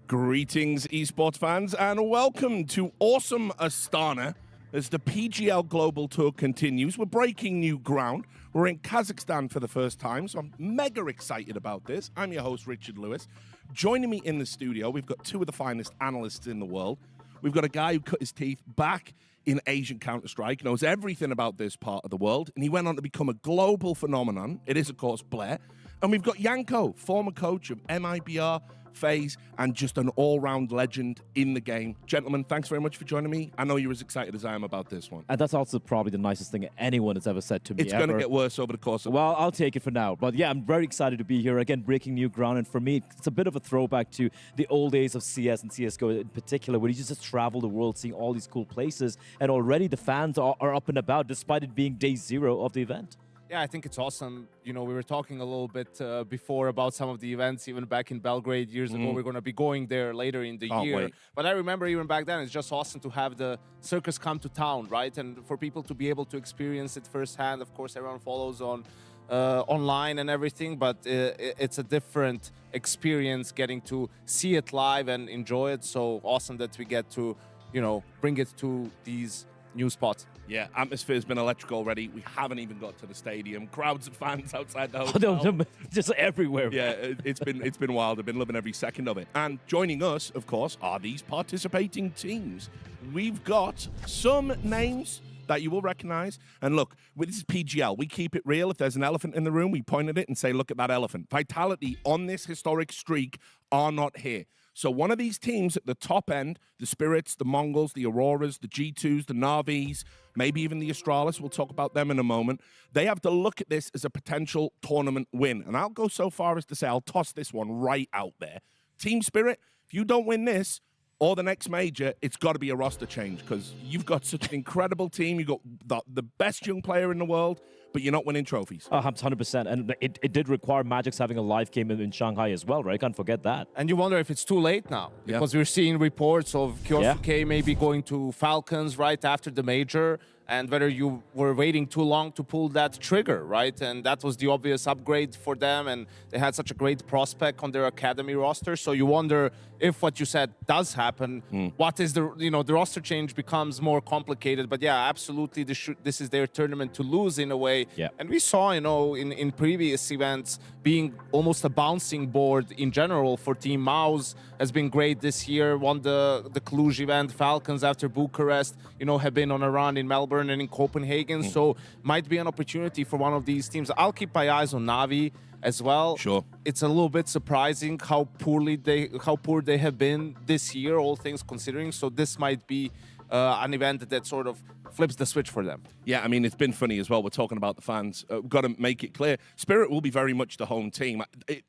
Greetings, esports fans, and welcome to awesome Astana as the PGL Global Tour continues. We're breaking new ground. We're in Kazakhstan for the first time, so I'm mega excited about this. I'm your host, Richard Lewis. Joining me in the studio, we've got two of the finest analysts in the world. We've got a guy who cut his teeth back in Asian Counter-Strike, knows everything about this part of the world, and he went on to become a global phenomenon. It is, of course, Blair. And we've got Yanko, former coach of MIBR, FaZe, and just an all-round legend in the game. Gentlemen, thanks very much for joining me. I know you're as excited as I am about this one. And that's also probably the nicest thing anyone has ever said to me. It's going to get worse over the course of... Well, I'll take it for now. But yeah, I'm very excited to be here. Again, breaking new ground. And for me, it's a bit of a throwback to the old days of CS and CSGO in particular, where you just travel the world, seeing all these cool places. And already the fans are up and about, despite it being day zero of the event. Yeah, I think it's awesome. You know, we were talking a little bit before about some of the events, even back in Belgrade years ago. We're going to be going there later in the year. Wait. But I remember even back then, it's just awesome to have the circus come to town, right? And for people to be able to experience it firsthand. Of course, everyone follows on online and everything, but it's a different experience getting to see it live and enjoy it. So awesome that we get to, you know, bring it to these new spots. Yeah, atmosphere's been electric already. We haven't even got to the stadium. Crowds of fans outside the hotel. Just everywhere. Yeah, it's been wild. I've been loving every second of it. And joining us, of course, are these participating teams. We've got some names that you will recognize. And look, this is PGL. We keep it real. If there's an elephant in the room, we point at it and say, look at that elephant. Vitality on this historic streak are not here. So one of these teams at the top end, the Spirits, the MongolZ, the Auroras, the G2s, the Navis, maybe even the Astralis, we'll talk about them in a moment, they have to look at this as a potential tournament win. And I'll go so far as to say I'll toss this one right out there. Team Spirit, if you don't win this or the next major, it's got to be a roster change because you've got such an incredible team. You've got the best young player in the world, but you're not winning trophies. 100%. And it did require Magic's having a live game in Shanghai as well, right? Can't forget that. And you wonder if it's too late now. Because we're seeing reports of Kyosuke maybe going to Falcons right after the major, and whether you were waiting too long to pull that trigger, right? And that was the obvious upgrade for them, and they had such a great prospect on their academy roster. So you wonder if what you said does happen, what is the, you know, the roster change becomes more complicated. But yeah, absolutely, this is their tournament to lose in a way. Yeah. And we saw, you know, in previous events being almost a bouncing board in general for Team MongolZ has been great this year. Won the Cluj event. Falcons after Bucharest, you know, have been on a run in Melbourne and in Copenhagen. So might be an opportunity for one of these teams. I'll keep my eyes on Navi as well. Sure. It's a little bit surprising how poor they have been this year, all things considering. So this might be an event that sort of flips the switch for them. Yeah, I mean, it's been funny as well. We're talking about the fans. We've got to make it clear. Spirit will be very much the home team.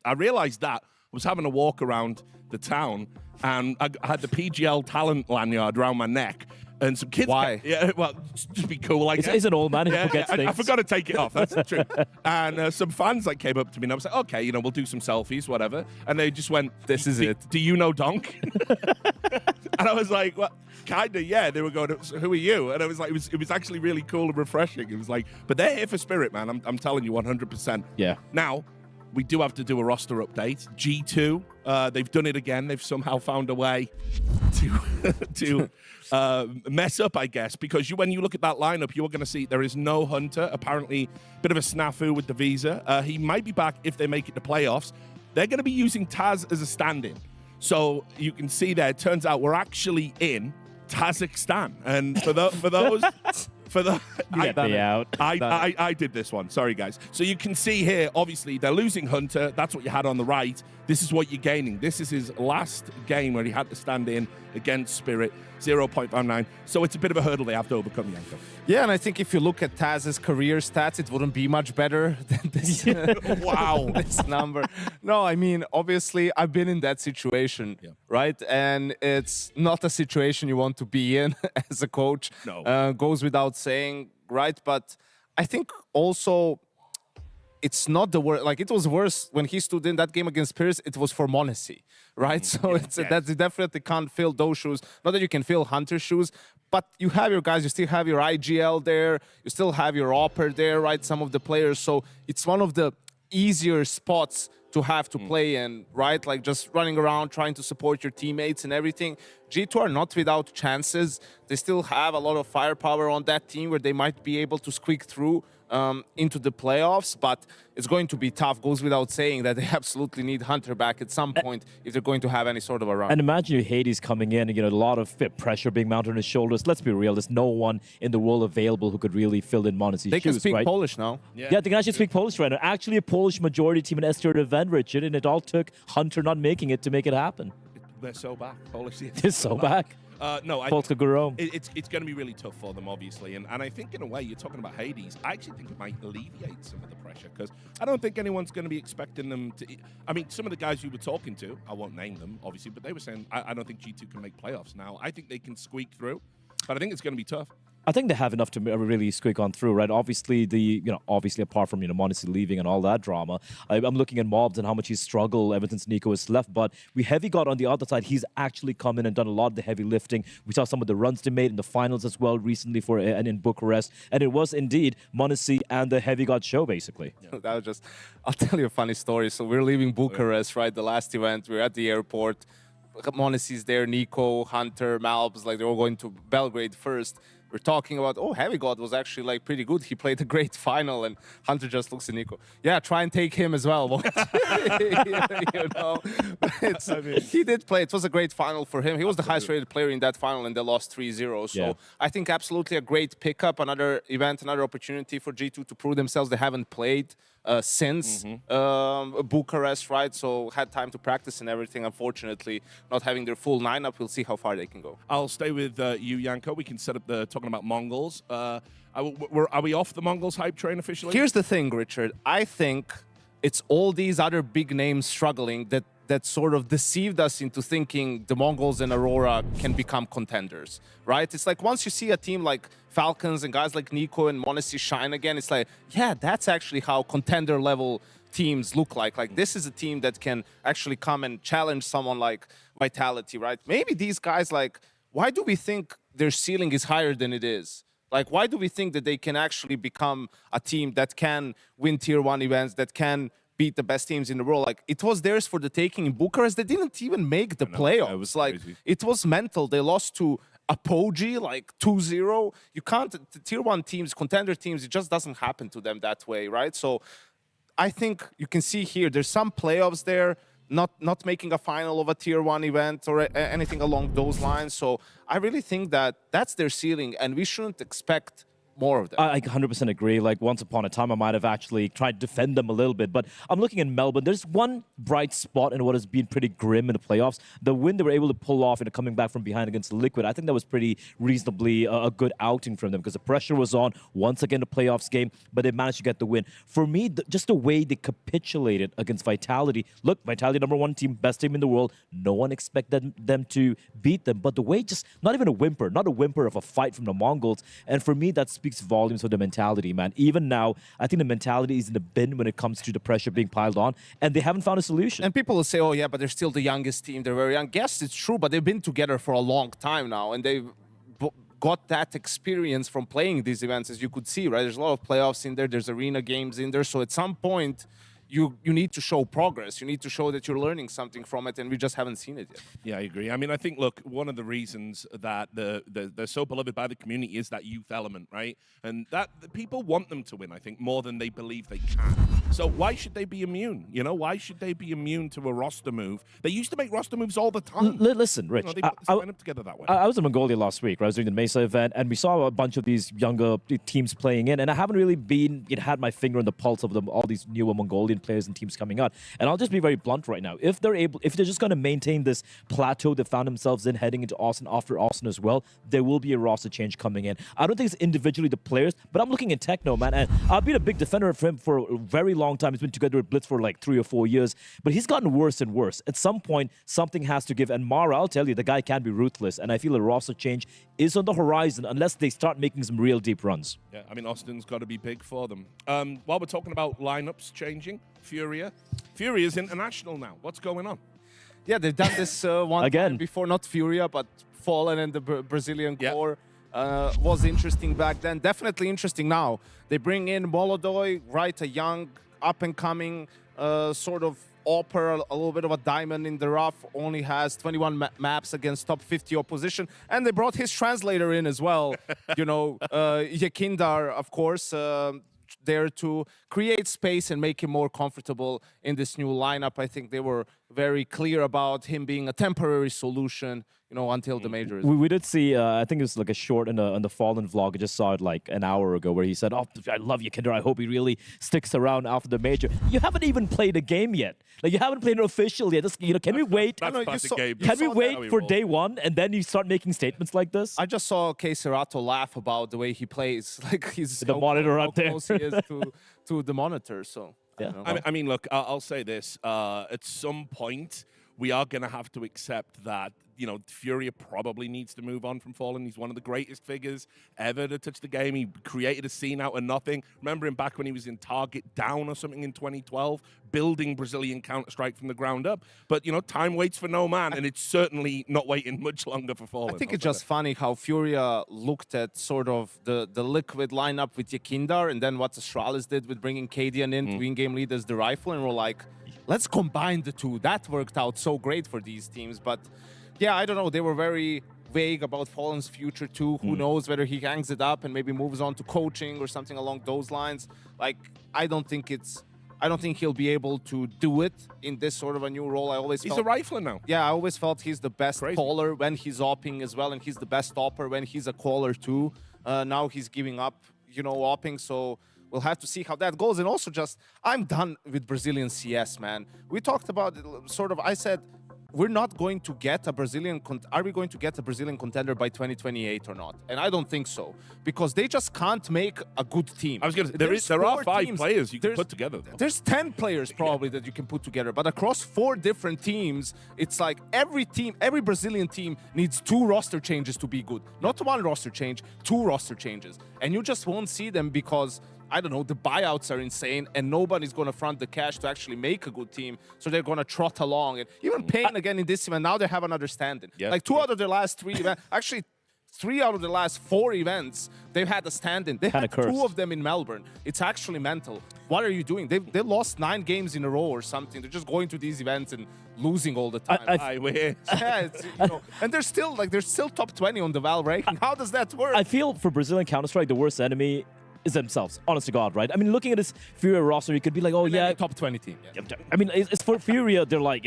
I realized that. I was having a walk around the town, and I had the PGL talent lanyard around my neck. And some kids... Why? Yeah, well, just be cool, I guess. He's an old man who forgets things. I forgot to take it off, that's the truth. And some fans like came up to me, and I was like, okay, you know, we'll do some selfies, whatever. And they just went, this is it. Do you know Donk? And I was like, well, kind of, yeah. They were going, so who are you? And I was like, it was actually really cool and refreshing. It was like, but they're here for Spirit, man. I'm telling you 100%. Yeah. Now, we do have to do a roster update. G2, they've done it again. They've somehow found a way to mess up, I guess, because when you look at that lineup, you're going to see there is no Hunter. Apparently, bit of a snafu with the visa. He might be back if they make it to playoffs. They're going to be using Taz as a stand-in. So you can see there, it turns out we're actually in Kazakhstan. And for those... I did this one. Sorry, guys. So you can see here, obviously, they're losing Hunter. That's what you had on the right. This is what you're gaining. This is his last game where he had to stand in against Spirit, 0.59. So it's a bit of a hurdle they have to overcome, Yanko. Yeah, and I think if you look at Taz's career stats, it wouldn't be much better than this. Wow. This number. No, I mean, obviously, I've been in that situation, right? And it's not a situation you want to be in as a coach. No. Goes without saying, right? But I think also it's not the worst. Like, it was worse when he stood in that game against Barys. It was for MongolZ, right? So that you definitely can't fill those shoes. Not that you can fill Hunter's shoes, but you have your guys. You still have your IGL there. You still have your Opper there, right? Some of the players. So it's one of the easier spots to have to play in, right? Like just running around, trying to support your teammates and everything. G2 are not without chances. They still have a lot of firepower on that team where they might be able to squeak through into the playoffs, but it's going to be tough. Goes without saying that they absolutely need Hunter back at some point if they're going to have any sort of a run. And imagine your Hades coming in, you know, a lot of pressure being mounted on his shoulders. Let's be real, there's no one in the world available who could really fill in MongolZ's shoes, They can speak right? Polish now. Yeah, they can actually speak Polish right now. Actually a Polish majority team in STR event, Richard, and it all took Hunter not making it to make it happen. They're so back. Polish. They're so back. No, Polska Guru. it's going to be really tough for them, obviously. And I think, in a way, you're talking about Hades. I actually think it might alleviate some of the pressure because I don't think anyone's going to be expecting them to... I mean, some of the guys you were talking to, I won't name them, obviously, but they were saying, I don't think G2 can make playoffs now. I think they can squeak through, but I think it's going to be tough. I think they have enough to really squeak on through, right? Obviously, obviously apart from MongolZ leaving and all that drama, I'm looking at Mobs and how much he's struggled ever since Nico has left. But we Heavy got on the other side. He's actually come in and done a lot of the heavy lifting. We saw some of the runs they made in the finals as well recently and in Bucharest, and it was indeed MongolZ and the Heavy God show basically. Yeah. That was just. I'll tell you a funny story. So we're leaving Bucharest, right? The last event. We're at the airport. MongolZ's there. Nico, Hunter, Malbs, like they're all going to Belgrade first. We're talking about, oh, Heavy God was actually like pretty good. He played a great final, and Hunter just looks at Nico. Yeah, try and take him as well. You know, he did play. It was a great final for him. He was the highest rated player in that final, and they lost 3-0. So I think absolutely a great pickup, another event, another opportunity for G2 to prove themselves. They haven't played since Bucharest, right? So had time to practice and everything. Unfortunately, not having their full lineup. We'll see how far they can go. I'll stay with you, Yanko. We can set up the talking about Mongols. Are we off the Mongols hype train officially? Here's the thing, Richard. I think it's all these other big names struggling that sort of deceived us into thinking the Mongols and Aurora can become contenders, right? It's like once you see a team like Falcons and guys like Nico and MongolZ shine again, it's like, yeah, that's actually how contender level teams look like. Like this is a team that can actually come and challenge someone like Vitality, right? Maybe these guys, like, why do we think their ceiling is higher than it is? Like, why do we think that they can actually become a team that can win tier 1 events, that can beat the best teams in the world? Like, it was theirs for the taking in Bucharest. They didn't even make the playoffs. It was like, crazy. It was mental. They lost to Apogee, like 2-0. You can't, the tier 1 teams, contender teams, it just doesn't happen to them that way, right? So I think you can see here, there's some playoffs there, not making a final of a tier 1 event or anything along those lines. So I really think that that's their ceiling, and we shouldn't expect more of them. I 100% agree. Like, once upon a time, I might have actually tried to defend them a little bit. But I'm looking at Melbourne. There's one bright spot in what has been pretty grim in the playoffs. The win they were able to pull off, coming back from behind against Liquid, I think that was pretty reasonably a good outing from them because the pressure was on once again the playoffs game, but they managed to get the win. For me, just the way they capitulated against Vitality. Look, Vitality #1 team, best team in the world. No one expected them to beat them. But the way, just not even a whimper, not a whimper of a fight from the Mongols. And for me, that speaks volumes for the mentality, man. Even now, I think the mentality is in the bin when it comes to the pressure being piled on, and they haven't found a solution. And people will say, oh yeah, but they're still the youngest team. They're very young. Yes, it's true, but they've been together for a long time now, and they've got that experience from playing these events, as you could see, right? There's a lot of playoffs in there. There's arena games in there. So at some point, you need to show progress. You need to show that you're learning something from it, and we just haven't seen it yet. Yeah, I agree. I mean, I think, look, one of the reasons that they're so beloved by the community is that youth element, right? And that the people want them to win, I think, more than they believe they can. So why should they be immune? You know, why should they be immune to a roster move? They used to make roster moves all the time. Listen, Rich, they put this lineup together that way. I was in Mongolia last week, right? I was doing the Mesa event, and we saw a bunch of these younger teams playing in, and I haven't really had my finger on the pulse of all these newer Mongolian players and teams coming out. And I'll just be very blunt right now. If they're just going to maintain this plateau they found themselves in heading into Austin after Austin as well, there will be a roster change coming in. I don't think it's individually the players, but I'm looking at Techno, man, and I've been a big defender of him for a very long time. He's been together with Blitz for like 3 or 4 years, but he's gotten worse and worse. At some point, something has to give. And Mara, I'll tell you, the guy can be ruthless, and I feel a roster change is on the horizon unless they start making some real deep runs. Yeah, I mean, Austin's got to be big for them. While we're talking about lineups changing, FURIA is international now. What's going on? Yeah, they've done this one Again time before, not FURIA, but Fallen and the Brazilian core. Was interesting back then, definitely interesting now. They bring in MongolZ, right, a young, up-and-coming sort of Opera, a little bit of a diamond in the rough, only has 21 maps against top 50 opposition, and they brought his translator in as well. You know, Yakindar, of course, there to create space and make him more comfortable in this new lineup. I think they were very clear about him being a temporary solution, you know, until the major is. We did see, I think it was like a short in the Fallen vlog. I just saw it like an hour ago where he said, "Oh, I love you, Kinder. I hope he really sticks around after the major." You haven't even played a game yet. Like, you haven't played an official yet. Just, you know, can we wait? That's classic game. Can we wait for day one and then you start making statements like this? I just saw Serato laugh about the way he plays, like he's the monitor up there. How close he is to the monitor. So yeah. I mean, look, I'll say this: at some point, we are going to have to accept that, you know, FURIA probably needs to move on from Fallen. He's one of the greatest figures ever to touch the game. He created a scene out of nothing. Remember him back when he was in Target Down or something in 2012, building Brazilian Counter-Strike from the ground up. But, you know, time waits for no man, and it's certainly not waiting much longer for Fallen. I think it's just funny how FURIA looked at sort of the liquid lineup with Yakindar, and then what Astralis did with bringing Cadian in to in-game lead as the rifle, and we're like, let's combine the two. That worked out so great for these teams, but yeah, I don't know. They were very vague about Fallen's future too. Who knows whether he hangs it up and maybe moves on to coaching or something along those lines. Like, I don't think he'll be able to do it in this sort of a new role. He's a rifler now. Yeah, I always felt he's the best caller when he's opping as well, and he's the best opper when he's a caller too. Now he's giving up, you know, opping, so we'll have to see how that goes. And also, just, I'm done with Brazilian CS, man. We talked about it, sort of, I said, we're not going to get a Brazilian, are we going to get a Brazilian contender by 2028 or not? And I don't think so, because they just can't make a good team. I was going to say, there are 5 players you can put together, though. There's 10 players probably that you can put together, but across 4 different teams, it's like every Brazilian team needs 2 roster changes to be good. Not 1 roster change, 2 roster changes. And you just won't see them because, I don't know, the buyouts are insane and nobody's going to front the cash to actually make a good team. So they're going to trot along. And even Pain again in this event, now they have another stand-in. Yeah. Like 2 out of their last 3 events, actually 3 out of the last 4 events, they've had a stand-in. They had 2 of them in Melbourne. It's actually mental. What are you doing? They lost 9 games in a row or something. They're just going to these events and losing all the time. I wish. Yeah, it's, you know, and they're still top 20 on the Valve ranking. How does that work? I feel for Brazilian Counter-Strike, the worst enemy is themselves, honest to God, right? I mean, looking at this FURIA roster, you could be like, oh, yeah. Top 20 team. Yeah. I mean, it's for FURIA, they're like,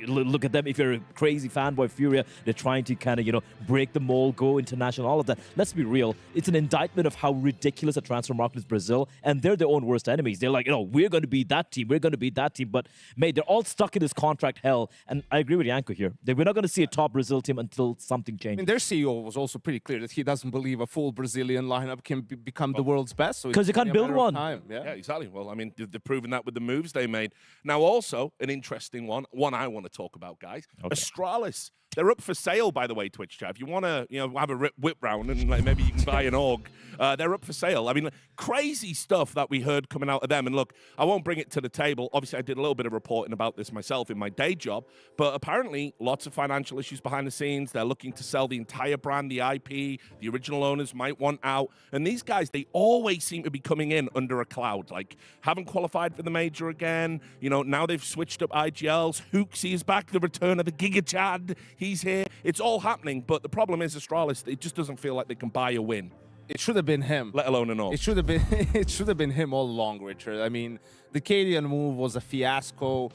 look at them. If you're a crazy fanboy of FURIA, they're trying to kind of, break the mold, go international, all of that. Let's be real. It's an indictment of how ridiculous a transfer market is Brazil, and they're their own worst enemies. They're like, we're going to be that team. We're going to be that team. But, mate, they're all stuck in this contract hell. And I agree with Yanko here. We're not going to see a top Brazil team until something changes. I mean, their CEO was also pretty clear that he doesn't believe a full Brazilian lineup can become the world's best. Because you can't build one. Yeah, exactly. Well, I mean, they've proven that with the moves they made. Now, also, an interesting one I want to talk about, guys. Okay. Astralis. They're up for sale, by the way, Twitch chat. If you want to, have a whip round and maybe you can buy an AUG, they're up for sale. I mean, crazy stuff that we heard coming out of them. And look, I won't bring it to the table. Obviously, I did a little bit of reporting about this myself in my day job, but apparently lots of financial issues behind the scenes. They're looking to sell the entire brand, the IP. The original owners might want out. And these guys, they always seem to be coming in under a cloud. Like, haven't qualified for the major again. Now they've switched up IGLs. Hooksy is back, the return of the Giga Chad. He's here. It's all happening, but the problem is Astralis, it just doesn't feel like they can buy a win. it should have been him. Let alone an all. It should have been it should have been him all along, Richard. I mean, the Cadian move was a fiasco,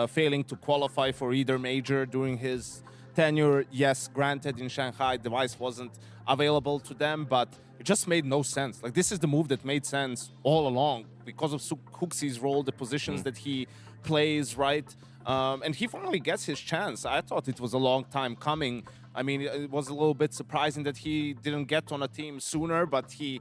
failing to qualify for either major during his tenure. Yes, granted, in Shanghai, device wasn't available to them, but it just made no sense. Like, this is the move that made sense all along because of Huxi's role, the positions that he plays, right? And he finally gets his chance. I thought it was a long time coming. I mean, it was a little bit surprising that he didn't get on a team sooner, but he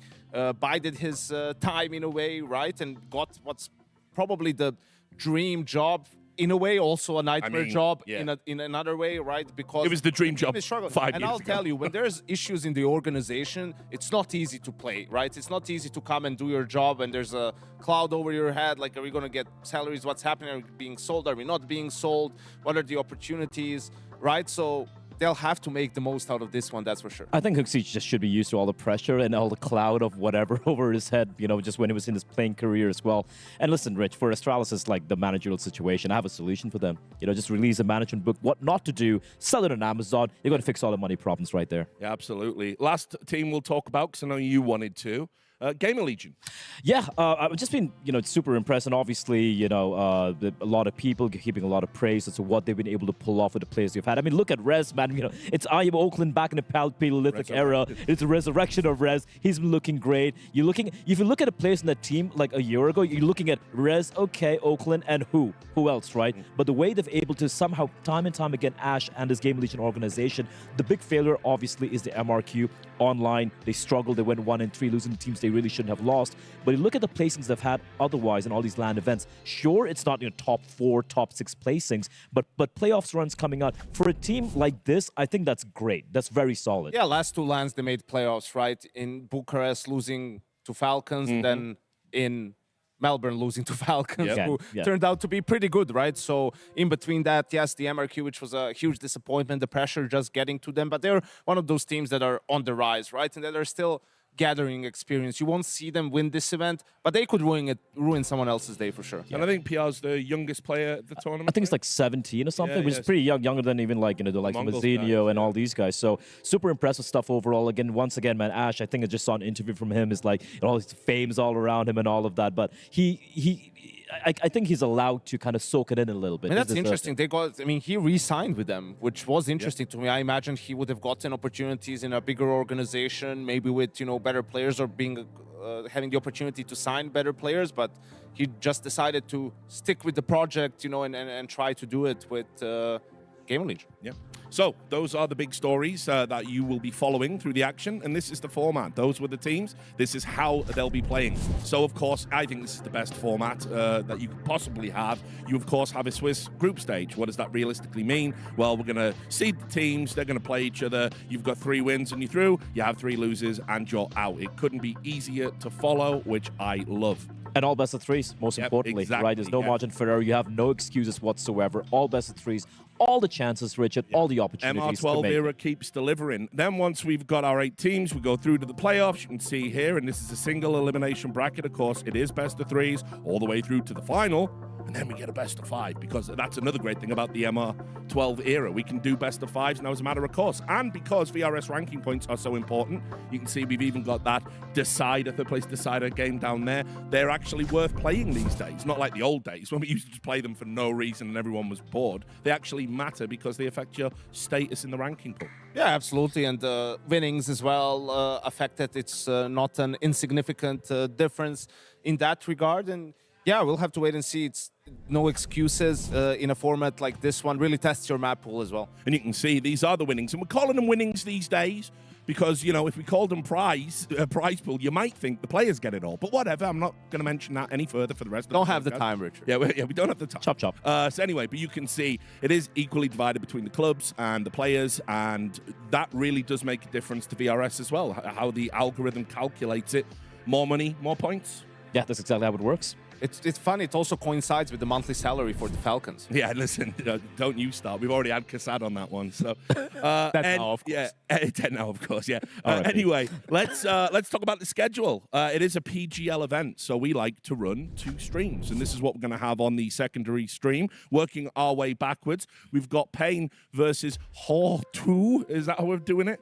bided his time in a way, right? And got what's probably the dream job. In a way, also a nightmare job in another way, right? Because it was the dream job 5 years ago. And I'll tell you, when there's issues in the organization, it's not easy to play, right? It's not easy to come and do your job and there's a cloud over your head, like, are we going to get salaries? What's happening? Are we being sold? Are we not being sold? What are the opportunities, right? So they'll have to make the most out of this one, that's for sure. I think Huxi just should be used to all the pressure and all the cloud of whatever over his head, you know, just when he was in his playing career as well. And listen, Rich, for Astralis, it's like the managerial situation. I have a solution for them. You know, just release a management book, what not to do, sell it on Amazon. You're going to fix all the money problems right there. Yeah, absolutely. Last team we'll talk about, because I know you wanted to. GamerLegion. Yeah, I've just been, you know, super impressed, and obviously, you know, a lot of people keeping a lot of praise as to what they've been able to pull off with the players they've had. I mean, look at Rez, man. You know, it's I am Oakland back in the Paleolithic era. It's a resurrection of Rez. He's been looking great. If you look at the players in that team like a year ago, you're looking at Rez, okay, Oakland, and who else, right? But the way they've able to somehow, time and time again, Ash and his GamerLegion organization, the big failure obviously is the MRQ online. They struggled. They went 1-3, losing the teams they really shouldn't have lost. But you look at the placings they've had otherwise in all these LAN events. Sure, it's not, you know, top 4, top 6 placings, but playoffs runs coming out for a team like this. I think that's great. That's very solid. Yeah, last 2 LANs they made playoffs, right? In Bucharest losing to Falcons, then in Melbourne losing to Falcons, who turned out to be pretty good, right? So in between that, yes, the MRQ, which was a huge disappointment, the pressure just getting to them, but they're one of those teams that are on the rise, right? And that are still gathering experience. You won't see them win this event, but they could ruin someone else's day for sure. And I think PR's the youngest player at the tournament. I think it's like 17 or something, which is pretty young, younger than even like, you know, the like Mazzinho and all these guys. So super impressive stuff overall. Again, once again, man, Ash, I think I just saw an interview from him. Is like, you know, all these fames all around him and all of that, but I think he's allowed to kind of soak it in a little bit. And that's interesting. He re-signed with them, which was interesting to me. I imagined he would have gotten opportunities in a bigger organization, maybe with, you know, better players or having the opportunity to sign better players, but he just decided to stick with the project, you know, and try to do it with GamerLegion. Yeah. So those are the big stories that you will be following through the action, and this is the format. Those were the teams. This is how they'll be playing. So, of course, I think this is the best format that you could possibly have. You, of course, have a Swiss group stage. What does that realistically mean? Well, we're going to seed the teams. They're going to play each other. You've got 3 wins and you're through. You have 3 losers and you're out. It couldn't be easier to follow, which I love. And all best of 3s, most importantly, right? There's no margin for error. You have no excuses whatsoever. All best of 3s, all the chances, Richard, all the opportunities. MR12 era keeps delivering. Then once we've got our 8 teams, we go through to the playoffs. You can see here, and this is a single elimination bracket. Of course, it is best of 3s all the way through to the final. And then we get a best of 5, because that's another great thing about the MR12 era. We can do best of 5s now as a matter of course. And because VRS ranking points are so important, you can see we've even got that decider, third place decider game down there. They're actually worth playing these days. Not like the old days when we used to just play them for no reason and everyone was bored. They actually matter because they affect your status in the ranking pool. Yeah, absolutely. And winnings as well affected. It's not an insignificant difference in that regard. And yeah, we'll have to wait and see. It's no excuses in a format like this one. Really tests your map pool as well. And you can see these are the winnings. And we're calling them winnings these days because, you know, if we called them prize pool, you might think the players get it all. But whatever, I'm not going to mention that any further for the rest of the Don't have the time, Richard. Yeah, we don't have the time. Chop, chop. So anyway, but you can see it is equally divided between the clubs and the players, and that really does make a difference to VRS as well, how the algorithm calculates it. More money, more points. Yeah, that's exactly how it works. It's funny. It also coincides with the monthly salary for the Falcons. Yeah, listen, don't you start. We've already had Kassad on that one. So 10 now, of course. Yeah, 10 now, of course. Yeah. Anyway, let's talk about the schedule. It is a PGL event, so we like to run 2 streams, and this is what we're going to have on the secondary stream. Working our way backwards, we've got Pain versus HOTU. Is that how we're doing it?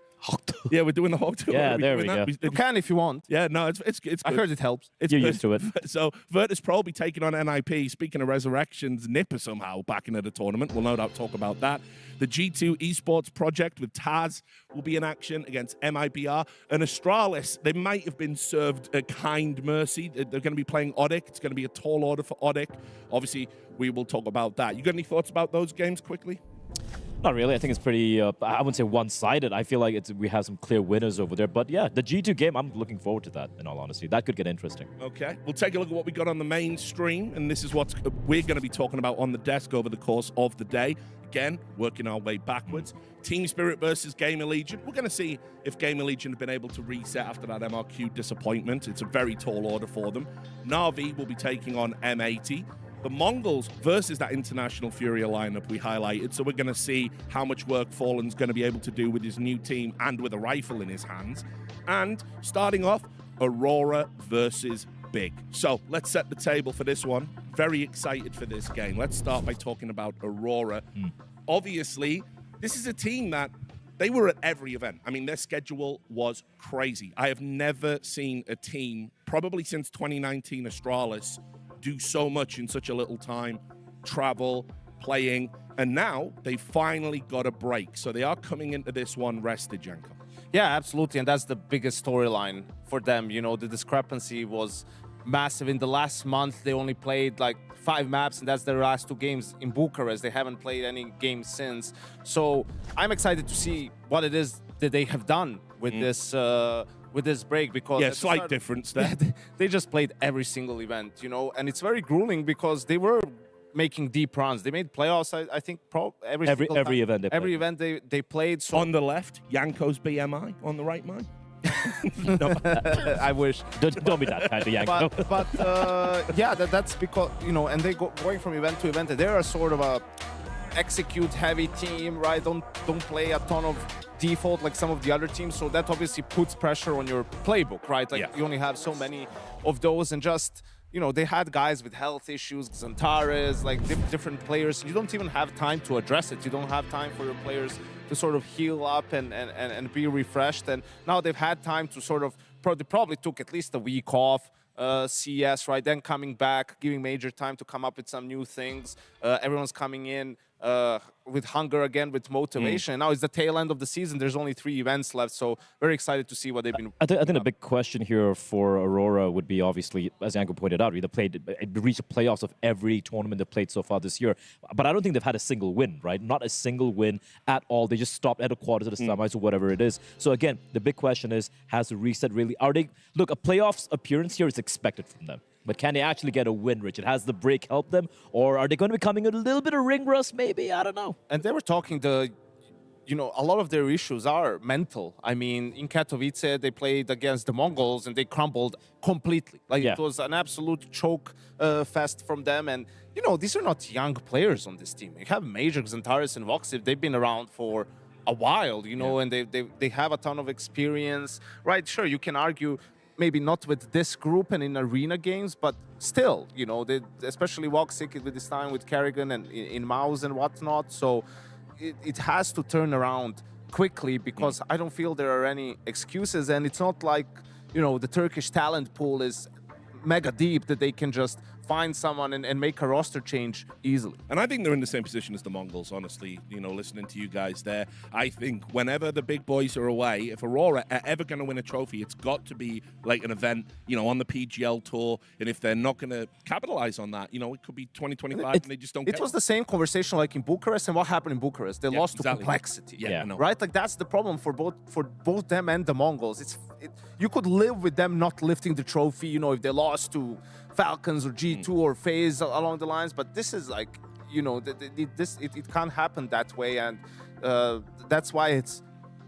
Yeah, we're doing the HOTU. Yeah, Are we there doing we that? go. You can if you want. Yeah, no, it's good. I heard it helps. It's You're good. used to it. So Virtus.pro will be taking on NIP. Speaking of Resurrections, Nipper somehow back into the tournament. We'll no doubt talk about that. The G2 Esports project with Taz will be in action against MIBR. And Astralis, they might have been served a kind mercy. They're going to be playing ODDIK. It's going to be a tall order for ODDIK. Obviously, we will talk about that. You got any thoughts about those games quickly? Not really. I think it's pretty, I wouldn't say one-sided. I feel like we have some clear winners over there. But yeah, the G2 game, I'm looking forward to that, in all honesty. That could get interesting. Okay. We'll take a look at what we got on the main stream, and this is what we're going to be talking about on the desk over the course of the day. Again, working our way backwards. Team Spirit versus GamerLegion. We're going to see if GamerLegion have been able to reset after that MRQ disappointment. It's a very tall order for them. Na'Vi will be taking on M80. The Mongols versus that international FURIA lineup we highlighted. So we're going to see how much work Fallen's going to be able to do with his new team and with a rifle in his hands. And starting off, Aurora versus Big. So let's set the table for this one. Very excited for this game. Let's start by talking about Aurora. Obviously, this is a team that they were at every event. I mean, their schedule was crazy. I have never seen a team, probably since 2019 Astralis, do so much in such a little time, travel, playing, and now they finally got a break. So they are coming into this one rested, Janko. Yeah, absolutely, and that's the biggest storyline for them. You know, the discrepancy was massive. In the last month, they only played like 5 maps, and that's their last 2 games in Bucharest. They haven't played any games since. So I'm excited to see what it is that they have done with this break, because Yeah, slight difference there. they just played every single event, you know, and it's very grueling because they were making deep runs. They made playoffs, I think, every event they every played. event they played. So On the left, Yanko's BMI. On the right, mine. I wish. Don't be that kind of Yanko. But yeah, that's because, you know, and they going from event to event. They're a sort of a execute heavy team, right? Don't play a ton of default like some of the other teams. So that obviously puts pressure on your playbook, right? Like you only have so many of those, and just, you know, they had guys with health issues, Xantares, like different players. You don't even have time to address it. You don't have time for your players to sort of heal up and be refreshed. And now they've had time to sort of, they probably took at least a week off, CS, right? Then coming back, giving Major time to come up with some new things. Everyone's coming in with hunger again, with motivation. Now it's the tail end of the season. There's only 3 events left, so very excited to see what they've been. I think the big question here for Aurora would be, obviously, as Yanko pointed out, they reached the playoffs of every tournament they played so far this year. But I don't think they've had a single win, right? Not a single win at all. They just stopped at a quarter to the semis or whatever it is. So again, the big question is, has the reset really? Look, a playoffs appearance here is expected from them. But can they actually get a win, Richard? Has the break helped them? Or are they going to be coming a little bit of ring rust, maybe? I don't know. And they were talking you know, a lot of their issues are mental. I mean, in Katowice, they played against the Mongols and they crumbled completely. Like, it was an absolute choke fest from them. And, you know, these are not young players on this team. You have Major, Xantares, and Voxiv. They've been around for a while, you know, and they have a ton of experience. Right, sure, you can argue maybe not with this group and in arena games, but still, you know, especially Voxiv with this time with Kerrigan and in Mouse and whatnot. So it has to turn around quickly, because I don't feel there are any excuses. And it's not like, you know, the Turkish talent pool is mega deep that they can just find someone and make a roster change easily. And I think they're in the same position as the Mongols, honestly. You know, listening to you guys there, I think whenever the big boys are away, if Aurora are ever going to win a trophy, it's got to be like an event, you know, on the PGL tour. And if they're not going to capitalize on that, you know, it could be 2025 and they just don't care. It was the same conversation like in Bucharest, and what happened in Bucharest? They lost to complexity. Right? Like, that's the problem for both them and the Mongols. You could live with them not lifting the trophy, you know, if they lost to Falcons or G2 or FaZe along the lines, but this is like, you know, it can't happen that way, and that's why it's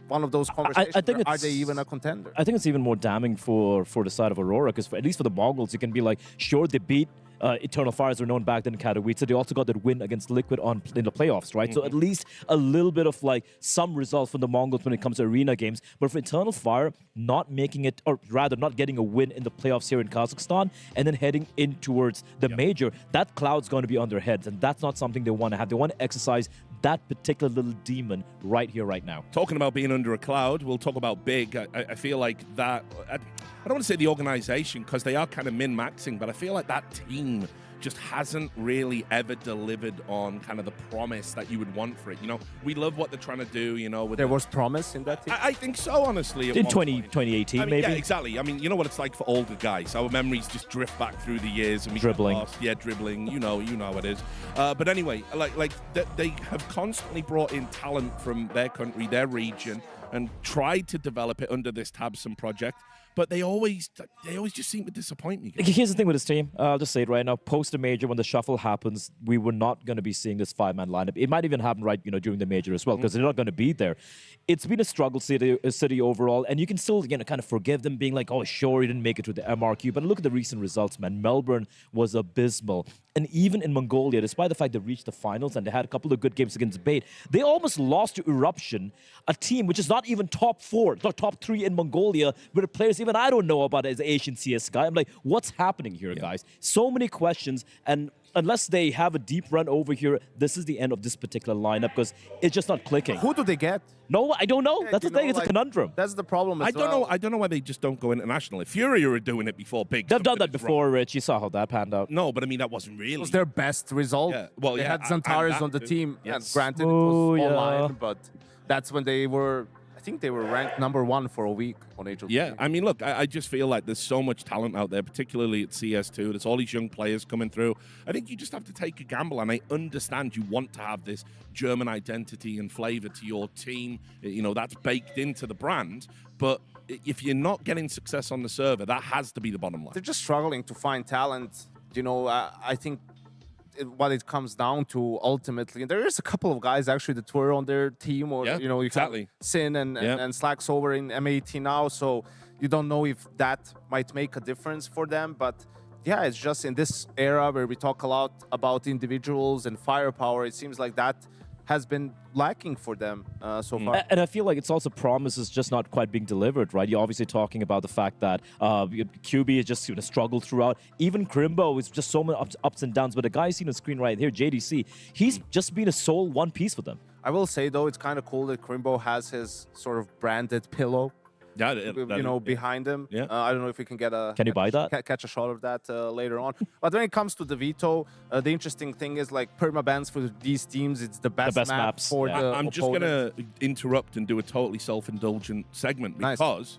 one of those conversations. I think are they even a contender? I think it's even more damning for the side of Aurora, because at least for the Mongols, you can be like, sure, they beat Eternal Fires were known back then in Katowice. They also got that win against Liquid in the playoffs, right? So at least a little bit of like some results from the Mongols when it comes to arena games. But for Eternal Fire, not making it, or rather not getting a win in the playoffs here in Kazakhstan, and then heading in towards the major, that cloud's going to be on their heads, and that's not something they want to have. They want to exercise that particular little demon right here, right now. Talking about being under a cloud, we'll talk about Big. I feel like that, I don't want to say the organization, because they are kind of min-maxing, but I feel like that team just hasn't really ever delivered on kind of the promise that you would want for it. You know, we love what they're trying to do, you know. With there was promise in that team? I think so, honestly. In 2018, maybe? Yeah, exactly. I mean, you know what it's like for older guys. Our memories just drift back through the years. And we dribbling. Get lost. Yeah, dribbling. You know how it is. But anyway, like they have constantly brought in talent from their country, their region, and tried to develop it under this Tabson project. But they always just seem to disappoint me. Here's the thing with this team. I'll just say it right now. Post the major, when the shuffle happens, we were not going to be seeing this 5-man lineup. It might even happen right, during the major as well, because they're not going to be there. It's been a struggle city overall, and you can still, kind of forgive them being like, oh, sure, you didn't make it to the MRQ. But look at the recent results, man. Melbourne was abysmal. And even in Mongolia, despite the fact they reached the finals and they had a couple of good games against Bait, they almost lost to Eruption, a team which is not even top 4, not top 3 in Mongolia, with players even I don't know about as an Asian CS guy. I'm like, what's happening here, guys? So many questions, and unless they have a deep run over here, this is the end of this particular lineup because it's just not clicking. Who do they get? No, I don't know. Yeah, that's the thing. It's a conundrum. That's the problem as I don't know why they just don't go internationally. FURIA are doing it before Big. They've done that before, Rich. You saw how that panned out. No, but I mean, that wasn't really. It was their best result. Yeah. Well, they yeah, had Zantares and on the team. yes. And granted, it was online, but that's when they were... I think they were ranked #1 for a week on HOTU. Yeah, I mean, look, I just feel like there's so much talent out there, particularly at CS2. There's all these young players coming through. I think you just have to take a gamble, and I understand you want to have this German identity and flavor to your team. That's baked into the brand. But if you're not getting success on the server, that has to be the bottom line. They're just struggling to find talent. I think what it comes down to ultimately, and there is a couple of guys actually that were on their team, or you exactly. have Sin and Slacks over in M18 now, so you don't know if that might make a difference for them. But yeah, it's just in this era where we talk a lot about individuals and firepower, it seems like that has been lacking for them so far. And I feel like it's also promises just not quite being delivered, right? You're obviously talking about the fact that QB is just struggled throughout. Even Crimbo is just so many ups and downs. But the guy seen on screen right here, JDC, he's just been a sole one piece for them. I will say, though, it's kind of cool that Crimbo has his sort of branded pillow. Yeah, behind him. Yeah. I don't know if we can get a... Can you buy that? Catch a shot of that later on. But when it comes to the veto, the interesting thing is like permabans for these teams, it's the best map maps for the I'm just going to interrupt and do a totally self-indulgent segment because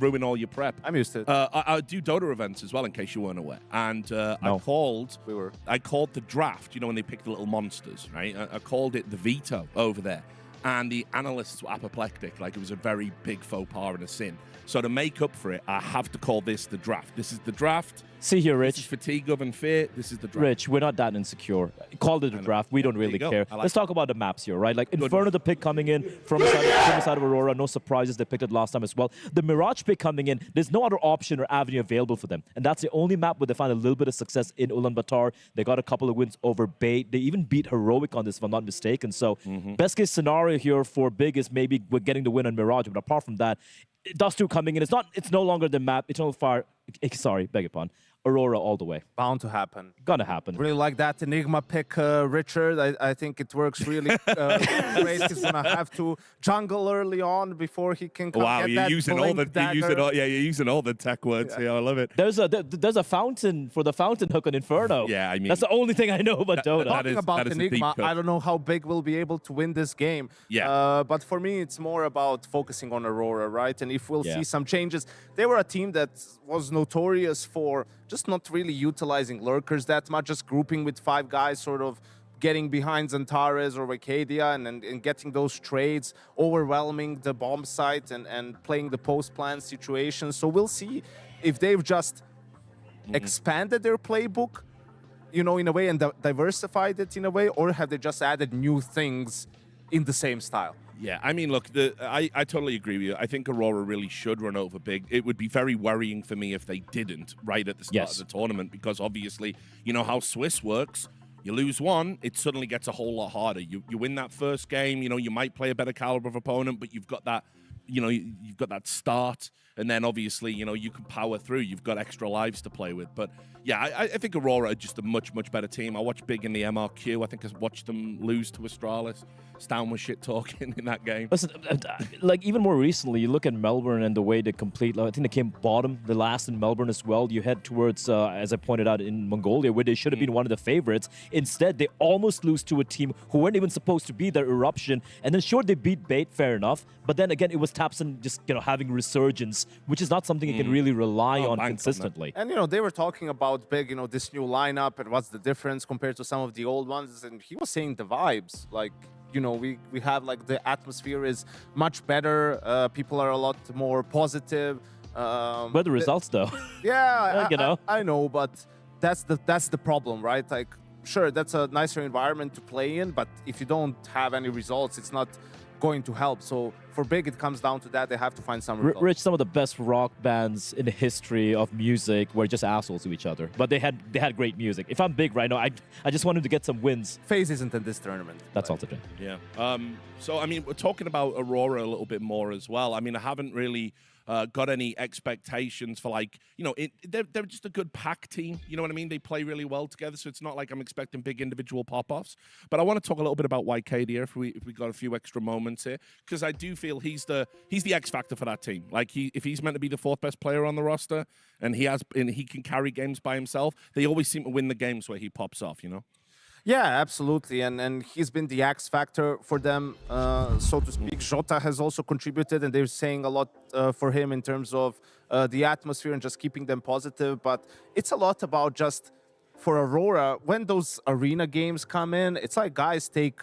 ruin all your prep. I'm used to it. I do Dota events as well, in case you weren't aware. And I called the draft, when they pick the little monsters, right? I called it the veto over there. And the analysts were apoplectic, like it was a very big faux pas and a sin. So to make up for it, I have to call this the draft. This is the draft. See here, Rich. This is fatigue of and fear. This is the draft. Rich, we're not that insecure. Call it a draft. We don't really care. Let's talk about the maps here, right? Like Inferno, the pick coming in from the side of Aurora. No surprises. They picked it last time as well. The Mirage pick coming in, there's no other option or avenue available for them. And that's the only map where they find a little bit of success in Ulaanbaatar. They got a couple of wins over Bait. They even beat Heroic on this, if I'm not mistaken. So best case scenario here for Big is maybe we're getting the win on Mirage. But apart from that, Dust 2 coming in. It's no longer the map. Eternal Fire. Sorry, beg your pardon. Aurora all the way. Bound to happen. Gonna happen. Really like that Enigma pick, Richard. I think it works really great. He's gonna have to jungle early on before he can come get you're that using you're using all the tech words here. I love it. There's a fountain for the fountain hook on Inferno. Yeah, I mean that's the only thing I know about Dota. Talking about Enigma, I don't know how Big will be able to win this game. Yeah. But for me, it's more about focusing on Aurora, right? And if we'll see some changes, they were a team that was notorious for just not really utilizing lurkers that much, just grouping with 5 guys, sort of getting behind Zantares or Vicadia and getting those trades, overwhelming the bomb site and playing the post-plan situation. So we'll see if they've just expanded their playbook, in a way, and diversified it in a way, or have they just added new things in the same style? Yeah, I mean, look, I totally agree with you. I think Aurora really should run over big. It would be very worrying for me if they didn't right at the start of the tournament, because obviously, you know how Swiss works. You lose one, it suddenly gets a whole lot harder. You win that first game, you know, you might play a better caliber of opponent, but you've got that, you know, you've got that start, and then obviously, you know, you can power through. You've got extra lives to play with. But yeah, I think Aurora are just a much, much better team. I watched Big in the MRQ. I think I watched them lose to Astralis. Stan was shit talking in that game. Listen, like even more recently, you look at Melbourne and the way they complete. Like, I think they came bottom, the last in Melbourne as well. You head towards, as I pointed out, in Mongolia, where they should have been one of the favorites. Instead, they almost lose to a team who weren't even supposed to be their Eruption. And then sure, they beat Bait, fair enough. But then again, it was Tapson just having resurgence, which is not something you can really rely on consistently. And they were talking about Big, this new lineup and what's the difference compared to some of the old ones. And he was saying the vibes, like. We have like the atmosphere is much better. People are a lot more positive. But the results, though. Yeah, I know, but that's the problem, right? Like, sure, that's a nicer environment to play in, but if you don't have any results, it's not going to help. So for Big, it comes down to that. They have to find some results. Rich, some of the best rock bands in the history of music were just assholes to each other, but they had great music. If I'm Big right now, I just wanted to get some wins. FaZe isn't in this tournament. That's all today. Yeah. So I mean, we're talking about Aurora a little bit more as well. I mean, I haven't really got any expectations for, like, they're just a good pack team. You know what I mean? They play really well together, so it's not like I'm expecting big individual pop-offs. But I want to talk a little bit about YK here if we got a few extra moments here, because I do feel he's the X factor for that team. Like, if he's meant to be the fourth best player on the roster, and he can carry games by himself, they always seem to win the games where he pops off. Yeah, absolutely, and he's been the X factor for them, so to speak. Jota has also contributed, and they're saying a lot for him in terms of the atmosphere and just keeping them positive. But it's a lot about just, for Aurora, when those arena games come in, it's like guys take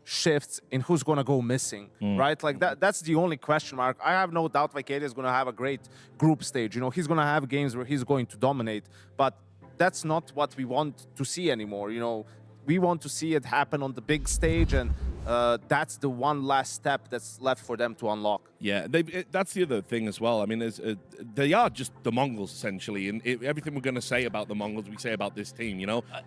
shifts in who's going to go missing, right? Like that's the only question mark. I have no doubt Vacadia is going to have a great group stage. He's going to have games where he's going to dominate, but that's not what we want to see anymore. We want to see it happen on the big stage, and that's the one last step that's left for them to unlock. Yeah, that's the other thing as well. I mean, they are just the Mongols, essentially, and everything we're going to say about the Mongols, we say about this team,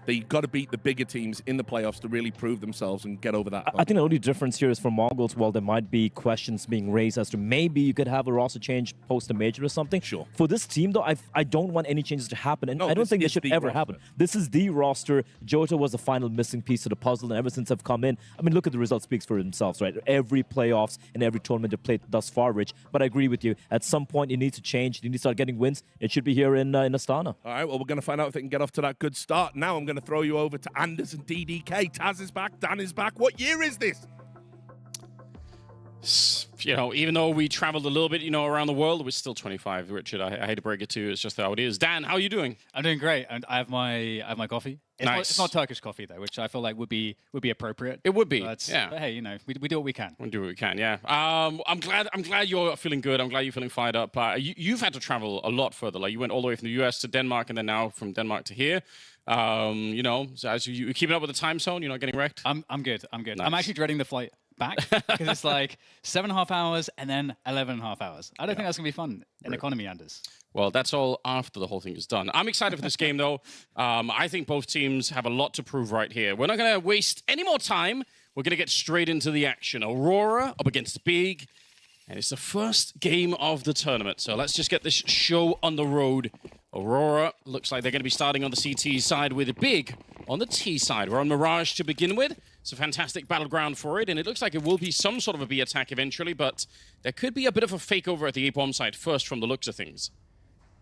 They got to beat the bigger teams in the playoffs to really prove themselves and get over that hump. I think the only difference here is for Mongols, while there might be questions being raised as to maybe you could have a roster change post a major or something. Sure. For this team, though, I don't want any changes to happen, and I don't think they should ever happen. This is the roster. Jota was the final missing piece to the puzzle, and ever since I've come in, I mean, look at the result speaks for themselves, right? Every playoffs and every tournament they played thus far, Rich. But I agree with you. At some point, it needs to change. You need to start getting wins. It should be here in Astana. All right, well, we're going to find out if they can get off to that good start. Now I'm going to throw you over to Anders and DDK. Taz is back. Dan is back. What year is this? Even though we traveled a little bit, around the world, we're still 25, Richard. I hate to break it to you. It's just how it is. Dan, how are you doing? I'm doing great. And I have my coffee. Nice. It's not Turkish coffee though, which I feel like would be appropriate. It would be. But hey, we do what we can. We do what we can. Yeah. I'm glad you're feeling good. I'm glad you're feeling fired up. You've had to travel a lot further. Like, you went all the way from the US to Denmark, and then now from Denmark to here. So as you keeping up with the time zone, you're not getting wrecked. I'm good. Nice. I'm actually dreading the flight back because it's like 7.5 hours and then 11.5 hours. I don't think that's gonna be fun in economy, Anders. Well, that's all after the whole thing is done. I'm excited for this game, though. I think both teams have a lot to prove right here. We're not going to waste any more time. We're going to get straight into the action. Aurora up against Big, and it's the first game of the tournament. So let's just get this show on the road. Aurora looks like they're going to be starting on the CT side with Big on the T side. We're on Mirage to begin with. It's a fantastic battleground for it, and it looks like it will be some sort of a B attack eventually, but there could be a bit of a fake over at the A-bomb side first from the looks of things.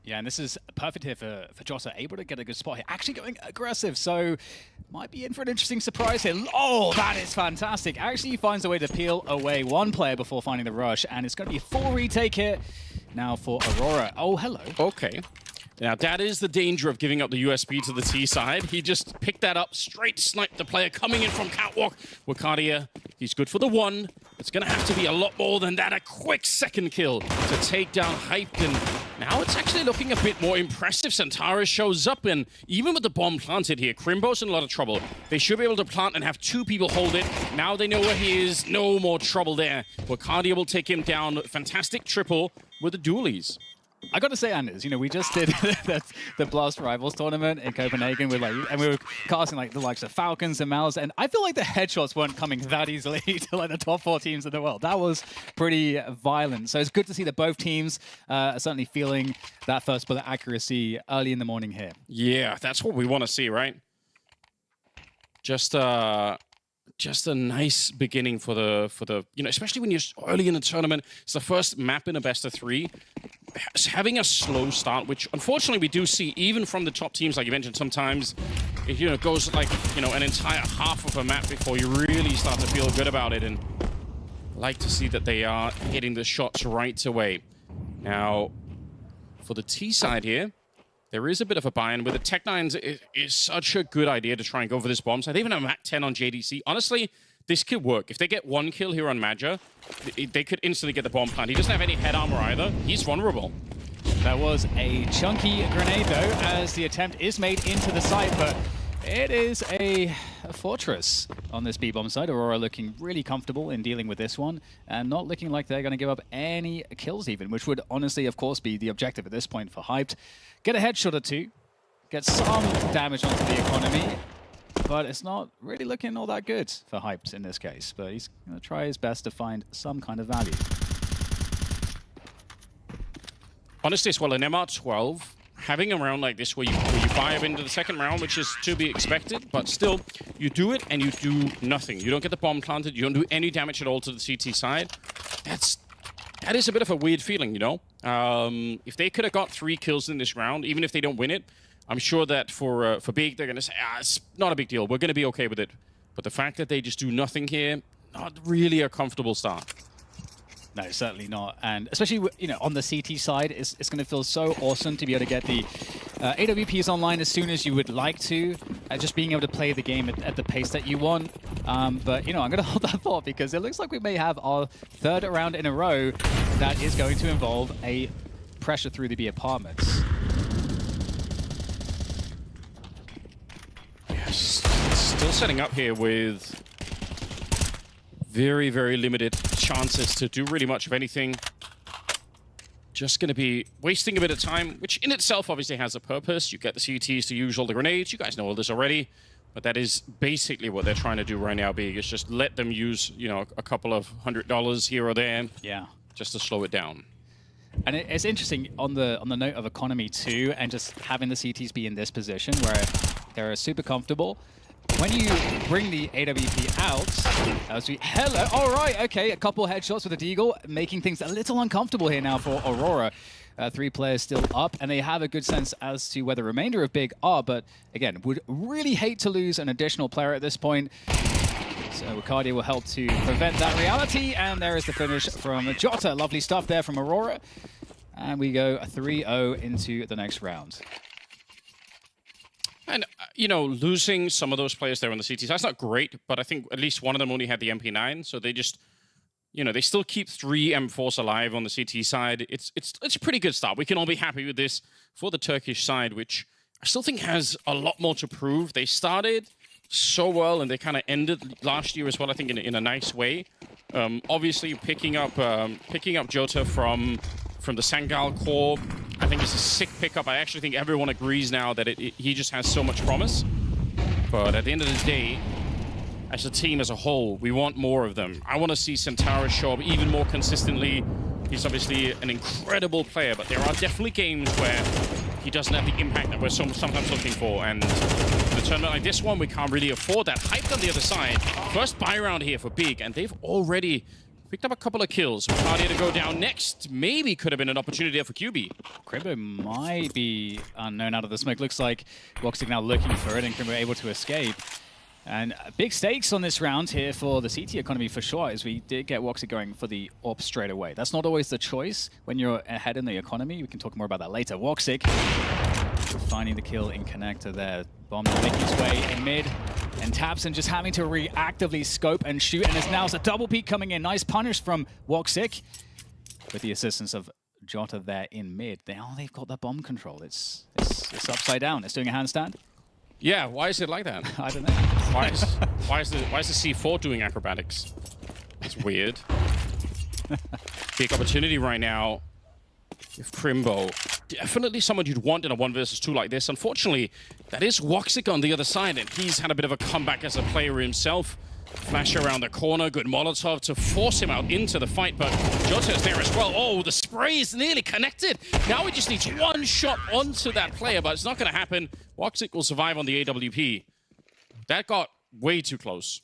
Yeah, and this is perfect here for Jota, able to get a good spot here. Actually going aggressive, so might be in for an interesting surprise here. Oh, that is fantastic. Actually, he finds a way to peel away one player before finding the rush, and it's going to be a full retake here now for Aurora. Oh, hello. Okay. Now, that is the danger of giving up the USB to the T side. He just picked that up, straight sniped the player coming in from Catwalk. Wakadia, he's good for the one. It's going to have to be a lot more than that. A quick second kill to take down Hyped. And now it's actually looking a bit more impressive. Santara shows up, and even with the bomb planted here, Crimbo's in a lot of trouble. They should be able to plant and have 2 people hold it. Now they know where he is. No more trouble there. Wakadia will take him down. Fantastic triple with the dualies. I got to say, Anders, you know, we just did the Blast Rivals tournament in Copenhagen with and we were casting like the likes of Falcons and Mals, and I feel like the headshots weren't coming that easily to like the top 4 teams in the world. That was pretty violent. So it's good to see that both teams are certainly feeling that first bullet accuracy early in the morning here. Yeah, that's what we want to see, right? Just a nice beginning for the you know, especially when you're early in the tournament. It's the first map in a best of 3. Having a slow start, which unfortunately we do see even from the top teams, like you mentioned, sometimes it, you know, goes like, you know, an entire half of a map before you really start to feel good about it. And I like to see that they are hitting the shots right away. Now, for the T side here, there is a bit of a buy-in with the Tech9s. It is such a good idea to try and go for this bomb side. They even have Mat 10 on JDC. Honestly, this could work. If they get 1 kill here on Madja, they could instantly get the bomb plant. He doesn't have any head armor either. He's vulnerable. That was a chunky grenade, though, as the attempt is made into the site, but it is a fortress on this B-bomb side. Aurora looking really comfortable in dealing with this one, and not looking like they're going to give up any kills even, which would honestly, of course, be the objective at this point for Hyped. Get a headshot or 2, get some damage onto the economy, but it's not really looking all that good for Hyped in this case. But he's going to try his best to find some kind of value. Honestly, as well, an MR12, having a round like this where you fire into the second round, which is to be expected, but still, you do it and you do nothing. You don't get the bomb planted, you don't do any damage at all to the CT side. That is a bit of a weird feeling, you know? If they could have got 3 kills in this round, even if they don't win it, I'm sure that for Big, they're going to say, it's not a big deal. We're going to be okay with it. But the fact that they just do nothing here, not really a comfortable start. No, certainly not. And especially, you know, on the CT side, it's going to feel so awesome to be able to get the AWPs online as soon as you would like to, just being able to play the game at the pace that you want. But, you know, I'm going to hold that thought because it looks like we may have our 3rd round in a row that is going to involve a pressure through the B apartments. Yes, still setting up here with very, very limited chances to do really much of anything. Just going to be wasting a bit of time, which in itself obviously has a purpose. You get the CTs to use all the grenades. You guys know all this already. But that is basically what they're trying to do right now, Big, is just let them use, you know, a couple of $100 here or there. Yeah. Just to slow it down. And it's interesting on the note of economy too, and just having the CTs be in this position where they're super comfortable. When you bring the AWP out, as we... Hello! All right, okay, a couple headshots with the Deagle, making things a little uncomfortable here now for Aurora. 3 players still up, and they have a good sense as to where the remainder of Big are, but again, would really hate to lose an additional player at this point. So Wakadia will help to prevent that reality, and there is the finish from Jota. Lovely stuff there from Aurora. And we go 3-0 into the next round. And, you know, losing some of those players there on the CT side, that's not great, but I think at least one of them only had the MP9, so they just, you know, they still keep 3 M4s alive on the CT side. It's a pretty good start. We can all be happy with this for the Turkish side, which I still think has a lot more to prove. They started so well, and they kind of ended last year as well, I think, in a nice way. Obviously, picking up Jota from the Sangal core, I think it's a sick pickup. I actually think everyone agrees now that he just has so much promise. But at the end of the day, as a team as a whole, we want more of them. I want to see Santara show up even more consistently. He's obviously an incredible player, but there are definitely games where he doesn't have the impact that we're sometimes looking for. And in a tournament like this one, we can't really afford that. Hyped on the other side. First buy round here for Big, and they've already picked up a couple of kills. Wakadia to go down next. Maybe could have been an opportunity there for QB. Crimbo might be unknown out of the smoke. Looks like Woxic now looking for it, and Crimbo able to escape. And big stakes on this round here for the CT economy for sure, as we did get Woxic going for the AWP straight away. That's not always the choice when you're ahead in the economy. We can talk more about that later. Woxic finding the kill in connector there. Bomb making its way in mid. And Tabson just having to reactively scope and shoot, and there's now a double peek coming in. Nice punish from WOXIK with the assistance of Jota there in mid. Now they've got the bomb control. It's upside down. It's doing a handstand. Yeah, why is it like that? I don't know. Why is the C4 doing acrobatics? It's weird. Big opportunity right now. If Crimbo, definitely someone you'd want in a 1 versus 2 like this. Unfortunately, that is WOXIK on the other side, and he's had a bit of a comeback as a player himself. Flash around the corner, good Molotov to force him out into the fight, but Jota's there as well. Oh, the spray is nearly connected. Now he just needs one shot onto that player, but it's not going to happen. WOXIK will survive on the AWP. That got way too close.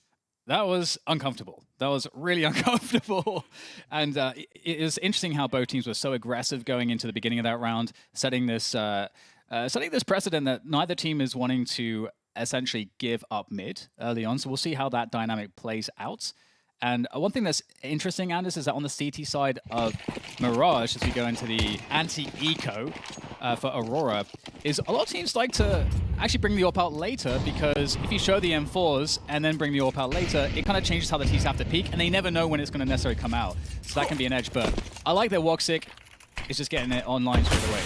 That was uncomfortable. That was really uncomfortable. And it is interesting how both teams were so aggressive going into the beginning of that round, setting this precedent that neither team is wanting to essentially give up mid early on. So we'll see how that dynamic plays out. And one thing that's interesting, Anders, is that on the CT side of Mirage, as we go into the anti-eco for Aurora, is a lot of teams like to actually bring the AWP out later, because if you show the M4s and then bring the AWP out later, it kind of changes how the teams have to peak, and they never know when it's going to necessarily come out. So that can be an edge, but I like that WOXIK is just getting it online straight away.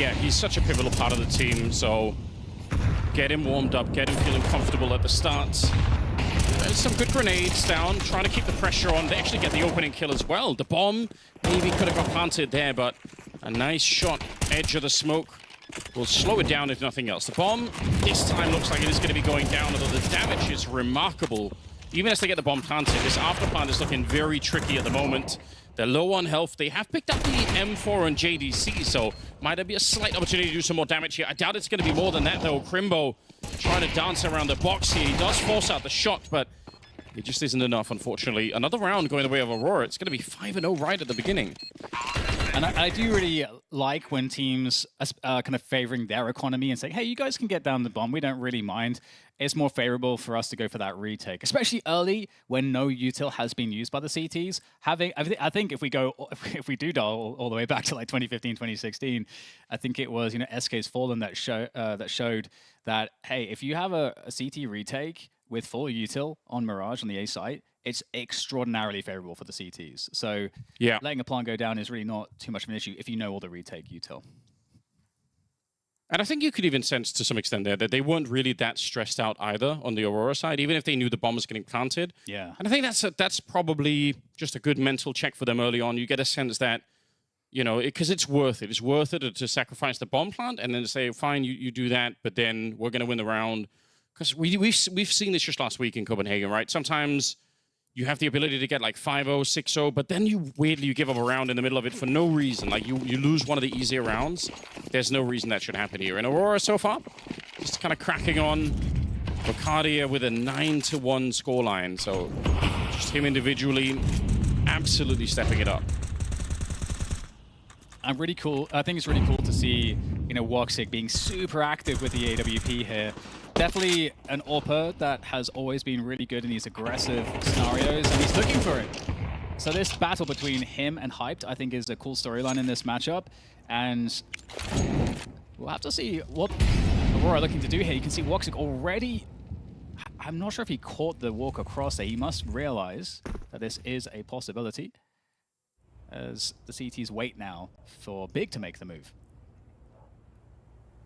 Yeah, he's such a pivotal part of the team, so get him warmed up, get him feeling comfortable at the start. There's some good grenades down, trying to keep the pressure on. They actually get the opening kill as well. The bomb maybe could have got planted there, but a nice shot, edge of the smoke, will slow it down if nothing else. The bomb this time looks like it is going to be going down, although the damage is remarkable. Even as they get the bomb planted, this after plant is looking very tricky at the moment. They're low on health. They have picked up the M4 and JDC, so might there be a slight opportunity to do some more damage here. I doubt it's going to be more than that, though. Crimbo trying to dance around the box here. He does force out the shot, but it just isn't enough, unfortunately. Another round going the way of Aurora. It's going to be 5-0 right at the beginning. And I do really like when teams are kind of favoring their economy and saying, hey, you guys can get down the bomb. We don't really mind. It's more favorable for us to go for that retake, especially early when no util has been used by the CTs. I think if we do dial all the way back to like 2015, 2016, I think it was SK's Fallen that showed that, hey, if you have a CT retake with full util on Mirage on the A site, it's extraordinarily favorable for the CTs. So yeah, letting a plant go down is really not too much of an issue if you know all the retake util. And I think you could even sense to some extent there that they weren't really that stressed out either on the Aurora side, even if they knew the bomb was getting planted. Yeah. And I think that's probably just a good mental check for them early on. You get a sense that, because it's worth it. It's worth it to sacrifice the bomb plant and then say, fine, you do that, but then we're going to win the round. Because we've seen this just last week in Copenhagen, right? Sometimes you have the ability to get like 5-0, 6-0, but then you give up a round in the middle of it for no reason. Like you lose one of the easier rounds. There's no reason that should happen here. And Aurora so far, just kind of cracking on. Bacardia with a 9-1 scoreline. So just him individually, absolutely stepping it up. I'm really cool. I think it's really cool to see, WOXIK being super active with the AWP here. Definitely an AWPer that has always been really good in these aggressive scenarios, and he's looking for it. So this battle between him and Hyped, I think, is a cool storyline in this matchup, and we'll have to see what Aurora are looking to do here. You can see WOXIK already. I'm not sure if he caught the walk across there. He must realize that this is a possibility, as the CTs wait now for Big to make the move.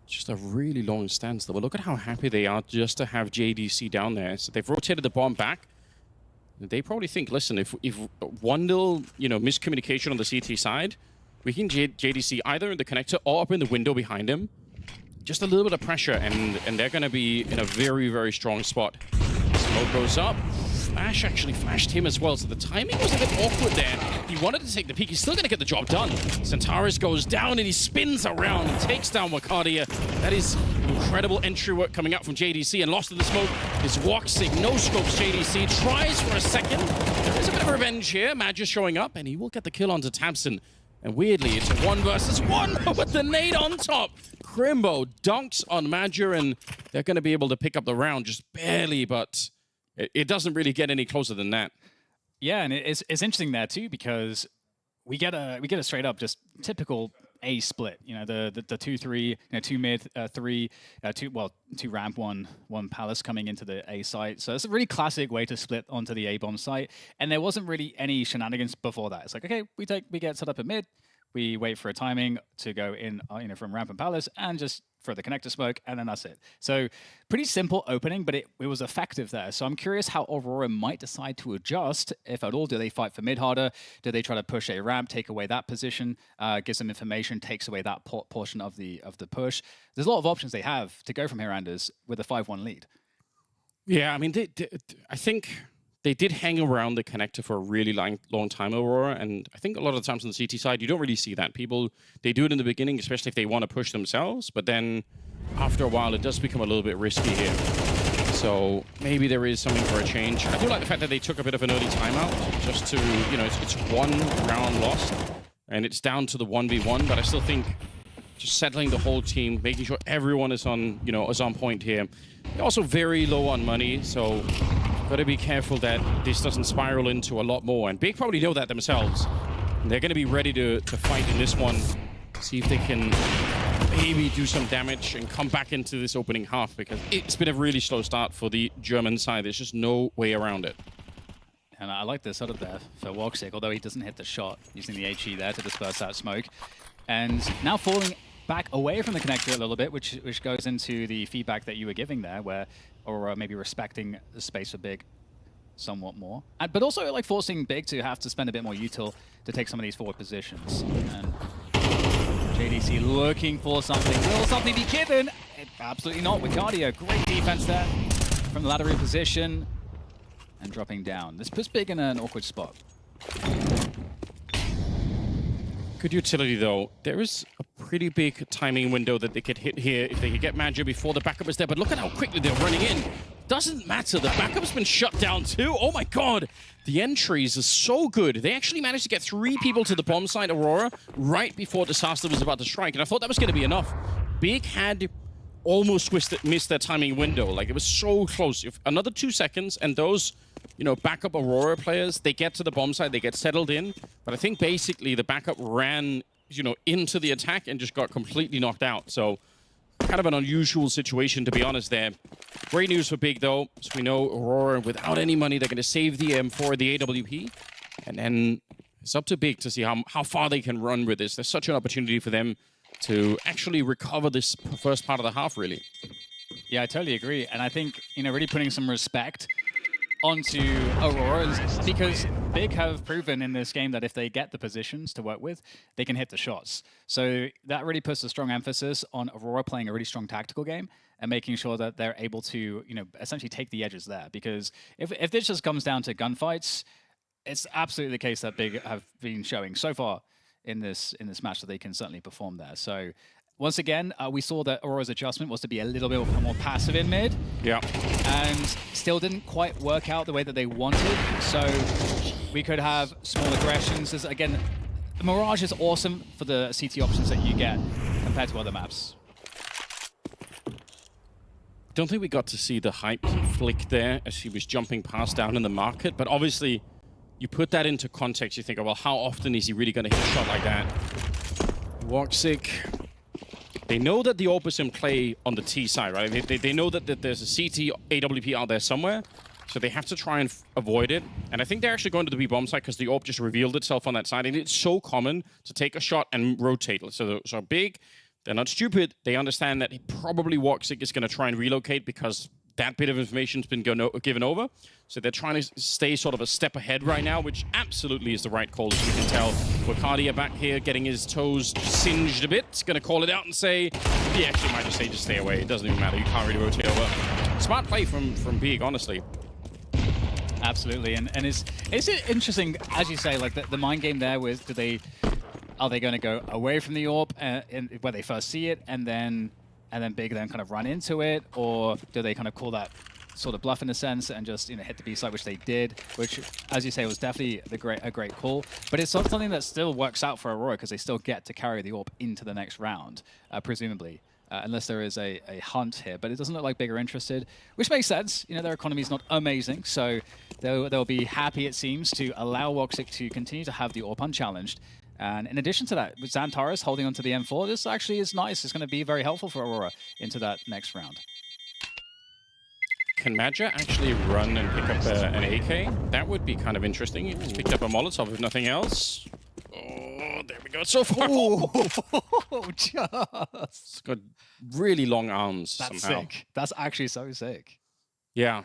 Just a really long stance, though. But look at how happy they are just to have JDC down there. So they've rotated the bomb back. They probably think, listen, if one little miscommunication on the CT side, we can JDC either in the connector or up in the window behind him. Just a little bit of pressure, and they're going to be in a very, very strong spot. Smoke goes up. Flash actually flashed him as well, so the timing was a bit awkward there. He wanted to take the peek. He's still going to get the job done. Centaurus goes down and he spins around and takes down Wakardia. That is incredible entry work coming out from JDC, and lost in the smoke is WOXIK. No scopes JDC. Tries for a second. There is a bit of revenge here. Madger showing up, and he will get the kill onto Tabson. And weirdly, it's a 1 versus 1 with the nade on top. Crimbo dunks on Madger, and they're going to be able to pick up the round just barely, but it doesn't really get any closer than that. Yeah, and it's interesting there too, because we get a straight up just typical A split. You know, the 2-3, you know, 2 mid, 3, 2 ramp, 1 palace coming into the A site. So it's a really classic way to split onto the A bomb site. And there wasn't really any shenanigans before that. It's like, okay, we get set up at mid, we wait for a timing to go in, you know, from ramp and palace, and just throw the connector smoke, and then that's it. So pretty simple opening, but it was effective there. So I'm curious how Aurora might decide to adjust, if at all. Do they fight for mid harder? Do they try to push a ramp, take away that position, give some information, takes away that portion of the push? There's a lot of options they have to go from here, Anders, with a 5-1 lead. Yeah, I mean, I think they did hang around the connector for a really long time, Aurora, and I think a lot of the times on the CT side, you don't really see that. People, they do it in the beginning, especially if they want to push themselves, but then after a while, it does become a little bit risky here. So maybe there is something for a change. I do like the fact that they took a bit of an early timeout, just to, you know, it's 1 round lost, and it's down to the 1v1, but I still think just settling the whole team, making sure everyone is on, you know, is on point here. They're also very low on money, so got to be careful that this doesn't spiral into a lot more. And Big probably know that themselves. And they're going to be ready to fight in this one, see if they can maybe do some damage and come back into this opening half, because it's been a really slow start for the German side. There's just no way around it. And I like the setup there for WOXIK, although he doesn't hit the shot, using the HE there to disperse that smoke. And now falling back away from the connector a little bit, which goes into the feedback that you were giving there, where Aurora maybe respecting the space for Big somewhat more. But also like forcing Big to have to spend a bit more util to take some of these forward positions. And JDC looking for something. Will something be given? Absolutely not with Cardio. Great defense there from the ladder position. And dropping down. This puts Big in an awkward spot. Good utility, though. There is a pretty big timing window that they could hit here if they could get Magi before the backup is there. But look at how quickly they're running in. Doesn't matter. The backup's been shut down, too. Oh, my God. The entries are so good. They actually managed to get 3 people to the bomb site, Aurora, right before Disaster was about to strike. And I thought that was going to be enough. Big had almost missed their timing window. Like, it was so close. If another 2 seconds, and those, you know, backup Aurora players, they get to the bomb site, they get settled in. But I think basically the backup ran, you know, into the attack and just got completely knocked out. So kind of an unusual situation, to be honest, there. Great news for Big, though. So we know Aurora, without any money, they're going to save the M4, the AWP. And then it's up to Big to see how far they can run with this. There's such an opportunity for them to actually recover this first part of the half, really. Yeah, I totally agree. And I think, you know, really putting some respect onto Aurora, because Big have proven in this game that if they get the positions to work with, they can hit the shots. So that really puts a strong emphasis on Aurora playing a really strong tactical game and making sure that they're able to, you know, essentially take the edges there. Because if this just comes down to gunfights, it's absolutely the case that Big have been showing so far in this match that they can certainly perform there. So once again, we saw that Aurora's adjustment was to be a little bit more passive in mid. Yeah. And still didn't quite work out the way that they wanted. So we could have small aggressions. There's, again, Mirage is awesome for the CT options that you get compared to other maps. Don't think we got to see the hype flick there as he was jumping past down in the market, but obviously you put that into context, you think, oh, well, how often is he really going to hit a shot like that? WOXIK, they know that the AWP is in play on the T side, right? They know that there's a CT AWP out there somewhere, so they have to try and avoid it. And I think they're actually going to the B bomb side because the AWP just revealed itself on that side, and it's so common to take a shot and rotate. So Big, they're not stupid. They understand that probably WOXIK is going to try and relocate because that bit of information's been given over. So they're trying to stay sort of a step ahead right now, which absolutely is the right call, as you can tell. Wakadia back here getting his toes singed a bit. He's going to call it out and say, he actually might just say, just stay away. It doesn't even matter. You can't really rotate over. Smart play from Big, honestly. Absolutely. And is it interesting, as you say, like the mind game there with, are they going to go away from the AWP where they first see it and then Big then kind of run into it, or do they kind of call that sort of bluff in a sense and just, you know, hit the B side, which they did, which, as you say, was definitely a great call. But it's something that still works out for Aurora because they still get to carry the AWP into the next round, presumably, unless there is a hunt here. But it doesn't look like Big are interested, which makes sense. You know, their economy is not amazing, so they'll be happy, it seems, to allow WOXIK to continue to have the AWP unchallenged And in addition to that, with Xantares holding onto the M4, this actually is nice. It's going to be very helpful for Aurora into that next round. Can Madja actually run and pick up an AK? That would be kind of interesting. He just picked up a Molotov, if nothing else. Oh, there we go. So far. It's got really long arms That's somehow. sick. That's actually so sick. Yeah.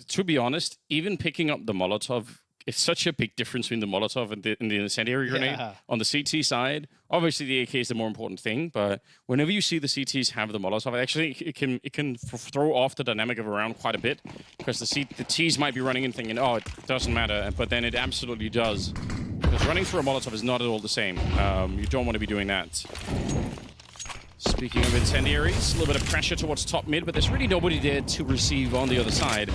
To be honest, even picking up the Molotov, it's such a big difference between the Molotov and the incendiary grenade. Yeah. On the CT side, obviously the AK is the more important thing, but whenever you see the CTs have the Molotov, actually it can throw off the dynamic of a round quite a bit, because the Ts might be running and thinking, oh, it doesn't matter, but then it absolutely does. Because running through a Molotov is not at all the same. You don't want to be doing that. Speaking of incendiaries, a little bit of pressure towards top mid, but there's really nobody there to receive on the other side.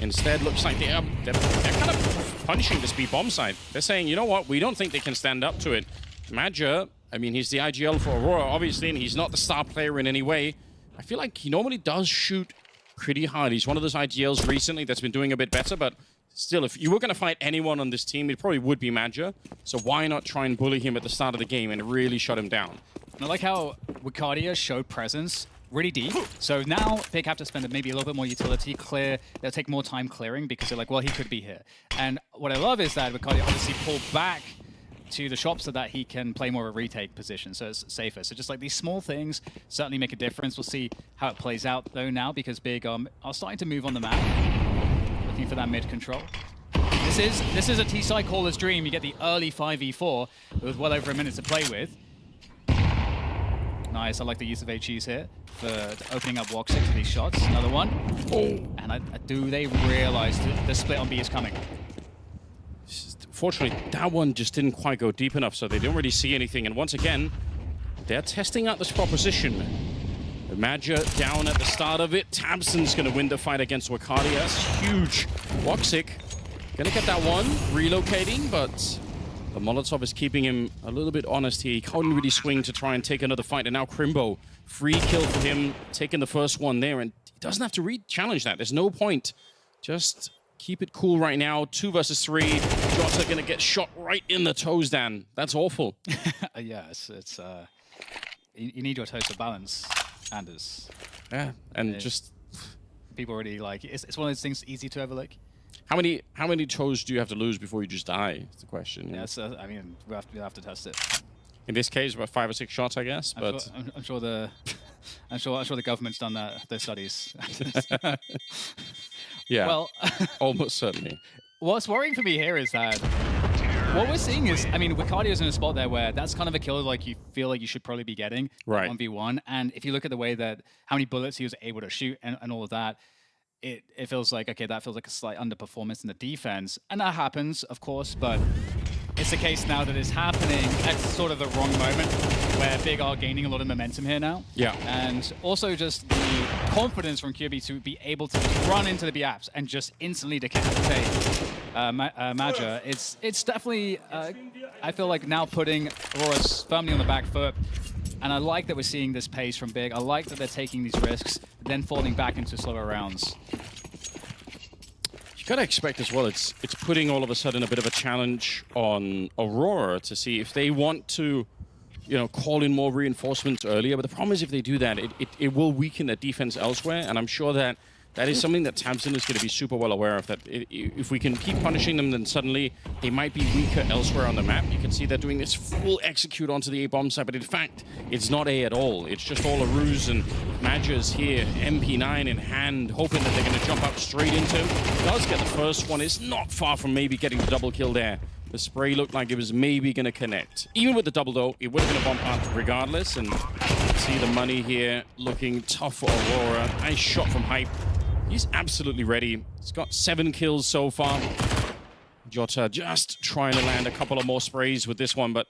Instead, looks like they're kind of punishing this B bomb side. They're saying, you know what, we don't think they can stand up to it. Madja, I mean, he's the IGL for Aurora, obviously, and he's not the star player in any way. I feel like he normally does shoot pretty hard. He's one of those IGLs recently that's been doing a bit better, but still, if you were going to fight anyone on this team, it probably would be Madja. So why not try and bully him at the start of the game and really shut him down? And I like how Wicardia showed presence really deep. So now Big have to spend maybe a little bit more utility, clear. They'll take more time clearing because they're like, well, he could be here. And what I love is that Wicardia obviously pulled back to the shop so that he can play more of a retake position, so it's safer. So just like these small things certainly make a difference. We'll see how it plays out though now, because Big are starting to move on the map, looking for that mid control. This is a T-side caller's dream. You get the early 5v4 with well over a minute to play with. Nice, I like the use of HEs here for opening up walk 6 of these shots. Another one. Oh. And do they realize the split on B is coming? Fortunately, that one just didn't quite go deep enough, so they don't really see anything. And once again, they're testing out this proposition. Madja down at the start of it. Tabson's going to win the fight against Wicardia. That's huge. Woxic going to get that one. Relocating, but the Molotov is keeping him a little bit honest here. He can't really swing to try and take another fight. And now Crimbo, free kill for him, taking the first one there. And he doesn't have to re-challenge that. There's no point. Just keep it cool right now. 2 versus 3. Jota going to get shot right in the toes, Dan. That's awful. Yeah, it's you need your toes to balance, Anders. Yeah, and just... People already like, it's one of those things easy to overlook. How many toes do you have to lose before you just die? Is the question. Yeah, so, I mean, we'll have to test it. In this case, about 5 or 6 shots, I guess. I'm sure the government's done their studies. Yeah. Well, almost certainly. What's worrying for me here is that what we're seeing is, I mean, Wicardio's in a spot there where that's kind of a kill like you feel like you should probably be getting, right? 1v1, and if you look at the way that how many bullets he was able to shoot and all of that. It feels like, okay, that feels like a slight underperformance in the defense. And that happens, of course, but it's the case now that it's happening at sort of the wrong moment where Big are gaining a lot of momentum here now. Yeah. And also just the confidence from QB to be able to run into the B apps and just instantly decapitate Madja. It's definitely, I feel like now putting Aurora firmly on the back foot. And I like that we're seeing this pace from Big. I like that they're taking these risks, then falling back into slower rounds. You gotta expect as well, it's putting all of a sudden a bit of a challenge on Aurora to see if they want to, you know, call in more reinforcements earlier. But the problem is if they do that, it will weaken their defense elsewhere. And I'm sure that is something that Tabson is going to be super well aware of, that if we can keep punishing them, then suddenly they might be weaker elsewhere on the map. You can see they're doing this full execute onto the A-bomb side, but in fact, it's not A at all. It's just all a ruse, and Madja's here, MP9 in hand, hoping that they're going to jump up straight into him. Does get the first one. It's not far from maybe getting the double kill there. The spray looked like it was maybe going to connect. Even with the double, though, it would have been a bomb part regardless, and see the money here looking tough for Aurora. Nice shot from Hype. He's absolutely ready. He's got 7 kills so far. Jota just trying to land a couple of more sprays with this one, but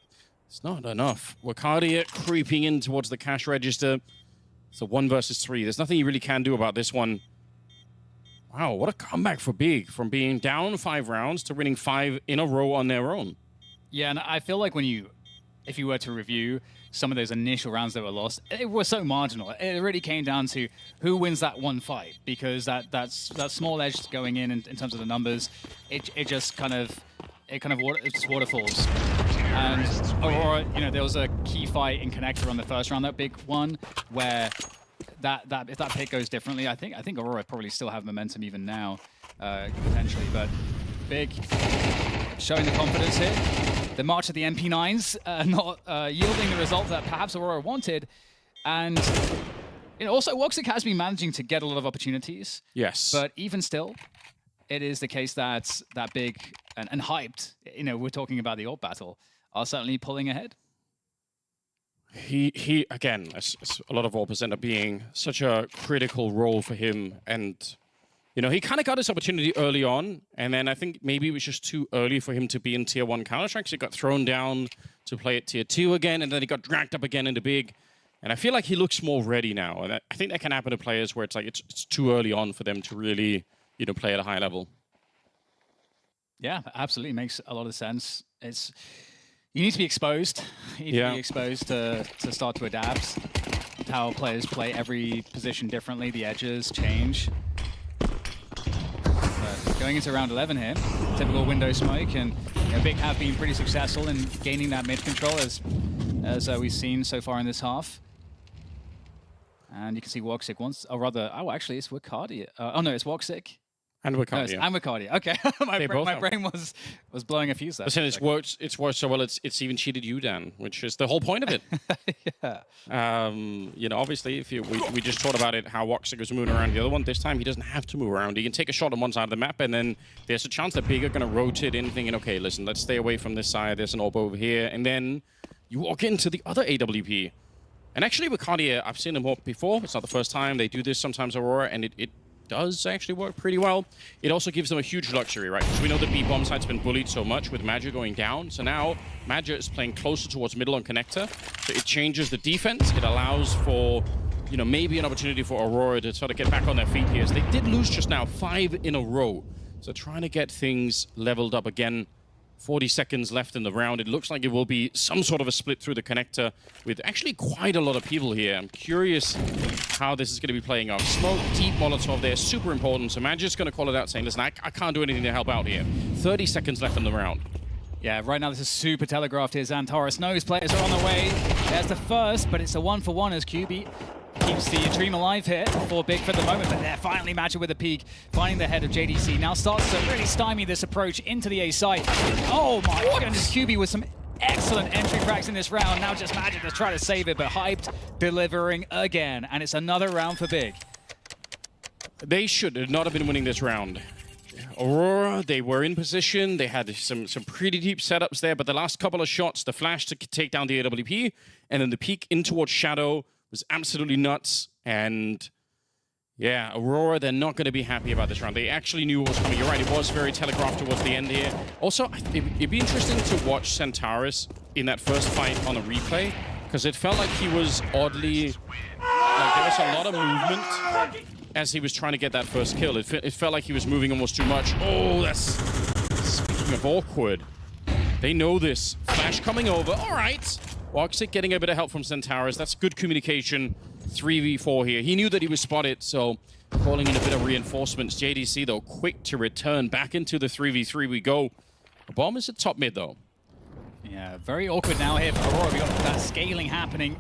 it's not enough. Wicardia creeping in towards the cash register. It's a 1 versus 3. There's nothing he really can do about this one. Wow, what a comeback for Big, from being down 5 rounds to winning 5 in a row on their own. Yeah, and I feel like if you were to review some of those initial rounds that were lost, it was so marginal. It really came down to who wins that one fight, because that small edge going in terms of the numbers, it just kind of waterfalls. And Aurora, you know, there was a key fight in Connector on the first round, that big one, where if that pick goes differently, I think Aurora probably still have momentum even now, potentially. But Big showing the confidence here. The march of the MP9s not yielding the result that perhaps Aurora wanted. And you know, also WOXIC has been managing to get a lot of opportunities. Yes. But even still, it is the case that Big and hyped, you know, we're talking about the AWP battle, are certainly pulling ahead. He again, a lot of AWPers end up being such a critical role for him. And, you know, he kind of got his opportunity early on. And then I think maybe it was just too early for him to be in Tier 1 Counter-Strike. So he got thrown down to play at Tier 2 again. And then he got dragged up again into Big. And I feel like he looks more ready now. And I think that can happen to players where it's like it's too early on for them to really, you know, play at a high level. Yeah, absolutely makes a lot of sense. You need to be exposed. You need to be exposed to start to adapt how players play every position differently. The edges change. But going into round 11 here, typical window smoke, and you know, Big have been pretty successful in gaining that mid control as we've seen so far in this half. And you can see WOXIC once, or rather, oh, actually, it's Wicardia. Oh no, it's WOXIC. And Wicardia. No, and Wicardia. Okay, my brain was blowing a fuse there. Listen, it's worked so well. It's even cheated you, Dan, which is the whole point of it. Yeah. You know, obviously, if we just talked about it, how WOXIC was moving around the other one. This time, he doesn't have to move around. He can take a shot on one side of the map, and then there's a chance that Big are going to rotate in, thinking, okay, listen, let's stay away from this side. There's an AWP over here, and then you walk into the other AWP. And actually, Wicardia, I've seen them AWP before. It's not the first time. They do this sometimes, Aurora, and it does actually work pretty well. It also gives them a huge luxury, right? Because we know the B bomb site's been bullied so much with Magic going down. So now Magic is playing closer towards middle on connector. So it changes the defense. It allows for, you know, maybe an opportunity for Aurora to sort of get back on their feet here. So they did lose just now 5 in a row. So trying to get things leveled up again. 40 seconds left in the round. It looks like it will be some sort of a split through the connector with actually quite a lot of people here. I'm curious how this is going to be playing out. Smoke, deep Molotov there, super important. So Magic's going to call it out saying, listen, I can't do anything to help out here. 30 seconds left in the round. Yeah, right now this is super telegraphed here. Xantares knows players are on the way. There's the first, but it's a 1-for-1 as QB keeps the dream alive here for Big for the moment, but they're finally Magic with a peek, finding the head of JDC. Now starts to really stymie this approach into the A site. Oh my goodness, QB with some excellent entry cracks in this round. Now just Magic to try to save it, but hyped, delivering again. And it's another round for Big. They should not have been winning this round. Aurora, they were in position. They had some pretty deep setups there, but the last couple of shots, the flash to take down the AWP, and then the peek in towards Shadow was absolutely nuts. And yeah, Aurora, they're not going to be happy about this round. They actually knew what was coming. You're right, it was very telegraphed towards the end here. Also, it'd be interesting to watch Xantares in that first fight on a replay, because it felt like he was oddly, like there was a lot of movement as he was trying to get that first kill. It felt like he was moving almost too much. Oh, that's, speaking of awkward, they know this. Flash coming over, all right. WOXIC getting a bit of help from Xantares. That's good communication. 3v4 here. He knew that he was spotted, so calling in a bit of reinforcements. JDC, though, quick to return back into the 3v3 we go. The bomb is at top mid, though. Yeah, very awkward now here for Aurora. We got that scaling happening.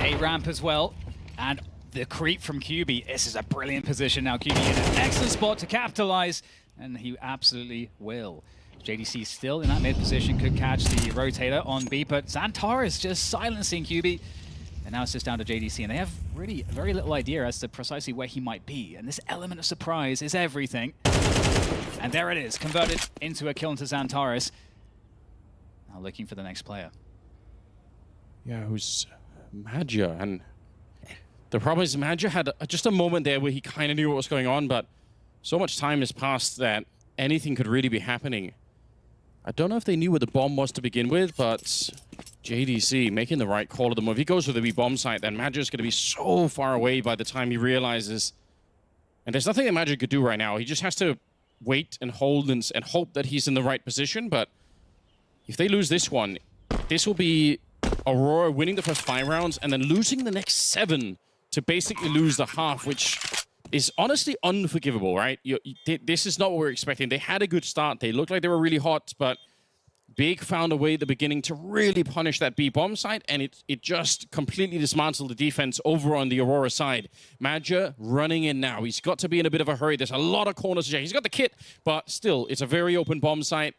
A ramp as well. And the creep from QB. This is a brilliant position now. QB in an excellent spot to capitalize, and he absolutely will. JDC still in that mid position, could catch the rotator on B, but Xantares just silencing QB. And now it's just down to JDC, and they have really very little idea as to precisely where he might be. And this element of surprise is everything. And there it is, converted into a kill into Xantares. Now looking for the next player. Yeah, who's Magia? And the problem is Magia had just a moment there where he kind of knew what was going on, but so much time has passed that anything could really be happening. I don't know if they knew where the bomb was to begin with, but JDC making the right call to the move. If he goes with the B-bomb site, then Magic is going to be so far away by the time he realizes. And there's nothing that Magic could do right now. He just has to wait and hold and hope that he's in the right position. But if they lose this one, this will be Aurora winning the first 5 rounds and then losing the next 7 to basically lose the half, which is honestly unforgivable, right? This is not what we're expecting. They had a good start. They looked like they were really hot, but Big found a way at the beginning to really punish that B bomb site, and it just completely dismantled the defense over on the Aurora side. Madja running in now. He's got to be in a bit of a hurry. There's a lot of corners to check. He's got the kit, but still, it's a very open bomb site.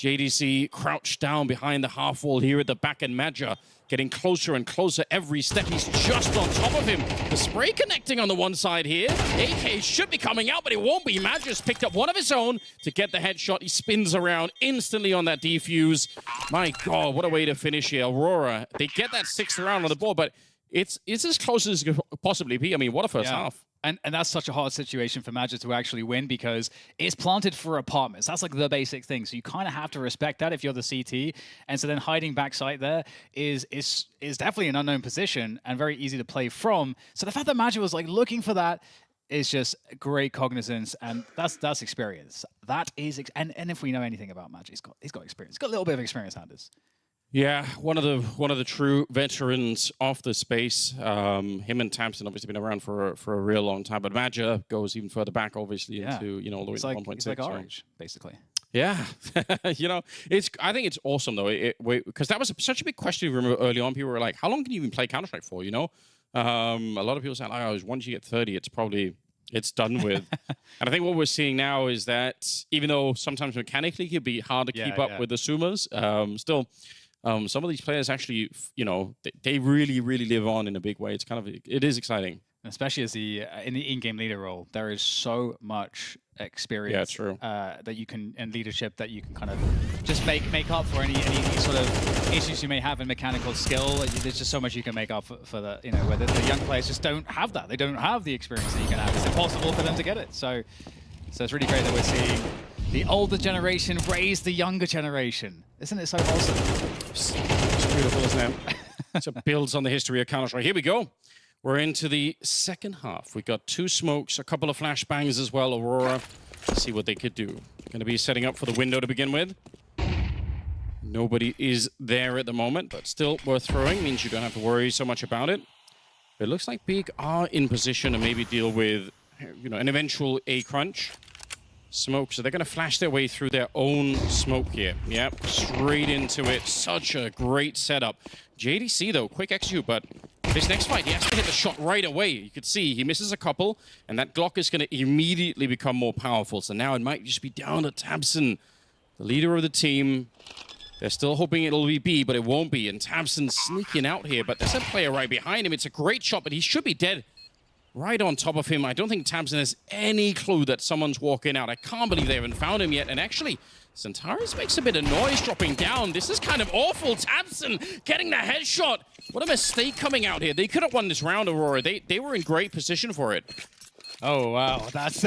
JDC crouched down behind the half wall here at the back, and Madja getting closer and closer every step. He's just on top of him. The spray connecting on the one side here. AK should be coming out, but it won't be. Madja's picked up one of his own to get the headshot. He spins around instantly on that defuse. My God, what a way to finish here. Aurora, they get that 6th round on the board, but it's as close as it could possibly be. I mean, what a first half. And that's such a hard situation for Madja to actually win because it's planted for apartments. That's like the basic thing. So you kind of have to respect that if you're the CT. And so then hiding backside there is definitely an unknown position and very easy to play from. So the fact that Madja was like looking for that is just great cognizance, and that's experience. That is, and if we know anything about Madja, he's got experience. He's got a little bit of experience, Anders. Yeah, one of the true veterans of the space. Him and Tamsin obviously been around for a real long time, but Madja goes even further back, obviously, into all the way to 1.6. It's like Orange, basically. Yeah, I think it's awesome though, because that was such a big question. Remember early on, people were like, "How long can you even play Counter-Strike for?" A lot of people saying, "Oh, once you get 30, it's done with." And I think what we're seeing now is that even though sometimes mechanically it can be hard to keep up with the Sumas, still. Some of these players actually, they really, really live on in a big way. It is exciting. Especially as in the in-game leader role, there is so much experience that you can, and leadership that you can kind of just make up for any sort of issues you may have in mechanical skill. There's just so much you can make up for the, where the young players just don't have that. They don't have the experience that you can have. It's impossible for them to get it. So it's really great that we're seeing the older generation raise the younger generation. Isn't it so awesome? It's beautiful, isn't it? So builds on the history of Counter-Strike. Here we go. We're into the second half. We got 2 smokes, a couple of flashbangs as well. Aurora, see what they could do. Going to be setting up for the window to begin with. Nobody is there at the moment, but still worth throwing. Means you don't have to worry so much about it. But it looks like Big are in position to maybe deal with, an eventual A crunch. Smoke, so they're going to flash their way through their own smoke here. Yep, straight into it. Such a great setup. JDC, though, quick execute, but this next fight, he has to hit the shot right away. You could see he misses a couple, and that Glock is going to immediately become more powerful. So now it might just be down to Tabson, the leader of the team. They're still hoping it'll be B, but it won't be. And Tabson's sneaking out here, but there's a player right behind him. It's a great shot, but he should be dead. Right on top of him. I don't think Tabson has any clue that someone's walking out. I can't believe they haven't found him yet. And actually, Centaurus makes a bit of noise dropping down. This is kind of awful. Tabson getting the headshot. What a mistake coming out here. They could have won this round, Aurora. They were in great position for it. Oh, wow. That's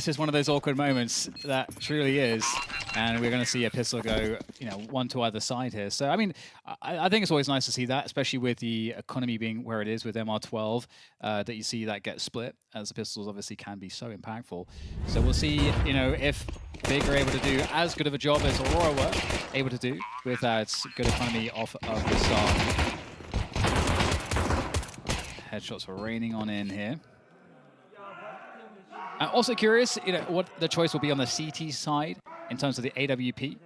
just one of those awkward moments. That truly is. And we're going to see a pistol go, one to either side here. So, I mean, I think it's always nice to see that, especially with the economy being where it is with MR12, that you see that get split, as the pistols obviously can be so impactful. So we'll see, if Big are able to do as good of a job as Aurora were able to do with that good economy off of the start. Headshots are raining on in here. I'm also curious, what the choice will be on the CT side in terms of the AWP.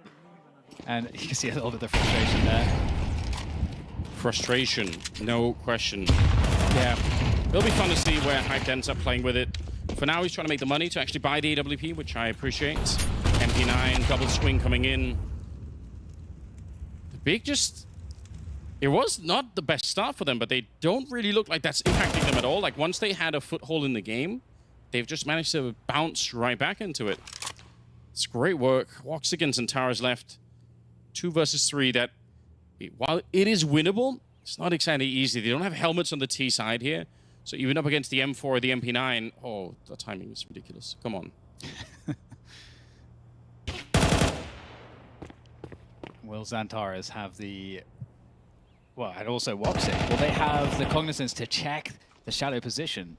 And you can see a little bit of frustration there. Frustration, no question. Yeah, it'll be fun to see where Hype ends up playing with it. For now, he's trying to make the money to actually buy the AWP, which I appreciate. MP9, double swing coming in. The Big just... It was not the best start for them, but they don't really look like that's impacting them at all. Like, once they had a foothold in the game, they've just managed to bounce right back into it. It's great work. Woxigan and Tara's left. 2 versus 3 that, while it is winnable, it's not exactly easy. They don't have helmets on the T side here. So even up against the M4 or the MP9, oh, the timing is ridiculous. Come on. Will Xantares have the... Well, and also Woxic. Will they have the cognizance to check the shadow position?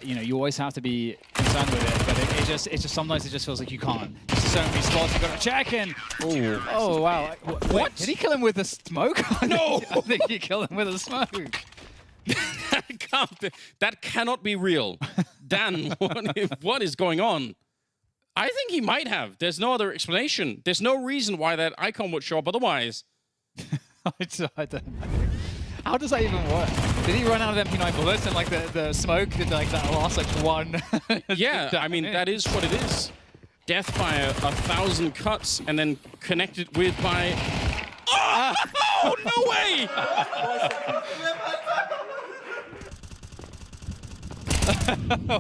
You always have to be concerned with it, but it just sometimes it just feels like you can't. There's so many spots you've got to check in. Oh, wow. What? Did he kill him with a smoke? No! I think he killed him with a smoke. That cannot be real. Dan, what is going on? I think he might have. There's no other explanation. There's no reason why that icon would show up otherwise. I don't know. How does that even work? Did he run out of MP9 bullets and like the smoke did like that last like one? Yeah, I mean, that is what it is. Death by 1,000 cuts and then connected with by... Oh, no way!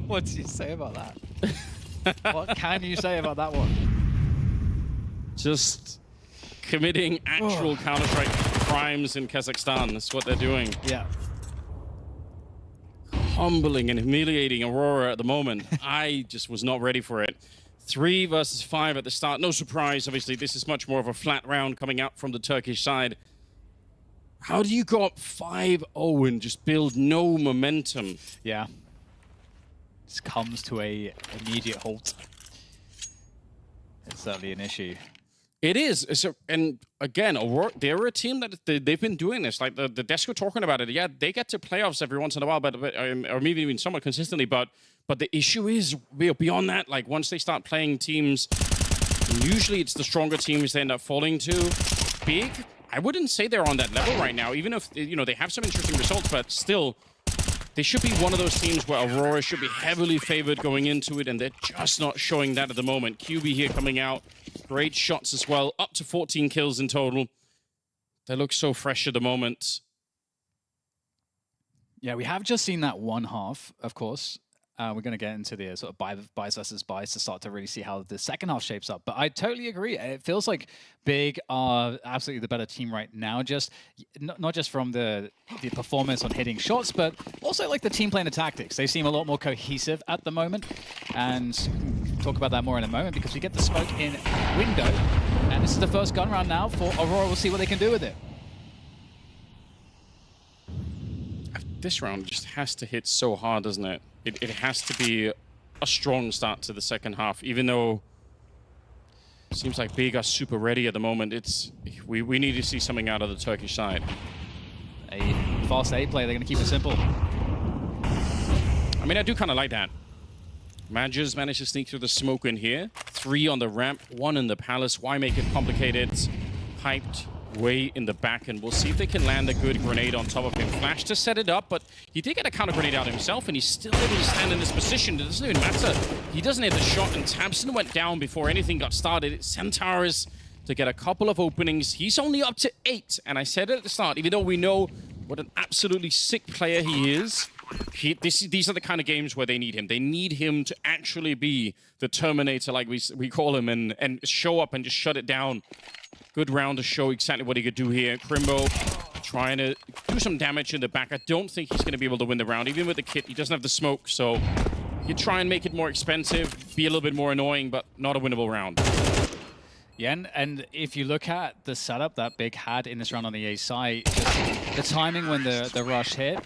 What do you say about that? What can you say about that one? Just committing actual Counter-Strike crimes in Kazakhstan. That's what they're doing. Yeah. Humbling and humiliating Aurora at the moment. I just was not ready for it. 3 versus 5 at the start. No surprise, obviously. This is much more of a flat round coming out from the Turkish side. How do you go up 5-0 and just build no momentum? Yeah. This comes to a immediate halt. It's certainly an issue. It is. So, and again, Aurora, they're a team that they've been doing this. Like the desk were talking about it. Yeah, they get to playoffs every once in a while, or maybe even somewhat consistently. But the issue is beyond that. Like once they start playing teams, usually it's the stronger teams they end up falling to. Big, I wouldn't say they're on that level right now. Even if they have some interesting results, but still, they should be one of those teams where Aurora should be heavily favored going into it, and they're just not showing that at the moment. QB here coming out. Great shots as well. Up to 14 kills in total. They look so fresh at the moment. Yeah, we have just seen that one half, of course. We're going to get into the sort of buys versus buys to start to really see how the second half shapes up. But I totally agree. It feels like Big are absolutely the better team right now. Just not just from the performance on hitting shots, but also like the team play and the tactics. They seem a lot more cohesive at the moment. And we'll talk about that more in a moment because we get the smoke in window. And this is the first gun round now for Aurora. We'll see what they can do with it. This round just has to hit so hard, doesn't it? It has to be a strong start to the second half, even though it seems like Big are super ready at the moment. We need to see something out of the Turkish side. A fast A play, they're going to keep it simple. I mean, I do kind of like that. Madgers managed to sneak through the smoke in here. 3 on the ramp, 1 in the palace. Why make it complicated? Hyped way in the back, and we'll see if they can land a good grenade on top of him. Flash to set it up, but he did get a counter grenade out himself, and he's still able to stand in this position. It doesn't even matter. He doesn't hit the shot, and Tabson went down before anything got started. It's Centaurus to get a couple of openings. He's only up to 8, and I said it at the start, even though we know what an absolutely sick player he is, these are the kind of games where they need him. They need him to actually be the Terminator, like we call him, and show up and just shut it down. Good round to show exactly what he could do here. Crimbo trying to do some damage in the back. I don't think he's going to be able to win the round. Even with the kit, he doesn't have the smoke, so you try and make it more expensive, be a little bit more annoying, but not a winnable round. Yeah, and if you look at the setup that Big had in this round on the A side, just the timing when the rush hit,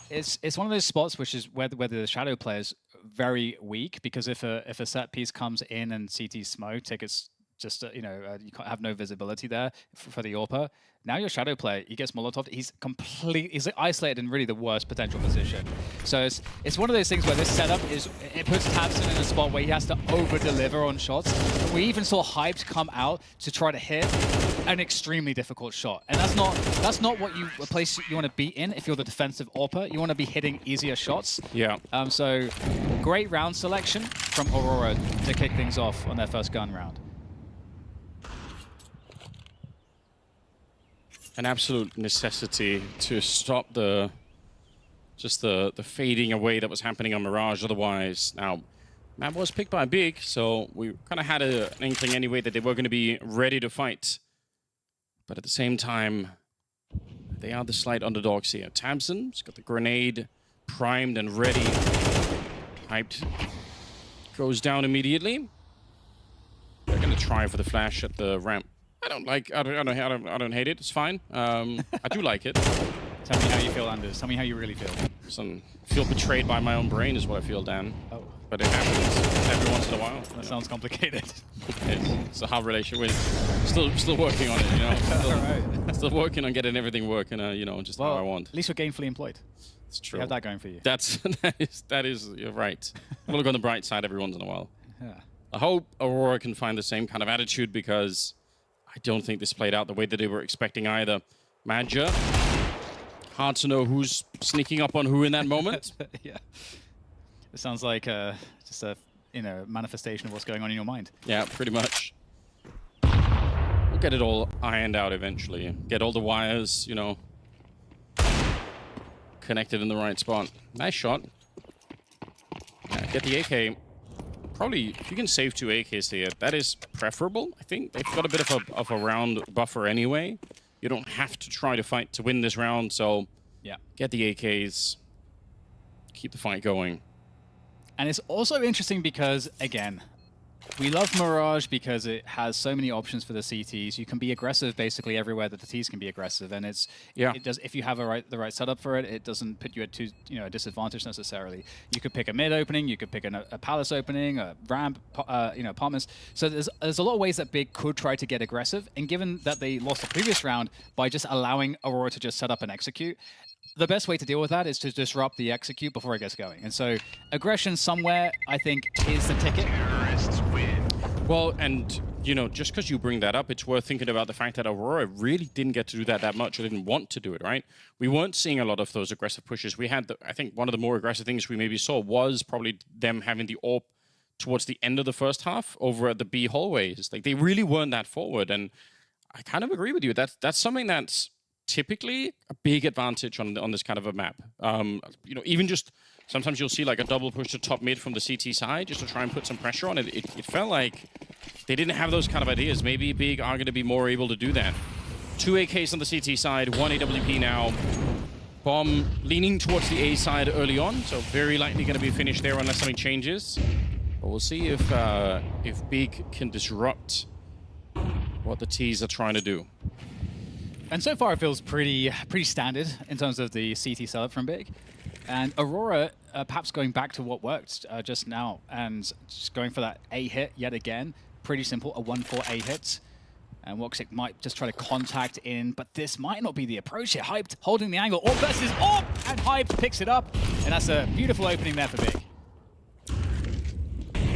it's one of those spots which is where the Shadow player's very weak, because if a set piece comes in and CT smoke, it's just you can't have no visibility there for the AWPer. Now your Shadow player, he gets Molotov, he's isolated in really the worst potential position. So it's one of those things where this setup it puts Tabson in a spot where he has to over-deliver on shots. We even saw Hyped come out to try to hit an extremely difficult shot. And that's not a place you want to be in if you're the defensive AWPer. You want to be hitting easier shots. Yeah. So great round selection from Aurora to kick things off on their first gun round. An absolute necessity to stop the fading away that was happening on Mirage. Otherwise, now map was picked by Big, so we kind of had an inkling anyway that they were going to be ready to fight. But at the same time, they are the slight underdogs here. Tabson's got the grenade primed and ready. Hyped goes down immediately. They're going to try for the flash at the ramp. I don't hate it. It's fine. I do like it. Tell me how you feel, Anders. Tell me how you really feel. Feel betrayed by my own brain is what I feel, Dan. Oh. But it happens every once in a while. That sounds complicated. It's a hard relationship. We're still working on it, you know. Still working on getting everything working, just how I want. At least you're gainfully employed. It's true. You have that going for you. That is. You're right. We'll look on the bright side every once in a while. Yeah. I hope Aurora can find the same kind of attitude, because I don't think this played out the way that they were expecting either. Madja, hard to know who's sneaking up on who in that moment. Yeah. It sounds like just a manifestation of what's going on in your mind. Yeah, pretty much. We'll get it all ironed out eventually. Get all the wires, connected in the right spot. Nice shot. Get the AK. Probably, if you can save 2 AKs here, that is preferable, I think. They've got a bit of a round buffer anyway. You don't have to try to fight to win this round, so yeah, get the AKs. Keep the fight going. And it's also interesting because, again, we love Mirage because it has so many options for the CTs. You can be aggressive basically everywhere that the Ts can be aggressive, and it does, if you have the right setup for it, it doesn't put you at a disadvantage necessarily. You could pick a mid opening, you could pick a palace opening, a ramp, apartments. So there's a lot of ways that Big could try to get aggressive, and given that they lost the previous round by just allowing Aurora to just set up and execute, the best way to deal with that is to disrupt the execute before it gets going. And so aggression somewhere, I think, is the ticket. Well, and, just because you bring that up, it's worth thinking about the fact that Aurora really didn't get to do that much, or didn't want to do it, right? We weren't seeing a lot of those aggressive pushes. We had, I think, one of the more aggressive things we maybe saw was probably them having the AWP towards the end of the first half over at the B hallways. Like, they really weren't that forward, and I kind of agree with you. That's something that's typically a big advantage on this kind of a map. Even just sometimes you'll see like a double push to top mid from the CT side just to try and put some pressure on it. It felt like they didn't have those kind of ideas. Maybe Big are going to be more able to do that. 2 AKs on the CT side, 1 AWP now. Bomb leaning towards the A side early on, so very likely going to be finished there unless something changes. But we'll see if Big can disrupt what the Ts are trying to do. And so far, it feels pretty standard in terms of the CT setup from Big. And Aurora, perhaps going back to what worked just now, and just going for that A hit yet again. Pretty simple, a 1-4 A hit. And Woxic might just try to contact in, but this might not be the approach here. Hyped holding the angle. AWP versus AWP, and Hyped picks it up. And that's a beautiful opening there for Big.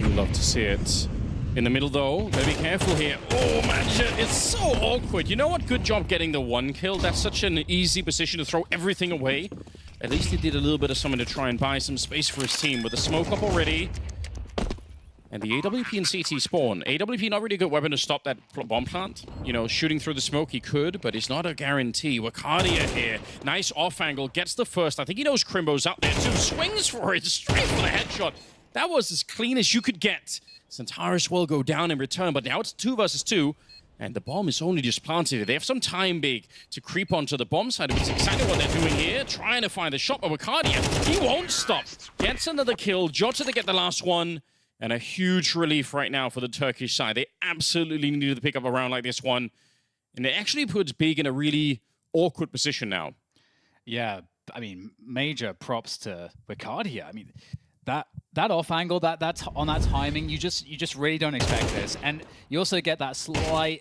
We'd love to see it. In the middle, though, gotta be careful here. Oh, man, it's so awkward. You know what? Good job getting the 1 kill. That's such an easy position to throw everything away. At least he did a little bit of something to try and buy some space for his team with the smoke up already. And the AWP and CT spawn. AWP not really a good weapon to stop that bomb plant. Shooting through the smoke, he could, but it's not a guarantee. Wakadia here. Nice off angle. Gets the first. I think he knows Crimbo's out there, too. Swings for it. Straight for the headshot. That was as clean as you could get. Centaurus will go down in return, but now it's 2 versus 2, and the bomb is only just planted. They have some time, Big, to creep onto the bomb side, which is exactly what they're doing here, trying to find the shot, but Wakadia, he won't stop. Gets another kill, Jota to get the last one, and a huge relief right now for the Turkish side. They absolutely needed to pick up a round like this one, and it actually puts Big in a really awkward position now. Yeah, I mean, major props to Wakadia. I mean, that off angle, that's on that timing, you just really don't expect this, and you also get that slight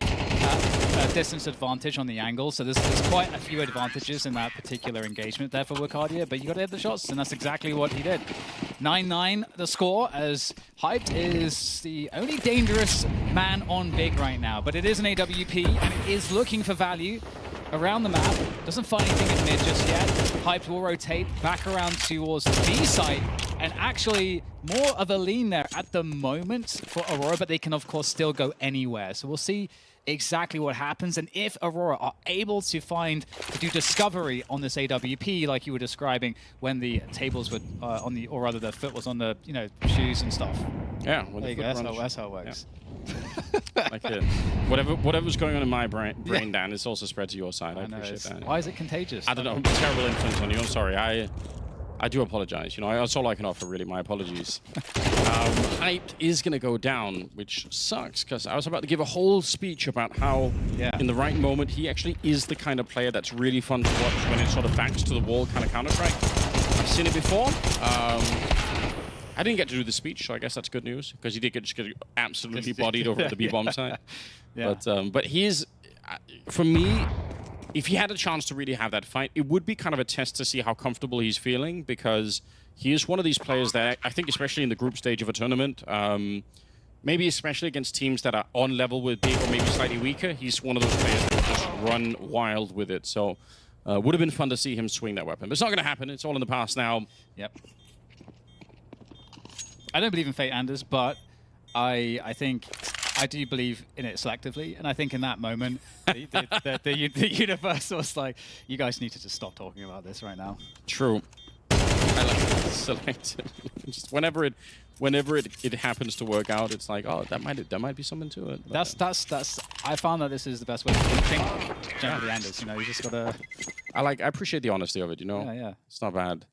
distance advantage on the angle. So there's quite a few advantages in that particular engagement there for Wakadia, but you got to hit the shots, and that's exactly what he did. 9-9 the score, as Hyped is the only dangerous man on Big right now, but it is an AWP and it is looking for value around the map. Doesn't find anything in mid just yet. Hyped will rotate back around towards the B site, and actually more of a lean there at the moment for Aurora, but they can of course still go anywhere. So we'll see exactly what happens, and if Aurora are able to do discovery on this AWP like you were describing when the tables were on the, or rather the foot was on the, shoes and stuff. Yeah, there you go. That's how it works. Yeah. Like whatever's going on in my brain, Dan, it's also spread to your side. I appreciate that. Why is it contagious? I don't know. Terrible influence on you. I'm sorry. I do apologize. That's all I can offer, really. My apologies. Hyped is going to go down, which sucks, because I was about to give a whole speech about how, in the right moment, he actually is the kind of player that's really fun to watch when it's sort of backs to the wall kind of Counter-Strike. I've seen it before. I didn't get to do the speech, so I guess that's good news, because he did just get absolutely bodied over at the B-bomb side. Yeah. But he is, for me, if he had a chance to really have that fight, it would be kind of a test to see how comfortable he's feeling, because he is one of these players that I think, especially in the group stage of a tournament, maybe especially against teams that are on level with Big or maybe slightly weaker, he's one of those players that will just run wild with it. So would have been fun to see him swing that weapon. But it's not going to happen. It's all in the past now. Yep. I don't believe in Fate Anders, but I think I do believe in it selectively. And I think in that moment, the universe was like, you guys need to just stop talking about this right now. True. I like it selectively. Just whenever it happens to work out, it's like, oh, that might be something to it. But That's. I found that this is the best way to think generally Anders. You know, you just gotta. I appreciate the honesty of it. You know, Yeah. It's not bad.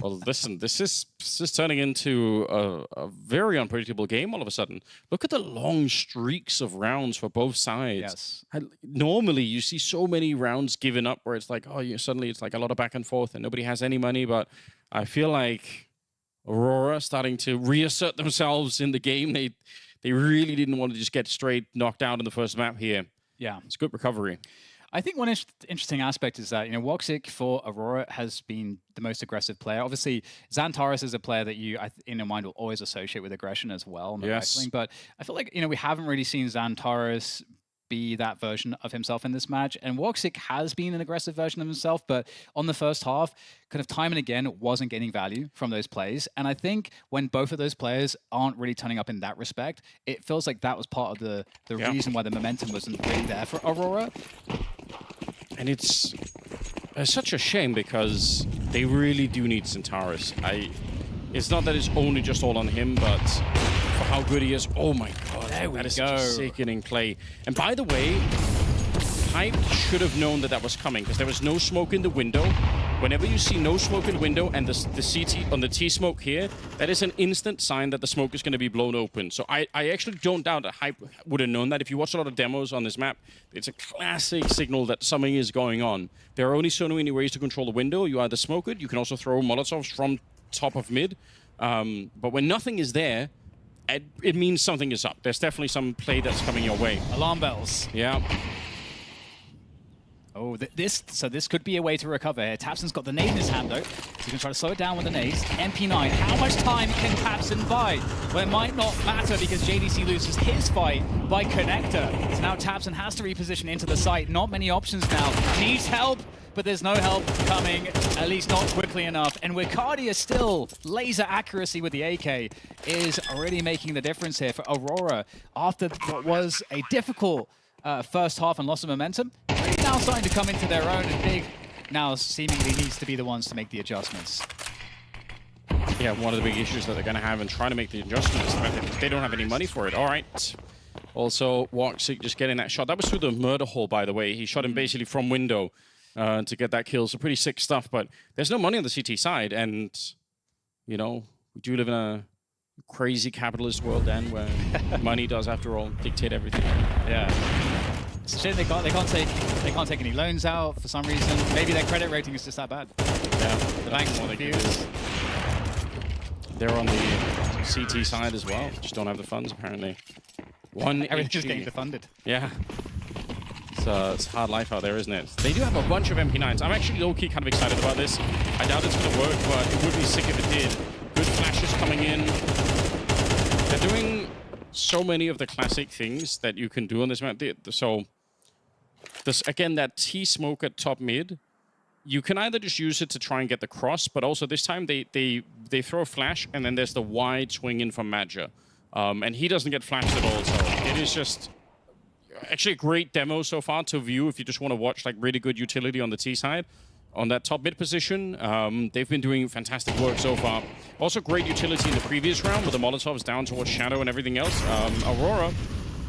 Well, listen, this is turning into a very unpredictable game all of a sudden. Look at the long streaks of rounds for both sides. Yes. Normally, you see so many rounds given up where it's like, oh, suddenly it's like a lot of back and forth and nobody has any money. But I feel like Aurora starting to reassert themselves in the game. They really didn't want to just get straight knocked out in the first map here. Yeah. It's good recovery. I think one interesting aspect is that, WotXik for Aurora has been the most aggressive player. Obviously, Xantares is a player that you, in your mind, will always associate with aggression as well. Yes. But I feel like, we haven't really seen Xantares be that version of himself in this match. And WotXik has been an aggressive version of himself, but on the first half, kind of time and again, wasn't getting value from those plays. And I think when both of those players aren't really turning up in that respect, it feels like that was part of the reason why the momentum wasn't really there for Aurora. And it's such a shame because they really do need Xantares. It's not that it's only just all on him, but for how good he is. Oh my god, that is such a sickening play. And by the way, Hype should have known that was coming because there was no smoke in the window. Whenever you see no smoke in the window and the CT on the T smoke here, that is an instant sign that the smoke is going to be blown open. So I actually don't doubt that Hype would have known that. If you watch a lot of demos on this map, it's a classic signal that something is going on. There are only so many ways to control the window. You either smoke it, you can also throw Molotovs from top of mid. But when nothing is there, it means something is up. There's definitely some play that's coming your way. Alarm bells. Yeah. Oh, so this could be a way to recover here. Tapson's got the nade in his hand, though. So he can try to slow it down with the nades. MP9, how much time can Tapson buy? Well, it might not matter because JDC loses his fight by Connector. So now Tapson has to reposition into the site. Not many options now. Needs help, but there's no help coming, at least not quickly enough. And Wicardia still, laser accuracy with the AK is already making the difference here for Aurora. After what was a difficult first half and loss of momentum, now starting to come into their own, and Big now seemingly needs to be the ones to make the adjustments. Yeah, one of the big issues that they're going to have in trying to make the adjustments is that they don't have any money for it. All right. Also, WotXik just getting that shot. That was through the murder hole, by the way. He shot him basically from window to get that kill. So pretty sick stuff, but there's no money on the CT side. And, we do live in a crazy capitalist world then where money does, after all, dictate everything. Yeah. It's a shame they can't take any loans out for some reason. Maybe their credit rating is just that bad. Yeah, the bank's confused. They're on the CT side as well. Just don't have the funds apparently. Everything's just getting defunded. Yeah. It's a hard life out there, isn't it? They do have a bunch of MP9s. I'm actually low-key kind of excited about this. I doubt it's going to work, but it would be sick if it did. Good flashes coming in. They're doing so many of the classic things that you can do on this map. So, again, that T-smoke at top mid, you can either just use it to try and get the cross, but also this time they throw a flash, and then there's the wide swing in from Madja. And he doesn't get flashed at all, so it is just actually a great demo so far to view if you just want to watch like really good utility on the T side. On that top mid position, they've been doing fantastic work so far. Also great utility in the previous round with the Molotovs down towards Shadow and everything else. Aurora,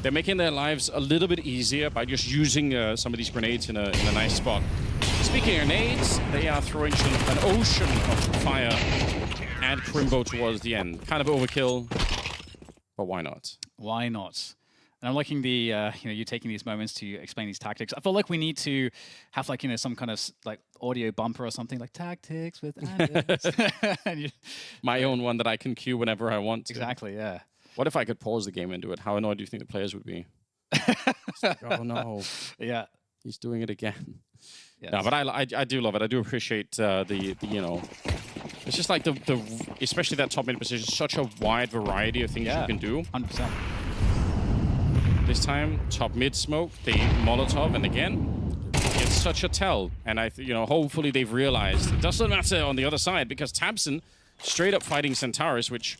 they're making their lives a little bit easier by just using some of these grenades in a nice spot. Speaking of grenades, they are throwing an ocean of fire at Crimbo towards the end. Kind of overkill, but why not? Why not? And I'm liking the, you taking these moments to explain these tactics. I feel like we need to have like, some kind of like audio bumper or something like tactics with Anders. My own one that I can cue whenever I want to. Exactly, yeah. What if I could pause the game and do it? How annoyed do you think the players would be? Like, oh no. Yeah. He's doing it again. Yes. No, but I do love it. I do appreciate the It's just like especially that top mid position, such a wide variety of things you can do. 100%. This time, top mid smoke, the Molotov, and again, it's such a tell. And hopefully they've realized it doesn't matter on the other side because tabseN straight up fighting Centaurus, which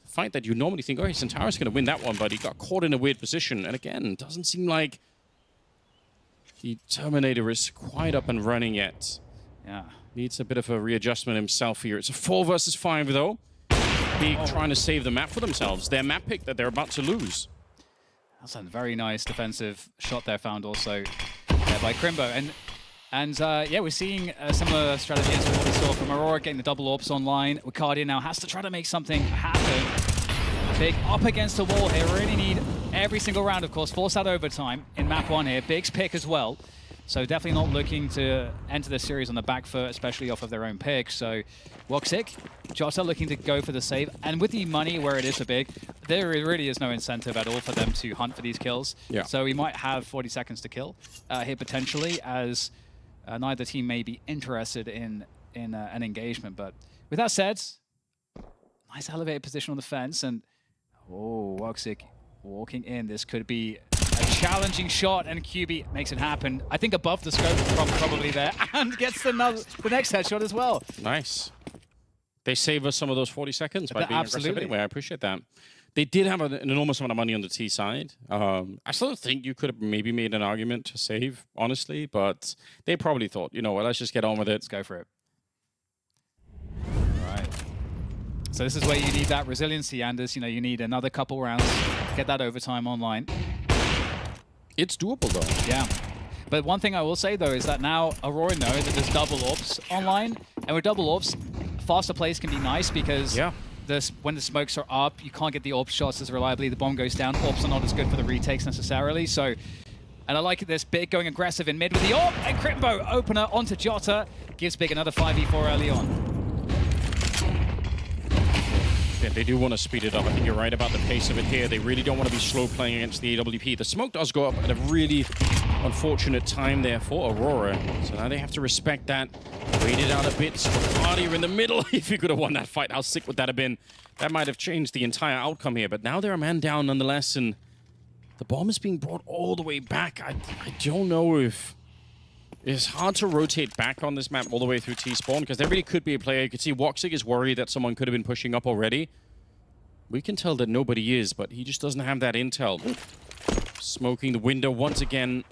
fight that you normally think, oh, Centaurus is going to win that one, but he got caught in a weird position. And again, doesn't seem like the Terminator is quite up and running yet. Yeah. Needs a bit of a readjustment himself here. It's a 4 versus 5 though. Big trying to save the map for themselves. Their map pick that they're about to lose. That's a very nice defensive shot there found also there by Crimbo. And yeah, we're seeing a similar strategy as what we saw from Aurora, getting the double orbs online. Wicardia now has to try to make something happen. Big up against the wall here. Really need every single round, of course. Force out overtime in map 1 here. Big's pick as well. So definitely not looking to enter the series on the back foot, especially off of their own pick. So Woxic, Jota looking to go for the save. And with the money where it is for Big, there really is no incentive at all for them to hunt for these kills. Yeah. So we might have 40 seconds to kill here potentially, as neither team may be interested in an engagement. But with that said, nice elevated position on the fence. And Woxic walking in. This could be a challenging shot, and QB makes it happen. I think above the scope from probably there, and gets the next headshot as well. Nice. They save us some of those 40 seconds by being Absolutely. aggressive anyway. I appreciate that. They did have an enormous amount of money on the T side. I still think you could have maybe made an argument to save, honestly, but they probably thought, you know what, let's just get on with it. Let's go for it. All right. So this is where you need that resiliency, Anders. You know, you need another couple rounds, get that overtime online. It's doable, though. Yeah. But one thing I will say, though, is that now Aurora knows that there's double orbs online. And with double orbs, faster plays can be nice because when the smokes are up, you can't get the orb shots as reliably. The bomb goes down. Orbs are not as good for the retakes necessarily. So, and I like this Big going aggressive in mid with the orb. And Crimbo, opener onto Jota. Gives Big another 5v4 early on. Yeah, they do want to speed it up. I think you're right about the pace of it here. They really don't want to be slow playing against the AWP. The smoke does go up at a really unfortunate time there for Aurora. So now they have to respect that. Wait it out a bit. Wicardia in the middle. If you could have won that fight, how sick would that have been? That might have changed the entire outcome here. But now they're a man down nonetheless. And the bomb is being brought all the way back. I don't know if... It's hard to rotate back on this map all the way through T-spawn because there really could be a player. You can see Woxic is worried that someone could have been pushing up already. We can tell that nobody is, but he just doesn't have that intel. Smoking the window once again.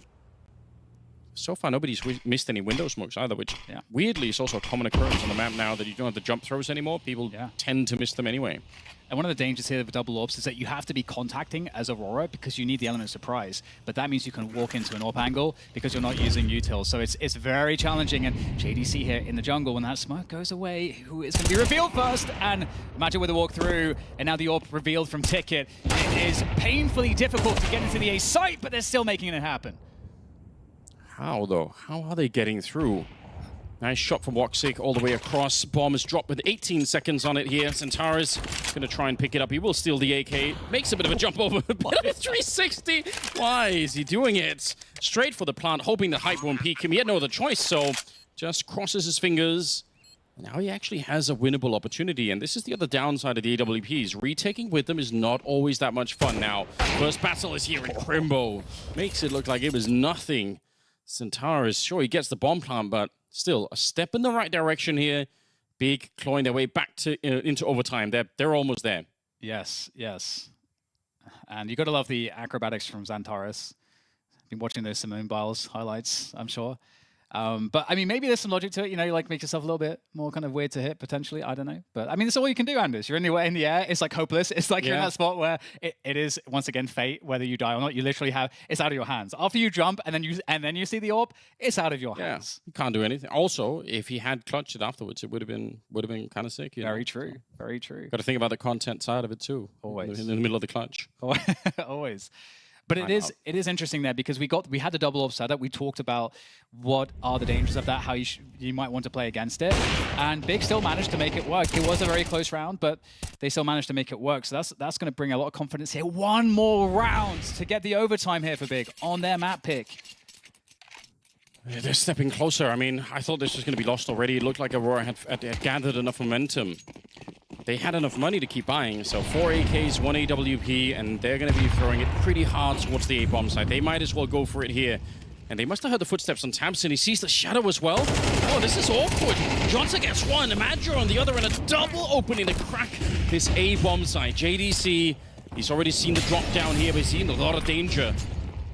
So far, nobody's missed any window smokes either, which weirdly is also a common occurrence on the map now that you don't have the jump throws anymore. People tend to miss them anyway. And one of the dangers here with double orbs is that you have to be contacting as Aurora because you need the element of surprise. But that means you can walk into an AWP angle because you're not using utils. So it's very challenging. And JDC here in the jungle, when that smoke goes away, who is going to be revealed first? And imagine with a walkthrough, and now the AWP revealed from Ticket. It is painfully difficult to get into the A site, but they're still making it happen. How, though? How are they getting through? Nice shot from Woxic all the way across. Bomb is dropped with 18 seconds on it here. Centaurus going to try and pick it up. He will steal the AK. Makes a bit of a jump over. 360. Why is he doing it? Straight for the plant, hoping the hype won't peek him. He had no other choice, so just crosses his fingers. Now he actually has a winnable opportunity, and this is the other downside of the AWPs. Retaking with them is not always that much fun. Now, first battle is here in Crimbo. Makes it look like it was nothing. Centaurus, sure, he gets the bomb plant, but still a step in the right direction here. Big clawing their way back to into overtime. They're almost there. Yes, yes. And you got to love the acrobatics from Centaurus. Been watching those Simone Biles highlights, I'm sure. But I mean, maybe there's some logic to it. You know, you like make yourself a little bit more kind of weird to hit potentially. I don't know. But I mean, that's all you can do, Anders. You're in the air. It's like hopeless. It's like you're in that spot where it is once again fate, whether you die or not. You literally have it's out of your hands. After you jump and then you see the AWP, it's out of your hands. You can't do anything. Also, if he had clutched it afterwards, it would have been kind of sick. Very true. Very true. Got to think about the content side of it too. Always in the middle of the clutch. Always. But it is interesting there because we had the double AWP setup. We talked about what are the dangers of that, how you might want to play against it, and Big still managed to make it work. It was a very close round, but they still managed to make it work. So that's going to bring a lot of confidence here. One more round to get the overtime here for Big on their map pick. They're stepping closer. I mean, I thought this was going to be lost already. It looked like Aurora had gathered enough momentum. They had enough money to keep buying. So 4 AKs, 1 AWP, and they're going to be throwing it pretty hard towards the A-bomb side. They might as well go for it here. And they must have heard the footsteps on Tamsin. He sees the shadow as well. Oh, this is awkward. Jota gets one, Madra on the other, and a double opening to crack this A-bomb side. JDC, he's already seen the drop down here, but he's seen a lot of danger.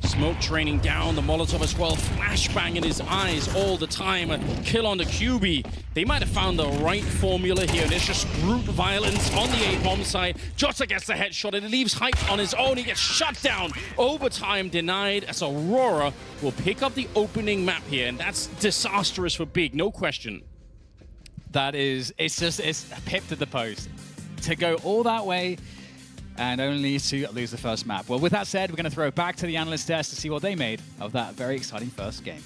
Smoke training down, the Molotov as well, flashbang in his eyes all the time, a kill on the QB. They might have found the right formula here, and it's just brute violence on the A-bomb side. Jota gets the headshot, and he leaves Hype on his own. He gets shut down. Overtime denied, as Aurora will pick up the opening map here, and that's disastrous for Big, no question. That is, it's a pip to the post. To go all that way, and only to lose the first map. Well, with that said, we're going to throw it back to the analyst desk to see what they made of that very exciting first game.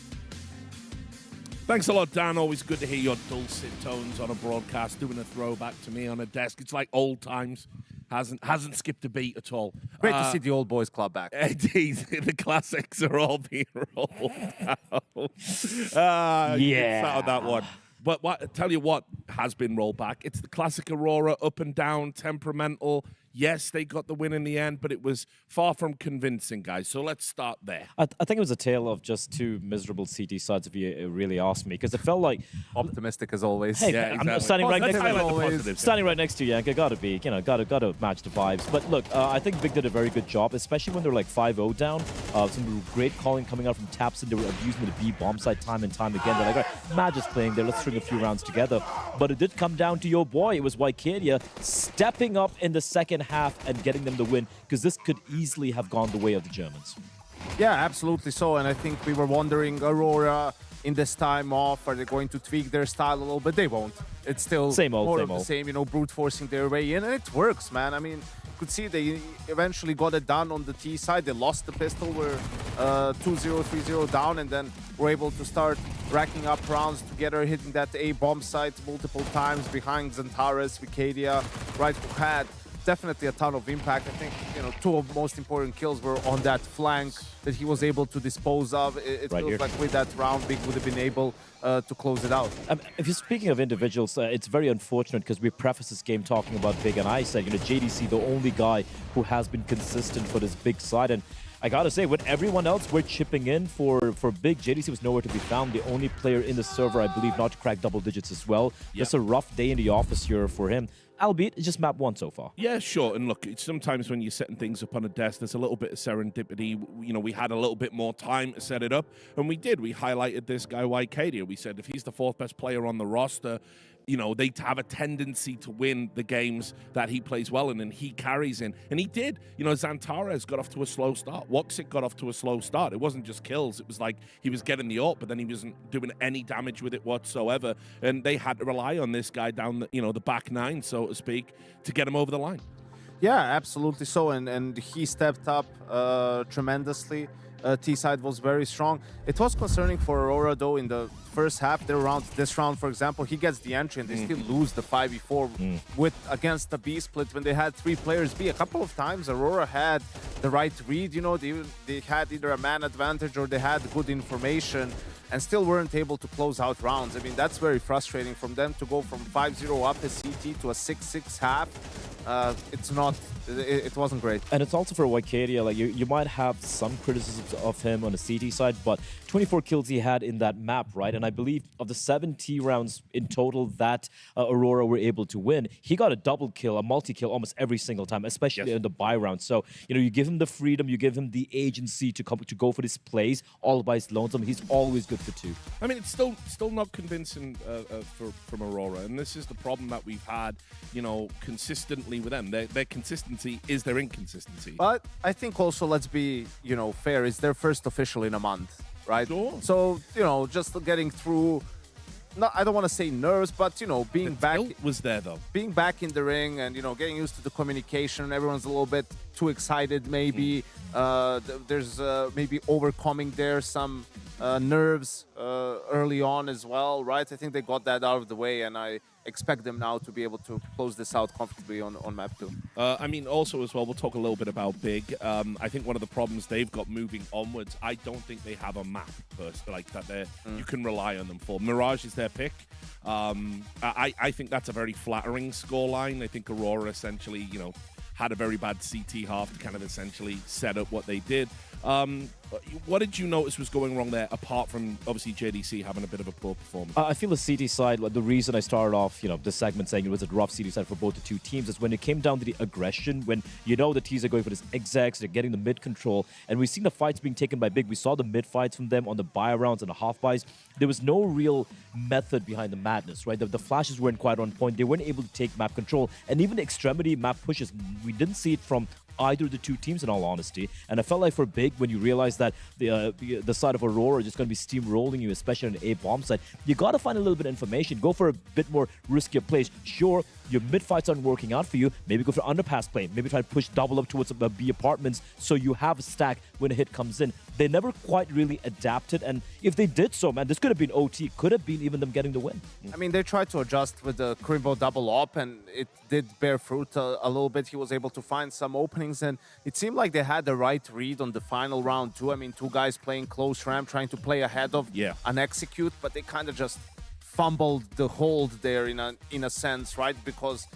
Thanks a lot, Dan. Always good to hear your dulcet tones on a broadcast, doing a throwback to me on a desk. It's like old times. Hasn't skipped a beat at all. Great to see the old boys club back. Indeed, the classics are all being rolled out. Yeah. On that one. But tell you what has been rolled back. It's the classic Aurora, up and down, temperamental. Yes, they got the win in the end, but it was far from convincing, guys. So let's start there. I think it was a tale of just two miserable CT sides, if you really ask me, because it felt like Optimistic as always. Hey, Yeah, I'm exactly. standing right next Highlight the to you. positives. Standing right next to you, Yank. Gotta be, gotta match the vibes. But look, I think Big did a very good job, especially when they're like 5-0 down. Some great calling coming out from Tapson. They were abusing the B bomb side time and time again. They're like, all right, Mad is playing there. Let's string a few rounds together. But it did come down to your boy. It was Wycadia stepping up in the second half and getting them the win, because this could easily have gone the way of the Germans. Yeah, absolutely so. And I think we were wondering, Aurora, in this time off, are they going to tweak their style a little bit? They won't. It's still more of the same, brute forcing their way in, and it works, man. I mean, you could see they eventually got it done on the T side. They lost the pistol, were 2-0, 3-0 down, and then were able to start racking up rounds together, hitting that A-bomb site multiple times behind Xantares, Wycadia, right, who had definitely a ton of impact. I think, two of the most important kills were on that flank that he was able to dispose of. It right feels here. like with that round, Big would have been able to close it out. If you're speaking of individuals, it's very unfortunate because we prefaced this game talking about Big, and I said, JDC, the only guy who has been consistent for this Big side. And I gotta say, with everyone else we're chipping in for Big, JDC was nowhere to be found. The only player in the server, I believe, not to crack double digits as well. Yep. Just a rough day in the office here for him. Albeit, it's just map 1 so far. Yeah, sure. And look, sometimes when you're setting things up on a desk, there's a little bit of serendipity. We had a little bit more time to set it up, and we did. We highlighted this guy, Wycadia. We said if he's the 4th best player on the roster, they have a tendency to win the games that he plays well in and he carries in. And he did. Xantares got off to a slow start. Woxic got off to a slow start. It wasn't just kills. It was like he was getting the ult, but then he wasn't doing any damage with it whatsoever. And they had to rely on this guy down the back 9, so to speak, to get him over the line. Yeah, absolutely so. And he stepped up tremendously. T-side was very strong. It was concerning for Aurora, though, in the first half. This round, for example, he gets the entry and they still lose the 5v4 against the B split when they had 3 players B. A couple of times, Aurora had the right read. They had either a man advantage or they had good information and still weren't able to close out rounds. I mean, that's very frustrating from them to go from 5-0 up as CT to a 6-6 half. It wasn't great. And it's also for Wycadia, like you might have some criticisms of him on the CT side, but 24 kills he had in that map, right? And I believe of the 70 rounds in total that Aurora were able to win, he got a double kill, a multi-kill almost every single time, especially in the buy round. So, you give him the freedom, you give him the agency to go for these plays all by his lonesome. He's always good for 2. I mean, it's still not convincing from Aurora, and this is the problem that we've had, consistently with them. Their consistency is their inconsistency. But I think also, let's be, fair, it's their first official in a month, right? Sure. So, just getting through, I don't want to say nerves, but, being back. Was there, though. Being back in the ring and, getting used to the communication. Everyone's a little bit too excited, maybe. There's maybe overcoming there some nerves early on as well, right? I think they got that out of the way, and I expect them now to be able to close this out comfortably on map 2. I mean, also as well, we'll talk a little bit about Big. I think one of the problems they've got moving onwards, I don't think they have a map first, like that you can rely on them for. Mirage is their pick. I think that's a very flattering scoreline. I think Aurora essentially, you know, had a very bad CT half to kind of essentially set up what they did. What did you notice was going wrong there, apart from obviously JDC having a bit of a poor performance? I feel the CT side, the reason I started off, you know, this segment saying it was a rough CT side for both the two teams is when it came down to the aggression, when you know the teams are going for this execs, they're getting the mid control, and we've seen the fights being taken by Big. We saw the mid fights from them on the buy rounds and the half buys. There was no real method behind the madness, right? The flashes weren't quite on point. They weren't able to take map control, and even the extremity map pushes, we didn't see it from either of the two teams, in all honesty. And I felt like for Big, when you realize that the side of Aurora is just going to be steamrolling you, especially on an A bomb side, you got to find a little bit of information. Go for a bit more riskier plays. Sure, your mid fights aren't working out for you. Maybe go for underpass play. Maybe try to push double up towards B apartments so you have a stack when a hit comes in. They never quite really adapted, and if they did so, man, this could have been OT. Could have been even them getting the win. I mean, they tried to adjust with the Crimbo double op, and it did bear fruit a little bit. He was able to find some openings, and it seemed like they had the right read on the final round too. I mean, two guys playing close ramp, trying to play ahead of an execute, but they kind of just fumbled the hold there in a sense, right? Because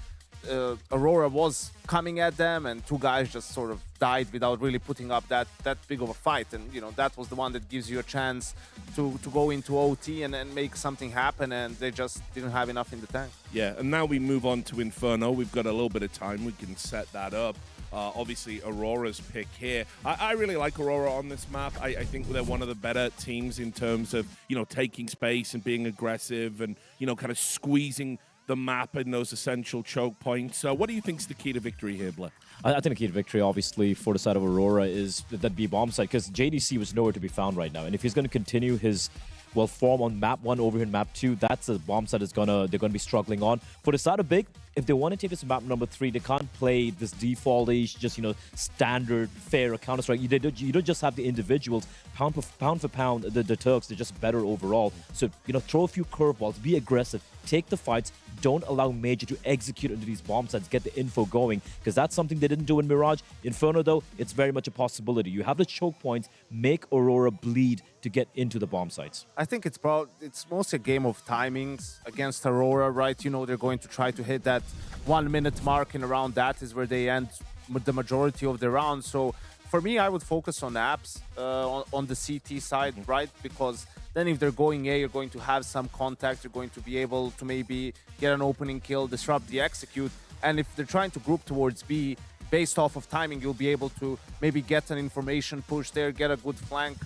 Aurora was coming at them, and two guys just sort of died without really putting up that big of a fight. And you know, that was the one that gives you a chance to go into OT and make something happen, and they just didn't have enough in the tank. Yeah, and now we move on to Inferno. We've got a little bit of time. We can set that up. Obviously, Aurora's pick here. I really like Aurora on this map. I think they're one of the better teams in terms of, you know, taking space and being aggressive and, you know, kind of squeezing the map in those essential choke points. So what do you think is the key to victory here, Blair? I think the key to victory, obviously, for the side of Aurora is that B bomb side, because JDC was nowhere to be found right now. And if he's going to continue his form on map 1 over here in map 2, that's a bomb side they're gonna be struggling on. For the side of Big, if they want to take this to map number 3, they can't play this default-ish, just, you know, standard, fair Counter-Strike. You don't just have the individuals. Pound for pound, the Turks, they're just better overall. So, you know, throw a few curveballs, be aggressive, take the fights, don't allow Major to execute into these bomb sites, get the info going, because that's something they didn't do in Mirage. Inferno, though, it's very much a possibility. You have the choke points, make Aurora bleed to get into the bomb sites. I think it's mostly a game of timings against Aurora, right? You know, they're going to try to hit that 1 minute mark, and around that is where they end the majority of the round. So for me, I would focus on apps on the CT side, right? Because then if they're going A, you're going to have some contact, you're going to be able to maybe get an opening kill, disrupt the execute. And if they're trying to group towards B, based off of timing, you'll be able to maybe get an information push there, get a good flank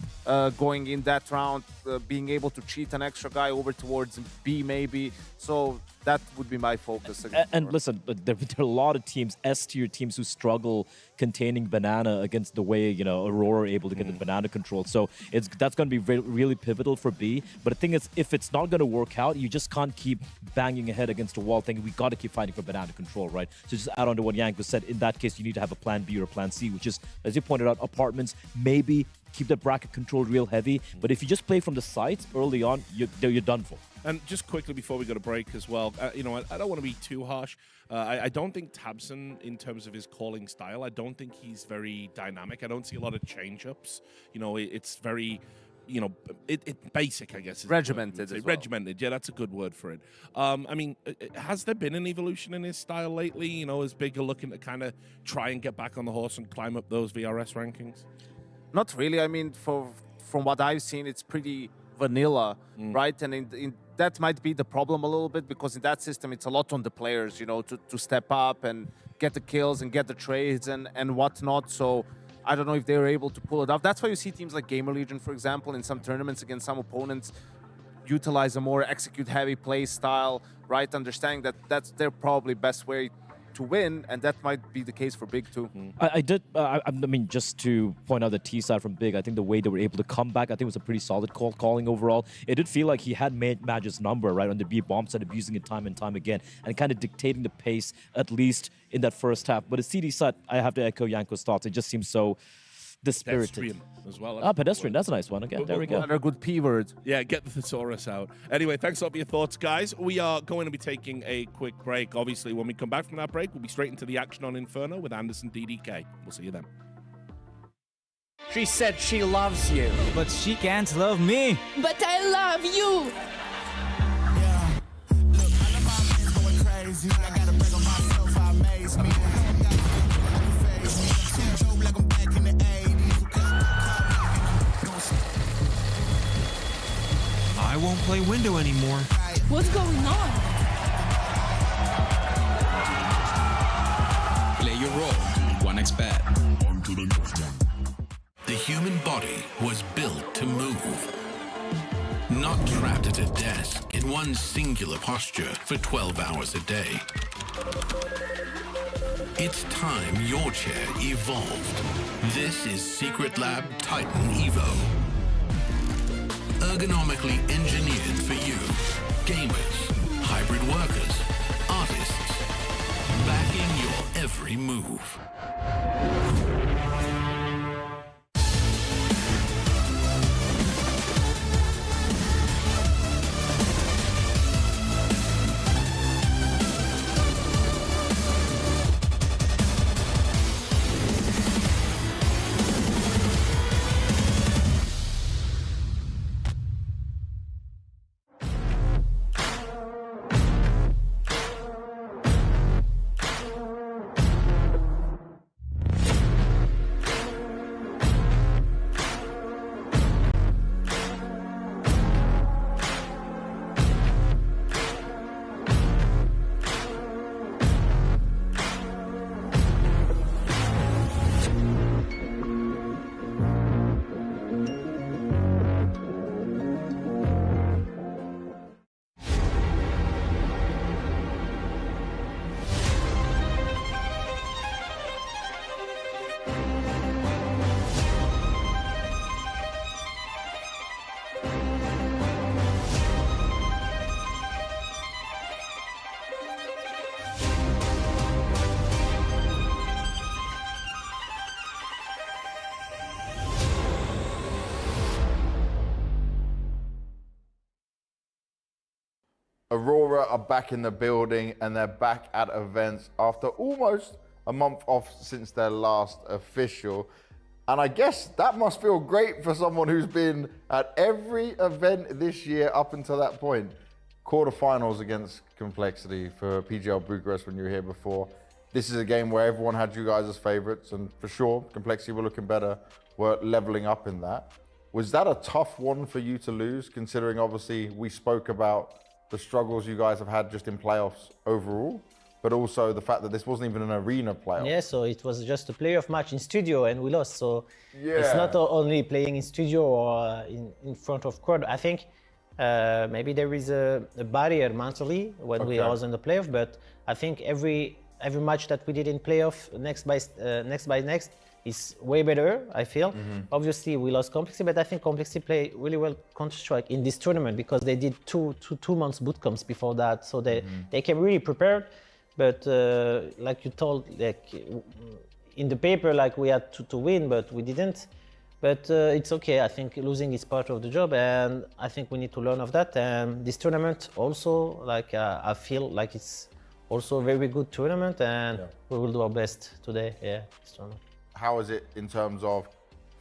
going in that round, being able to cheat an extra guy over towards B maybe. So that would be my focus. And listen, there are a lot of teams, S-tier teams, who struggle containing Banana against the way, you know, Aurora are able to get the Banana control. So that's going to be really pivotal for B. But the thing is, if it's not going to work out, you just can't keep banging ahead against a wall thinking we got to keep fighting for Banana control, right? So just add on to what Yank was said, in that case, you need to have a plan B or a plan C, which is, as you pointed out, apartments, maybe keep the bracket control real heavy. But if you just play from the sides early on, you're done for. And just quickly before we go to break as well, you know, I don't want to be too harsh. I don't think Tabson, in terms of his calling style, I don't think he's very dynamic. I don't see a lot of change-ups. You know, it's very, you know, it's basic, I guess. Regimented as well. Regimented, yeah, that's a good word for it. I mean, has there been an evolution in his style lately? You know, is Bigger looking to kind of try and get back on the horse and climb up those VRS rankings? Not really. I mean, from what I've seen, it's pretty vanilla, right? And that might be the problem a little bit, because in that system, it's a lot on the players, you know, to step up and get the kills and get the trades and whatnot. So I don't know if they were able to pull it off. That's why you see teams like GamerLegion, for example, in some tournaments against some opponents, utilize a more execute-heavy play style, right? Understanding that that's their probably best way to win, and that might be the case for Big too. I mean, just to point out the T side from Big, I think the way they were able to come back, I think it was a pretty solid calling overall. It did feel like he had made Magic's number, right, on the B bomb side, abusing it time and time again, and kind of dictating the pace, at least in that first half. But the CD side, I have to echo Yanko's thoughts. It just seems so dispirited. Pedestrian as well. Ah, pedestrian. That's a nice one. Again, there we go. Another good P word. Yeah, get the thesaurus out. Anyway, thanks a lot for your thoughts, guys. We are going to be taking a quick break. Obviously, when we come back from that break, we'll be straight into the action on Inferno with Anderson DDK. We'll see you then. She said she loves you. But she can't love me. But I love you. I won't play window anymore. What's going on? Play your role with 1xBet. The human body was built to move. Not trapped at a desk in one singular posture for 12 hours a day. It's time your chair evolved. This is Secret Lab Titan Evo. Ergonomically engineered for you. Gamers, hybrid workers, artists. Backing your every move. Aurora are back in the building and they're back at events after almost a month off since their last official. And I guess that must feel great for someone who's been at every event this year up until that point. Quarterfinals against Complexity for PGL Bucharest when you were here before. This is a game where everyone had you guys as favorites, and for sure, Complexity were looking better, were leveling up in that. Was that a tough one for you to lose, considering obviously we spoke about the struggles you guys have had just in playoffs overall, but also the fact that this wasn't even an arena playoff? Yeah, so it was just a playoff match in studio and we lost. So it's not only playing in studio or in front of crowd. I think maybe there is a barrier mentally when we was in the playoff, but I think every match that we did in playoff, next by next, is way better, I feel. Obviously, we lost Complexity, but I think Complexity played really well Counter-Strike in this tournament because they did two months boot camps before that, so they came really prepared. But like you told, like in the paper, like we had to win, but we didn't. But it's okay. I think losing is part of the job, and I think we need to learn of that. And this tournament also, like I feel like it's also a very good tournament, and we will do our best today. Yeah, this tournament. How is it in terms of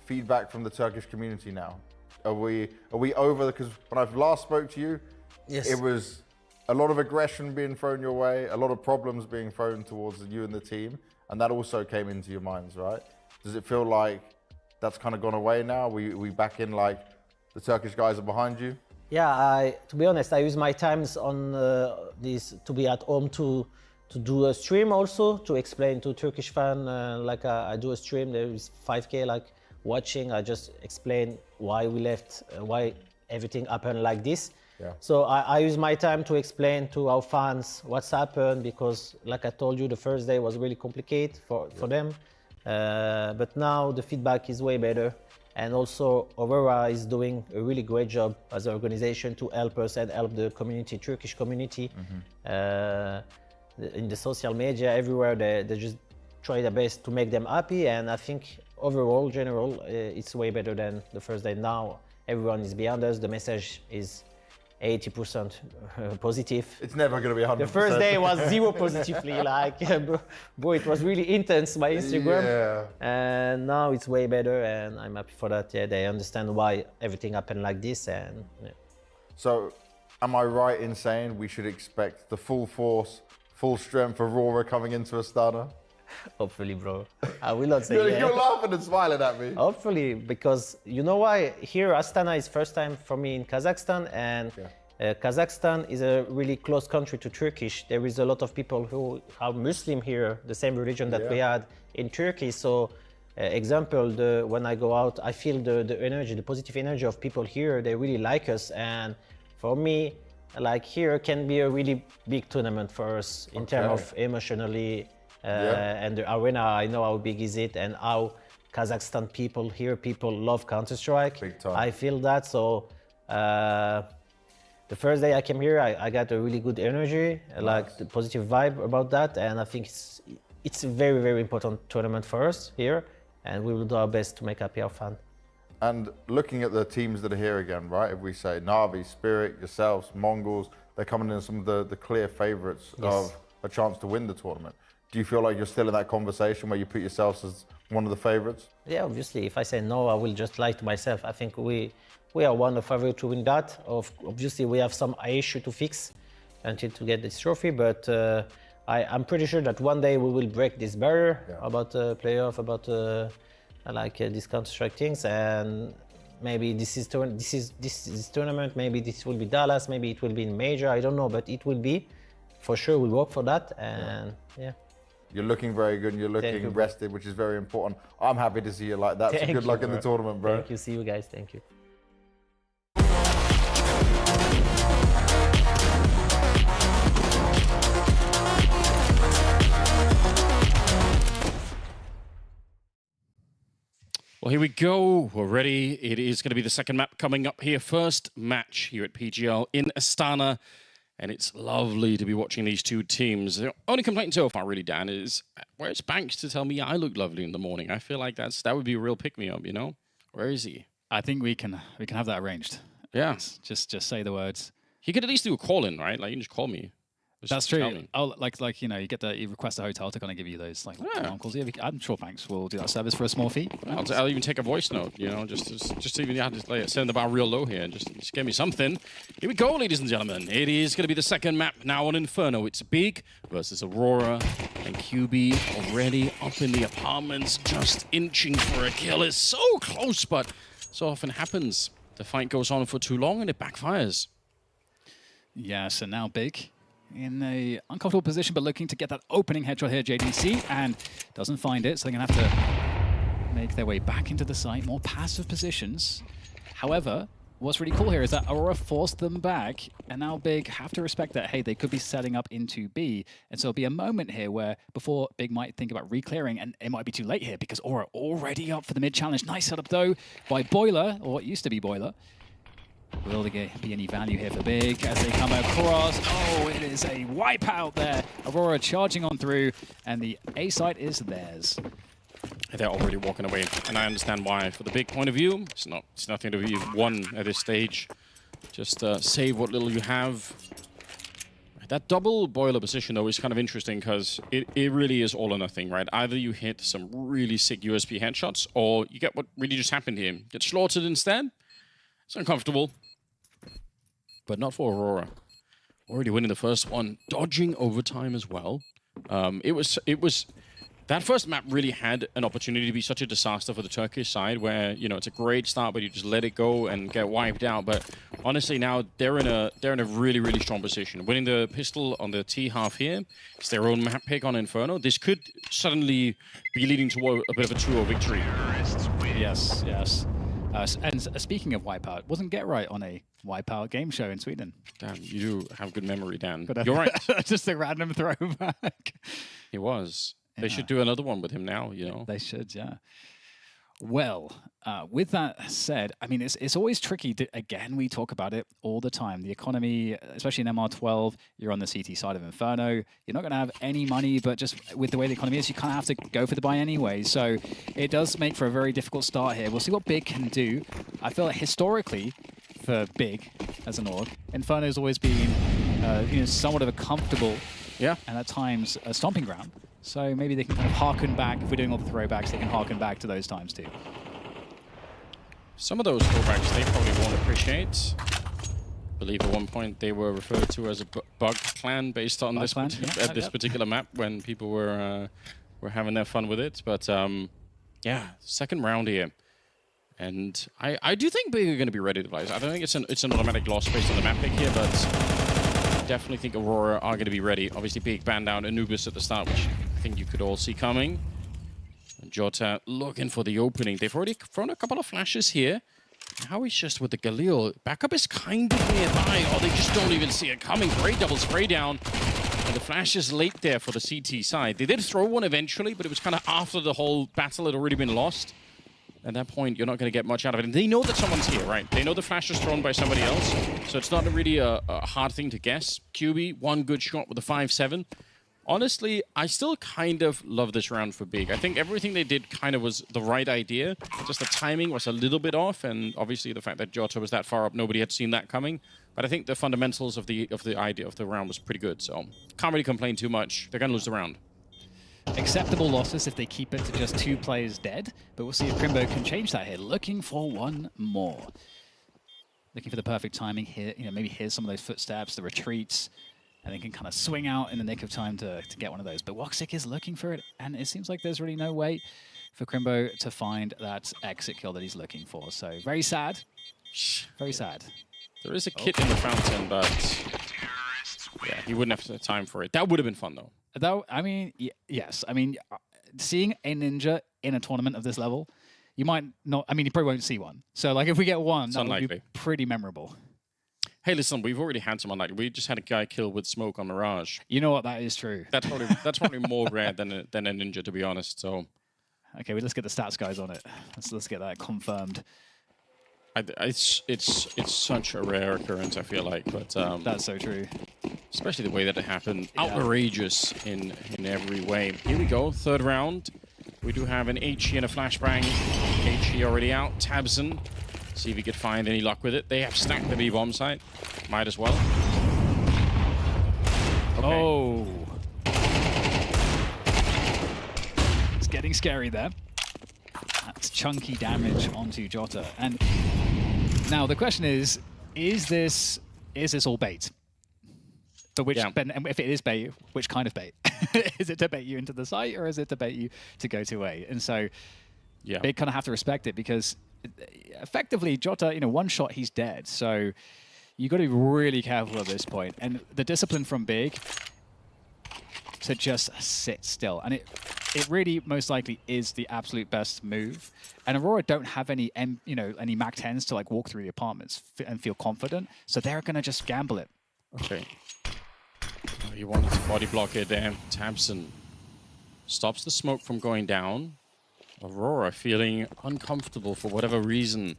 feedback from the Turkish community now? Are we over? Because when I last spoke to you, it was a lot of aggression being thrown your way, a lot of problems being thrown towards you and the team, and that also came into your minds, right? Does it feel like that's kind of gone away now? We back in, like the Turkish guys are behind you? Yeah, to be honest, I use my times on this to be at home to do a stream also, to explain to Turkish fan, like I do a stream, there is 5K like watching, I just explain why we left, why everything happened like this. Yeah. So I use my time to explain to our fans what's happened, because like I told you, the first day was really complicated for them. But now the feedback is way better. And also Aurora is doing a really great job as an organization to help us and help the community, Turkish community. In the social media, everywhere, they just try their best to make them happy. And I think overall, general, it's way better than the first day. Now everyone is behind us. The message is 80% positive. It's never going to be 100%. The first day was 0 positively, like, bro, it was really intense, my Instagram. Yeah. And now it's way better, and I'm happy for that. Yeah, they understand why everything happened like this, and yeah. So, am I right in saying we should expect the full force, full strength Aurora coming into Astana? Hopefully, bro. I will not say You're, yeah. you're laughing and smiling at me. Hopefully, because you know why? Here, Astana is first time for me in Kazakhstan, and Kazakhstan is a really close country to Turkish. There is a lot of people who are Muslim here, the same religion that we had in Turkey. So, example, when I go out, I feel the energy, the positive energy of people here. They really like us, and for me, like here can be a really big tournament for us in terms of emotionally. And the arena, I know how big is it, and how Kazakhstan people here, people love Counter-Strike. Big time. I feel that. So the first day I came here, I got a really good energy, like the positive vibe about that, and I think it's a very, very important tournament for us here, and we will do our best to make happy our fan. And looking at the teams that are here again, right? If we say Na'Vi, Spirit, yourselves, MongolZ, they're coming in as some of the clear favourites of a chance to win the tournament. Do you feel like you're still in that conversation where you put yourselves as one of the favourites? Yeah, obviously. If I say no, I will just lie to myself. I think we are one of the favourites to win that. Obviously, we have some issue to fix until to get this trophy, but I'm pretty sure that one day we will break this barrier about playoff, about these Counter-Strike things, and maybe this tournament, maybe this will be Dallas, maybe it will be in Major, I don't know, but it will be. For sure, we work for that, and yeah. You're looking very good, and you're looking rested, which is very important. I'm happy to see you like that, so good luck in the tournament, bro. Thank you, see you guys, thank you. Well, here we go. We're ready. It is going to be the second map coming up here. First match here at PGL in Astana. And it's lovely to be watching these two teams. The only complaint so far, really, Dan, is where's Banks to tell me I look lovely in the morning? I feel like that would be a real pick-me-up, you know? Where is he? I think we can have that arranged. Yeah. Just say the words. He could at least do a call-in, right? Like, you can just call me. That's true. Oh, like you know, you request a hotel to kind of give you those calls. Yeah, I'm sure Banks will do that service for a small fee. I'll even take a voice note, you know, just even send the bar real low here and just give me something. Here we go, ladies and gentlemen. It is going to be the second map now on Inferno. It's Big versus Aurora, and QB already up in the apartments, just inching for a kill. It's so close, but so often happens. The fight goes on for too long and it backfires. Yeah, so now Big in a uncomfortable position, but looking to get that opening headshot here, JDC, and doesn't find it, so they're going to have to make their way back into the site, more passive positions. However, what's really cool here is that Aurora forced them back, and now Big have to respect that, hey, they could be setting up into B, and so it'll be a moment here where before Big might think about re-clearing, and it might be too late here because Aurora already up for the mid-challenge. Nice setup, though, by Boiler, or what used to be Boiler. Will there be any value here for Big as they come across? Oh, it is a wipeout there. Aurora charging on through, and the A site is theirs. They're already walking away, and I understand why. For the Big point of view, it's nothing to be won at this stage. Just save what little you have. That double Boiler position, though, is kind of interesting because it really is all or nothing, right? Either you hit some really sick USP headshots, or you get what really just happened here. Get slaughtered instead. It's uncomfortable, but not for Aurora. Already winning the first one, dodging overtime as well. It was that first map really had an opportunity to be such a disaster for the Turkish side, where you know it's a great start, but you just let it go and get wiped out. But honestly, now they're in a really strong position. Winning the pistol on the T half here, it's their own map pick on Inferno. This could suddenly be leading to a bit of a 2-0 victory. Yes, yes. And speaking of Wipeout, wasn't Get Right on a Wipeout game show in Sweden? Damn, you do have good memory, Dan. But, you're right. Just a random throwback. He was. They should do another one with him now, you know. They should, yeah. Well, with that said, I mean, it's always tricky. Again, we talk about it all the time. The economy, especially in MR12, you're on the CT side of Inferno. You're not going to have any money, but just with the way the economy is, you kind of have to go for the buy anyway. So it does make for a very difficult start here. We'll see what Big can do. I feel like historically, for Big as an org, Inferno's always been somewhat of a comfortable and at times a stomping ground. So maybe they can kind of harken back. If we're doing all the throwbacks, they can harken back to those times too. Some of those throwbacks they probably won't appreciate. I believe at one point they were referred to as a bug clan based on this particular map when people were having their fun with it. But yeah, second round here. And I do think Big are going to be ready to play. I don't think it's an automatic loss based on the map pick here, but I definitely think Aurora are going to be ready. Obviously, Big banned down Anubis at the start, which I think you could all see coming. And Jota looking for the opening. They've already thrown a couple of flashes here. Now he's just with the Galil. Backup is kind of nearby. Oh, they just don't even see it coming. Great double spray down. And the flash is late there for the CT side. They did throw one eventually, but it was kind of after the whole battle had already been lost. At that point, you're not going to get much out of it. And they know that someone's here, right? They know the flash is thrown by somebody else, so it's not really a hard thing to guess. QB, one good shot with a 5-7. Honestly, I still kind of love this round for Big. I think everything they did kind of was the right idea. Just the timing was a little bit off, and obviously the fact that Jota was that far up, nobody had seen that coming. But I think the fundamentals of the idea of the round was pretty good, so can't really complain too much. They're going to lose the round. Acceptable losses if they keep it to just 2 players dead, but we'll see if Crimbo can change that here. Looking for one more. Looking for the perfect timing here. Maybe here's some of those footsteps, the retreats, and they can kind of swing out in the nick of time to get one of those. But Woxic is looking for it, and it seems like there's really no way for Crimbo to find that exit kill that he's looking for. So very sad. Very sad. There is a kit in the fountain, but yeah, he wouldn't have time for it. That would have been fun, though. Though, I mean, yes. I mean, seeing a ninja in a tournament of this level, you might not... I mean, you probably won't see one. So, like, if we get one, that would be pretty memorable. Hey, listen, we've already had some unlikely. We just had a guy killed with smoke on Mirage. You know what? That is true. That's probably more rare than a ninja, to be honest. So, okay, let's get the stats guys on it. Let's get that confirmed. It's such a rare occurrence, I feel like, but that's so true. Especially the way that it happened, outrageous in every way. Here we go, third round. We do have an HE and a flashbang. HE already out. Tabson, see if he could find any luck with it. They have stacked the B bomb site. Might as well. Okay. Oh, it's getting scary there. That's chunky damage onto Jota. And now the question is this all bait? But which, and if it is bait, which kind of bait? Is it to bait you into the site, or is it to bait you to go to A? And so they kind of have to respect it, because effectively Jota, one shot, he's dead. So you got to be really careful at this point. And the discipline from Big to just sit still. And it really most likely is the absolute best move. And Aurora don't have any any Mac 10s to like walk through the apartments and feel confident. So they're going to just gamble it. Okay. He wanted to body block it there. Tabson stops the smoke from going down. Aurora feeling uncomfortable for whatever reason.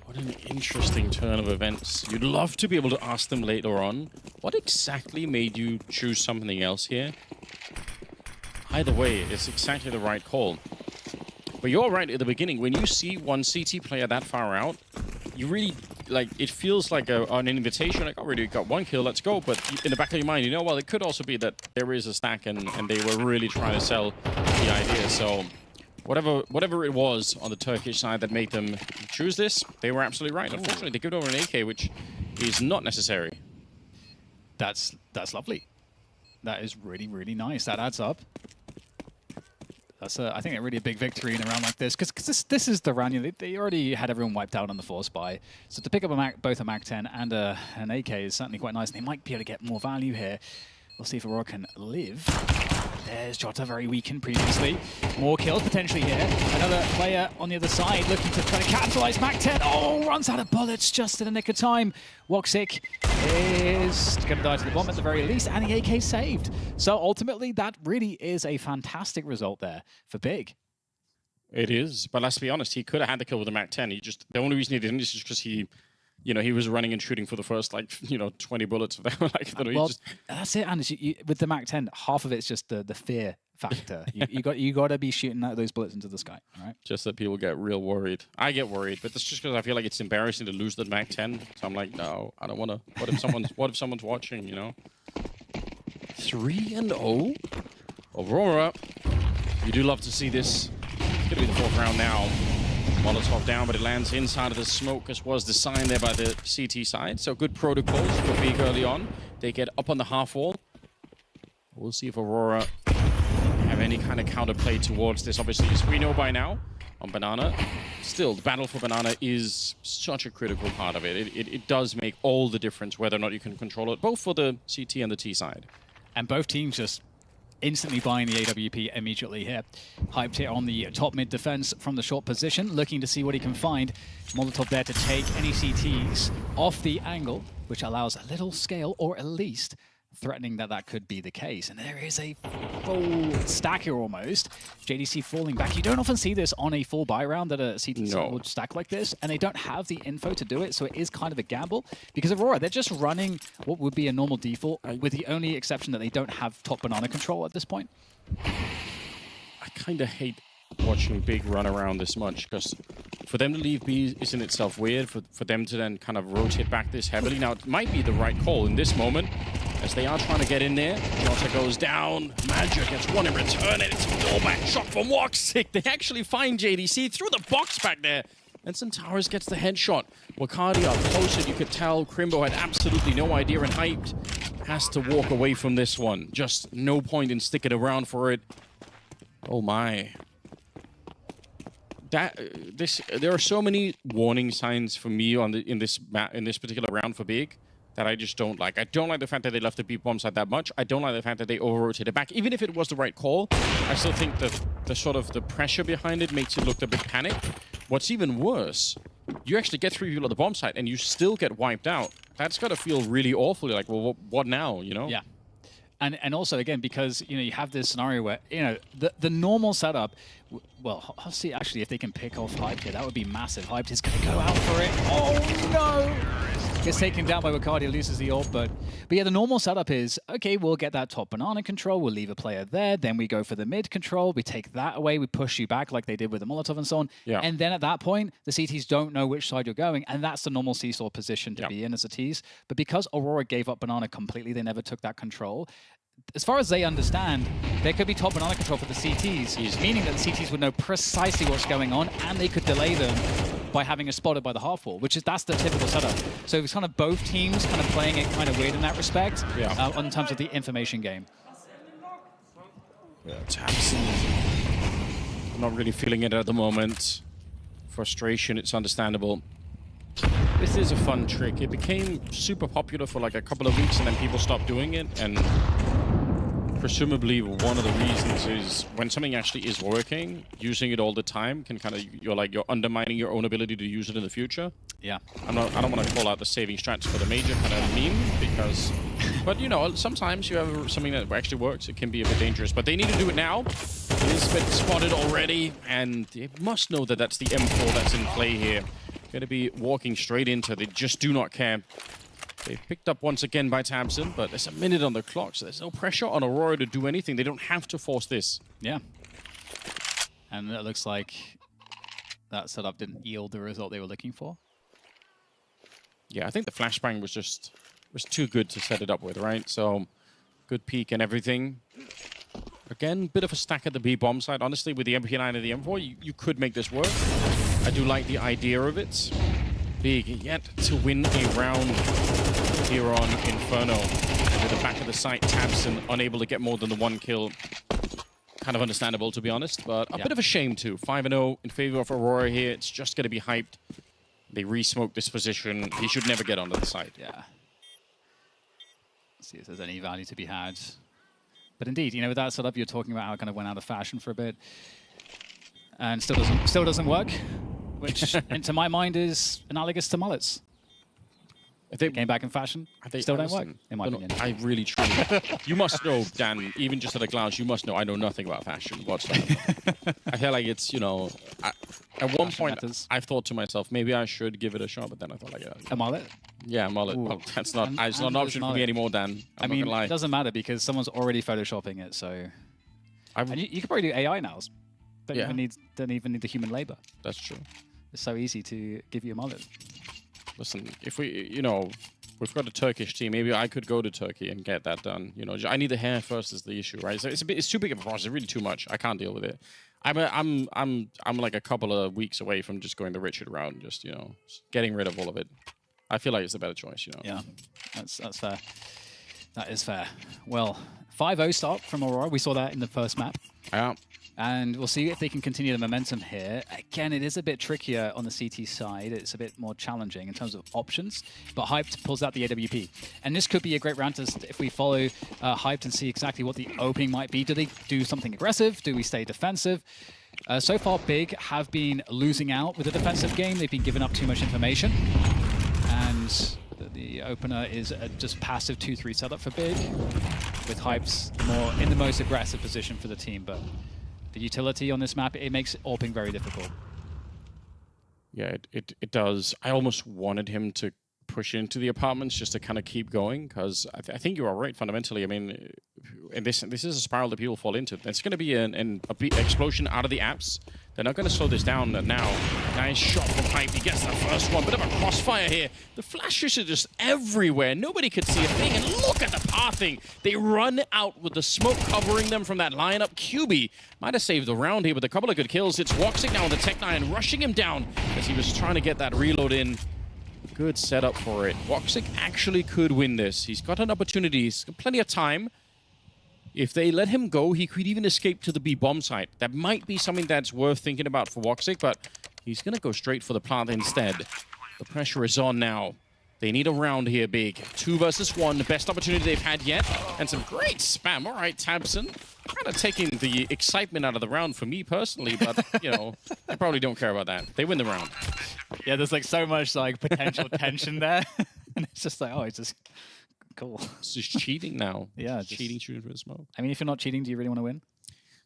What an interesting turn of events. You'd love to be able to ask them later on, what exactly made you choose something else here? Either way, it's exactly the right call. But you're right at the beginning. When you see one CT player that far out, you really, like, it feels like an invitation. Like, already got one kill, let's go. But in the back of your mind, well, it could also be that there is a stack and they were really trying to sell the idea. So whatever it was on the Turkish side that made them choose this, they were absolutely right. Unfortunately, they give over an AK, which is not necessary. That's lovely. That is really, really nice. That adds up. That's I think really a big victory in a round like this, because this is the round. They already had everyone wiped out on the force buy. So to pick up both a Mac 10 and an AK is certainly quite nice. And they might be able to get more value here. We'll see if Aurora can live. There's Jota, very weakened previously. More kills potentially here. Another player on the other side looking to try to capitalize. Mac 10, runs out of bullets just in the nick of time. Woxic is going to die to the bomb at the very least, and the AK saved. So ultimately, that really is a fantastic result there for Big. It is, but let's be honest, he could have had the kill with the MAC-10. The only reason he didn't is just because he was running and shooting for the first 20 bullets of them. That's it, and with the MAC-10, half of it's just the fear factor. you got to be shooting those bullets into the sky, right? Just that people get real worried. I get worried, but that's just because I feel like it's embarrassing to lose the MAC-10. So I'm like, no, I don't want to. What if someone's watching? 3-0, Aurora. You do love to see this. It's gonna be the 4th round now. Molotov down, but it lands inside of the smoke, as was the sign there by the CT side. So good protocols for Big early on. They get up on the half wall. We'll see if Aurora have any kind of counterplay towards this. Obviously, as we know by now, on Banana, still, the battle for Banana is such a critical part of it. It does make all the difference whether or not you can control it, both for the CT and the T side. And both teams just instantly buying the AWP immediately here. Hyped here on the top mid defense from the short position, looking to see what he can find. Molotov there to take any CTs off the angle, which allows a little scale, or at least threatening that could be the case. And there is a full stack here almost. JDC falling back. You don't often see this on a full buy round that a CT would stack like this, and they don't have the info to do it, so it is kind of a gamble. Because Aurora, they're just running what would be a normal default, with the only exception that they don't have top banana control at this point. I kind of hate watching Big run around this much, because for them to leave B is in itself weird, for them to then kind of rotate back this heavily. Now, it might be the right call in this moment, as they are trying to get in there. Jota goes down. Magic gets one in return, and it's a fallback shot from Woxic. They actually find JDC through the box back there, and Centaurus gets the headshot. Wakadi up closer, you could tell Crimbo had absolutely no idea and hyped. Has to walk away from this one. Just no point in sticking around for it. Oh my. There are so many warning signs for me in this particular round for Big that I just don't like. I don't like the fact that they left the B bomb side that much. I don't like the fact that they over-rotated back. Even if it was the right call, I still think that the pressure behind it makes it look a bit panicked. What's even worse, you actually get 3 people at the bomb site and you still get wiped out. That's got to feel really awful. You're like, well, what now, Yeah. And also, again, because, you have this scenario where, the normal setup, well, I'll see, actually, if they can pick off Hyped here, that would be massive. Hyped is going to go out for it. Oh, no! Gets taken down by Wakadi, loses the ult, but yeah, the normal setup is, okay, we'll get that top banana control, we'll leave a player there, then we go for the mid control, we take that away, we push you back like they did with the Molotov and so on, and then at that point, the CTs don't know which side you're going, and that's the normal seesaw position to be in as a tease. But because Aurora gave up banana completely, they never took that control. As far as they understand, there could be top banana control for the CTs, meaning that the CTs would know precisely what's going on, and they could delay them by having a spotted by the half wall, that's the typical setup. So it's kind of both teams kind of playing it kind of weird in that respect, in terms of the information game. Yeah, Tamsin. Not really feeling it at the moment. Frustration, it's understandable. This is a fun trick. It became super popular for like a couple of weeks and then people stopped doing it, and presumably one of the reasons is when something actually is working, using it all the time can kind of, you're undermining your own ability to use it in the future. Yeah. I don't want to call out the saving strats for the major kind of meme, because, but sometimes you have something that actually works, it can be a bit dangerous, but they need to do it now. It has been spotted already, and they must know that that's the M4 that's in play here. Going to be walking straight into, they just do not care. They picked up once again by Tamsin, but there's a minute on the clock, so there's no pressure on Aurora to do anything. They don't have to force this. Yeah. And it looks like that setup didn't yield the result they were looking for. Yeah, I think the flashbang was too good to set it up with, right? So, good peek and everything. Again, bit of a stack at the B bomb side. Honestly, with the MP9 and the M4, you could make this work. I do like the idea of it. Big yet to win a round here on Inferno. At the back of the site, Tamsin unable to get more than the 1 kill. Kind of understandable, to be honest, but a bit of a shame too. 5-0 in favor of Aurora here. It's just going to be hyped. They re-smoked this position. He should never get onto the site. Yeah. Let's see if there's any value to be had. But indeed, with that setup, you're talking about how it kind of went out of fashion for a bit. And still doesn't work, which, to my mind, is analogous to mullets. If they came back in fashion, still don't work, in my opinion. I really truly. You must know, Dan, even just at a glance, you must know I know nothing about fashion whatsoever. I feel like it's, you know, at one point I've thought to myself, maybe I should give it a shot, but then I thought like, a mullet? Yeah, mullet. Well, that's not, it's not an option for me anymore, Dan. I mean, it doesn't matter because someone's already photoshopping it, so. And you could probably do AI now. Don't even need the human labor. That's true. It's so easy to give you a mullet. Listen, if we, you know, we've got a Turkish team. Maybe I could go to Turkey and get that done. You know, I need the hair first is the issue, right? So it's too big of a process. It's really too much. I can't deal with it. I'm like a couple of weeks away from just going the Richard route and just, you know, getting rid of all of it. I feel like it's the better choice, you know. Yeah, that's fair. That is fair. Well, 5-0 start from Aurora. We saw that in the first map. Yeah. And we'll see if they can continue the momentum here. Again, it is a bit trickier on the CT side. It's a bit more challenging in terms of options. But Hyped pulls out the AWP. And this could be a great round to, if we follow Hyped and see exactly what the opening might be. Do they do something aggressive? Do we stay defensive? So far, Big have been losing out with the defensive game. They've been giving up too much information. And the opener is just passive 2-3 setup for Big, with Hypes more in the most aggressive position for the team. But the utility on this map, it makes AWPing very difficult. Yeah, it does. I almost wanted him to push into the apartments just to kind of keep going, because I think you are right fundamentally. I mean, and this is a spiral that people fall into. It's going to be a explosion out of the apps. They're not going to slow this down now. Nice shot from Hype. He gets the first one. Bit of a crossfire here. The flashes are just everywhere. Nobody could see a thing. And look at the pathing. They run out with the smoke covering them from that lineup. QB might have saved the round here with a couple of good kills. It's Woxic now on the Tech-9 rushing him down as he was trying to get that reload in. Good setup for it. Woxic actually could win this. He's got an opportunity. He's got plenty of time. If they let him go, he could even escape to the B bomb site. That might be something that's worth thinking about for Woxic, but he's going to go straight for the plant instead. The pressure is on now. They need a round here, Big. 2 versus 1, the best opportunity they've had yet. And some great spam. All right, Tabson. Kind of taking the excitement out of the round for me personally, but, you know, I probably don't care about that. They win the round. Yeah, there's like so much like potential tension there. And it's just like, oh, it's just cool. It's just cheating now. Yeah. Just cheating for the smoke. I mean, if you're not cheating, do you really want to win?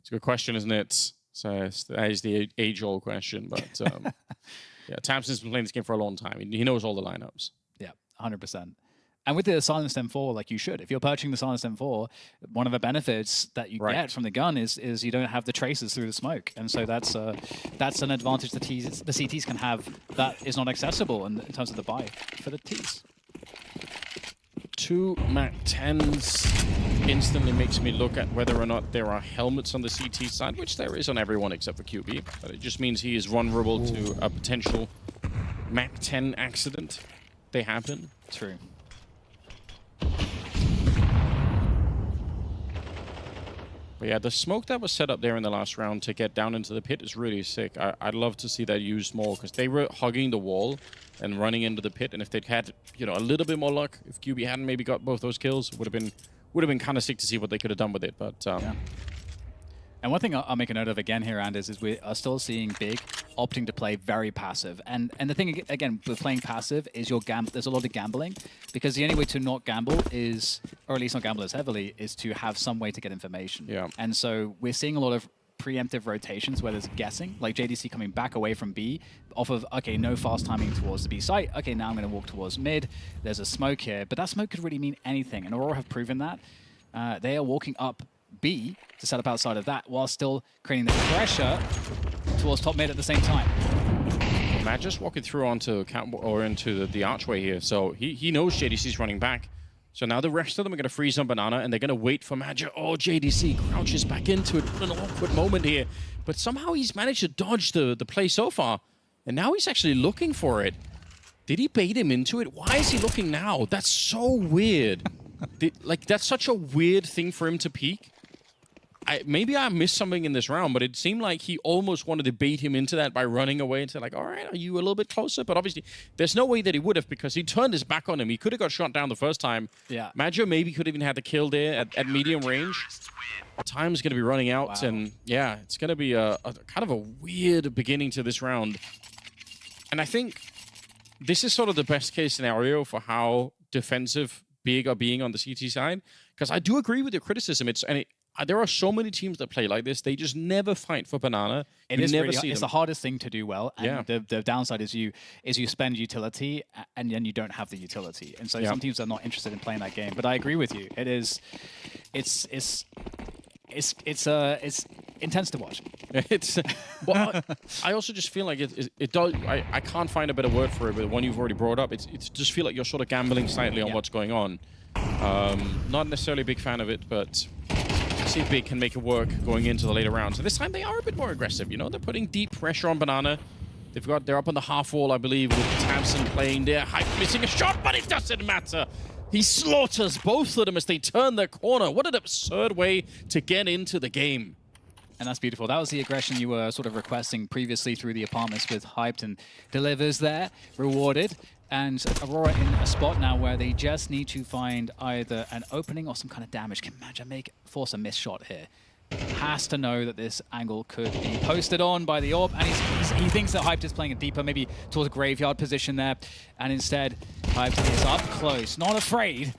It's a good question, isn't it? So that is the age-old question. But yeah, Tabson's been playing this game for a long time. He knows all the lineups. Yeah, 100%. And with the Silenced M4, like you should. If you're purchasing the Silenced M4, one of the benefits that you get from the gun is you don't have the traces through the smoke. And so that's an advantage the CTs can have that is not accessible in terms of the buy for the Ts. 2 MAC-10s instantly makes me look at whether or not there are helmets on the CT side, which there is on everyone except for QB. But it just means he is vulnerable to a potential MAC-10 accident. They happen. True. But yeah, the smoke that was set up there in the last round to get down into the pit is really sick. I'd love to see that used more, because they were hugging the wall and running into the pit. And if they'd had, you know, a little bit more luck, if QB hadn't maybe got both those kills, would have been kind of sick to see what they could have done with it. But yeah. And one thing I'll make a note of again here, Anders, is we are still seeing Big opting to play very passive. And the thing, again, with playing passive is there's a lot of gambling, because the only way to not gamble is, or at least not gamble as heavily, is to have some way to get information. Yeah. And so we're seeing a lot of preemptive rotations where there's guessing, like JDC coming back away from B off of, okay, no fast timing towards the B site. Okay, now I'm going to walk towards mid. There's a smoke here, but that smoke could really mean anything. And Aurora have proven that. They are walking up B to set up outside of that while still creating the pressure towards top mid at the same time. Matt just walking through onto into the archway here, so he knows JDC's running back. So now the rest of them are going to freeze on Banana, and they're going to wait for Madja. Oh, JDC crouches back into it. What an awkward moment here. But somehow he's managed to dodge the play so far, and now he's actually looking for it. Did he bait him into it? Why is he looking now? That's so weird. That's such a weird thing for him to peek. Maybe I missed something in this round, but it seemed like he almost wanted to bait him into that by running away and say, like, all right, are you a little bit closer? But obviously, there's no way that he would have, because he turned his back on him. He could have got shot down the first time. Yeah. Madja maybe could have even had the kill there at medium range. Time's going to be running out, and yeah, it's going to be a kind of a weird beginning to this round. And I think this is sort of the best case scenario for how defensive Big are being on the CT side. Because I do agree with your criticism. There are so many teams that play like this. They just never fight for banana. It's the hardest thing to do well. And Yeah. the downside is you spend utility and then you don't have the utility. And so some teams are not interested in playing that game. But I agree with you. It's intense to watch. Well, I also just feel like it does. I can't find a better word for it, but the one you've already brought up. It's just feel like you're sort of gambling slightly on what's going on. Not necessarily a big fan of it, but see if Big can make it work going into the later rounds. And this time they are a bit more aggressive. You know, they're putting deep pressure on banana. They're up on the half wall, I believe, with Tamsin playing there. Hype missing a shot, but it doesn't matter. He slaughters both of them as they turn their corner. What an absurd way to get into the game. And that's beautiful. That was the aggression you were sort of requesting previously through the apartments with Hyped, and delivers there, rewarded. And Aurora in a spot now where they just need to find either an opening or some kind of damage. Can Imagine force a missed shot here. Has to know that this angle could be posted on by the AWP, and he thinks that Hyped is playing it deeper, maybe towards a graveyard position there, and instead Hyped is up close, not afraid.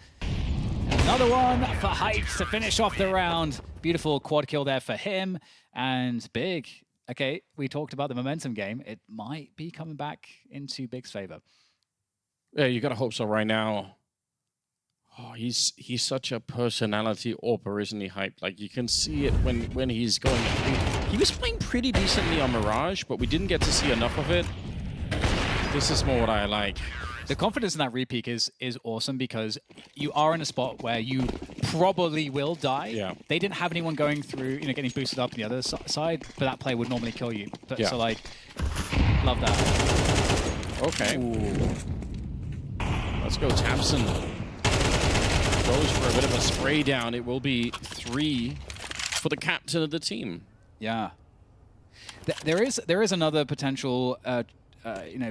Another one for Hyped to finish off the round. Beautiful quad kill there for him, and Big. Okay, we talked about the momentum game. It might be coming back into Big's favor. Yeah, you gotta hope so right now. Oh, he's such a personality AWPer, isn't he, Hyped? Like, you can see it when he's going. He was playing pretty decently on Mirage, but we didn't get to see enough of it. This is more what I like. The confidence in that repeak is awesome, because you are in a spot where you probably will die. Yeah. They didn't have anyone going through, getting boosted up on the other side, but that play would normally kill you. But, so, like, love that. Okay. Ooh. Let's go, Tamsin. Goes for a bit of a spray down. It will be 3 for the captain of the team. Yeah. There is another potential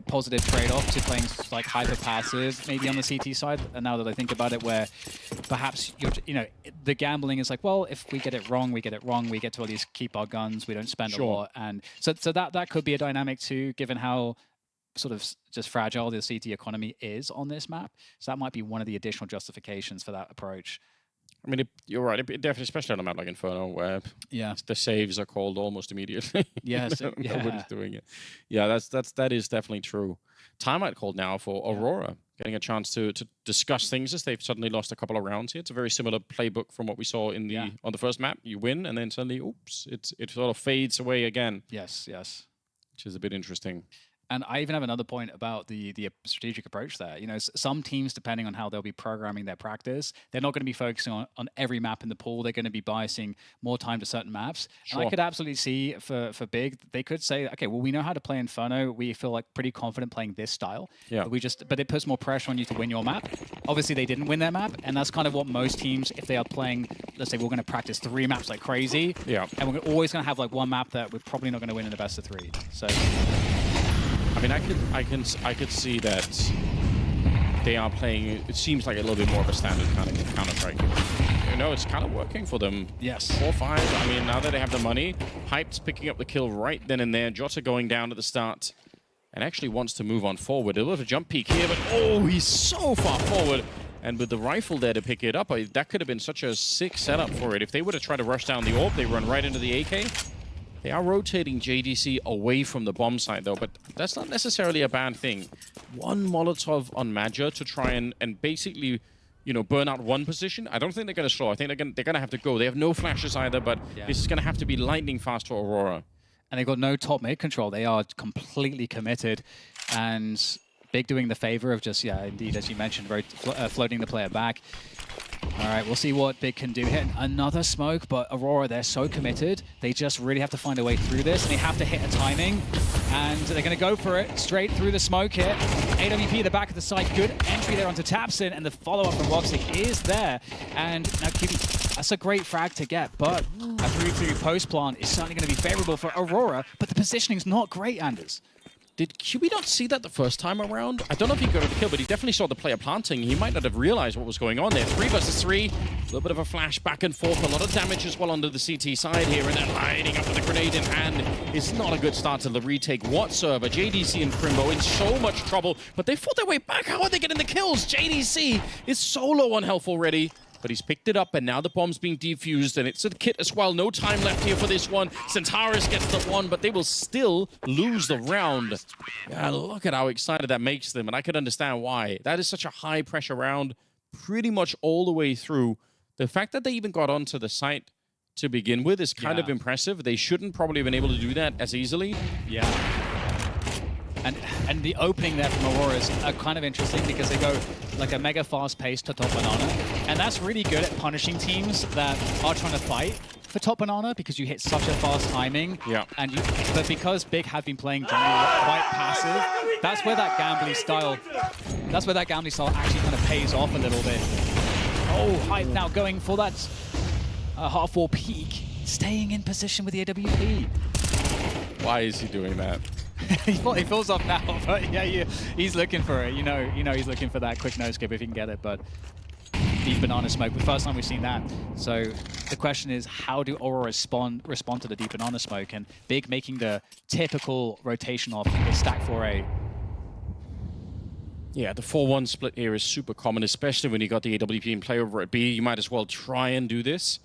positive trade-off to playing like hyper-passive, maybe on the CT side. And now that I think about it, where perhaps the gambling is like, well, if we get it wrong, we get it wrong. We get to at least keep our guns. We don't spend a lot, and so that could be a dynamic too, given how sort of just fragile the CT economy is on this map. So that might be one of the additional justifications for that approach. I mean, you're right. It definitely, especially on a map like Inferno, where the saves are called almost immediately. Yes, nobody's doing it. Yeah, that is definitely true. Timeout called now for Aurora, getting a chance to discuss things as they've suddenly lost a couple of rounds here. It's a very similar playbook from what we saw in the on the first map. You win, and then suddenly, oops, it sort of fades away again. Yes, yes. Which is a bit interesting. And I even have another point about the strategic approach there. Some teams, depending on how they'll be programming their practice, they're not going to be focusing on every map in the pool. They're going to be biasing more time to certain maps. Sure. And I could absolutely see for Big, they could say, okay, well, we know how to play Inferno. We feel like pretty confident playing this style. Yeah. But it puts more pressure on you to win your map. Obviously, they didn't win their map, and that's kind of what most teams, if they are playing, let's say we're going to practice 3 maps like crazy. Yeah. And we're always going to have like one map that we're probably not going to win in the best of 3. So. I mean, I could see that they are playing. It seems like a little bit more of a standard kind of Counter-Strike. It's kind of working for them. Yes. 4-5. I mean, now that they have the money, Hyped's picking up the kill right then and there. Jota going down at the start, and actually wants to move on forward. A little bit of a jump peek here, but he's so far forward. And with the rifle there to pick it up, that could have been such a sick setup for it. If they would have tried to rush down the AWP, they run right into the AK. They are rotating JDC away from the bomb site, though, but that's not necessarily a bad thing. One Molotov on Major to try and basically, burn out one position. I don't think they're going to slow. I think they're going to have to go. They have no flashes either, but this is going to have to be lightning fast for Aurora. And they've got no top mid control. They are completely committed, and Big doing the favor of just, indeed, as you mentioned, floating the player back. All right, we'll see what Big can do here. Another smoke, but Aurora, they're so committed. They just really have to find a way through this, and they have to hit a timing. And they're going to go for it straight through the smoke here. AWP at the back of the site. Good entry there onto Tapsin, and the follow-up from Roxic is there. And now QB, that's a great frag to get, but a 3-3 post plant is certainly going to be favorable for Aurora, but the positioning's not great, Anders. Did QB not see that the first time around? I don't know if he got the kill, but he definitely saw the player planting. He might not have realized what was going on there. 3 versus 3. A little bit of a flash back and forth. A lot of damage as well under the CT side here. And then lining up with a grenade in hand. It's not a good start to the retake whatsoever. JDC and Crimbo in so much trouble, but they fought their way back. How are they getting the kills? JDC is so low on health already. But he's picked it up, and now the bomb's being defused, and it's a kit as well. No time left here for this one. Centaurus gets the one, but they will still lose the round. Yeah, look at how excited that makes them, and I can understand why. That is such a high-pressure round, pretty much all the way through. The fact that they even got onto the site to begin with is kind of impressive. They shouldn't probably have been able to do that as easily. Yeah. And the opening there from Aurora is kind of interesting because they go like a mega fast pace to top banana. And that's really good at punishing teams that are trying to fight for top banana because you hit such a fast timing. Yeah. But because Big have been playing generally quite passive, that's where that gambling style actually kind of pays off a little bit. Oh, Hype now going for that half-wall peak, staying in position with the AWP. Why is he doing that? he falls off now, but yeah, he's looking for it. You know, he's looking for that quick no-scope if he can get it, but deep banana smoke, the first time we've seen that. So the question is, how do Aurora respond to the deep banana smoke? And Big making the typical rotation off the stack 4A. Yeah, the 4-1 split here is super common, especially when you got the AWP in play over at B. You might as well try and do this.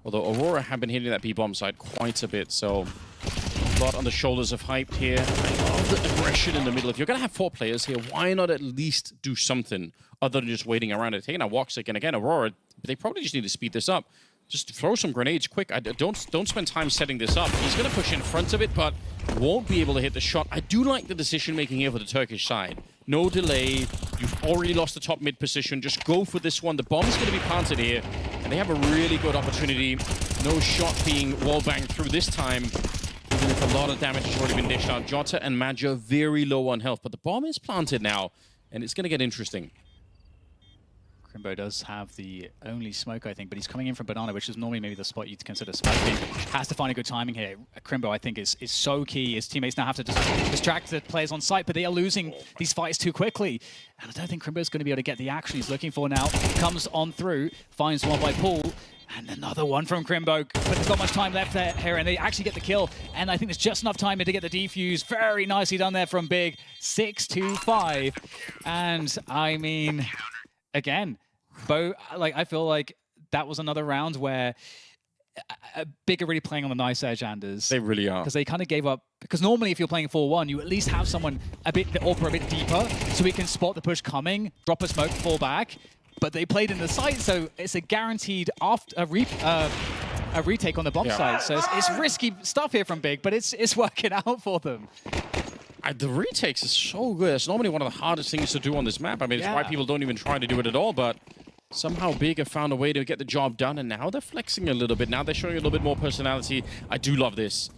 Although Aurora have been hitting that B-bomb side quite a bit, so a lot on the shoulders of Hype here. I love the aggression in the middle. If you're going to have 4 players here, why not at least do something other than just waiting around and taking out Woxic? And again, Aurora, they probably just need to speed this up. Just throw some grenades quick. Don't spend time setting this up. He's going to push in front of it, but won't be able to hit the shot. I do like the decision-making here for the Turkish side. No delay. You've already lost the top mid position. Just go for this one. The bomb's going to be planted here, and they have a really good opportunity. No shot being wall-banged through this time, even if a lot of damage has already been dished out. Jota and Madja very low on health, but the bomb is planted now, and it's going to get interesting. Crimbo does have the only smoke, I think, but he's coming in from Banana, which is normally maybe the spot you'd consider smoking. Has to find a good timing here. Crimbo, I think, is so key. His teammates now have to distract the players on site, but they are losing these fights too quickly. And I don't think Crimbo's going to be able to get the action he's looking for now. Comes on through, finds one by Paul, and another one from Crimbo. But there's not much time left there here, and they actually get the kill. And I think there's just enough time to get the defuse. Very nicely done there from Big. 6-2-5. And, I mean, again, I feel like that was another round where Big are really playing on the nice edge, Anders. They really are. Because they kind of gave up. Because normally if you're playing 4-1, you at least have someone a bit deeper so he can spot the push coming, drop a smoke, fall back. But they played in the site, so it's a guaranteed a retake on the bomb site. So it's risky stuff here from Big, but it's working out for them. The retakes is so good. It's normally one of the hardest things to do on this map. I mean, it's why people don't even try to do it at all, but somehow Big have found a way to get the job done, and now they're flexing a little bit. Now they're showing a little bit more personality. I do love this.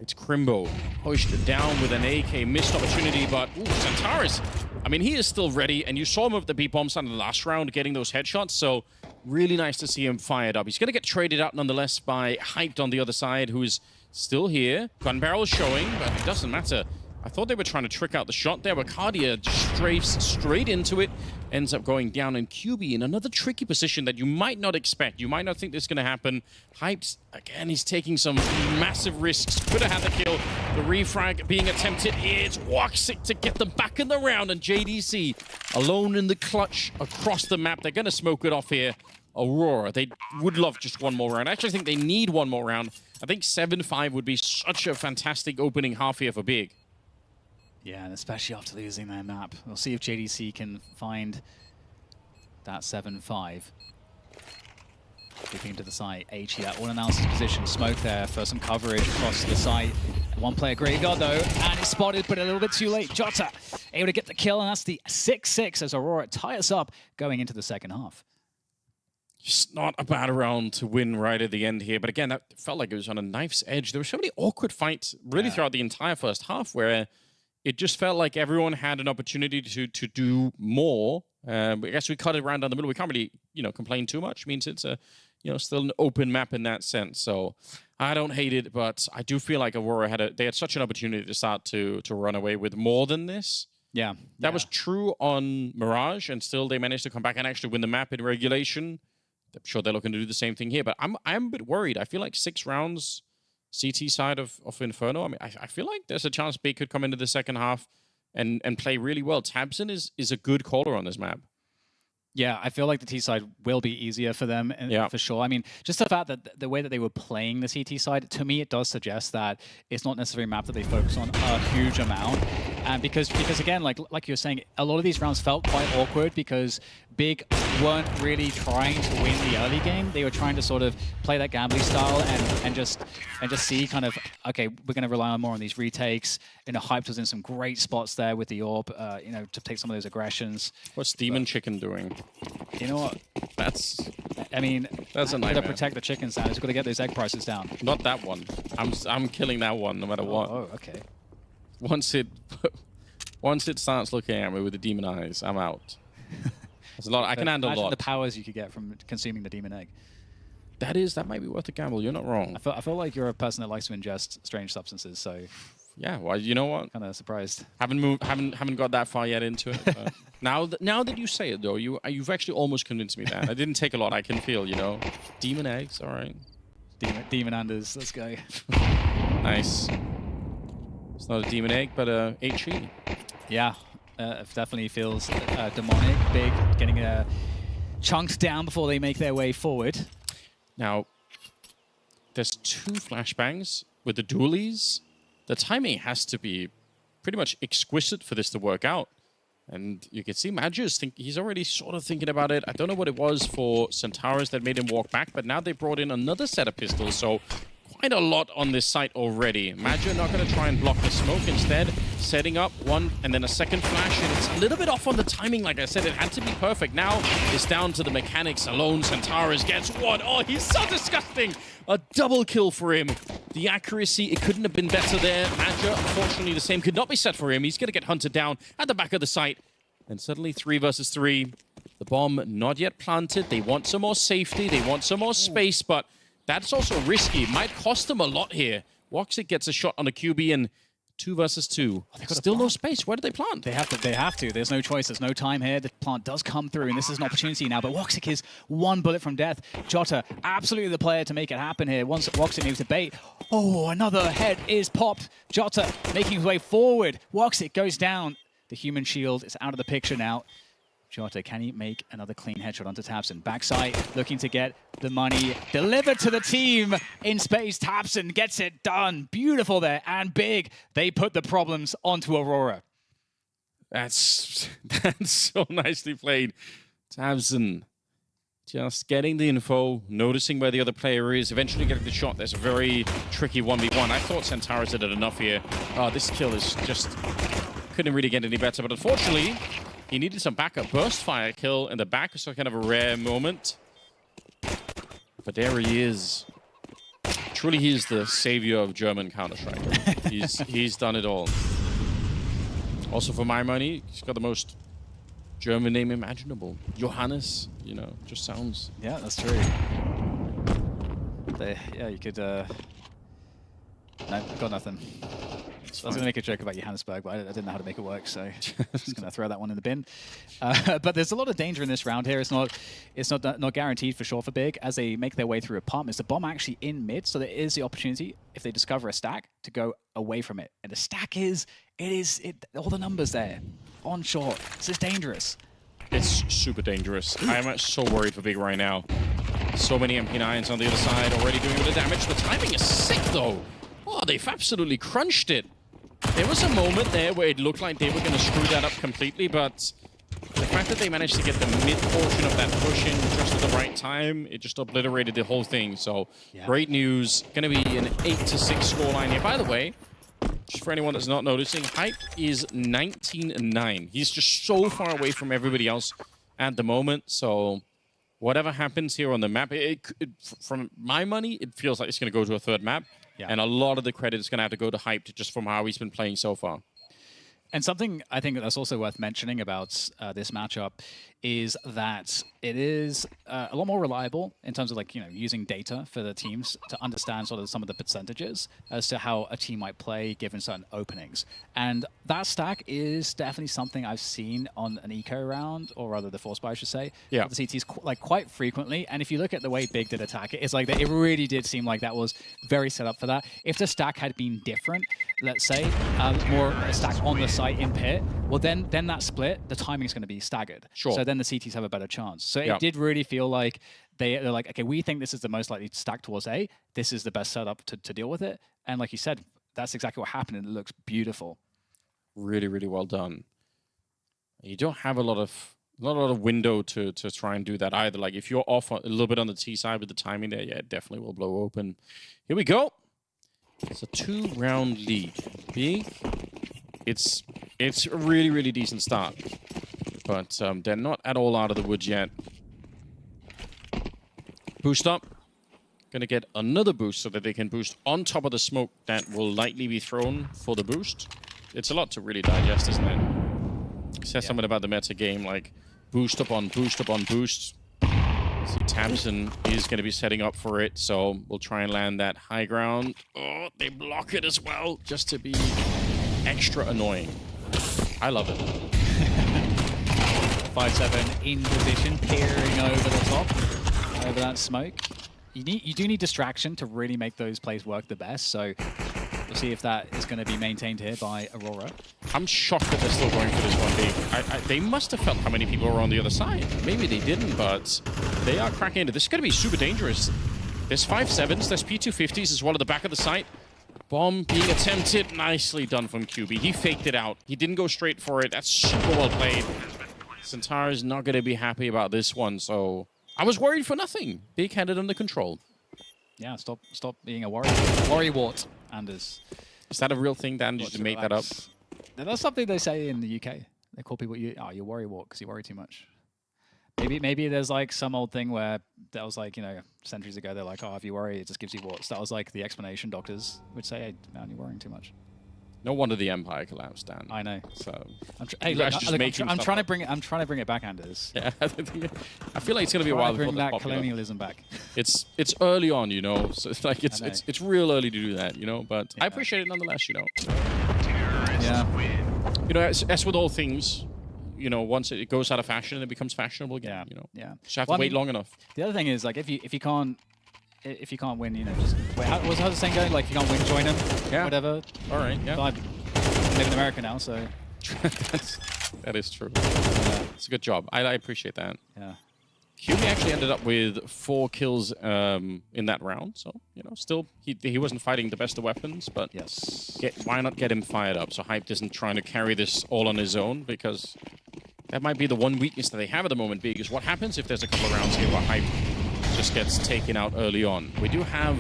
It's Crimbo pushed down with an AK, missed opportunity, but Centaurus, I mean, he is still ready, and you saw him with the B-bombs on the last round getting those headshots, so really nice to see him fired up. He's going to get traded out nonetheless by Hyped on the other side, who is still here. Gun barrel showing, but it doesn't matter. I thought they were trying to trick out the shot there, but Cardia just strafes straight into it, ends up going down, and QB in another tricky position that you might not expect. You might not think this is going to happen. Hyped, again, he's taking some massive risks. Could have had the kill. The refrag being attempted. It's Woxic to get them back in the round, and JDC alone in the clutch across the map. They're going to smoke it off here. Aurora, they would love just one more round. I actually think they need one more round. I think 7-5 would be such a fantastic opening half here for Big. Yeah, and especially after losing their map. We'll see if JDC can find that 7-5. Dipping into the site, HE at all analysis position. Smoke there for some coverage across the site. One player graveyard though, and it's spotted, but a little bit too late. Jota able to get the kill, and that's the 6-6 as Aurora tie us up going into the second half. Just not a bad round to win right at the end here. But again, that felt like it was on a knife's edge. There were so many awkward fights really throughout the entire first half where it just felt like everyone had an opportunity to do more. I guess we cut it around down the middle. We can't really, complain too much. It means it's a still an open map in that sense. So I don't hate it, but I do feel like Aurora had such an opportunity to start to run away with more than this. Yeah. That was true on Mirage, and still they managed to come back and actually win the map in regulation. I'm sure they're looking to do the same thing here, but I'm a bit worried. I feel like 6 rounds CT side of Inferno. I mean, I feel like there's a chance Big could come into the second half and play really well. tabseN is a good caller on this map. Yeah, I feel like the T side will be easier for them, for sure. I mean, just the fact that the way that they were playing the CT side, to me, it does suggest that it's not necessarily a map that they focus on a huge amount. And because again, like you were saying, a lot of these rounds felt quite awkward because Big weren't really trying to win the early game. They were trying to sort of play that gambling style and just see kind of, okay, we're going to rely on more on these retakes. HOTU was in some great spots there with the AWP, to take some of those aggressions. What's Demon Chicken doing? You know what? That's a nightmare. Got to protect the chicken sound. It's got to get those egg prices down. Not that one. I'm killing that one no matter what. Oh, okay. Once it starts looking at me with the demon eyes, I'm out. There's a lot. I can handle a lot. The powers you could get from consuming the demon egg. That might be worth a gamble. You're not wrong. I feel like you're a person that likes to ingest strange substances, so. Yeah, well, you know what? Kind of surprised. Haven't got that far yet into it. But now that you say it, though, you've actually almost convinced me that. I didn't take a lot. I can feel, demon eggs. All right. Demon Anders. Let's go. Nice. It's not a demon egg, but a HE. Yeah, it definitely feels demonic. Big, getting chunked down before they make their way forward. Now, there's 2 flashbangs with the dualies. The timing has to be pretty much exquisite for this to work out. And you can see Magius, he's already sort of thinking about it. I don't know what it was for Centaurus that made him walk back, but now they brought in another set of pistols, so quite a lot on this site already. Magius not going to try and block the smoke. Instead, setting up one and then a second flash, and it's a little bit off on the timing. Like I said, it had to be perfect. Now it's down to the mechanics alone. Centaurus gets one. Oh, he's so disgusting. A double kill for him. The accuracy, it couldn't have been better there. Magius, unfortunately, the same could not be set for him. He's going to get hunted down at the back of the site. And suddenly 3 versus 3. The bomb not yet planted. They want some more safety. They want some more space, but that's also risky. It might cost them a lot here. Woxic gets a shot on a QB and 2 versus 2. Oh, still no space. Where do they plant? They have to. There's no choice. There's no time here. The plant does come through, and this is an opportunity now. But Woxic is 1 bullet from death. Jota, absolutely the player to make it happen here. Once Woxic needs to bait. Oh, another head is popped. Jota making his way forward. Woxic goes down. The human shield is out of the picture now. Jota, can he make another clean headshot onto tabseN? Backside, looking to get the money delivered to the team in space. tabseN gets it done. Beautiful there, and Big. They put the problems onto Aurora. That's so nicely played. tabseN just getting the info, noticing where the other player is, eventually getting the shot. There's a very tricky 1v1. I thought Centaurus did enough here. This kill is just... couldn't really get any better, but unfortunately, he needed some backup. Burst fire kill in the back, so kind of a rare moment. But there he is. Truly, he is the savior of German Counter-Strike. he's done it all. Also, for my money, he's got the most German name imaginable. Johannes, just sounds... Yeah, that's true. Yeah, you could... No, got nothing. I was going to make a joke about Johannesburg, but I didn't know how to make it work, so I'm just going to throw that one in the bin. But there's a lot of danger in this round here. It's not guaranteed for sure for Big as they make their way through apartments. The bomb actually in mid, so there is the opportunity, if they discover a stack, to go away from it. And the stack all the numbers there, on short. This is dangerous. It's super dangerous. I'm so worried for Big right now. So many MP9s on the other side already doing a bit of damage. The timing is sick, though. Oh, they've absolutely crunched it. There was a moment there where it looked like they were going to screw that up completely, but the fact that they managed to get the mid portion of that push in just at the right time, it just obliterated the whole thing. So, Great news. Going to be an 8-6 scoreline here. By the way, just for anyone that's not noticing, HYPE is 19-9. He's just so far away from everybody else at the moment. So, whatever happens here on the map, from my money, it feels like it's going to go to a third map. Yeah. And a lot of the credit is going to have to go to HYPE just from how he's been playing so far. And something I think that's also worth mentioning about this matchup is that it is a lot more reliable in terms of like, you know, using data for the teams to understand sort of some of the percentages as to how a team might play given certain openings. And that stack is definitely something I've seen on an eco round, or rather the force buy, I should say, yeah, the CTs like quite frequently. And if you look at the way Big did attack it, it's like that it really did seem like that was very set up for that. If the stack had been different, let's say, more a stack on the site in pit, well then that split, the timing is going to be staggered. Sure. So then the CTs have a better chance. So yeah, it did really feel like they're like, okay, we think this is the most likely to stack towards A. This is the best setup to deal with it. And like you said, that's exactly what happened, and it looks beautiful. Really, really well done. You don't have a lot of window to try and do that either. Like if you're off a little bit on the T side with the timing there, yeah, it definitely will blow open. Here we go. It's a 2-round lead. Big. It's a really, really decent start. But they're not at all out of the woods yet. Boost up. Gonna get another boost so that they can boost on top of the smoke that will likely be thrown for the boost. It's a lot to really digest, isn't it? It says something about the meta game, like boost up on boost up on boost. See, Tamsin is going to be setting up for it, so we'll try and land that high ground. Oh, they block it as well, just to be extra annoying. I love it. 5-7 in position, peering over the top, over that smoke. You do need distraction to really make those plays work the best, so we'll see if that is going to be maintained here by Aurora. I'm shocked that they're still going for this one big. They must have felt how many people were on the other side. Maybe they didn't, but they are cracking into this. Is going to be super dangerous. There's 5-7s, there's P250s as well at the back of the site. Bomb being attempted. Nicely done from QB. He faked it out. He didn't go straight for it. That's super well played. Centaur is not going to be happy about this one, so I was worried for nothing. Big had it under control. Yeah, stop being a worry wart, Anders. Is that a real thing, Dan? Did you make that up? That's something they say in the UK. They call people, you worry wart because you worry too much. Maybe there's like some old thing where that was like, you know, centuries ago, they're like, oh, if you worry, it just gives you warts. That was like the explanation doctors would say, hey, man, you're worrying too much. No wonder the Empire collapsed, Dan. I know. So, hey, look, I'm trying to bring it back, Anders. Yeah, I feel like it's gonna be a while before bring that colonialism back. It's early on, you know. So it's like it's real early to do that, you know. But yeah. I appreciate it nonetheless, you know. Yeah. You know, as with all things, you know, once it goes out of fashion, it becomes fashionable again. You know. Yeah. Just have to wait long enough. The other thing is like if you can't win, you know, just wait. How's the saying going? Like if you can't win, join them. Yeah. Whatever. All right. Yeah. I live in America now, so that is true. Yeah. It's a good job. I appreciate that. Yeah. QB actually ended up with 4 kills in that round, so you know, still he wasn't fighting the best of weapons, but yes, why not get him fired up? So Hype isn't trying to carry this all on his own, because that might be the one weakness that they have at the moment. Big is what happens if there's a couple of rounds here where Hype just gets taken out early on. We do have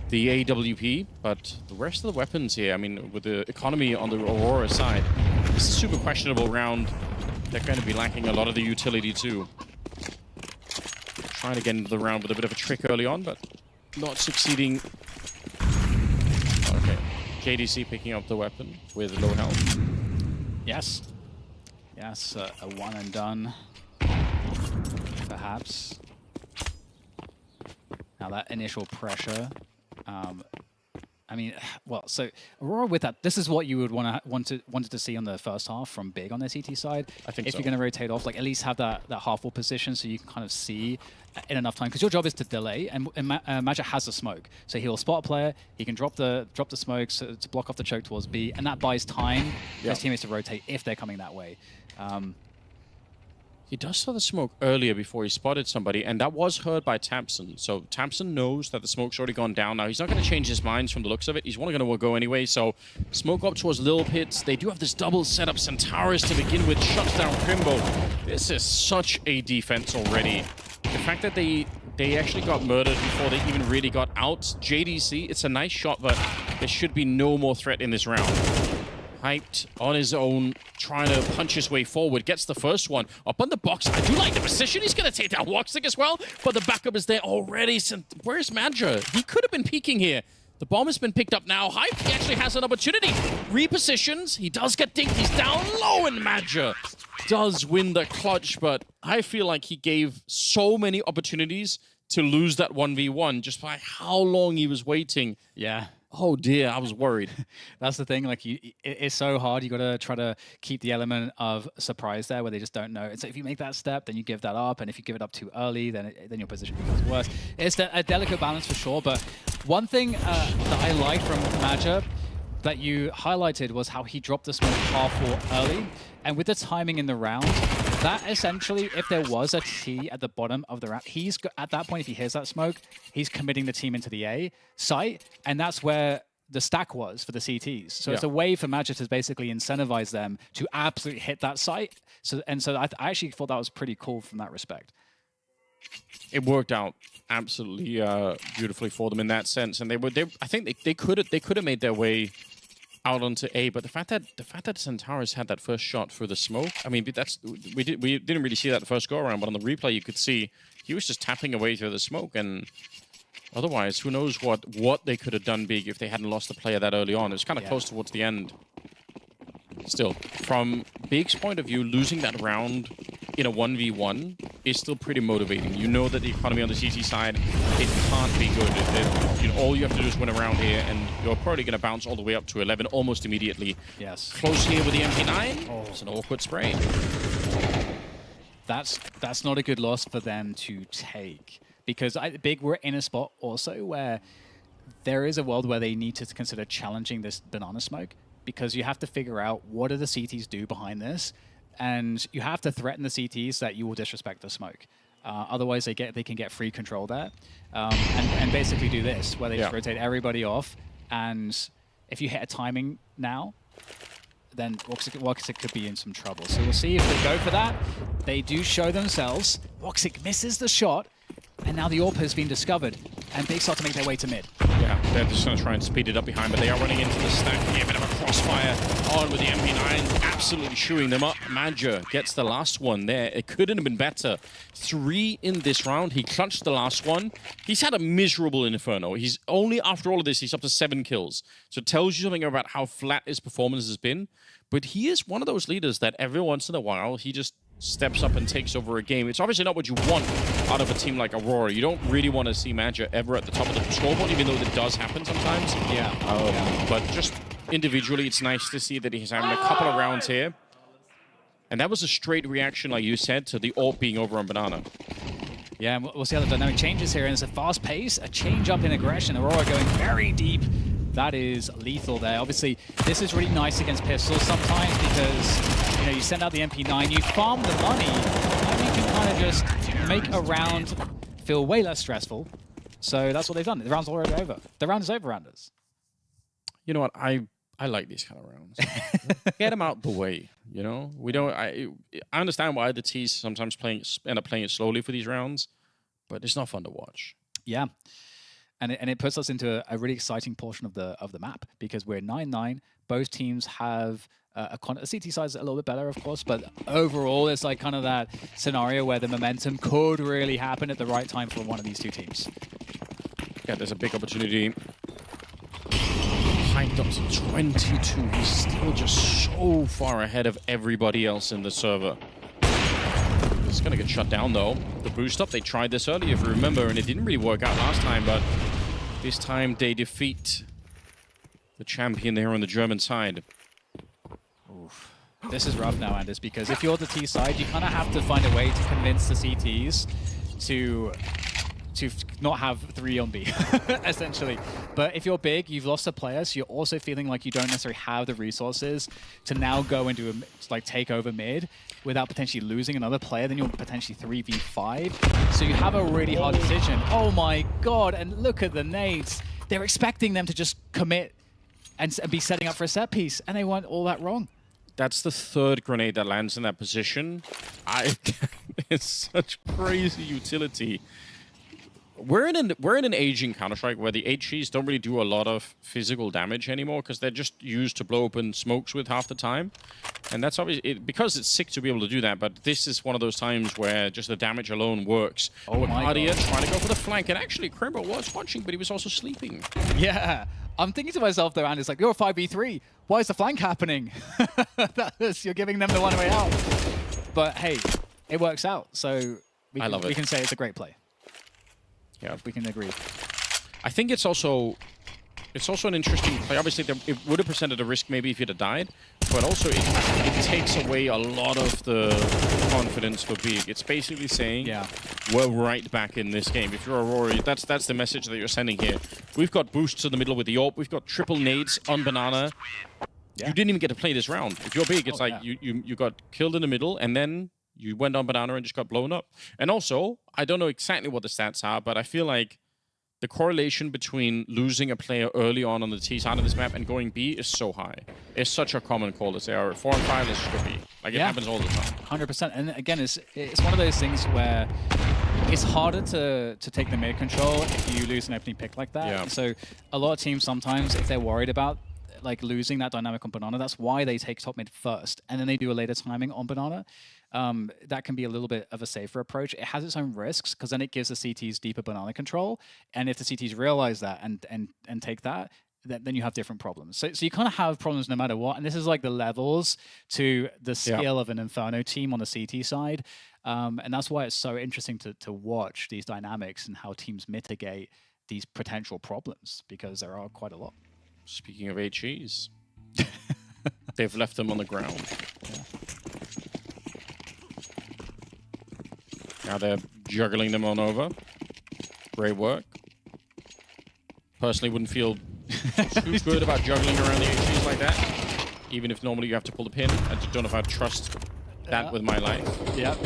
the AWP, but the rest of the weapons here, I mean, with the economy on the Aurora side, it's a super questionable round. They're going to be lacking a lot of the utility too. Trying to get into the round with a bit of a trick early on, but not succeeding. Okay, JDC picking up the weapon with low health. Yes. Yes, a one and done, perhaps. Now that initial pressure, I mean, well, so Aurora with that, this is what you would wanted to see on the first half from Big on their CT side. I think if you're going to rotate off, like at least have that half-wall position so you can kind of see in enough time, because your job is to delay, and Magic has the smoke, so he'll spot a player, he can drop the smoke to block off the choke towards B, and that buys time for his teammates to rotate if they're coming that way. He does saw the smoke earlier before he spotted somebody, and that was heard by Tamsin. So Tamsin knows that the smoke's already gone down. Now, he's not going to change his mind from the looks of it. He's only going to go anyway, so smoke up towards Lil Pits. They do have this double setup. Centaurus to begin with shuts down Crimbo. This is such a defense already. The fact that they actually got murdered before they even really got out. JDC, it's a nice shot, but there should be no more threat in this round. Hyped on his own, trying to punch his way forward. Gets the first one. Up on the box. I do like the position. He's going to take down Woxic as well, but the backup is there already. Where's Madra? He could have been peeking here. The bomb has been picked up now. Hype, he actually has an opportunity. Repositions. He does get dinked. He's down low, and Madger does win the clutch, but I feel like he gave so many opportunities to lose that 1v1 just by how long he was waiting. Yeah. Oh dear, I was worried. That's the thing. Like, it's so hard. You got to try to keep the element of surprise there, where they just don't know. So if you make that step, then you give that up, and if you give it up too early, then your position becomes worse. It's a delicate balance for sure. But one thing that I like from Madger that you highlighted was how he dropped the smoke half early, and with the timing in the round, that essentially, if there was a T at the bottom of the round, at that point, if he hears that smoke, he's committing the team into the A site, and that's where the stack was for the CTs. So it's a way for Madger to basically incentivize them to absolutely hit that site. So I actually thought that was pretty cool from that respect. It worked out absolutely beautifully for them in that sense, and I think they could have made their way out onto A, but the fact that Centaurus had that first shot through the smoke, I mean, we didn't really see that the first go around, but on the replay you could see he was just tapping away through the smoke, and otherwise, who knows what they could have done big if they hadn't lost the player that early on. It was kind of close towards the end. Still, from Big's point of view, losing that round in a 1v1 is still pretty motivating. You know that the economy on the CT side, it can't be good. All you have to do is win around here, and you're probably going to bounce all the way up to 11 almost immediately. Yes. Close here with the MP9. Oh, it's an awkward spray. That's not a good loss for them to take, because Big were in a spot also where there is a world where they need to consider challenging this banana smoke, because you have to figure out what do the CTs do behind this, and you have to threaten the CTs that you will disrespect the smoke. Otherwise, they can get free control there, and basically do this, where they just rotate everybody off, and if you hit a timing now, then Woxic could be in some trouble. So we'll see if they go for that. They do show themselves. Woxic misses the shot, and now the AWP has been discovered, and they start to make their way to mid. Yeah, they're just going to try and speed it up behind, but they are running into the stack here. A bit of a crossfire on with the MP9, absolutely chewing them up. Madger gets the last one there. It couldn't have been better. 3 in this round. He clutched the last one. He's had a miserable Inferno. He's only, after all of this, he's up to 7 kills. So it tells you something about how flat his performance has been. But he is one of those leaders that every once in a while, he just steps up and takes over a game. It's obviously not what you want out of a team like Aurora. You don't really want to see Madger ever at the top of the scoreboard, even though that does happen sometimes. But just individually, it's nice to see that he's having a couple of rounds here. And that was a straight reaction, like you said, to the AWP being over on Banana. Yeah, and we'll see how the dynamic changes here. And it's a fast pace, a change up in aggression. Aurora going very deep. That is lethal there. Obviously, this is really nice against pistols sometimes, because you send out the MP9, you farm the money, and you can kind of just make a round feel way less stressful. So that's what they've done. The round's already over. The round is over, Anders. You know what? I like these kind of rounds. Get them out the way. We don't. I understand why the T's sometimes end up playing it slowly for these rounds, but it's not fun to watch. Yeah. And it puts us into a really exciting portion of the map, because we're 9-9. Both teams have a CT size a little bit better, of course, but overall it's like kind of that scenario where the momentum could really happen at the right time for one of these two teams. Yeah, there's a big opportunity. Hyped up to 22. He's still just so far ahead of everybody else in the server. It's going to get shut down, though. The boost up, they tried this earlier, if you remember, and it didn't really work out last time, but this time they defeat the champion there on the German side. Oof. This is rough now, Anders, because if you're the T side, you kind of have to find a way to convince the CTs to not have 3 on B, essentially. But if you're Big, you've lost a player, so you're also feeling like you don't necessarily have the resources to now go into take over mid without potentially losing another player. Then you're potentially 3v5. So you have a really hard decision. Oh my god, and look at the nades. They're expecting them to just commit and be setting up for a set piece, and they went all that wrong. That's the 3rd grenade that lands in that position. It's such crazy utility. we're in an aging Counter-Strike where the HEs don't really do a lot of physical damage anymore because they're just used to blow open smokes with half the time. And that's obviously because it's sick to be able to do that, but this is one of those times where just the damage alone works. Oh, Ardia trying to go for the flank, and actually Crimbo was watching, but he was also sleeping. Yeah. I'm thinking to myself though, and it's like, you're a 5v3. Why is the flank happening? You're giving them the one way out. But hey, it works out. So we can say it's a great play. Yeah, we can agree. I think it's also an interesting play. Obviously, it would have presented a risk maybe if you'd have died, but also it takes away a lot of the confidence for Big. It's basically saying, we're right back in this game. If you're Aurora, that's the message that you're sending here. We've got boosts in the middle with the AWP. We've got triple nades on Banana. Yeah. You didn't even get to play this round. If you're Big, it's you got killed in the middle, and then you went on Banana and just got blown up. And also, I don't know exactly what the stats are, but I feel like the correlation between losing a player early on the T side of this map and going B is so high. It's such a common call to say, all right, 4 and 5, let's just go B. Like, it happens all the time. 100%. And again, it's one of those things where it's harder to take the mid control if you lose an opening pick like that. Yeah. So a lot of teams sometimes, if they're worried about like losing that dynamic on Banana, that's why they take top mid first, and then they do a later timing on Banana. That can be a little bit of a safer approach. It has its own risks because then it gives the CTs deeper Banana control, and if the CTs realize that and take that, then you have different problems. So you kind of have problems no matter what, and this is like the levels to the skill of an Inferno team on the CT side, and that's why it's so interesting to watch these dynamics and how teams mitigate these potential problems, because there are quite a lot. Speaking of HEs, they've left them on the ground. Yeah. Now they're juggling them on over. Great work. Personally, wouldn't feel too good about juggling around the HEs like that, even if normally you have to pull the pin. I just don't know if I'd trust that with my life. Yep.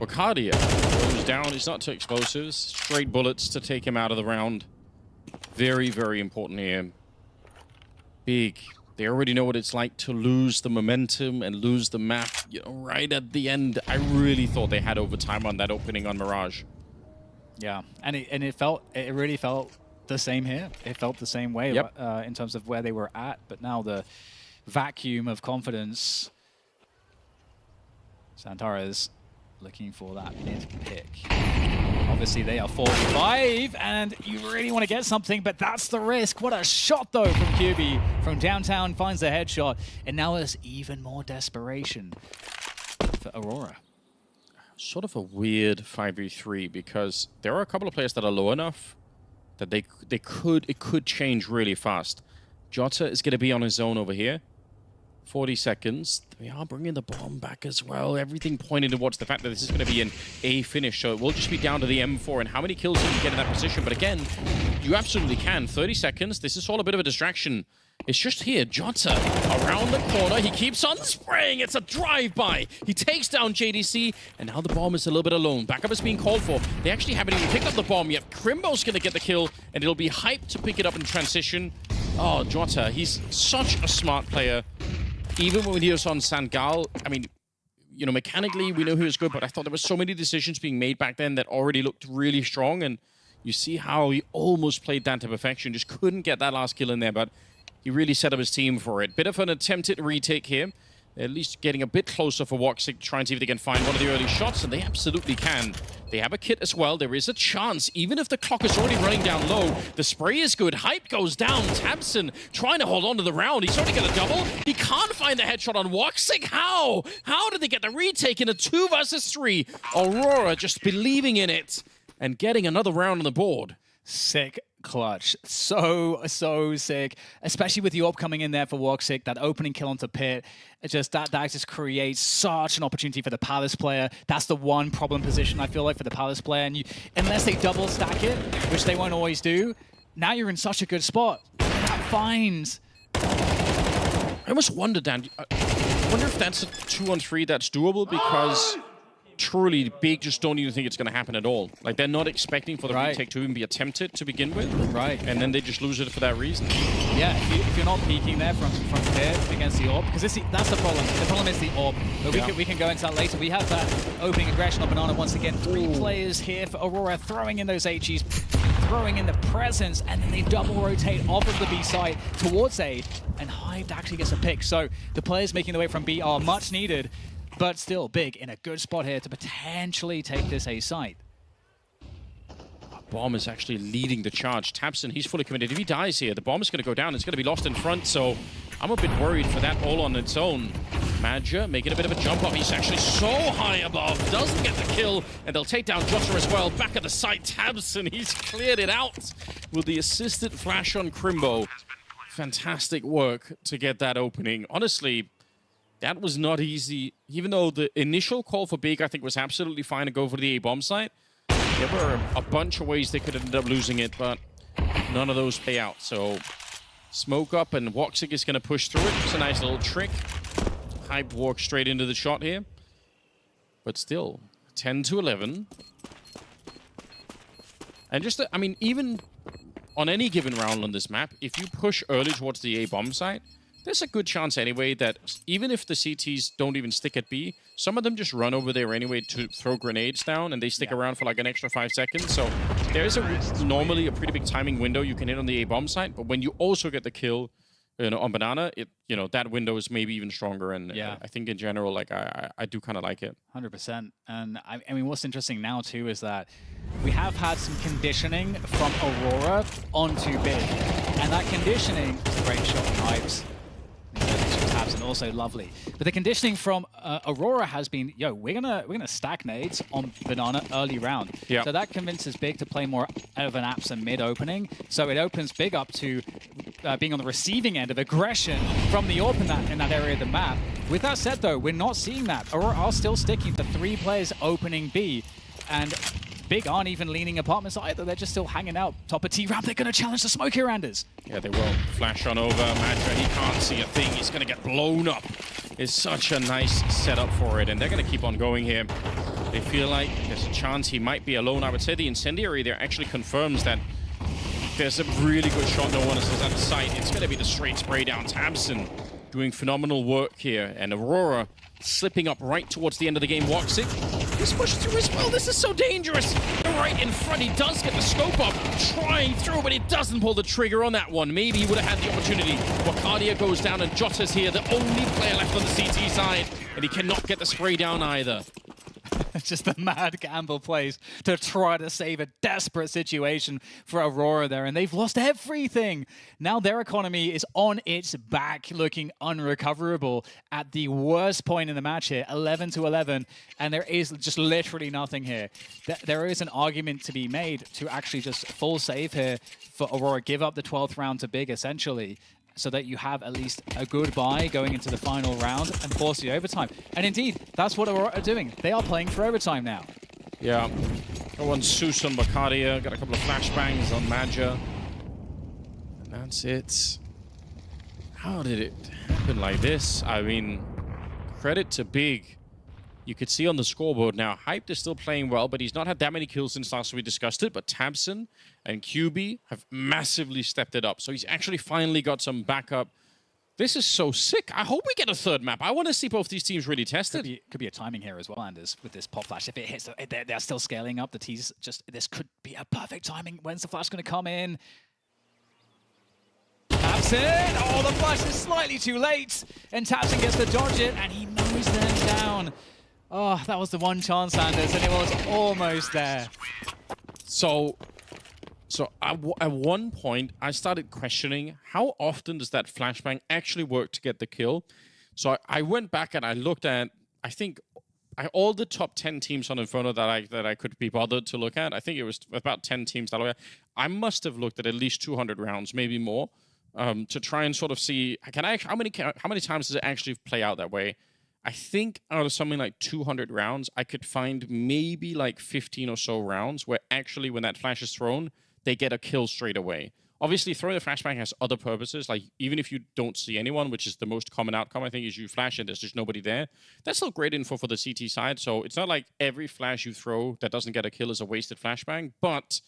Wakadia goes down. He's not too explosives. Straight bullets to take him out of the round. Very, very important here. Big. They already know what it's like to lose the momentum and lose the map. You know, right at the end, I really thought they had overtime on that opening on Mirage. Yeah, and it really felt the same here. It felt the same way in terms of where they were at, but now the vacuum of confidence. Santara's looking for that mid pick. Obviously, they are 45, and you really want to get something, but that's the risk. What a shot, though, from QB. From downtown, finds the headshot, and now there's even more desperation for Aurora. Sort of a weird 5v3, because there are a couple of players that are low enough that it could change really fast. Jota is going to be on his own over here. 40 seconds. They are bringing the bomb back as well. Everything pointing towards the fact that this is going to be an A finish, so it will just be down to the M4 and how many kills you can get in that position. But again, you absolutely can. 30 seconds. This is all a bit of a distraction. It's just here. Jota around the corner. He keeps on spraying. It's a drive-by. He takes down JDC, and now the bomb is a little bit alone. Backup is being called for. They actually haven't even picked up the bomb yet. Crimbo's going to get the kill, and it'll be hyped to pick it up in transition. Oh, Jota, he's such a smart player. Even when he was on Sangal, I mean, you know, mechanically, we know he was good, but I thought there were so many decisions being made back then that already looked really strong, and you see how he almost played that to perfection, just couldn't get that last kill in there, but he really set up his team for it. Bit of an attempted retake here. They're at least getting a bit closer for Woxic, trying to see if they can find one of the early shots, and they absolutely can. They have a kit as well. There is a chance, even if the clock is already running down low. The spray is good. Hype goes down. Tabson trying to hold on to the round. He's already got a double. He can't find the headshot on Woxic. How? How did they get the retake in a 2 versus 3? Aurora just believing in it and getting another round on the board. Sick clutch. So sick. Especially with the AWP coming in there for Woxic, that opening kill onto Pit. It just that just creates such an opportunity for the Palace player. That's the one problem position I feel like for the Palace player. And unless they double stack it, which they won't always do, now you're in such a good spot. That finds. I almost wonder, Dan, I wonder if that's a 2-on-3 that's doable, because truly, Big just don't even think it's going to happen at all. Like, they're not expecting for the Right. retake to even be attempted to begin with. Right. And then they just lose it for that reason. Yeah, if you're not peeking there from here against the orb, because that's the problem. The problem is the orb. But we can go into that later. We have that opening aggression on Banana once again. 3 players here for Aurora, throwing in those HEs, throwing in the presence, and then they double rotate off of the B side towards A, and Hyde actually gets a pick. So the players making the way from B are much needed, but still Big in a good spot here to potentially take this A site. Bomb is actually leading the charge. Tabson, he's fully committed. If he dies here, the bomb is going to go down. It's going to be lost in front, so I'm a bit worried for that all on its own. Madja making a bit of a jump up. He's actually so high above. Doesn't get the kill, and they'll take down Jota as well. Back at the site, Tabson, he's cleared it out with the assisted flash on Crimbo. Fantastic work to get that opening. Honestly, that was not easy. Even though the initial call for Big, I think, was absolutely fine to go for the A-bomb site, there were a bunch of ways they could end up losing it, but none of those pay out. So smoke up, and Woxic is going to push through it. It's a nice little trick. Hype walks straight into the shot here. But still, 10 to 11. And just, I mean, even on any given round on this map, if you push early towards the A-bomb site, there's a good chance anyway that even if the CTs don't even stick at B, some of them just run over there anyway to throw grenades down, and they stick around for like an extra 5 seconds. So there is normally a pretty big timing window you can hit on the A-bomb site, but when you also get the kill, you know, on Banana, that window is maybe even stronger. And I think in general, like I do kind of like it. 100%. And I mean, what's interesting now too is that we have had some conditioning from Aurora onto Big, and that conditioning is a great shot from Hypes. And also lovely, but the conditioning from Aurora has been, we're gonna stack nades on Banana early round. Yeah. So that convinces Big to play more of an Absent mid opening. So it opens Big up to being on the receiving end of aggression from the orb in that area of the map. With that said, though, we're not seeing that. Aurora are still sticking to 3 players opening B, and Big aren't even leaning apartments either. They're just still hanging out top of T-Ramp. They're going to challenge the smoke here, Anders. Yeah, they will. Flash on over. Madra, he can't see a thing. He's going to get blown up. It's such a nice setup for it, and they're going to keep on going here. They feel like there's a chance he might be alone. I would say the incendiary there actually confirms that there's a really good shot. No one is at the site. It's going to be the straight spray down. Tabson doing phenomenal work here, and Aurora slipping up right towards the end of the game. Woxic, he's pushed through as well. This is so dangerous. Right in front, he does get the scope up, trying through, but he doesn't pull the trigger on that one. Maybe he would have had the opportunity. Wakadia goes down, and Jota's here, the only player left on the CT side, and he cannot get the spray down either. Just the mad gamble plays to try to save a desperate situation for Aurora there, and they've lost everything. Now their economy is on its back, looking unrecoverable at the worst point in the match here, 11 to 11, and there is just literally nothing here. There is an argument to be made to actually just full save here for Aurora, give up the 12th round to Big, essentially, so that you have at least a good buy going into the final round and force the overtime. And indeed, that's what Aurora are doing. They are playing for overtime now. Yeah. Got one Seuss on Bacardia, got a couple of flashbangs on Madja. And that's it. How did it happen like this? I mean, credit to Big. You could see on the scoreboard now, Hyped is still playing well, but he's not had that many kills since last we discussed it. But Tabson and QB have massively stepped it up. So he's actually finally got some backup. This is so sick. I hope we get a third map. I want to see both these teams really tested. Could be a timing here as well, Anders, with this pop flash. If it hits, they're still scaling up. The T's this could be a perfect timing. When's the flash going to come in? Tabson! Oh, the flash is slightly too late. And Tabson gets to dodge it, and he mows them down. Oh, that was the one chance, Anders, and it was almost there. So at one point, I started questioning how often does that flashbang actually work to get the kill. So I went back and I looked at, I think, all the top 10 teams on Inferno that I could be bothered to look at. I think it was about 10 teams that I looked at. I must have looked at least 200 rounds, maybe more, to try and sort of see how many times does it actually play out that way. I think out of something like 200 rounds, I could find maybe like 15 or so rounds where actually when that flash is thrown, they get a kill straight away. Obviously, throwing the flashbang has other purposes. Like, even if you don't see anyone, which is the most common outcome, I think, is you flash and there's just nobody there. That's still great info for the CT side. So it's not like every flash you throw that doesn't get a kill is a wasted flashbang, but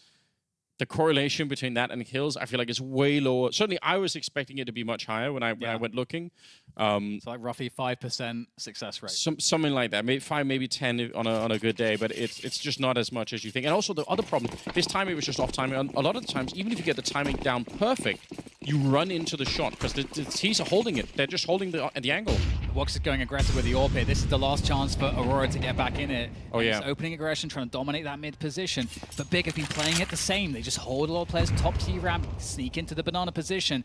the correlation between that and kills, I feel like, is way lower. Certainly, I was expecting it to be much higher when I went looking. It's like roughly 5% success rate. Something like that, maybe 5, maybe 10 on a good day, but it's just not as much as you think. And also the other problem, this timing was just off timing. A lot of the times, even if you get the timing down perfect, you run into the shot because the T's are holding it. They're just holding the angle. Wox is going aggressive with the AWP here. This is the last chance for Aurora to get back in it. Oh, yeah. He's opening aggression, trying to dominate that mid position. But Big have been playing it the same. They just hold a lot of players top T ramp, sneak into the banana position.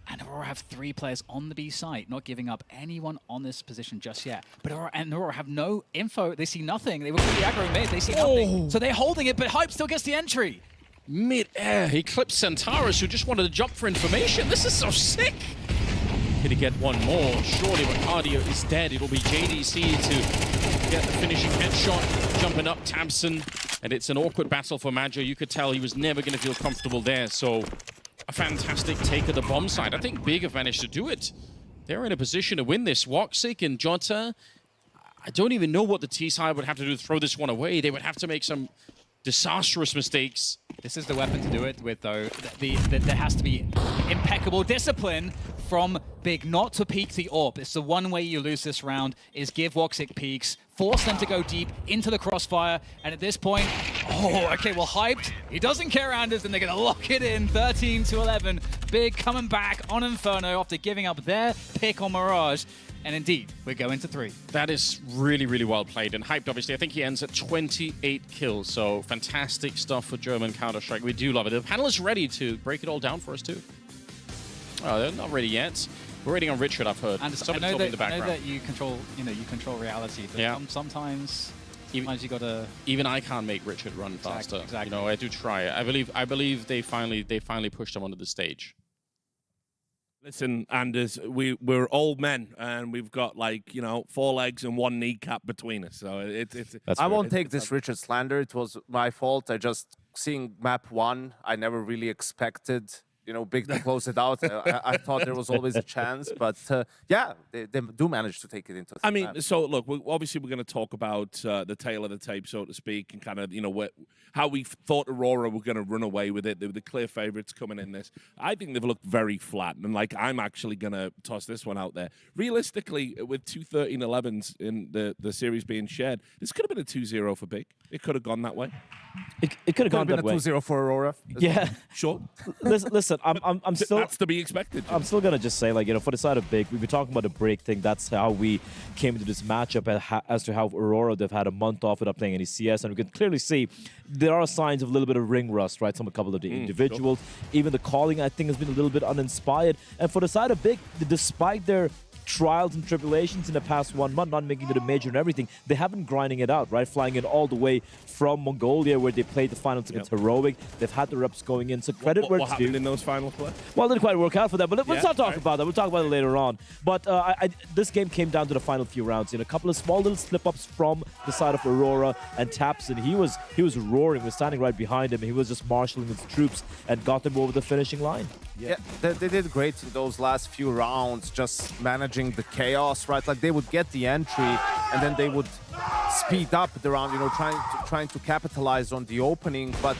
And Aurora have 3 players on the B site, not giving up anyone on this position just yet. But Aurora have no info. They see nothing. They were pretty aggro mid. They see nothing. So they're holding it, but Hype still gets the entry. Mid-air, he clips Centaurus, who just wanted to jump for information. This is so sick. Can he get one more? Surely when Cardio is dead, it'll be JDC to get the finishing headshot. Jumping up, Tabson. And it's an awkward battle for Majo. You could tell he was never going to feel comfortable there. So a fantastic take of the bomb side. I think Big have managed to do it. They're in a position to win this. Woxic and Jota, I don't even know what the T side would have to do to throw this one away. They would have to make some disastrous mistakes. This is the weapon to do it with, though. There has to be impeccable discipline from Big not to peek the AWP. It's the one way you lose this round, is give Woxic peeks, force them to go deep into the crossfire, and at this point, okay, well, Hyped, he doesn't care, Anders, and they're going to lock it in, 13-11. Big coming back on Inferno after giving up their pick on Mirage. And indeed, we're going to 3. That is really, really well played. And Hyped, obviously, I think he ends at 28 kills. So fantastic stuff for German Counter-Strike. We do love it. The panel is ready to break it all down for us, too. Oh, they're not ready yet. We're waiting on Richard, I've heard. And Somebody's I know talking in the background. that you control reality, but sometimes you gotta. Even I can't make Richard run faster. Exactly. You know, I do try. I believe they finally pushed him onto the stage. Listen, Anders, we're old men, and we've got, like, 4 legs and 1 kneecap between us. So I won't take this Richard slander. It was my fault. Seeing map 1, I never really expected, Big to close it out. I thought there was always a chance, but yeah, they do manage to take it into. I mean, so look, obviously we're going to talk about the tail of the tape, so to speak, and kind of how we thought Aurora were going to run away with it. They were the clear favorites coming in this. I think they've looked very flat, and I'm actually going to toss this one out there. Realistically, with 2 13-11s in the series being shared, this could have been a 2-0 for Big. It could have gone that way. It could have gone that way. 2-0 for Aurora. Yeah, sure. Listen, I'm still. That's to be expected. I'm still gonna just say, for the side of Big, we've been talking about the break thing. That's how we came into this matchup, as to how Aurora, they've had a month off without playing any CS, and we can clearly see there are signs of a little bit of ring rust, right? A couple of the individuals, even the calling, I think, has been a little bit uninspired. And for the side of Big, despite their trials and tribulations in the past 1 month, not making it a major and everything, they haven't grinding it out, right? Flying in all the way from Mongolia, where they played the finals against Heroic. They've had the reps going in, so credit where it's due. What happened in those finals? Well, it didn't quite work out for them, but let's not talk about that. We'll talk about it later on. But this game came down to the final few rounds. A couple of small little slip-ups from the side of Aurora, and Tapson, he was roaring, was standing right behind him. He was just marshalling his troops and got them over the finishing line. Yeah, they did great in those last few rounds, just managing the chaos, right? Like, they would get the entry, and then they would speed up the round, trying to capitalize on the opening. But,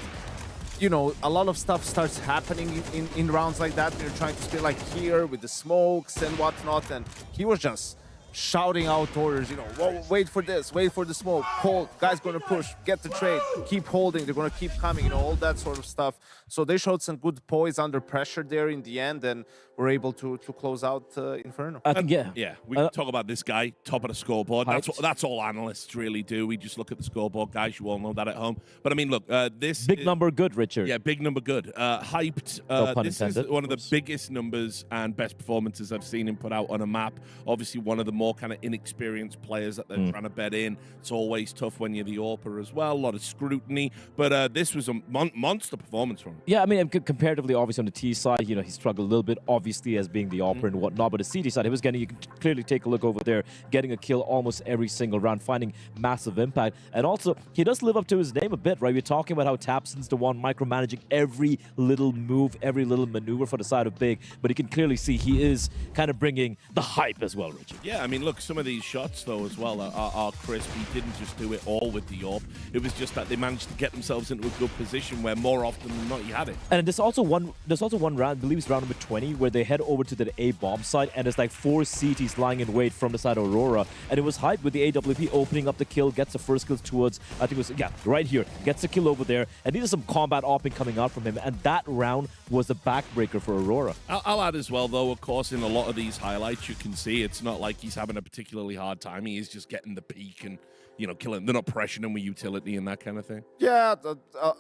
a lot of stuff starts happening in rounds like that. You're trying to speed, like here with the smokes and whatnot, and he was just shouting out orders, Whoa, wait for this, wait for the smoke, hold, guys gonna push, get the trade, keep holding, they're gonna keep coming, all that sort of stuff. So they showed some good poise under pressure there in the end, and were able to close out Inferno. I think, yeah, we can talk about this guy, top of the scoreboard. That's all analysts really do. We just look at the scoreboard, guys. You all know that at home. But I mean, look, this big number good, Richard. Yeah, big number good. Hyped. This is one of the biggest numbers and best performances I've seen him put out on a map. Obviously, one of the more kind of inexperienced players that they're trying to bet in. It's always tough when you're the AWPer as well. A lot of scrutiny. But this was a monster performance from him. Yeah, I mean, comparatively, obviously, on the T side, you know, he struggled a little bit, obviously, as being the AWPer and whatnot. But the CT side, he was getting, you can clearly take a look over there, getting a kill almost every single round, finding massive impact. And also, he does live up to his name a bit, right? We're talking about how Tapson's the one micromanaging every little move, every little maneuver for the side of Big. But you can clearly see he is kind of bringing the hype as well, Richard. Yeah, I mean, look, some of these shots, though, as well, are crisp. He didn't just do it all with the AWP. It was just that they managed to get themselves into a good position where more often than not he had it. And there's also one round, I believe it's round number 20, where they head over to the A bomb side, and there's like 4 CTs lying in wait from the side of Aurora. And it was hyped with the AWP opening up the kill, gets the first kill towards, I think it was, yeah, right here, gets the kill over there. And these are some combat opping coming out from him. And that round was the backbreaker for Aurora. I'll add as well, though, of course, in a lot of these highlights, you can see it's not like he's having a particularly hard time. He is just getting the peak and, you know, killing. They're not pressuring him with utility and that kind of thing. Yeah,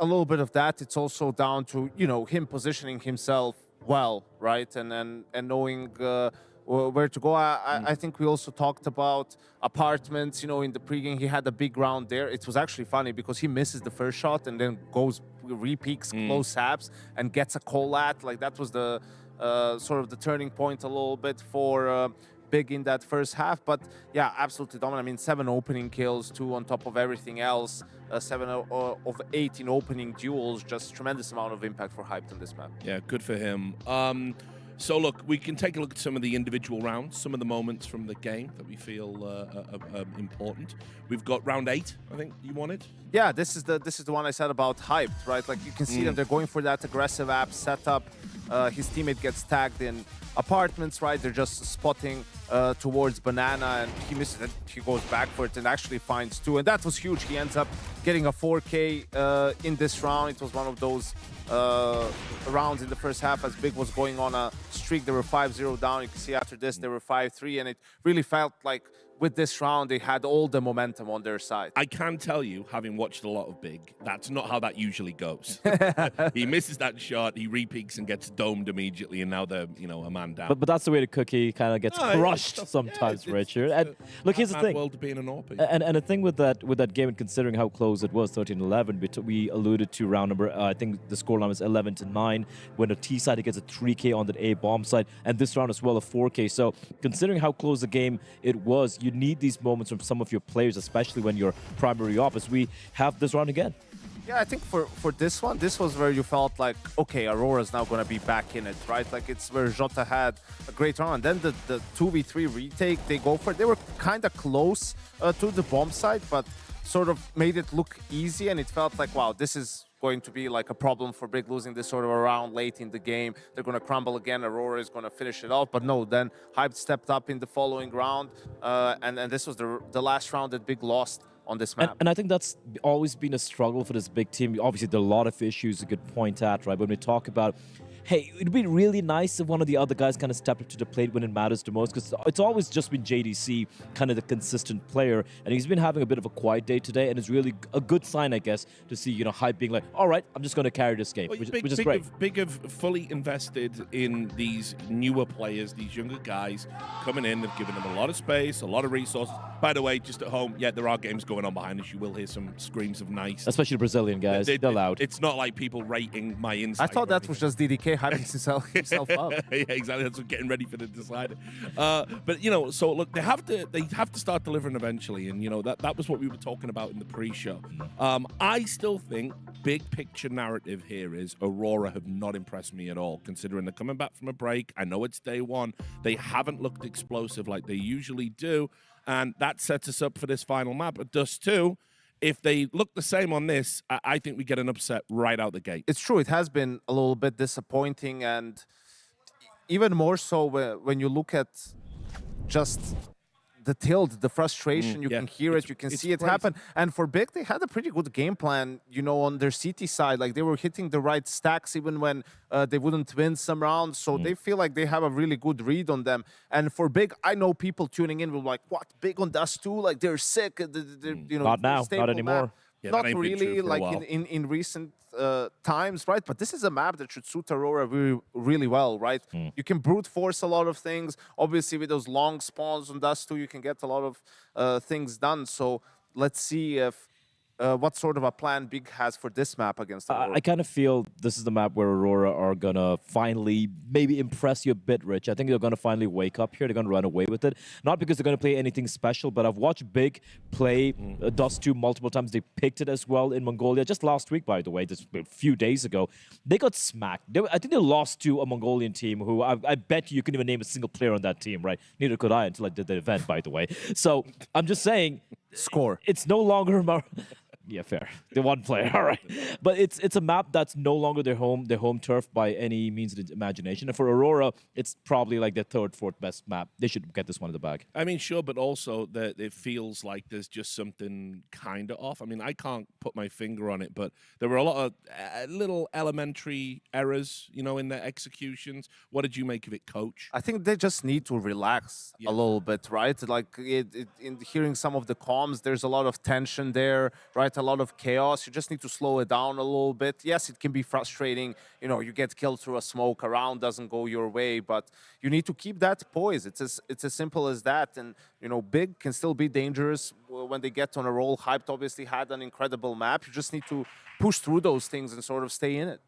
a little bit of that. It's also down to, you know, him positioning himself well, right? And knowing where to go. I think we also talked about apartments, you know, in the pregame. He had a big round there. It was actually funny because he misses the first shot and then goes, re-peeks close saps and gets a call at. Like, that was the sort of the turning point a little bit for Big in that first half. But yeah, absolutely dominant. I mean, 7 opening kills, 2 on top of everything else, 7 of 8 in opening duels. Just tremendous amount of impact for Hyped on this map. Yeah, good for him. So look, we can take a look at some of the individual rounds, some of the moments from the game that we feel important. We've got round 8, I think you wanted. Yeah, this is the one I said about Hyped, right? Like, you can see them, they're going for that aggressive app setup. His teammate gets tagged in apartments, right? They're just spotting towards Banana, and he misses it. He goes back for it and actually finds 2, and that was huge. He ends up getting a 4K in this round. It was one of those rounds in the first half as Big was going on a streak. They were 5-0 down. You can see after this they were 5-3, and it really felt like with this round they had all the momentum on their side. I can tell you, having watched a lot of Big, that's not how that usually goes. He misses that shot, he re-peaks and gets domed immediately, and now they're, you know, a man down. But that's the way the cookie kind of gets crushed sometimes, Richard. And look, here's the thing. World of being an AWP. And the thing with that game, and considering how close it was, 13-11, we alluded to round number, I think the scoreline was 11-9, when the T side gets a 3K on the A bomb side, and this round as well a 4K. So considering how close the game it was, you need these moments from some of your players, especially when you're primary op, as we have this round again. Yeah, I think for this one, this was where you felt like, okay, Aurora's now going to be back in it, right? Like, it's where Jota had a great round. And then the 2v3 retake, they go for it. They were kind of close to the bomb site, but sort of made it look easy, and it felt like, wow, this is going to be like a problem for Big, losing this sort of a round late in the game. They're going to crumble again. Aurora is going to finish it off. But no, then Hyped stepped up in the following round, and this was the last round that Big lost on this map. And I think that's always been a struggle for this Big team. Obviously, there are a lot of issues you could point at, right? When we talk about, hey, it'd be really nice if one of the other guys kind of stepped up to the plate when it matters the most, because it's always just been JDC, kind of the consistent player, and he's been having a bit of a quiet day today, and it's really a good sign, I guess, to see, you know, Hype being like, all right, I'm just going to carry this game, which is great. Big have fully invested in these newer players, these younger guys coming in. They've given them a lot of space, a lot of resources. By the way, just at home, yeah, there are games going on behind us. You will hear some screams of nice. Especially the Brazilian guys. They're loud. It's not like people rating my insight. I thought that was just DDK hyping himself up. Yeah, exactly. That's what getting ready for the decider. But you know, so look, they have to start delivering eventually, and you know that was what we were talking about in the pre-show. I still think big picture narrative here is Aurora have not impressed me at all, considering they're coming back from a break. I know it's day one. They haven't looked explosive like they usually do, and that sets us up for this final map at Dust 2. If they look the same on this, I think we get an upset right out the gate. It's true. It has been a little bit disappointing, and even more so when you look at just the tilt, the frustration. You can hear it, you can see it happen. And for Big, they had a pretty good game plan, you know, on their CT side. Like, they were hitting the right stacks even when they wouldn't win some rounds. So they feel like they have a really good read on them. And for Big, I know people tuning in will be like, what, Big on Dust 2? Like, they're sick. They're, you know, not now, not anymore. Map. Yeah, Not that ain't been true really for a like while. in recent times, right? But this is a map that should suit Aurora really well, right? You can brute force a lot of things. Obviously, with those long spawns on Dust 2, you can get a lot of things done. So let's see if what sort of a plan Big has for this map against Aurora. I kind of feel this is the map where Aurora are going to finally maybe impress you a bit, Rich. I think they're going to finally wake up here. They're going to run away with it. Not because they're going to play anything special, but I've watched Big play Dust 2 multiple times. They picked it as well in Mongolia. Just last week, by the way, just a few days ago. They got smacked. I think they lost to a Mongolian team who I bet you couldn't even name a single player on that team, right? Neither could I until I did the event, by the way. So I'm just saying... Score. It's no longer... Yeah, fair. The one player, all right. But it's a map that's no longer their home turf by any means of the imagination. And for Aurora, it's probably like their third, fourth best map. They should get this one in the bag. I mean, sure, but also that it feels like there's just something kind of off. I mean, I can't put my finger on it, but there were a lot of little elementary errors, you know, in their executions. What did you make of it, Coach? I think they just need to relax a little bit, right? Like in hearing some of the comms, there's a lot of tension there, right? A lot of chaos. You just need to slow it down a little bit. Yes, it can be frustrating. You know, you get killed through a smoke, a round doesn't go your way, but you need to keep that poise. It's as simple as that. And, you know, Big can still be dangerous when they get on a roll. Hyped obviously had an incredible map. You just need to push through those things and sort of stay in it.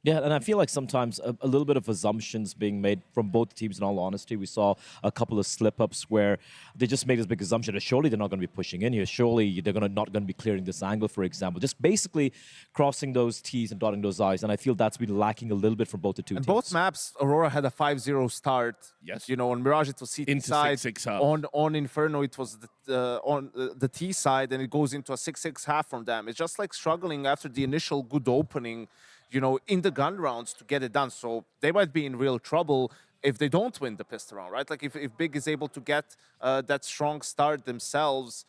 Yeah, and I feel like sometimes a little bit of assumptions being made from both teams, in all honesty. We saw a couple of slip-ups where they just made this big assumption that surely they're not going to be pushing in here. Surely they're not going to be clearing this angle, for example. Just basically crossing those T's and dotting those I's. And I feel that's been lacking a little bit from both the two teams. Both maps, Aurora had a 5-0 start. Yes. You know, on Mirage it was CT into side. 6-6 half. On Inferno it was on the T side, and it goes into a 6-6 half from them. It's just like struggling after the initial good opening, you know, in the gun rounds to get it done. So they might be in real trouble if they don't win the pistol round, right? Like if Big is able to get that strong start themselves,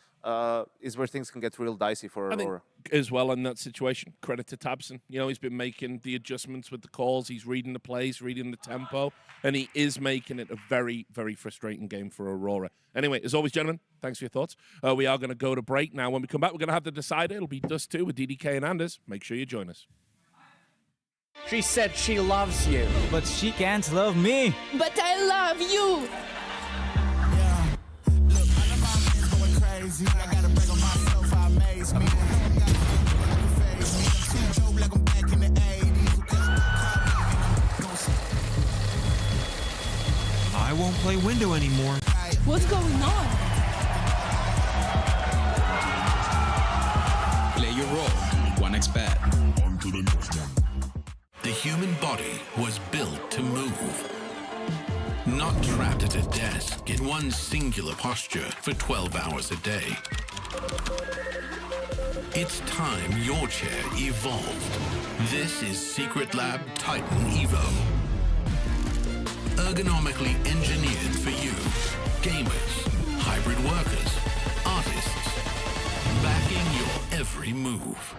is where things can get real dicey for Aurora. I think as well in that situation, credit to Tabson. You know, he's been making the adjustments with the calls. He's reading the plays, reading the tempo, and he is making it a very, very frustrating game for Aurora. Anyway, as always, gentlemen, thanks for your thoughts. We are going to go to break now. When we come back, we're going to have the decider. It'll be Dust 2 with DDK and Anders. Make sure you join us. She said she loves you. But she can't love me. But I love you. I won't play window anymore. What's going on? Play your role. 1xBet. On to the next one. The human body was built to move. Not trapped at a desk in one singular posture for 12 hours a day. It's time your chair evolved. This is Secret Lab Titan Evo. Ergonomically engineered for you. Gamers, hybrid workers, artists. Backing your every move.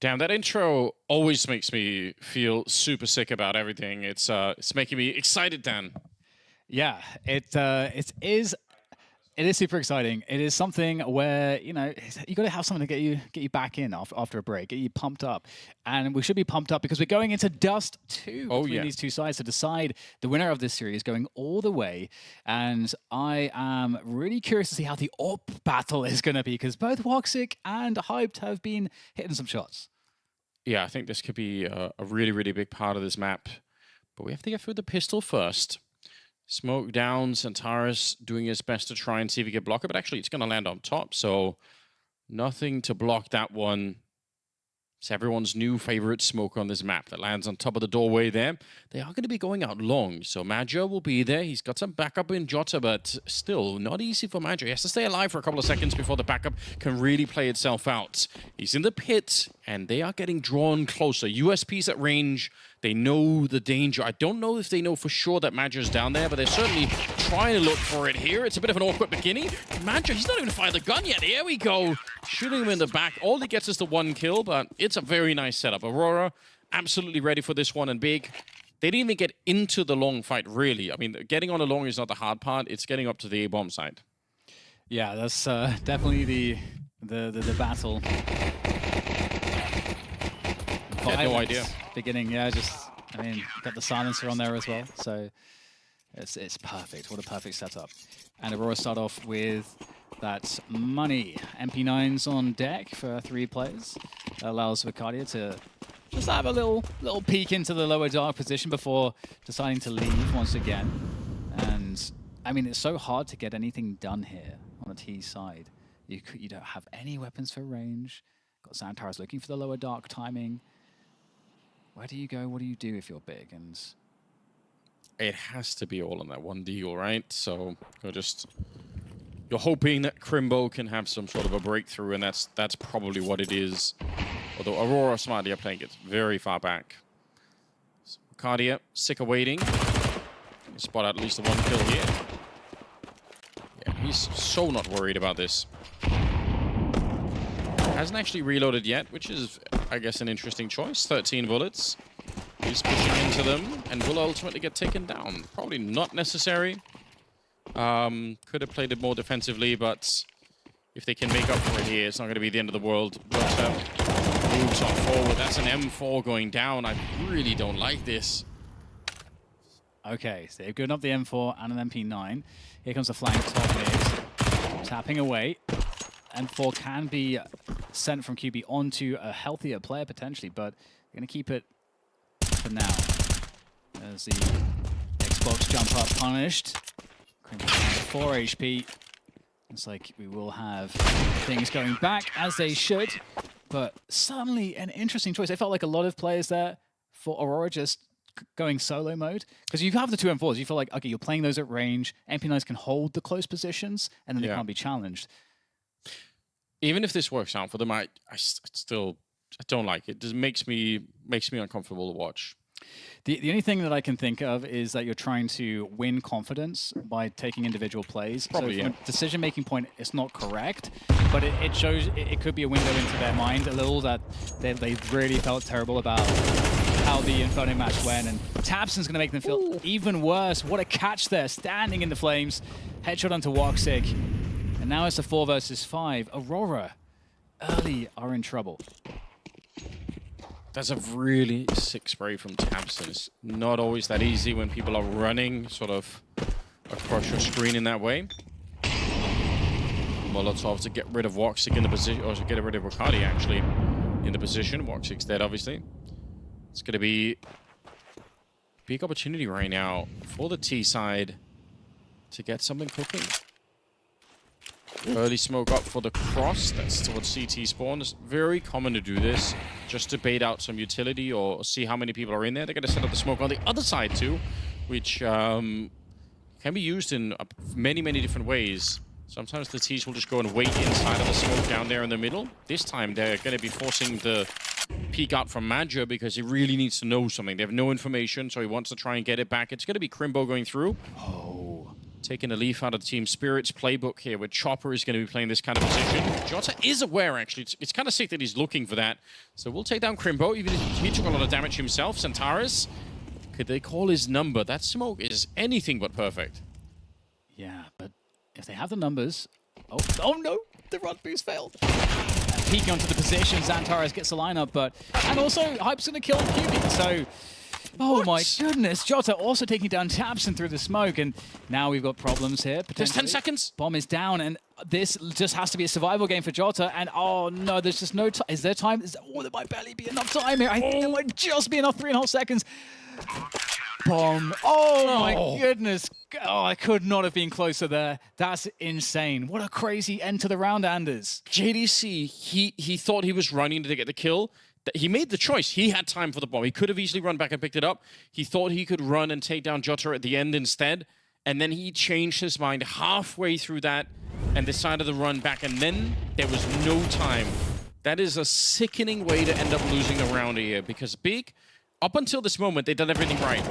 Damn, that intro always makes me feel super sick about everything. It's making me excited, Dan. Yeah, it is super exciting. It is something where, you know, you got to have something to get you back in after a break, get you pumped up. And we should be pumped up because we're going into Dust 2 between these two sides to decide the winner of this series going all the way. And I am really curious to see how the AWP battle is going to be because both Woxic and Hyped have been hitting some shots. Yeah, I think this could be a really, really big part of this map. But we have to get through the pistol first. Smoke down, Centaurus doing his best to try and see if he can block it, but actually it's going to land on top, so nothing to block that one. It's everyone's new favorite smoke on this map that lands on top of the doorway there. They are going to be going out long, so Major will be there. He's got some backup in Jota, but still not easy for Major. He has to stay alive for a couple of seconds before the backup can really play itself out. He's in the pit, and they are getting drawn closer. USP's at range. They know the danger. I don't know if they know for sure that Major's down there, but they're certainly trying to look for it here. It's a bit of an awkward beginning. Major, he's not even fired the gun yet. Here we go. Shooting him in the back. All he gets is the one kill, but it's a very nice setup. Aurora, absolutely ready for this one and big. They didn't even get into the long fight, really. I mean, getting on a long is not the hard part. It's getting up to the A-bomb side. Yeah, that's definitely the battle. I had no idea. Beginning, yeah, I mean, got the silencer on there as well, so it's perfect. What a perfect setup. And Aurora start off with that money. MP9s on deck for 3 players. That allows Vicaria to just have a little peek into the lower dark position before deciding to leave once again. And I mean, it's so hard to get anything done here on the T side. You don't have any weapons for range. Got Xantaras looking for the lower dark timing. Where do you go? What do you do if you're big? And it has to be all on that one deal, right? So you're hoping that Crimbo can have some sort of a breakthrough, and that's probably what it is. Although Aurora smartly are playing it very far back. So Cardia, sick of waiting. Spot out at least the one kill here. Yeah, he's so not worried about this. Hasn't actually reloaded yet, which is, I guess, an interesting choice. 13 bullets. He's pushing into them and will ultimately get taken down. Probably not necessary. Could have played it more defensively, but if they can make up for it here, it's not going to be the end of the world. But moves on forward. That's an M4 going down. I really don't like this. Okay, so they've given up the M4 and an MP9. Here comes the flank top mid. Tapping away. M4 can be sent from QB onto a healthier player potentially, but they're going to keep it for now. There's the Xbox jump up punished. 4 HP. It's like we will have things going back as they should, but suddenly an interesting choice. I felt like a lot of players there for Aurora just going solo mode, because you have the 2 M4s. You feel like, okay, you're playing those at range. MP9s can hold the close positions, and then they can't be challenged. Even if this works out for them, I still don't like it. It just makes me uncomfortable to watch. The only thing that I can think of is that you're trying to win confidence by taking individual plays. Probably, so from a decision-making point, it's not correct, but it shows it could be a window into their mind a little that they really felt terrible about how the Inferno match went, and Tabson's going to make them feel even worse. What a catch there, standing in the flames. Headshot onto Woxic. And now it's a 4 versus 5. Aurora early are in trouble. That's a really sick spray from Tabson. It's not always that easy when people are running sort of across your screen in that way. Molotov to get rid of Woxic in the position, or to get rid of Riccardi actually in the position. Woxic's dead, obviously. It's going to be a big opportunity right now for the T side to get something cooking. Early smoke up for the cross. That's towards CT spawn. It's very common to do this, just to bait out some utility or see how many people are in there. They're going to set up the smoke on the other side too, which can be used in many, many different ways. Sometimes the Ts will just go and wait inside of the smoke down there in the middle. This time they're going to be forcing the peek out from Major because he really needs to know something. They have no information, so he wants to try and get it back. It's going to be Crimbo going through. Oh. taking a leaf out of the Team Spirit's playbook here, where Chopper is going to be playing this kind of position. Jota is aware, actually. It's kind of sick that he's looking for that. So we'll take down Crimbo, even if he took a lot of damage himself. Centaurus, could they call his number? That smoke is anything but perfect. Yeah, but if they have the numbers... Oh no! The run boost failed. Peeking onto the position, Xantares gets the lineup, but... And also, Hype's going to kill QB, so... Oh my goodness, Jota also taking down Tabson through the smoke, and now we've got problems here. There's 10 seconds. Bomb is down, and this just has to be a survival game for Jota, and oh no, there's just no time. Is there time? Oh, there might barely be enough time here. I think there might just be enough, 3.5 seconds. Bomb. Oh my goodness. Oh, I could not have been closer there. That's insane. What a crazy end to the round, Anders. JDC, he thought he was running to get the kill. He made the choice. He had time for the bomb. He could have easily run back and picked it up. He thought he could run and take down Jota at the end instead. And then he changed his mind halfway through that and decided to run back. And then there was no time. That is a sickening way to end up losing the round here. Because Big, up until this moment, they've done everything right.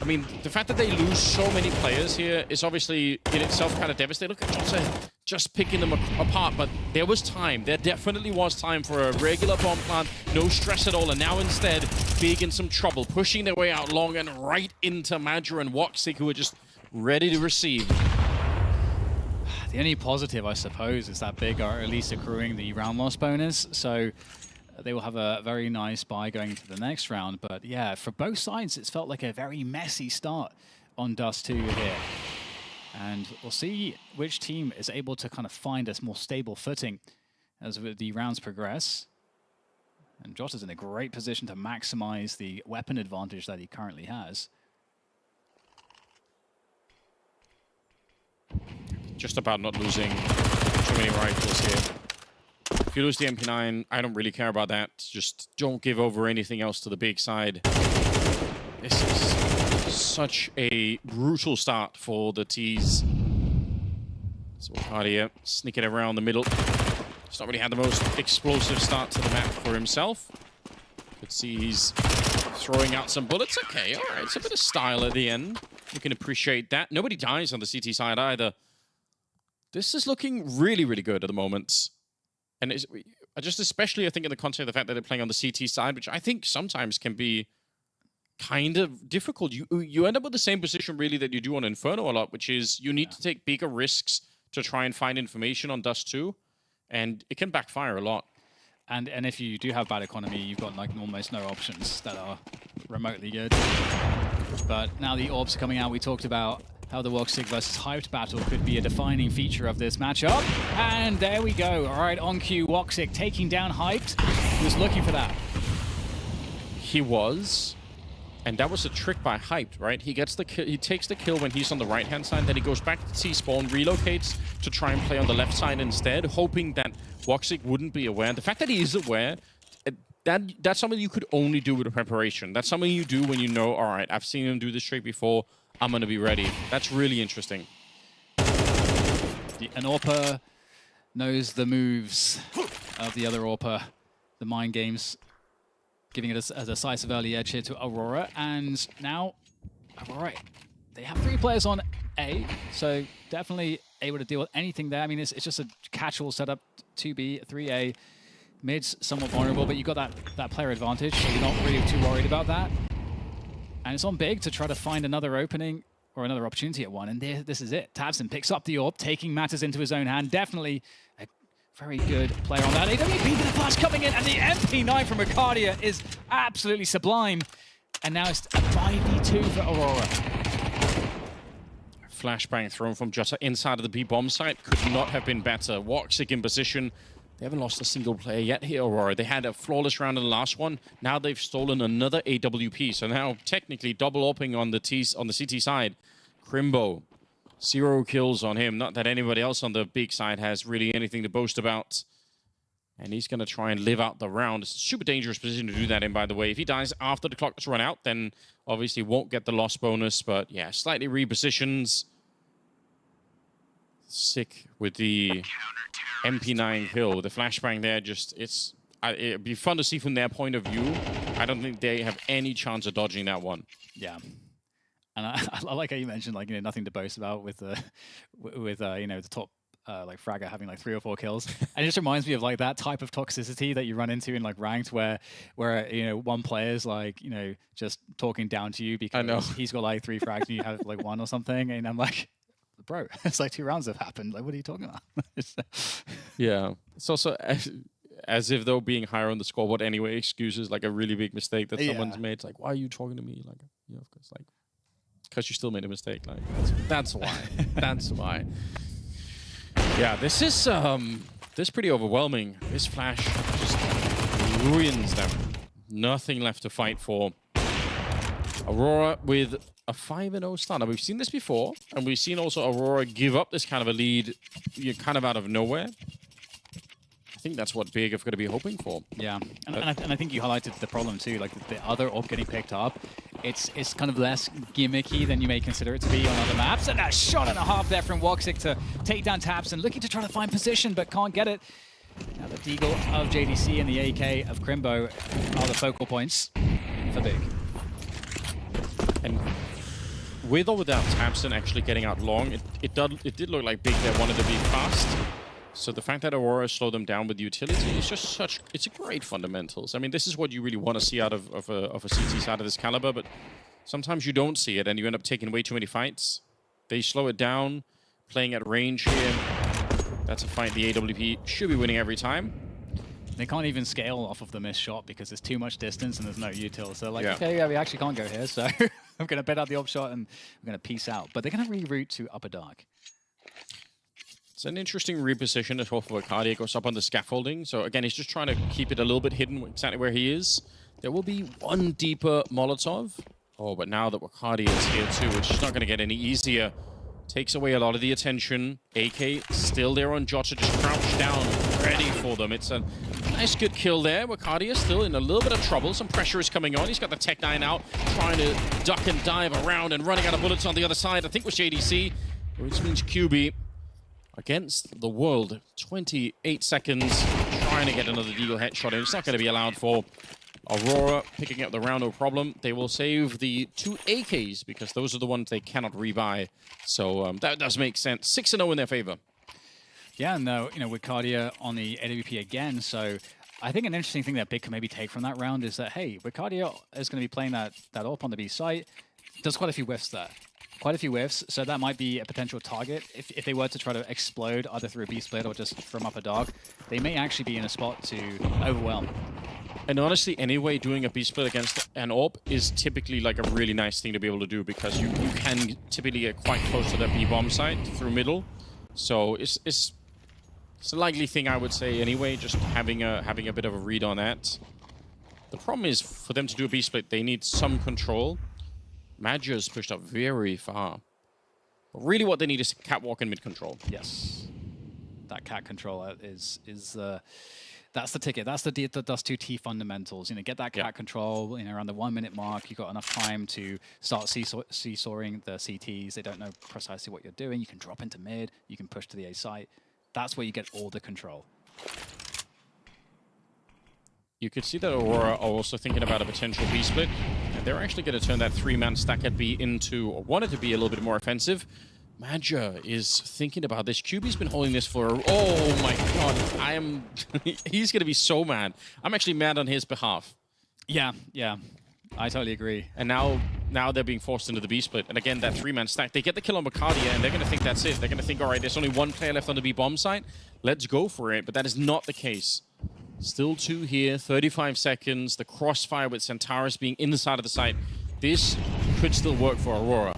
I mean, the fact that they lose so many players here is obviously in itself kind of devastating. Look at Jota just picking them apart, but there was time. There definitely was time for a regular bomb plant. No stress at all, and now instead, Big in some trouble, pushing their way out long and right into Major and Woxic, who are just ready to receive. The only positive, I suppose, is that Big are at least accruing the round loss bonus, so they will have a very nice buy going into the next round. But yeah, for both sides, it's felt like a very messy start on Dust 2 here. And we'll see which team is able to kind of find a more stable footing as the rounds progress. And Jota's in a great position to maximize the weapon advantage that he currently has. Just about not losing too many rifles here. If you lose the MP9, I don't really care about that. Just don't give over anything else to the Big side. This is such a brutal start for the T's. So Cardia sneaking around the middle. He's not really had the most explosive start to the map for himself. Could see he's throwing out some bullets. Okay, all right. It's a bit of style at the end. You can appreciate that. Nobody dies on the CT side either. This is looking really, really good at the moment. And it's just especially, I think, in the context of the fact that they're playing on the CT side, which I think sometimes can be kind of difficult. You end up with the same position, really, that you do on Inferno a lot, which is you need to take bigger risks to try and find information on Dust 2, and it can backfire a lot. And if you do have bad economy, you've got like almost no options that are remotely good. But now the orbs are coming out. We talked about how the Woxic versus Hyped battle could be a defining feature of this matchup. And there we go. All right, on cue, Woxic taking down Hyped. He was looking for that. He was. And that was a trick by Hyped, right? He gets the kill, he takes the kill when he's on the right-hand side, then he goes back to T-spawn, relocates to try and play on the left side instead, hoping that Woxic wouldn't be aware. The fact that he is aware, that's something you could only do with a preparation. That's something you do when you know, all right, I've seen him do this trick before, I'm going to be ready. That's really interesting. An AWPer knows the moves of the other AWPer, the mind games, giving it a decisive early edge here to Aurora. And now, Aurora, they have 3 players on A, so definitely able to deal with anything there. I mean, it's just a catch-all setup, 2B, 3A. Mid's somewhat vulnerable, but you got that player advantage, so you're not really too worried about that. And it's on Big to try to find another opening or another opportunity at one. And this is it. Tabson picks up the AWP, taking matters into his own hand. Definitely a very good player on that. AWP, the flash coming in, and the MP9 from Arcadia is absolutely sublime. And now it's a 5v2 for Aurora. Flashbang thrown from Jota inside of the B-bomb site. Could not have been better. Woxic in position. They haven't lost a single player yet here, Aurora. They had a flawless round in the last one. Now they've stolen another AWP. So now technically double opening on the CT side. Crimbo, 0 kills on him. Not that anybody else on the Big side has really anything to boast about. And he's going to try and live out the round. It's a super dangerous position to do that in, by the way. If he dies after the clock has run out, then obviously won't get the loss bonus. But yeah, slightly repositions. Sick with the MP9 kill. The flashbang there, it'd be fun to see from their point of view. I don't think they have any chance of dodging that one. Yeah. And I like how you mentioned, like, nothing to boast about with the the top like fragger having like 3 or 4 kills. And it just reminds me of like that type of toxicity that you run into in like ranked where one player's like just talking down to you because he's got like 3 frags and you have like 1 or something, and I'm like, bro, it's like 2 rounds have happened. Like, what are you talking about? Yeah, it's also as if though being higher on the scoreboard anyway excuses like a really big mistake that someone's made. It's like, why are you talking to me? Like, of course, like, because you still made a mistake. Like, that's why. That's why. Yeah, this is pretty overwhelming. This flash just ruins them. Nothing left to fight for. Aurora with a 5-0 start. We've seen this before, and we've seen also Aurora give up this kind of a lead kind of out of nowhere. I think that's what Big are going to be hoping for. Yeah, and I think you highlighted the problem too, like the other AWP getting picked up. It's kind of less gimmicky than you may consider it to be on other maps. And a shot and a half there from Woxic to take down tabseN, looking to try to find position, but can't get it. Now the Deagle of JDC and the AK of Crimbo are the focal points for Big. And with or without tabseN actually getting out long, it did look like Big there wanted to be fast. So the fact that Aurora slowed them down with utility is just it's a great fundamentals. I mean, this is what you really want to see out of a CT side of this caliber, but sometimes you don't see it and you end up taking way too many fights. They slow it down, playing at range here. That's a fight the AWP should be winning every time. They can't even scale off of the missed shot because there's too much distance and there's no util. So like, okay, yeah, we actually can't go here, so I'm going to bet out the op shot and I'm going to peace out. But they're going to reroute to Upper Dark. It's an interesting reposition as well for Arcadia. Goes up on the scaffolding. So again, he's just trying to keep it a little bit hidden exactly where he is. There will be one deeper Molotov. Oh, but now that Arcadia is here too, it's just not going to get any easier. Takes away a lot of the attention. AK still there on Jota, just crouched down, ready for them. It's a nice good kill there. Arcadia still in a little bit of trouble. Some pressure is coming on. He's got the Tech 9 out, trying to duck and dive around and running out of bullets on the other side. I think it was JDC, which means QB. Against the world, 28 seconds, trying to get another Deagle headshot in. It's not going to be allowed for. Aurora picking up the round, no problem. They will save the 2 AKs because those are the ones they cannot rebuy. So that does make sense. 6-0 in their favor. Yeah, no, with Cardia on the AWP again. So I think an interesting thing that Big can maybe take from that round is that, hey, Cardia is going to be playing that AWP on the B site. Does quite a few whiffs there. Quite a few whiffs, so that might be a potential target. If they were to try to explode either through a B-split or just from Upper Dark, they may actually be in a spot to overwhelm. And honestly, anyway, doing a B-split against an AWP is typically like a really nice thing to be able to do because you can typically get quite close to the B-bomb site through middle. So it's a likely thing, I would say, anyway, just having a bit of a read on that. The problem is, for them to do a B-split, they need some control. Madger's pushed up very far. But really what they need is catwalk and mid control. Yes. That cat control is that's the ticket. That's the Dust 2T fundamentals. Get that cat control around the 1 minute mark. You've got enough time to start seesawing the CTs. They don't know precisely what you're doing. You can drop into mid. You can push to the A site. That's where you get all the control. You could see that Aurora are also thinking about a potential B-split. And they're actually going to turn that 3-man stack at B into, or wanted to be a little bit more offensive. Madger is thinking about this. QB's been holding this for, oh my god, he's going to be so mad. I'm actually mad on his behalf. Yeah, I totally agree. And now they're being forced into the B-split. And again, that 3-man stack, they get the kill on Bacardia, and they're going to think that's it. They're going to think, all right, there's only 1 player left on the B-bomb site. Let's go for it. But that is not the case. Still 2 here, 35 seconds. The crossfire with Centaurus being inside of the site. This could still work for Aurora.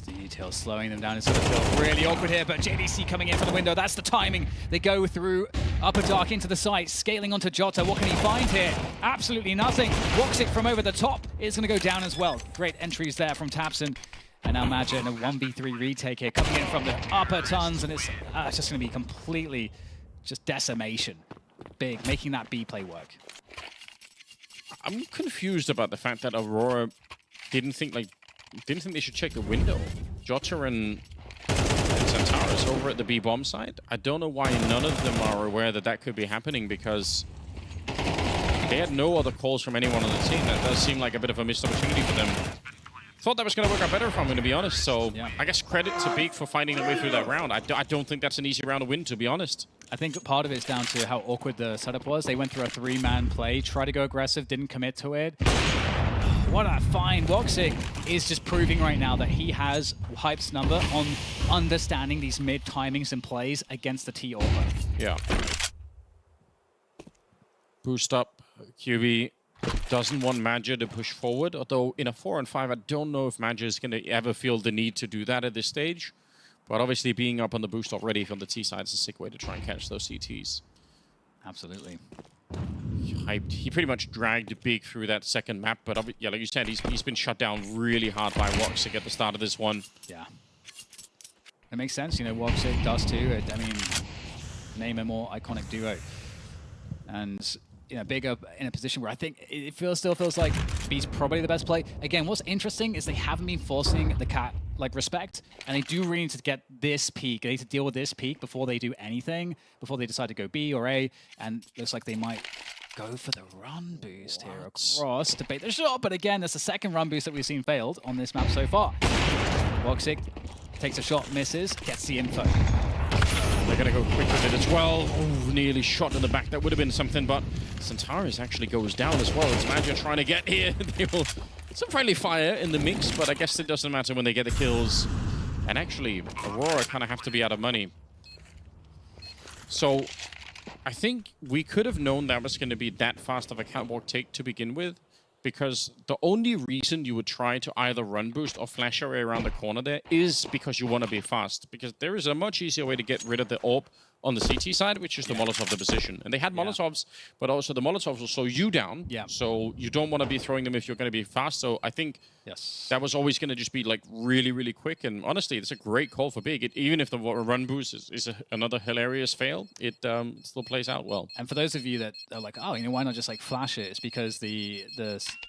The detail slowing them down. It's going to feel really awkward here, but JDC coming in from the window. That's the timing. They go through Upper Dark into the site, scaling onto Jota. What can he find here? Absolutely nothing. Woxic from over the top is going to go down as well. Great entries there from tabseN. And now Madger in a 1v3 retake here, coming in from the upper tons, and it's just going to be completely just decimation. Big, making that B play work. I'm confused about the fact that Aurora didn't think they should check the window. Jota and Centaurus over at the B bomb site. I don't know why none of them are aware that could be happening, because they had no other calls from anyone on the team. That does seem like a bit of a missed opportunity for them. Thought that was going to work out better if I'm going to be honest. So I guess credit to Big for finding their way through that round. I don't think that's an easy round to win, to be honest. I think part of it's down to how awkward the setup was. They went through a 3-man play, tried to go aggressive, didn't commit to it. What a find. WOXIK is just proving right now that he has Hype's number on understanding these mid timings and plays against the T-Orba. Yeah. Boost up. QB doesn't want Madja to push forward, although in a 4-on-5, I don't know if Madja is going to ever feel the need to do that at this stage. But obviously being up on the boost already from the T side is a sick way to try and catch those CTs. Absolutely. He pretty much dragged Big through that second map, but yeah, like you said, he's been shut down really hard by WOXIK at the start of this one. Yeah. It makes sense, you know, WOXIK does too. I mean, name a more iconic duo. And, you know, Big up in a position where I think it still feels like B's probably the best play. Again, what's interesting is they haven't been forcing the cat like respect, and they do really need to get this peak. They need to deal with this peak before they do anything, before they decide to go B or A, and looks like they might go for the run boost here across to bait the shot, but again, that's the second run boost that we've seen failed on this map so far. WOXIK takes a shot, misses, gets the info. They're going to go quick with it as well. Oh, nearly shot in the back. That would have been something, but Centaurus actually goes down as well. It's Madja trying to get here. They will... Some friendly fire in the mix, but I guess it doesn't matter when they get the kills. And actually, Aurora kind of have to be out of money. So, I think we could have known that was going to be that fast of a catwalk take to begin with, because the only reason you would try to either run boost or flash your way around the corner there is because you want to be fast. Because there is a much easier way to get rid of the AWP on the CT side, which is the Molotov the position. And they had Molotovs, but also the Molotovs will slow you down. Yeah. So you don't want to be throwing them if you're going to be fast. So I think that was always going to just be like really, really quick. And honestly, it's a great call for Big. Even if the run boost is another hilarious fail, it still plays out well. And for those of you that are like, oh, you know, why not just like flash it? It's because the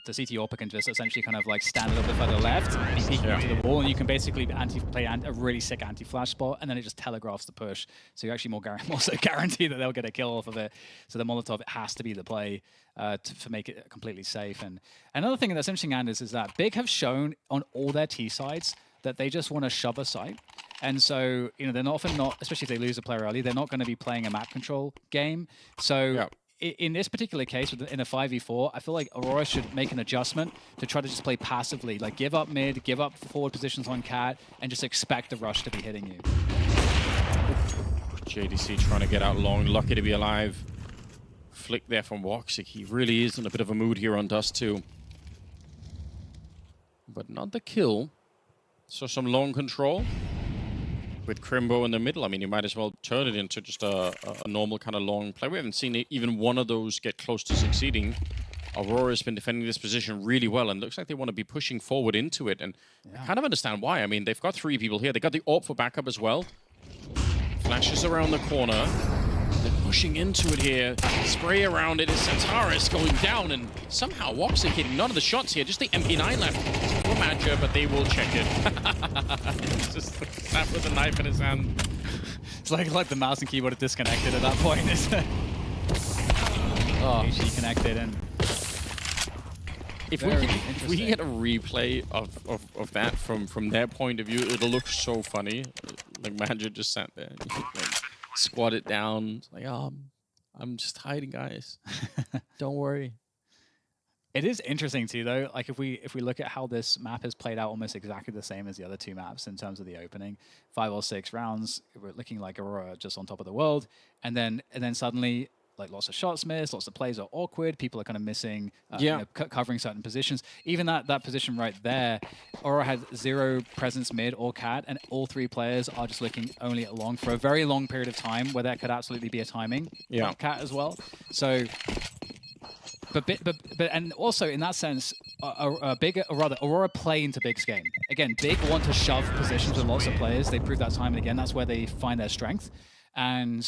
CT AWP can just essentially kind of like stand a little bit further left, be peeking into the wall, and you can basically play a really sick anti-flash spot, and then it just telegraphs the push. So you're actually more so guarantee that they'll get a kill off of it. So the Molotov has to be the play to make it completely safe. And another thing that's interesting, Anders, is that Big have shown on all their T sides that they just want to shove a site. And so, you know, they're often not, especially if they lose a player early, they're not going to be playing a map control game. So in this particular case, in a 5v4, I feel like Aurora should make an adjustment to try to just play passively. Like give up mid, give up forward positions on Cat, and just expect the rush to be hitting you. JDC trying to get out long, lucky to be alive. Flick there from WOXIK. He really is in a bit of a mood here on Dust too. But not the kill. So some long control with Crimbo in the middle. I mean, you might as well turn it into just a normal kind of long play. We haven't seen even one of those get close to succeeding. Aurora's been defending this position really well, and looks like they want to be pushing forward into it. And I kind of understand why. I mean, they've got 3 people here. They got the AWP for backup as well. Flashes around the corner. They're pushing into it here. Spray around it. Is Centaurus going down, and somehow WOXIK hitting none of the shots here. Just the MP9 left for Madja, but they will check it. It's just snap with a knife in his hand. It's like the mouse and keyboard are disconnected at that point. HE connected, and if we get a replay of that from their point of view, it'll look so funny. Like Madja just sat there, and like, squatted down, like, oh, I'm just hiding, guys. Don't worry. It is interesting too, though. Like if we look at how this map has played out, almost exactly the same as the other 2 maps in terms of the opening. 5 or 6 rounds, we're looking like Aurora just on top of the world, and then suddenly, like, lots of shots missed, lots of plays are awkward, people are kind of missing, you know, covering certain positions. Even that position right there, Aurora had 0 presence mid or cat, and all 3 players are just looking only at long for a very long period of time, where that could absolutely be a timing cat as well. So, but and also in that sense, Aurora play into Big's game. Again, Big want to shove positions with lots of players. They prove that time and again. That's where they find their strength, and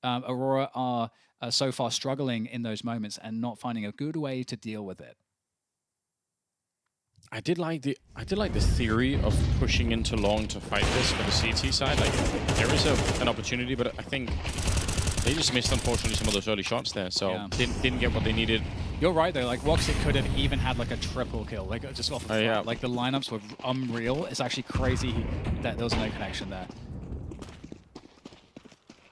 Aurora are so far struggling in those moments and not finding a good way to deal with it. I did like the theory of pushing into long to fight this for the CT side. Like, there is an opportunity, but I think they just missed, unfortunately, some of those early shots there. So didn't get what they needed. You're right though, like Woxic could have even had like a triple kill, like just off of front. Like the lineups were unreal. It's actually crazy that there was no connection there.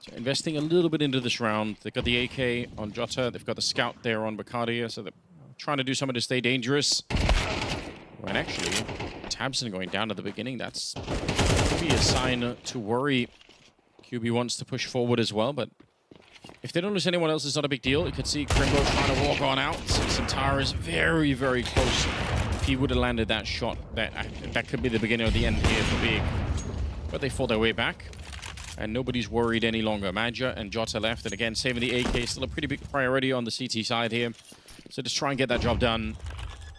So investing a little bit into this round. They've got the AK on Jota, they've got the scout there on Bacardia, so they're trying to do something to stay dangerous. When actually, Tabson going down at the beginning, that's maybe a sign to worry. QB wants to push forward as well, but if they don't lose anyone else, it's not a big deal. You could see Crimbo trying to walk on out. Santara is very, very close. If he would have landed that shot, that could be the beginning of the end here for Big. But they fought their way back, and nobody's worried any longer. Madja and Jota left, and again, saving the AK is still a pretty big priority on the CT side here. So just try and get that job done.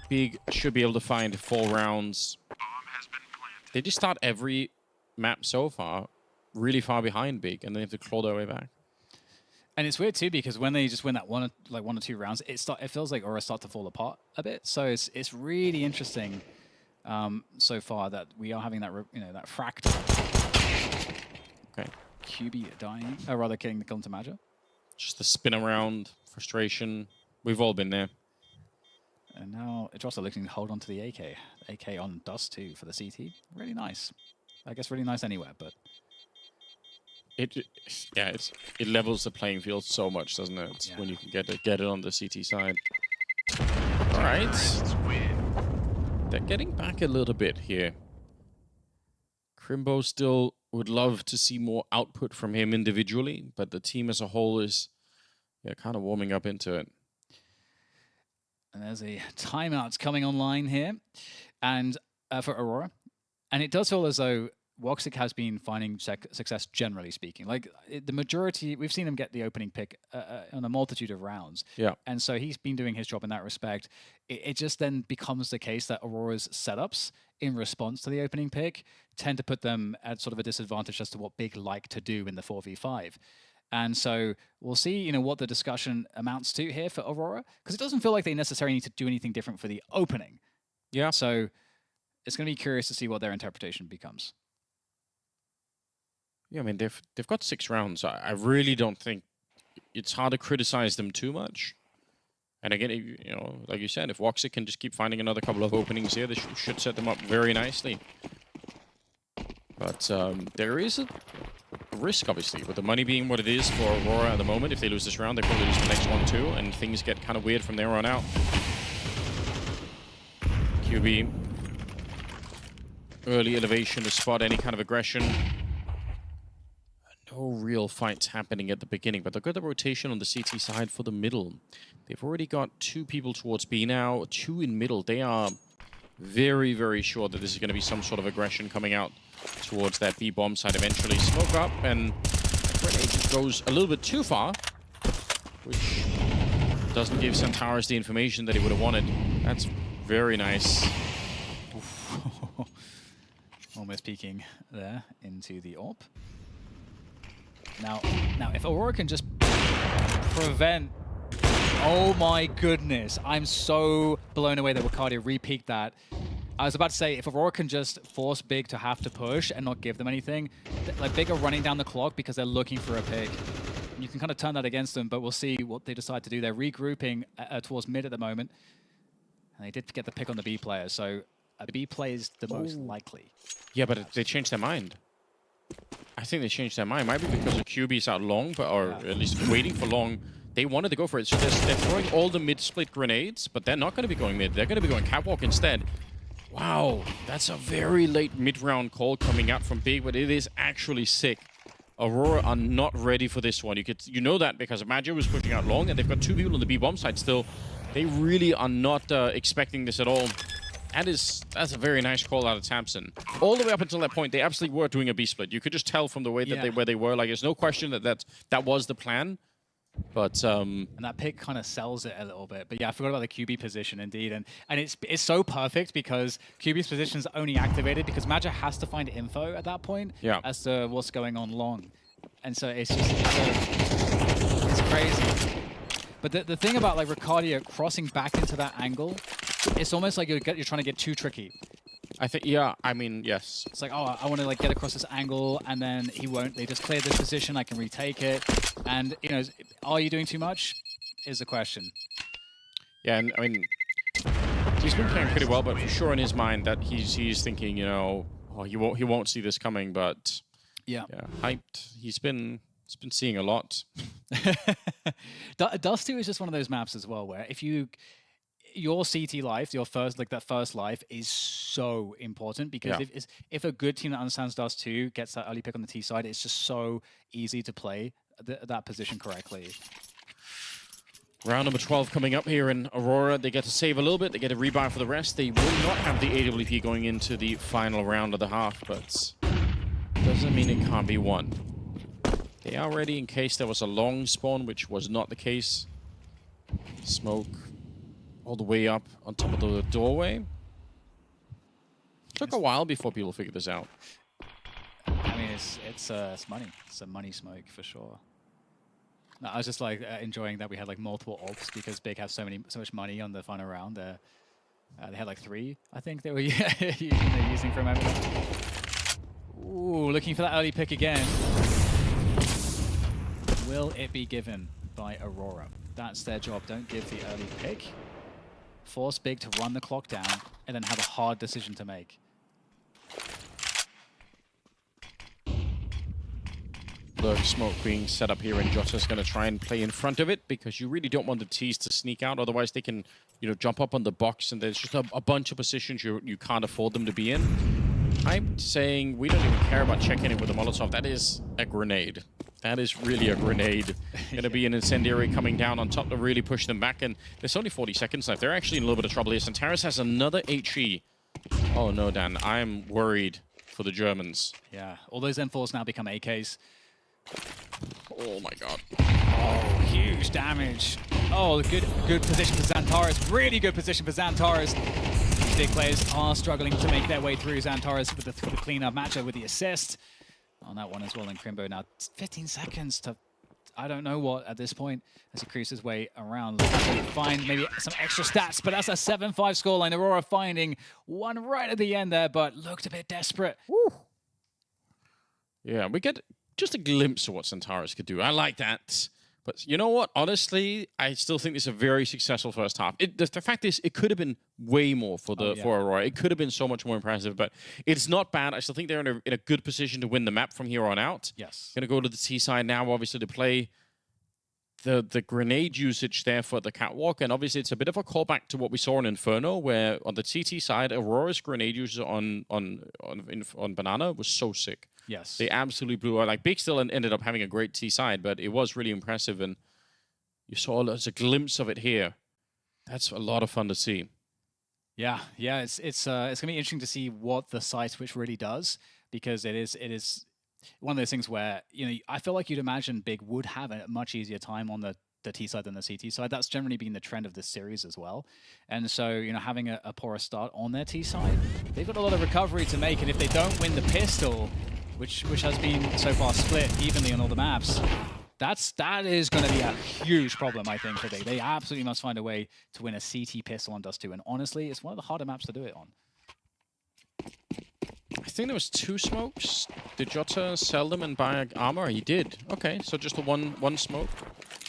Big should be able to find 4 rounds. They just start every map so far really far behind Big, and they have to claw their way back. And it's weird too because when they just win that one or two rounds, it feels like Aura start to fall apart a bit. So it's really interesting so far that we are having that that fractal. Okay. QB dying, or rather getting the kill into Madja. Just the spin around, frustration. We've all been there. And now it's also looking to hold on to the AK. AK on Dust too for the CT. Really nice. I guess really nice anywhere, but. It levels the playing field so much, doesn't it? When you can get it on the CT side. All right. They're getting back a little bit here. Crimbo still would love to see more output from him individually, but the team as a whole is kind of warming up into it. And there's a timeout coming online here, and for Aurora. And it does feel as though Woxic has been finding success, generally speaking. Like, the majority, we've seen him get the opening pick on a multitude of rounds. Yeah. And so he's been doing his job in that respect. It just then becomes the case that Aurora's setups in response to the opening pick tend to put them at sort of a disadvantage as to what Big like to do in the 4v5. And so we'll see, what the discussion amounts to here for Aurora, because it doesn't feel like they necessarily need to do anything different for the opening. Yeah. So it's going to be curious to see what their interpretation becomes. Yeah, I mean, they've got 6 rounds. I really don't think it's hard to criticize them too much. And again, like you said, if Woxic can just keep finding another couple of openings here, this should set them up very nicely. But there is a risk, obviously, with the money being what it is for Aurora at the moment. If they lose this round, they probably lose the next one too, and things get kind of weird from there on out. QB, early elevation to spot any kind of aggression. No real fights happening at the beginning, but they've got the rotation on the CT side for the middle. They've already got 2 people towards B now, 2 in middle. They are very, very sure that this is going to be some sort of aggression coming out towards that B bomb side eventually. Smoke up, and grenade just goes a little bit too far, which doesn't give Centaurus the information that he would have wanted. That's very nice. Almost peeking there into the AWP. Now, if Aurora can just prevent... Oh my goodness, I'm so blown away that Bacardia re-peeked that. I was about to say, if Aurora can just force Big to have to push and not give them anything, like Big are running down the clock because they're looking for a pick. You can kind of turn that against them, but we'll see what they decide to do. They're regrouping towards mid at the moment, and they did get the pick on the B player, so a B play is the most likely. Yeah, but they changed their mind. I think they changed their mind. Might be because the QB's out long, or at least waiting for long. They wanted to go for it, so they're throwing all the mid-split grenades, but they're not going to be going mid. They're going to be going catwalk instead. Wow, that's a very late mid-round call coming out from Big, but it is actually sick. Aurora are not ready for this one. You know that because Madja was pushing out long, and they've got 2 people on the B-bomb side still. They really are not expecting this at all. That's a very nice call out of Tamsin. All the way up until that point, they absolutely were doing a B-split. You could just tell from the way that they were. Like, there's no question that was the plan. But and that pick kind of sells it a little bit. But yeah, I forgot about the QB position indeed, and it's so perfect because QB's position is only activated because Madja has to find info at that point as to what's going on long, and so it's just it's crazy. But the thing about like Ricardia crossing back into that angle, it's almost like you're trying to get too tricky. I think, I mean, yes. It's like, oh, I want to like get across this angle, and then he won't. They just cleared this position. I can retake it. And, are you doing too much? Is the question. Yeah, and I mean, he's been playing pretty well, but for sure in his mind that he's thinking, you know, oh, he won't see this coming. But yeah, hyped. He's been seeing a lot. Dust 2 is just one of those maps as well where if your CT life, your first life is so important because if a good team that understands Dust 2 gets that early pick on the T side, it's just so easy to play that position correctly. Round number 12 coming up here in Aurora. They get to save a little bit. They get a rebuy for the rest. They will not have the AWP going into the final round of the half, but doesn't mean it can't be won. They are ready in case there was a long spawn, which was not the case. Smoke all the way up on top of the doorway. Took a while before people figured this out. I mean, it's money. It's a money smoke for sure. No, I was just like enjoying that we had like multiple ults because Big have so much money on the final round. They had like 3, I think they were using for a moment. Ooh, looking for that early pick again. Will it be given by Aurora? That's their job. Don't give the early pick. Force Big to run the clock down and then have a hard decision to make. The smoke being set up here, and Jota's going to try and play in front of it because you really don't want the T's to sneak out. Otherwise, they can, you know, jump up on the box, and there's just a bunch of positions you can't afford them to be in. I'm saying we don't even care about checking it with a Molotov. That is a grenade. That is really a grenade. Going to be an incendiary coming down on top to really push them back, and there's only 40 seconds left. They're actually in a little bit of trouble here. Santaris has another HE. Oh no, Dan, I'm worried for the Germans. Yeah, all those M4s now become AKs. Oh my god. Oh, huge damage. Oh, good position for Xantares. Really good position for Xantares. These big players are struggling to make their way through. Xantares with the cleanup matchup with the assist on that one as well. And Crimbo now 15 seconds to I don't know what at this point as he creeps his way around. Looking to find maybe some extra stats, but that's a 7-5 scoreline. Aurora finding one right at the end there, but looked a bit desperate. Woo. Yeah, we get just a glimpse of what Xantares could do. I like that. But you know what? Honestly, I still think this is a very successful first half. The fact is, it could have been way more for Aurora. It could have been so much more impressive, but it's not bad. I still think they're in a good position to win the map from here on out. Yes. Going to go to the T side now, obviously, to play the grenade usage there for the catwalk. And obviously, it's a bit of a callback to what we saw in Inferno, where on the TT side, Aurora's grenade usage on Banana was so sick. Yes. They absolutely blew out. Like, Big still ended up having a great T side, but it was really impressive, and you saw there's a glimpse of it here. That's a lot of fun to see. Yeah, it's gonna be interesting to see what the side switch really does, because it is one of those things where, you know, I feel like you'd imagine Big would have a much easier time on the T side than the CT side. That's generally been the trend of this series as well. And so, you know, having a porous start on their T side, they've got a lot of recovery to make, and if they don't win the pistol, which has been so far split evenly on all the maps, that is going to be a huge problem, I think, for Big. They absolutely must find a way to win a CT pistol on Dust 2, and honestly, it's one of the harder maps to do it on. I think there was 2 smokes. Did Jota sell them and buy armor? He did. Okay, so just the one smoke.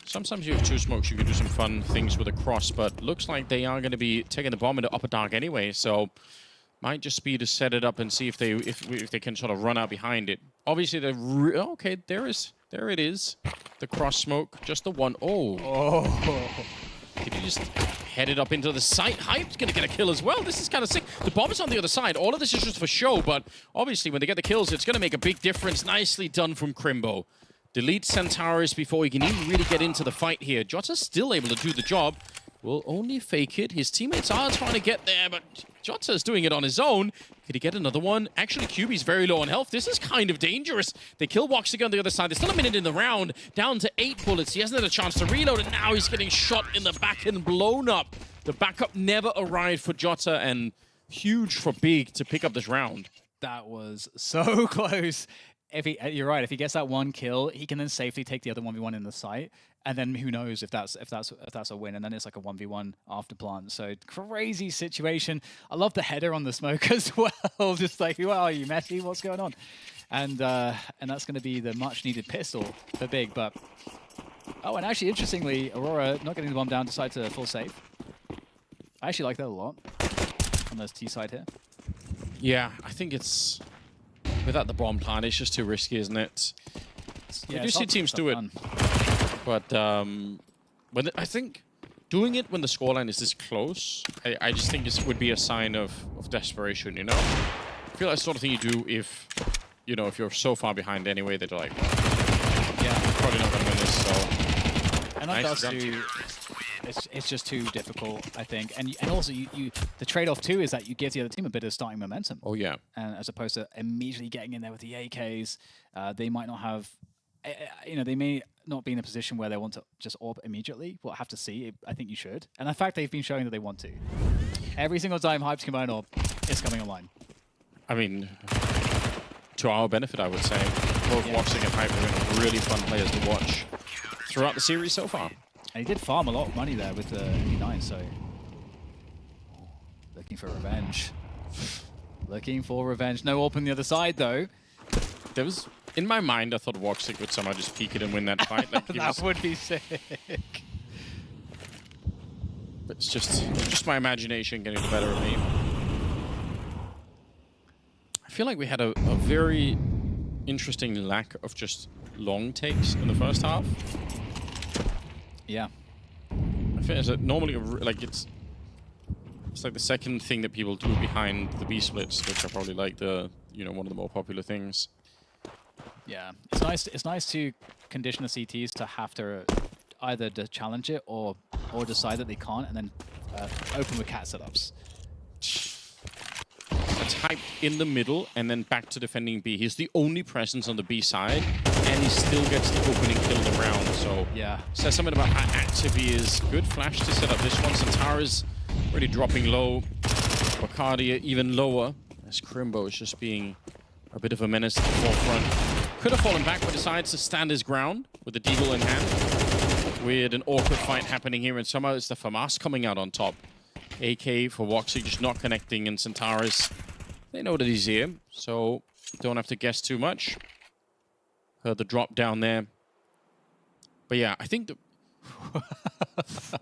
Sometimes you have 2 smokes, you can do some fun things with a cross, but looks like they are going to be taking the bomb into upper dark anyway, so might just be to set it up and see if they can sort of run out behind it. Obviously, okay, there it is. The cross smoke, just the one. Oh. Did he just head it up into the site? Hype's going to get a kill as well. This is kind of sick. The bomb is on the other side. All of this is just for show, but obviously when they get the kills, it's going to make a big difference. Nicely done from Crimbo. Delete Xantares before he can even really get into the fight here. Jota's still able to do the job. Will only fake it. His teammates are trying to get there, but Jota's doing it on his own. Could he get another one? Actually, QB's very low on health. This is kind of dangerous. They kill Woxiga on the other side. There's still a minute in the round. Down to 8 bullets. He hasn't had a chance to reload, and now he's getting shot in the back and blown up. The backup never arrived for Jota, and huge for Big to pick up this round. That was so close. You're right. If he gets that one kill, he can then safely take the other 1v1 in the site, and then who knows if that's a win, and then it's like a 1v1 after plant. So crazy situation. I love the header on the smoke as well. Just like, who are you, Messi? What's going on? And that's going to be the much needed pistol for Big. But and actually, interestingly, Aurora not getting the bomb down, decide to full save. I actually like that a lot on this T side here. Yeah, I think it's without the bomb plant, it's just too risky, isn't it? Yeah, you do see teams do it, but I think doing it when the scoreline is this close, I just think it would be a sign of desperation. You know, I feel like the sort of thing you do if if you're so far behind anyway that you're like, yeah, I'm probably not gonna win this. So and that does too. It's just too difficult, I think, and also the trade-off too is that you give the other team a bit of starting momentum. Oh yeah, and as opposed to immediately getting in there with the AKs, they might not have, they may not be in a position where they want to just AWP immediately. We'll have to see. I think you should, and in fact, they've been showing that they want to. Every single time Hype's combine AWP, it's coming online. I mean, to our benefit, I would say, both WOXIK and Hype have been really fun players to watch throughout the series so far. And he did farm a lot of money there with the MP9, so looking for revenge. Looking for revenge. No AWP on the other side, though. There was, in my mind, I thought WOXIK would somehow just peek it and win that fight. Like, that would be sick. But it's just my imagination getting the better of me. I feel like we had a very interesting lack of just long takes in the first half. Yeah. I feel that normally, like it's like the second thing that people do behind the B splits, which are probably like the one of the more popular things. Yeah, it's nice. It's nice to condition the CTs to have to either challenge it or decide that they can't, and then open with cat setups. That's Hype in the middle, and then back to defending B. He's the only presence on the B side, and he still gets the opening kill of the round. So yeah, says something about how active he is. Good flash to set up this one. Santara's really dropping low. Bacardi even lower, as Crimbo is just being a bit of a menace to the forefront. Could have fallen back, but decides to stand his ground with the deagle in hand. Weird and awkward fight happening here, and somehow it's the FAMAS coming out on top. AK for WOXIK just not connecting, and Santara's, they know that he's here, so don't have to guess too much. Heard the drop down there. But yeah, I think the...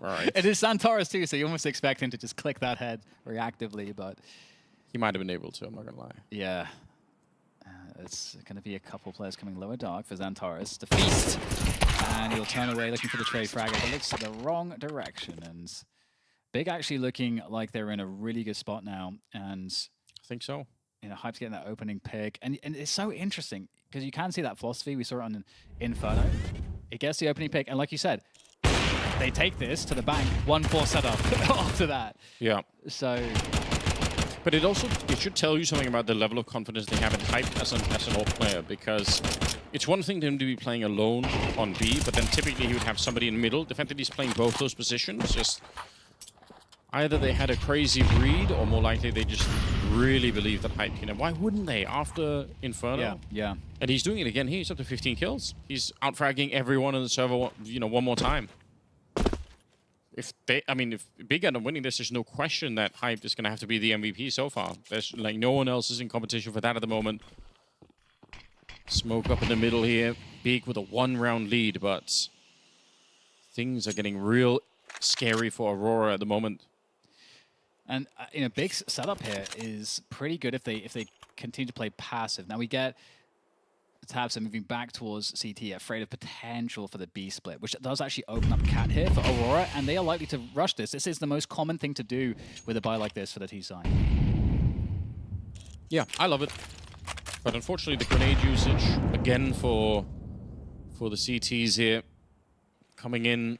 Alright. It is Santara's too, so you almost expect him to just click that head reactively, but... He might have been able to, I'm not gonna lie. Yeah. It's going to be a couple players coming lower dark for Xantares to feast. And he'll turn away looking for the trade frag. It looks the wrong direction. And Big actually looking like they're in a really good spot now. And I think so. Hype's getting that opening pick. And it's so interesting because you can see that philosophy. We saw it on Inferno. It gets the opening pick. And like you said, they take this to the bank. 1-4 setup after that. Yeah. So... But it should tell you something about the level of confidence they have in Hype as an AWP player, because it's one thing for him to be playing alone on B, but then typically he would have somebody in the middle. The fact that he's playing both those positions, just either they had a crazy read, or more likely they just really believe that Hype can. Why wouldn't they after Inferno? Yeah, yeah. And he's doing it again here. He's up to 15 kills. He's outfragging everyone on the server, one more time. If Big end up winning this, there's no question that Hype is going to have to be the MVP so far. There's like no one else is in competition for that at the moment. Smoke up in the middle here. Big with a 1-round lead, but things are getting real scary for Aurora at the moment. And Big's setup here is pretty good if they continue to play passive. Now we get Tabs are moving back towards CT, afraid of potential for the B split, which does actually open up Cat here for Aurora, and they are likely to rush this. This is the most common thing to do with a buy like this for the T side. Yeah, I love it. But unfortunately, the grenade usage, again for the CTs here, coming in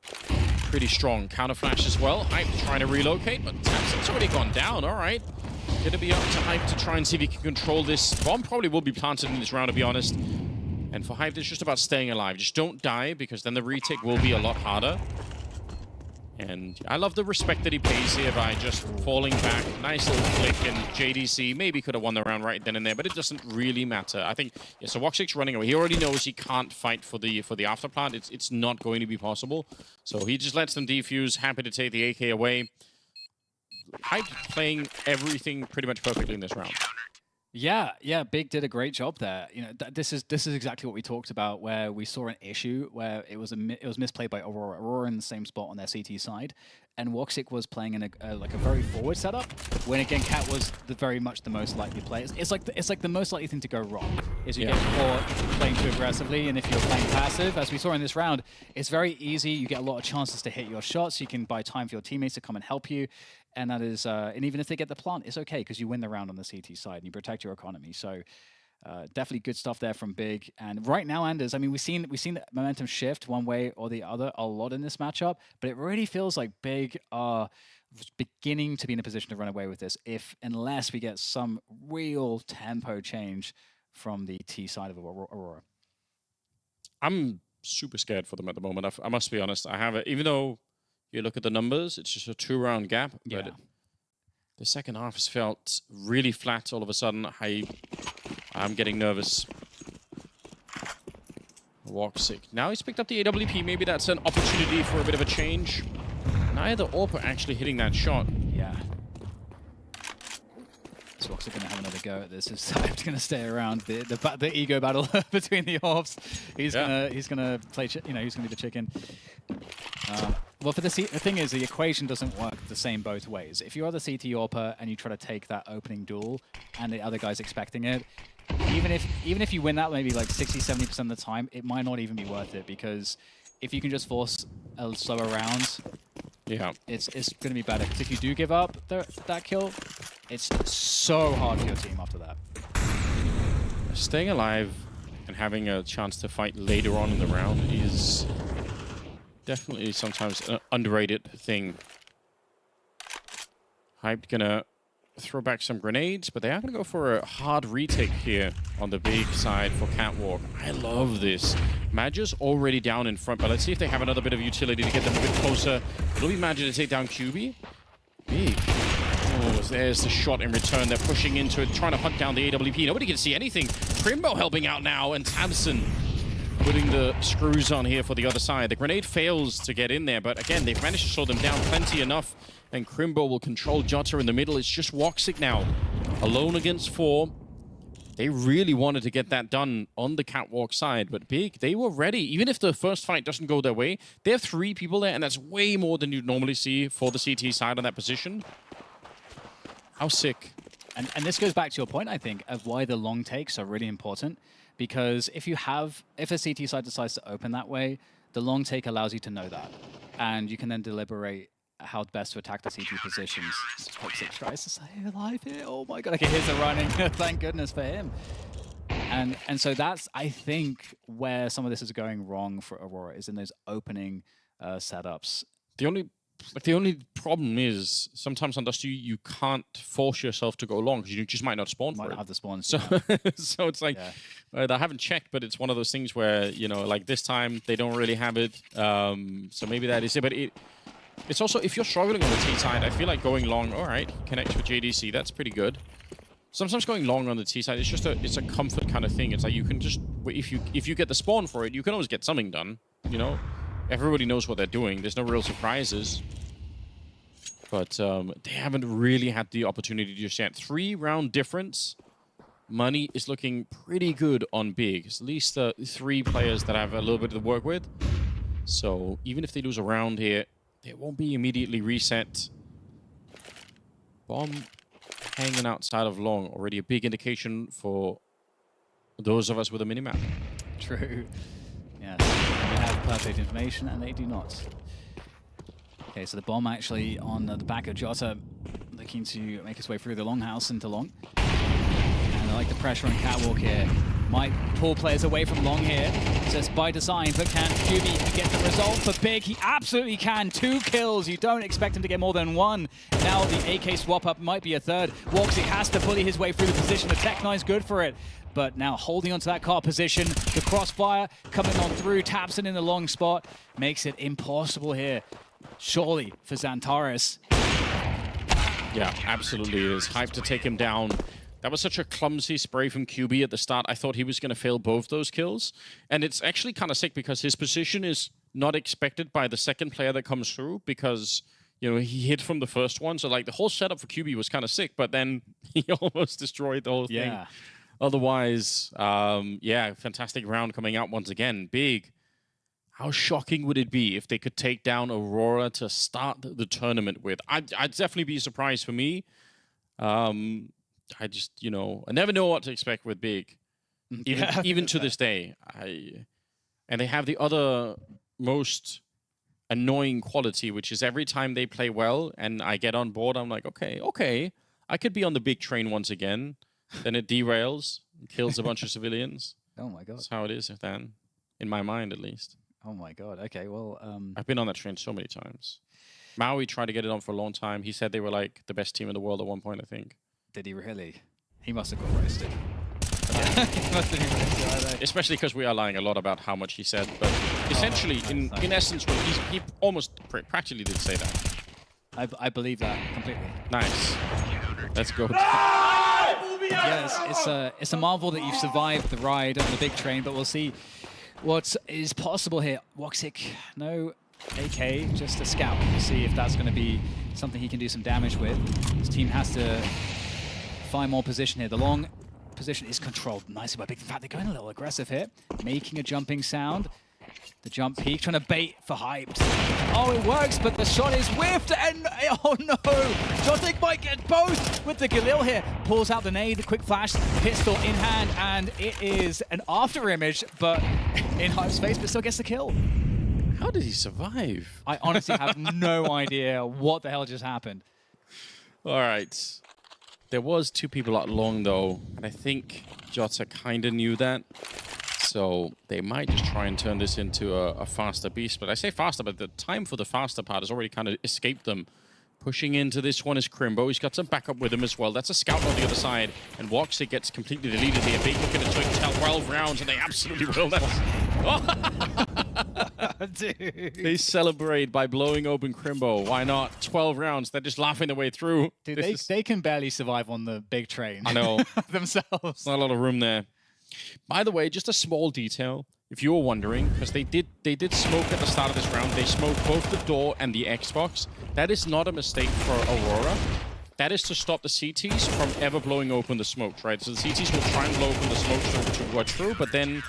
pretty strong. Counter flash as well. Hype trying to relocate, but Tabs already gone down. All right. Gonna be up to Hype to try and see if he can control this. Bomb probably will be planted in this round, to be honest. And for Hype, it's just about staying alive. Just don't die, because then the retake will be a lot harder. And I love the respect that he pays here by just falling back. Nice little flick, and JDC maybe could have won the round right then and there, but it doesn't really matter. I think, yeah, so WOXIK's running away. He already knows he can't fight for the afterplant. It's not going to be possible. So he just lets them defuse, happy to take the AK away. Hype playing everything pretty much perfectly in this round. Yeah, Big did a great job there. You know, this is exactly what we talked about, where we saw an issue where it was misplayed by Aurora. Aurora in the same spot on their CT side, and Woxic was playing in a very forward setup. When again, Cat was very much the most likely player. It's like the most likely thing to go wrong is you get caught if you're playing too aggressively, and if you're playing passive, as we saw in this round, it's very easy. You get a lot of chances to hit your shots. You can buy time for your teammates to come and help you. And that is, and even if they get the plant, it's okay because you win the round on the CT side and you protect your economy. So definitely good stuff there from Big. And right now, Anders, I mean, we've seen the momentum shift one way or the other a lot in this matchup, but it really feels like Big are beginning to be in a position to run away with this, unless we get some real tempo change from the T side of Aurora. I'm super scared for them at the moment. I must be honest. I have it, even though. You look at the numbers, it's just a 2-round gap, but the second half has felt really flat all of a sudden. I'm getting nervous. Woxic. Now he's picked up the AWP. Maybe that's an opportunity for a bit of a change. Neither AWP are actually hitting that shot. Yeah. So Woxic going to have another go at this. Is Hyped going to stay around the ego battle between the AWPs? He's gonna play. He's gonna be the chicken. Well, the thing is, the equation doesn't work the same both ways. If you are the CT AWPer and you try to take that opening duel, and the other guy's expecting it, even if you win that maybe like 60-70% of the time, it might not even be worth it, because if you can just force a slower round, it's going to be better. Because if you do give up that kill, it's so hard for your team after that. Staying alive and having a chance to fight later on in the round is definitely sometimes an underrated thing. Hyped gonna throw back some grenades, but they are gonna go for a hard retake here on the Big side for Catwalk. I love this. Madger's already down in front, but let's see if they have another bit of utility to get them a bit closer. It'll be Madger to take down QB. Big. Oh, there's the shot in return. They're pushing into it, trying to hunt down the AWP. Nobody can see anything. Crimbo helping out now, and Tamsin putting the screws on here for the other side. The grenade fails to get in there, but again, they've managed to slow them down plenty enough, and Crimbo will control Jota in the middle. It's just Woxic now, alone against 4. They really wanted to get that done on the Catwalk side, but Big, they were ready. Even if the first fight doesn't go their way, they have 3 people there, and that's way more than you'd normally see for the CT side on that position. How sick. And this goes back to your point, I think, of why the long takes are really important. Because if a CT side decides to open that way, the long take allows you to know that. And you can then deliberate how best to attack the CT positions. Woxic tries to stay alive here. Oh my god, okay, here's the running. Thank goodness for him. And so that's, I think, where some of this is going wrong for Aurora, is in those opening setups. The only problem is sometimes on Dust you can't force yourself to go long because you just might not spawn for it. Have the spawns. So, so it's like, I haven't checked, but it's one of those things where, you know, like this time they don't really have it. So maybe that is it. But it's also, if you're struggling on the T side, I feel like going long, all right, connect with JDC, that's pretty good. Sometimes going long on the T side, it's a comfort kind of thing. It's like you can just, if you get the spawn for it, you can always get something done, you know? Everybody knows what they're doing. There's no real surprises. But they haven't really had the opportunity just yet. 3-round difference. Money is looking pretty good on Big. It's at least 3 players that have a little bit to work with. So even if they lose a round here, they won't be immediately reset. Bomb hanging outside of long. Already a big indication for those of us with a minimap. True. Yes, we have perfect information, and they do not. Okay, so the bomb actually on the back of Jota, looking to make his way through the longhouse into long. And I like the pressure on Catwalk here. Might pull players away from long here. So it's by design, but can QB get the result for Big? He absolutely can. 2 kills. You don't expect him to get more than 1. Now the AK swap up might be a 3rd. Woxic has to bully his way through the position. The Tech-9's good for it. But now holding onto that car position, the crossfire coming on through, taps it in the long spot, makes it impossible here. Surely for Xantares. Yeah, absolutely it is. Hyped to take him down. That was such a clumsy spray from QB at the start. I thought he was going to fail both those kills. And it's actually kind of sick because his position is not expected by the second player that comes through because, you know, he hit from the first one. So like the whole setup for QB was kind of sick, but then he almost destroyed the whole thing. Yeah. Otherwise, yeah, fantastic round coming out once again. Big. How shocking would it be if they could take down Aurora to start the tournament with? I'd definitely be surprised for me. I just, you know, I never know what to expect with Big. Even to this day. And they have the other most annoying quality, which is every time they play well and I get on board, I'm like, okay, I could be on the Big train once again. Then it derails and kills a bunch of civilians. Oh my god. That's how it is then, in my mind at least. Oh my god. Okay, well... I've been on that train so many times. Maui tried to get it on for a long time. He said they were like the best team in the world at one point, I think. Did he really? He must have got roasted. He must have been roasted. Especially because we are lying a lot about how much he said. But essentially, in essence, well, he almost practically did say that. I believe that completely. Nice. Let's go. Yeah, it's a marvel that you've survived the ride on the big train, but we'll see what is possible here. Woxic, no AK, just a scout. We'll see if that's going to be something he can do some damage with. His team has to find more position here. The long position is controlled nicely by Big. In fact, they're going a little aggressive here, making a jumping sound. The jump peak, trying to bait for Hyped. Oh, it works, but the shot is whiffed, and oh no! Jotik might get both with the Galil here. Pulls out the nade, the quick flash, pistol in hand, and it is an after image, but in Hype's face, but still gets the kill. How did he survive? I honestly have no idea what the hell just happened. All right. There was 2 people out long, though, and I think Jota kind of knew that. So they might just try and turn this into a faster beast. But I say faster, but the time for the faster part has already kind of escaped them. Pushing into this one is Crimbo. He's got some backup with him as well. That's a scout on the other side. And Woxic gets completely deleted here. Big looking to take 12 rounds, and they absolutely will. Dude. They celebrate by blowing open Crimbo. Why not? 12 rounds. They're just laughing their way through. Dude, they can barely survive on the big train. I know. Themselves. Not a lot of room there. By the way, just a small detail, if you were wondering, because they did smoke at the start of this round. They smoked both the door and the Xbox. That is not a mistake for Aurora. That is to stop the CTs from ever blowing open the smokes, right? So the CTs will try and blow open the smokes to go through, but then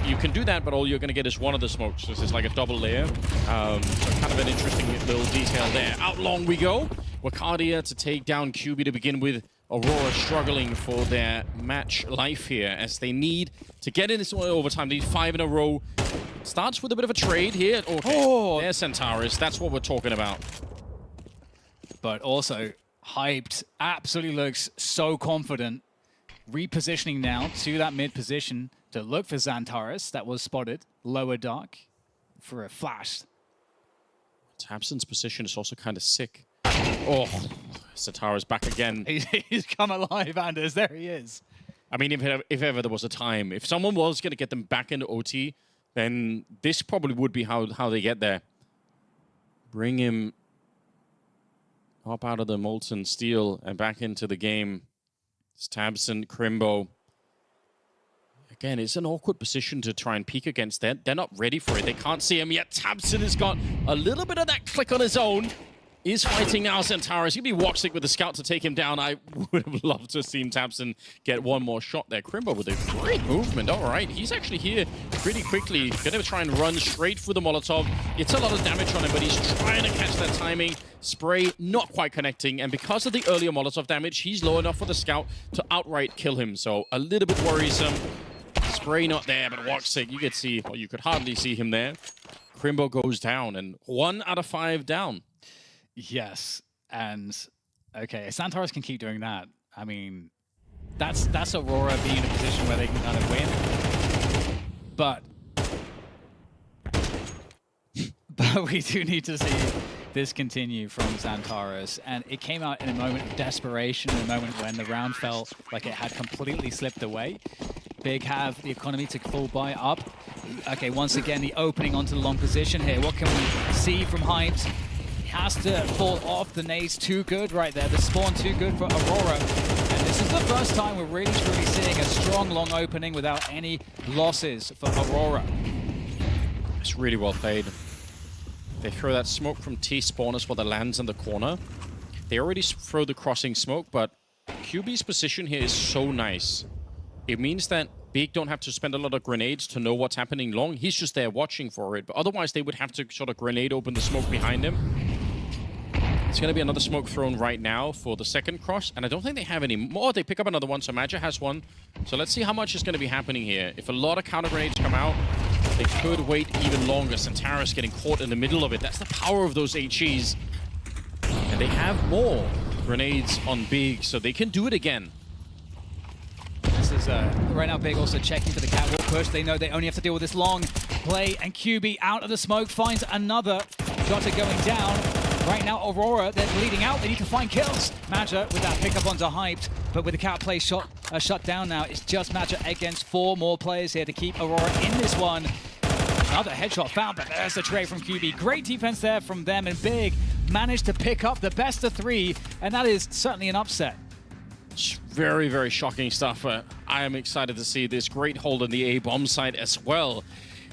you can do that, but all you're going to get is one of the smokes. This is like a double layer. So kind of an interesting little detail there. Out long we go. Wakadia to take down QB to begin with. Aurora struggling for their match life here as they need to get in this overtime. They need 5 in a row. Starts with a bit of a trade here. Okay. Oh, there's Centaurus. That's what we're talking about. But also, Hyped absolutely looks so confident. Repositioning now to that mid position to look for Xantaurus. That was spotted. Lower dark for a flash. Tabson's position is also kind of sick. Oh, Satara's back again. He's come alive, Anders. There he is. I mean, if ever there was a time, if someone was going to get them back into OT, then this probably would be how they get there. Bring him up out of the molten steel and back into the game. It's Tabson, Crimbo. Again, it's an awkward position to try and peek against. They're not ready for it. They can't see him yet. Tabson has got a little bit of that click on his own. Is fighting now, Centaurus. He'd be Woxic with the scout to take him down. I would have loved to have seen Tabson get one more shot there. Crimbo with a great movement. All right, he's actually here pretty quickly. Gonna try and run straight for the Molotov. It's a lot of damage on him, but he's trying to catch that timing. Spray not quite connecting, and because of the earlier Molotov damage, he's low enough for the scout to outright kill him. So a little bit worrisome. Spray not there, but Woxic, you could see, well, you could hardly see him there. Crimbo goes down, and 1 out of 5 down. Yes, and okay, Xantaurus can keep doing that. I mean, that's Aurora being in a position where they can kind of win. But we do need to see this continue from Xantaurus, and it came out in a moment of desperation, in a moment when the round felt like it had completely slipped away. Big have the economy to fall by up. Okay, once again, the opening onto the long position here. What can we see from Hyped? Has to fall off. The nade's too good right there. The spawn too good for Aurora. And this is the first time we're really truly seeing a strong long opening without any losses for Aurora. It's really well played. They throw that smoke from T-spawn as well that lands in the corner. They already throw the crossing smoke, but QB's position here is so nice. It means that Big don't have to spend a lot of grenades to know what's happening long. He's just there watching for it. But otherwise, they would have to sort of grenade open the smoke behind him. It's going to be another smoke thrown right now for the second cross. And I don't think they have any more. They pick up another one, so Magic has one. So let's see how much is going to be happening here. If a lot of counter grenades come out, they could wait even longer. Centaurus getting caught in the middle of it. That's the power of those HEs. And they have more grenades on Big, so they can do it again. This is right now Big also checking for the catwalk push. They know they only have to deal with this long play, and QB out of the smoke finds another. Jota going down. Right now Aurora, they're bleeding out. They need to find kills. Maggia with that pickup onto Hyped, but with the cat play shut down now, it's just Maggia against 4 more players here to keep Aurora in this one. Another headshot found, but there's the trade from QB. Great defense there from them, and Big managed to pick up the best of 3, and that is certainly an upset. Very, very shocking stuff. I am excited to see this great hold on the A-bomb side as well.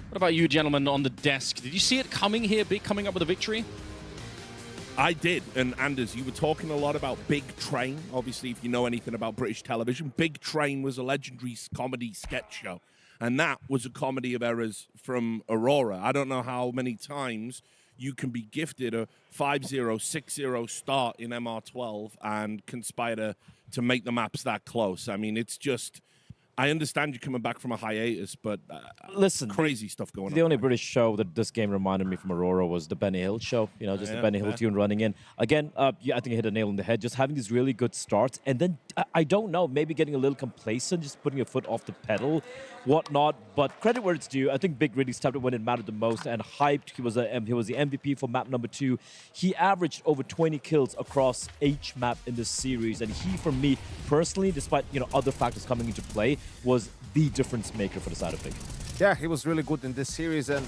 What about you, gentlemen, on the desk? Did you see it coming here, Big coming up with a victory? I did, and Anders, you were talking a lot about Big Train. Obviously, if you know anything about British television, Big Train was a legendary comedy sketch show, and that was a comedy of errors from Aurora. I don't know how many times you can be gifted a 5-0, 6-0 start in MR12 and conspire to make the maps that close. I mean, it's just... I understand you're coming back from a hiatus, but listen, crazy stuff going on. The only British show that this game reminded me from Aurora was the Benny Hill show. You know, just the Benny Hill tune running in. Again, yeah, I think I hit a nail on the head. Just having these really good starts, and then I don't know, maybe getting a little complacent, just putting your foot off the pedal, whatnot. But credit where it's due. I think Big really stepped up when it mattered the most and hyped. He was the MVP for map number 2. He averaged over 20 kills across each map in this series, and he, for me personally, despite other factors coming into play, was the difference maker for the side of Big. Yeah, he was really good in this series, and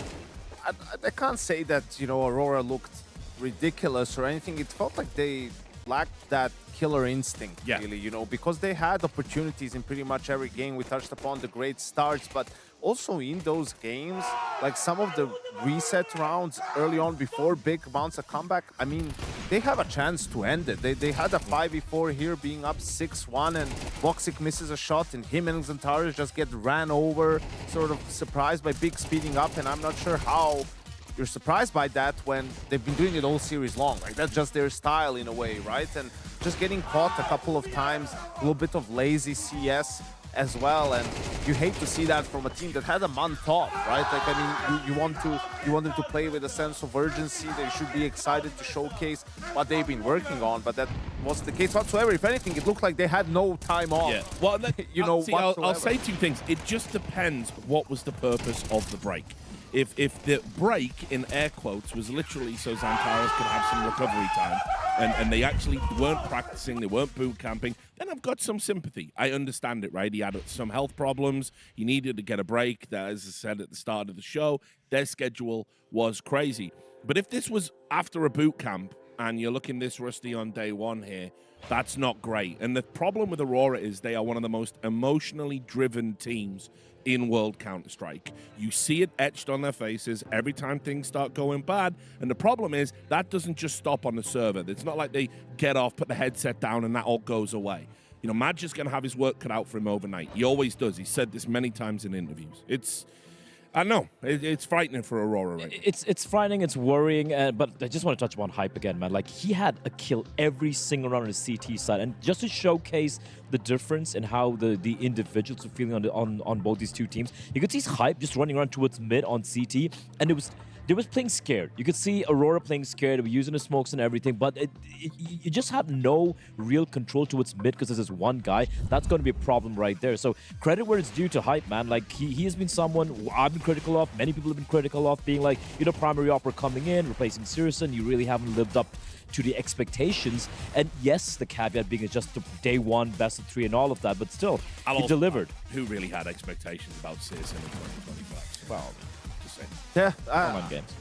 I can't say that Aurora looked ridiculous or anything. It felt like they lacked that killer instinct, really, because they had opportunities in pretty much every game. We touched upon the great starts, but also in those games, like some of the reset rounds early on before Big mounts a comeback, I mean, they have a chance to end it. They had a 5v4 here being up 6-1, and Voxic misses a shot, and him and Xantares just get ran over, sort of surprised by Big speeding up, and I'm not sure how you're surprised by that when they've been doing it all series long. Like, that's just their style in a way, right? And just getting caught a couple of times, a little bit of lazy CS as well, and you hate to see that from a team that had a month off, right? Like, I mean, you want them to play with a sense of urgency. They should be excited to showcase what they've been working on, but that wasn't the case whatsoever. If anything, it looked like they had no time off. Yeah. Well, I'll say 2 things. It just depends what was the purpose of the break. If the break, in air quotes, was literally so Xantares could have some recovery time, and they actually weren't practicing, they weren't boot camping, then I've got some sympathy. I understand it, right? He had some health problems. He needed to get a break. That, as I said at the start of the show, their schedule was crazy. But if this was after a boot camp and you're looking this rusty on day 1 here, that's not great. And the problem with Aurora is they are one of the most emotionally driven teams in World Counter-Strike. You see it etched on their faces every time things start going bad, and the problem is that doesn't just stop on the server. It's not like they get off, put the headset down, and that all goes away. Magic's going to have his work cut out for him overnight. He always does. He's said this many times in interviews. I know it's frightening for Aurora right now. It's frightening, it's worrying, but I just want to touch upon Hype again, man. Like, he had a kill every single round on the CT side, and just to showcase the difference in how the individuals are feeling on both these 2 teams, you could see Hype just running around towards mid on CT, and they was playing scared. You could see Aurora playing scared. They were using the smokes and everything, but you just have no real control towards mid because there's this one guy. That's going to be a problem right there. So credit where it's due to Hype, man. Like, he has been someone I've been critical of. Many people have been critical of, being like, primary opera coming in, replacing Sirison. You really haven't lived up to the expectations. And yes, the caveat being it's just the day 1, best of 3 and all of that, but still, he delivered. Who really had expectations about Sirison in 2025? Well, yeah, games.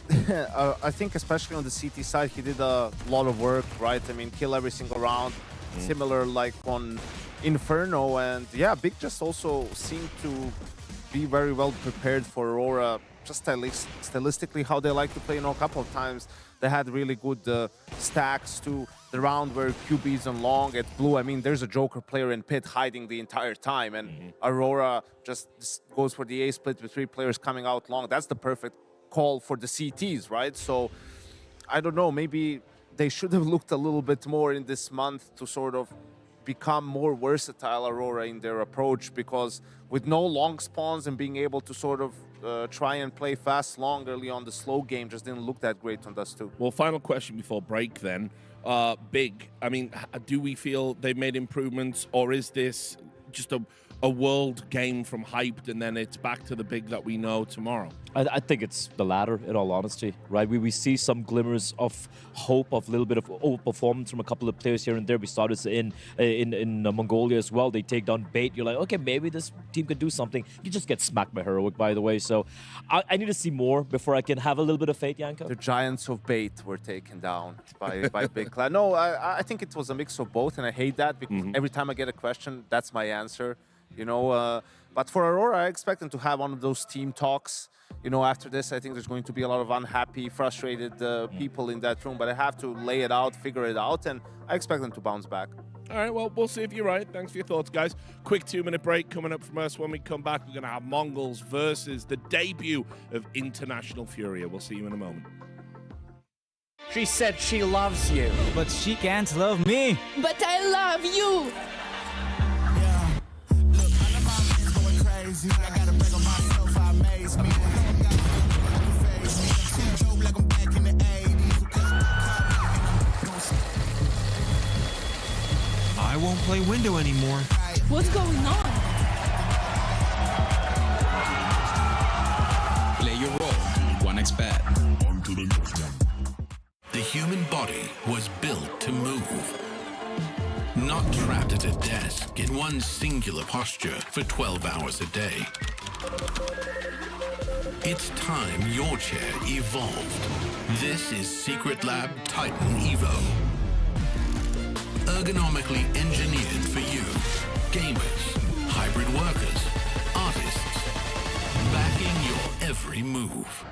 I think especially on the CT side, he did a lot of work, right? I mean, kill every single round, similar like on Inferno, and yeah, Big just also seemed to be very well prepared for Aurora just stylistically how they like to play. You know, a couple of times they had really good stacks to the round where QB's on long at blue. I mean, there's a Joker player in pit hiding the entire time, and Aurora just goes for the A split with 3 players coming out long. That's the perfect call for the CTs, right? So I don't know, maybe they should have looked a little bit more in this month to sort of become more versatile, Aurora, in their approach, because with no long spawns and being able to sort of try and play fast long early on, the slow game just didn't look that great on Dust 2. Well, final question before break then. Big, I mean, do we feel they've made improvements, or is this just a world game from hyped and then it's back to the big that we know tomorrow? I think it's the latter, in all honesty, right? We see some glimmers of hope, of a little bit of overperformance from a couple of players here and there. We started in Mongolia as well. They take down Bait. You're like, okay, maybe this team could do something. You just get smacked by Heroic, by the way. So I need to see more before I can have a little bit of faith, Yanko. The giants of Bait were taken down by Big Clan. No, I think it was a mix of both, and I hate that because every time I get a question, that's my answer. You know, but for Aurora, I expect them to have one of those team talks. You know, after this, I think there's going to be a lot of unhappy, frustrated people in that room, but I have to lay it out, figure it out, and I expect them to bounce back. All right, well, we'll see if you're right. Thanks for your thoughts, guys. Quick 2-minute break coming up from us. When we come back, we're going to have MongolZ versus the debut of International FURIA. We'll see you in a moment. She said she loves you. But she can't love me. But I love you. I gotta break on myself, I amaze me. Like I'm back in the 80s. I won't play window anymore. What's going on? Play your role. 1xBet. On to the next one. The human body was built to move. Not trapped at a desk in one singular posture for 12 hours a day. It's time your chair evolved. This is Secret Lab Titan Evo. Ergonomically engineered for you. Gamers, hybrid workers, artists. Backing your every move.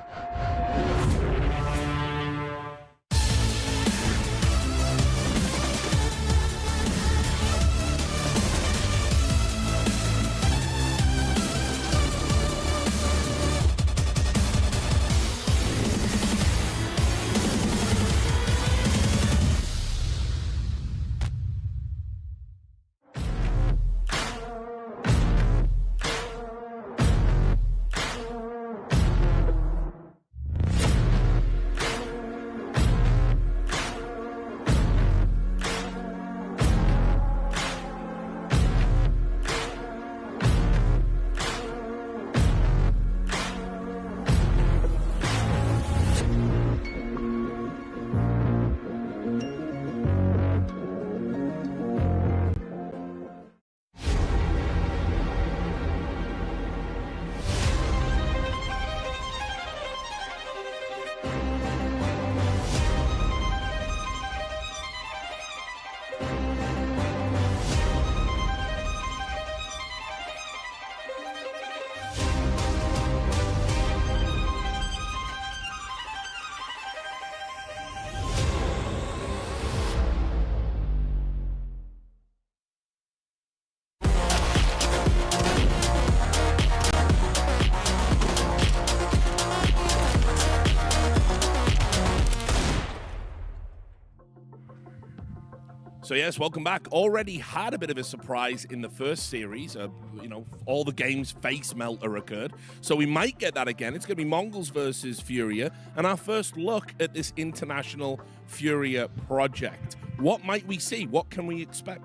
So yes, welcome back. Already had a bit of a surprise in the first series. You know, all the games face melter occurred. So we might get that again. It's going to be MongolZ versus FURIA. And our first look at this international FURIA project. What might we see? What can we expect?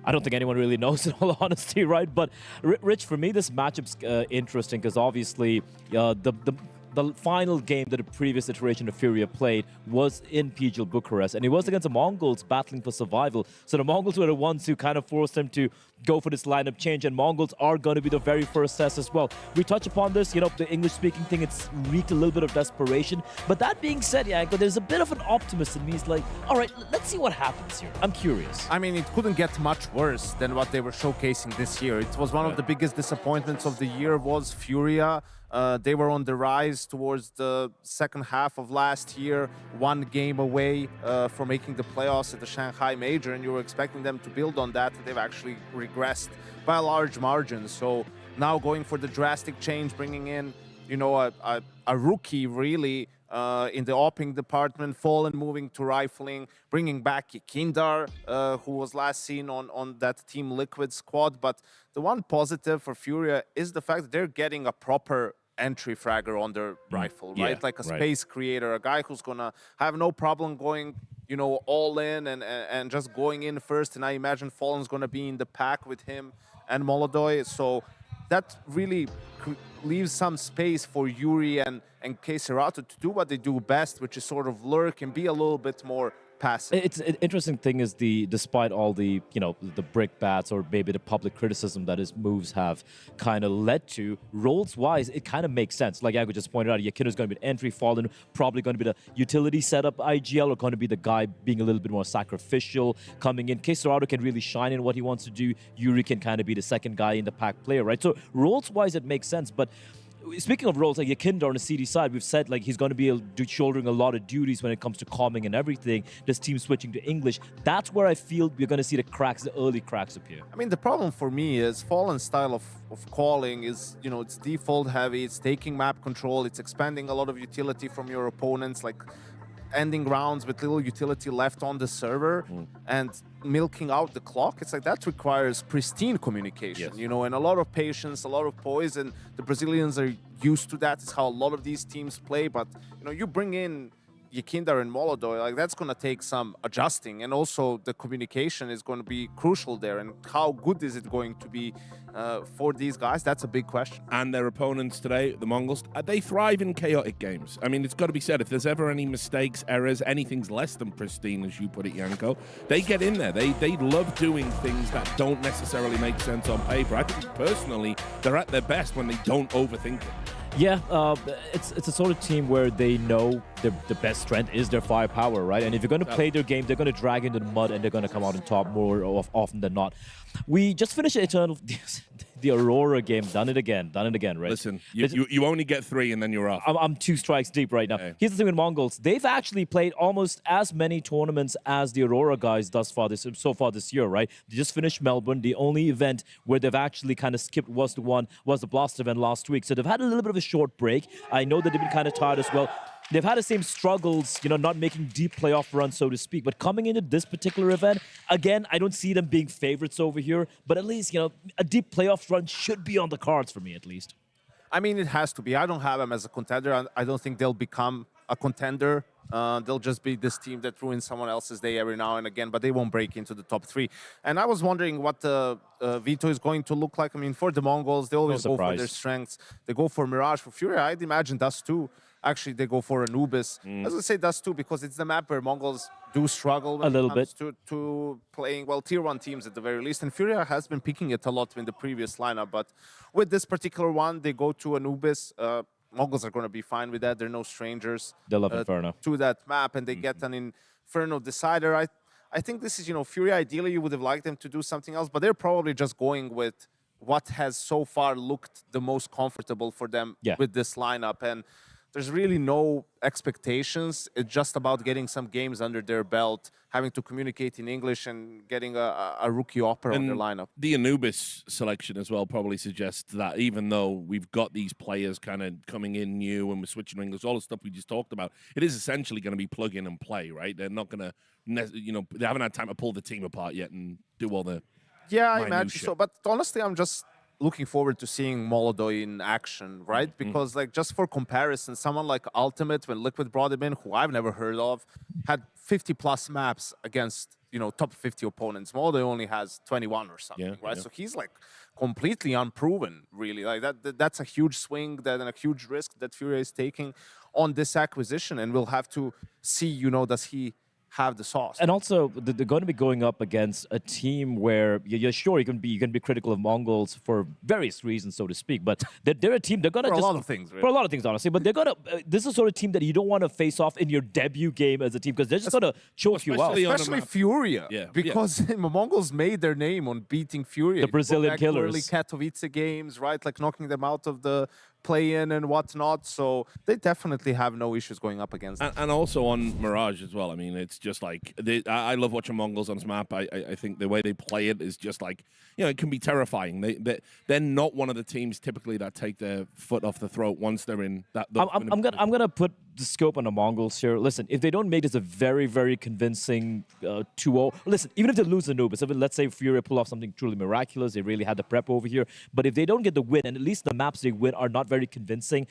I don't think anyone really knows, in all honesty, right? But Rich, for me, this matchup's interesting because obviously the final game that the previous iteration of FURIA played was in PGL Bucharest, and it was against the Mongols battling for survival. So the Mongols were the ones who kind of forced them to go for this lineup change, and MongolZ are going to be the very first test as well. We touch upon this, the English-speaking thing, it's reeked a little bit of desperation. But that being said, Yanko, there's a bit of an optimist in me. It's like, all right, let's see what happens here. I'm curious. I mean, it couldn't get much worse than what they were showcasing this year. It was one of the biggest disappointments of the year was FURIA. They were on the rise towards the second half of last year, one game away from making the playoffs at the Shanghai Major, and you were expecting them to build on that. They've actually regressed by a large margin. So now going for the drastic change, bringing in, a rookie really in the opping department, Fallen moving to rifling, bringing back Kindar, who was last seen on that Team Liquid squad. But the one positive for FURIA is the fact that they're getting a proper entry fragger on their rifle, right? Like a space creator, a guy who's gonna have no problem going, all in and just going in first. And I imagine Fallen's gonna be in the pack with him and MongolZ. So that really leaves some space for Yuri and Kayserato to do what they do best, which is sort of lurk and be a little bit more passive. It's an interesting thing is despite all the the brick bats or maybe the public criticism that his moves have kind of led to, roles wise it kind of makes sense. Like Yago just pointed out, Yakindo's going to be an entry, Fallen probably going to be the utility setup IGL, or going to be the guy being a little bit more sacrificial coming in. Kayserato can really shine in what he wants to do. Yuri can kind of be the second guy in the pack player, right? So roles wise it makes sense. But speaking of roles, like Yakindo on the CD side, we've said like he's going to be shouldering a lot of duties when it comes to calming and everything. This team switching to English, that's where I feel we're going to see the early cracks appear. I mean, the problem for me is Fallen's style of calling is, it's default heavy, it's taking map control, it's expanding a lot of utility from your opponents, like ending rounds with little utility left on the server and milking out the clock. It's like that requires pristine communication, and a lot of patience, a lot of poise, and the Brazilians are used to that. It's how a lot of these teams play. But you bring in Yakindar and MongolZ, like that's going to take some adjusting, and also the communication is going to be crucial there. And how good is it going to be for these guys? That's a big question. And their opponents today, the Mongols, they thrive in chaotic games. I mean, it's got to be said, if there's ever any mistakes, errors, anything's less than pristine, as you put it, Yanko, they get in there. They love doing things that don't necessarily make sense on paper. I think personally, they're at their best when they don't overthink it. Yeah, it's a sort of team where they know the best strength is their firepower, right? And if you're going to play their game, they're going to drag into the mud and they're going to come out on top more often than not. We just finished the Aurora game. Done it again, right? Listen, you only get 3 and then you're off. I'm 2 strikes deep right now. Here's the thing with MongolZ. They've actually played almost as many tournaments as the Aurora guys so far this year, right? They just finished Melbourne. The only event where they've actually kind of skipped was the Blast event last week. So they've had a little bit of a short break. I know that they've been kind of tired as well. They've had the same struggles, not making deep playoff runs, so to speak. But coming into this particular event, again, I don't see them being favorites over here. But at least, a deep playoff run should be on the cards for me, at least. I mean, it has to be. I don't have them as a contender. I don't think they'll become a contender. They'll just be this team that ruins someone else's day every now and again, but they won't break into the top 3. And I was wondering what the veto is going to look like. I mean, for the Mongols, they always go for their strengths. They go for Mirage. For FURIA, I'd imagine Dust 2. Actually, they go for Anubis. I was going to say Dust 2 because it's the map where Mongols do struggle when it comes to playing, tier 1 teams at the very least. And FURIA has been picking it a lot in the previous lineup. But with this particular one, they go to Anubis. Mongols are going to be fine with that. They're no strangers to that map. And they get an Inferno Decider. I think this is, FURIA, ideally, you would have liked them to do something else. But they're probably just going with what has so far looked the most comfortable for them with this lineup. And there's really no expectations. It's just about getting some games under their belt, having to communicate in English and getting a rookie opera on their lineup. The Anubis selection as well probably suggests that even though we've got these players kind of coming in new and we're switching to English, all the stuff we just talked about, it is essentially going to be plug in and play, right? They're not going to, they haven't had time to pull the team apart yet and do all the I imagine so. But honestly, I'm just looking forward to seeing MongolZ in action, right? Because just for comparison, someone like Ultimate, when Liquid brought him in, who I've never heard of, had 50+ maps against, top 50 opponents. MongolZ only has 21 or something, right? So he's completely unproven, really. That's a huge swing and a huge risk that FURIA is taking on this acquisition, and we'll have to see, does he have the sauce. And also, they're going to be going up against a team where you're sure you can be critical of Mongols for various reasons, so to speak. But they're a team. They're gonna for just, a lot of things, really. For a lot of things, honestly. But they're gonna. This is sort of team that you don't want to face off in your debut game as a team because they're just gonna choke you out. Especially FURIA, because Mongols made their name on beating FURIA. The Brazilian killers. Early Katowice games, right? Like knocking them out of the play-in and whatnot. So they definitely have no issues going up against them. And also on Mirage as well. I mean, it's just like, I love watching Mongols on this map. I think the way they play it is just like, you know, it can be terrifying. They're not one of the teams typically that take their foot off the throat once they're in that. I'm gonna put the scope on the Mongols here. Listen, if they don't make this a very, very convincing 2-0, listen, even if they lose the Nubis, let's say FURIA pull off something truly miraculous, they really had the prep over here, but if they don't get the win, and at least the maps they win are not very convincing,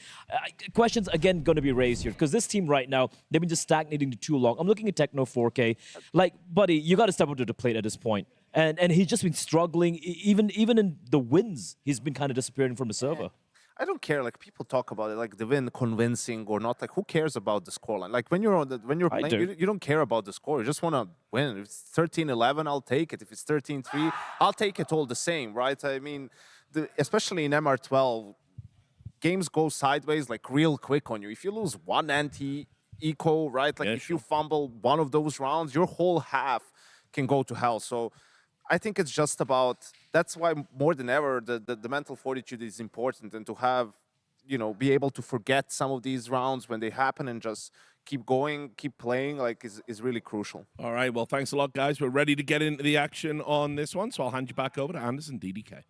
questions again going to be raised here, because this team right now, they've been just stagnating too long. I'm looking at Techno 4K. Like, buddy, you got to step up to the plate at this point. And he's just been struggling, even in the wins, he's been kind of disappearing from the server. I don't care. Like people talk about it, like the win convincing or not. Like who cares about the scoreline? Like when you're playing, you don't care about the score. You just want to win. If it's 13-11, I'll take it. If it's 13-3, I'll take it all the same, right? I mean, especially in MR12, games go sideways like real quick on you. If you lose one anti-eco, right? Like if you fumble one of those rounds, your whole half can go to hell. So I think it's just about, that's why more than ever, the mental fortitude is important, and to have, you know, be able to forget some of these rounds when they happen and just keep going, keep playing, like is really crucial. All right, well, thanks a lot, guys. We're ready to get into the action on this one, so I'll hand you back over to Anders and DDK.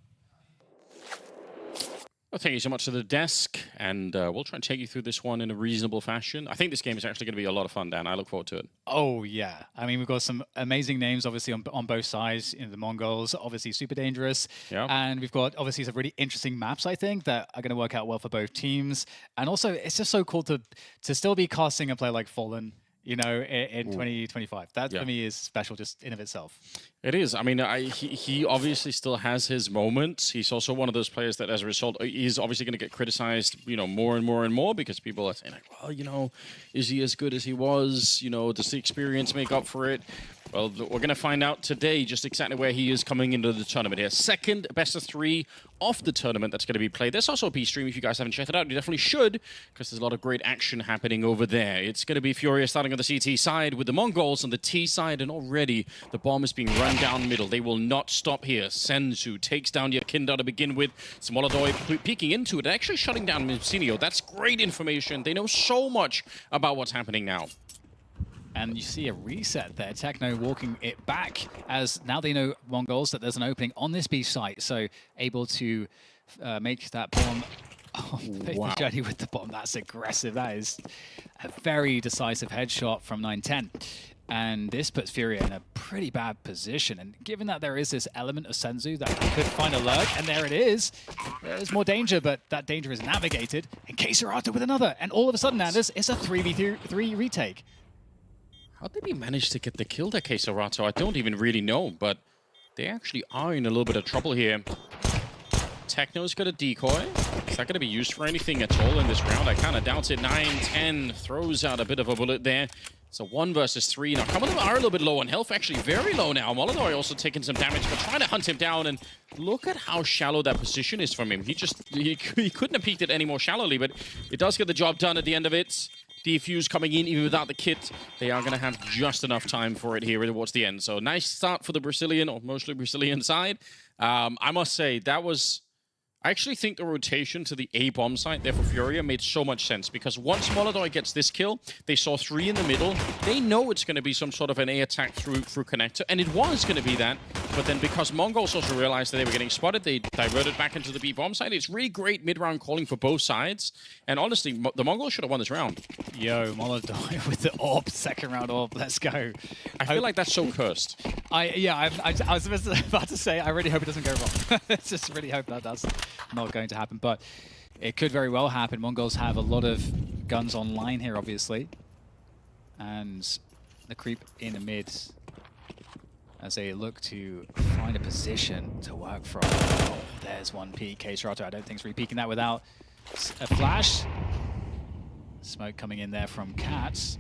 Well, thank you so much to the desk, and we'll try and take you through this one in a reasonable fashion. I think this game is actually going to be a lot of fun, Dan. I look forward to it. Oh, yeah. I mean, we've got some amazing names, obviously, on both sides. The Mongols, obviously super dangerous. Yeah. And we've got, obviously, some really interesting maps, I think, that are going to work out well for both teams. And also, it's just so cool to still be casting a player like Fallen, you know, in 2025. That, for me, is special just in of itself. It is. I mean, he obviously still has his moments. He's also one of those players that, as a result, is obviously going to get criticized, you know, more and more and more, because people are saying, like, well, you know, is he as good as he was? You know, does the experience make up for it? Well, we're going to find out today just exactly where he is coming into the tournament here. Second best of 3 of the tournament that's going to be played. There's also a P stream. If you guys haven't checked it out, you definitely should, because there's a lot of great action happening over there. It's going to be FURIA starting on the CT side with the Mongols on the T side, and already the bomb is being run down middle. They will not stop here. Senzu takes down Yakinda to begin with. Smolodoi peeking into it and actually shutting down Micinio. That's great information. They know so much about what's happening now. And you see a reset there. Techno walking it back, as now they know, Mongols, that there's an opening on this B site. So able to make that bomb. Oh, wow. Journey with the bomb. That's aggressive. That is a very decisive headshot from 910. And this puts FURIA in a pretty bad position. And given that there is this element of Senzu that could find a lurk, and there it is, there's more danger, but that danger is navigated. And Kaysarata with another. And all of a sudden, Anders, it's a 3v3 retake. How did they manage to get the kill there, Kaysarata? I don't even really know, but they actually are in a little bit of trouble here. Techno's got a decoy. Is that going to be used for anything at all in this round? I kind of doubt it. 9-10 throws out a bit of a bullet there. It's a 1 versus 3. Now, some of them are a little bit low on health, actually very low now. MongolZ also taking some damage, but trying to hunt him down. And look at how shallow that position is from him. He couldn't have peeked it any more shallowly, but it does get the job done at the end of it. Defuse coming in, even without the kit. They are going to have just enough time for it here towards the end. So nice start for the Brazilian, or mostly Brazilian side. I must say, that was... I actually think the rotation to the A bomb site there for FURIA made so much sense, because once MongolZ gets this kill, they saw 3 in the middle. They know it's going to be some sort of an A attack through connector, and it was going to be that. But then because Mongols also realized that they were getting spotted, they diverted back into the B bomb site. It's really great mid-round calling for both sides. And honestly, the Mongols should have won this round. Yo, MongolZ with the AWP, second round AWP, let's go. I feel like that's so cursed. I was about to say, I really hope it doesn't go wrong. Just really hope that that's not going to happen, but it could very well happen. Mongols have a lot of guns online here, obviously. And the creep in the mid as they look to find a position to work from. Oh, there's one peek. Kaysarata, I don't think, is re-peeking that without a flash. Smoke coming in there from Cats.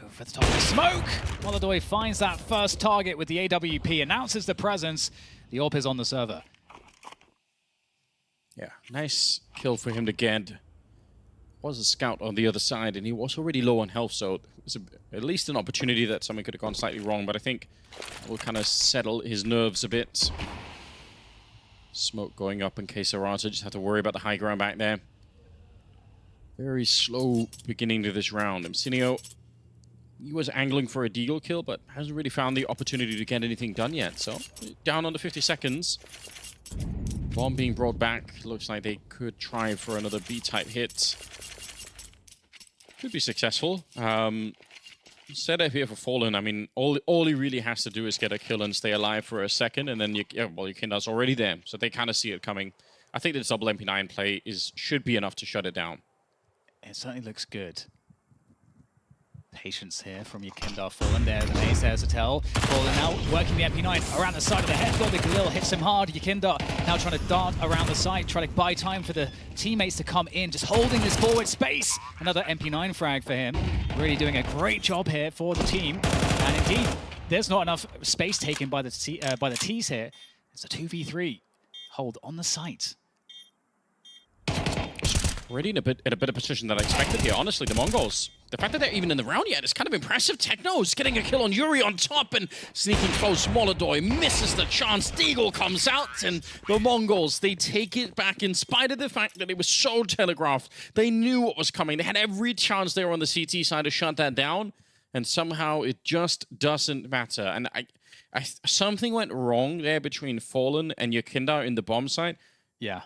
over the top of the smoke. MongolZ finds that first target with the AWP, announces the presence. The AWP is on the server. Yeah, nice kill for him to get. Was a scout on the other side, and he was already low on health, so it was at least an opportunity that something could have gone slightly wrong, but I think we'll kind of settle his nerves a bit. Smoke going up in case Arata just had to worry about the high ground back there. Very slow beginning to this round. Mcinio, he was angling for a deagle kill, but hasn't really found the opportunity to get anything done yet, so down under 50 seconds. Bomb being brought back. Looks like they could try for another B-type hit. Could be successful. Set up here for Fallen. I mean, all he really has to do is get a kill and stay alive for a second, and then Yukinda's already there, so they kind of see it coming. I think the double MP9 play should be enough to shut it down. It certainly looks good. Patience here from Yukinda. Fallen there, the maze there to tell. Fallen now working the MP9 around the side of the head. The Galil hits him hard. Yukinda now trying to dart around the side, trying to buy time for the teammates to come in, just holding this forward space. Another MP9 frag for him. Really doing a great job here for the team. And indeed, there's not enough space taken by the T's here. It's a 2v3. Hold on the site. Already in a better position than I expected here. Honestly, the Mongols, the fact that they're even in the round yet is kind of impressive. Techno's getting a kill on Yuri on top and sneaking close. MongolZ misses the chance. Deagle comes out, and the Mongols, they take it back in spite of the fact that it was so telegraphed. They knew what was coming. They had every chance they were on the CT side to shut that down, and somehow it just doesn't matter. And something went wrong there between Fallen and Yukinda in the bomb site. Yeah.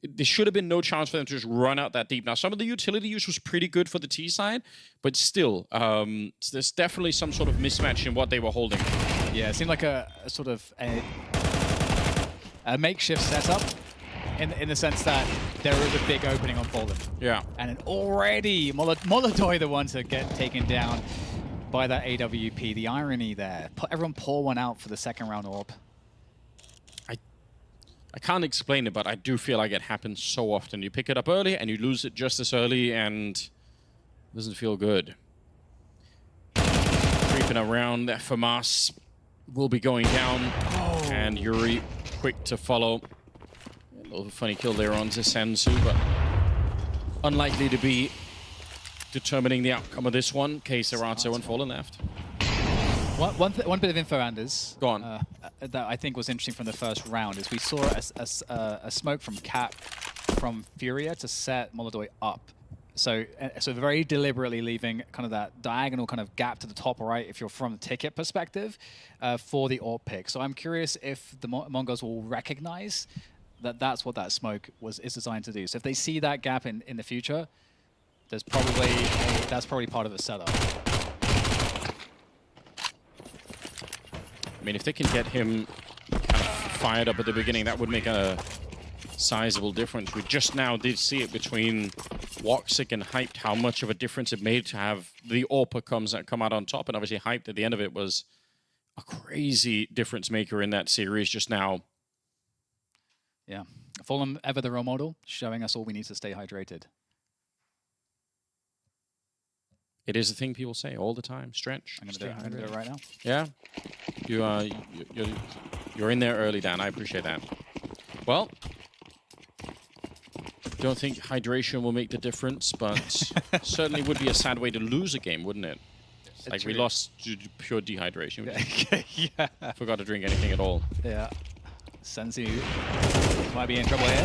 There should have been no chance for them to just run out that deep. Now, some of the utility use was pretty good for the T side, but still, there's definitely some sort of mismatch in what they were holding. Yeah, it seemed like a sort of a makeshift setup in the sense that there was a big opening on Fallen. Yeah. And already MongolZ the one to get taken down by that AWP. The irony there. Everyone pour one out for the second round AWP. I can't explain it, but I do feel like it happens so often. You pick it up early, and you lose it just as early, and it doesn't feel good. Creeping around, FMAS will be going down, and Yuri quick to follow. A little funny kill there on Zisensu, but unlikely to be determining the outcome of this one. Case Arato and Fallen left. One bit of info, Anders. Go on. That I think was interesting from the first round is we saw a smoke from Cap from FURIA to set MongolZ up. So very deliberately leaving kind of that diagonal kind of gap to the top right if you're from the ticket perspective for the AWP pick. So I'm curious if the Mongols will recognize that that's what that smoke is designed to do. So if they see that gap in the future, that's probably part of the setup. I mean, if they can get him kind of fired up at the beginning, that would make a sizable difference. We just now did see it between Woxic and Hyped, how much of a difference it made to have the AWP come out on top. And obviously Hyped at the end of it was a crazy difference maker in that series just now. Yeah. Fulham, ever the role model, showing us all we need to stay hydrated. It is a thing people say all the time. Stretch. I'm gonna do it right now. Yeah, you're in there early, Dan. I appreciate that. Well, don't think hydration will make the difference, but certainly would be a sad way to lose a game, wouldn't it? Like we lost to pure dehydration. Yeah. Forgot to drink anything at all. Yeah. Senzu might be in trouble here.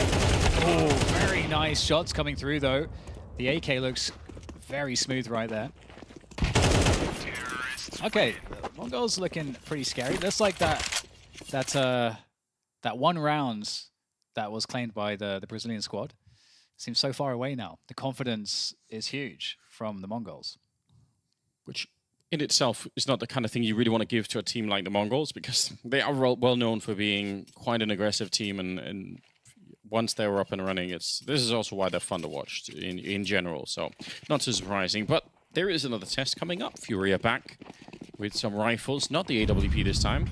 Oh, very nice shots coming through though. The AK looks very smooth right there. Okay, Mongol's looking pretty scary. Looks like that one round that was claimed by the Brazilian squad seems so far away now. The confidence is huge from the Mongols. Which in itself is not the kind of thing you really want to give to a team like the Mongols, because they are well known for being quite an aggressive team, and once they were up and running, this is also why they're fun to watch in general. So not too surprising, but there is another test coming up. FURIA back with some rifles, not the AWP this time.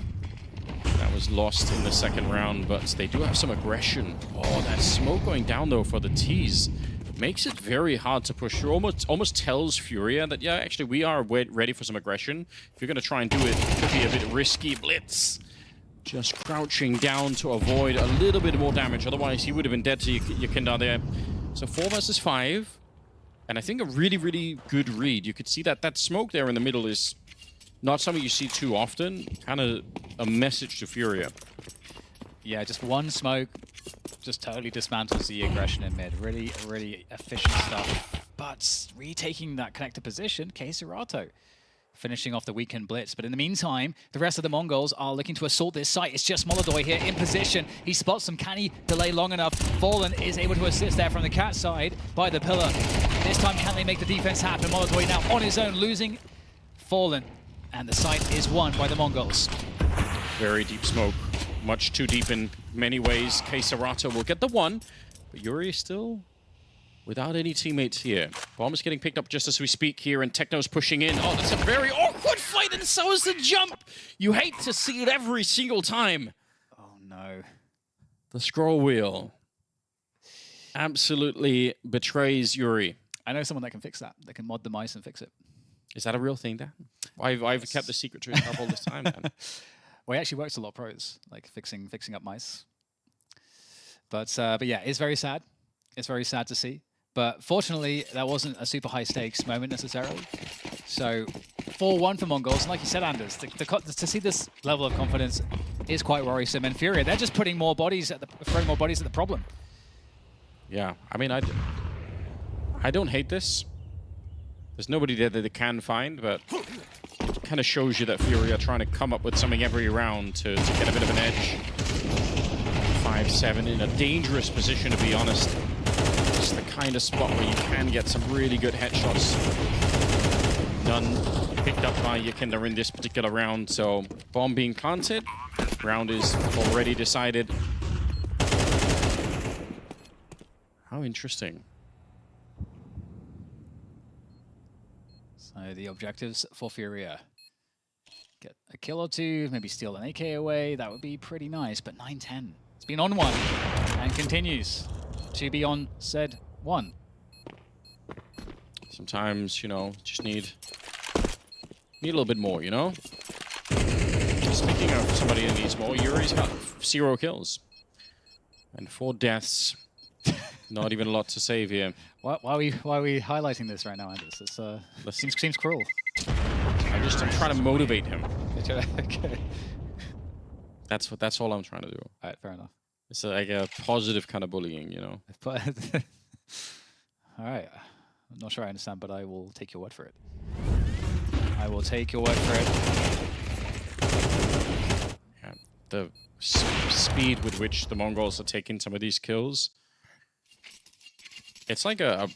That was lost in the second round, but they do have some aggression. Oh, that smoke going down though for the T's. makes it very hard to push through. Almost tells FURIA that, yeah, actually, we are ready for some aggression. If you're going to try and do it, it could be a bit risky. Blitz just crouching down to avoid a little bit more damage. Otherwise, he would have been dead to Yakinda there. So 4 versus 5. And I think a really, really good read. You could see that that smoke there in the middle is not something you see too often. Kind of a message to FURIA. Yeah, just one smoke just totally dismantles the aggression in mid. Really, really efficient stuff. But retaking that connector position, Kazakhstan finishing off the weekend blitz. But in the meantime, the rest of the Mongols are looking to assault this site. It's just MongolZ here in position. He spots them. Can he delay long enough? Fallen is able to assist there from the cat side by the pillar. This time, can they make the defense happen? MongolZ now on his own, losing Fallen. And the site is won by the Mongols. Very deep smoke. Much too deep in many ways. Kazakhstan will get the one, but Yuri is still without any teammates here. Bomb is getting picked up just as we speak here, and Techno's pushing in. Oh, that's a very awkward fight, and so is the jump. You hate to see it every single time. Oh, no. The scroll wheel absolutely betrays Yuri. I know someone that can fix that. They can mod the mice and fix it. Is that a real thing, Dan? I've kept the secret to yourself all this time, Dan. Well, he actually works a lot of pros, like fixing up mice. But yeah, it's very sad. It's very sad to see. But fortunately, that wasn't a super high stakes moment necessarily. So 4-1 for Mongols. And like you said, Anders, to see this level of confidence is quite worrisome. And FURIA, they're just putting more bodies at throwing more bodies at the problem. Yeah, I mean, I don't hate this. There's nobody there that they can find, but it kind of shows you that FURIA are trying to come up with something every round to get a bit of an edge. 5-7 in a dangerous position, to be honest. It's the kind of spot where you can get some really good headshots. None picked up by Yakinda in this particular round, so bomb being planted. Round is already decided. How interesting. So the objectives for FURIA. Get a kill or two, maybe steal an AK away. That would be pretty nice, but 9-10. It's been on one and continues to be on said one. Sometimes, you know, just need a little bit more, you know? Speaking of somebody that needs more, Yuri's got 0 kills. And 4 deaths. Not even a lot to save here. Why are we highlighting this right now, Anders? It seems cruel. I'm trying to motivate him. Okay. That's all I'm trying to do. All right, fair enough. It's like a positive kind of bullying, you know? All right. I'm not sure I understand, but I will take your word for it. I will take your word for it. Yeah, the speed with which the Mongols are taking some of these kills. It's like it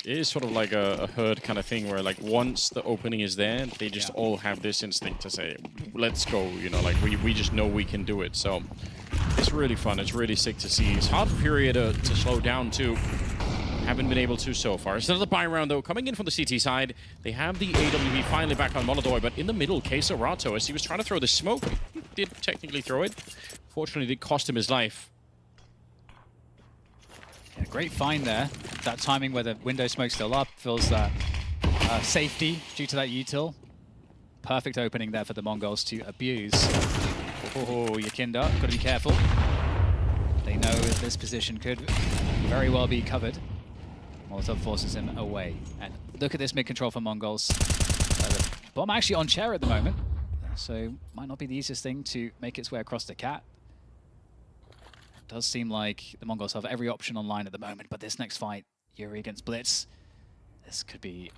is sort of like a herd kind of thing where, like, once the opening is there, they just all have this instinct to say, let's go, you know, like we just know we can do it. So it's really fun. It's really sick to see. It's hard for FURIA to slow down too. Haven't been able to so far. It's another buy round though, coming in from the CT side. They have the AWP finally back on MongolZ, but in the middle, Kazakhstan, as he was trying to throw the smoke, he did technically throw it. Fortunately, it did cost him his life. Yeah, great find there. That timing where the window smoke's still up fills that safety due to that util. Perfect opening there for the Mongols to abuse. Oh, Yakinda, got to be careful. They know that this position could very well be covered. Molotov forces him away. And look at this mid-control for Mongols. The bomb actually on chair at the moment, so might not be the easiest thing to make its way across the cat. Does seem like the Mongols have every option online at the moment, but this next fight, Yuri against Blitz, this could be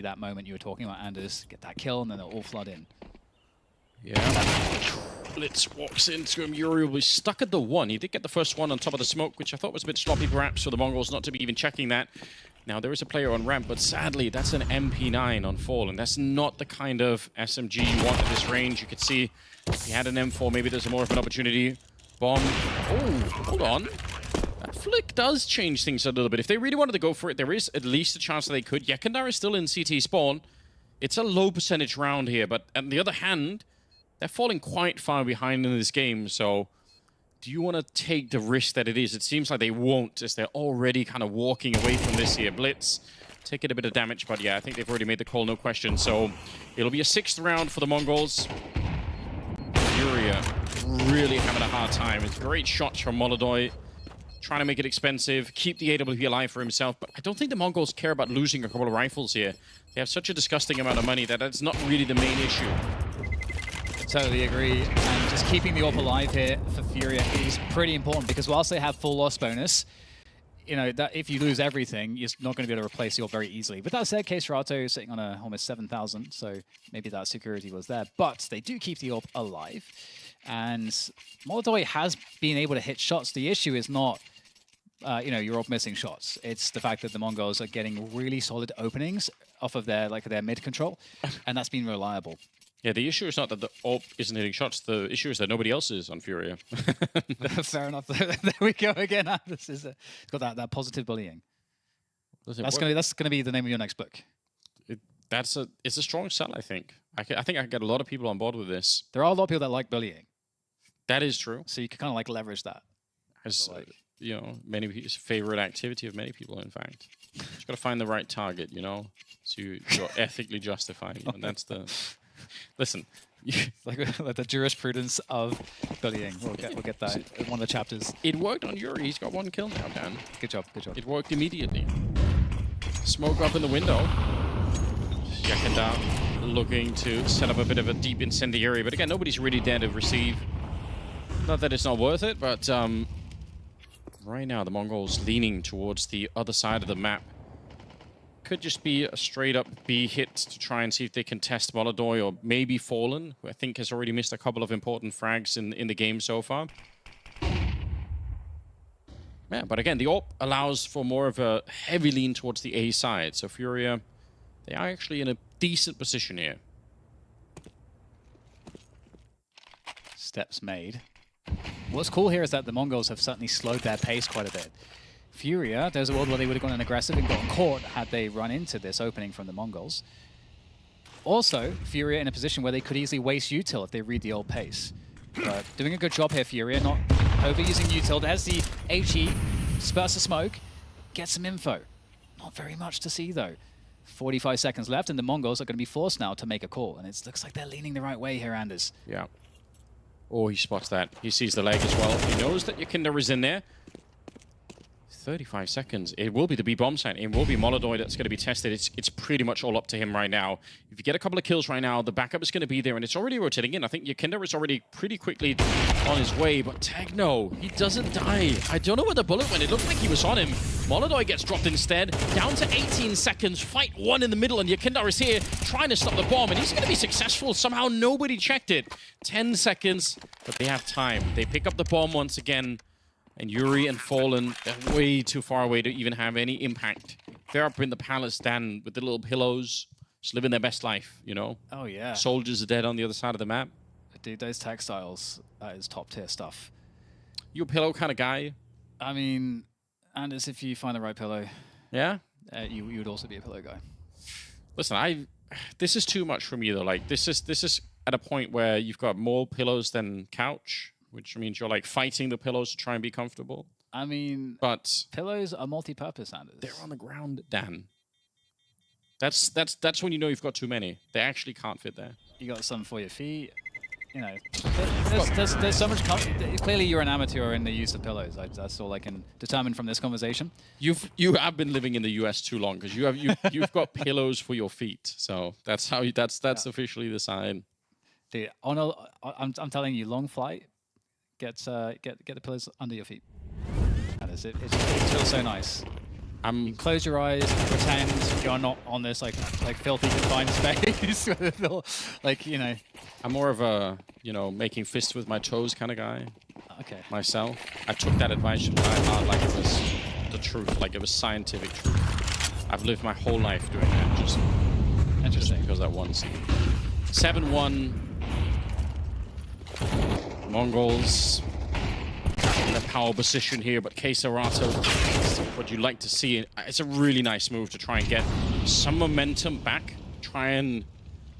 that moment you were talking about, Anders. Get that kill, and then they'll all flood in. Yeah. Blitz walks into him. Yuri will be stuck at the one. He did get the first one on top of the smoke, which I thought was a bit sloppy perhaps for the Mongols not to be even checking that. Now, there is a player on ramp, but sadly, that's an MP9 on Fallen. That's not the kind of SMG you want at this range. You could see if he had an M4, maybe there's more of an opportunity. Bomb. Oh, hold on. That flick does change things a little bit. If they really wanted to go for it, there is at least a chance that they could. Yakinda is still in CT spawn. It's a low percentage round here, but on the other hand, they're falling quite far behind in this game, so do you want to take the risk that it is? It seems like they won't, as they're already kind of walking away from this here. Blitz, taking a bit of damage, but yeah, I think they've already made the call, no question. So it'll be a 6th round for the Mongols. FURIA really having a hard time. It's great shots from MongolZ, trying to make it expensive, keep the AWP alive for himself, but I don't think the Mongols care about losing a couple of rifles here. They have such a disgusting amount of money that that's not really the main issue. Totally agree. And just keeping the AWP alive here for FURIA is pretty important, because whilst they have full loss bonus, you know, that if you lose everything, you're not going to be able to replace the AWP very easily. But that said, K-Serato is sitting on almost 7,000, so maybe that security was there. But they do keep the AWP alive. And MongolZ has been able to hit shots. The issue is not, you know, you're AWP missing shots. It's the fact that the Mongols are getting really solid openings off of their mid control, and that's been reliable. Yeah, the issue is not that the AWP isn't hitting shots. The issue is that nobody else is on FURIA. Fair enough. There we go again. This is it's got that positive bullying. Listen, that's gonna be the name of your next book. It's a strong sell, I think. I think I can get a lot of people on board with this. There are a lot of people that like bullying. That is true. So you can kind of like leverage that. As you know, many people's favorite activity of many people, in fact. Just got to find the right target, you know, so you're ethically justifying it, and that's the. Listen, like the jurisprudence of bullying. We'll get that in one of the chapters. It worked on Yuri. He's got 1 kill now, Dan. Good job. Good job. It worked immediately. Smoke up in the window. Yakenda looking to set up a bit of a deep incendiary, but again, nobody's really there to receive. Not that it's not worth it, but right now the Mongols leaning towards the other side of the map. Could just be a straight-up B hit to try and see if they can test MongolZ, or maybe Fallen, who I think has already missed a couple of important frags in the game so far. Yeah, but again, the AWP allows for more of a heavy lean towards the A side, so FURIA, they are actually in a decent position here. Steps made. What's cool here is that the Mongols have certainly slowed their pace quite a bit. FURIA, there's a world where they would have gone in aggressive and gotten caught had they run into this opening from the Mongols. Also, FURIA in a position where they could easily waste util if they read the old pace. But doing a good job here, FURIA, not overusing util. There's the HE, spurts of smoke, get some info. Not very much to see though. 45 seconds left, and the Mongols are going to be forced now to make a call. And it looks like they're leaning the right way here, Anders. Yeah. Oh, he spots that. He sees the leg as well. He knows that Yakenda is in there. 35 seconds. It will be the B bomb site. It will be MongolZ that's going to be tested. It's pretty much all up to him right now. If you get a couple of kills right now, the backup is going to be there, and it's already rotating in. I think Yakenda is already pretty quickly on his way, but Techno, he doesn't die. I don't know where the bullet went. It looked like he was on him. MongolZ gets dropped instead. Down to 18 seconds. Fight 1 in the middle, and Yakenda is here trying to stop the bomb, and he's going to be successful. Somehow nobody checked it. 10 seconds, but they have time. They pick up the bomb once again. And Yuri and Fallen, they're way too far away to even have any impact. They're up in the palace, Dan, with the little pillows, just living their best life, you know? Oh, yeah. Soldiers are dead on the other side of the map. Dude, those textiles, that is top-tier stuff. You a pillow kind of guy? I mean, Anders, if you find the right pillow, yeah, you would also be a pillow guy. Listen, this is too much for me, though. Like, this is at a point where you've got more pillows than couch, which means you're like fighting the pillows to try and be comfortable. I mean, but pillows are multi-purpose, Anders. They're on the ground, Dan. That's when you know you've got too many. They actually can't fit there. You got some for your feet. You know, there's so much. Clearly, you're an amateur in the use of pillows. That's all I can determine from this conversation. You have been living in the US too long, because you've got pillows for your feet. So that's how that's officially the sign. Dude, I'm telling you, long flight. Get the pillows under your feet. That is it. It feels so nice. You close your eyes, pretend you're not on this like filthy confined space. Like, you know. I'm more of a, you know, making fists with my toes kind of guy. Okay. Myself. I took that advice from my heart like it was the truth, like it was scientific truth. I've lived my whole life doing that. Just interesting because that one scene. 7-1. Mongols in a power position here, but K-Serato, what you'd like to see. It's a really nice move to try and get some momentum back, try and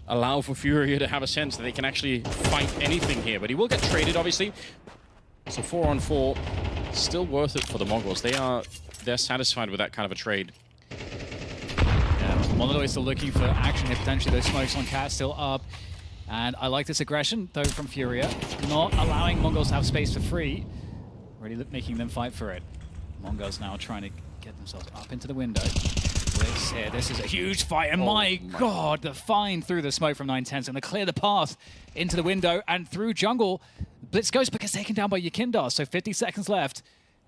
allow for FURIA to have a sense that they can actually fight anything here, but he will get traded, obviously. So 4-on-4, still worth it for the Mongols. They're satisfied with that kind of a trade. Yeah, MongolZ is still looking for action here, potentially. Those smokes on Cat still up. And I like this aggression, though, from FURIA. Not allowing Mongols to have space for free. Really making them fight for it. Mongols now trying to get themselves up into the window. Blitz here, this is a huge fight, and my god, the find through the smoke from 910 is going to clear the path into the window and through jungle. Blitz goes because taken down by Yakindar, so 50 seconds left.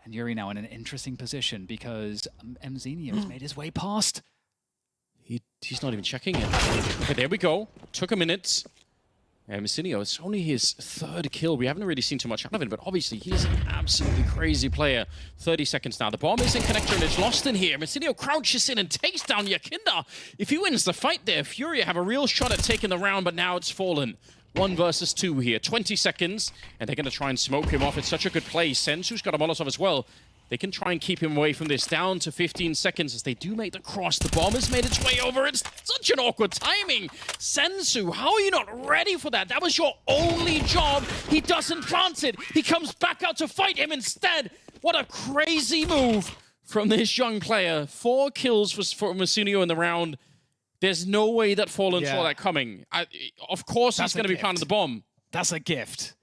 And Yuri now in an interesting position because Mzinho has made his way past. He's not even checking it. Okay, there we go. Took a minute. Mzinho, it's only his 3rd kill. We haven't really seen too much out of him, but obviously he's an absolutely crazy player. 30 seconds now. The bomb is in connector and it's lost in here. Mzinho crouches in and takes down Yakindar. If he wins the fight there, FURIA have a real shot at taking the round, but now it's fallen. 1 versus 2 here. 20 seconds, and they're going to try and smoke him off. It's such a good play. Sensu's got a Molotov as well. They can try and keep him away from this. Down to 15 seconds as they do make the cross. The bomb has made its way over. It's such an awkward timing. Sensu, how are you not ready for that? That was your only job. He doesn't plant it. He comes back out to fight him instead. What a crazy move from this young player. 4 kills for Mzinho in the round. There's no way that Fallen saw that coming. Of course he's going to be planting the bomb. That's a gift.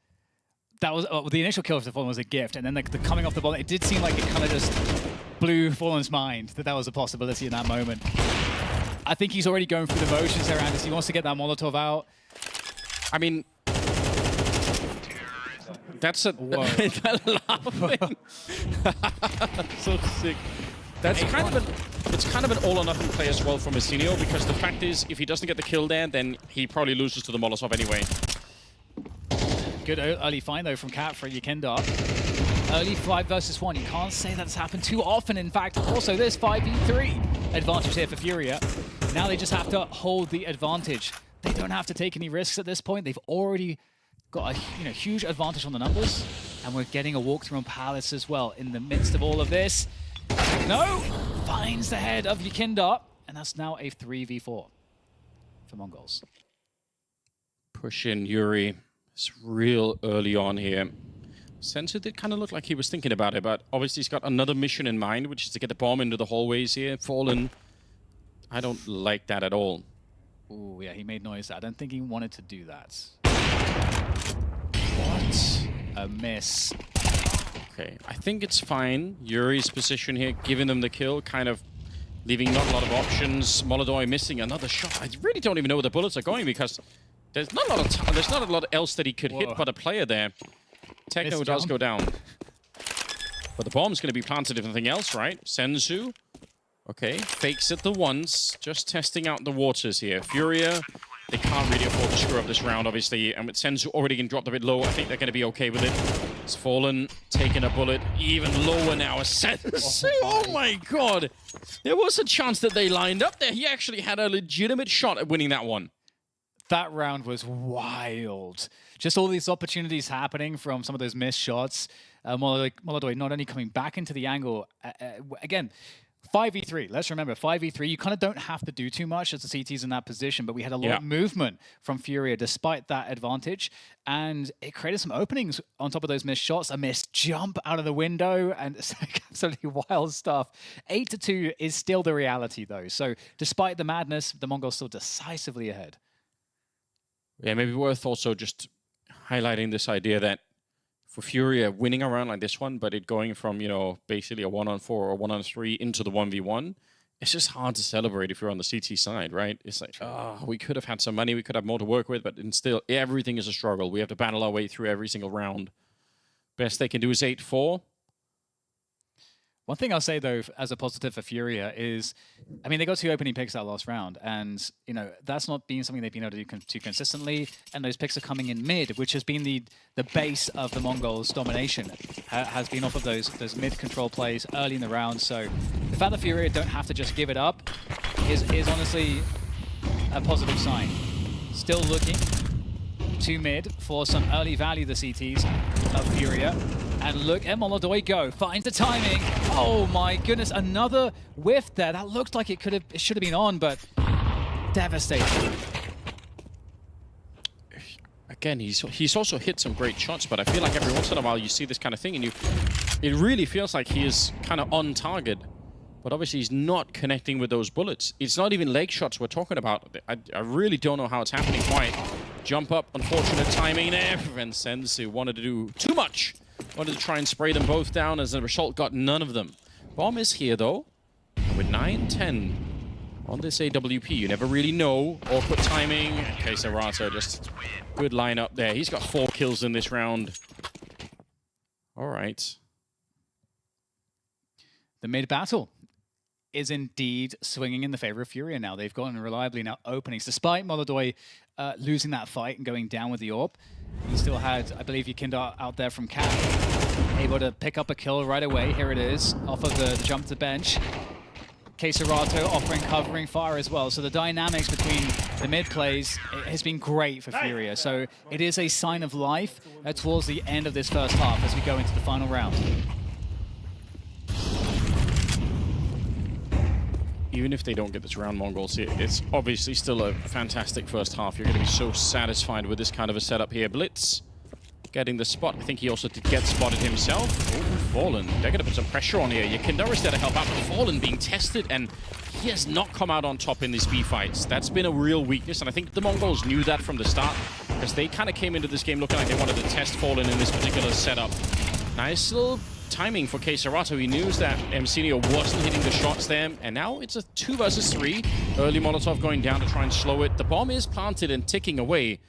That was the initial kill for Fallen was a gift, and then the coming off the bomb, it did seem like it kind of just blew Fallen's mind that was a possibility in that moment. I think he's already going through the motions there, Anders. He wants to get that Molotov out. I mean, that's a laughing. So sick. That's kind of an all or nothing play as well from Mzinho, because the fact is, if he doesn't get the kill there, then he probably loses to the Molotov anyway. Good early find, though, from Cat for Yakindar. Early 5 versus 1. You can't say that's happened too often. In fact, also this 5v3 advantage here for FURIA. Now they just have to hold the advantage. They don't have to take any risks at this point. They've already got a huge advantage on the numbers. And we're getting a walkthrough on Palace as well in the midst of all of this. No! Finds the head of Yakindar. And that's now a 3v4 for Mongols. Push in Yuri. It's real early on here. Sensu did kind of look like he was thinking about it, but obviously he's got another mission in mind, which is to get the bomb into the hallways here. Fallen, I don't like that at all. Ooh, yeah, he made noise. I don't think he wanted to do that. What? A miss. Okay, I think it's fine. Yuri's position here, giving them the kill, kind of leaving not a lot of options. MongolZ missing another shot. I really don't even know where the bullets are going because there's not a lot of time. There's not a lot else that he could hit but a player there. Techno does go down. But the bomb's going to be planted if nothing else, right? Sensu. Okay, fakes it the once. Just testing out the waters here. FURIA, they can't really afford to screw up this round, obviously. And with Sensu already getting dropped a bit low, I think they're going to be okay with it. It's Fallen, taking a bullet. Even lower now is Sensu. Oh my god. There was a chance that they lined up there. He actually had a legitimate shot at winning that one. That round was wild. Just all these opportunities happening from some of those missed shots. MongolZ not only coming back into the angle, again, 5v3. Let's remember, 5v3, you kind of don't have to do too much as the CT's in that position, but we had a lot of movement from FURIA despite that advantage, and it created some openings on top of those missed shots. A missed jump out of the window, and absolutely wild stuff. 8-2 is still the reality, though. So despite the madness, the Mongols still decisively ahead. Yeah, maybe worth also just highlighting this idea that for FURIA, winning a round like this one, but it going from, basically a 1-on-4 or 1-on-3 into the 1v1, it's just hard to celebrate if you're on the CT side, right? It's like, we could have had some money, we could have more to work with, but still, everything is a struggle. We have to battle our way through every single round. Best they can do is 8-4. One thing I'll say, though, as a positive for FURIA is, I mean, they got 2 opening picks that last round, and, that's not been something they've been able to do too consistently, and those picks are coming in mid, which has been the base of the Mongols' domination, has been off of those mid-control plays early in the round, so the fact that FURIA don't have to just give it up is honestly a positive sign. Still looking to mid for some early value, the CTs of FURIA. And look at MongolZ go, finds the timing. Oh my goodness, another whiff there. That looked like it should have been on, but devastating. again, he's also hit some great shots, but I feel like every once in a while you see this kind of thing and it really feels like he is kind of on target. But obviously he's not connecting with those bullets. It's not even leg shots we're talking about. I really don't know how it's happening quite. Jump up, unfortunate timing there. And Senzu wanted to do too much. Wanted to try and spray them both down, as a result got none of them. Bomb is here though, with 9-10 on this AWP. You never really know. Awkward timing. Okay, Serato, just good lineup there. He's got 4 kills in this round. All right. The mid battle is indeed swinging in the favor of FURIA now. They've gotten reliably now openings. Despite MongolZ losing that fight and going down with the AWP, he still had, I believe, Yekindar out there from Cat, able to pick up a kill right away. Here it is, off of the jump to bench. Serato offering covering fire as well. So the dynamics between the mid plays has been great for FURIA. So it is a sign of life towards the end of this first half as we go into the final round. Even if they don't get this round, MongolZ, it's obviously still a fantastic first half. You're going to be so satisfied with this kind of a setup here. Blitz getting the spot. I think he also did get spotted himself. Oh, Fallen. They're going to put some pressure on here. Yekindar is there to help out, but Fallen being tested, and he has not come out on top in these B fights. That's been a real weakness, and I think the Mongols knew that from the start, because they kind of came into this game looking like they wanted to test Fallen in this particular setup. Nice little timing for Serato. He knew that Mcinio wasn't hitting the shots there, and now it's a 2 versus 3. Early Molotov going down to try and slow it. The bomb is planted and ticking away,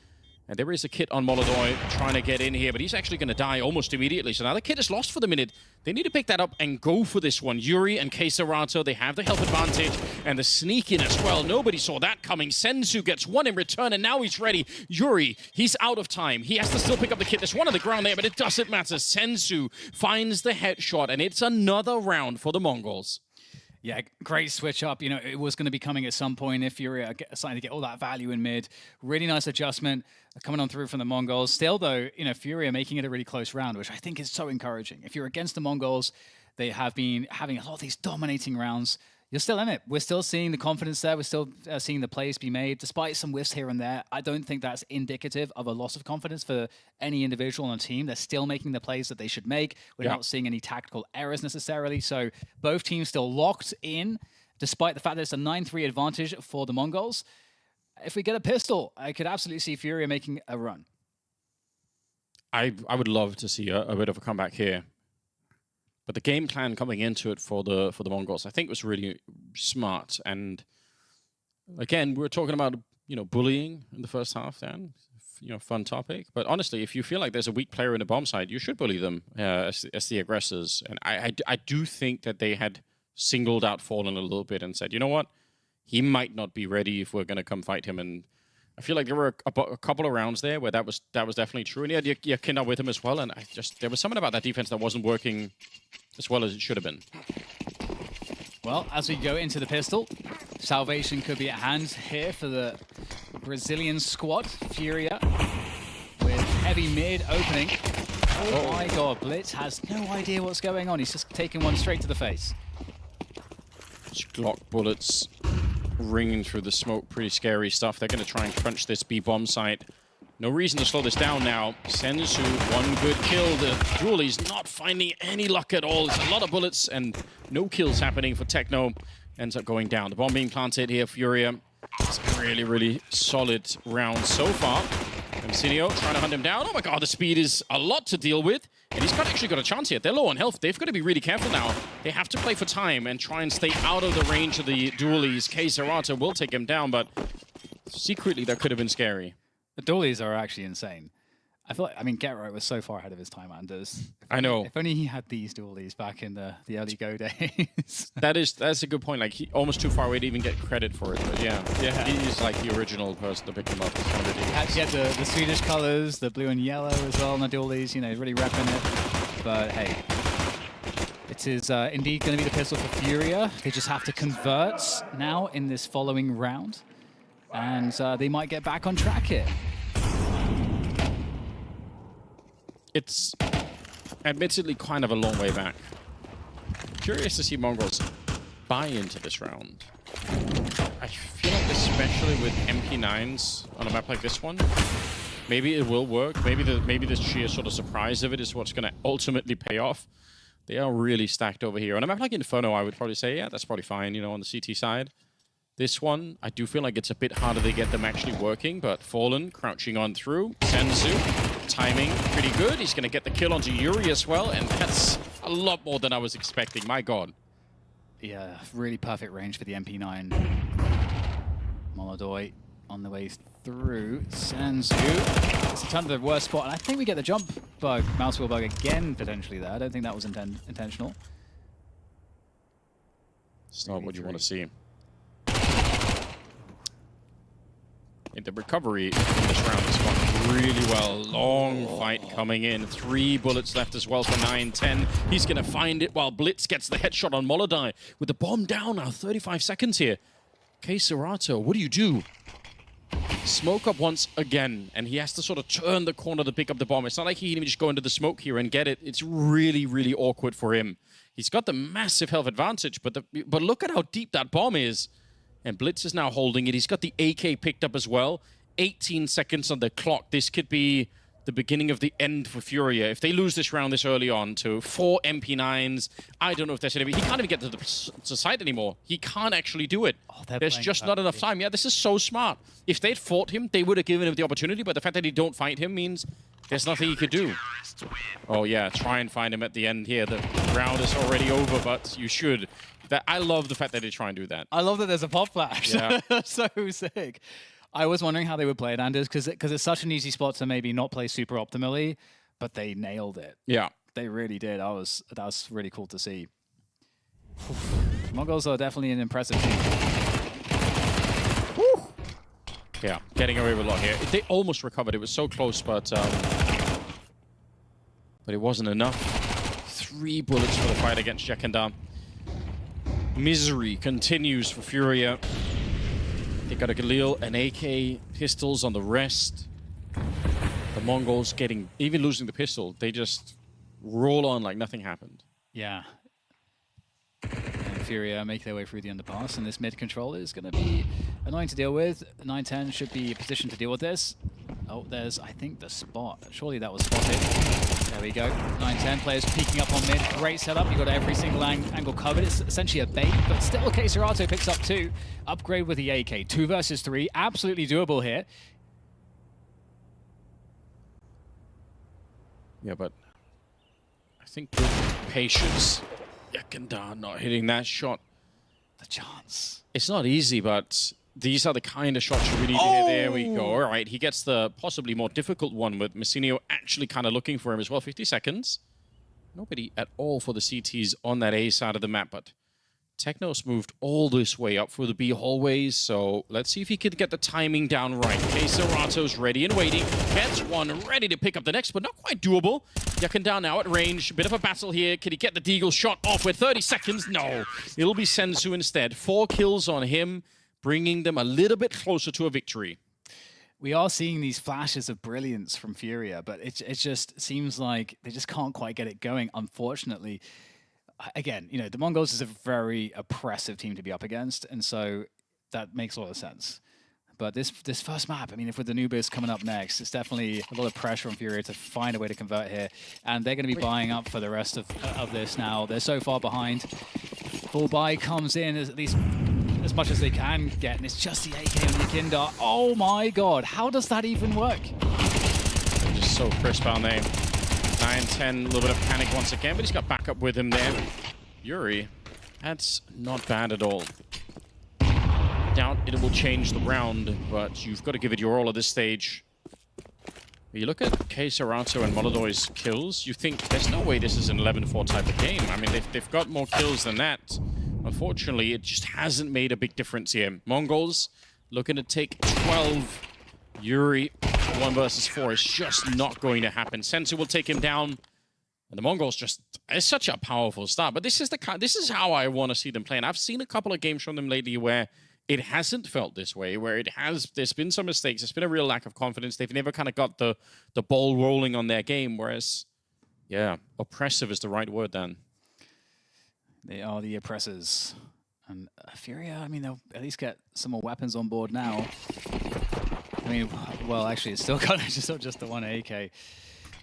and there is a kit on MongolZ trying to get in here, but he's actually going to die almost immediately. So now the kit is lost for the minute. They need to pick that up and go for this one. Yuri and Serato, they have the health advantage and the sneak in as well. Nobody saw that coming. Senzu gets one in return, and now he's ready. Yuri, he's out of time. He has to still pick up the kit. There's one on the ground there, but it doesn't matter. Senzu finds the headshot, and it's another round for the Mongols. Yeah, great switch up. You know, it was going to be coming at some point if you're starting to get all that value in mid. Really nice adjustment coming on through from the Mongols. Still, though, you know, FURIA making it a really close round, which I think is so encouraging. If you're against the Mongols, they have been having a lot of these dominating rounds. You're still in it. We're still seeing the confidence there. We're still seeing the plays be made, despite some whiffs here and there. I don't think that's indicative of a loss of confidence for any individual on the team. They're still making the plays that they should make. We're not seeing any tactical errors necessarily. So both teams still locked in, despite the fact that it's a 9-3 advantage for the Mongols. If we get a pistol, I could absolutely see FURIA making a run. I would love to see a bit of a comeback here. But the game plan coming into it for the Mongols, I think, was really smart. And again, we were talking about, you know, bullying in the first half. Then, you know, fun topic. But honestly, if you feel like there's a weak player in the bomb side, you should bully them as the aggressors. And I do think that they had singled out Fallen a little bit and said, you know what, he might not be ready if we're going to come fight him. And I feel like there were a couple of rounds there where that was definitely true. And he had Yekindar with him as well. And there was something about that defense that wasn't working as well as it should have been. Well, as we go into the pistol, salvation could be at hand here for the Brazilian squad. FURIA with heavy mid opening. Oh my god, Blitz has no idea what's going on. He's just taking one straight to the face. Glock bullets ringing through the smoke. Pretty scary stuff. They're going to try and crunch this B-bomb site. No reason to slow this down now. Senzu, one good kill. The Dualies not finding any luck at all. There's a lot of bullets and no kills happening for Techno. Ends up going down. The bomb being planted here, FURIA. It's a really, really solid round so far. Mcinio trying to hunt him down. Oh my god, the speed is a lot to deal with. And he's actually got a chance here. They're low on health. They've got to be really careful now. They have to play for time and try and stay out of the range of the Dualies. Serato will take him down, but secretly that could have been scary. The Dualies are actually insane. I feel like, I mean, Get-Right was so far ahead of his time, Anders. I know. If only he had these Dualies back in the early Go days. That's a good point. Like, he almost too far away to even get credit for it. But yeah, he's like the original person to pick him up. It's kind of ridiculous. He had the Swedish colors, the blue and yellow as well on the Dualies. You know, really repping it. But hey, it is indeed going to be the pistol for FURIA. They just have to convert now in this following round, and they might get back on track here. It's admittedly kind of a long way back. Curious to see Mongols buy into this round. I feel like especially with MP9s on a map like this one, Maybe it will work. Maybe the sheer sort of surprise of it is what's going to ultimately pay off. They are really stacked over here. On a map like Inferno, I would probably say, yeah, that's probably fine, you know, on the CT side. This one, I do feel like it's a bit harder to get them actually working, but Fallen crouching on through. Senzu, timing pretty good. He's going to get the kill onto Yuri as well, and that's a lot more than I was expecting. My God. Yeah, really perfect range for the MP9. MongolZ on the way through. Senzu. It's a ton of the worst spot, and I think we get the jump bug, mouse wheel bug again, potentially there. I don't think that was intentional. It's not what you want to see. In the recovery in this round has gone really well. Long fight coming in. 3 bullets left as well for 9-10. He's going to find it while Blitz gets the headshot on MongolZ. With the bomb down now, 35 seconds here. Kayserato, what do you do? Smoke up once again, and he has to sort of turn the corner to pick up the bomb. It's not like he can even just go into the smoke here and get it. It's really, really awkward for him. He's got the massive health advantage, but look at how deep that bomb is. And Blitz is now holding it. He's got the AK picked up as well. 18 seconds on the clock. This could be the beginning of the end for FURIA. If they lose this round this early on to 4 MP9s, I don't know if there's any... He can't even get to the site anymore. He can't actually do it. Oh, there's just not enough time. Yeah, this is so smart. If they'd fought him, they would have given him the opportunity, but the fact that he don't fight him means there's nothing he could do. Oh yeah, try and find him at the end here. The round is already over, but you should. I love the fact that they try and do that. I love that there's a pop flash. Yeah. So sick. I was wondering how they would play it, Anders, because it's such an easy spot to maybe not play super optimally, but they nailed it. Yeah. They really did. That was really cool to see. MongolZ are definitely an impressive team. Woo. Yeah, getting away with a lot here. They almost recovered. It was so close, but it wasn't enough. 3 bullets for the fight against Jekandar. Misery continues for FURIA. They got a Galil and AK pistols on the rest. The Mongols even losing the pistol, they just roll on like nothing happened. Yeah. And FURIA make their way through the underpass, and this mid control is going to be annoying to deal with. 9-10 should be positioned to deal with this. Oh, there's, I think, the spot. Surely that was spotted. There we go. 9-10 players peeking up on mid. Great setup. You've got every single angle covered. It's essentially a bait, but still Kayserato picks up 2. Upgrade with the AK. 2 versus 3. Absolutely doable here. Yeah, but I think with patience, Jekandar not hitting that shot. The chance. It's not easy, but these are the kind of shots you really need to hit. There we go. All right, he gets the possibly more difficult one with Messinio actually kind of looking for him as well. 50 seconds. Nobody at all for the CTs on that A side of the map, but Techno's moved all this way up through the B hallways, so let's see if he can get the timing down right. Kayserato's ready and waiting. Gets one, ready to pick up the next, but not quite doable. Jekandar now at range. Bit of a battle here. Can he get the Deagle shot off with 30 seconds? No. It'll be Senzu instead. 4 kills on him, bringing them a little bit closer to a victory. We are seeing these flashes of brilliance from FURIA, but it just seems like they just can't quite get it going, unfortunately. Again, you know, the MongolZ is a very oppressive team to be up against, and so that makes a lot of sense. But this first map, I mean, if with the Anubis coming up next, it's definitely a lot of pressure on FURIA to find a way to convert here. And they're going to be buying up for the rest of this now. They're so far behind. Full buy comes in at least as much as they can get, and it's just the AK on Jekandar. Oh my god, how does that even work? They're just so crisp, aren't they? 9-10, a little bit of panic once again, but he's got backup with him there. Yuri, that's not bad at all. Doubt it will change the round, but you've got to give it your all at this stage. When you look at Kayserato and MongolZ's kills, you think there's no way this is an 11-4 type of game. I mean, they've got more kills than that. Unfortunately, it just hasn't made a big difference here. MongolZ looking to take 12. Yuri, 1 versus 4 is just not going to happen. Senzu will take him down. And the Mongols just, it's such a powerful start. But this is how I want to see them play. And I've seen a couple of games from them lately where it hasn't felt this way, where there's been some mistakes. There's been a real lack of confidence. They've never kind of got the ball rolling on their game. Whereas, yeah, oppressive is the right word, Dan. They are the oppressors. And FURIA, I mean, they'll at least get some more weapons on board now. I mean, well, actually, it's still got just the one AK.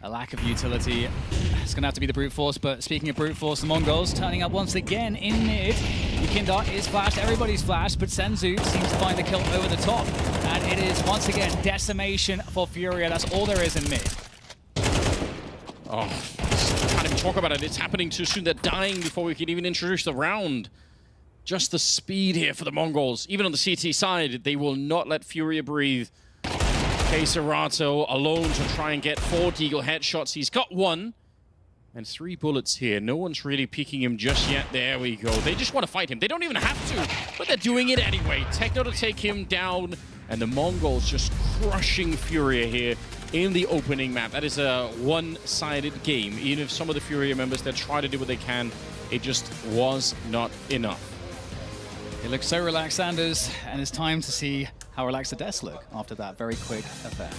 A lack of utility. It's going to have to be the brute force, but speaking of brute force, the Mongols turning up once again in mid. Yukindar is flashed, everybody's flashed, but Senzu seems to find the kill over the top. And it is, once again, decimation for Furia. That's all there is in mid. Oh, can't even talk about it. It's happening too soon. They're dying before we can even introduce the round. Just the speed here for the Mongols. Even on the CT side, they will not let Furia breathe. Serato alone to try and get 4 Deagle headshots. He's got 1 and 3 bullets here. No one's really peeking him just yet. There we go. They just want to fight him. They don't even have to, but they're doing it anyway. Techno to take him down, and the Mongols just crushing Furia here in the opening map. That is a one-sided game. Even if some of the Furia members, they try to do what they can, it just was not enough. It looks so relaxed, Sanders, and it's time to see how relaxed the deaths look after that very quick affair.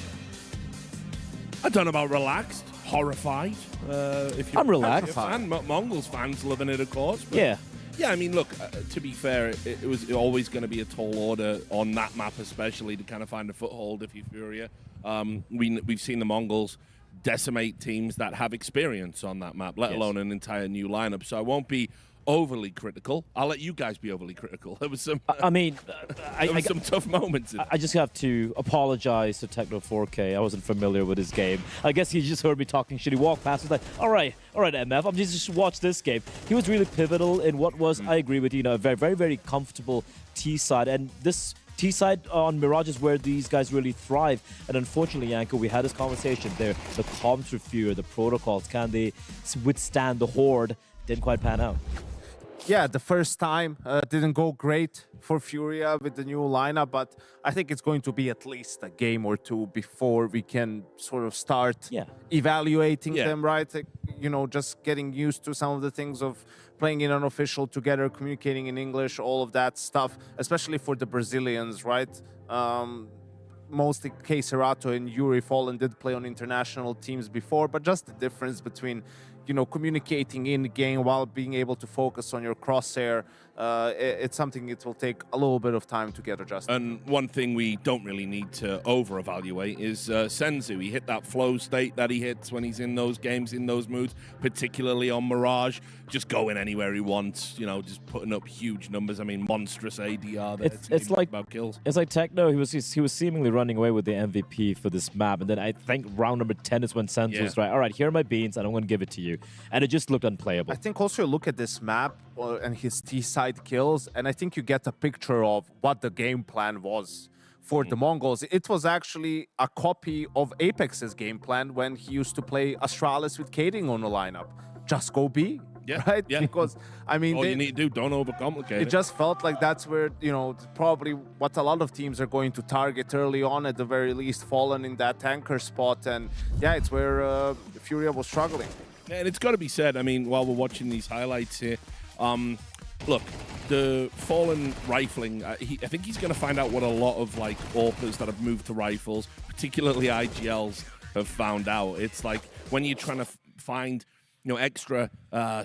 I don't know about relaxed, horrified. If you're I'm relaxed. Mongols fans loving it, of course. But Yeah. Yeah, I mean, look, to be fair, it was always going to be a tall order on that map, especially to kind of find a foothold if you're Furia. We've seen the Mongols decimate teams that have experience on that map, let alone an entire new lineup. So I won't be overly critical. I'll let you guys be overly critical. There was some. I mean, there was some tough moments. I just have to apologize to Techno 4K. I wasn't familiar with his game. I guess he just heard me talking shit. He walked past and was like, all right, MF, I'm just watch this game. He was really pivotal in what was, I agree with you, a very, very, very comfortable T side. And this T side on Mirage is where these guys really thrive. And unfortunately, Yanko, we had this conversation there. The comms for Fury, the protocols, can they withstand the horde? Didn't quite pan out. Yeah, the first time didn't go great for Furia with the new lineup, but I think it's going to be at least a game or two before we can sort of start evaluating them, right? Like, just getting used to some of the things of playing in unofficial together, communicating in English, all of that stuff, especially for the Brazilians, right? Mostly Serato and Yuri Fallen did play on international teams before, but just the difference between communicating in the game while being able to focus on your crosshair, it's something it will take a little bit of time to get adjusted. And one thing we don't really need to over-evaluate is Senzu. He hit that flow state that he hits when he's in those games, in those moods, particularly on Mirage, just going anywhere he wants, just putting up huge numbers. I mean, monstrous ADR there. It's like about kills. It's like Techno. He was seemingly running away with the MVP for this map, and then I think round number 10 is when Senzu was right. All right, here are my beans, and I'm going to give it to you. And it just looked unplayable. I think also you look at this map and his T-side kills, and I think you get a picture of what the game plan was for the Mongols. It was actually a copy of Apex's game plan when he used to play Astralis with Kading on the lineup. Just go B. Yeah, right? Yeah. Because, I mean... all you need to do, don't overcomplicate it. It just felt like that's where, probably what a lot of teams are going to target early on, at the very least, Fallen in that tanker spot. And yeah, it's where Furia was struggling. And it's got to be said, I mean, while we're watching these highlights here, look, the Fallen rifling, I think he's going to find out what a lot of, AWPers that have moved to rifles, particularly IGLs, have found out. It's like when you're trying to find... extra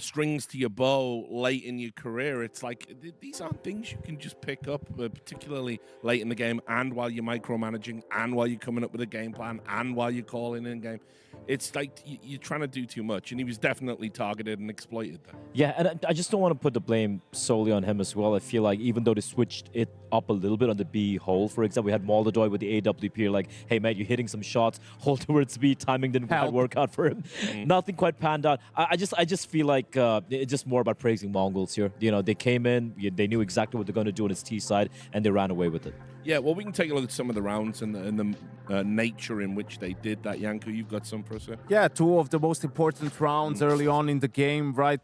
strings to your bow late in your career. It's like these aren't things you can just pick up, particularly late in the game, and while you're micromanaging, and while you're coming up with a game plan, and while you're calling in game. It's like you're trying to do too much, and he was definitely targeted and exploited there. Yeah, and I just don't want to put the blame solely on him as well. I feel like even though they switched it up a little bit on the B hole, for example, we had MongolZ with the AWP, like, hey, mate, you're hitting some shots, hold towards B, timing didn't quite work out for him. Nothing quite panned out. I just feel like it's just more about praising Mongols here. They came in, they knew exactly what they're going to do on his T side, and they ran away with it. Yeah, well, we can take a look at some of the rounds and the nature in which they did that. Yanko, you've got some for us? Yeah, two of the most important rounds early on in the game, right?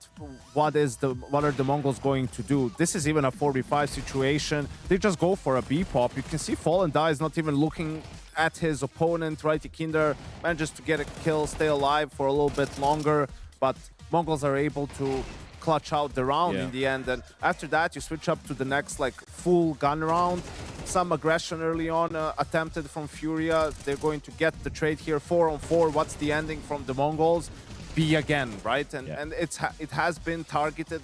What are the Mongols going to do? This is even a 4v5 situation. They just go for a B pop. You can see Fallen dies not even looking at his opponent, right? Ikinder manages to get a kill, stay alive for a little bit longer, but Mongols are able to clutch out the round in the end. And after that, you switch up to the next full gun round. Some aggression early on attempted from Furia. They're going to get the trade here, 4-on-4. What's the ending from the Mongols? B again, right? And it has been targeted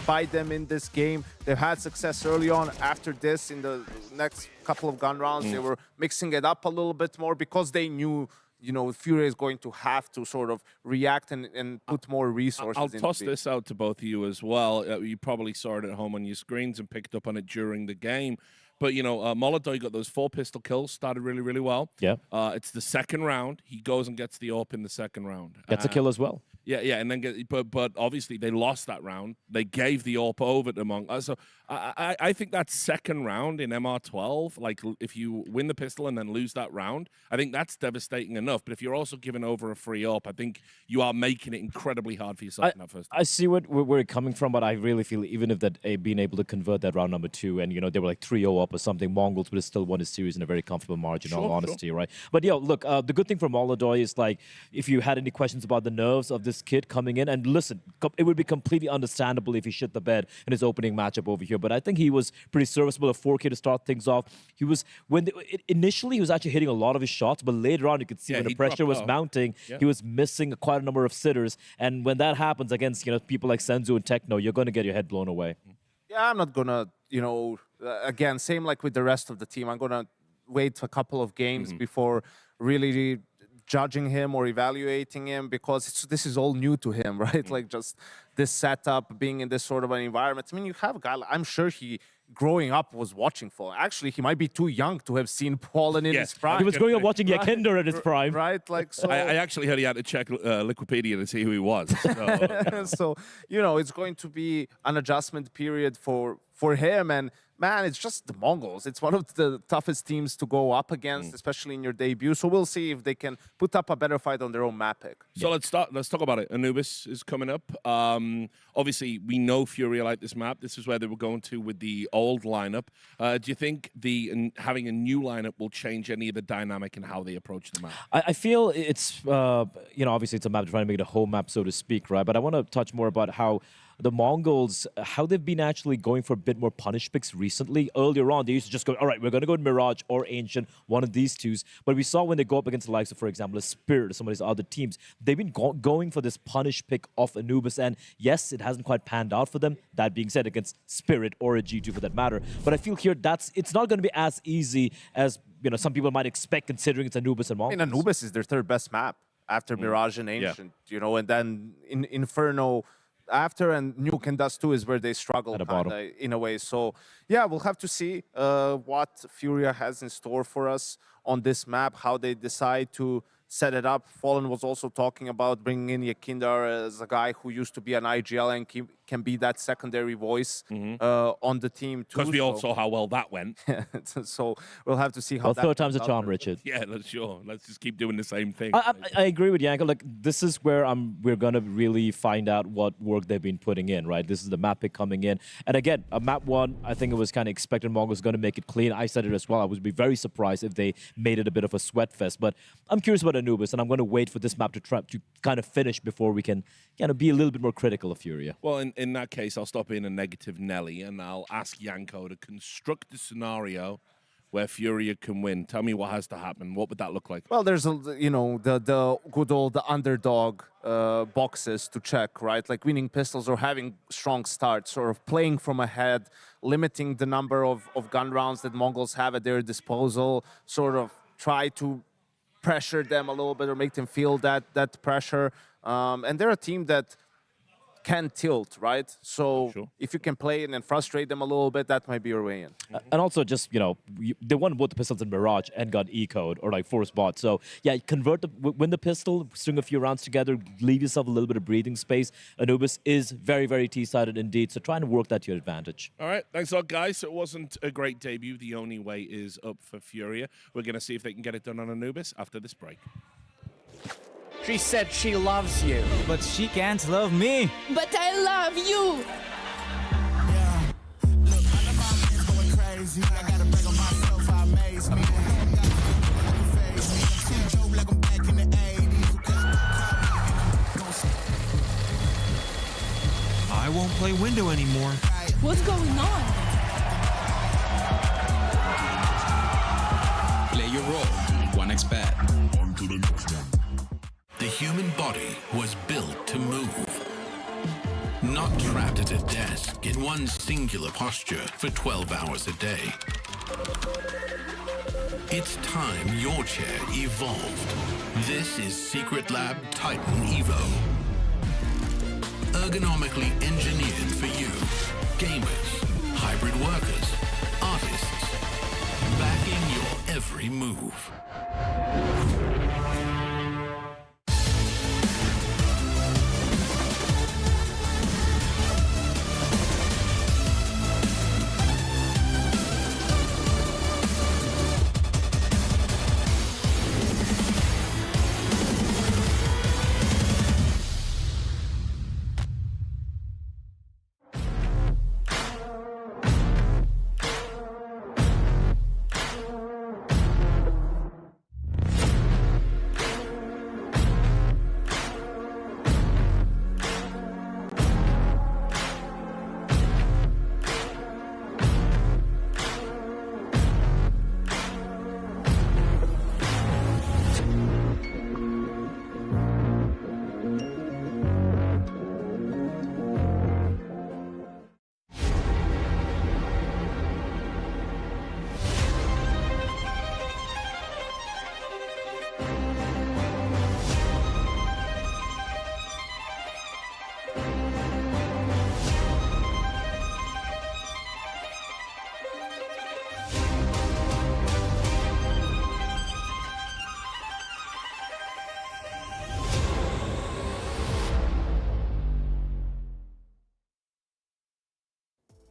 by them in this game. They've had success early on. After this, in the next couple of gun rounds, they were mixing it up a little bit more because they knew, you know, FURIA is going to have to sort of react and put more resources. I'll toss this out to both of you as well. You probably saw it at home on your screens and picked up on it during the game. But, you know, MongolZ got those 4 pistol kills, started really, really well. Yeah. It's the second round. He goes and gets the AWP in the second round. Gets a kill as well. Yeah, and then but obviously they lost that round. They gave the AWP over to Mong. So I think that second round in MR12, like if you win the pistol and then lose that round, I think that's devastating enough. But if you're also giving over a free AWP, I think you are making it incredibly hard for yourself in that first. I see where you're coming from, but I really feel even if that being able to convert that round number 2 and, you know, they were like 3-0 up or something, Mongols would have still won the series in a very comfortable margin, in all honesty, right? But, yo, look, the good thing for MongolZ is, like, if you had any questions about the nerves of this kid coming in, and listen, it would be completely understandable if he shit the bed in his opening matchup over here, but I think he was pretty serviceable at 4K to start things off. He was, initially he was actually hitting a lot of his shots, but later on you could see when the pressure was mounting, he was missing quite a number of sitters, and when that happens against, you know, people like Senzu and Techno, you're going to get your head blown away. Yeah, I'm not going to, you know, again, same like with the rest of the team. I'm going to wait a couple of games before really judging him or evaluating him, because this is all new to him, right? Like just this setup, being in this sort of an environment. I mean, you have a guy, I'm sure he, growing up, was watching Fallen. Actually, he might be too young to have seen Fallen in his prime. He was growing up watching Yakinder at his prime. Right? Like, so I actually heard he had to check Wikipedia to see who he was. So, so, you know, it's going to be an adjustment period for him. And man, it's just the Mongols. It's one of the toughest teams to go up against, especially in your debut. So we'll see if they can put up a better fight on their own map pick. So let's talk about it. Anubis is coming up. Obviously, we know FURIA like this map. This is where they were going to with the old lineup. Do you think having a new lineup will change any of the dynamic in how they approach the map? I feel it's, you know, obviously it's a map trying to make it a home map, so to speak, right? But I want to touch more about how the Mongols, how they've been actually going for a bit more punish picks recently. Earlier on, they used to just go, all right, we're going to go to Mirage or Ancient, one of these twos. But we saw when they go up against the likes of, for example, a Spirit or some of these other teams, they've been going for this punish pick of Anubis. And yes, it hasn't quite panned out for them. That being said, against Spirit or a G2 for that matter. But I feel here it's not going to be as easy as, you know, some people might expect, considering it's Anubis and Mongols. I mean, Anubis is their third best map after Mirage and Ancient, you know, and then in Inferno after, and Nuke and Dust 2 is where they struggle in a way. So yeah, we'll have to see what FURIA has in store for us on this map, how they decide to set it up. Fallen was also talking about bringing in Yakinder as a guy who used to be an IGL and can be that secondary voice on the team too. Because we all saw how well that went. So we'll have to see how that third time's a charm, Richard. Yeah, sure. Let's just keep doing the same thing. I agree with Yanko. Like, this is where we're going to really find out what work they've been putting in, right? This is the map pick coming in. And again, map 1, I think it was kind of expected Mongols was going to make it clean. I said it as well. I would be very surprised if they made it a bit of a sweat fest. But I'm curious about Anubis, and I'm going to wait for this map to kind of finish before we can be a little bit more critical of FURIA. Well, in that case, I'll stop being a negative Nelly, and I'll ask Yanko to construct a scenario where FURIA can win. Tell me what has to happen. What would that look like? Well, there's, you know, the good old underdog boxes to check, right? Like winning pistols or having strong starts, sort of playing from ahead, limiting the number of gun rounds that Mongols have at their disposal, sort of try to pressure them a little bit or make them feel that pressure. And they're a team that can tilt, right? So if you can play it and frustrate them a little bit, that might be your way in. And also just, you know, they won both the pistols in Mirage and got E-code or like force bot. So yeah, win the pistol, string a few rounds together, leave yourself a little bit of breathing space. Anubis is very, very T-sided indeed. So trying to work that to your advantage. All right. Thanks a lot, guys. It wasn't a great debut. The only way is up for FURIA. We're going to see if they can get it done on Anubis after this break. She said she loves you. But she can't love me. But I love you. Yeah. Look, I know my man's going crazy. I gotta break on myself, I amaze me. See Joe like I'm back in the 80s. I won't play window anymore. What's going on? Play your role. 1xBet. On to the next one. The human body was built to move, not trapped at a desk. one singular posture for 12 hours a day. It's time your chair evolved. This is Secret Lab Titan Evo. Ergonomically engineered for you, gamers, hybrid workers, artists, backing your every move.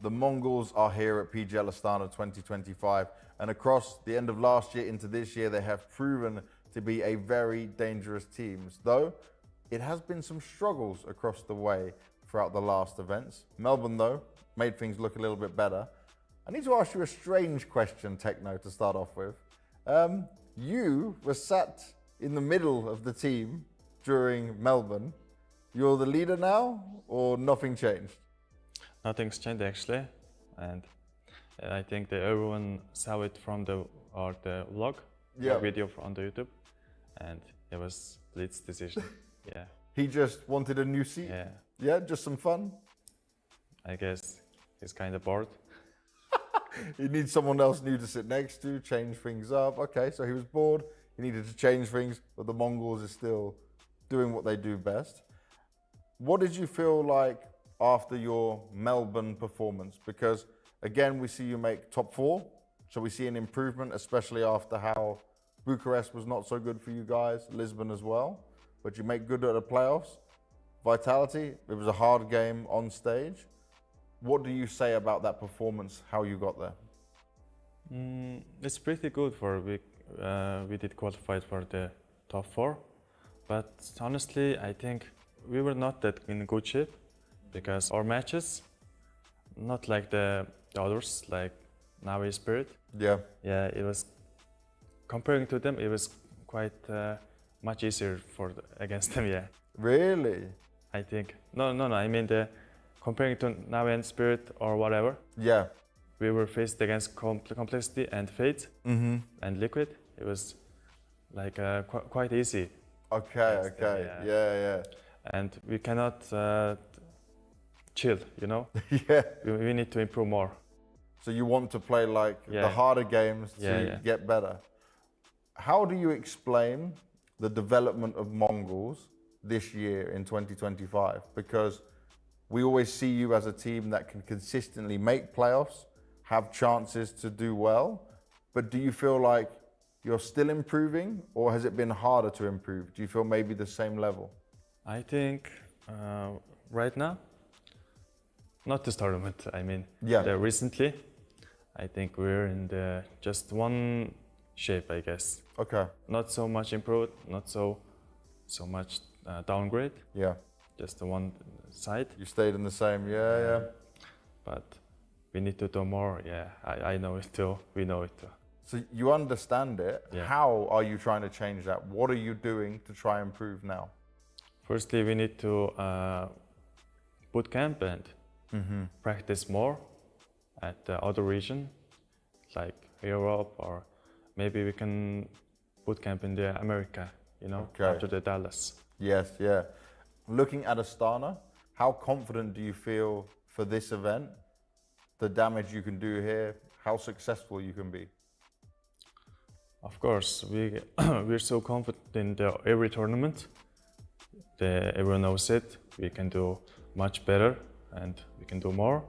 The Mongols are here at PGL Astana 2025, and across the end of last year into this year, they have proven to be a very dangerous team. Though it has been some struggles across the way throughout the last events. Melbourne, though, made things look a little bit better. I need to ask you a strange question, Techno, to start off with. You were sat in the middle of the team during Melbourne. You're the leader now, or nothing changed? Nothing's changed actually, and I think that everyone saw it from the vlog, the video on the YouTube, and it was Blitz's decision. Yeah. He just wanted a new seat. Yeah. Yeah, just some fun. I guess he's kind of bored. He needs someone else new to sit next to, change things up. Okay, so he was bored. He needed to change things, but the Mongols are still doing what they do best. What did you feel like after your Melbourne performance? Because again, we see you make top 4, so we see an improvement, especially after how Bucharest was not so good for you guys, Lisbon as well, but you make good at the playoffs. Vitality, it was a hard game on stage. What do you say about that performance, how you got there? It's pretty good for we did qualify for the top 4, but honestly, I think we were not that in good shape. Because our matches, not like the others, like Navi Spirit. Yeah. Yeah, it was, comparing to them, it was quite much easier against them, yeah. Really? I think. No, I mean comparing to Navi and Spirit or whatever. Yeah. We were faced against Complexity and Fate and Liquid. It was like quite easy. Okay. Yeah. And we cannot chill, you know? Yeah. We need to improve more. So you want to play like the harder games to get better. How do you explain the development of Mongols this year in 2025? Because we always see you as a team that can consistently make playoffs, have chances to do well, but do you feel like you're still improving, or has it been harder to improve? Do you feel maybe the same level? I think right now, not this tournament, I mean, recently, I think we're in the just one shape, I guess. Okay. Not so much improved, not so much downgrade. Yeah. Just the one side. You stayed in the same, yeah. But we need to do more, yeah. I know it too, we know it too. So you understand it. Yeah. How are you trying to change that? What are you doing to try and improve now? Firstly, we need to boot camp and practice more at the other region, like Europe, or maybe we can boot camp in the America, you know, after the Dallas. Yes, yeah. Looking at Astana, how confident do you feel for this event the damage you can do here, how successful you can be? Of course, we're so confident in every tournament. Everyone knows it. We can do much better and we can do more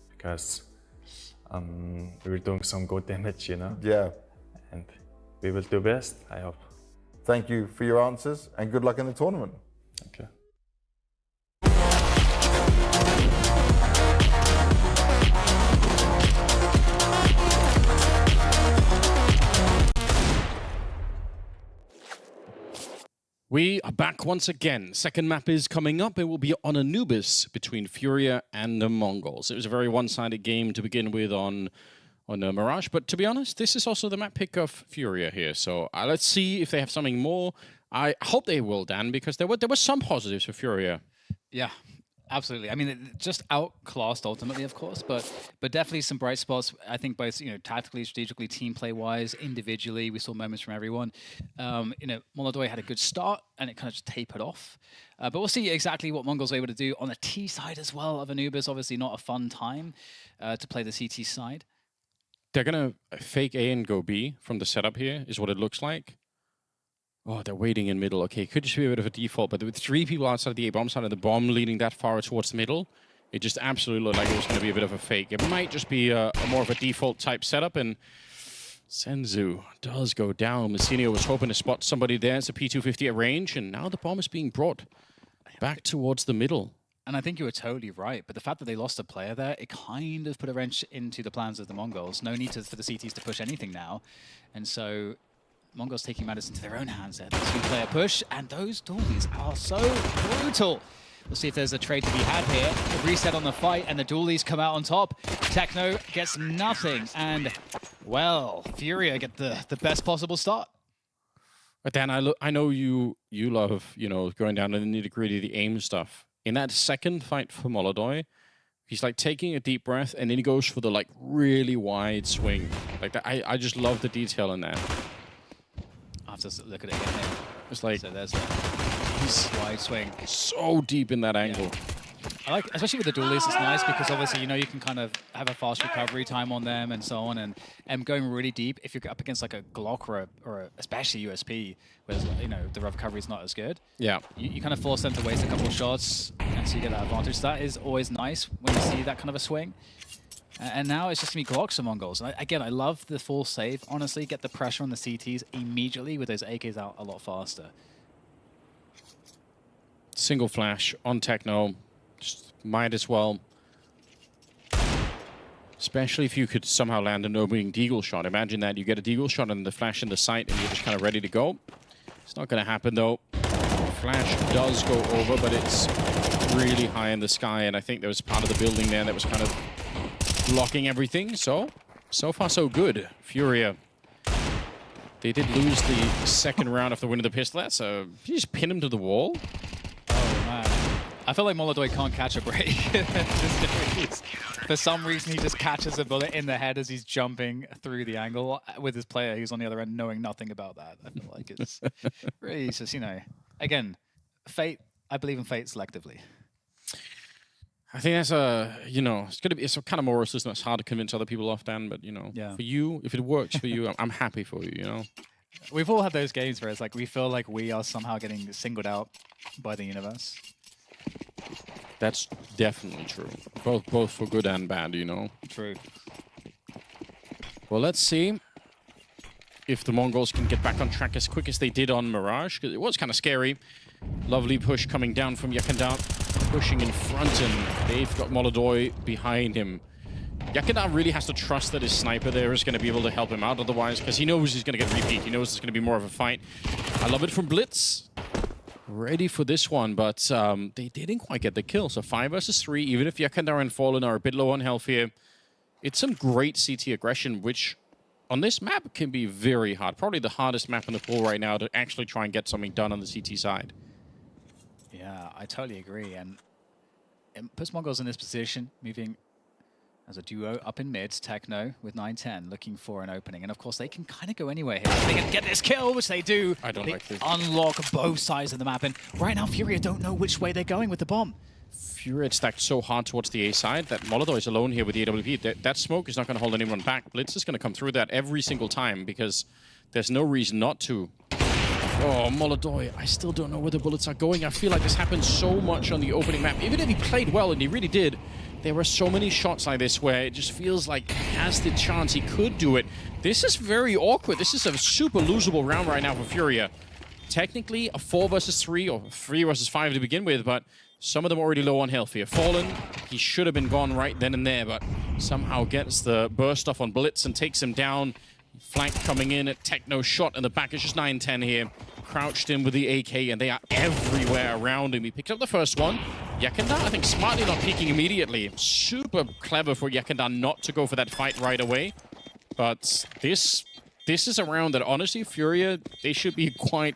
because we're doing some good damage, you know? Yeah. And we will do best, I hope. Thank you for your answers and good luck in the tournament. Thank you. We are back once again. Second map is coming up. It will be on Anubis between FURIA and the Mongols. It was a very one-sided game to begin with on Mirage, but to be honest, this is also the map pick of FURIA here. So let's see if they have something more. I hope they will, Dan, because there were some positives for FURIA. Yeah. Absolutely. I mean, it just outclassed ultimately, of course, but definitely some bright spots. I think both, tactically, strategically, team play wise, individually, we saw moments from everyone. MongolZ had a good start and it kind of just tapered off. But we'll see exactly what MongolZ were able to do on the T side as well of Anubis. Obviously, not a fun time to play the CT side. They're gonna fake A and go B from the setup here, is what it looks like. Oh, they're waiting in middle. Okay, could just be a bit of a default, but with 3 people outside the A-bomb side and the bomb leading that far towards the middle, it just absolutely looked like it was going to be a bit of a fake. It might just be a more of a default type setup, and Senzu does go down. Messinio was hoping to spot somebody there. It's a P250 at range, and now the bomb is being brought back towards the middle. And I think you were totally right, but the fact that they lost a player there, it kind of put a wrench into the plans of the Mongols. No need for the CTs to push anything now, and so Mongols taking matters into their own hands there. The 2-player push, and those dualies are so brutal. We'll see if there's a trade to be had here. A reset on the fight, and the dualies come out on top. Techno gets nothing, and, well, FURIA get the best possible start. But Dan, I know you love, going down to the nitty-gritty of the aim stuff. In that second fight for MongolZ, he's like taking a deep breath, and then he goes for the really wide swing. Like that, I just love the detail in that. I'll have to look at it again here. It's like, so there's a wide swing. So deep in that angle. Yeah. I like, especially with the dualies, it's nice because obviously, you can kind of have a fast recovery time on them and so on. And going really deep, if you're up against like a Glock or especially USP, where the recovery is not as good. Yeah. You kind of force them to waste a couple of shots, and so you get that advantage. That is always nice when you see that kind of a swing. And now it's just going to be Glocks for Mongols. And again, I love the full save. Honestly, get the pressure on the CTs immediately with those AKs out a lot faster. Single flash on Techno. Just might as well. Especially if you could somehow land an opening deagle shot. Imagine that. You get a deagle shot and the flash in the sight and you're just kind of ready to go. It's not going to happen, though. Flash does go over, but it's really high in the sky. And I think there was part of the building there that was kind of blocking everything, so far so good. FURIA, they did lose the second round after winning the pistol. That's you just pin him to the wall. Oh man, I feel like MongolZ can't catch a break. For some reason, he just catches a bullet in the head as he's jumping through the angle with his player who's on the other end knowing nothing about that. I feel like it's really just, again, fate. I believe in fate selectively. I think that's it's kind of moral system. It's hard to convince other people off, Dan, but for you, if it works for you, I'm happy for you, We've all had those games where it's like we feel like we are somehow getting singled out by the universe. That's definitely true. Both for good and bad, True. Well, let's see if the Mongols can get back on track as quick as they did on Mirage, because it was kind of scary. Lovely push coming down from Yakandar, pushing in front, and they've got MongolZ behind him. Yakandar really has to trust that his sniper there is going to be able to help him out otherwise, because he knows he's going to get repeat. He knows it's going to be more of a fight. I love it from Blitz. Ready for this one, but they didn't quite get the kill. So 5 versus 3, even if Yakandar and Fallen are a bit low on health here, it's some great CT aggression, which on this map can be very hard. Probably the hardest map in the pool right now to actually try and get something done on the CT side. Yeah, I totally agree. And it puts MongolZ in this position, moving as a duo up in mid, Techno with 9-10, looking for an opening. And of course, they can kind of go anywhere here. They can get this kill, which they do. I don't like this. Unlock both sides of the map. And right now, FURIA don't know which way they're going with the bomb. FURIA stacked so hard towards the A side that MongolZ is alone here with the AWP. That smoke is not going to hold anyone back. Blitz is going to come through that every single time because there's no reason not to. Oh, MongolZ, I still don't know where the bullets are going. I feel like this happened so much on the opening map. Even if he played well, and he really did, there were so many shots like this where it just feels like he has the chance, he could do it. This is very awkward. This is a super losable round right now for FURIA. Technically, a 4 versus 3 or 3 versus 5 to begin with, but some of them already low on health here. Fallen, he should have been gone right then and there, but somehow gets the burst off on Blitz and takes him down. Flank coming in at Techno shot in the back. It's just 9-10 here. Crouched in with the AK, and they are everywhere around him. He picked up the first one. Yakenda, I think, smartly not peeking immediately. Super clever for Yakenda not to go for that fight right away. But this is a round that, honestly, FURIA, they should be quite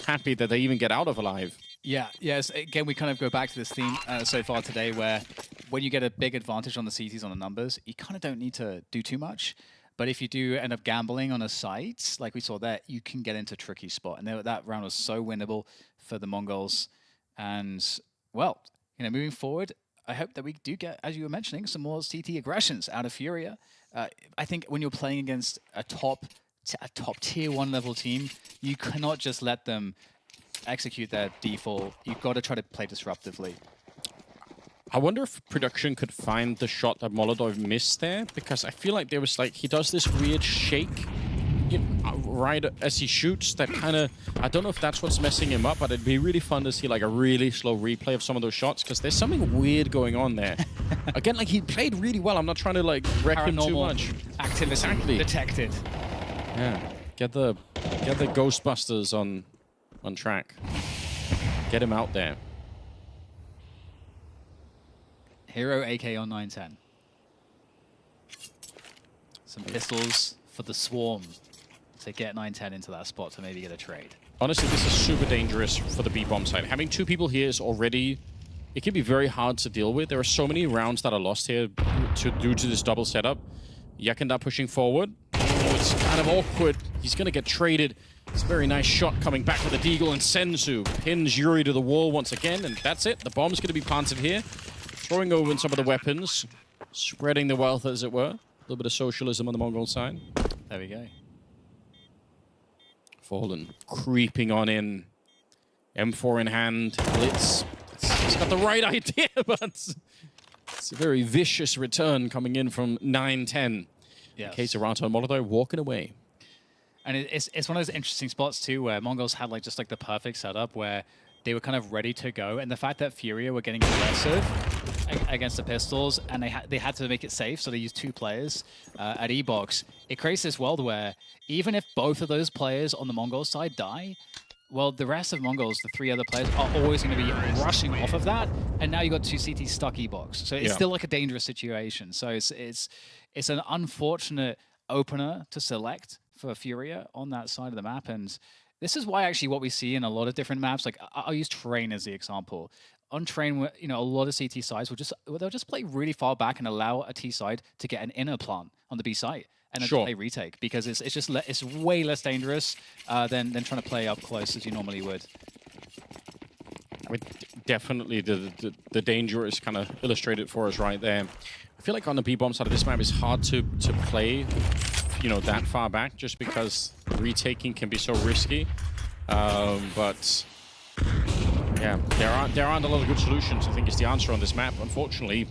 happy that they even get out of alive. Yeah, yes. Again, we kind of go back to this theme so far today where when you get a big advantage on the CTs on the numbers, you kind of don't need to do too much. But if you do end up gambling on a site, like we saw there, you can get into a tricky spot. And that round was so winnable for the MongolZ. And, well, you know, moving forward, I hope that we do get, as you were mentioning, some more CT aggressions out of FURIA. I think when you're playing against a top tier 1 level team, you cannot just let them execute their default. You've got to try to play disruptively. I wonder if production could find the shot that MongolZ missed there, because I feel like there was like, he does this weird shake right as he shoots that kind of, I don't know if that's what's messing him up, but it'd be really fun to see like a really slow replay of some of those shots, because there's something weird going on there. Again, like he played really well. I'm not trying to like wreck him too much. Activity detected. Yeah, get the Ghostbusters on track. Get him out there. Hero AK on 9-10. Some pistols for the Swarm to get 9-10 into that spot to maybe get a trade. Honestly, this is super dangerous for the B-bomb side. Having 2 people here is already... It can be very hard to deal with. There are so many rounds that are lost here due to this double setup. Yakenda pushing forward. Oh, it's kind of awkward. He's going to get traded. It's a very nice shot coming back with the Deagle, and Senzu pins Yuri to the wall once again, and that's it. The bomb's going to be planted here. Throwing over in some of the weapons, spreading the wealth, as it were. A little bit of socialism on the Mongol side. There we go. Fallen creeping on in. M4 in hand. Blitz. He's got the right idea, but it's a very vicious return coming in from 9-10. Yes. Kazakhstan and MongolZ walking away. And it's one of those interesting spots, too, where MongolZ had like just like the perfect setup where they were kind of ready to go. And the fact that FURIA were getting aggressive against the pistols, and they had to make it safe, so they used 2 players at E-Box. It creates this world where even if both of those players on the Mongol side die, well, the rest of MongolZ, the 3 other players, are always going to be rushing off of that. And now you got 2 CTs stuck E-Box. So it's still like a dangerous situation. So it's an unfortunate opener to select for FURIA on that side of the map. And this is why actually what we see in a lot of different maps, like I'll use Train as the example. On Train, you know, a lot of CT sides they'll just play really far back and allow a T side to get an inner plant on the B site and then play retake, because it's way less dangerous than trying to play up close as you normally would. Definitely the danger is kind of illustrated for us right there. I feel like on the B-bomb side of this map, it's hard to play, you know, that far back, just because retaking can be so risky. But yeah, there aren't a lot of good solutions, I think, is the answer on this map, unfortunately.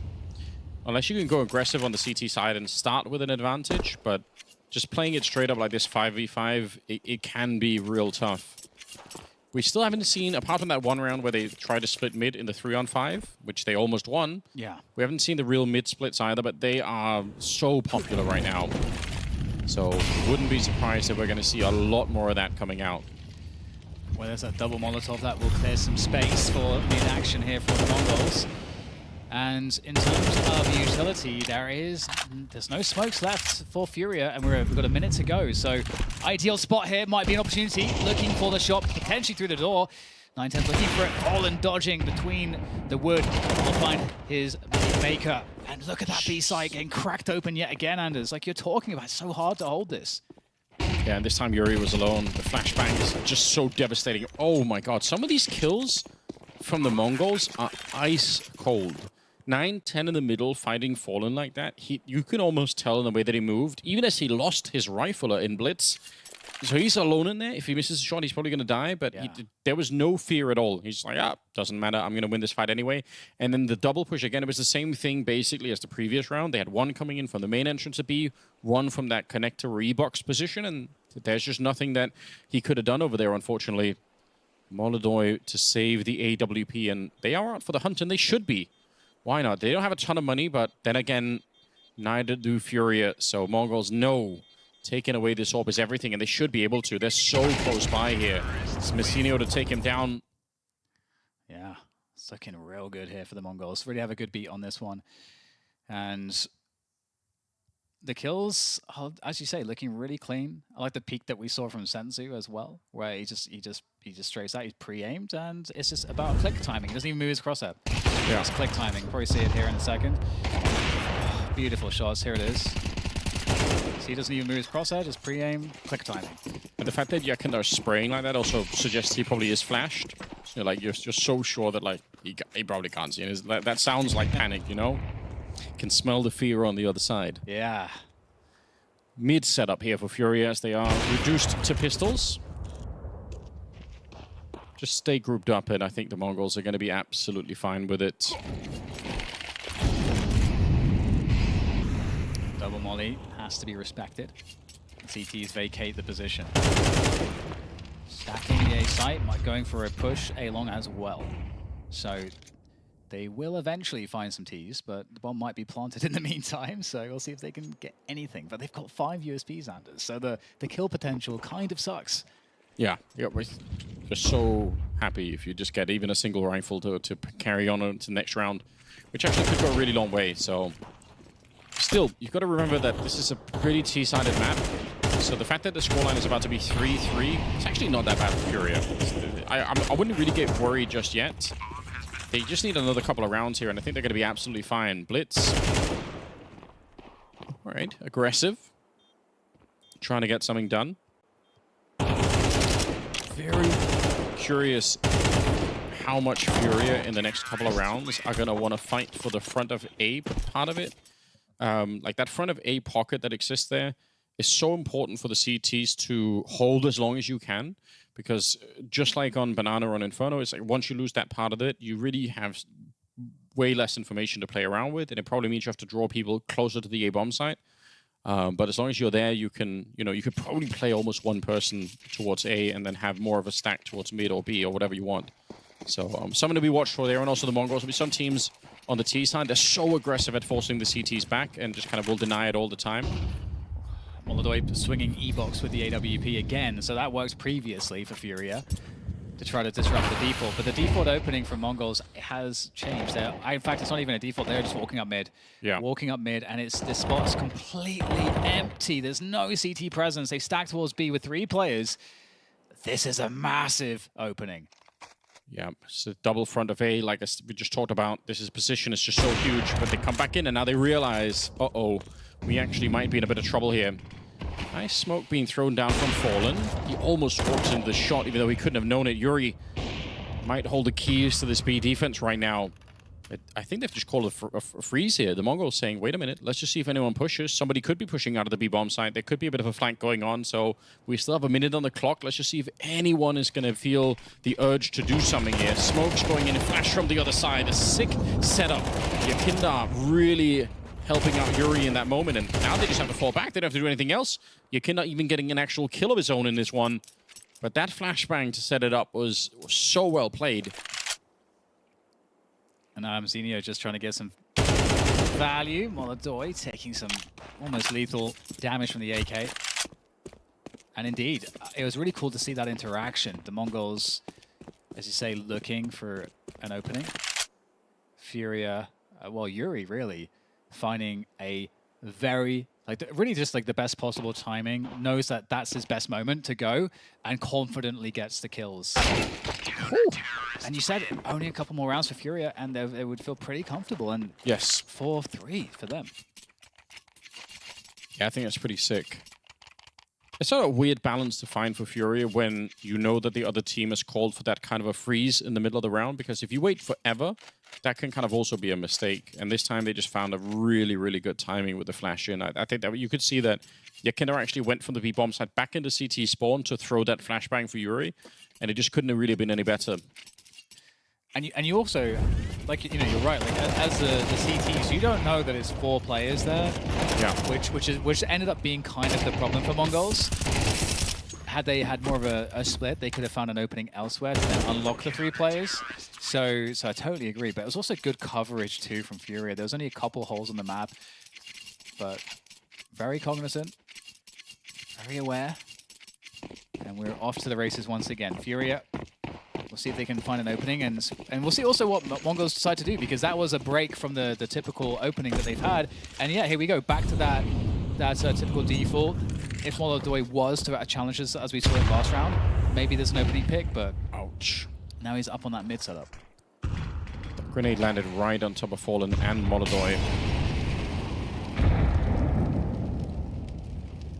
Unless you can go aggressive on the CT side and start with an advantage, but just playing it straight up like this 5v5, it can be real tough. We still haven't seen, apart from that one round where they tried to split mid in the 3-on-5, which they almost won. Yeah. We haven't seen the real mid splits either, but they are so popular right now. So wouldn't be surprised if we're going to see a lot more of that coming out. Well, there's a double Molotov that will clear some space for mid-action here for the Mongols. And in terms of utility, there's no smokes left for FURIA, and we've got a minute to go. So ideal spot here, might be an opportunity, looking for the shot, potentially through the door. 9-10 looking for it, Fallen dodging between the wood, will find his maker. And look at that B site getting cracked open yet again, Anders. Like you're talking about, it's so hard to hold this. Yeah, and this time Yuri was alone. The flashbang is just so devastating. Oh my god, some of these kills from the Mongols are ice cold. 9-10 in the middle, fighting Fallen like that. You can almost tell in the way that he moved, even as he lost his rifler in Blitz. So he's alone in there. If he misses a shot, he's probably going to die, but there was no fear at all. He's like, doesn't matter. I'm going to win this fight anyway. And then the double push, again, it was the same thing basically as the previous round. They had one coming in from the main entrance of B, one from that connector or E-box position, and there's just nothing that he could have done over there, unfortunately. MongolZ to save the AWP, and they are out for the hunt, and they should be. Why not? They don't have a ton of money, but then again, neither do FURIA, so Mongols know taking away this orb is everything, and they should be able to. They're so close by here. It's Messinio to take him down. Yeah, it's looking real good here for the Mongols. Really have a good beat on this one. And the kills, as you say, looking really clean. I like the peek that we saw from Senzu as well, where he just straight out, he's pre-aimed, and it's just about click timing. He doesn't even move his crosshair. Yeah. It's click timing. Probably see it here in a second. Beautiful shots. Here it is. So he doesn't even move his crosshair, just pre-aim, click timing. And the fact that Yakindar is spraying like that also suggests he probably is flashed. So like you're so sure that like he probably can't see it. That sounds like panic, you know? Can smell the fear on the other side. Yeah. Mid setup here for FURIA as they are reduced to pistols. Just stay grouped up, and I think the Mongols are going to be absolutely fine with it. Double molly has to be respected. CTs vacate the position. Stacking the A site, going for a push A long as well. So they will eventually find some Ts, but the bomb might be planted in the meantime, so we'll see if they can get anything. But they've got 5 USPs, Anders, so the kill potential kind of sucks. Yeah, we're just so happy if you just get even a single rifle to carry on to the next round, which actually could go a really long way. So still, you've got to remember that this is a pretty T-sided map. So the fact that the scoreline is about to be 3-3, it's actually not that bad for FURIA. I wouldn't really get worried just yet. They just need another couple of rounds here, and I think they're going to be absolutely fine. Blitz. All right, aggressive. Trying to get something done. Very curious how much FURIA in the next couple of rounds are going to want to fight for the front of A part of it. Like that front of A pocket that exists there is so important for the CTs to hold as long as you can, because just like on Banana or on Inferno, it's like once you lose that part of it, you really have way less information to play around with, and it probably means you have to draw people closer to the A bomb site. But as long as you're there, you could probably play almost one person towards A and then have more of a stack towards mid or B or whatever you want. So something to be watched for there, and also the Mongols. There'll be some teams on the T side, they're so aggressive at forcing the CTs back and just kind of will deny it all the time. MongolZ swinging E-box with the AWP again, so that works previously for FURIA to try to disrupt the default. But the default opening from Mongols has changed. In fact, it's not even a default. They're just walking up mid. Yeah. Walking up mid, and this spot's completely empty. There's no CT presence. They stack towards B with 3 players. This is a massive opening. Yeah, it's a double front of A, like we just talked about. This position is just so huge, but they come back in, and now they realize, uh-oh, we actually might be in a bit of trouble here. Nice smoke being thrown down from Fallen. He almost walks into the shot, even though he couldn't have known it. Yuri might hold the keys to this B defense right now. But I think they've just called a freeze here. The Mongols saying, wait a minute, let's just see if anyone pushes. Somebody could be pushing out of the B bomb site. There could be a bit of a flank going on, so we still have a minute on the clock. Let's just see if anyone is going to feel the urge to do something here. Smoke's going in, a flash from the other side. A sick setup. Yakindar really helping out Yuri in that moment, and now they just have to fall back. They don't have to do anything else. Yakindar even getting an actual kill of his own in this one. But that flashbang to set it up was so well played. And now Zenio just trying to get some value. MongolZ taking some almost lethal damage from the AK. And indeed, it was really cool to see that interaction. The Mongols, as you say, looking for an opening. FURIA, well, Yuri really finding a very, really just like the best possible timing, knows that that's his best moment to go, and confidently gets the kills. Ooh. And you said only a couple more rounds for FURIA, and they would feel pretty comfortable. And yes, 4-3 for them. Yeah, I think that's pretty sick. It's sort of a weird balance to find for FURIA when you know that the other team has called for that kind of a freeze in the middle of the round, because if you wait forever, that can kind of also be a mistake. And this time they just found a really, really good timing with the flash in. I think that you could see that Yakinder actually went from the B-bomb side back into CT spawn to throw that flashbang for Yuri, and it just couldn't have really been any better. And you also, like, you know, you're right. Like, as the CTs, you don't know that it's 4 players there. Yeah. Which ended up being kind of the problem for Mongols. Had they had more of a split, they could have found an opening elsewhere to then unlock the 3 players. So I totally agree. But it was also good coverage too from FURIA. There was only a couple holes on the map, but very cognizant, very aware. And we're off to the races once again. FURIA. We'll see if they can find an opening, and we'll see also what Mongols decide to do, because that was a break from the typical opening that they've had. And yeah, here we go, back to that typical default. If MongolZ was to challenge us as we saw in last round, maybe there's an opening pick, but ouch. Now he's up on that mid setup. Grenade landed right on top of Fallen and MongolZ.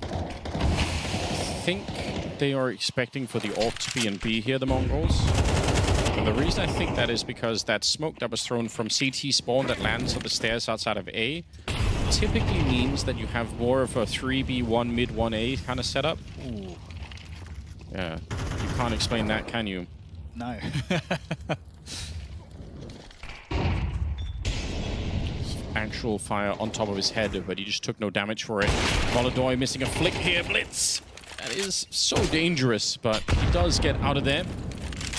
I think they are expecting for the AWP to be in B here, the Mongols. And the reason I think that is because that smoke that was thrown from CT spawn that lands on the stairs outside of A typically means that you have more of a 3B1 mid 1A kind of setup. Ooh. Yeah, you can't explain that, can you? No. Actual fire on top of his head, but he just took no damage for it. MongolZ missing a flick here, Blitz. That is so dangerous, but he does get out of there.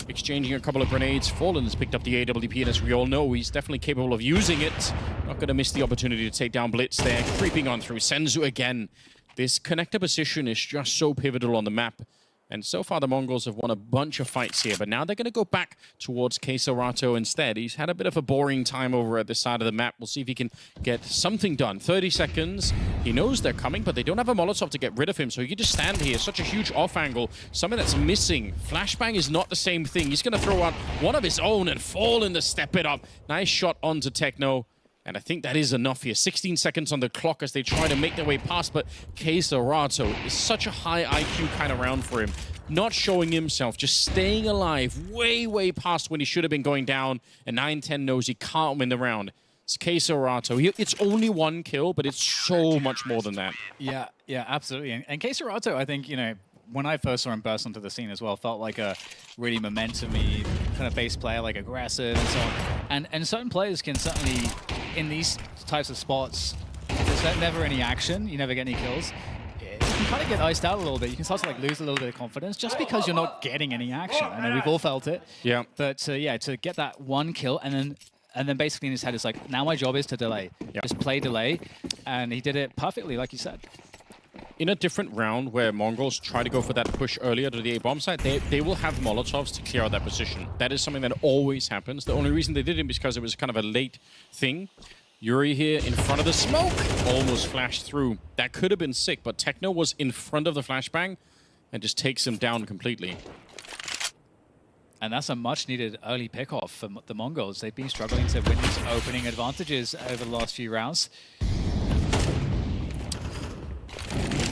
Exchanging a couple of grenades. Fallen has picked up the AWP, and as we all know, he's definitely capable of using it. Not going to miss the opportunity to take down Blitz there. Creeping on through. Senzu again. This connector position is just so pivotal on the map. And so far, the Mongols have won a bunch of fights here, but now they're going to go back towards Kazakhstan instead. He's had a bit of a boring time over at this side of the map. We'll see if he can get something done. 30 seconds. He knows they're coming, but they don't have a Molotov to get rid of him, so he can just stand here. Such a huge off angle. Something that's missing. Flashbang is not the same thing. He's going to throw out one of his own and Fallen to step it up. Nice shot onto Techno. And I think that is enough here. 16 seconds on the clock as they try to make their way past, but Kazakhstan is such a high IQ kind of round for him. Not showing himself, just staying alive way, way past when he should have been going down. And 9-10 knows he can't win the round. It's Kazakhstan. It's only 1 kill, but it's so much more than that. Yeah, absolutely. And Kazakhstan, I think, you know, when I first saw him burst onto the scene as well, felt like a really momentum-y kind of base player, like aggressive and so on. And certain players can certainly, in these types of spots, there's never any action, you never get any kills. You can kind of get iced out a little bit. You can start to like lose a little bit of confidence just because you're not getting any action. I know we've all felt it. Yeah. But yeah, to get that 1 kill and then basically in his head it's like, now my job is to delay. Yep. Just play delay. And he did it perfectly, like you said. In a different round where Mongols try to go for that push earlier to the A-bomb side, they will have Molotovs to clear out that position. That is something that always happens. The only reason they did it is because it was kind of a late thing. Yuri here in front of the smoke, almost flashed through. That could have been sick, but Techno was in front of the flashbang and just takes him down completely. And that's a much-needed early pickoff for the Mongols. They've been struggling to win these opening advantages over the last few rounds.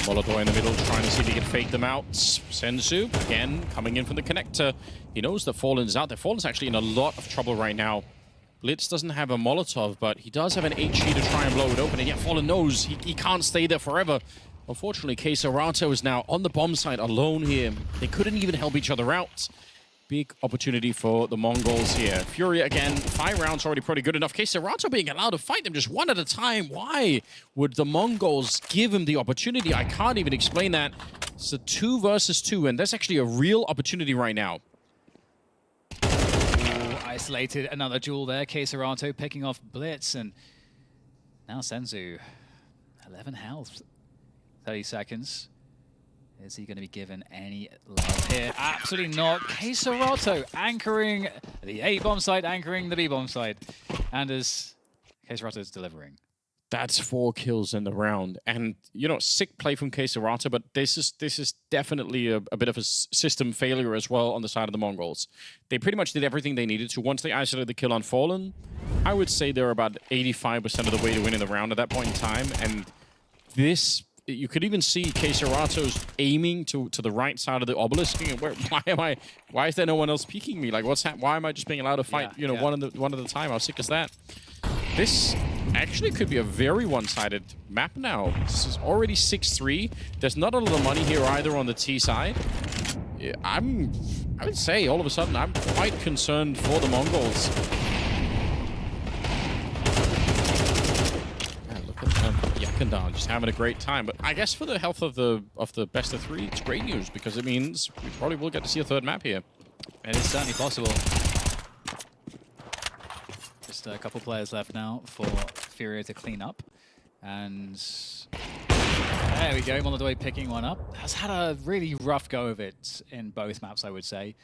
MongolZ in the middle, trying to see if he can fake them out. Senzu, again, coming in from the connector. He knows that Fallen's out there. Fallen's actually in a lot of trouble right now. Blitz doesn't have a Molotov, but he does have an HE to try and blow it open. And yet Fallen knows he can't stay there forever. Unfortunately, Kazakhstan is now on the bomb site alone here. They couldn't even help each other out. Big opportunity for the Mongols here. FURIA again, 5 rounds already pretty good enough. Kazakhstan being allowed to fight them just one at a time. Why would the Mongols give him the opportunity? I can't even explain that. It's a 2 versus 2, and that's actually a real opportunity right now. Ooh, isolated, another duel there. Kazakhstan picking off Blitz, and now Senzu, 11 health, 30 seconds. Is he going to be given any love here? Absolutely not. Kazakhstan anchoring the A-bomb side, anchoring the B-bomb side. And as Kazakhstan is delivering. That's 4 kills in the round. And, you know, sick play from Kazakhstan, but this is definitely a bit of a system failure as well on the side of the Mongols. They pretty much did everything they needed to. Once they isolated the kill on Fallen, I would say they're about 85% of the way to winning the round at that point in time. And this you could even see Kaserato's aiming to the right side of the obelisk. Why is there no one else peeking me? Like, why am I just being allowed to fight, one at a time? How sick is that? This actually could be a very one-sided map now. This is already 6-3. There's not a lot of money here either on the T side. Yeah, I would say all of a sudden I'm quite concerned for the Mongols. Look at them. Yakandar just having a great time. But I guess for the health of the best of 3, it's great news because it means we probably will get to see a third map here. It is certainly possible. Just a couple players left now for FURIA to clean up. And there we go, MongolZ picking one up. Has had a really rough go of it in both maps, I would say.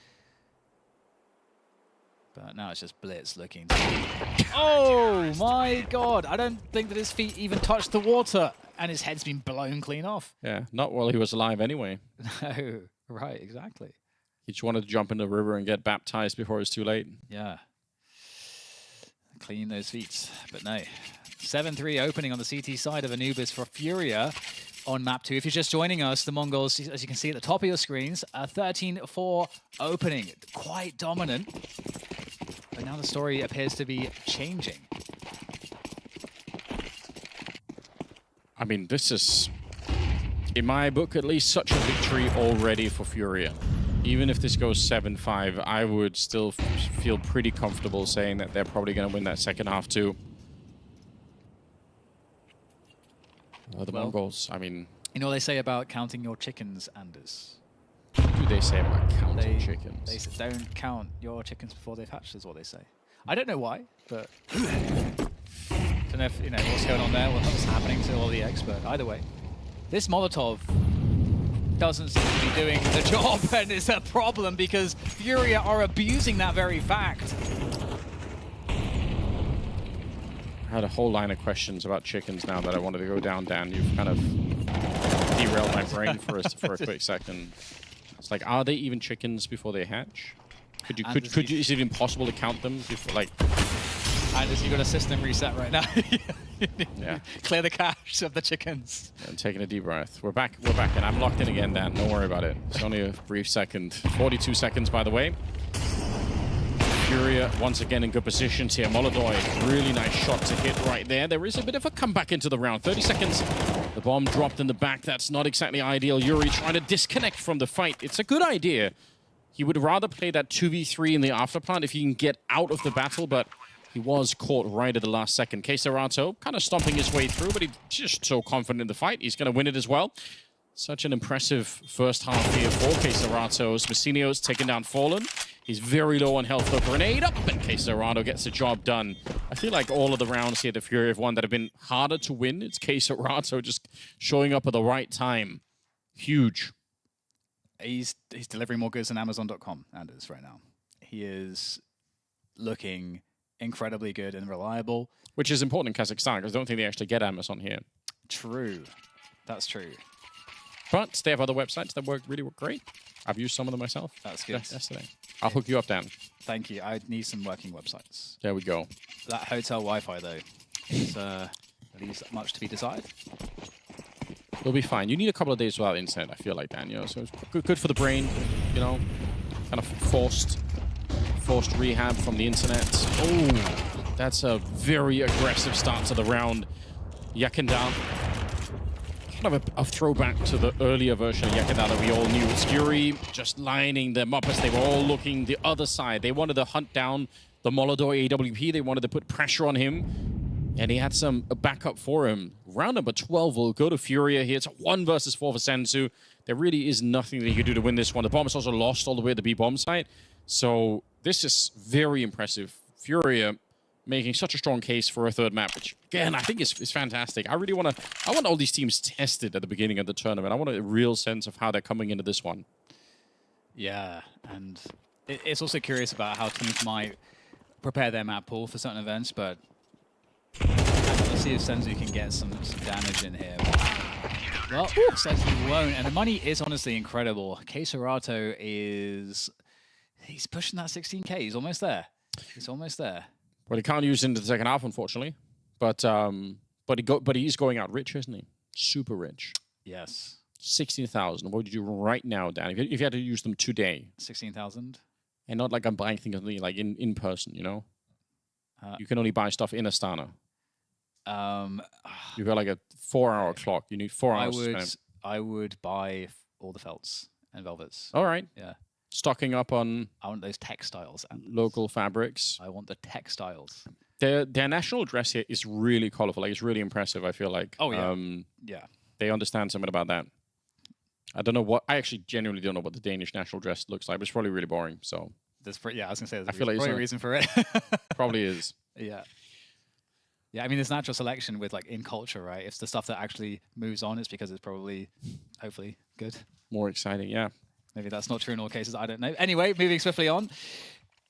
But now it's just Blitz looking. Oh my god! I don't think that his feet even touched the water, and his head's been blown clean off. Yeah, not while he was alive anyway. No, right, exactly. He just wanted to jump in the river and get baptized before it was too late. Yeah. Clean those feet, but no. 7-3 opening on the CT side of Anubis for FURIA on map 2. If you're just joining us, the Mongols, as you can see at the top of your screens, a 13-4 opening. Quite dominant. But now the story appears to be changing. I mean, this is, in my book, at least such a victory already for FURIA. Even if this goes 7-5, I would still feel pretty comfortable saying that they're probably going to win that second half too. The Mongols, I mean... You know what they say about counting your chickens, Anders? What do they say about counting chickens? They say don't count your chickens before they've hatched, is what they say. I don't know why, but... don't know if, what's going on there, what's happening to all the expert. Either way, this Molotov doesn't seem to be doing the job, and it's a problem because FURIA are abusing that very fact. I had a whole line of questions about chickens now that I wanted to go down, Dan. You've kind of derailed my brain for a quick second. It's like, are they even chickens before they hatch? Could you? Is it impossible to count them before, like? Anders, you got a system reset right now. Yeah. Clear the cache of the chickens. I'm taking a deep breath. We're back, and I'm locked in again, Dan. Don't worry about it. It's only a brief second. 42 seconds, by the way. FURIA once again in good positions here. MongolZ, really nice shot to hit right there. There is a bit of a comeback into the round. 30 seconds. The bomb dropped in the back. That's not exactly ideal. Yuri trying to disconnect from the fight. It's a good idea. He would rather play that 2v3 in the afterplant if he can get out of the battle, but he was caught right at the last second. Kaseratow kind of stomping his way through, but he's just so confident in the fight. He's going to win it as well. Such an impressive first half here for Kaseratow. Messinio's taken down Fallen. He's very low on health, though. Grenade up, and Kaseratow gets the job done. I feel like all of the rounds here, the FURIA have won that have been harder to win. It's Kaseratow just showing up at the right time. Huge. He's delivering more goods than Amazon.com, Anders, right now. He is looking incredibly good and reliable. Which is important in Kazakhstan, because I don't think they actually get Amazon here. True. That's true. But they have other websites that work great. I've used some of them myself. That's good. Yesterday. I'll hook you up, Dan. Thank you. I need some working websites. There we go. That hotel Wi-Fi, though, is leaves much to be desired. You'll be fine. You need a couple of days without internet, I feel like, Dan. So it's good for the brain, kind of forced rehab from the internet. Oh, that's a very aggressive start to the round. Yakandar. Kind of a throwback to the earlier version of Yakandar that we all knew. Skuri just lining them up as they were all looking the other side. They wanted to hunt down the MongolZ AWP. They wanted to put pressure on him. And he had some backup for him. Round number 12 will go to FURIA here. It's a 1 versus 4 for Senzu. There really is nothing that he could do to win this one. The bomb is also lost all the way at the B-bomb site. So this is very impressive. FURIA making such a strong case for a third map, which, again, I think is fantastic. I want all these teams tested at the beginning of the tournament. I want a real sense of how they're coming into this one. Yeah, and it's also curious about how teams might prepare their map pool for certain events, but let's see if Senzu can get some damage in here. Well, says he won't, and the money is honestly incredible. Kaseratow he's pushing that 16k. He's almost there. He's almost there. Well, he can't use it into the second half, unfortunately. But he's going out rich, isn't he? Super rich. Yes. 16,000. What would you do right now, Dan? If you had to use them today? 16,000. And not like I'm buying things like in person, you know? You can only buy stuff in Astana. You've got like a 4-hour clock. You need 4 hours. I would buy all the felts and velvets. All right. Yeah. Stocking up on... I want those textiles. Local fabrics. I want the textiles. Their national dress here is really colorful. Like, it's really impressive, I feel like. Oh, yeah. Yeah. They understand something about that. I don't know what... I actually genuinely don't know what the Danish national dress looks like, but it's probably really boring, so... Yeah, I was going to say, I feel like probably a reason for it. Probably is. Yeah. Yeah, I mean, there's natural selection with, like, in culture, right? It's the stuff that actually moves on. It's because it's probably, hopefully, good. More exciting, yeah. Maybe that's not true in all cases. I don't know. Anyway, moving swiftly on.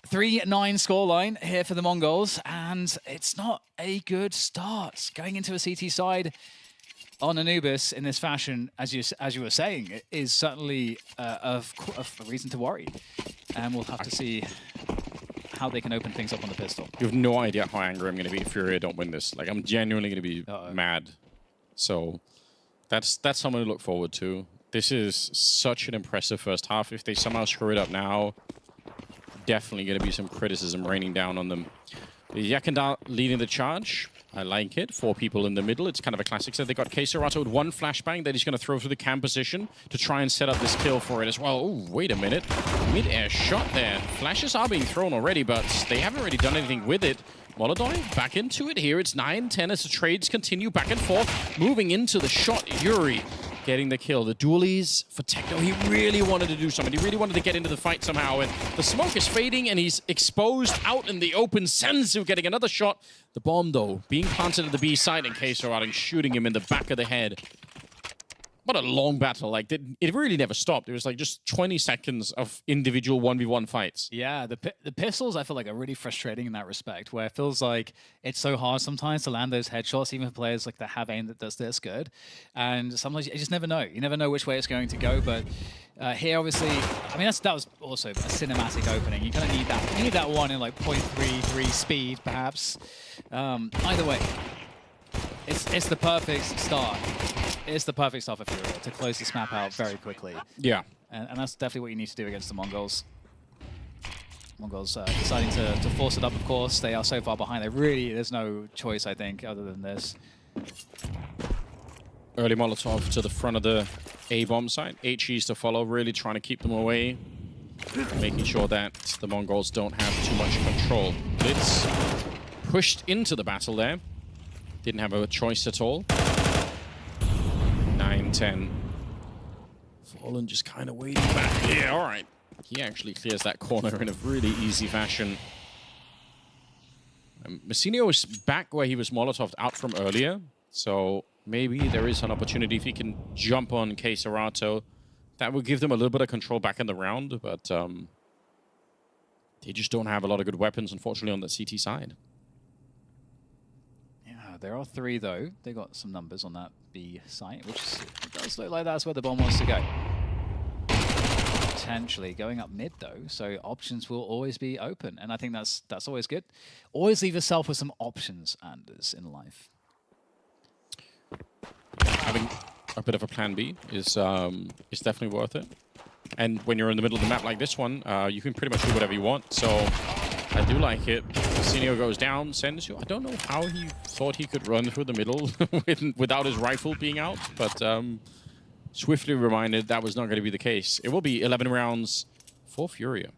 3-9 scoreline here for the Mongols, and it's not a good start. Going into a CT side on Anubis in this fashion, as you were saying, it is certainly a reason to worry. And we'll have to see how they can open things up on the pistol. You have no idea how angry I'm going to be if FURIA don't win this. Like, I'm genuinely going to be mad. So that's something to look forward to. This is such an impressive first half. If they somehow screw it up now, definitely going to be some criticism raining down on them. Yakanda leading the charge. I like it. 4 people in the middle. It's kind of a classic set. They got Kazakhstan with 1 flashbang that he's going to throw through the cam position to try and set up this kill for it as well. Oh, wait a minute. Mid-air shot there. Flashes are being thrown already, but they haven't really done anything with it. MongolZ back into it here. It's 9-10 as the trades continue back and forth. Moving into the shot, Yuri getting the kill. The dualies for Techno. He really wanted to do something. He really wanted to get into the fight somehow. And the smoke is fading, and he's exposed out in the open. Senzu getting another shot. The bomb, though, being planted at the B side, and Kazakhstan shooting him in the back of the head. What a long battle. Like, it really never stopped. It was like just 20 seconds of individual 1v1 fights. Yeah, the pistols, I feel like, are really frustrating in that respect, where it feels like it's so hard sometimes to land those headshots, even for players like that have aim that does this good. And sometimes you just never know. You never know which way it's going to go. But here, obviously, I mean, that was also a cinematic opening. You kind of need that. You need that one in like 0.33 speed, perhaps. Either way, it's the perfect start. It's the perfect start for FURIA to close this map out very quickly. Yeah. And that's definitely what you need to do against the Mongols. Mongols deciding to force it up, of course. They are so far behind. There's no choice, I think, other than this. Early Molotov to the front of the A-bomb site. HEs to follow, really trying to keep them away. Making sure that the Mongols don't have too much control. Blitz pushed into the battle there. Didn't have a choice at all. 9-10. Fallen just kind of waiting back. Yeah, all right. He actually clears that corner in a really easy fashion. Messinio is back where he was Molotov'd out from earlier. So maybe there is an opportunity if he can jump on Kazakhstan. That would give them a little bit of control back in the round. But they just don't have a lot of good weapons, unfortunately, on the CT side. There are 3, though. They got some numbers on that B site, which does look like that's where the bomb wants to go. Potentially going up mid, though, so options will always be open, and I think that's always good. Always leave yourself with some options, Anders, in life. Having a bit of a plan B is definitely worth it. And when you're in the middle of the map like this one, you can pretty much do whatever you want, so I do like it. Sinio goes down, Senzu. I don't know how he thought he could run through the middle without his rifle being out, but swiftly reminded that was not going to be the case. It will be 11 rounds for FURIA.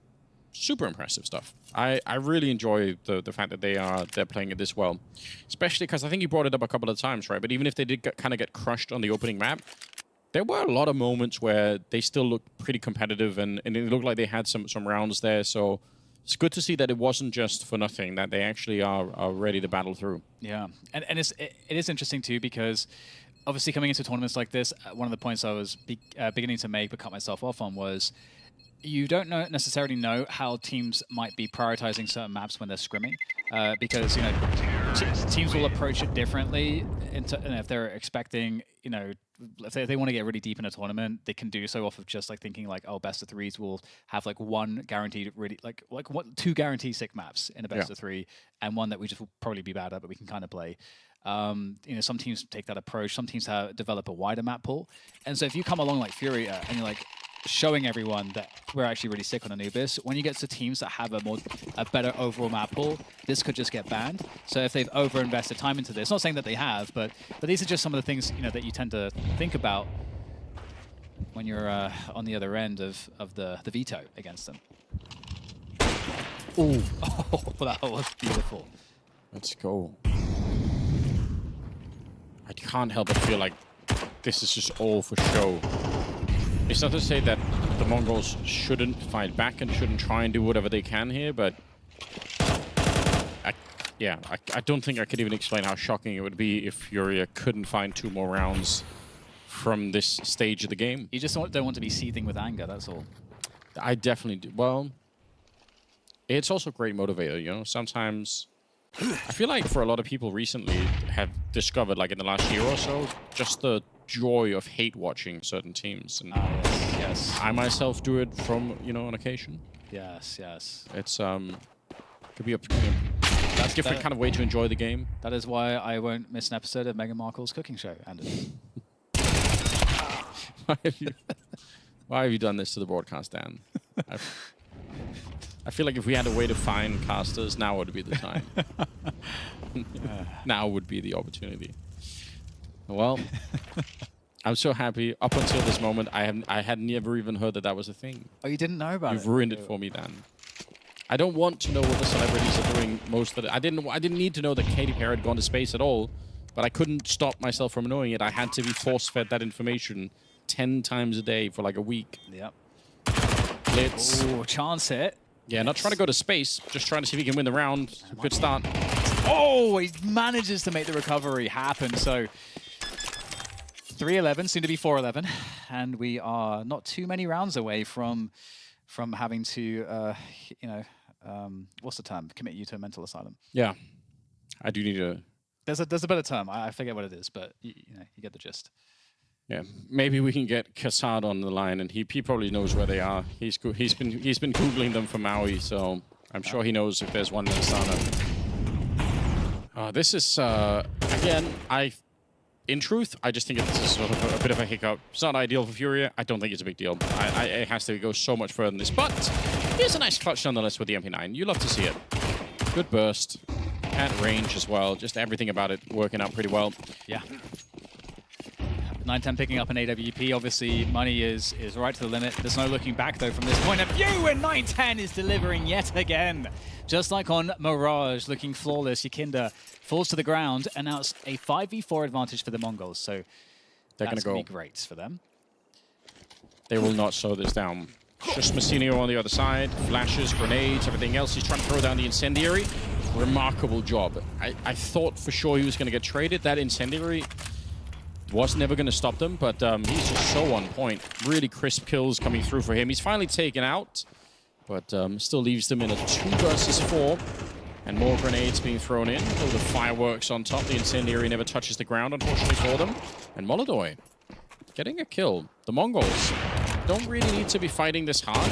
Super impressive stuff. I really enjoy the fact that they're playing it this well, especially because I think you brought it up a couple of times, right? But even if they did kind of get crushed on the opening map, there were a lot of moments where they still looked pretty competitive, and it looked like they had some rounds there. So it's good to see that it wasn't just for nothing, that they actually are ready to battle through. Yeah, and it is interesting too, because obviously coming into tournaments like this, one of the points I was beginning to make but cut myself off on was you don't necessarily know how teams might be prioritizing certain maps when they're scrimming, because teams will approach it differently. And if they're expecting, if they want to get really deep in a tournament, they can do so off of just like thinking like, oh, best of threes will have like one guaranteed really like 2 guaranteed sick maps in a best of 3, and one that we just will probably be bad at, but we can kind of play. You know, some teams take that approach. Some teams develop a wider map pool. And so if you come along like FURIA and you're like showing everyone that we're actually really sick on Anubis, when you get to teams that have a better overall map pool, this could just get banned. So if they've over-invested time into this, not saying that they have, but these are just some of the things, you know, that you tend to think about when you're on the other end of the veto against them. Ooh. Oh, that was beautiful. Let's go. I can't help but feel like this is just all for show. It's not to say that the Mongols shouldn't fight back and shouldn't try and do whatever they can here, but I don't think I could even explain how shocking it would be if FURIA couldn't find 2 more rounds from this stage of the game. You just don't want to be seething with anger, that's all. I definitely do. Well, it's also a great motivator, you know? Sometimes I feel like for a lot of people recently have discovered, like in the last year or so, just the joy of hate watching certain teams. And yes. I myself do it from, you know, on occasion. Yes, yes. It's could be a different kind of way to enjoy the game. That is why I won't miss an episode of Meghan Markle's cooking show, Anders. Why have you done this to the broadcast, Dan? I feel like if we had a way to find casters, now would be the time. Now would be the opportunity. Well, I'm so happy. Up until this moment, I had never even heard that was a thing. Oh, you didn't know about it? You've ruined it for me, Dan. I don't want to know what the celebrities are doing most of it. I didn't need to know that Katy Perry had gone to space at all, but I couldn't stop myself from knowing it. I had to be force-fed that information 10 times a day for like a week. Yep. Blitz. Ooh, chance hit. Yeah, not trying to go to space, just trying to see if he can win the round. Good start. Oh, he manages to make the recovery happen. So 3-11, soon to be 4-11, and we are not too many rounds away from having to, you know, what's the term? Commit you to a mental asylum. Yeah, I do need to. There's a better term. I forget what it is, but you know, you get the gist. Yeah, maybe we can get Kassad on the line, and he probably knows where they are. He's been googling them for Maui, so I'm sure he knows if there's one in Astana. This is again, in truth, I just think this is sort of a bit of a hiccup. It's not ideal for FURIA. I don't think it's a big deal. It has to go so much further than this, but here's a nice clutch nonetheless with the MP9. You love to see it. Good burst at range as well. Just everything about it working out pretty well. Yeah. 910 picking up an AWP. Obviously, money is right to the limit. There's no looking back, though, from this point of view, and 910 is delivering yet again. Just like on Mirage, looking flawless. Yakinda falls to the ground, and now it's a 5v4 advantage for the Mongols. So they're going to go. Be great for them. They will not slow this down. Just Massinio on the other side. Flashes, grenades, everything else. He's trying to throw down the incendiary. Remarkable job. I thought for sure he was going to get traded. That incendiary was never going to stop them, but he's just so on point. Really crisp kills coming through for him. He's finally taken out, but still leaves them in a 2 versus 4. And more grenades being thrown in. All the fireworks on top. The incendiary never touches the ground, unfortunately for them. And MongolZ getting a kill. The Mongols don't really need to be fighting this hard.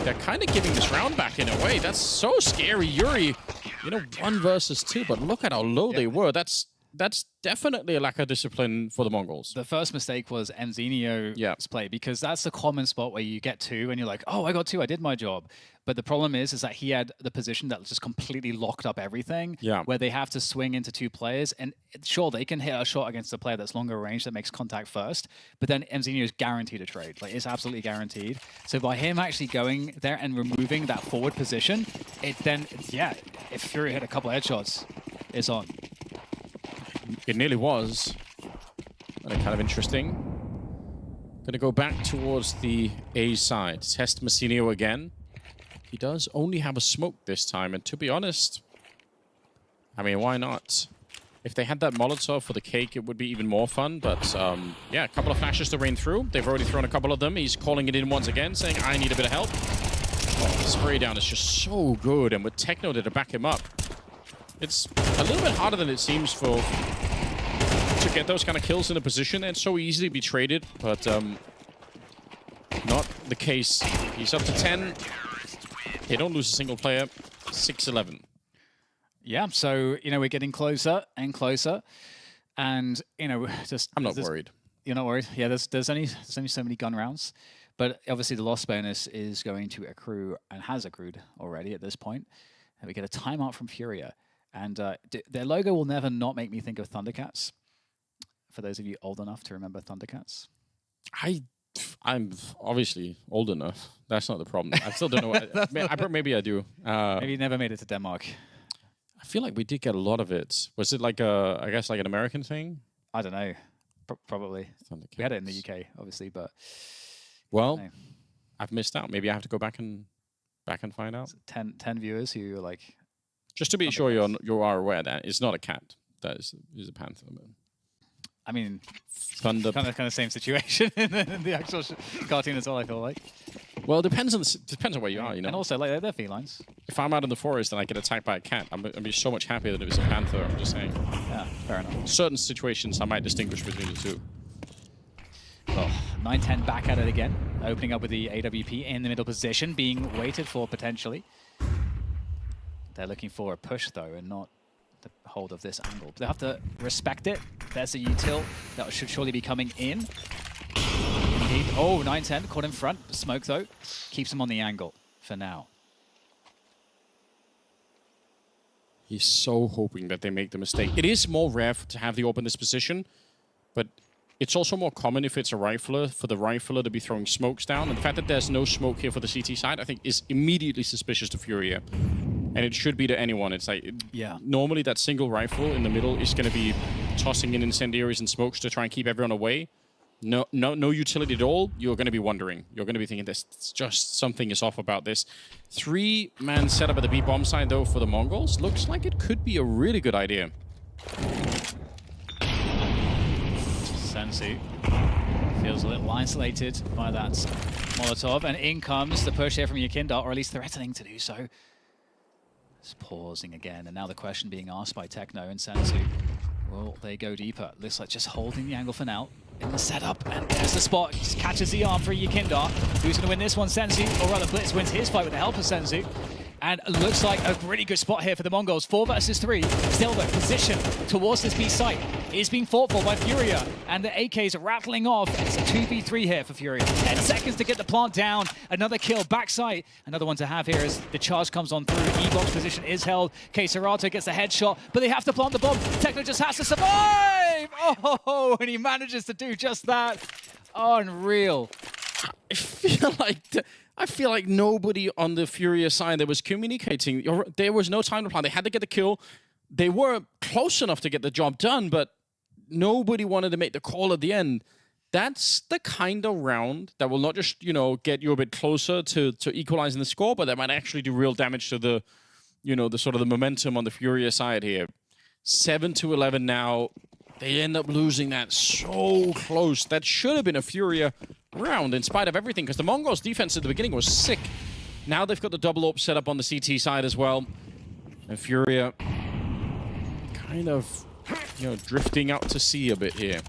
They're kind of giving this round back in a way. That's so scary. Yuri, you know, 1 versus 2, but look at how low they were. That's definitely a lack of discipline for the Mongols. The first mistake was MZinio's play, because that's the common spot where you get 2 and you're like, oh, I got 2, I did my job. But the problem is that he had the position that just completely locked up everything, where they have to swing into 2 players. And sure, they can hit a shot against a player that's longer range that makes contact first, but then MZinio is guaranteed a trade. Like, it's absolutely guaranteed. So by him actually going there and removing that forward position, it then, if FURIA hit a couple of headshots, it's on. It nearly was. Kind of interesting. Gonna go back towards the A side. Test Massinio again. He does only have a smoke this time, and to be honest, I mean, why not? If they had that Molotov for the cake, it would be even more fun, but yeah, a couple of flashes to rain through. They've already thrown a couple of them. He's calling it in once again, saying, I need a bit of help. Oh, the spray down is just so good, and with Techno there to back him up, it's a little bit harder than it seems to get those kind of kills in a position and so easily be traded, but not the case. He's up to 10. They don't lose a single player. 6-11. Yeah, so, you know, we're getting closer and closer. And, you know, just... I'm not worried. You're not worried? Yeah, there's only so many gun rounds. But obviously the loss bonus is going to accrue and has accrued already at this point. And we get a timeout from FURIA. And their logo will never not make me think of Thundercats. For those of you old enough to remember Thundercats. I'm obviously old enough. That's not the problem. I still don't know what... maybe I do. Maybe you never made it to Denmark. I feel like we did get a lot of it. Was it like I guess like an American thing? I don't know. Probably. We had it in the UK, obviously, but... Well, I've missed out. Maybe I have to go back and find out. 10 viewers who are like... Just to be sure you are aware that it's not a cat. That is a panther. I mean, Thunder. Kind of same situation in the actual cartoon as well, I feel like. Well, it depends on where you are, you know. And also, like, they're felines. If I'm out in the forest and I get attacked by a cat, I'd be so much happier that it was a panther. I'm just saying. Yeah, fair enough. Certain situations, I might distinguish between the two. Well, 9-10 back at it again. Opening up with the AWP in the middle position, being waited for potentially. They're looking for a push, though, and not the hold of this angle. They have to respect it. There's a util that should surely be coming in. Indeed. Oh, 9-10 caught in front. Smoke, though, keeps him on the angle for now. He's so hoping that they make the mistake. It is more rare to have the AWP in this position, but it's also more common if it's a rifler, for the rifler to be throwing smokes down. And the fact that there's no smoke here for the CT side, I think, is immediately suspicious to FURIA. And it should be to anyone. It's like, normally that single rifle in the middle is going to be tossing in incendiaries and smokes to try and keep everyone away. No utility at all. You're going to be wondering. You're going to be thinking, this just something is off about this. 3-man setup at the B-bomb side, though, for the Mongols. Looks like it could be a really good idea. Sensi feels a little isolated by that Molotov, and in comes the push here from Yakinda, or at least threatening to do so. Just pausing again, and now the question being asked by Techno and Sensu. Will they go deeper? Looks like just holding the angle for now in the setup, and there's the spot. Just catches the arm for Yakinda. Who's going to win this one? Sensu, or rather Blitz wins his fight with the help of Sensu. And it looks like a really good spot here for the Mongols. 4 versus 3. Still the position towards this B site is being fought for by FURIA. And the AKs are rattling off. It's a 2v3 here for FURIA. 10 seconds to get the plant down. Another kill backside. Another one to have here as the charge comes on through. E-box position is held. Kayserato gets the headshot, but they have to plant the bomb. Techno just has to survive! Oh, and he manages to do just that. Unreal. I feel like nobody on the FURIA side that was communicating. There was no time to plan. They had to get the kill. They were close enough to get the job done, but nobody wanted to make the call at the end. That's the kind of round that will not just, get you a bit closer to equalizing the score, but that might actually do real damage to the, the sort of the momentum on the FURIA side here. 7-11 now. They end up losing that so close. That should have been a FURIA round in spite of everything, because the Mongols' defense at the beginning was sick. Now they've got the double AWP set up on the CT side as well. And FURIA kind of, drifting out to sea a bit here.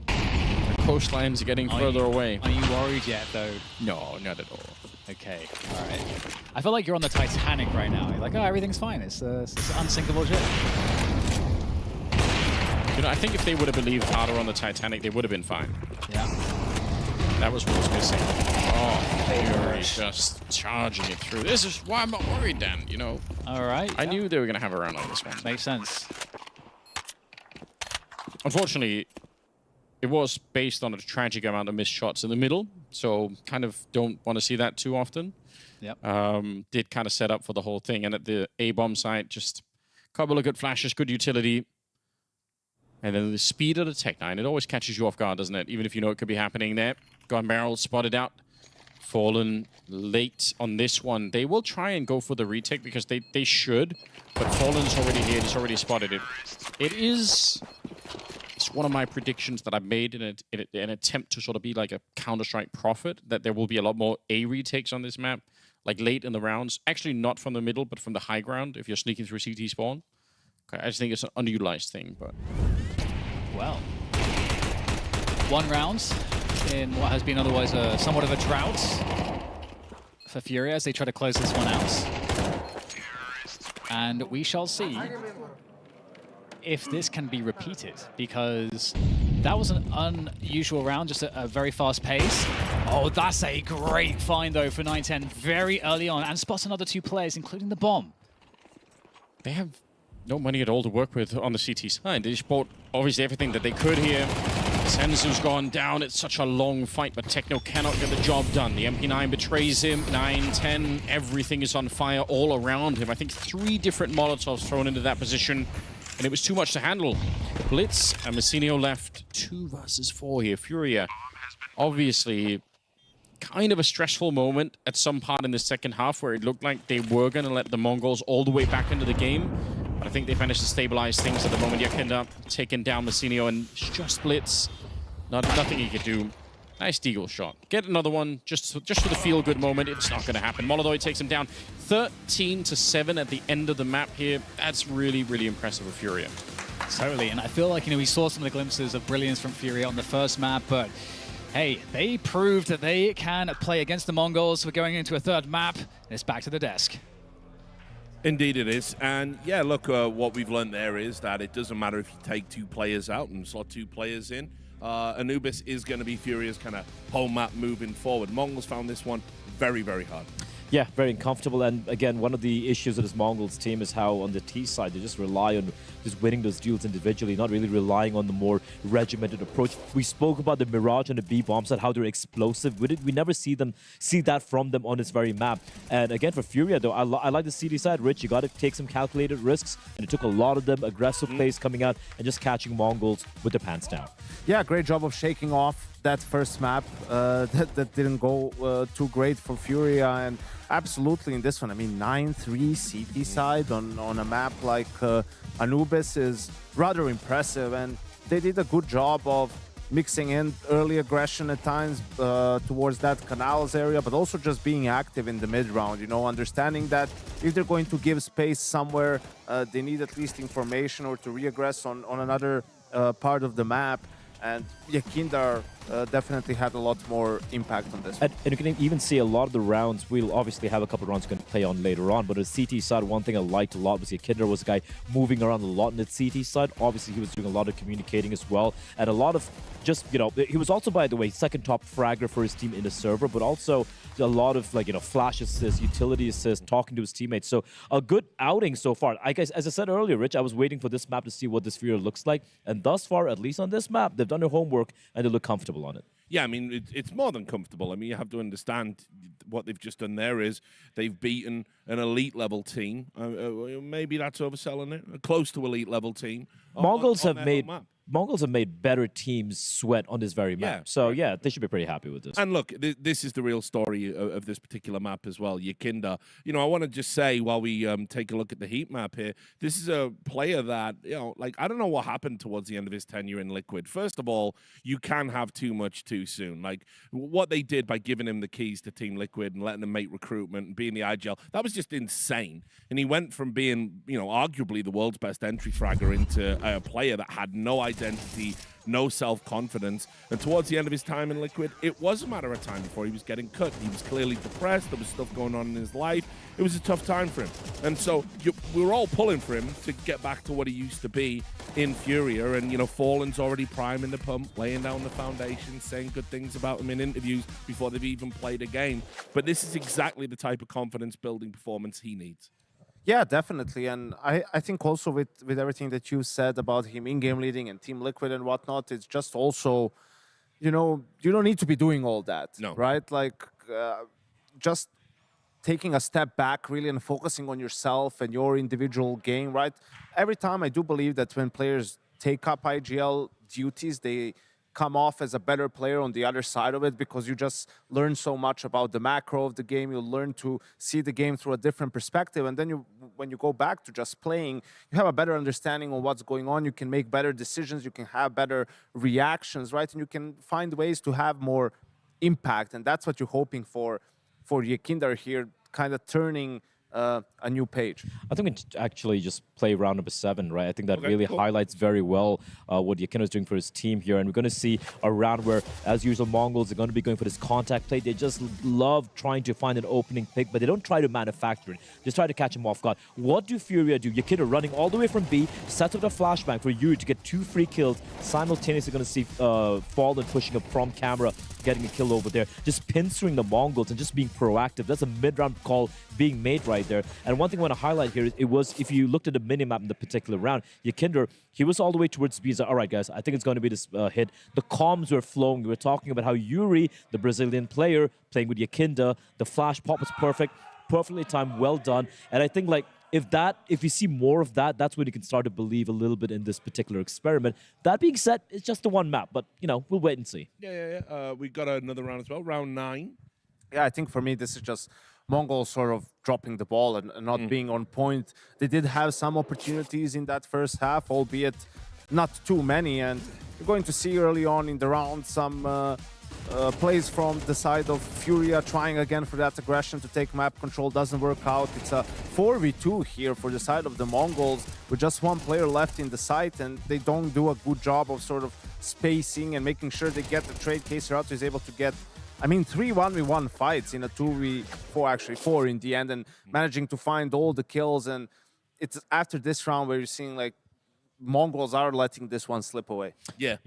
The coastlines are getting further away. Are you worried yet, though? No, not at all. Okay, all right. I feel like you're on the Titanic right now. You're like, oh, everything's fine. It's unsinkable shit. I think if they would have believed harder on the Titanic, they would have been fine. Yeah. That was what was missing. Oh, FURIA just charging it through. This is why I'm not worried, Dan, All right. I knew they were going to have a round like this one. Makes sense. Unfortunately, it was based on a tragic amount of missed shots in the middle, so kind of don't want to see that too often. Yep. Did kind of set up for the whole thing, and at the A-bomb site, just a couple of good flashes, good utility. And then the speed of the Tech-9, it always catches you off guard, doesn't it? Even if you know it could be happening there. Gun barrel spotted out. Fallen late on this one. They will try and go for the retake because they should. But Fallen's already here. He's already spotted it. It's one of my predictions that I've made in an attempt to sort of be like a Counter-Strike prophet, that there will be a lot more A retakes on this map, like late in the rounds. Actually, not from the middle, but from the high ground if you're sneaking through CT spawn. Okay, I just think it's an underutilized thing, but... Well, 1 round in what has been otherwise somewhat of a drought for FURIA as they try to close this one out. And we shall see if this can be repeated, because that was an unusual round, just a very fast pace. Oh, that's a great find, though, for 910 very early on, and spots another 2 players, including the bomb. They have no money at all to work with on the CT side. They just bought, obviously, everything that they could here. Senzu's gone down. It's such a long fight, but Techno cannot get the job done. The MP9 betrays him. 910, everything is on fire all around him. I think 3 different Molotovs thrown into that position, and it was too much to handle. Blitz and Messinio left 2 versus 4 here. FURIA, obviously, kind of a stressful moment at some part in the second half where it looked like they were going to let the Mongols all the way back into the game. But I think they managed to stabilize things at the moment. Yakinda taking down Messinio, and just Blitz. Nothing he could do. Nice deagle shot. Get another one just for the feel-good moment. It's not going to happen. MongolZ takes him down 13-7 at the end of the map here. That's really, really impressive with FURIA. Totally, and I feel like, we saw some of the glimpses of brilliance from FURIA on the first map, but hey, they proved that they can play against the Mongols. We're going into a 3rd map, and it's back to the desk. Indeed it is. And yeah, look, what we've learned there is that it doesn't matter if you take 2 players out and slot 2 players in. Anubis is going to be FURIA's kind of home map moving forward. Mongols found this one very, very hard. Yeah, very uncomfortable. And again, one of the issues with this Mongols team is how on the T side, they just rely on just winning those duels individually, not really relying on the more regimented approach. We spoke about the Mirage and the B bombs and how they're explosive. We never see that from them on this very map. And again, for FURIA, though, I like the CD side. Rich, you got to take some calculated risks. And it took a lot of them, aggressive plays coming out and just catching Mongols with their pants down. Yeah, great job of shaking off that first map. That didn't go too great for FURIA, and absolutely in this one, I mean, 9-3 CT side on a map like Anubis is rather impressive, and they did a good job of mixing in early aggression at times towards that canals area, but also just being active in the mid-round, understanding that if they're going to give space somewhere, they need at least information or to re-aggress on another part of the map. And Yakinda definitely had a lot more impact on this. And you can even see a lot of the rounds. We'll obviously have a couple of rounds we can play on later on, but on the CT side, one thing I liked a lot was Yakinda was a guy moving around a lot on the CT side. Obviously, he was doing a lot of communicating as well, and a lot of just, he was also, by the way, 2nd top fragger for his team in the server, but also a lot of, flash assists, utility assists, talking to his teammates. So a good outing so far. I guess, as I said earlier, Rich, I was waiting for this map to see what this FURIA looks like, and thus far, at least on this map, they've done their homework and they look comfortable on it. Yeah, I mean, it's more than comfortable. I mean, you have to understand what they've just done there is they've beaten an elite level team. Maybe that's overselling it. A close to elite level team. Mongols have made better teams sweat on this very map. Yeah, so, yeah, they should be pretty happy with this. And look, this is the real story of this particular map as well, Yakinda. I want to just say, while we take a look at the heat map here, this is a player that, I don't know what happened towards the end of his tenure in Liquid. First of all, you can have too much too soon. Like, what they did by giving him the keys to Team Liquid and letting him make recruitment and being the IGL, that was just insane. And he went from being, arguably the world's best entry fragger into a player that had no identity, no self-confidence. And towards the end of his time in Liquid, it was a matter of time before he was getting cut. He was clearly depressed. There was stuff going on in his life. It was a tough time for him. And so we were all pulling for him to get back to what he used to be in FURIA. And, Fallen's already priming the pump, laying down the foundation, saying good things about him in interviews before they've even played a game. But this is exactly the type of confidence-building performance he needs. Yeah, definitely. And I think also with everything that you said about him in-game leading and Team Liquid and whatnot, it's just also, you don't need to be doing all that, right? Just taking a step back really and focusing on yourself and your individual game, right? Every time I do believe that when players take up IGL duties, they come off as a better player on the other side of it, because you just learn so much about the macro of the game. You learn to see the game through a different perspective, and then when you go back to just playing, you have a better understanding of what's going on. You can make better decisions, you can have better reactions, right? And you can find ways to have more impact, and that's what you're hoping for Yakinda here, kind of turning a new page. I think we actually just play round number 7, right? I think that really highlights very well what Yakinda is doing for his team here. And we're going to see a round where, as usual, Mongols are going to be going for this contact play. They just love trying to find an opening pick, but they don't try to manufacture it. Just try to catch him off guard. What do FURIA do? Yakinda running all the way from B, sets up the flashbang for Yuri to get 2 free kills. Simultaneously going to see Fallen pushing up from camera, getting a kill over there. Just pinstering the Mongols and just being proactive. That's a mid-round call being made right there. And one thing I want to highlight here is it was, if you looked at the minimap in the particular round, Yakinda, he was all the way towards B. He's like, all right, guys, I think it's going to be this hit. The comms were flowing. We were talking about how Yuri, the Brazilian player, playing with Yakinda, the flash pop was perfect, perfectly timed, well done. And I think, like, if you see more of that, that's when you can start to believe a little bit in this particular experiment. That being said, it's just the one map, but, you know, we'll wait and see. Yeah. We got another round as well, round 9. Yeah, I think for me, this is just Mongols sort of dropping the ball and not being on point. They did have some opportunities in that first half, albeit not too many. And you're going to see early on in the round some plays from the side of FURIA trying again for that aggression to take map control. Doesn't work out. It's a 4v2 here for the side of the Mongols with just one player left in the site, and they don't do a good job of sort of spacing and making sure they get the trade. HOTU is able to get, I mean, 3 1v1 fights in a 2v4, actually 4 in the end, and managing to find all the kills. And it's after this round where you're seeing like Mongols are letting this one slip away. Yeah.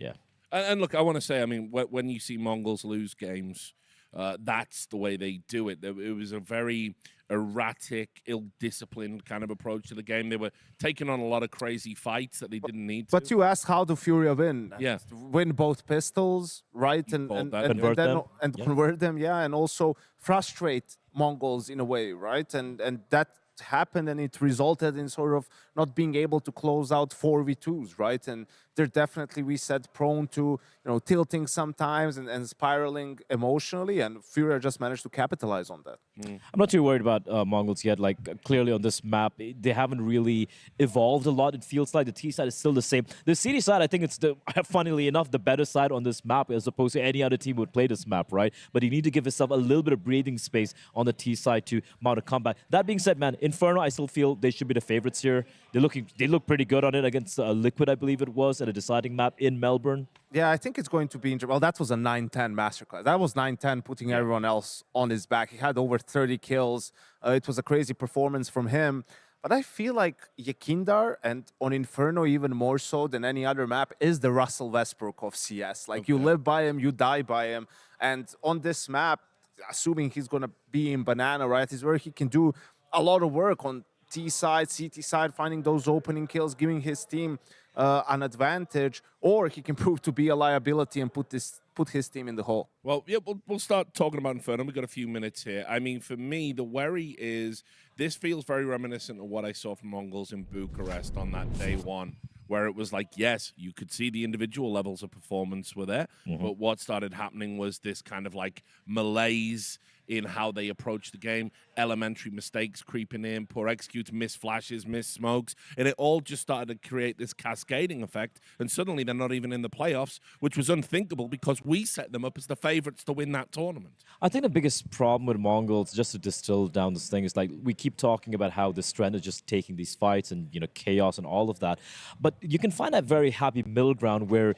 And look, I want to say, I mean, when you see Mongols lose games, that's the way they do it. It was a very erratic, ill-disciplined kind of approach to the game. They were taking on a lot of crazy fights that they didn't need to. But you asked, how do FURIA win? Yeah. Win both pistols, right? And convert them, yeah. And also frustrate Mongols in a way, right? And that happened, and it resulted in sort of not being able to close out 4v2s, right? And they're definitely, we said, prone to, tilting sometimes and spiraling emotionally, and FURIA just managed to capitalize on that. I'm not too worried about Mongols yet. Like, clearly on this map, they haven't really evolved a lot. It feels like the T side is still the same. The CD side, I think it's, funnily enough, the better side on this map as opposed to any other team would play this map, right? But you need to give yourself a little bit of breathing space on the T side to mount a comeback. That being said, man, Inferno, I still feel they should be the favorites here. They look pretty good on it against Liquid, I believe it was, at a deciding map in Melbourne. Yeah, I think it's going to be... Well, that was a 9-10 masterclass. That was 9-10, putting everyone else on his back. He had over 30 kills. It was a crazy performance from him. But I feel like Yakinda, and on Inferno even more so than any other map, is the Russell Westbrook of CS. Like, you live by him, you die by him. And on this map, assuming he's going to be in Banana, right, is where he can do a lot of work on T side, CT side, finding those opening kills, giving his team an advantage, or he can prove to be a liability and put his team in the hole. Well, yeah, we'll start talking about Inferno. We've got a few minutes here. I mean, for me, the worry is this feels very reminiscent of what I saw from Mongols in Bucharest on that day one, where it was like, yes, you could see the individual levels of performance were there, but what started happening was this kind of like malaise in how they approach the game, elementary mistakes creeping in, poor executes, missed flashes, missed smokes, and it all just started to create this cascading effect, and suddenly they're not even in the playoffs, which was unthinkable because we set them up as the favorites to win that tournament. I think the biggest problem with Mongols, just to distill down this thing, is like we keep talking about how the strength is just taking these fights and, chaos and all of that, but you can find that very happy middle ground where,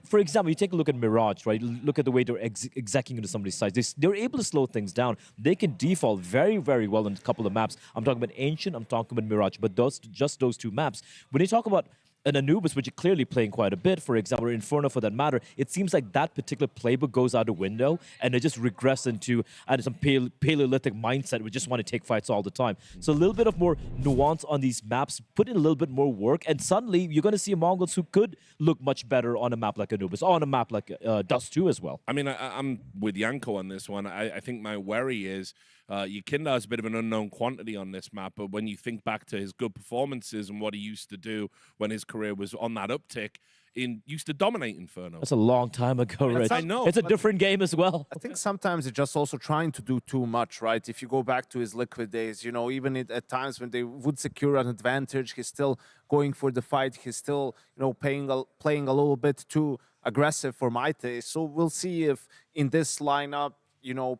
for example, you take a look at Mirage, right? Look at the way they're executing into some of these sides. They're able to slow things down. They can default very, very well in a couple of maps. I'm talking about Ancient, I'm talking about Mirage, but just those two maps. When you talk about an Anubis, which you're clearly playing quite a bit, for example, or Inferno for that matter, it seems like that particular playbook goes out the window and they just regress into some Paleolithic mindset. We just want to take fights all the time. So a little bit of more nuance on these maps, put in a little bit more work, and suddenly you're going to see Mongols who could look much better on a map like Anubis, or on a map like Dust 2 as well. I mean, I'm with Yanko on this one. I think my worry is Yakinda is a bit of an unknown quantity on this map, but when you think back to his good performances and what he used to do when his career was on that uptick, used to dominate Inferno. That's a long time ago, Rich. I know. It's a different game as well. I think sometimes it's just also trying to do too much, right? If you go back to his Liquid days, even at times when they would secure an advantage, he's still going for the fight. He's still, playing a little bit too aggressive for my taste. So we'll see if in this lineup,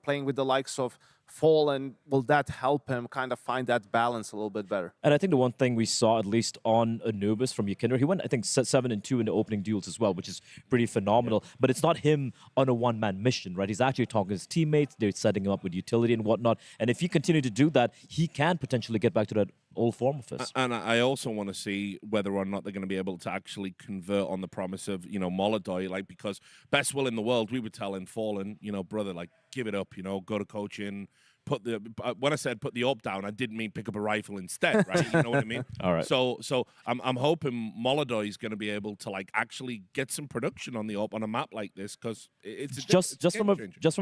playing with the likes of fall, and will that help him kind of find that balance a little bit better? And I think the one thing we saw, at least on Anubis from Yukindra, he went, I think, 7-2 in the opening duels as well, which is pretty phenomenal. But it's not him on a one-man mission, right? He's actually talking to his teammates. They're setting him up with utility and whatnot. And if he continue to do that, he can potentially get back to that old form of his. And I also want to see whether or not they're going to be able to actually convert on the promise of, MongolZ, like, because best will in the world, we were telling Fallen, brother, like, give it up, go to coaching. When I said put the AWP down, I didn't mean pick up a rifle instead, right? You know what I mean? All right. So I'm hoping MongolZ is going to be able to like actually get some production on the AWP on a map like this, because it's just from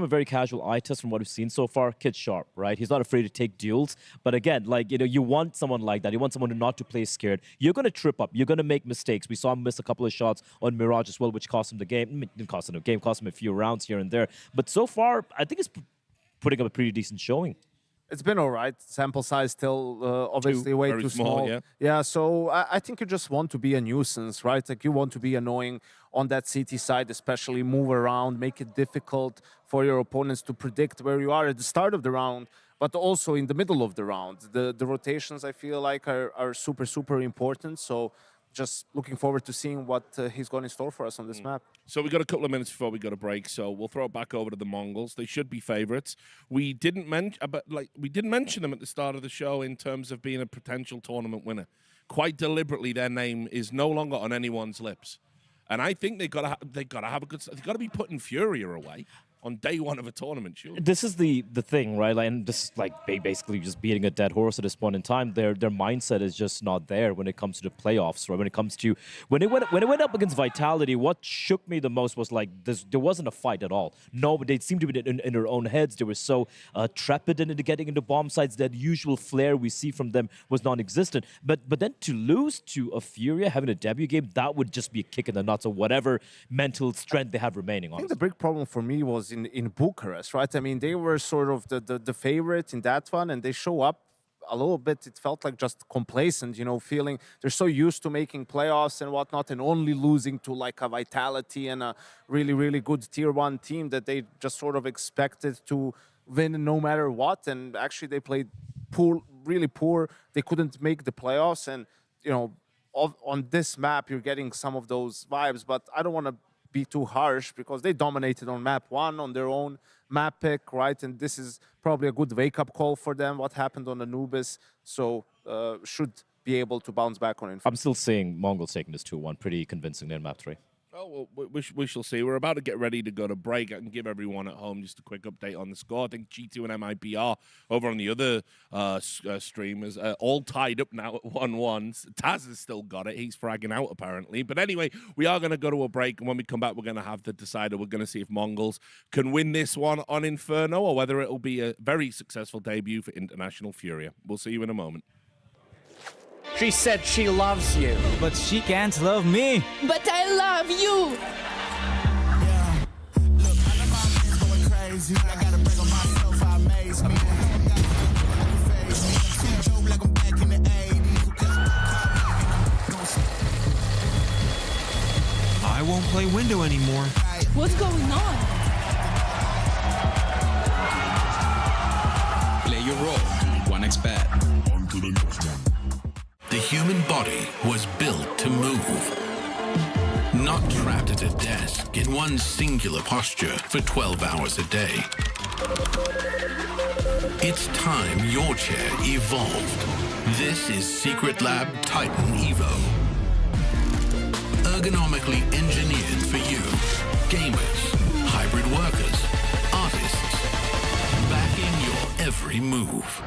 a very casual eye test from what we've seen so far. Kid's sharp, right? He's not afraid to take duels. But again, like you want someone like that. You want someone not to play scared. You're going to trip up. You're going to make mistakes. We saw him miss a couple of shots on Mirage as well, which cost him the game. Didn't cost him the game. Cost him a few rounds here and there. But so far, I think it's putting up a pretty decent showing. It's been all right. Sample size still obviously way too small. Yeah, so I think you just want to be a nuisance, right? Like you want to be annoying on that CT side, especially move around, make it difficult for your opponents to predict where you are at the start of the round, but also in the middle of the round. The rotations, I feel like, are super, super important. So just looking forward to seeing what he's got in store for us on this map. So we got a couple of minutes before we go to break, so we'll throw it back over to the Mongols. They should be favorites. We didn't mention them at the start of the show in terms of being a potential tournament winner. Quite deliberately, their name is no longer on anyone's lips, and I think they got to have a good. They've got to be putting FURIA away on day one of a tournament, sure. This is the thing, right? Like, and this like basically just beating a dead horse at this point in time. Their mindset is just not there when it comes to the playoffs, right? When it comes to when it went up against Vitality, what shook me the most was like there wasn't a fight at all. No, but they seemed to be in their own heads. They were so trepidant into getting into bomb sites. That usual flair we see from them was non-existent. But then to lose to a FURIA, having a debut game, that would just be a kick in the nuts of whatever mental strength they have remaining. I think the big problem for me was in Bucharest, right? I mean, they were sort of the favorite in that one, and they show up a little bit, it felt like just complacent, feeling they're so used to making playoffs and whatnot and only losing to like a Vitality and a really, really good tier 1 team that they just sort of expected to win no matter what. And actually they played poor, really poor. They couldn't make the playoffs. And, on this map, you're getting some of those vibes, but I don't want to be too harsh because they dominated on map 1 on their own map pick, right? And this is probably a good wake-up call for them, what happened on Anubis. So should be able to bounce back on it. I'm still seeing MongolZ taking this 2-1 pretty convincingly in map 3. Oh, well, we shall see. We're about to get ready to go to break. I can give everyone at home just a quick update on the score. I think G2 and MIBR over on the other streamers all tied up now at 1-1. Taz has still got it. He's fragging out, apparently. But anyway, we are going to go to a break, and when we come back, we're going to have the decider. We're going to see if Mongols can win this one on Inferno or whether it'll be a very successful debut for International FURIA. We'll see you in a moment. She said she loves you. But she can't love me. But I love you. Yeah. Look, I know my man's going crazy. I gotta break on myself, I amaze me. See Joe like I'm back in the 80s. I won't play window anymore. What's going on? Play your role. 1xBet. On to the next one. The human body was built to move. Not trapped at a desk in one singular posture for 12 hours a day. It's time your chair evolved. This is Secret Lab Titan Evo. Ergonomically engineered for you. Gamers, hybrid workers, artists. Backing your every move.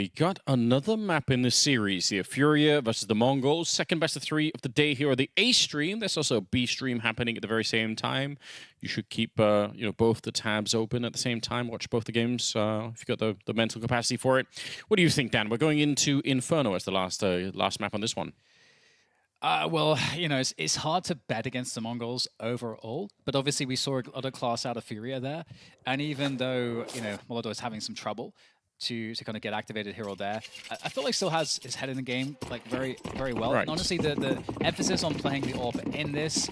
we got another map in this series here. FURIA versus the Mongols. Second best of 3 of the day here on the A stream. There's also a B stream happening at the very same time. You should keep you know, both the tabs open at the same time. Watch both the games if you've got the mental capacity for it. What do you think, Dan? We're going into Inferno as the last map on this one. Well, you know, it's hard to bet against the Mongols overall, but obviously we saw a lot of class out of FURIA there. And even though, you know, MongolZ is having some trouble to kind of get activated here or there, I feel like still has his head in the game like very, very well. Right. And honestly, the emphasis on playing the AWP in this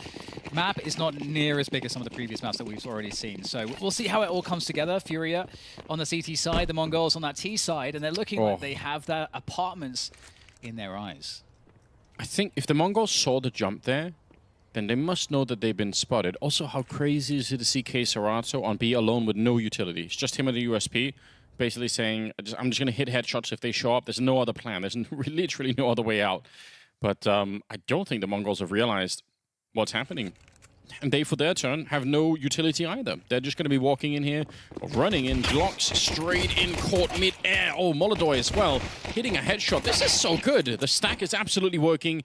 map is not near as big as some of the previous maps that we've already seen. So we'll see how it all comes together. FURIA on the CT side, the Mongols on that T side, and they're looking like they have their apartments in their eyes. I think if the Mongols saw the jump there, then they must know that they've been spotted. Also, how crazy is it to see Kazakhstan on B alone with no utility? It's just him and the USP, basically saying, I'm just going to hit headshots if they show up. There's no other plan. There's literally no other way out. But I don't think the Mongols have realized what's happening. And they, for their turn, have no utility either. They're just going to be walking in here, running in blocks, straight in, caught mid-air. Oh, MongolZ as well, hitting a headshot. This is so good. The stack is absolutely working.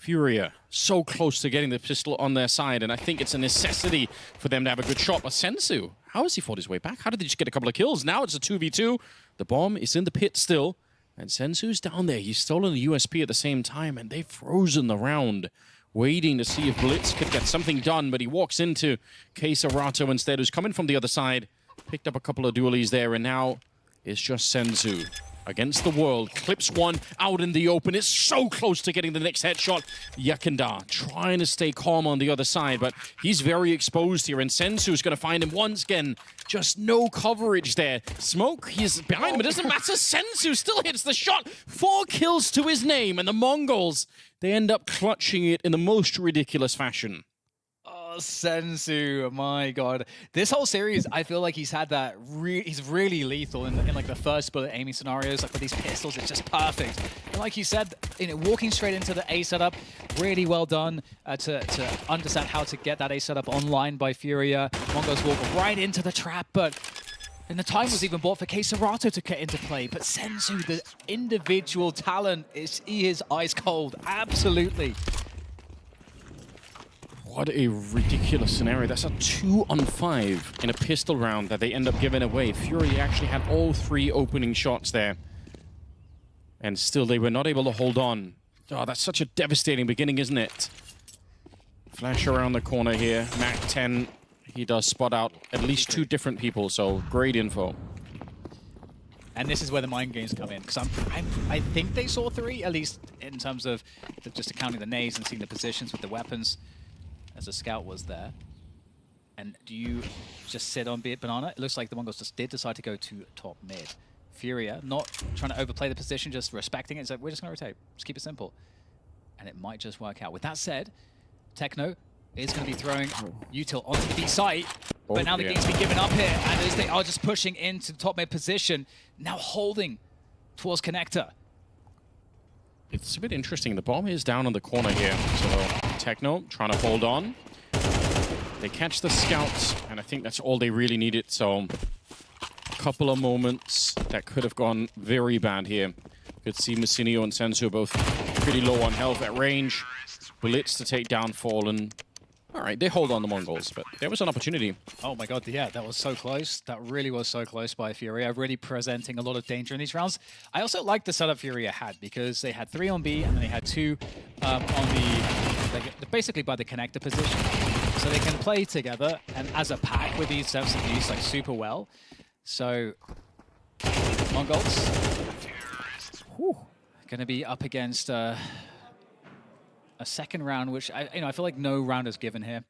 FURIA, so close to getting the pistol on their side, and I think it's a necessity for them to have a good shot. But Sensu, how has he fought his way back? How did he just get a couple of kills? Now it's a 2v2. The bomb is in the pit still, and Sensu's down there. He's stolen the USP at the same time, and they've frozen the round, waiting to see if Blitz could get something done, but he walks into Kazakhstan instead, who's coming from the other side. Picked up a couple of dualies there, and now it's just Sensu against the world. Clips one out in the open. It's so close to getting the next headshot. Yakanda trying to stay calm on the other side, but he's very exposed here, and Sensu's going to find him once again. Just no coverage there. Smoke, he's behind him. It doesn't matter. Sensu still hits the shot. 4 kills to his name, and the Mongols, they end up clutching it in the most ridiculous fashion. Sensu, my god. This whole series, I feel like he's had that, he's really lethal in like the first bullet aiming scenarios, like with these pistols, it's just perfect. And like you said, you know, walking straight into the A setup, really well done to understand how to get that A setup online by FURIA. Mongols walk right into the trap, but and the time was even bought for Kazakhstan to get into play. But Sensu, the individual talent, he is ice cold, absolutely. What a ridiculous scenario. That's a 2-on-5 in a pistol round that they end up giving away. FURIA actually had all 3 opening shots there. And still they were not able to hold on. Oh, that's such a devastating beginning, isn't it? Flash around the corner here. Mac 10, he does spot out at least 2 different people, so great info. And this is where the mind games come in, because I think they saw 3, at least in terms of just accounting the nades and seeing the positions with the weapons. As a scout was there. And do you just sit on Banana? It looks like the Mongols just did decide to go to top mid. FURIA, not trying to overplay the position, just respecting it. It's like, we're just going to rotate. Just keep it simple. And it might just work out. With that said, Techno is going to be throwing util onto the B site. But now the game's been given up here. And as they are just pushing into the top mid position, now holding towards Connector. It's a bit interesting. The bomb is down on the corner here. So Techno trying to hold on. They catch the scouts, and I think that's all they really needed. So a couple of moments that could have gone very bad here. Could see Massinio and Sensu both pretty low on health at range. Blitz to take down Fallen. All right, they hold on the Mongols, but there was an opportunity. Oh my god, yeah, that was so close. That really was so close by FURIA, really presenting a lot of danger in these rounds. I also like the setup FURIA had, because they had 3 on B, and then they had 2 on the, basically by the connector position. So they can play together, and as a pack with these sets of these, like, super well. So, Mongols, going to be up against a second round, which I feel like no round is given here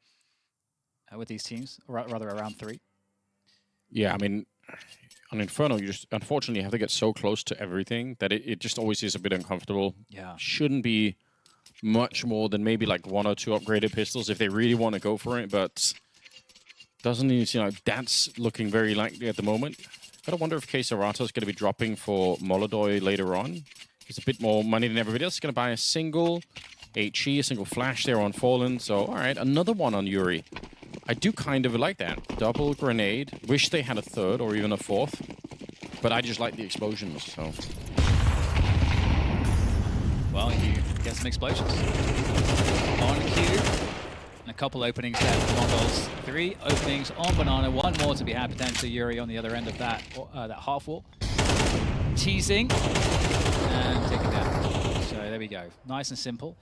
with these teams, or rather around 3. Yeah, I mean, on Inferno, you just unfortunately have to get so close to everything that it just always is a bit uncomfortable. Yeah, shouldn't be much more than maybe like 1 or 2 upgraded pistols if they really want to go for it, but doesn't need, you know, that's looking very likely at the moment. Gotta wonder if Kazakhstan is going to be dropping for MongolZ later on. It's a bit more money than everybody else. He's going to buy a single HE, a single flash there on Fallen. So, all right, another one on Yuri. I do kind of like that. Double grenade. Wish they had a 3rd or even a 4th. But I just like the explosions, so... get some explosions. On cue. And a couple openings there for Mongols. 3 openings on Banana, 1 more to be had, potentially Yuri on the other end of that half wall. Teasing and taking down. So there we go. Nice and simple.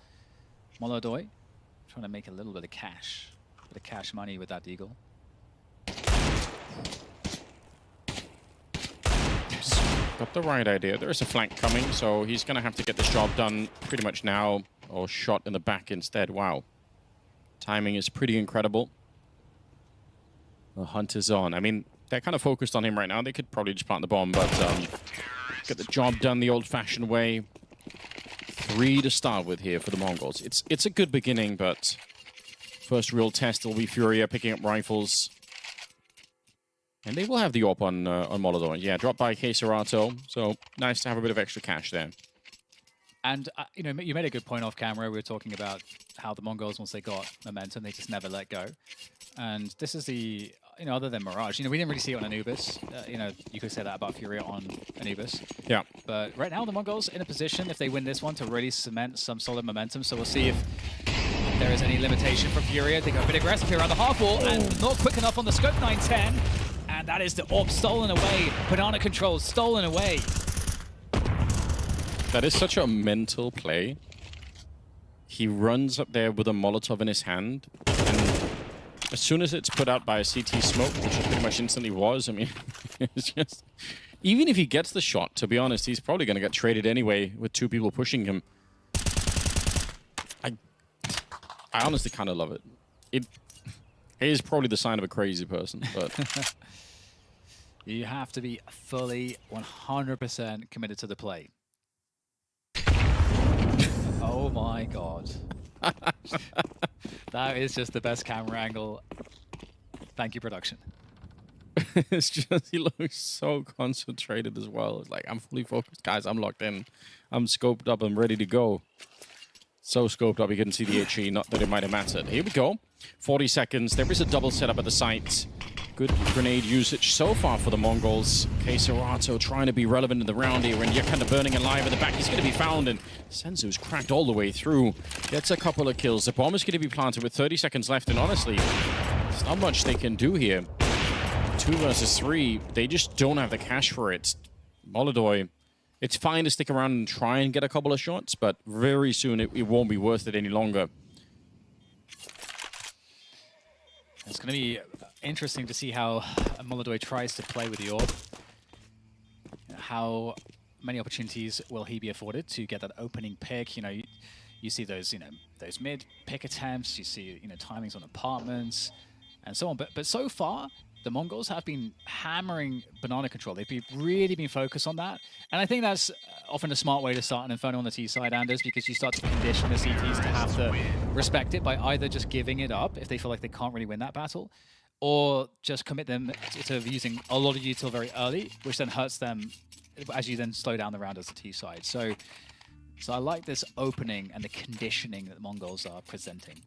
MongolZ trying to make a little bit of cash. Bit of cash money with that Deagle. Got the right idea. There is a flank coming, so he's going to have to get this job done pretty much now, or shot in the back instead. Wow. Timing is pretty incredible. The hunt is on. I mean, they're kind of focused on him right now. They could probably just plant the bomb, but get the job done the old-fashioned way. 3 to start with here for the Mongols. It's a good beginning, but first real test will be FURIA picking up rifles. And they will have the AWP on MongolZ. Yeah, dropped by Kazakhstan, so nice to have a bit of extra cash there. And, you know, you made a good point off camera. We were talking about how the Mongols, once they got momentum, they just never let go. And this is the, you know, other than Mirage, you know, we didn't really see it on Anubis. You know, you could say that about FURIA on Anubis. Yeah. But right now, the Mongols in a position, if they win this one, to really cement some solid momentum. So we'll see if there is any limitation for FURIA. They go a bit aggressive here around the half wall and not quick enough on the scope 910. And that is the AWP stolen away. Banana control stolen away. That is such a mental play. He runs up there with a Molotov in his hand, and as soon as it's put out by a CT smoke, which it pretty much instantly was, I mean, it's just... Even if he gets the shot, to be honest, he's probably going to get traded anyway with 2 people pushing him. I honestly kind of love it. It is probably the sign of a crazy person, but... You have to be fully 100% committed to the play. Oh my god. That is just the best camera angle. Thank you, production. It's just, he looks so concentrated as well. It's like, I'm fully focused. Guys, I'm locked in. I'm scoped up. I'm ready to go. So scoped up, you couldn't see the HE. Not that it might have mattered. Here we go. 40 seconds. There is a double setup at the site. Good grenade usage so far for the Mongols. Kazakhstan trying to be relevant in the round here, and Yakanda burning alive at the back. He's going to be found, and Senzu's cracked all the way through. Gets a couple of kills. The bomb is going to be planted with 30 seconds left, and honestly, there's not much they can do here. 2 versus 3. They just don't have the cash for it. MongolZ, it's fine to stick around and try and get a couple of shots, but very soon it won't be worth it any longer. It's going to be interesting to see how MongolZ tries to play with the AWP. How many opportunities will he be afforded to get that opening pick? You know, you see those, you know, those mid pick attempts. You see, you know, timings on apartments and so on. But so far, the Mongols have been hammering banana control. They've really been focused on that. And I think that's often a smart way to start an Inferno on the T side, Anders, because you start to condition the CTs to have to respect it by either just giving it up if they feel like they can't really win that battle, or just commit them to using a lot of util very early, which then hurts them as you then slow down the round as the T side. So I like this opening and the conditioning that the Mongols are presenting.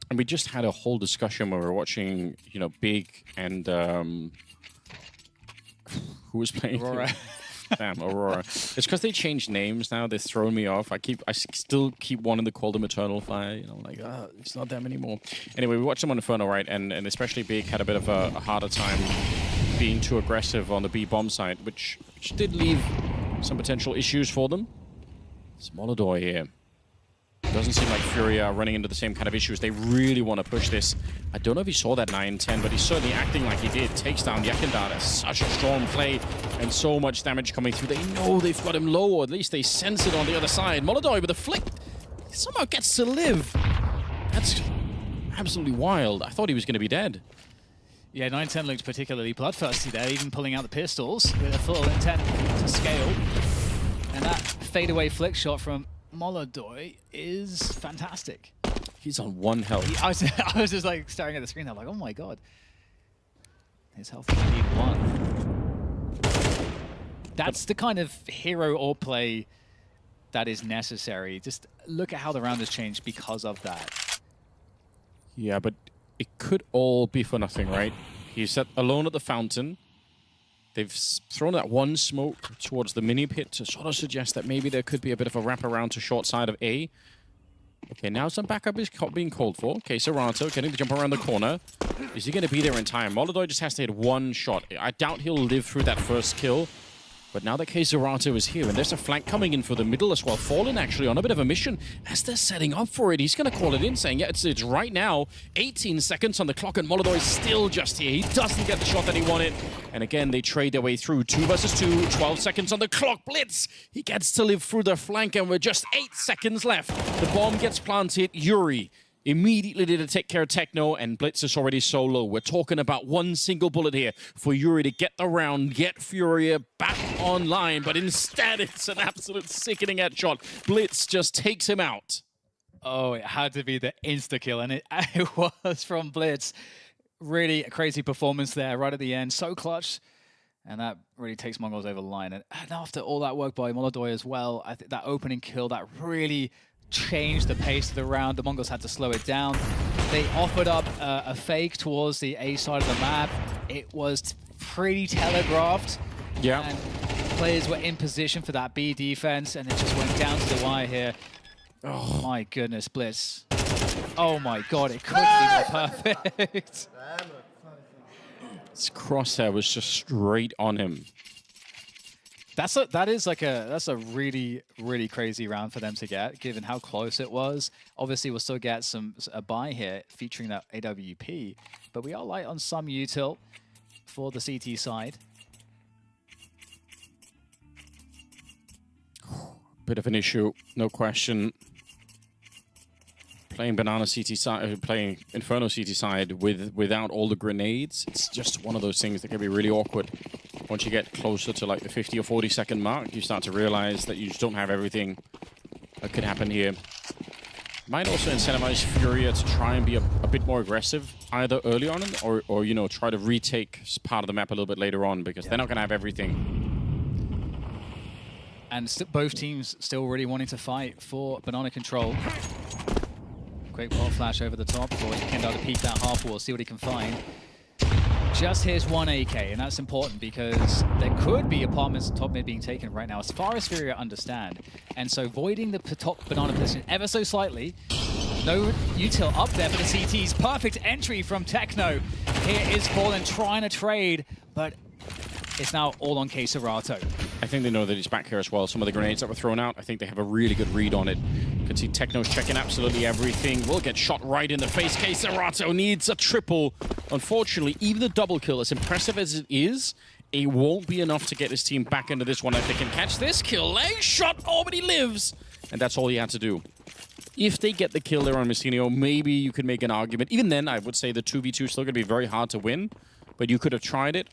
And we just had a whole discussion where we were watching, you know, Big and who was playing? Aurora. Damn, Aurora. It's because they changed names now. They're throwing me off. I still keep wanting to call them Eternal Fire. You know, like, it's not them anymore. Anyway, we watched them on Inferno, right? And especially Big had a bit of a harder time being too aggressive on the B bomb side, which did leave some potential issues for them. It's MongolZ here. Doesn't seem like FURIA are running into the same kind of issues. They really want to push this. I don't know if he saw that 9-10, but he's certainly acting like he did. Takes down Yakanda. Such a strong play and so much damage coming through. They know they've got him low, or at least they sense it on the other side. MongolZ with a flick somehow gets to live. That's absolutely wild. I thought he was going to be dead. Yeah, 9-10 looked particularly bloodthirsty there, even pulling out the pistols with a full intent to scale. And that fadeaway flick shot from MongolZ is fantastic. He's on 1 health. I was just like staring at the screen. I'm like, oh my god. His health is indeed 1. That's the kind of hero or play that is necessary. Just look at how the round has changed because of that. Yeah, but it could all be for nothing, right? He's alone at the fountain. They've thrown that one smoke towards the mini pit to sort of suggest that maybe there could be a bit of a wraparound to short side of A. Okay, now some backup is being called for. Okay, Serato getting to jump around the corner. Is he going to be there in time? MongolZ just has to hit one shot. I doubt he'll live through that first kill. But now that Serato is here, and there's a flank coming in for the middle as well. Fallen actually on a bit of a mission as they're setting up for it. He's going to call it in, saying, yeah, it's right now. 18 seconds on the clock, and MongolZ is still just here. He doesn't get the shot that he wanted. And again, they trade their way through. 2 versus 2, 12 seconds on the clock. Blitz, he gets to live through the flank, and we're just 8 seconds left. The bomb gets planted. Yuri immediately to take care of Techno, and Blitz is already so low. We're talking about one single bullet here for Yuri to get the round, get FURIA back online, but instead it's an absolute sickening headshot. Blitz just takes him out. Oh, it had to be the insta-kill, and it was from Blitz. Really a crazy performance there right at the end, so clutch. And that really takes MongolZ over the line. And after all that work by MongolZ as well, I think that opening kill, that really changed the pace of the round. The Mongols had to slow it down. They offered up a fake towards the A side of the map. It was pretty telegraphed. Yeah. And players were in position for that B defense, and it just went down to the wire here. Oh my goodness, Blitz. Oh my god, it couldn't be more perfect. This crosshair was just straight on him. That's a really, really crazy round for them to get, given how close it was. Obviously, we'll still get a buy here featuring that AWP, but we are light on some util for the CT side. Bit of an issue, no question. Playing Banana CT side, playing Inferno CT side without all the grenades, it's just one of those things that can be really awkward. Once you get closer to like the 50 or 40 second mark, you start to realize that you just don't have everything that could happen here. Might also incentivize FURIA to try and be a bit more aggressive, either early on or you know, try to retake part of the map a little bit later on, because they're not going to have everything. And both teams still really wanting to fight for banana control. Quick ball flash over the top for Kendall to peek that half wall, see what he can find. Just here's one AK, and that's important because there could be apartments top mid being taken right now, as far as FURIA understand. And so voiding the top banana position ever so slightly. No util up there for the CTs. Perfect entry from Techno. Here is Fallen trying to trade, but it's now all on Serato. I think they know that he's back here as well. Some of the grenades that were thrown out, I think they have a really good read on it. You can see Techno's checking absolutely everything. Will get shot right in the face. Serato needs a triple. Unfortunately, even the double kill, as impressive as it is, it won't be enough to get his team back into this one. If they can catch this kill, leg shot, oh, but he lives. And that's all he had to do. If they get the kill there on Mistinio, maybe you could make an argument. Even then, I would say the 2v2 is still going to be very hard to win, but you could have tried it.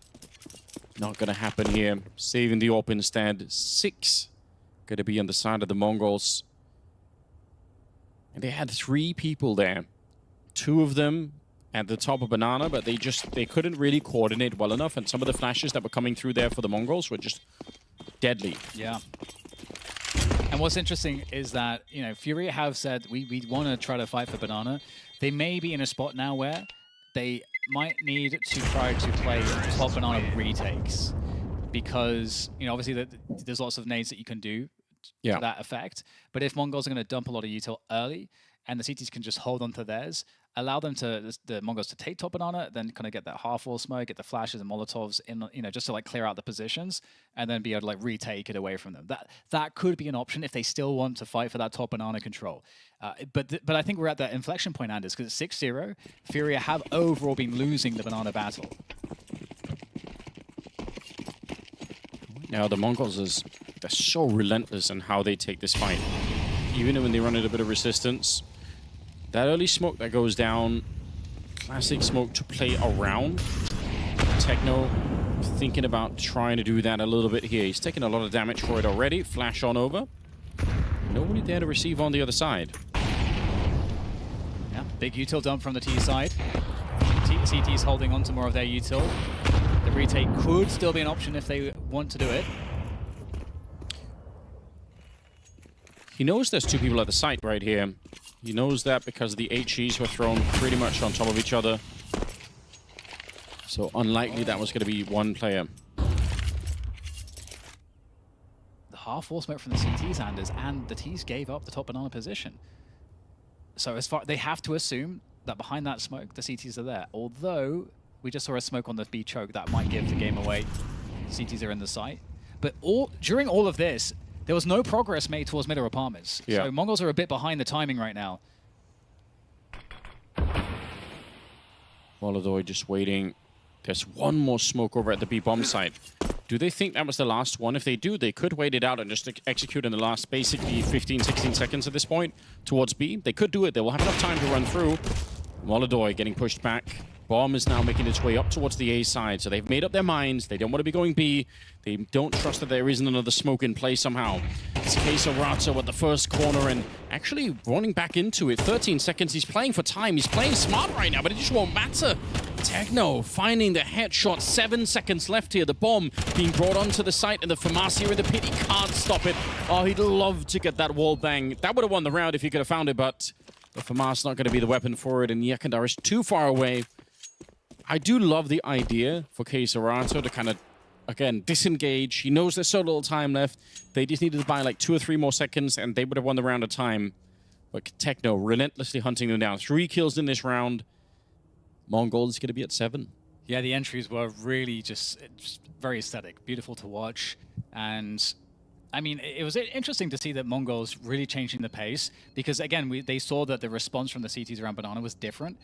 Not going to happen here. Saving the AWP instead. 6 going to be on the side of the Mongols. And they had 3 people there. 2 of them at the top of Banana, but they couldn't really coordinate well enough, and some of the flashes that were coming through there for the Mongols were just deadly. Yeah. And what's interesting is that, you know, FURIA have said we want to try to fight for Banana. They may be in a spot now where they might need to try to play top Banana retakes, because, you know, obviously there's lots of nades that you can do to that effect. But if Mongols are going to dump a lot of util early, and the CTs can just hold on to theirs, allow them to the Mongols to take top Banana, then kind of get that half wall smoke, get the flashes and Molotovs in, you know, just to like clear out the positions, and then be able to like retake it away from them. That could be an option if they still want to fight for that top Banana control. But I think we're at that inflection point, Anders, because it's 6-0. FURIA have overall been losing the Banana battle. Now the Mongols they're so relentless in how they take this fight. Even when they run into a bit of resistance, that early smoke that goes down, classic smoke to play around. Techno thinking about trying to do that a little bit here. He's taking a lot of damage for it already. Flash on over. Nobody there to receive on the other side. Yeah, big util dump from the T side. CT's holding on to more of their util. The retake could still be an option if they want to do it. He knows there's 2 people at the site right here. He knows that because the HEs were thrown pretty much on top of each other. So unlikely that was going to be one player. R4 smoke from the CTs, Anders, and the Ts gave up the top banana position. So as far they have to assume that behind that smoke, the CTs are there. Although we just saw a smoke on the B choke that might give the game away. CTs are in the site. But during all of this, there was no progress made towards mid or apartments. Yeah. So Mongols are a bit behind the timing right now. MongolZ just waiting. There's one more smoke over at the B bomb site. Do they think that was the last one? If they do, they could wait it out and just execute in the last basically 15, 16 seconds at this point towards B. They could do it. They will have enough time to run through. MongolZ getting pushed back. Bomb is now making its way up towards the A side, so they've made up their minds. They don't want to be going B. They don't trust that there isn't another smoke in play somehow. It's Kazakhstan at the first corner and actually running back into it. 13 seconds. He's playing for time. He's playing smart right now, but it just won't matter. Techno finding the headshot. 7 seconds left here. The bomb being brought onto the site, and the FAMAS here in the pit. He can't stop it. Oh, he'd love to get that wall bang. That would have won the round if he could have found it, but the FAMAS not going to be the weapon for it, and Yekandar is too far away. I do love the idea for Kazakhstan to kind of, again, disengage. He knows there's so little time left. They just needed to buy like 2 or 3 more seconds, and they would have won the round of time. But Techno relentlessly hunting them down. 3 kills in this round. MongolZ is going to be at 7. Yeah, the entries were really just very aesthetic, beautiful to watch. And I mean, it was interesting to see that MongolZ really changing the pace because, again, they saw that the response from the CTs around Banana was different,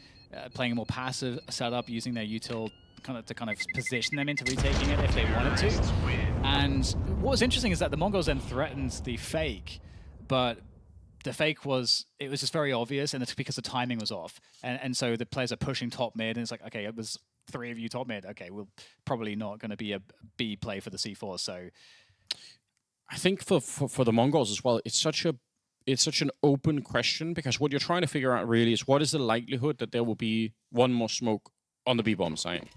playing a more passive setup, using their util to kind of position them into retaking it if they wanted to. And what was interesting is that the MongolZ then threatened the fake, but the fake was just very obvious, and it's because the timing was off. And so the players are pushing top mid, and it's like, okay, it was 3 of you top mid. Okay, we're probably not going to be a B play for the C4, so... I think for the MongolZ as well, it's such an open question because what you're trying to figure out really is what is the likelihood that there will be one more smoke on the B bomb site,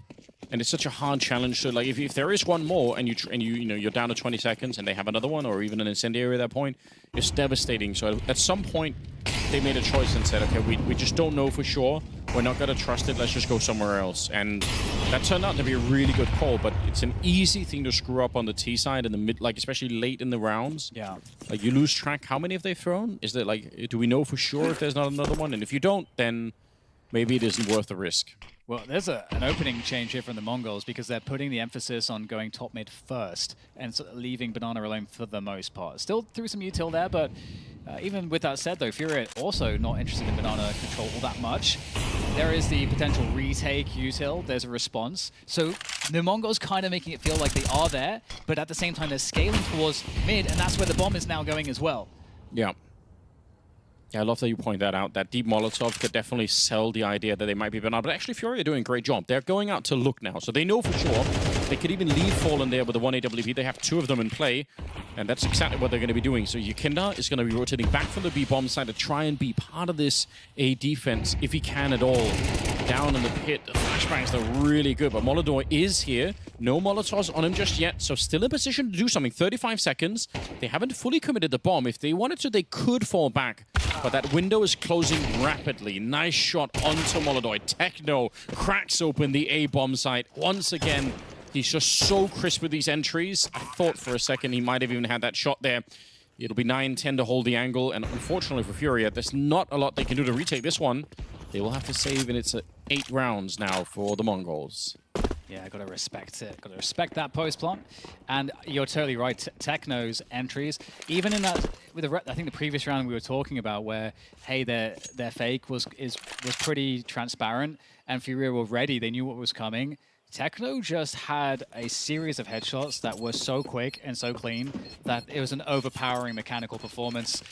and it's such a hard challenge. So like if there is one more and you're down to 20 seconds and they have another one or even an incendiary at that point, it's devastating. So at some point they made a choice and said, okay, we just don't know for sure. We're not going to trust it. Let's just go somewhere else. And that turned out to be a really good call, but it's an easy thing to screw up on the T side in the mid, like especially late in the rounds. Yeah. Like you lose track. How many have they thrown? Is there like, do we know for sure if there's not another one? And if you don't, then maybe it isn't worth the risk. Well, there's an opening change here from the MongolZ because they're putting the emphasis on going top mid first and sort of leaving Banana alone for the most part. Still threw some util there, but even with that said, though, FURIA also not interested in Banana control all that much. There is the potential retake util. There's a response. So the MongolZ kind of making it feel like they are there, but at the same time they're scaling towards mid, and that's where the bomb is now going as well. Yeah. Yeah, I love that you point that out. That deep Molotov could definitely sell the idea that they might be Banana. But actually, FURIA are doing a great job. They're going out to look now, so they know for sure. They could even leave Fallen there with the 1 AWP. They have 2 of them in play, and that's exactly what they're going to be doing. So Yekindar is going to be rotating back from the B bomb side to try and be part of this A defense, if he can at all. Down in the pit, the flashbangs, they're really good, but MongolZ is here. No Molotovs on him just yet, so still in position to do something. 35 seconds. They haven't fully committed the bomb. If they wanted to, they could fall back, but that window is closing rapidly. Nice shot onto MongolZ. Techno cracks open the A bomb site. Once again, he's just so crisp with these entries. I thought for a second he might have even had that shot there. It'll be 9-10 to hold the angle, and unfortunately for FURIA, there's not a lot they can do to retake this one. They will have to save, and it's 8 rounds now for the MongolZ. Yeah, gotta respect it. Gotta respect that post plant. And you're totally right. Techno's entries, even in that, with I think the previous round we were talking about, where hey, their fake was pretty transparent, and FURIA were ready. They knew what was coming. Techno just had a series of headshots that were so quick and so clean that it was an overpowering mechanical performance.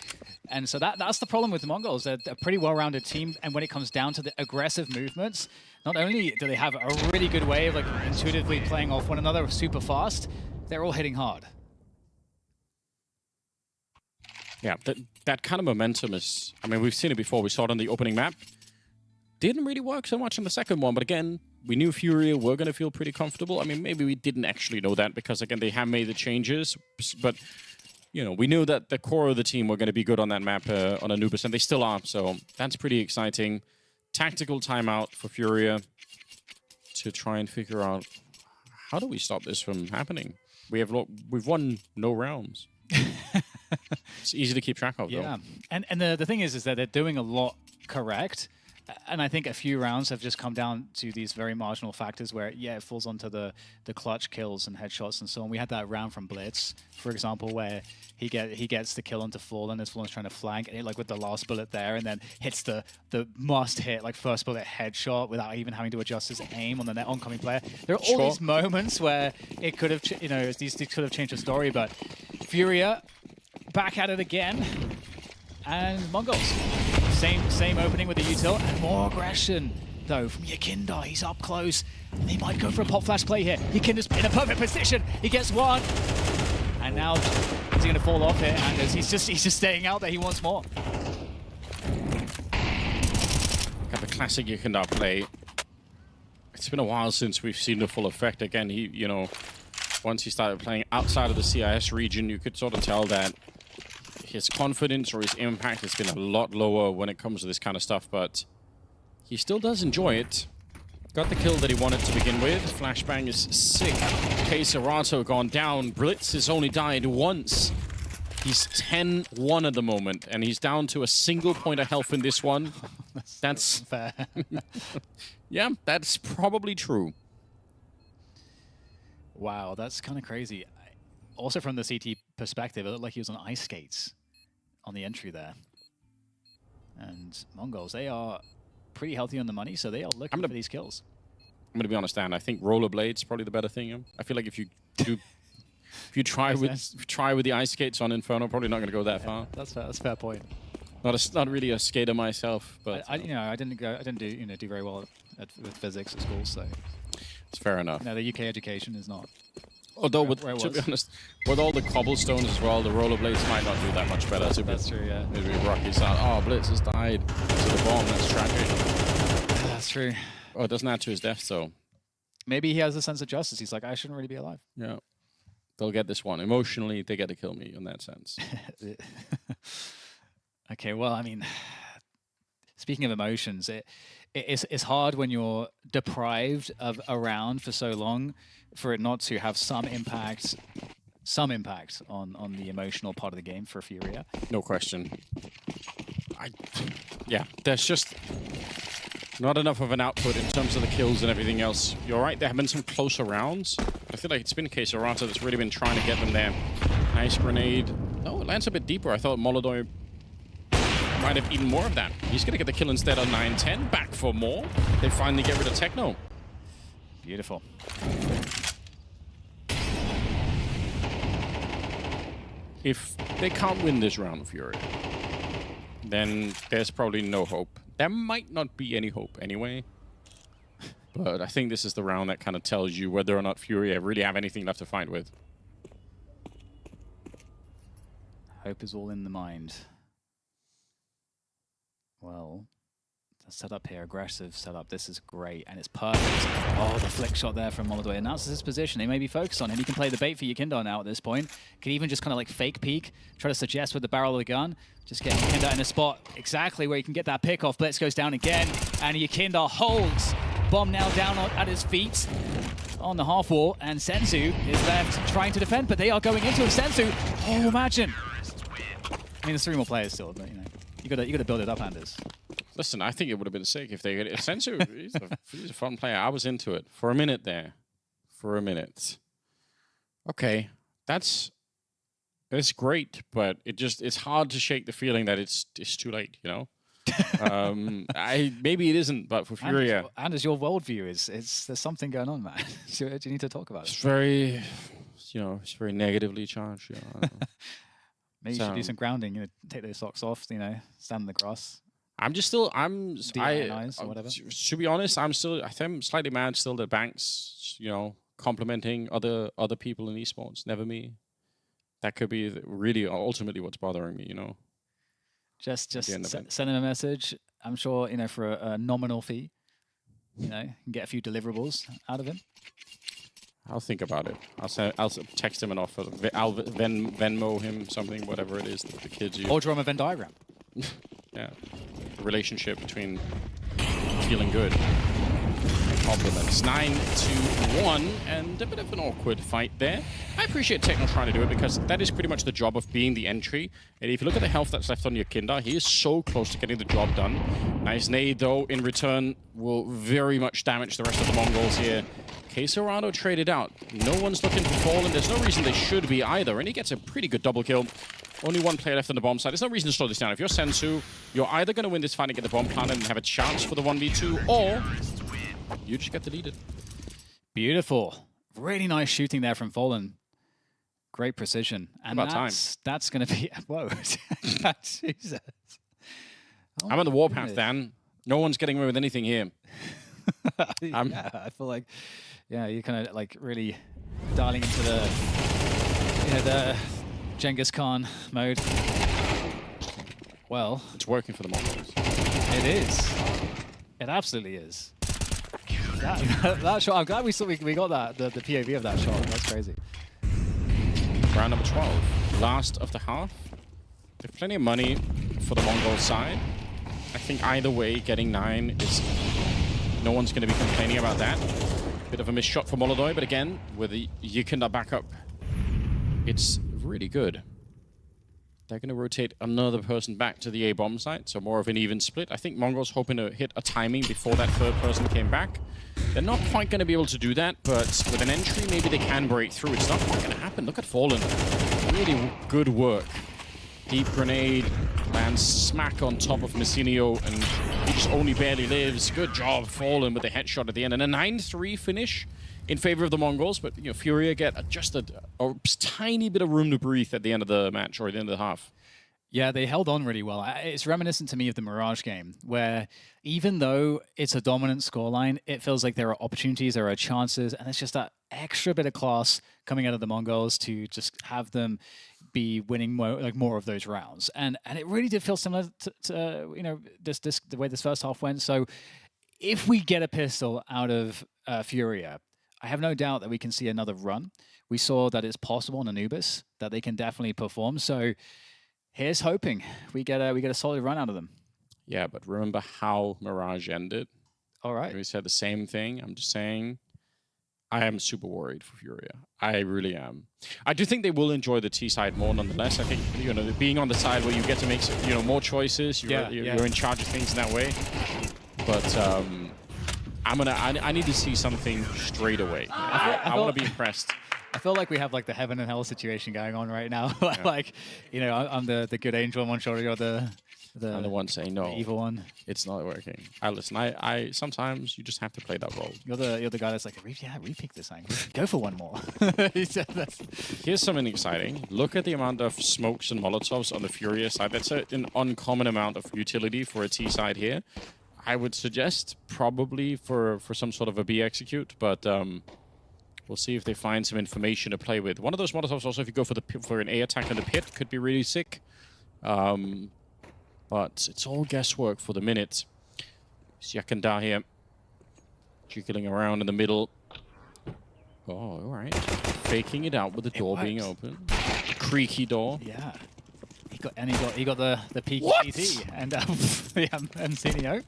And so that's the problem with the MongolZ. They're a pretty well-rounded team, and when it comes down to the aggressive movements, not only do they have a really good way of like intuitively playing off one another super fast, they're all hitting hard. Yeah, that kind of momentum is, I mean, we've seen it before. We saw it on the opening map. Didn't really work so much in the second one, but again, we knew FURIA were going to feel pretty comfortable. I mean, maybe we didn't actually know that because, again, they have made the changes, but you know, we knew that the core of the team were going to be good on that map on Anubis, and they still are, so that's pretty exciting. Tactical timeout for FURIA to try and figure out how do we stop this from happening. We've won no rounds. It's easy to keep track of, Yeah, though. and the thing is that they're doing a lot correct. And I think a few rounds have just come down to these very marginal factors where, yeah, it falls onto the clutch kills and headshots and so on. We had that round from Blitz, for example, where he gets the kill onto Fallen as Fallen's trying to flank, and like with the last bullet there, and then hits the must hit, like first bullet headshot without even having to adjust his aim on the oncoming player. There are all these moments where it could have, these could have changed the story, but FURIA back at it again, and MongolZ. Same opening with the util, and more aggression, though, from Yakinda. He's up close, and they might go for a pop flash play here. Yakinda's in a perfect position. He gets one, and now is he going to fall off here? And he's just staying out there. He wants more. Got the classic Yakinda play. It's been a while since we've seen the full effect. Again, once he started playing outside of the CIS region, you could sort of tell that his confidence or his impact has been a lot lower when it comes to this kind of stuff, but he still does enjoy it. Got the kill that he wanted to begin with. Flashbang is sick. Kazakhstan gone down. Blitz has only died once. He's 10-1 at the moment, and he's down to a single point of health in this one. That's fair. Yeah, that's probably true. Wow, that's kind of crazy. Also from the CT perspective, it looked like he was on ice skates on the entry there. And MongolZ, they are pretty healthy on the money, so they are looking for these kills. I'm going to be honest, Dan. I think rollerblades probably the better thing. I feel like if you try with the ice skates on Inferno, probably not going to go that far. That's fair. That's a fair point. Not really a skater myself, but I didn't do very well with physics at school, so it's fair enough. No, the UK education is not. Although, to be honest, with all the cobblestones as well, the rollerblades might not do that much better. That's true, yeah. Maybe Rocky said, "Oh, Blitz has died to the bomb. That's tragic." That's true. Oh, it doesn't add to his death, so maybe he has a sense of justice. He's like, I shouldn't really be alive. Yeah, they'll get this one. Emotionally, they get to kill me in that sense. Okay, well, I mean, speaking of emotions, it's hard when you're deprived of a round for so long for it not to have some impact on the emotional part of the game for FURIA. No question. Yeah, there's just not enough of an output in terms of the kills and everything else. You're right, there have been some closer rounds, but I feel like it's been Kazakhstan that's really been trying to get them there. Nice grenade. Oh, it lands a bit deeper. I thought MongolZ might have eaten more of that. He's going to get the kill instead on 9-10. Back for more. They finally get rid of Techno. Beautiful. If they can't win this round of FURIA, then there's probably no hope. There might not be any hope anyway. But I think this is the round that kind of tells you whether or not FURIA really have anything left to fight with. Hope is all in the mind. Well, the setup here, aggressive setup. This is great, and it's perfect. Oh, the flick shot there from MongolZ announces his position. They may be focused on him. He can play the bait for Yakinda now at this point. Can even just kind of like fake peek, try to suggest with the barrel of the gun. Just get Yakinda in a spot exactly where he can get that pick off. Blitz goes down again, and Yakinda holds. Bomb now down at his feet on the half wall, and Senzu is left trying to defend, but they are going into him. Senzu, oh, imagine. I mean, there's 3 more players still, but you know. You gotta build it up, Anders. Listen, I think it would have been sick if they get it. Sensu, he's a fun player. I was into it for a minute there. For a minute. Okay, it's great, but it's hard to shake the feeling that it's too late, you know? Maybe it isn't, but for FURIA. Anders, your worldview there's something going on, man. Do you need to talk about it? It's very, it's very negatively charged. I don't know. Maybe you should do some grounding, take those socks off, stand in the grass. To be honest, I'm slightly mad still that Banks, complimenting other people in esports, never me. That could be really ultimately what's bothering me, Just send him a message. I'm sure, for a nominal fee, you can get a few deliverables out of him. I'll think about it. I'll text him an offer. I'll Venmo him something, whatever it is that the kids use. Or draw him a Venn diagram. Yeah. The relationship between feeling good. compliments. 9-1, and a bit of an awkward fight there. I appreciate Techno trying to do it because that is pretty much the job of being the entry. And if you look at the health that's left on your Kindar, he is so close to getting the job done. Nice nade, though, in return, will very much damage the rest of the Mongols here. Quesorado traded out. No one's looking for Fallen. There's no reason they should be either, and he gets a pretty good double kill. Only one player left on the bomb side. There's no reason to slow this down. If you're Sensu, you're either going to win this fight and get the bomb planted and have a chance for the 1v2, or you just get deleted. Beautiful. Really nice shooting there from Fallen. Great precision. And that's going to be... Whoa. Jesus. Oh, I'm on the warpath, Dan. No one's getting away with anything here. Yeah, I feel like... Yeah, you're kind of like really dialing into the... You know, the Genghis Khan mode. Well... It's working for the Mongols. It is. It absolutely is. That shot, I'm glad we got that, the POV of that shot. That's crazy. Round number 12. Last of the half. There's plenty of money for the Mongol side. I think either way, getting 9 is... No one's going to be complaining about that. Bit of a missed shot for MongolZ, but again, with the Yikunda backup, it's really good. They're going to rotate another person back to the A-bomb site, so more of an even split. I think Mongol's hoping to hit a timing before that third person came back. They're not quite going to be able to do that, but with an entry, maybe they can break through. It's not quite going to happen. Look at Fallen. Really good work. Deep grenade lands smack on top of Messinio, and he just only barely lives. Good job, Fallen, with the headshot at the end. And a 9-3 finish in favor of the Mongols, but you know, FURIA get just a tiny bit of room to breathe at the end of the match, or at the end of the half. Yeah, they held on really well. It's reminiscent to me of the Mirage game, where even though it's a dominant scoreline, it feels like there are opportunities, there are chances, and it's just that extra bit of class coming out of the Mongols to just have them be winning more of those rounds. And it really did feel similar to you know, the way this first half went. So if we get a pistol out of FURIA, I have no doubt that we can see another run. We saw that it's possible in Anubis, that they can definitely perform. So here's hoping we get a solid run out of them. Yeah, but remember how Mirage ended? All right. We said the same thing. I'm just saying, I am super worried for FURIA. I really am. I do think they will enjoy the T side more nonetheless. I think, you know, being on the side where you get to make, you know, more choices, you're in charge of things in that way. But I need to see something straight away. I want to be impressed. I feel like we have like the heaven and hell situation going on right now. Like, you know, I'm the good angel on one shoulder, you're I'm the one saying no. The evil one. It's not working. Listen. I sometimes you just have to play that role. You're the guy that's like, yeah, repick this angle. Go for one more. Here's something exciting. Look at the amount of smokes and molotovs on the FURIA side. That's an uncommon amount of utility for a T side here. I would suggest probably for some sort of a B execute, but we'll see if they find some information to play with. One of those molotovs also, if you go for an A attack in the pit, could be really sick. But it's all guesswork for the minute. Yakanda here, jiggling around in the middle. Oh, all right. Faking it out with the door being open. Creaky door. Yeah. He got the peaky CT and Sinio.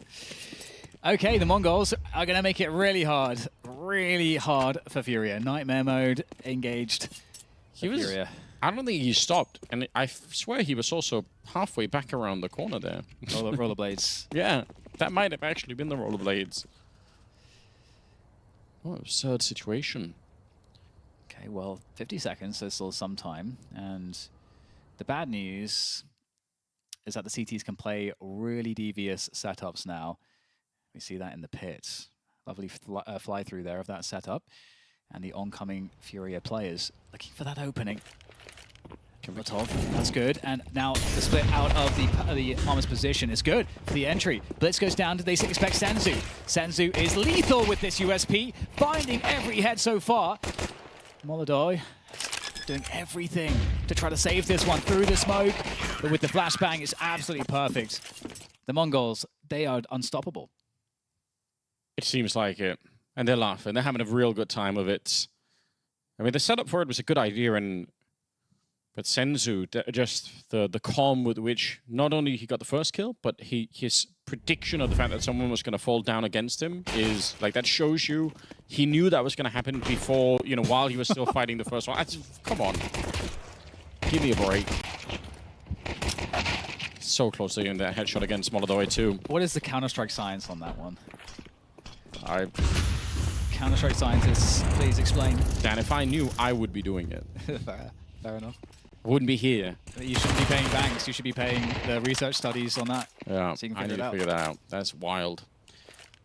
Okay, the Mongols are going to make it really hard for FURIA. Nightmare mode engaged. FURIA. I don't think he stopped, and I swear he was also halfway back around the corner there. Rollerblades. Yeah, that might have actually been the rollerblades. What an absurd situation. Okay, well, 50 seconds, so still some time. And the bad news is that the CTs can play really devious setups now. We see that in the pit. Lovely fly through there of that setup. And the oncoming FURIA players looking for that opening. That's good. And now the split out of the Palmer's position is good for the entry. Blitz goes down. Did they expect Senzu? Senzu is lethal with this USP, finding every head so far. MongolZ doing everything to try to save this one through the smoke, but with the flashbang, it's absolutely perfect. The Mongols, they are unstoppable. It seems like it. And they're laughing. They're having a real good time of it. I mean, the setup for it was a good idea, but Senzu, just the calm with which not only he got the first kill, but his prediction of the fact that someone was going to fall down against him is like that shows you he knew that was going to happen before, you know, while he was still fighting the first one. Come on, give me a break. So close to getting that headshot against MongolZ too. What is the Counter-Strike science on that one? Counter-Strike scientists, please explain. Dan, if I knew, I would be doing it. Fair enough. I wouldn't be here. You shouldn't be paying banks. You should be paying the research studies on that. Yeah, so you can I need to out. figure that out. That's wild.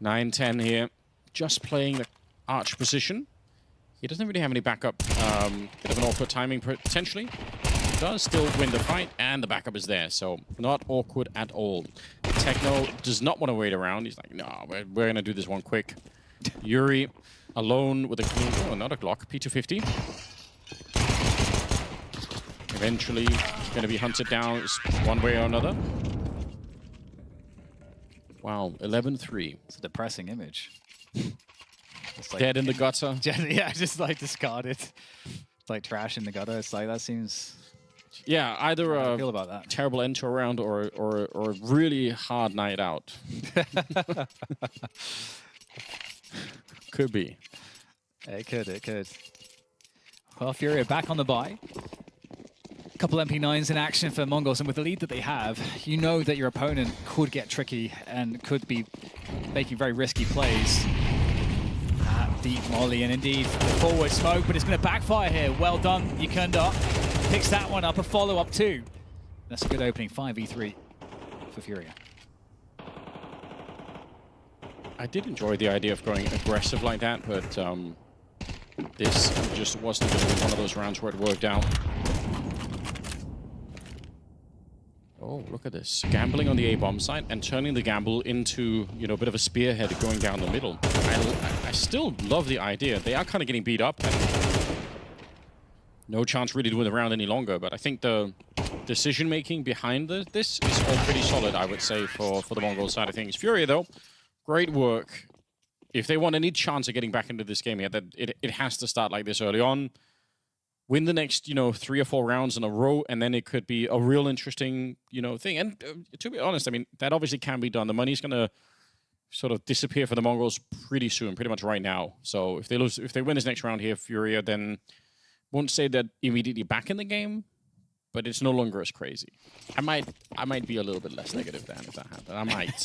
9-10 here. Just playing the arch position. He doesn't really have any backup. Bit of an awkward timing, potentially. Does still win the fight, and the backup is there, so not awkward at all. Techno does not want to wait around. He's like, no, we're going to do this one quick. Yuri alone with a another Glock, P250. Eventually going to be hunted down one way or another. Wow, 11-3. It's a depressing image. It's like, dead in the gutter. Yeah, just like discarded. It's like trash in the gutter. It's like, that seems... Yeah, either I a feel about that. terrible end to a round or a really hard night out. Could be. It could. Well, FURIA back on the bye. A couple MP9s in action for MongolZ, and with the lead that they have, you know that your opponent could get tricky and could be making very risky plays. Deep molly, and indeed the forward smoke, but it's going to backfire here. Well done, Yukunda. Picks that one up, a follow-up too. That's a good opening, 5v3 for FURIA. I did enjoy the idea of going aggressive like that, but this just wasn't going to be one of those rounds where it worked out. Oh, look at this. Gambling on the A-bomb side and turning the gamble into, you know, a bit of a spearhead going down the middle. I still love the idea. They are kind of getting beat up and no chance really to win the round any longer, but I think the decision-making behind this is all pretty solid, I would say, for the Mongol side of things. FURIA, though, great work. If they want any chance of getting back into this game, it has to start like this early on. Win the next, 3 or 4 rounds in a row, and then it could be a real interesting, thing. And to be honest, I mean, that obviously can be done. The money's going to sort of disappear for the Mongols pretty soon, pretty much right now. So if they win this next round here, FURIA, then won't say that immediately back in the game, but it's no longer as crazy. I might be a little bit less negative then if that happened. I might.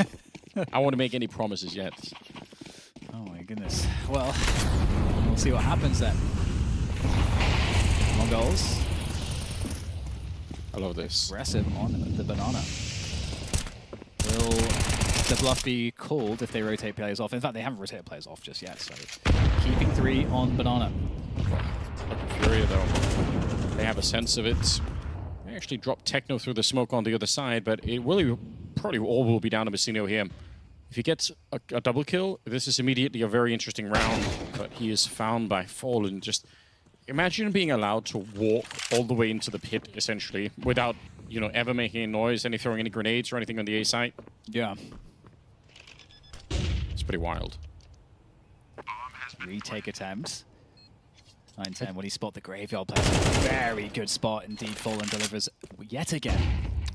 I won't make any promises yet. Oh my goodness. Well, we'll see what happens then. Mongols. I love this. Aggressive on the banana. Will the bluff be called if they rotate players off? In fact, they haven't rotated players off just yet, so keeping 3 on banana. FURIA, though, they have a sense of it. They actually dropped Techno through the smoke on the other side, but it will probably all will be down to Messino here. If he gets a double kill, this is immediately a very interesting round, but he is found by Fallen. Just imagine being allowed to walk all the way into the pit, essentially, without, ever making any noise, any throwing any grenades or anything on the A site. Yeah. It's pretty wild. Retake attempt. 9-10, when he spot the graveyard player. Very good spot indeed. Fallen delivers yet again.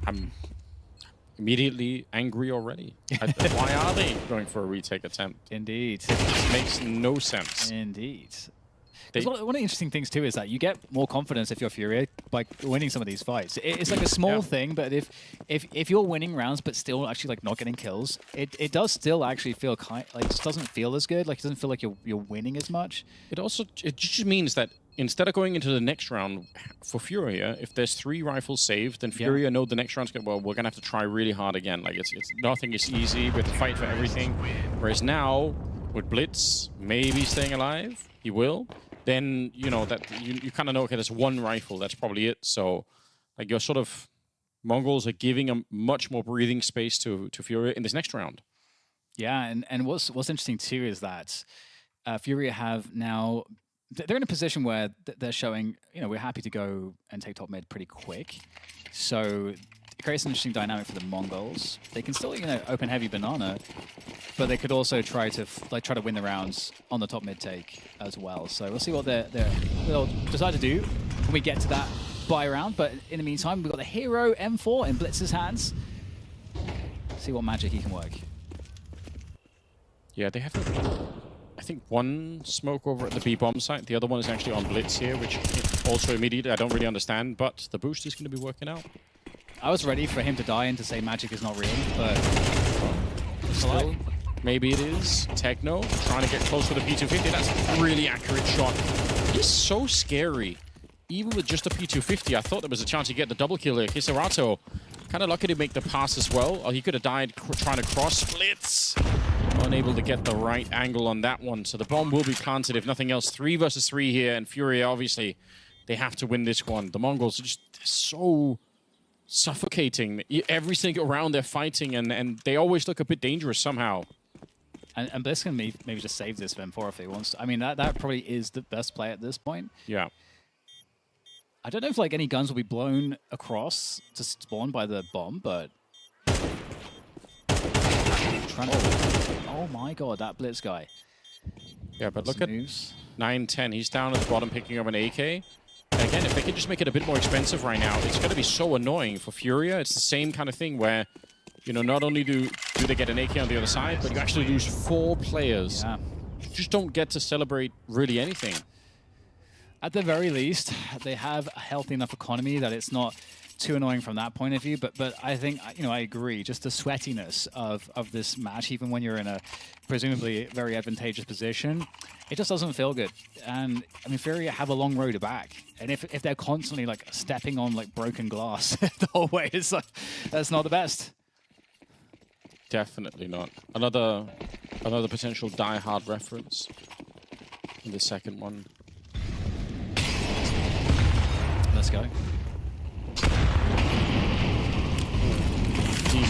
I'm immediately angry already. Why are they going for a retake attempt? Indeed. It makes no sense. Indeed. One of the interesting things too is that you get more confidence if you're FURIA by winning some of these fights. It's like a small thing, but if you're winning rounds but still actually like not getting kills, it does still actually feel it doesn't feel as good. Like it doesn't feel like you're winning as much. It just means that instead of going into the next round for FURIA, if there's 3 rifles saved, then FURIA know the next round's going. Well, we're gonna have to try really hard again. Like it's nothing is easy. We have to fight for everything. Whereas now with Blitz maybe staying alive, he will. Then that you kind of know, okay, there's 1 rifle, that's probably it. So like your sort of Mongols are giving a much more breathing space to FURIA in this next round. Yeah, and what's interesting too is that FURIA have now, they're in a position where they're showing, we're happy to go and take top mid pretty quick. So it creates an interesting dynamic for the Mongols. They can still, open heavy banana, but they could also try to win the rounds on the top mid take as well. So we'll see what they'll decide to do when we get to that buy round. But in the meantime, we've got the hero M4 in Blitz's hands. See what magic he can work. Yeah, they have, I think, one smoke over at the B-bomb site. The other one is actually on Blitz here, which also immediately I don't really understand, but the boost is going to be working out. I was ready for him to die and to say magic is not real, but still, maybe it is. Techno trying to get close to the P250. That's a really accurate shot. He's so scary. Even with just a P250, I thought there was a chance he'd get the double kill here. Kisarato kind of lucky to make the pass as well. Or he could have died trying to cross splits. Unable to get the right angle on that one. So the bomb will be planted if nothing else. 3 versus 3 here. And FURIA, obviously, they have to win this one. The Mongols are just so suffocating. Every single round they're fighting, and they always look a bit dangerous somehow. And Bliss can maybe just save this for if he wants to. I mean, that probably is the best play at this point. Yeah. I don't know if like any guns will be blown across to spawn by the bomb, but... Oh my god, that Blitz guy. Yeah, but look at 9-10. He's down at the bottom picking up an AK. And again, if they can just make it a bit more expensive right now, it's going to be so annoying for FURIA. It's the same kind of thing where, you know, not only do they get an AK on the other side, but you actually lose 4 players. Yeah. You just don't get to celebrate really anything. At the very least, they have a healthy enough economy that it's not too annoying from that point of view. But I think, you know, I agree. Just the sweatiness of this match, even when you're in a presumably very advantageous position, it just doesn't feel good. And I mean, FURIA have a long road back, and if they're constantly like stepping on like broken glass the whole way, it's like, that's not the best. Definitely not. Another potential Die Hard reference in the second one. Let's go.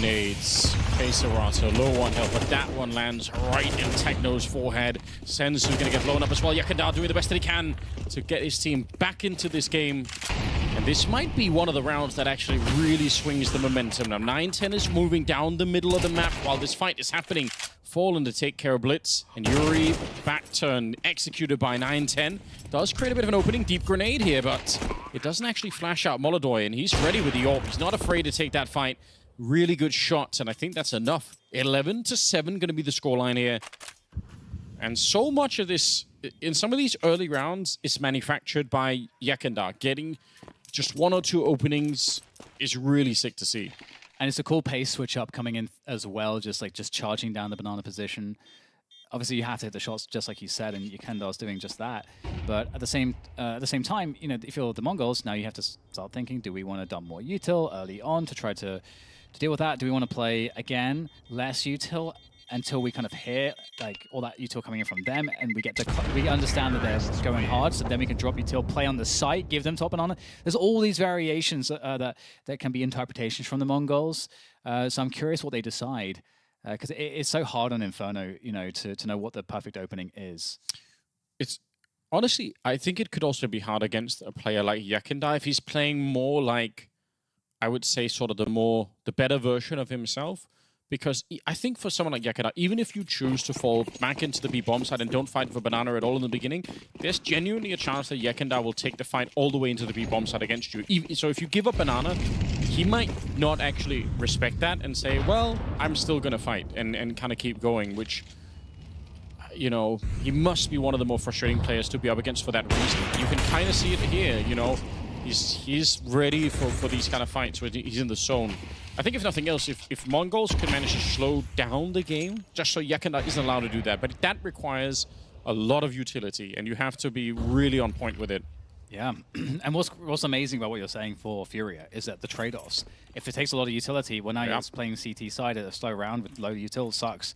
Nades, Kisarato, low on health, but that one lands right in Techno's forehead. Senzu's going to get blown up as well. Yakandar doing the best that he can to get his team back into this game. And this might be one of the rounds that actually really swings the momentum. Now, 9-10 is moving down the middle of the map while this fight is happening. Fallen to take care of Blitz, and Yuri back turn executed by 9-10. Does create a bit of an opening, deep grenade here, but it doesn't actually flash out MongolZ, and he's ready with the AWP. He's not afraid to take that fight. Really good shots, and I think that's enough. 11-7 going to be the scoreline here. And so much of this, in some of these early rounds, is manufactured by Yakandar. Getting just 1 or 2 openings is really sick to see. And it's a cool pace switch up coming in as well, just charging down the banana position. Obviously, you have to hit the shots just like you said, and Yakandar's doing just that. But at the same time, you know, if you're the Mongols, now you have to start thinking: do we want to dump more util early on to try to deal with that? Do we want to play again less util until we kind of hear like all that util coming in from them, and we understand that they're going hard, so then we can drop util, play on the site, give them top banana. There's all these variations that can be interpretations from the Mongols. So I'm curious what they decide. Because it's so hard on Inferno, you know, to know what the perfect opening is. It's honestly, I think it could also be hard against a player like Yakandar if he's playing more like, I would say, sort of the better version of himself. Because I think for someone like Yakandar, even if you choose to fall back into the B-bomb side and don't fight for banana at all in the beginning, there's genuinely a chance that Yakandar will take the fight all the way into the B-bomb side against you. So if you give up banana, he might not actually respect that and say, well, I'm still going to fight and kind of keep going, which, you know, he must be one of the more frustrating players to be up against for that reason. You can kind of see it here, you know. He's ready for these kind of fights where he's in the zone. I think if nothing else, if Mongols could manage to slow down the game, just so Yakandar isn't allowed to do that, but that requires a lot of utility, and you have to be really on point with it. Yeah, and what's amazing about what you're saying for FURIA is that the trade-offs. If it takes a lot of utility, well, now you're playing CT side at a slow round with low util, sucks.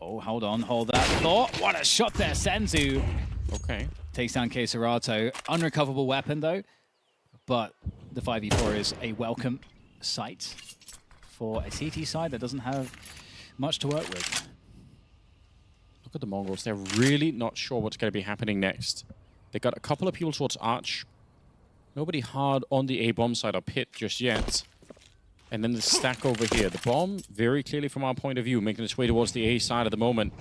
Oh, hold on, hold that thought. What a shot there, Senzu. Okay. Takes down Kisarato. Unrecoverable weapon, though. But the 5v4 is a welcome sight for a CT side that doesn't have much to work with. Look at the Mongols. They're really not sure what's going to be happening next. They got a couple of people towards Arch. Nobody hard on the A-bomb side or pit just yet. And then the stack over here. The bomb, very clearly from our point of view, making its way towards the A side at the moment.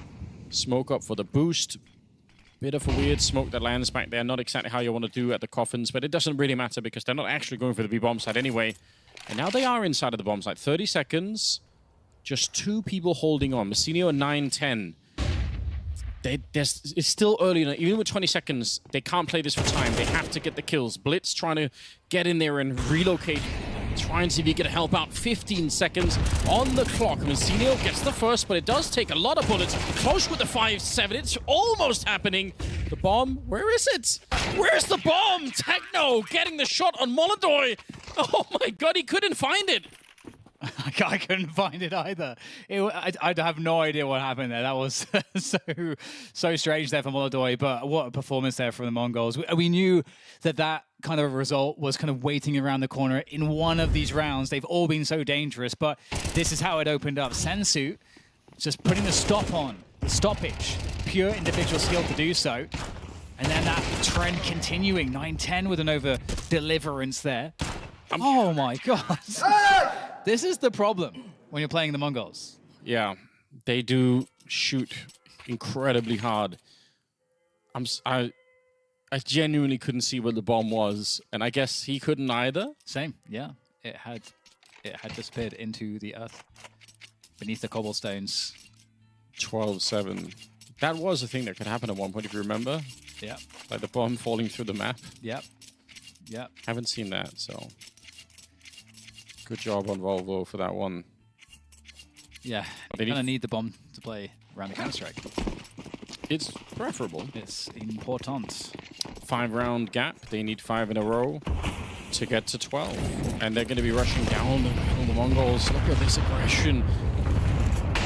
Smoke up for the boost. Bit of a weird smoke that lands back there. Not exactly how you want to do at the coffins, but it doesn't really matter because they're not actually going for the B-bomb side anyway. And now they are inside of the bomb site. 30 seconds. Just 2 people holding on. Messinio and 9-10. It's still early. Even with 20 seconds, they can't play this for time. They have to get the kills. Blitz trying to get in there and relocate. Try and see if he can help out. 15 seconds on the clock. Messinio gets the first, but it does take a lot of bullets. Close with the 5-7. It's almost happening. The bomb, where is it? Where's the bomb? Techno getting the shot on MongolZ. Oh my god, he couldn't find it. I couldn't find it either. I'd have no idea what happened there. That was so strange there for MongolZ, but what a performance there from the Mongols. We knew that kind of result was kind of waiting around the corner in one of these rounds. They've all been so dangerous, but this is how it opened up. Sensu just putting the stop on, the stoppage, pure individual skill to do so. And then that trend continuing, 9-10 with an over deliverance there. Oh my god. This is the problem when you're playing the Mongols. Yeah, they do shoot incredibly hard. I genuinely couldn't see where the bomb was, and I guess he couldn't either. Same, yeah. It had disappeared into the earth beneath the cobblestones. 12-7. That was a thing that could happen at one point, if you remember. Yeah. Like the bomb falling through the map. Yep. Yep. Haven't seen that, so good job on Volvo for that one. Yeah, you kind of need the bomb to play around the Counter-Strike. It's preferable. It's important. 5-round gap. They need 5 in a row to get to 12. And they're going to be rushing down the Mongols. Look at this aggression.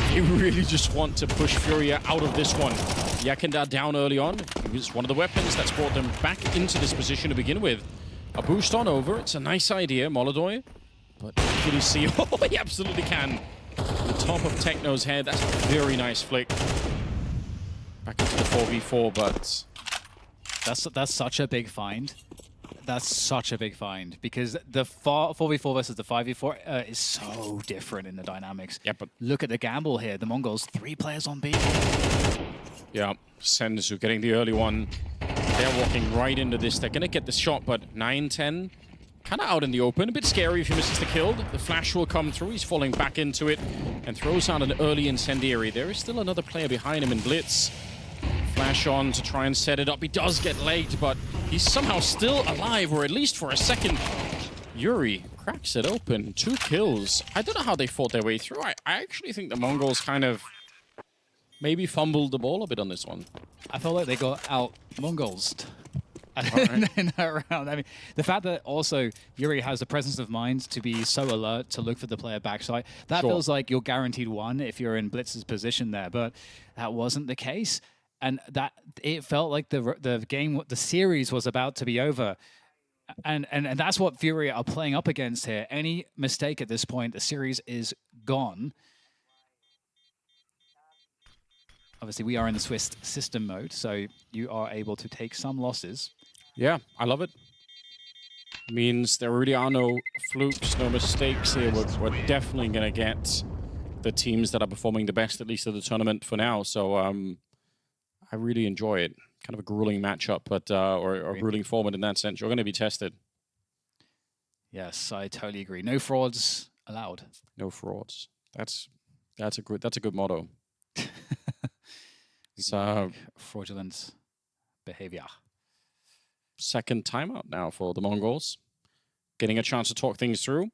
They really just want to push FURIA out of this one. Yakenda down early on. It was one of the weapons that's brought them back into this position to begin with. A boost on over. It's a nice idea, MongolZ. But can you see? Oh, he absolutely can. The top of Techno's head. That's a very nice flick. Back into the 4v4, but that's such a big find. That's such a big find because the 4v4 versus the 5v4 is so different in the dynamics. Yeah, but look at the gamble here. The Mongols, 3 players on B. Yeah, Sensu getting the early one. They're walking right into this. They're going to get the shot, but 9-10, kind of out in the open. A bit scary if he misses the kill. The flash will come through. He's falling back into it and throws out an early incendiary. There is still another player behind him in Blitz. Flash on to try and set it up. He does get legged, but he's somehow still alive, or at least for a second. Yuri cracks it open. 2 kills. I don't know how they fought their way through. I actually think the Mongols kind of maybe fumbled the ball a bit on this one. I felt like they got out Mongols in that round. I mean, the fact that also Yuri has the presence of mind to be so alert to look for the player backside, that feels like you're guaranteed one if you're in Blitz's position there, but that wasn't the case. And that it felt like the game, the series was about to be over. And that's what FURIA are playing up against here. Any mistake at this point, the series is gone. Obviously, we are in the Swiss system mode, so you are able to take some losses. Yeah, I love it. Means there really are no flukes, no mistakes here. We're definitely going to get the teams that are performing the best, at least at the tournament for now. So I really enjoy it. Kind of a grueling matchup, but or a grueling format in that sense. You're going to be tested. Yes, I totally agree. No frauds allowed. No frauds. That's a good motto. So fraudulent behavior. Second timeout now for the Mongols. Getting a chance to talk things through.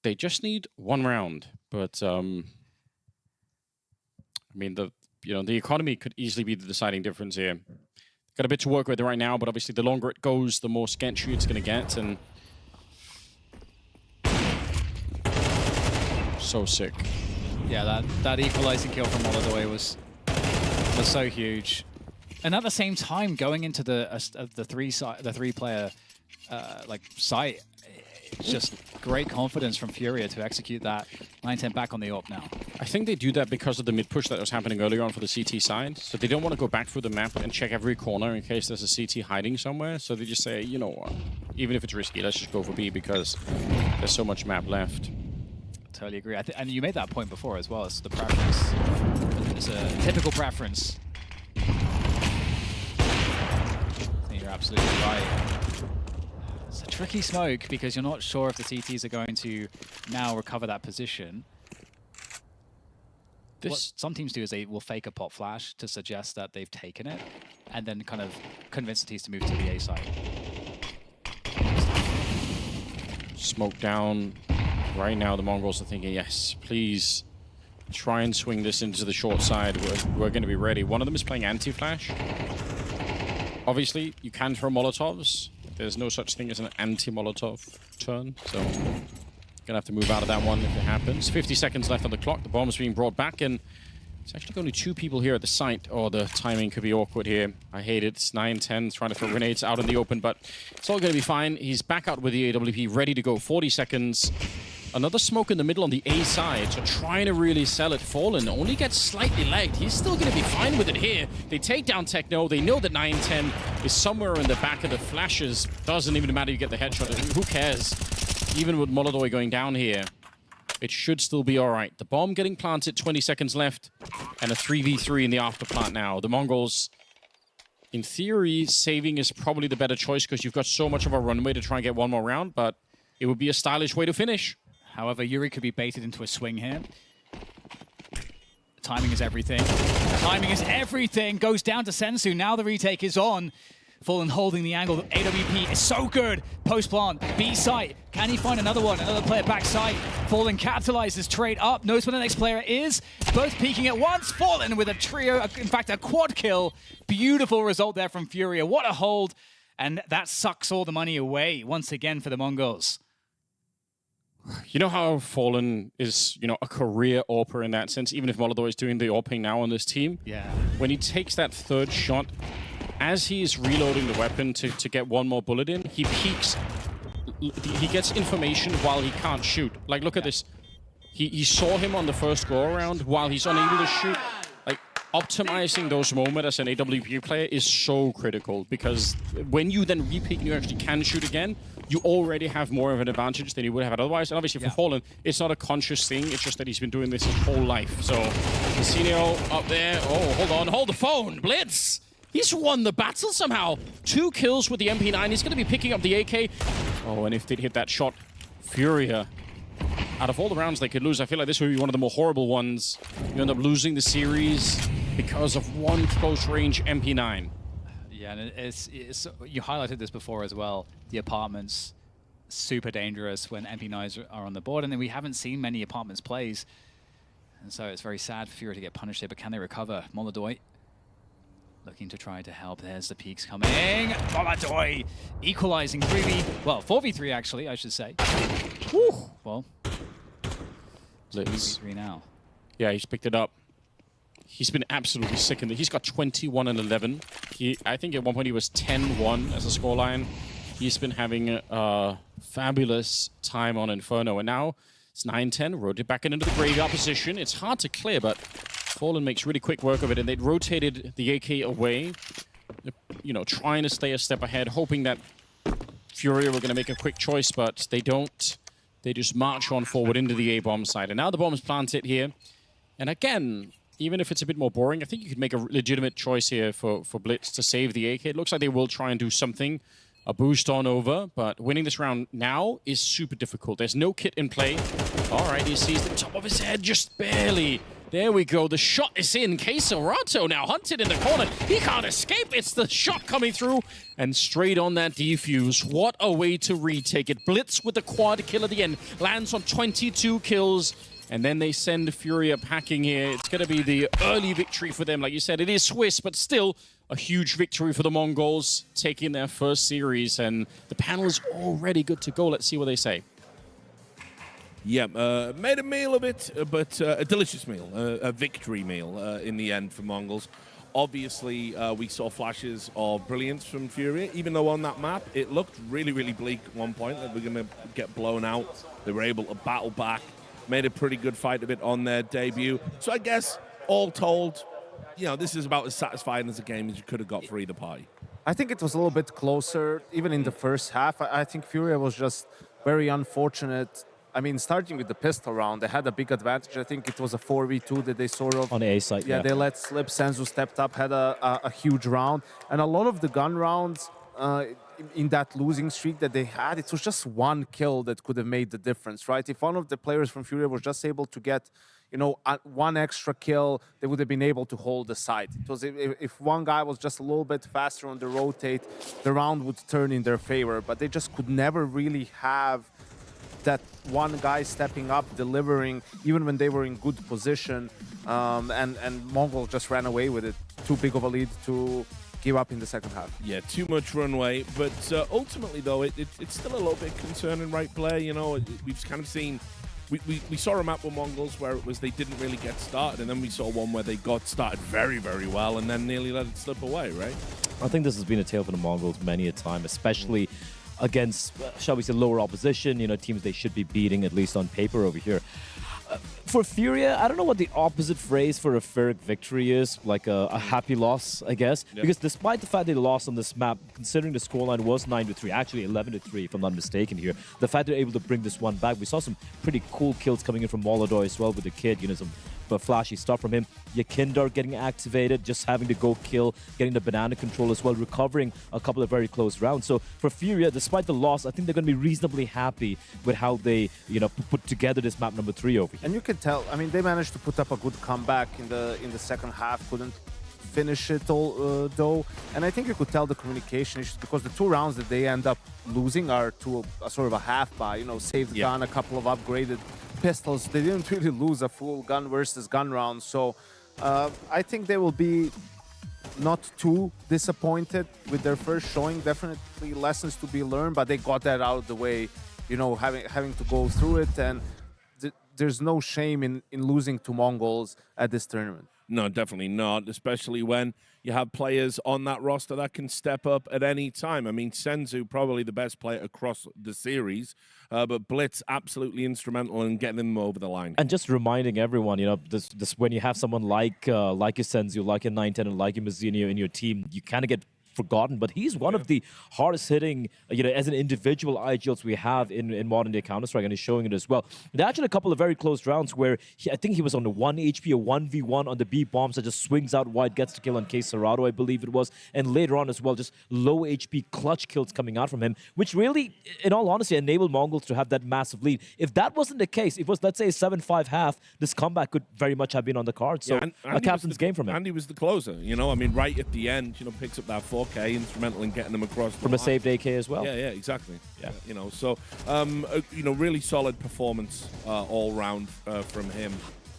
They just need 1 round, but I mean the economy could easily be the deciding difference here. Got a bit to work with right now, but obviously the longer it goes, the more sketchy it's going to get, and so sick. Yeah, that equalizing kill from MongolZ was so huge, and at the same time, going into the 3-player site, it's just great confidence from FURIA to execute that 9-10 back on the AWP now. I think they do that because of the mid push that was happening earlier on for the CT side. So they don't want to go back through the map and check every corner in case there's a CT hiding somewhere. So they just say, you know what, even if it's risky, let's just go for B because there's so much map left. Totally agree. And you made that point before as well. It's the preference. It's a typical preference. I think you're absolutely right. It's a tricky smoke because you're not sure if the CTs are going to now recover that position. What some teams do is they will fake a pop flash to suggest that they've taken it, and then kind of convince the teams to move to the A side. Smoke down. Right now, the Mongols are thinking, yes, please try and swing this into the short side. We're going to be ready. One of them is playing anti-flash. Obviously, you can throw Molotovs. There's no such thing as an anti-Molotov turn, so gonna have to move out of that one if it happens. 50 seconds left on the clock. The bomb's being brought back, and it's actually only 2 people here at the site. Oh, the timing could be awkward here. I hate it. It's 9-10, trying to throw grenades out in the open, but it's all gonna be fine. He's back out with the AWP, ready to go. 40 seconds. Another smoke in the middle on the A side, so trying to really sell it. Fallen only gets slightly lagged. He's still going to be fine with it here. They take down Techno. They know that 9-10 is somewhere in the back of the flashes. Doesn't even matter you get the headshot. Who cares? Even with Molodoi going down here, it should still be all right. The bomb getting planted, 20 seconds left, and a 3v3 in the afterplant now. The Mongols, in theory, saving is probably the better choice because you've got so much of a runway to try and get one more round, but it would be a stylish way to finish. However, Yuri could be baited into a swing here. Timing is everything. Timing is everything. Goes down to Sensu. Now the retake is on. Fallen holding the angle. AWP is so good. Post plant. B site. Can he find another one? Another player backside. Fallen capitalizes trade up. Knows where the next player is. Both peeking at once. Fallen with a trio. In fact, a quad kill. Beautiful result there from FURIA. What a hold. And that sucks all the money away once again for the Mongols. You know how Fallen is, a career AWPer in that sense, even if Molodoi is doing the AWPing now on this team? Yeah. When he takes that third shot, as he's reloading the weapon to get one more bullet in, he peeks. He gets information while he can't shoot. Like, look at this. He saw him on the first go-around while he's unable to shoot. Like, optimizing those moments as an AWP player is so critical because when you then repeat and you actually can shoot again, you already have more of an advantage than you would have had otherwise. And obviously for Fallen, it's not a conscious thing. It's just that he's been doing this his whole life. So, Casino up there. Oh, hold on. Hold the phone. Blitz. He's won the battle somehow. 2 kills with the MP9. He's going to be picking up the AK. Oh, and if they hit that shot, FURIA, out of all the rounds they could lose, I feel like this would be one of the more horrible ones. You end up losing the series because of one close-range MP9. Yeah, and it's you highlighted this before as well. The apartments, super dangerous when MP9s are on the board, and then we haven't seen many apartments plays. And so it's very sad for FURIA to get punished here, but can they recover? Molodoi looking to try to help. There's the peaks coming. Molodoi equalizing 4v3 actually, I should say. Woo. Well, Blitz. 3v3 now. Yeah, he's picked it up. He's been absolutely sick in there. He's got 21 and 11. I think at one point he was 10-1 as a scoreline. He's been having a fabulous time on Inferno, and now it's 9-10. Rotate back into the graveyard position. It's hard to clear, but Fallen makes really quick work of it, and they'd rotated the AK away, trying to stay a step ahead, hoping that FURIA were going to make a quick choice, but they don't. They just march on forward into the A-bomb side, and now the bomb is planted here. And again, even if it's a bit more boring, I think you could make a legitimate choice here for Blitz to save the AK. It looks like they will try and do something, a boost on over, but winning this round now is super difficult. There's no kit in play. All right, he sees the top of his head just barely. There we go. The shot is in. Quesorato now hunted in the corner. He can't escape. It's the shot coming through and straight on that defuse. What a way to retake it. Blitz with the quad kill at the end. Lands on 22 kills. And then they send FURIA packing here. It's going to be the early victory for them. Like you said, it is Swiss, but still a huge victory for the Mongols, taking their first series. And the panel is already good to go. Let's see what they say. Yeah, made a meal of it, but a delicious meal, a victory meal in the end for Mongols. Obviously, we saw flashes of brilliance from FURIA, even though on that map it looked really, really bleak at one point that we're going to get blown out. They were able to battle back. Made a pretty good fight of it on their debut. So I guess, all told, this is about as satisfying as a game as you could have got for either party. I think it was a little bit closer, even in the first half. I think FURIA was just very unfortunate. I mean, starting with the pistol round, they had a big advantage. I think it was a 4v2 that they sort of... On the A side, yeah. They let slip. Senzu stepped up, had a huge round. And a lot of the gun rounds, in that losing streak that they had. It was just one kill that could have made the difference, right? If one of the players from FURIA was just able to get, you know, one extra kill, they would have been able to hold the side. It was if one guy was just a little bit faster on the rotate, the round would turn in their favor. But they just could never really have that one guy stepping up, delivering, even when they were in good position. And Mongol just ran away with it. Too big of a lead to give up in the second half. Yeah, too much runway. But ultimately, though, it's still a little bit concerning, right, Blair? You know, we've kind of seen... We saw a map with Mongols where it was they didn't really get started, and then we saw one where they got started very, very well and then nearly let it slip away, right? I think this has been a tale for the Mongols many a time, especially against, shall we say, lower opposition, you know, teams they should be beating, at least on paper over here. For FURIA, I don't know what the opposite phrase for a Pyrrhic victory is, like a happy loss, I guess. Yep. Because despite the fact they lost on this map, considering the scoreline was 9-3, actually 11-3 if I'm not mistaken here, the fact they're able to bring this one back, we saw some pretty cool kills coming in from MongolZ as well with the kid, you know, some flashy stuff from him. Yakindar getting activated, just having to go kill, getting the banana control as well, recovering a couple of very close rounds. So for FURIA, despite the loss, I think they're going to be reasonably happy with how they, you know, put together this map number 3 over here. And you can tell, I mean, they managed to put up a good comeback in the second half, couldn't finish it all though. And I think you could tell the communication issues because the 2 rounds that they end up losing are to a sort of a half buy, you know, saved gun, a couple of upgraded pistols. They didn't really lose a full gun versus gun round. So I think they will be not too disappointed with their first showing. Definitely lessons to be learned, but they got that out of the way, you know, having to go through it. And there's no shame in losing to Mongols at this tournament. No, definitely not, especially when you have players on that roster that can step up at any time. I mean, Senzu, probably the best player across the series, but Blitz, absolutely instrumental in getting them over the line. And just reminding everyone, you know, this when you have someone like a Senzu, like a 910, and like a Mazinho in your team, you kind of get forgotten, but he's one of the hardest hitting, you know, as an individual IGLs we have in modern day Counter-Strike, and he's showing it as well. There are actually a couple of very close rounds where I think he was on the 1 HP, a 1v1 on the B bombs that just swings out wide, gets the kill on K Serrato, I believe it was, and later on as well, just low HP clutch kills coming out from him, which really, in all honesty, enabled Mongols to have that massive lead. If that wasn't the case, if it was, let's say, a 7-5 half, this comeback could very much have been on the card. So a captain's game from him. Andy was the closer, you know, I mean, right at the end, you know, picks up that 4K, instrumental in getting them across the from line. a saved AK as well. Yeah, exactly. Yeah, you know, so you know, really solid performance all round from him.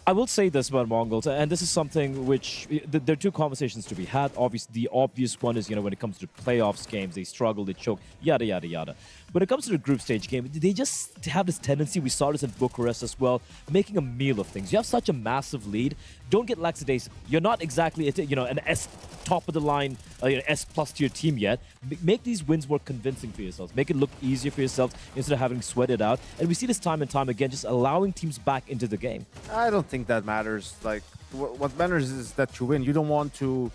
I will say this about Mongols, and this is something which there are 2 conversations to be had. Obviously, the obvious one is, you know, when it comes to playoffs games, they struggle, they choke, yada, yada, yada. When it comes to the group stage game, they just have this tendency, we saw this in Bucharest as well, making a meal of things. You have such a massive lead, don't get lackadaisical. You're not exactly, you know, an S top of the line, S plus tier team yet. Make these wins more convincing for yourselves. Make it look easier for yourselves instead of having sweated out. And we see this time and time again, just allowing teams back into the game. I don't think that matters. Like, what matters is that you win. You don't want to,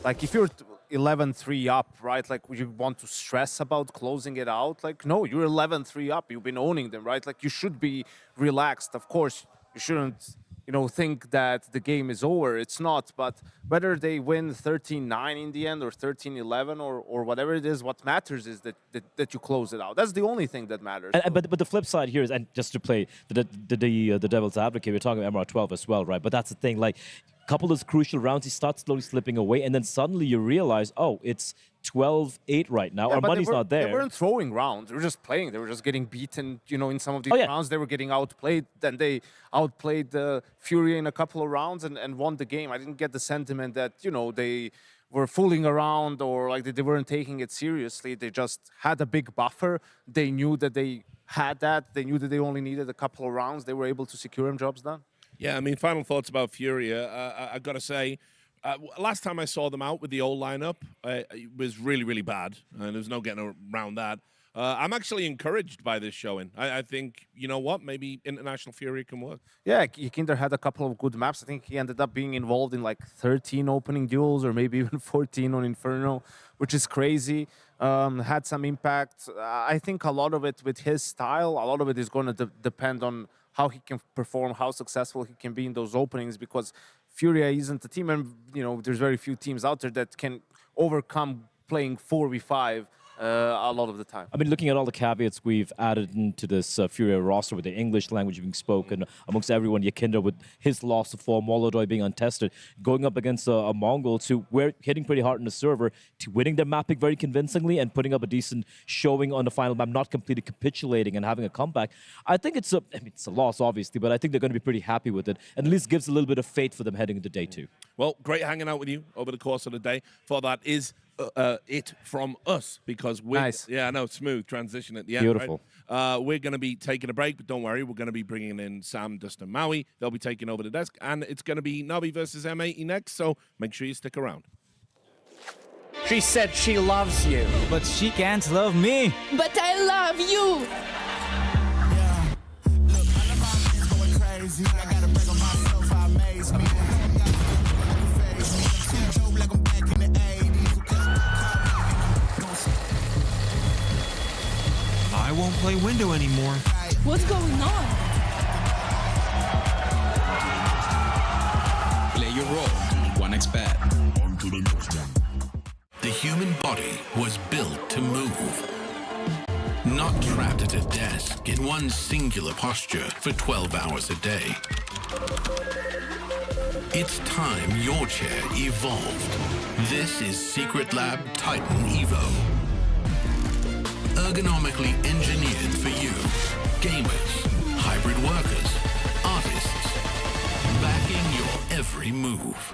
like, if you're 11-3 up, right? Like, you want to stress about closing it out? Like, no, you're 11-3 up. You've been owning them, right? Like, you should be relaxed. Of course, you shouldn't, you know, think that the game is over. It's not. But whether they win 13-9 in the end or 13-11 or whatever it is, what matters is that you close it out. That's the only thing that matters. But the flip side here is, and just to play the devil's advocate, we're talking about MR12 as well, right? But that's the thing, like, couple of those crucial rounds, he starts slowly slipping away, and then suddenly you realize, oh, it's 12-8 right now. Our money's not there. They weren't throwing rounds. They were just playing. They were just getting beaten, you know, in some of these rounds. They were getting outplayed. Then they outplayed FURIA in a couple of rounds and won the game. I didn't get the sentiment that, you know, they were fooling around or like they weren't taking it seriously. They just had a big buffer. They knew that they had that. They knew that they only needed a couple of rounds. They were able to secure them jobs done. Yeah, I mean, final thoughts about FURIA. I got to say, last time I saw them out with the old lineup, it was really, really bad, and there's no getting around that. I'm actually encouraged by this showing. I think, you know what, maybe International FURIA can work. Yeah, Yakinder had a couple of good maps. I think he ended up being involved in like 13 opening duels or maybe even 14 on Inferno, which is crazy. Had some impact. I think a lot of it with his style, a lot of it is going to depend on how he can perform, how successful he can be in those openings, because FURIA isn't a team, and you know there's very few teams out there that can overcome playing 4v5 a lot of the time. I mean, looking at all the caveats we've added into this FURIA roster with the English language being spoken amongst everyone, Yakinda with his loss to form, MongolZ being untested, going up against a Mongols who were hitting pretty hard in the server, to winning their map pick very convincingly and putting up a decent showing on the final map, not completely capitulating and having a comeback. I think it's a loss, obviously, but I think they're going to be pretty happy with it, and at least gives a little bit of fate for them heading into day 2. Well, great hanging out with you over the course of the day. For that is it from us, because we're nice. Yeah, no, smooth transition at the end. Beautiful. Right? We're going to be taking a break, but don't worry, we're going to be bringing in Sam, Dustin, Maui. They'll be taking over the desk, and it's going to be Navi versus M80 next. So make sure you stick around. She said she loves you. But she can't love me. But I love you. Yeah. Look, all of my men's going crazy. I gotta break on myself, I amaze me. Like I'm back in the 80s. I won't play window anymore. What's going on? Play your role. 1xBet. On to the next one. The human body was built to move. Not trapped at a desk in one singular posture for 12 hours a day. It's time your chair evolved. This is Secret Lab Titan Evo. Ergonomically engineered for you. Gamers, hybrid workers, artists. Backing your every move.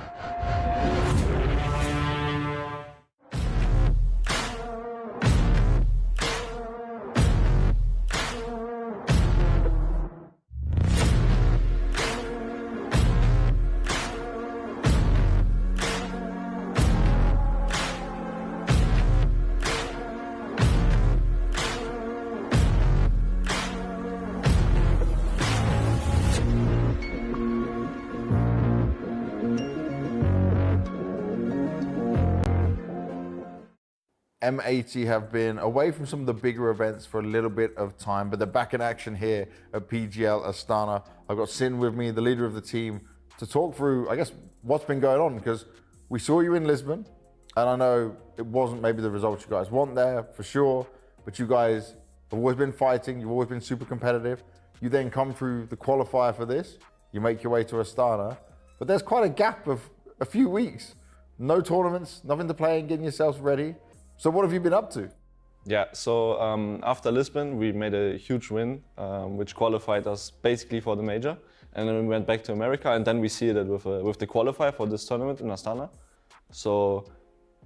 M80 have been away from some of the bigger events for a little bit of time, but they're back in action here at PGL Astana. I've got Sin with me, the leader of the team, to talk through, I guess, what's been going on, because we saw you in Lisbon, and I know it wasn't maybe the results you guys want there, for sure, but you guys have always been fighting, you've always been super competitive. You then come through the qualifier for this, you make your way to Astana, but there's quite a gap of a few weeks. No tournaments, nothing to play and getting yourselves ready. So what have you been up to? Yeah, so after Lisbon, we made a huge win, which qualified us basically for the major. And then we went back to America, and then we seeded with the qualifier for this tournament in Astana. So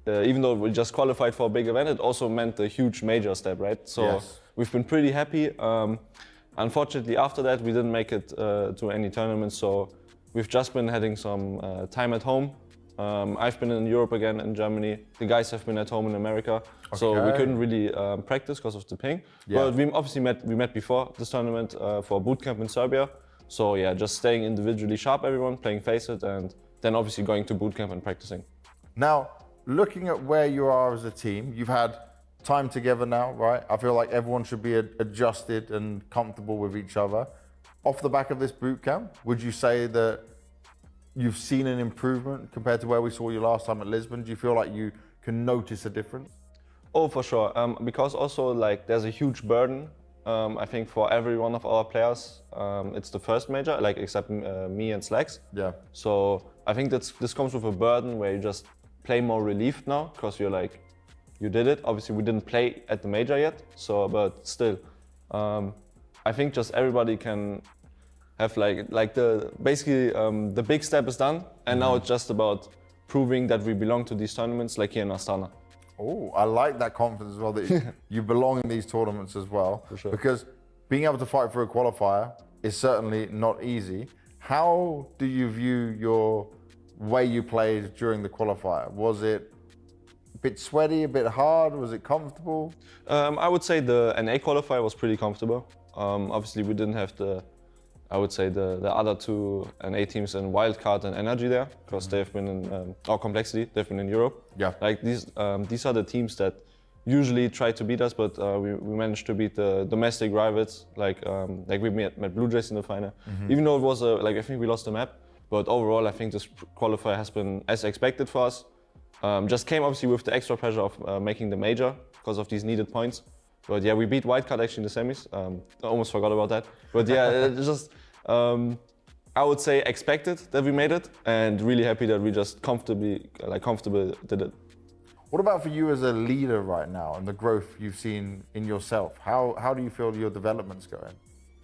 even though we just qualified for a big event, it also meant a huge major step, right? So yes. We've been pretty happy. Unfortunately, after that, we didn't make it to any tournaments. So we've just been having some time at home. I've been in Europe again, in Germany. The guys have been at home in America, so we couldn't really practice because of the ping. Yeah. But we obviously met before this tournament for bootcamp in Serbia. So yeah, just staying individually sharp, everyone playing Faceit, and then obviously going to bootcamp and practicing. Now, looking at where you are as a team, you've had time together now, right? I feel like everyone should be adjusted and comfortable with each other. Off the back of this bootcamp, would you say that you've seen an improvement compared to where we saw you last time at Lisbon? Do you feel like you can notice a difference? Oh, for sure. Because also like there's a huge burden. I think for every one of our players, it's the first major, like except me and Slacks. Yeah. So I think this comes with a burden where you just play more relieved now, because you're like, you did it. Obviously, we didn't play at the major yet, so but still, I think just everybody can have basically the big step is done, and now it's just about proving that we belong to these tournaments, like here in Astana. Oh, I like that confidence as well, that you belong in these tournaments as well. For sure. Because being able to fight for a qualifier is certainly not easy. How do you view your way you played during the qualifier? Was it a bit sweaty, a bit hard? Was it comfortable? I would say the NA qualifier was pretty comfortable. Obviously, we didn't have I would say the other two NA teams in Wildcard and Energy there, because they've been in, or Complexity, they've been in Europe. Yeah. Like these are the teams that usually try to beat us, but we managed to beat the domestic rivals, like we met Blue Jays in the final. Even though it was I think we lost the map, but overall I think this qualifier has been as expected for us. Just came obviously with the extra pressure of making the major because of these needed points. But yeah, we beat Wildcard actually in the semis. I almost forgot about that. But yeah, it's just, I would say expected that we made it and really happy that we just comfortable did it. What about for you as a leader right now and the growth you've seen in yourself? How do you feel your development's going?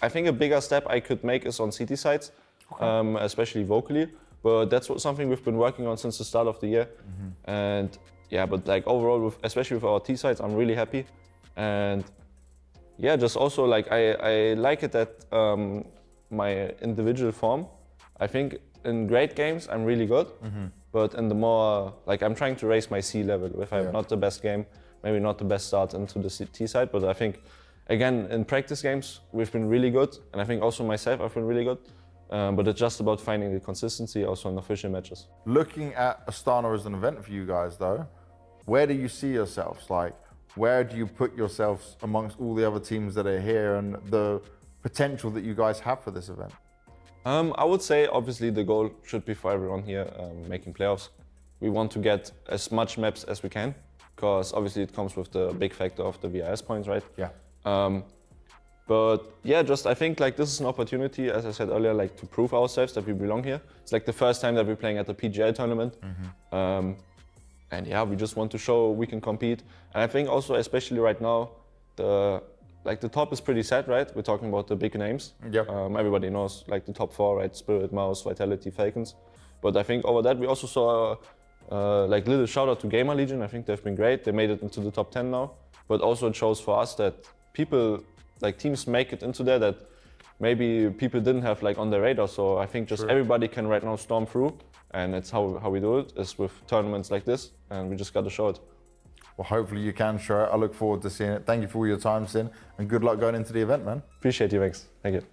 I think a bigger step I could make is on CT sides, especially vocally. But that's something we've been working on since the start of the year. And yeah, but like overall, especially with our T sides, I'm really happy. And yeah, just also like I like it that my individual form, I think in great games I'm really good, but in the more like I'm trying to raise my C level. If I'm not the best game, maybe not the best start into the T side, but I think again in practice games we've been really good, and I think also myself I've been really good. But it's just about finding the consistency also in official matches. Looking at Astana as an event for you guys though, where do you see yourselves? Like, where do you put yourselves amongst all the other teams that are here and the potential that you guys have for this event? I would say obviously the goal should be for everyone here making playoffs. We want to get as much maps as we can because obviously it comes with the big factor of the VIS points, right? Yeah. But yeah, just I think like this is an opportunity, as I said earlier, like to prove ourselves that we belong here. It's like the first time that we're playing at the PGL tournament. And yeah, we just want to show we can compete. And I think also, especially right now, the top is pretty set, right? We're talking about the big names. Yep. Everybody knows like the top 4, right? Spirit, Mouse, Vitality, Falcons. But I think over that we also saw like little shout out to GamerLegion. I think they've been great. They made it into the top 10 now. But also it shows for us that people, like teams make it into there that maybe people didn't have like on their radar. So I think just everybody can right now storm through. And it's how we do it, is with tournaments like this, and we just got to show it. Well, hopefully you can show it. I look forward to seeing it. Thank you for all your time, Sin, and good luck going into the event, man. Appreciate you, Max. Thank you.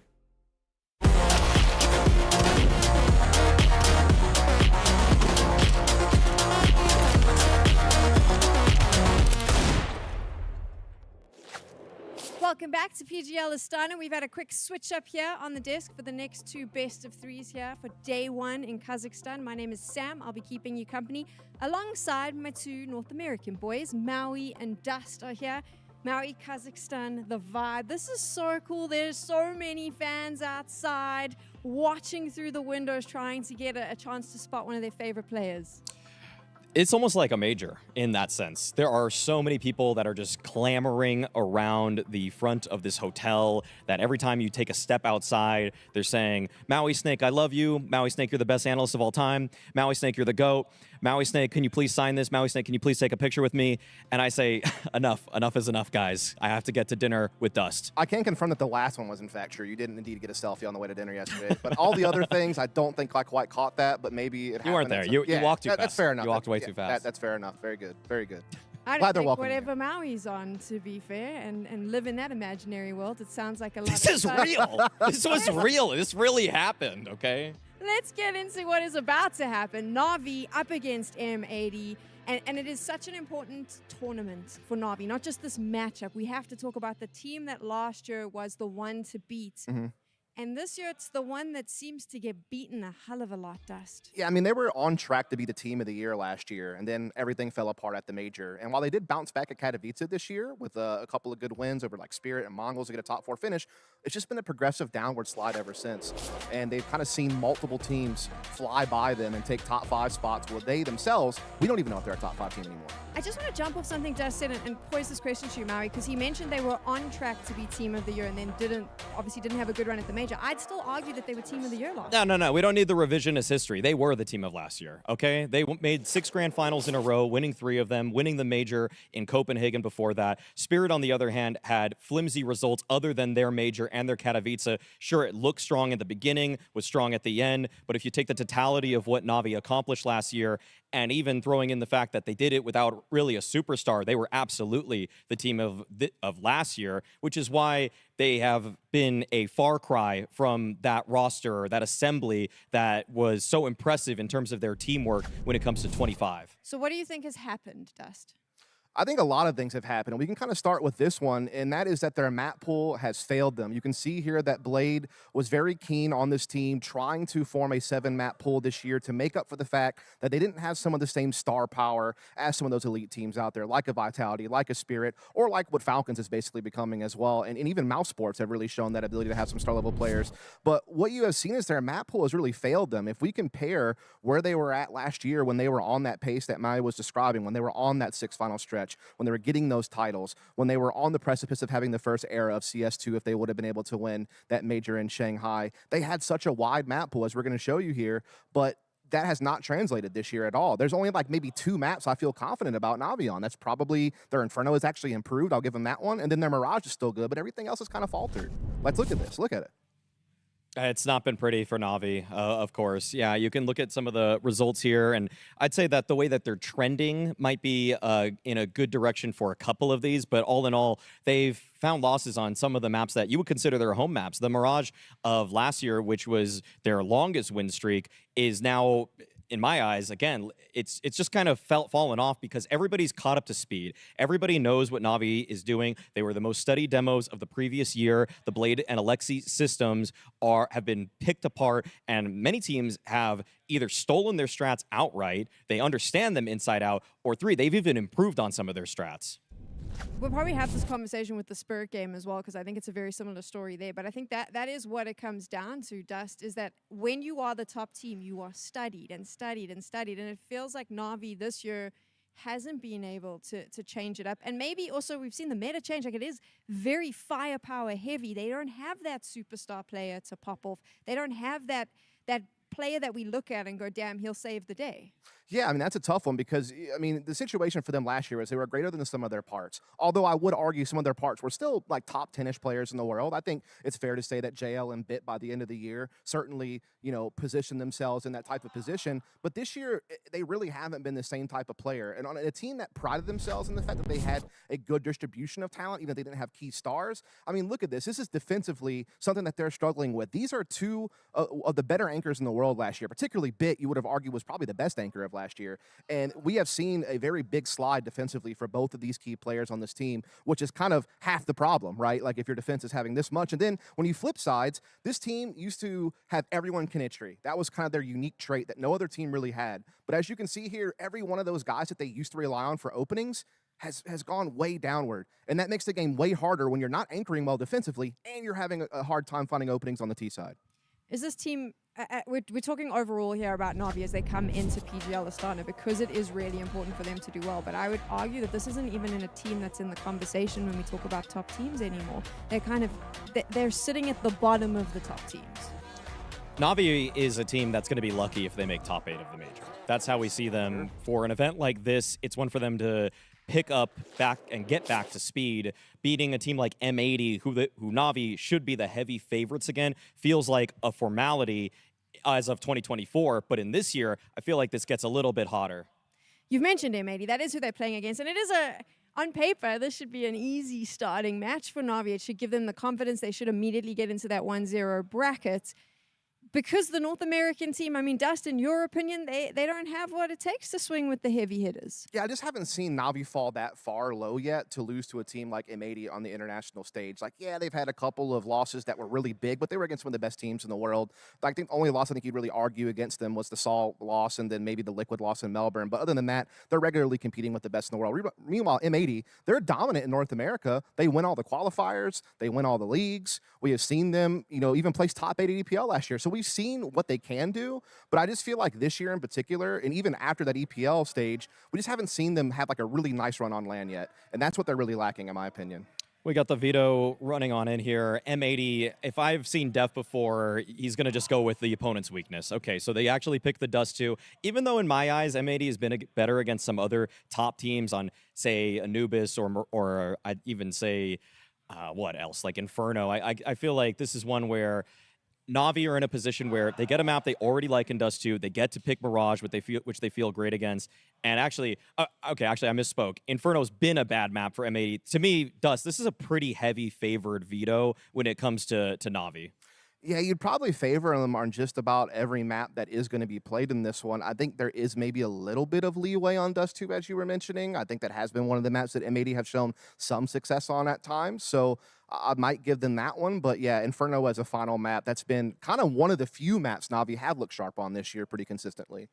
Welcome back to PGL Astana. We've had a quick switch up here on the desk for the next 2 best of 3s here for day 1 in Kazakhstan. My name is Sam. I'll be keeping you company alongside my 2 North American boys. Maui and Dust are here. Maui, Kazakhstan, the vibe. This is so cool. There's so many fans outside watching through the windows trying to get a chance to spot one of their favorite players. It's almost like a major in that sense. There are so many people that are just clamoring around the front of this hotel that every time you take a step outside, they're saying, Maui Snake, I love you. Maui Snake, you're the best analyst of all time. Maui Snake, you're the GOAT. Maui Snake, can you please sign this? Maui Snake, can you please take a picture with me? And I say, enough is enough, guys. I have to get to dinner with Dust. I can confirm that the last one was in fact true. You didn't indeed get a selfie on the way to dinner yesterday. But all the other things, I don't think I quite caught that, but maybe it happened. You weren't there. You walked too fast. That's fair enough. You walked way too fast. That's fair enough. Very good. Very good. I Glad don't they're think welcome whatever Maui's on, to be fair, and live in that imaginary world. It sounds like a lot This of is fun. real. This was real. This really happened, okay? Let's get into what is about to happen. Na'Vi up against M80. And it is such an important tournament for Na'Vi, not just this matchup. We have to talk about the team that last year was the one to beat. And this year, it's the one that seems to get beaten a hell of a lot, Dust. Yeah, I mean, they were on track to be the team of the year last year, and then everything fell apart at the major. And while they did bounce back at Katowice this year with a couple of good wins over like Spirit and MongolZ to get a top 4 finish, it's just been a progressive downward slide ever since. And they've kind of seen multiple teams fly by them and take top 5 spots. Well, they themselves, we don't even know if they're a top 5 team anymore. I just want to jump off something Dust said and pose this question to you, Maui, because he mentioned they were on track to be team of the year and then obviously didn't have a good run at the major. I'd still argue that they were team of the year last year. No. We don't need the revisionist history. They were the team of last year, okay? They made 6 grand finals in a row, winning 3 of them, winning the major in Copenhagen before that. Spirit, on the other hand, had flimsy results other than their major and their Katowice. Sure, it looked strong at the beginning, was strong at the end, but if you take the totality of what Na'Vi accomplished last year, and even throwing in the fact that they did it without really a superstar, they were absolutely the team of last year, which is why they have been a far cry from that roster, that assembly that was so impressive in terms of their teamwork when it comes to 25. So what do you think has happened, Dust? I think a lot of things have happened. And we can kind of start with this one, and that is that their map pool has failed them. You can see here that Blade was very keen on this team, trying to form a 7-map pool this year to make up for the fact that they didn't have some of the same star power as some of those elite teams out there, like a Vitality, like a Spirit, or like what Falcons is basically becoming as well. And even Mouse Sports have really shown that ability to have some star-level players. But what you have seen is their map pool has really failed them. If we compare where they were at last year when they were on that pace that Maya was describing, when they were on that 6 final stretch, when they were getting those titles, when they were on the precipice of having the first era of CS2 if they would have been able to win that major in Shanghai. They had such a wide map pool, as we're going to show you here, but that has not translated this year at all. There's only like maybe 2 maps I feel confident about Navi on. That's probably their Inferno is actually improved. I'll give them that one. And then their Mirage is still good, but everything else has kind of faltered. Let's look at this. Look at it. It's not been pretty for Navi, of course. Yeah, you can look at some of the results here, and I'd say that the way that they're trending might be in a good direction for a couple of these, but all in all, they've found losses on some of the maps that you would consider their home maps. The Mirage of last year, which was their longest win streak, is now, in my eyes, again, it's just kind of fallen off because everybody's caught up to speed. Everybody knows what Navi is doing. They were the most studied demos of the previous year. The Blade and Alexi systems have been picked apart, and many teams have either stolen their strats outright, they understand them inside out, or 3, they've even improved on some of their strats. We'll probably have this conversation with the Spirit game as well, because I think it's a very similar story there. But I think that is what it comes down to, Dust, is that when you are the top team, you are studied and studied and studied. And it feels like Navi this year hasn't been able to change it up. And maybe also we've seen the meta change. Like, it is very firepower heavy. They don't have that superstar player to pop off. They don't have that player that we look at and go, damn, he'll save the day. Yeah, I mean, that's a tough one because, I mean, the situation for them last year is they were greater than the sum of their parts. Although I would argue some of their parts were still like top 10-ish players in the world. I think it's fair to say that JL and Bit by the end of the year certainly, you know, positioned themselves in that type of position. But this year, they really haven't been the same type of player. And on a team that prided themselves in the fact that they had a good distribution of talent, even if they didn't have key stars. I mean, look at this. This is defensively something that they're struggling with. These are 2 of the better anchors in the world last year, particularly Bit, you would have argued was probably the best anchor of last year. And we have seen a very big slide defensively for both of these key players on this team, which is kind of half the problem, right? Like, if your defense is having this much. And then when you flip sides, this team used to have everyone Kinitry. That was kind of their unique trait that no other team really had. But as you can see here, every one of those guys that they used to rely on for openings has gone way downward. And that makes the game way harder when you're not anchoring well defensively and you're having a hard time finding openings on the T side. Is this team, we're talking overall here about Navi as they come into PGL Astana, because it is really important for them to do well. But I would argue that this isn't even in a team that's in the conversation when we talk about top teams anymore. They're sitting at the bottom of the top teams. Navi is a team that's going to be lucky if they make top 8 of the major. That's how we see them for an event like this. It's one for them to pick up back and get back to speed. Beating a team like M80, who Navi should be the heavy favorites again, feels like a formality as of 2024. But in this year, I feel like this gets a little bit hotter. You've mentioned M80. That is who they're playing against. And it is on paper, this should be an easy starting match for Navi. It should give them the confidence. They should immediately get into that 1-0 bracket. Because the North American team, I mean, Dust, in your opinion, they don't have what it takes to swing with the heavy hitters. Yeah, I just haven't seen Navi fall that far low yet to lose to a team like M80 on the international stage. Like, yeah, they've had a couple of losses that were really big, but they were against one of the best teams in the world. I think the only loss I think you'd really argue against them was the Sol loss and then maybe the Liquid loss in Melbourne. But other than that, they're regularly competing with the best in the world. Meanwhile, M80, they're dominant in North America. They win all the qualifiers. They win all the leagues. We have seen them, you know, even place top 8 at EPL last year. So we've seen what they can do, but I just feel like this year in particular, and even after that EPL stage, we just haven't seen them have like a really nice run on LAN yet, and that's what they're really lacking, in my opinion. We got the veto running on in here. M80, if I've seen Def before, he's going to just go with the opponent's weakness. Okay, so they actually picked the Dust 2. Even though in my eyes, M80 has been better against some other top teams on, say, Anubis or I'd even say, what else, like Inferno. I feel like this is one where Navi are in a position where they get a map they already like in Dust 2. They get to pick Mirage, which they feel great against. And actually, I misspoke. Inferno's been a bad map for M80. To me, Dust, this is a pretty heavy favored veto when it comes to Navi. Yeah, you'd probably favor them on just about every map that is going to be played in this one. I think there is maybe a little bit of leeway on Dust 2, as you were mentioning. I think that has been one of the maps that M80 have shown some success on at times. So I might give them that one. But yeah, Inferno as a final map, that's been kind of one of the few maps Na'Vi have looked sharp on this year pretty consistently.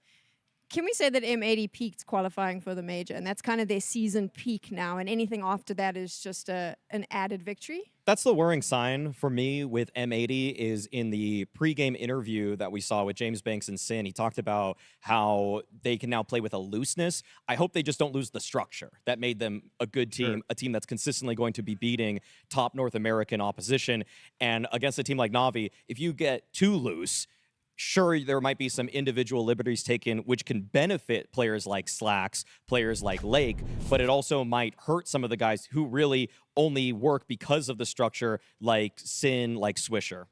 Can we say that M80 peaked qualifying for the major, and that's kind of their season peak now, and anything after that is just an added victory? That's the worrying sign for me with M80 is in the pregame interview that we saw with James Banks and Sin. He talked about how they can now play with a looseness. I hope they just don't lose the structure that made them a good team, a team that's consistently going to be beating top North American opposition. And against a team like Na'Vi, if you get too loose, sure, there might be some individual liberties taken, which can benefit players like Slacks, players like Lake, but it also might hurt some of the guys who really only work because of the structure, like Sin, like Swisher.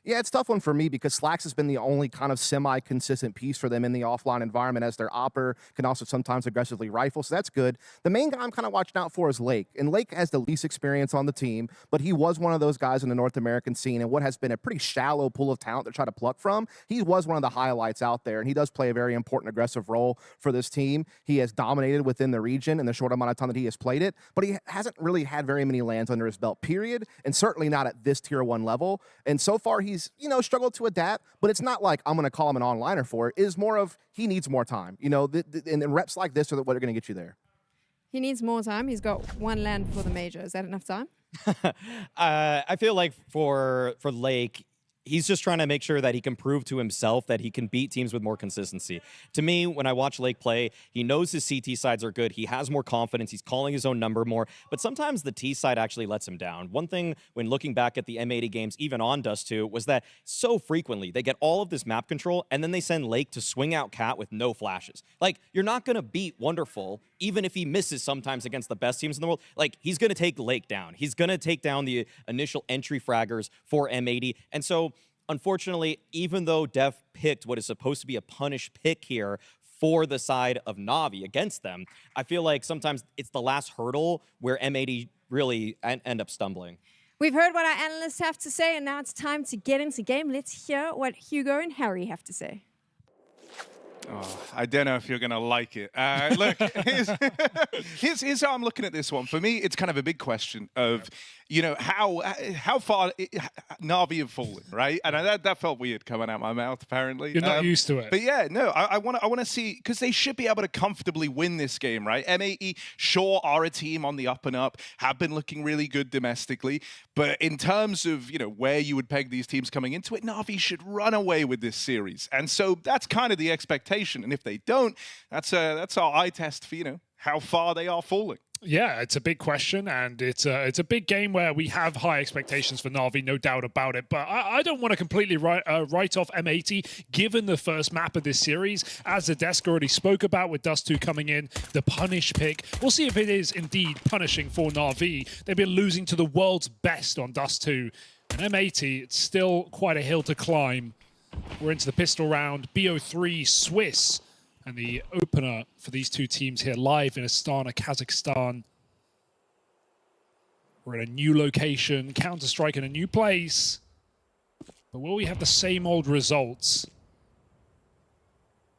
Yeah, it's a tough one for me because Slacks has been the only kind of semi-consistent piece for them in the offline environment as their opper can also sometimes aggressively rifle, so that's good. The main guy I'm kind of watching out for is Lake, and Lake has the least experience on the team, but he was one of those guys in the North American scene and what has been a pretty shallow pool of talent to try to pluck from. He was one of the highlights out there, and he does play a very important aggressive role for this team. He has dominated within the region in the short amount of time that he has played it, but he hasn't really had very many lands under his belt, period, and certainly not at this tier 1 level. And so far, he's, struggled to adapt, but it's not like I'm going to call him an onliner for it. It is more of he needs more time. And reps like this are what are going to get you there. He needs more time. He's got 1 land for the major. Is that enough time? I feel like for Lake, he's just trying to make sure that he can prove to himself that he can beat teams with more consistency. To me, when I watch Lake play, he knows his CT sides are good. He has more confidence. He's calling his own number more. But sometimes the T side actually lets him down. One thing when looking back at the M80 games, even on Dust 2, was that so frequently they get all of this map control and then they send Lake to swing out Cat with no flashes. Like, you're not going to beat Wonderful, even if he misses sometimes against the best teams in the world. Like, he's going to take Lake down. He's going to take down the initial entry fraggers for M80. And so, unfortunately, even though Def picked what is supposed to be a punish pick here for the side of Na'Vi against them, I feel like sometimes it's the last hurdle where M80 really end up stumbling. We've heard what our analysts have to say, and now it's time to get into game. Let's hear what Hugo and Harry have to say. Oh, I don't know if you're going to like it. Look, here's how I'm looking at this one. For me, it's kind of a big question of, how far Na'Vi have fallen, right? And that felt weird coming out my mouth, apparently. You're not used to it. But yeah, no, I want to see, because they should be able to comfortably win this game, right? M80, sure, are a team on the up and up, have been looking really good domestically. But in terms of, where you would peg these teams coming into it, Na'Vi should run away with this series. And so that's kind of the expectation. And if they don't, that's our eye test for, how far they are falling. Yeah, it's a big question, and it's a big game where we have high expectations for Na'Vi, no doubt about it. But I don't want to completely write off M80, given the first map of this series. As the desk already spoke about with Dust 2 coming in, the punish pick. We'll see if it is indeed punishing for Na'Vi. They've been losing to the world's best on Dust 2. And M80, it's still quite a hill to climb. We're into the pistol round, BO3 Swiss. And the opener for these two teams here live in Astana, Kazakhstan. We're in a new location, Counter-Strike in a new place. But will we have the same old results?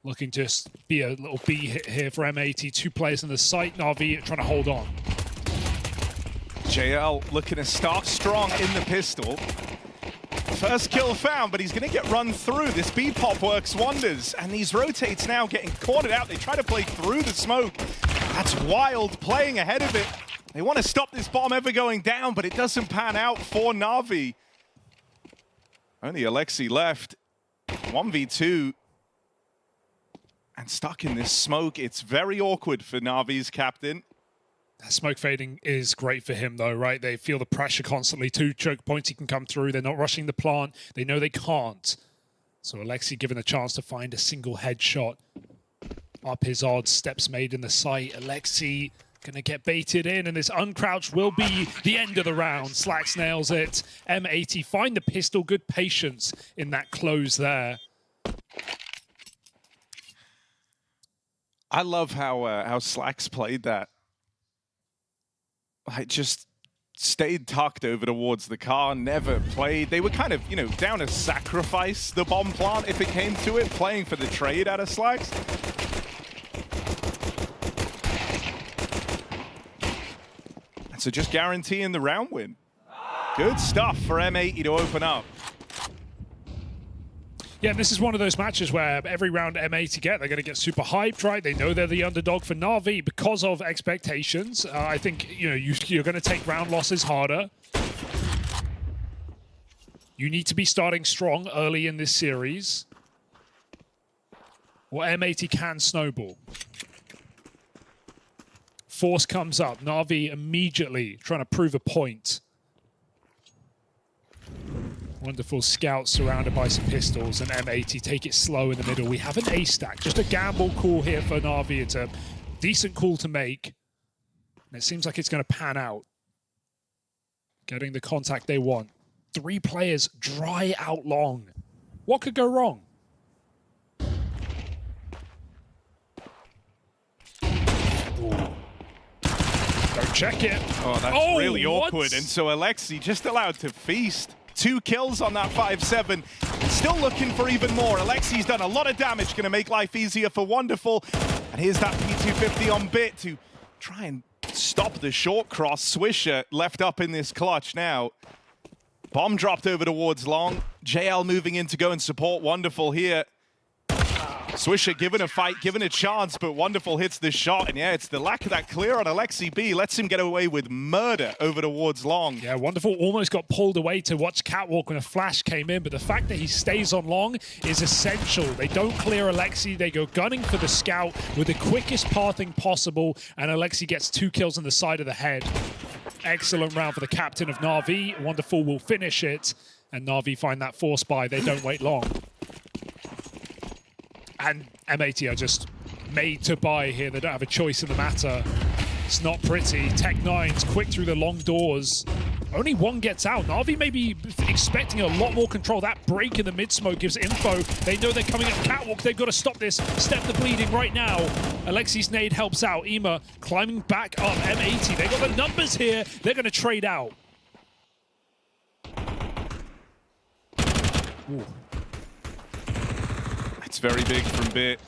Looking to be a little B hit here for M80. 2 players in the site, Na'Vi trying to hold on. JL looking to start strong in the pistol. First kill found, but he's going to get run through. This B-pop works wonders, and these rotates now getting cornered out. They try to play through the smoke. That's Wild playing ahead of it. They want to stop this bomb ever going down, but it doesn't pan out for Na'Vi. Only Alexi left. 1v2. And stuck in this smoke. It's very awkward for Na'Vi's captain. That smoke fading is great for him, though, right? They feel the pressure constantly. 2 choke points he can come through. They're not rushing the plant. They know they can't. So Alexi given a chance to find a single headshot. Up his odds. Steps made in the sight. Alexi going to get baited in, and this uncrouch will be the end of the round. Slacks nails it. M80 find the pistol. Good patience in that close there. I love how Slacks played that. Like, just stayed tucked over towards the car, never played. They were kind of, you know, down to sacrifice the bomb plant if it came to it, playing for the trade out of Slags. So just guaranteeing the round win. Good stuff for M80 to open up. Yeah, this is one of those matches where every round M80 get, they're going to get super hyped, right? They know they're the underdog for Na'Vi because of expectations. I think, you know, you're going to take round losses harder. You need to be starting strong early in this series, or M80 can snowball. Force comes up. Na'Vi immediately trying to prove a point. Wonderful scouts surrounded by some pistols, and M80 take it slow in the middle. We have an A stack, just a gamble call here for Na'Vi. It's a decent call to make, and it seems like it's going to pan out. Getting the contact they want. 3 players dry out long. What could go wrong? Don't check it. Oh, that's really awkward. And so Alexi just allowed to feast. 2 kills on that 5-7. Still looking for even more. Alexi's done a lot of damage, going to make life easier for Wonderful. And here's that P250 on Bit to try and stop the short cross. Swisher left up in this clutch now. Bomb dropped over towards Long. JL moving in to go and support Wonderful here. Swisher given a fight, given a chance, but Wonderful hits the shot. And yeah, it's the lack of that clear on Alexi B. Lets him get away with murder over towards Long. Yeah, Wonderful almost got pulled away to watch Catwalk when a flash came in, but the fact that he stays on Long is essential. They don't clear Alexi. They go gunning for the scout with the quickest pathing possible, and Alexi gets 2 kills on the side of the head. Excellent round for the captain of Na'Vi. Wonderful will finish it, and Na'Vi find that force buy. They don't wait long. And M80 are just made to buy here. They don't have a choice in the matter. It's not pretty. Tech9's quick through the long doors. Only 1 gets out. Na'Vi may be expecting a lot more control. That break in the mid-smoke gives info. They know they're coming up Catwalk. They've got to stop this. Step the bleeding right now. Alexi's nade helps out. Ema climbing back up. M80. They got the numbers here. They're going to trade out. Ooh. It's very big from Bit.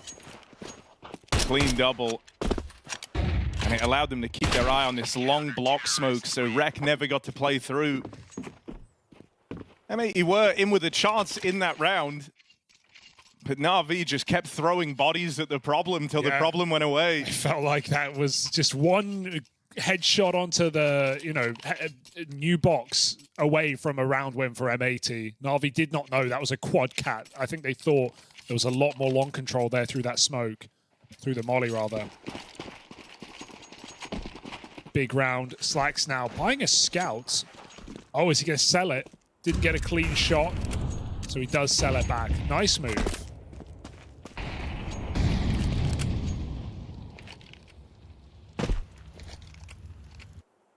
Clean double. And it allowed them to keep their eye on this long block smoke, so Rek never got to play through. M80 were in with a chance in that round, but Na'Vi just kept throwing bodies at the problem till the problem went away. I felt like that was just 1 headshot onto the, you know, new box away from a round win for M80. Na'Vi did not know that was a quad cat. I think they thought there was a lot more long control there through that smoke. Through the molly, rather. Big round. Slacks now buying a scout. Oh, is he going to sell it? Didn't get a clean shot, so he does sell it back. Nice move.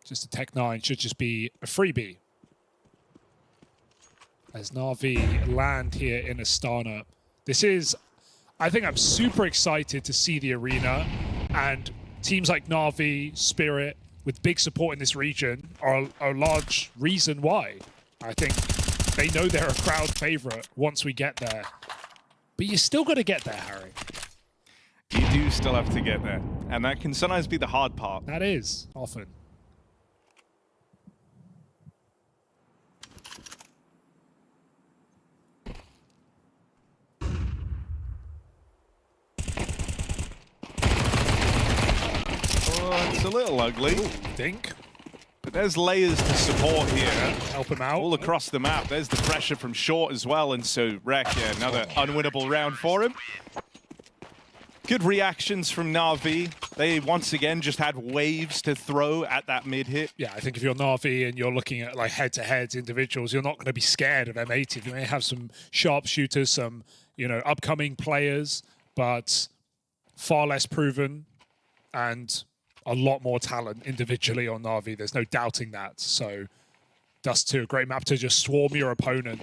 Just a Tech9 should just be a freebie. As Na'Vi land here in Astana. This is, I think I'm super excited to see the arena, and teams like Na'Vi, Spirit, with big support in this region are a large reason why. I think they know they're a crowd favorite once we get there. But you still got to get there, Harry. You do still have to get there, and that can sometimes be the hard part. That is, often. It's a little ugly. Ooh, dink. But there's layers to support here. Help him out. All across the map. There's the pressure from short as well. And so Rek, yeah, another unwinnable round for him. Good reactions from Na'Vi. They once again just had waves to throw at that mid hit. Yeah, I think if you're Na'Vi and you're looking at like head-to-head individuals, you're not going to be scared of M80. You may have some sharpshooters, some, you know, upcoming players, but far less proven and a lot more talent individually on Na'Vi. There's no doubting that. So Dust 2, a great map to just swarm your opponent.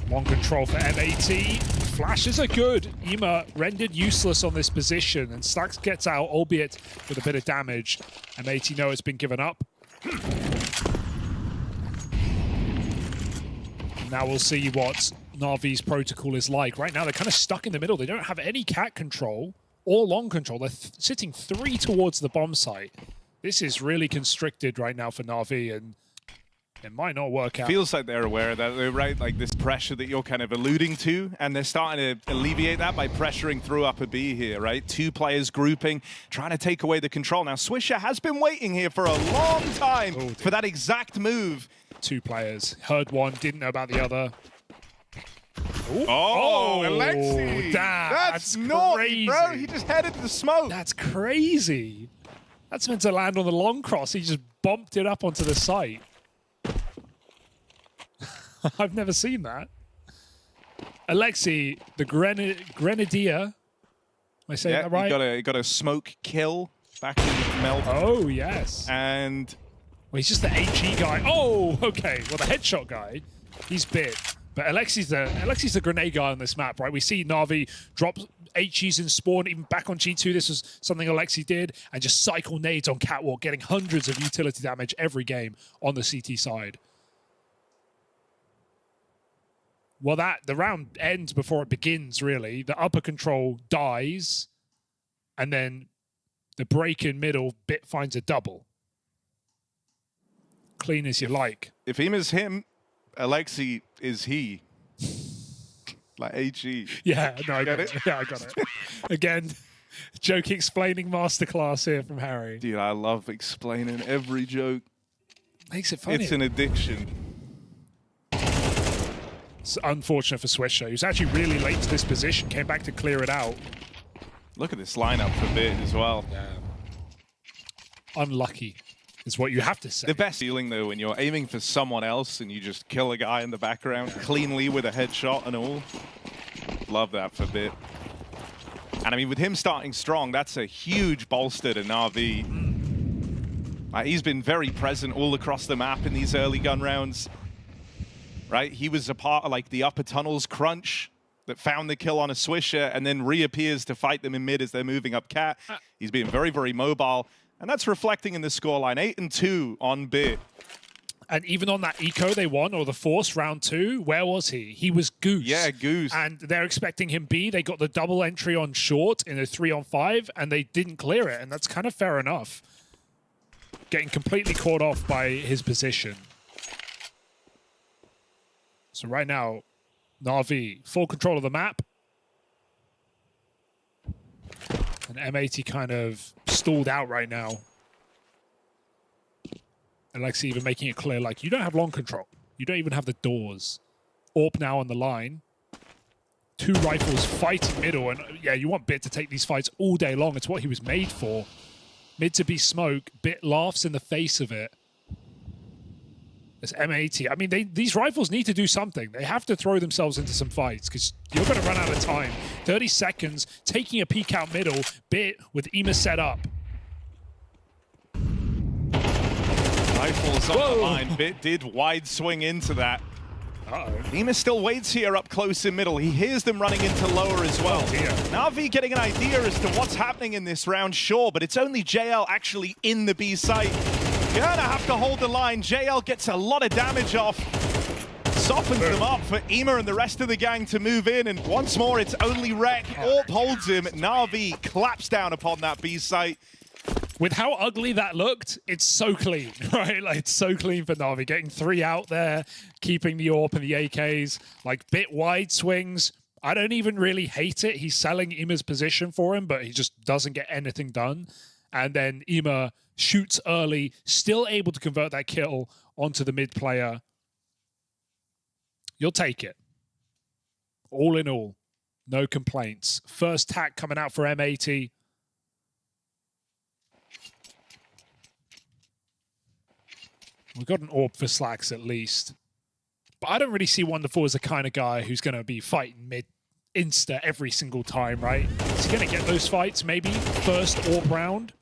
Long control for M80. Flashes are good. Ema rendered useless on this position, and Slacks gets out, albeit with a bit of damage. And M80 know it's been given up. Now we'll see what Na'Vi's protocol is like. Right now, they're kind of stuck in the middle. They don't have any cat control or long control. They're sitting 3 towards the bomb site. This is really constricted right now for Na'Vi, and it might not work out. Feels like they're aware of that, right? Like this pressure that you're kind of alluding to, and they're starting to alleviate that by pressuring through upper B here, right? 2 players grouping, trying to take away the control. Now, Swisher has been waiting here for a long time for that exact move. 2 players. Heard one, didn't know about the other. Oh, Alexi! That's naughty, crazy. bro. He just headed the smoke. That's crazy. That's meant to land on the long cross. He just bumped it up onto the site. I've never seen that. Alexi, the Grenadier. Am I saying that right? He got a smoke kill back in Mel. Oh, yes. And well, he's just the HE guy. Oh, okay. Well, the headshot guy, he's bit. But Alexi's the grenade guy on this map, right? We see Na'Vi drop HEs in spawn, even back on G2. This was something Alexi did, and just cycle nades on Catwalk, getting hundreds of utility damage every game on the CT side. Well, the round ends before it begins, really. The upper control dies, and then the break in middle bit finds a double. Clean as you like. If Ema's him, Alexi is he. Like HE. Yeah, no, I got it. Yeah, I got it. Again, joke explaining masterclass here from Harry. Dude, I love explaining every joke. Makes it funny. It's an addiction. It's unfortunate for Swisher. He was actually really late to this position, came back to clear it out. Look at this lineup for Bit as well. Yeah. Unlucky is what you have to say. The best feeling, though, when you're aiming for someone else and you just kill a guy in the background cleanly with a headshot and all. Love that for Bit. And I mean, with him starting strong, that's a huge bolster to Na'Vi. He's been very present all across the map in these early gun rounds. Right? He was a part of like the upper tunnels crunch that found the kill on a Swisher and then reappears to fight them in mid as they're moving up cat. He's being very, very mobile. And that's reflecting in the scoreline. 8-2 on Bit. And even on that eco they won, or the Force round 2, where was he? He was Goose. Yeah, Goose. And they're expecting him B. They got the double entry on short in a 3-on-5, and they didn't clear it. And that's kind of fair enough. Getting completely caught off by his position. So right now, Na'Vi, full control of the map. And M80 kind of stalled out right now. Alexi even making it clear, like, you don't have long control. You don't even have the doors. Orp now on the line. 2 rifles fighting middle. And yeah, you want Bit to take these fights all day long. It's what he was made for. Mid to be smoke. Bit laughs in the face of it. It's M80. I mean, these rifles need to do something. They have to throw themselves into some fights because you're going to run out of time. 30 seconds, taking a peek out middle. Bit with Ema set up. Rifles on the line. Bit did wide swing into that. Ema still waits here up close in middle. He hears them running into lower as well. Na'Vi getting an idea as to what's happening in this round, sure, but it's only JL actually in the B site. You're gonna have to hold the line. JL gets a lot of damage off. Softens them up for Ema and the rest of the gang to move in. And once more, it's only Rek. Orp holds him. Na'Vi claps down upon that B site. With how ugly that looked, it's so clean, right? Like, it's so clean for Na'Vi. Getting 3 out there, keeping the Orp and the AKs. Like, Bit wide swings. I don't even really hate it. He's selling Ema's position for him, but he just doesn't get anything done. And then Ema shoots early, still able to convert that kill onto the mid player. You'll take it. All in all, no complaints. First tack coming out for M80. We've got an AWP for Slacks at least. But I don't really see Wonderful as the kind of guy who's going to be fighting mid insta every single time, right? Is he going to get those fights maybe first AWP round?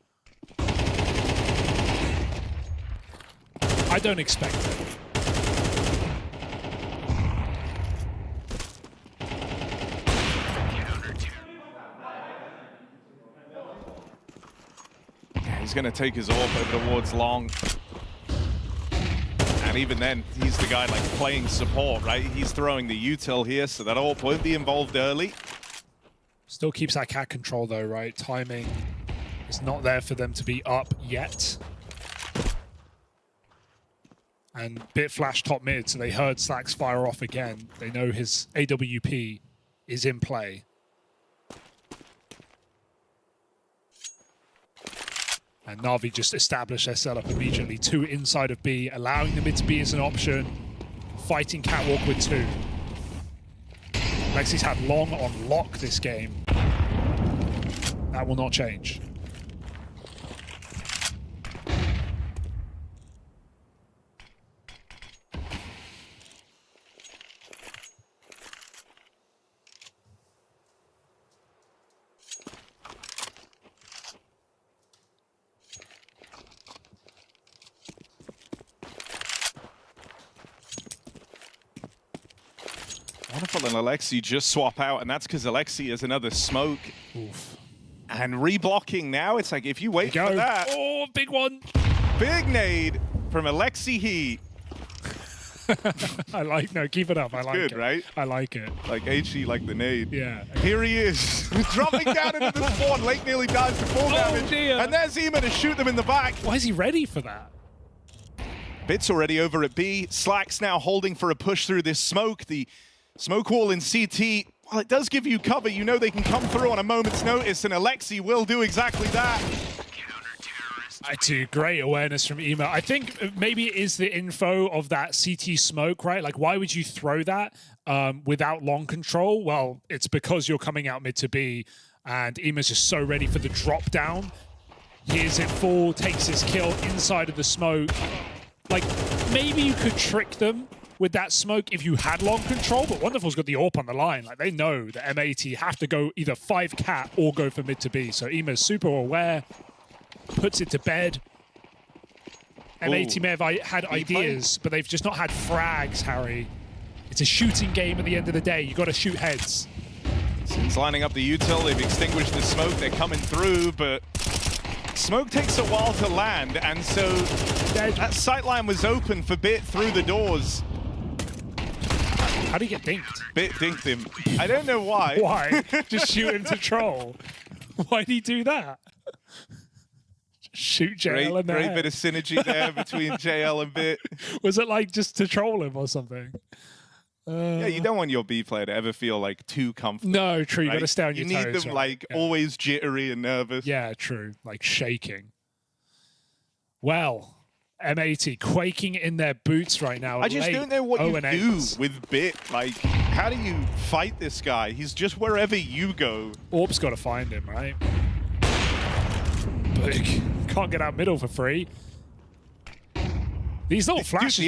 I don't expect it. He's going to take his AWP over towards long. And even then, he's the guy like playing support, right? He's throwing the util here, so that AWP won't be involved early. Still keeps that cat control though, right? Timing is not there for them to be up yet. And Bit flash top mid, so they heard Slacks fire off again. They know his AWP is in play. And Na'Vi just established their setup immediately. 2 inside of B, allowing the mid to be as an option. Fighting catwalk with 2. Lexi's had long on lock this game. That will not change. Wonderful, and Alexi just swap out, and that's because Alexi has another smoke. Oof. And reblocking now, it's like, if you wait for that. Oh, big one. Big nade from Alexi He. I like, no, keep it up. I like Good, it. right? I like it. Like HE, like the nade. Yeah. Here he is, dropping down into the spawn. Lake nearly dies to full damage. Dear. And there's Ema to shoot them in the back. Why is he ready for that? Bit's already over at B. Slack's now holding for a push through this smoke. The smoke wall in CT, while it does give you cover, you know they can come through on a moment's notice, and Alexi will do exactly that. Great awareness from Ema. I think maybe it is the info of that CT smoke, right? Like, why would you throw that without long control? Well, it's because you're coming out mid to B, and Ema's just so ready for the drop down. Here's it full, takes his kill inside of the smoke. Like, maybe you could trick them with that smoke if you had long control, but Wonderful's got the AWP on the line. Like, they know that M80 have to go either 5 cat or go for mid to B. So Ema's super aware, puts it to bed. M80 may have had ideas, but they've just not had frags, Harry. It's a shooting game at the end of the day. You got to shoot heads. Since lining up the util, they've extinguished the smoke. They're coming through, but smoke takes a while to land, and so that sightline was open for Bit through the doors. How do you get dinked? Bit dinked him. I don't know why. Why? Just shoot him to troll. Why'd he do that? Shoot JL in the Great head. bit of synergy there between JL and Bit. Was it like just to troll him or something? Yeah, you don't want your B player to ever feel like too comfortable. No, true. You right? got to stay on your toes. You need them right? like always jittery and nervous. Yeah, true. Like shaking. Well, M80 quaking in their boots right now. I just don't know what you do with Bit. Like, how do you fight this guy? He's just wherever you go. Orb's got to find him, right? But he can't get out middle for free. These little flashes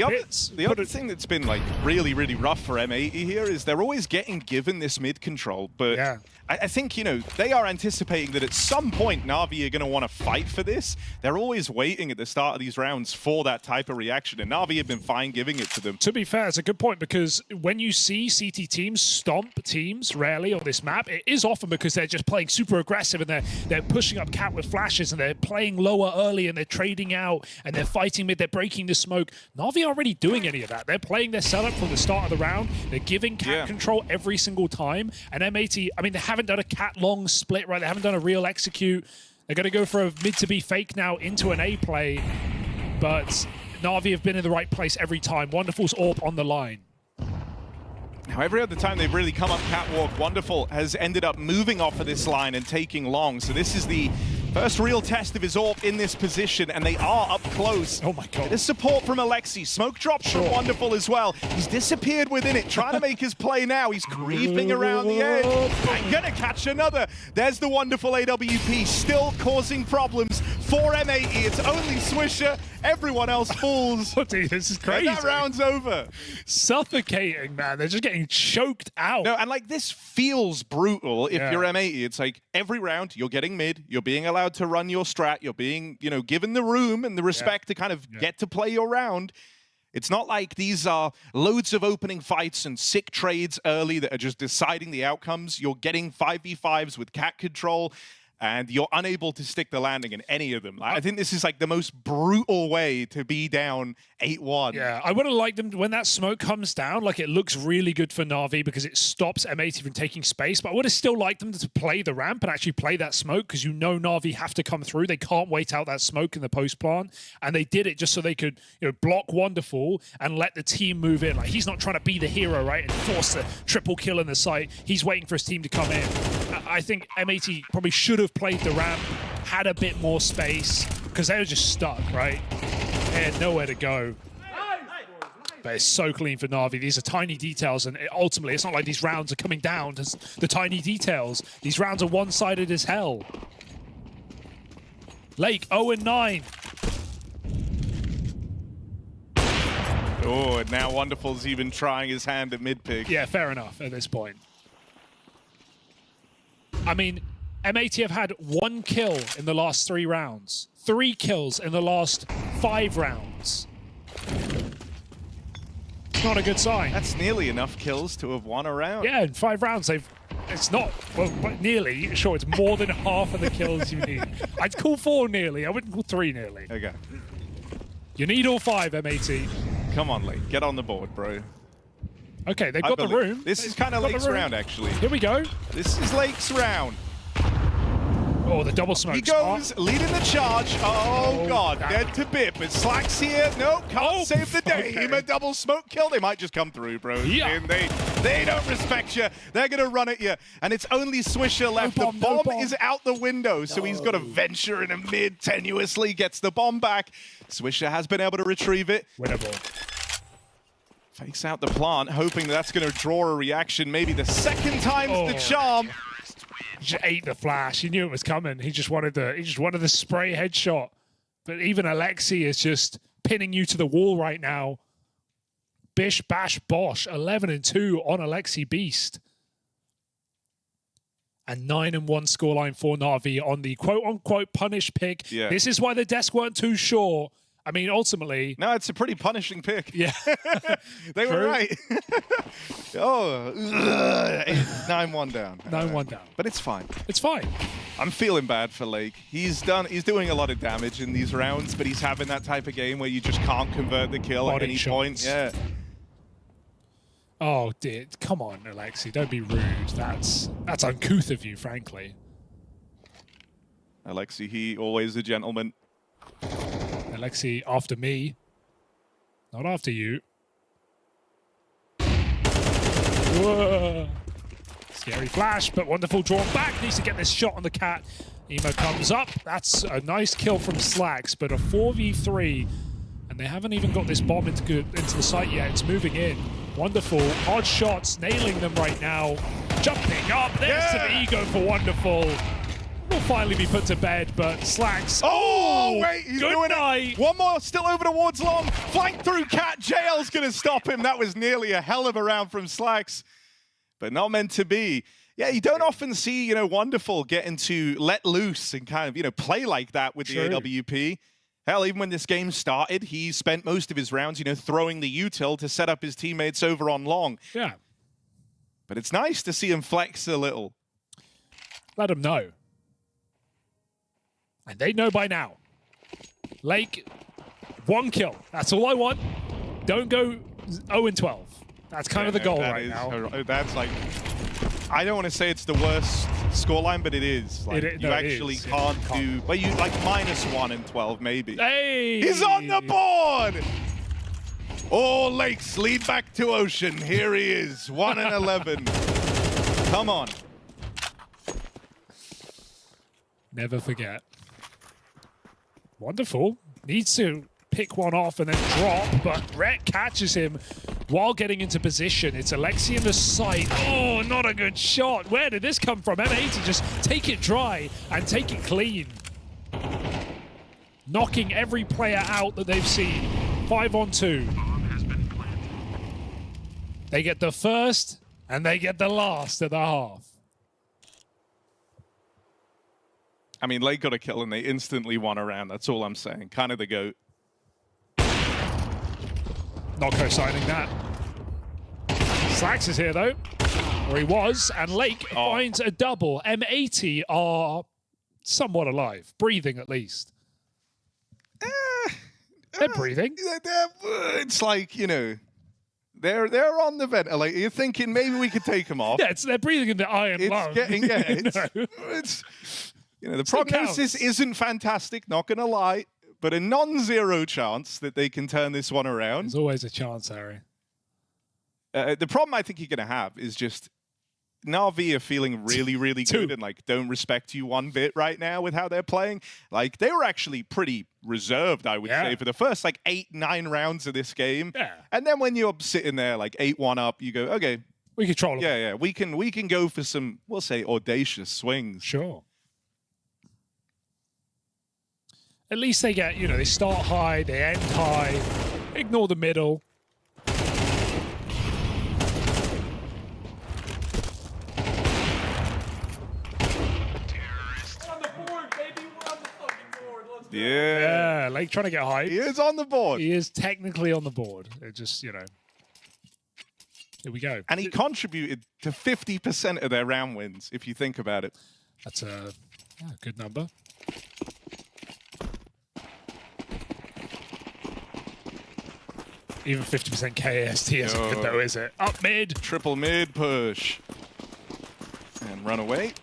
The other thing that's been like really, really rough for M80 here is they're always getting given this mid control, but yeah. I think, you know, they are anticipating that at some point Na'Vi are going to want to fight for this. They're always waiting at the start of these rounds for that type of reaction, and Na'Vi have been fine giving it to them. To be fair, it's a good point, because when you see CT teams stomp teams rarely on this map, it is often because they're just playing super aggressive and they're pushing up cat with flashes and they're playing lower early and they're trading out and they're fighting mid, they're breaking the smoke. Na'Vi aren't really doing any of that. They're playing their setup from the start of the round. They're giving cat control every single time. And M80, I mean, they haven't done a cat long split, right? They haven't done a real execute. They're going to go for a mid to be fake now into an A play. But Na'Vi have been in the right place every time. Wonderful's AWP on the line. Now, every other time they've really come up catwalk, Wonderful has ended up moving off of this line and taking long. So this is the first real test of his AWP in this position, and they are up close. Oh my god. There's support from Alexi. Smoke drop from Wonderful as well. He's disappeared within it, trying to make his play now. He's creeping around the edge. And gonna catch another. There's the Wonderful AWP, still causing problems for M80. It's only Swisher. Everyone else falls. Oh, dude, this is crazy. And that round's over. Suffocating, man. They're just getting choked out. No, and like this feels brutal if you're M80. It's like every round you're getting mid, you're being allowed to run your strat, you're being, you know, given the room and the respect to kind of get to play your round. It's not like these are loads of opening fights and sick trades early that are just deciding the outcomes. You're getting 5v5s with cat control. and you're unable to stick the landing in any of them. I think this is like the most brutal way to be down 8-1. Yeah, I would have liked them when that smoke comes down. Like, it looks really good for Na'Vi because it stops M80 from taking space. But I would have still liked them to play the ramp and actually play that smoke, because you know Na'Vi have to come through. They can't wait out that smoke in the post plant, and they did it just so they could, you know, block Wonderful and let the team move in. Like, he's not trying to be the hero, right, and force the triple kill in the site. He's waiting for his team to come in. I think M80 probably should have played the ramp, had a bit more space, because they were just stuck, right? They had nowhere to go. But it's so clean for Na'Vi. These are tiny details, and ultimately, it's not like these rounds are coming down to the tiny details. These rounds are one-sided as hell. Lake 0-9. Oh, and now Wonderful's even trying his hand at mid-pick. Yeah, fair enough at this point. I mean, M80 have had 1 kill in the last 3 rounds. 3 kills in the last 5 rounds. Not a good sign. That's nearly enough kills to have won a round. Yeah, in 5 rounds, they've... It's not, well, nearly. Sure, it's more than half of the kills you need. I'd call 4 nearly. I wouldn't call 3 nearly. Okay. You need all 5, M80. Come on, Lee. Get on the board, bro. Okay, they've got the room. This is kind of Lake's round, actually. Here we go. This is Lake's round. Oh, the double smoke. He goes, leading the charge. Oh, God, dead to bit. But Slack's here. No, can't save the day. Okay. A double smoke kill. They might just come through, bro. Yeah. And they don't respect you. They're going to run at you. And it's only Swisher left. The bomb is out the window, so he's got to venture in a mid, tenuously, gets the bomb back. Swisher has been able to retrieve it. Winnable. Fakes out the plant, hoping that's going to draw a reaction. Maybe the second time's the charm. He just ate the flash. He knew it was coming. He just wanted the spray headshot. But even Alexi is just pinning you to the wall right now. Bish bash bosh, 11-2 on Alexi Beast. And 9-1 scoreline for Na'Vi on the quote-unquote punish pick. Yeah. This is why the desk weren't too sure. I mean, ultimately... No, it's a pretty punishing pick. Yeah. They were right. Oh, 9-1 down. 9-1 down. But it's fine. It's fine. I'm feeling bad for Lake. He's doing a lot of damage in these rounds, but he's having that type of game where you just can't convert the kill at any point. Yeah. Oh, dear. Come on, Alexi. Don't be rude. That's uncouth of you, frankly. Alexi, he always a gentleman. Alexi, after me. Not after you. Whoa. Scary flash, but Wonderful drawn back. Needs to get this shot on the cat. Emo comes up. That's a nice kill from Slacks, but a 4v3. And they haven't even got this bomb into the site yet. It's moving in. Wonderful. Hard shots, nailing them right now. Jumping up. There's some ego for Wonderful. Will finally be put to bed, but Slacks. Oh, wait, he's good doing night. it. One more, still over towards Long. Flank through Cat. JL's going to stop him. That was nearly a hell of a round from Slacks, but not meant to be. Yeah, you don't often see, Wonderful getting to let loose and kind of, play like that with the AWP. Hell, even when this game started, he spent most of his rounds, throwing the util to set up his teammates over on Long. Yeah. But it's nice to see him flex a little. Let him know. And they know by now. Lake, 1 kill. That's all I want. Don't go 0-12. That's kind of the goal right now. That's like, I don't want to say it's the worst scoreline, but it is. Like, you actually can't do, well, you like -1 in 12 maybe. Hey! He's on the board! Oh, Lakes lead back to Ocean. Here he is, 1-11. Come on. Never forget. Wonderful. Needs to pick one off and then drop, but Rhett catches him while getting into position. It's Alexi in the sight. Oh, not a good shot. Where did this come from? M80 just take it dry and take it clean. Knocking every player out that they've seen. 5-on-2. They get the first and they get the last of the half. I mean, Lake got a kill and they instantly won a round. That's all I'm saying. Kind of the GOAT. Not co-signing that. Slacks is here, though. Or he was. And Lake finds a double. M80 are somewhat alive, breathing at least. They're breathing. It's like, you know, they're on the ventilator. You're thinking maybe we could take them off. Yeah, they're breathing in the iron lung. The prognosis isn't fantastic, not going to lie, but a non-zero chance that they can turn this one around. There's always a chance, Harry. The problem I think you're going to have is just Na'Vi are feeling really, really good and like don't respect you one bit right now with how they're playing. Like they were actually pretty reserved, I would say, for the first like 8-9 rounds of this game. Yeah. And then when you're sitting there like 8-1 up, you go, okay, we control them. Yeah, we can go for some, we'll say, audacious swings. Sure. At least they get, they start high, they end high, ignore the middle. Yeah. Lake trying to get high. He is on the board. He is technically on the board. It just, here we go. And he contributed to 50% of their round wins, if you think about it. That's a good number. Even 50% KAST isn't good though, is it? Up mid. Triple mid push. And run away.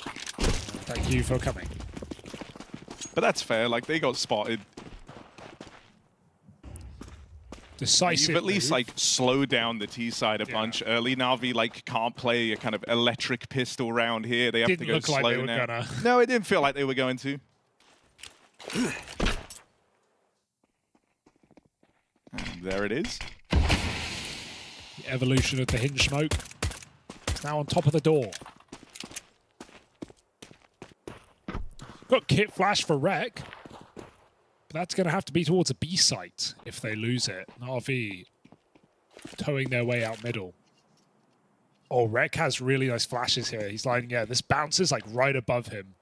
Thank you for coming. But that's fair, like they got spotted. Decisive. You've at least like slowed down the T side a bunch early. Na'Vi like can't play a kind of electric pistol round here. They have to go slow like now. Gonna. No, it didn't feel like they were going to. And there it is. The evolution of the hinge smoke. It's now on top of the door. Got kit flash for Rek. But that's going to have to be towards a B site if they lose it. Na'Vi towing their way out middle. Oh, Rek has really nice flashes here. He's like, this bounces like right above him.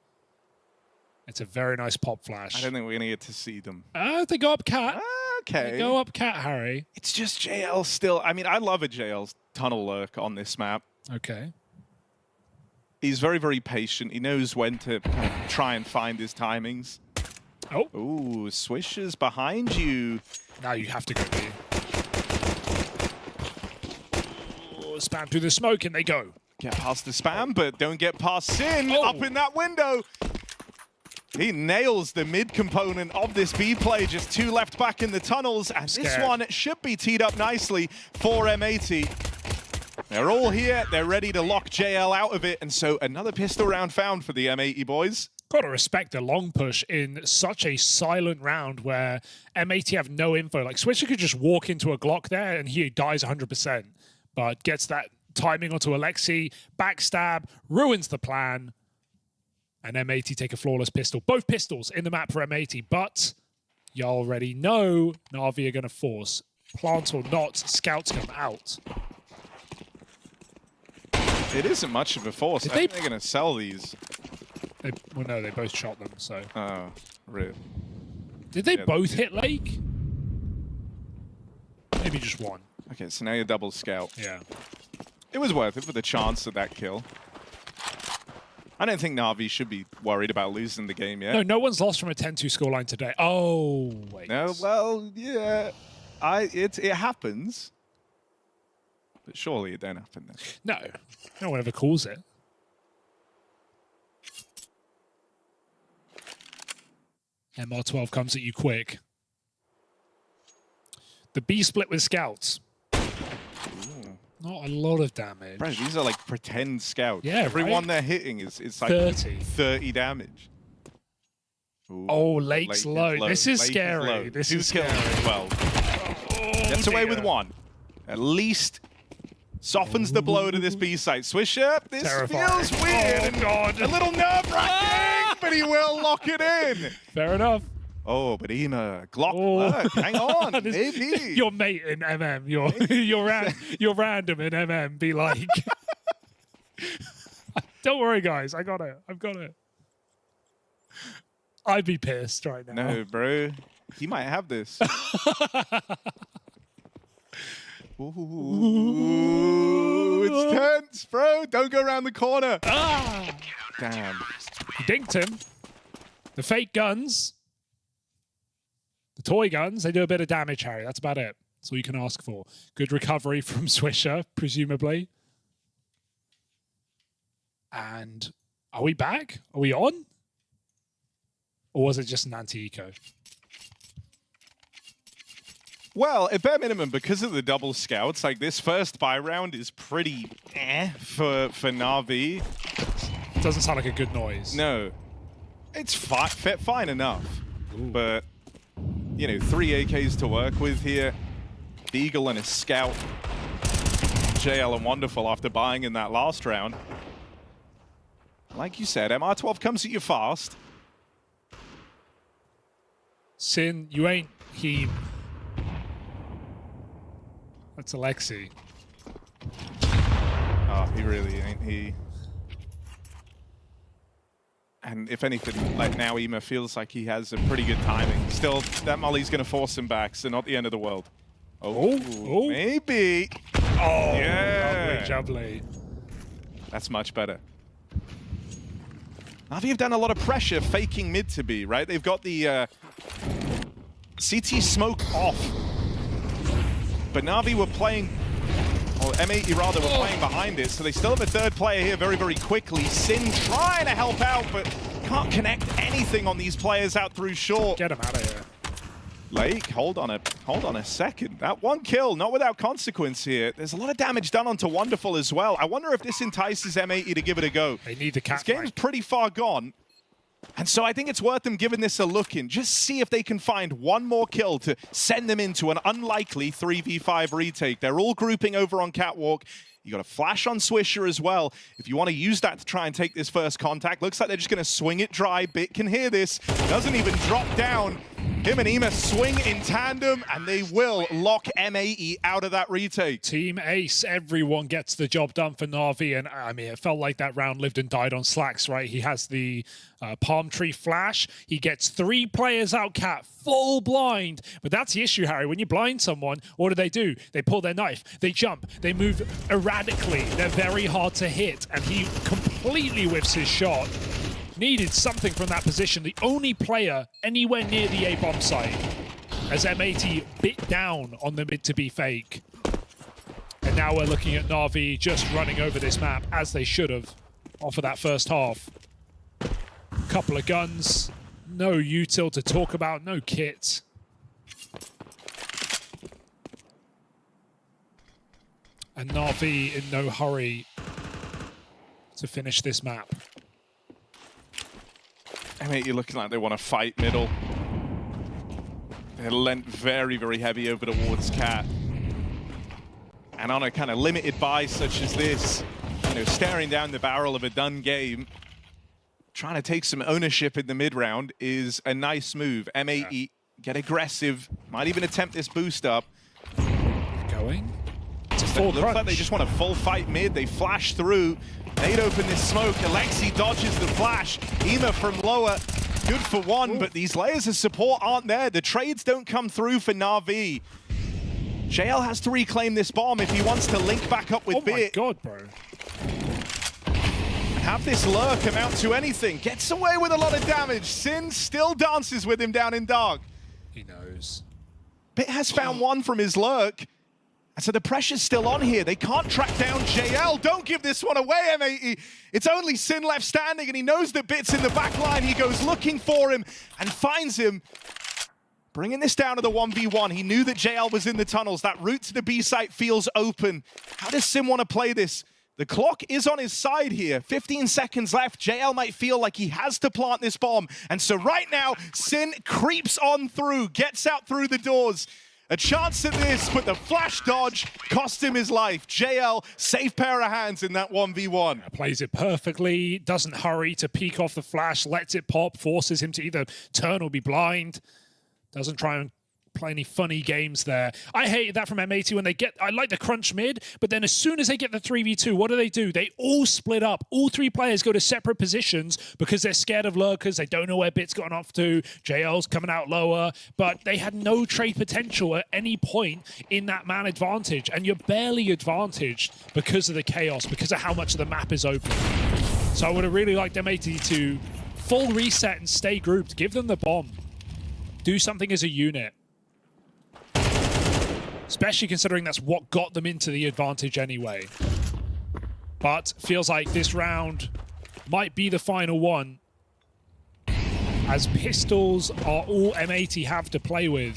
It's a very nice pop flash. I don't think we're going to get to see them. They go up cat. Okay. They go up cat, Harry. It's just JL still. I mean, I love a JL's tunnel lurk on this map. Okay. He's very, very patient. He knows when to try and find his timings. Oh. Ooh, Swishes behind you. Now you have to go B. Oh, spam through the smoke and they go. Get past the spam, but don't get past Sin up in that window. He nails the mid component of this B play. Just 2 left back in the tunnels. And this one should be teed up nicely for M80. They're all here. They're ready to lock JL out of it. And so another pistol round found for the M80 boys. Got to respect the long push in such a silent round where M80 have no info. Like, Switcher could just walk into a Glock there and he dies 100%. But gets that timing onto Alexi, backstab, ruins the plan. And M80 take a flawless pistol. Both pistols in the map for M80. But you already know Na'Vi are going to force. Plant or not, scouts come out. It isn't much of a force. I think they're going to sell these. Well, no, they both shot them, so. Oh, rip. Did they both hit Lake? Maybe just one. Okay, so now you're double scout. Yeah. It was worth it for the chance of that kill. I don't think Na'Vi should be worried about losing the game yet. No, no one's lost from a 10-2 scoreline today. Oh, wait. No, well, yeah. It happens. But surely it don't happen then. No. No one ever calls it. MR12 comes at you quick. The B split with scouts. Ooh. Not a lot of damage. Bro, these are like pretend scouts. Yeah, Everyone they're hitting is like 30 damage. Ooh, oh, Lake's low. This is Lake scary. Is This 2 is kills scary. as well. Gets away with 1. At least softens the blow to this B site. Swisher, this feels weird. Oh, God. A little nerve-wracking, but he will lock it in. Fair enough. Oh, but Ema, Glock lurk. Hang on, maybe. Your mate in MM. You're random in MM. Be like, don't worry, guys. I got it. I've got it. I'd be pissed right now. No, bro. He might have this. Ooh, it's tense, bro. Don't go around the corner. Ah. Damn. Dinked him. The fake guns, the toy guns, they do a bit of damage, Harry. That's about it. That's all you can ask for. Good recovery from Swisher, presumably. And are we back? Are we on? Or was it just an anti-eco? Well, at bare minimum, because of the double scouts, like this first buy round is pretty for Na'Vi. Doesn't sound like a good noise. No. It's fine enough. Ooh. But, you know, 3 AKs to work with here. Beagle and a scout. JL and Wonderful after buying in that last round. Like you said, MR12 comes at you fast. Sin, you ain't he. That's Alexi. Oh, he really ain't he. And if anything, like now Ema feels like he has a pretty good timing. Still, that molly's going to force him back, so not the end of the world. Oh, maybe. Oh, yeah. Lovely. That's much better. Na'Vi have done a lot of pressure faking mid to be, right? They've got the CT smoke off. But Na'Vi were playing, or M80 rather, were playing behind it, so they still have a third player here very, very quickly. Sin trying to help out, but can't connect anything on these players out through short. Get him out of here. Lake, hold on a second. That one kill, not without consequence here. There's a lot of damage done onto Wonderful as well. I wonder if this entices M80 to give it a go. They need the cat. This game's pretty far gone. And so I think it's worth them giving this a look in. Just see if they can find one more kill to send them into an unlikely 3v5 retake. They're all grouping over on Catwalk. You got a flash on Swisher as well. If you want to use that to try and take this first contact, looks like they're just going to swing it dry. Bit can hear this. Doesn't even drop down. Him and Ema swing in tandem, and they will lock M80 out of that retake. Team Ace, everyone gets the job done for Na'Vi, and I mean, it felt like that round lived and died on Slacks, right? He has the palm tree flash. He gets 3 players out, Cat, full blind. But that's the issue, Harry. When you blind someone, what do? They pull their knife, they jump, they move erratically. They're very hard to hit, and he completely whiffs his shot. Needed something from that position. The only player anywhere near the A-bomb site as M80 bit down on the mid to be fake. And now we're looking at Na'Vi just running over this map as they should have off of that first half. Couple of guns, no util to talk about, no kit. And Na'Vi in no hurry to finish this map. I mean, you're looking like they want to fight middle. They're lent very, very heavy over towards Cat. And on a kind of limited buy such as this, you know, staring down the barrel of a done game, trying to take some ownership in the mid round is a nice move. M80 get aggressive, might even attempt this boost up. Going? It's a full looks like they just want a full fight mid. They flash through. They'd open this smoke. Alexi dodges the flash. Ema from lower. Good for one, but these layers of support aren't there. The trades don't come through for Na'Vi. JL has to reclaim this bomb if he wants to link back up with Bit. Oh my god, bro. Have this lurk amount to anything. Gets away with a lot of damage. Sin still dances with him down in dark. He knows. Bit has found one from his lurk. And so the pressure's still on here. They can't track down JL. Don't give this one away, M80. It's only Sin left standing, and he knows that Bit's in the back line. He goes looking for him and finds him. Bringing this down to the 1v1. He knew that JL was in the tunnels. That route to the B site feels open. How does Sin want to play this? The clock is on his side here. 15 seconds left. JL might feel like he has to plant this bomb. And so right now, Sin creeps on through, gets out through the doors. A chance at this, but the flash dodge cost him his life. JL, safe pair of hands in that 1v1. Plays it perfectly, doesn't hurry to peek off the flash, lets it pop, forces him to either turn or be blind. Doesn't try and play any funny games there. I hated that from M80 when they get, I like the crunch mid, but then as soon as they get the 3v2, what do? They all split up. All 3 players go to separate positions because they're scared of lurkers. They don't know where Bit's gotten off to. JL's coming out lower, but they had no trade potential at any point in that man advantage, and you're barely advantaged because of the chaos, because of how much of the map is open. So I would have really liked M80 to full reset and stay grouped. Give them the bomb. Do something as a unit. Especially considering that's what got them into the advantage anyway. But feels like this round might be the final one, as pistols are all M80 have to play with.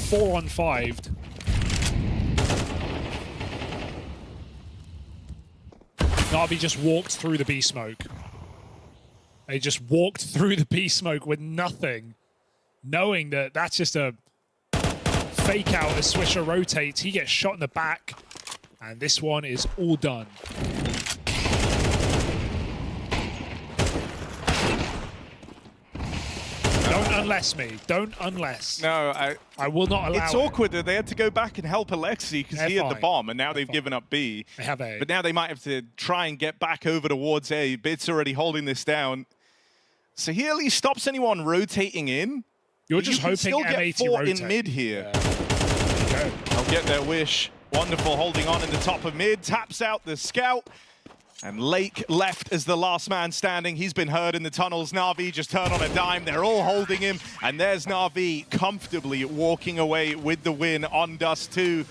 4 on 5. Na'Vi just walked through the B smoke. They just walked through the B smoke with nothing, knowing that that's just a fake out as Swisher rotates. He gets shot in the back, and this one is all done. Don't unless me. Don't unless. No, I will not allow It's it. awkward that they had to go back and help Alexi because he had the fine. bomb, and now they've given up B. They have A. But now they might have to try and get back over towards A. Bit's already holding this down. So he at least stops anyone rotating in. You're But just you can hoping still get M80 4 rotate. in mid here. They'll get their wish. Wonderful holding on in the top of mid. Taps out the scout. And Lake left as the last man standing. He's been heard in the tunnels. Na'Vi just turned on a dime. They're all holding him. And there's Na'Vi comfortably walking away with the win on Dust 2.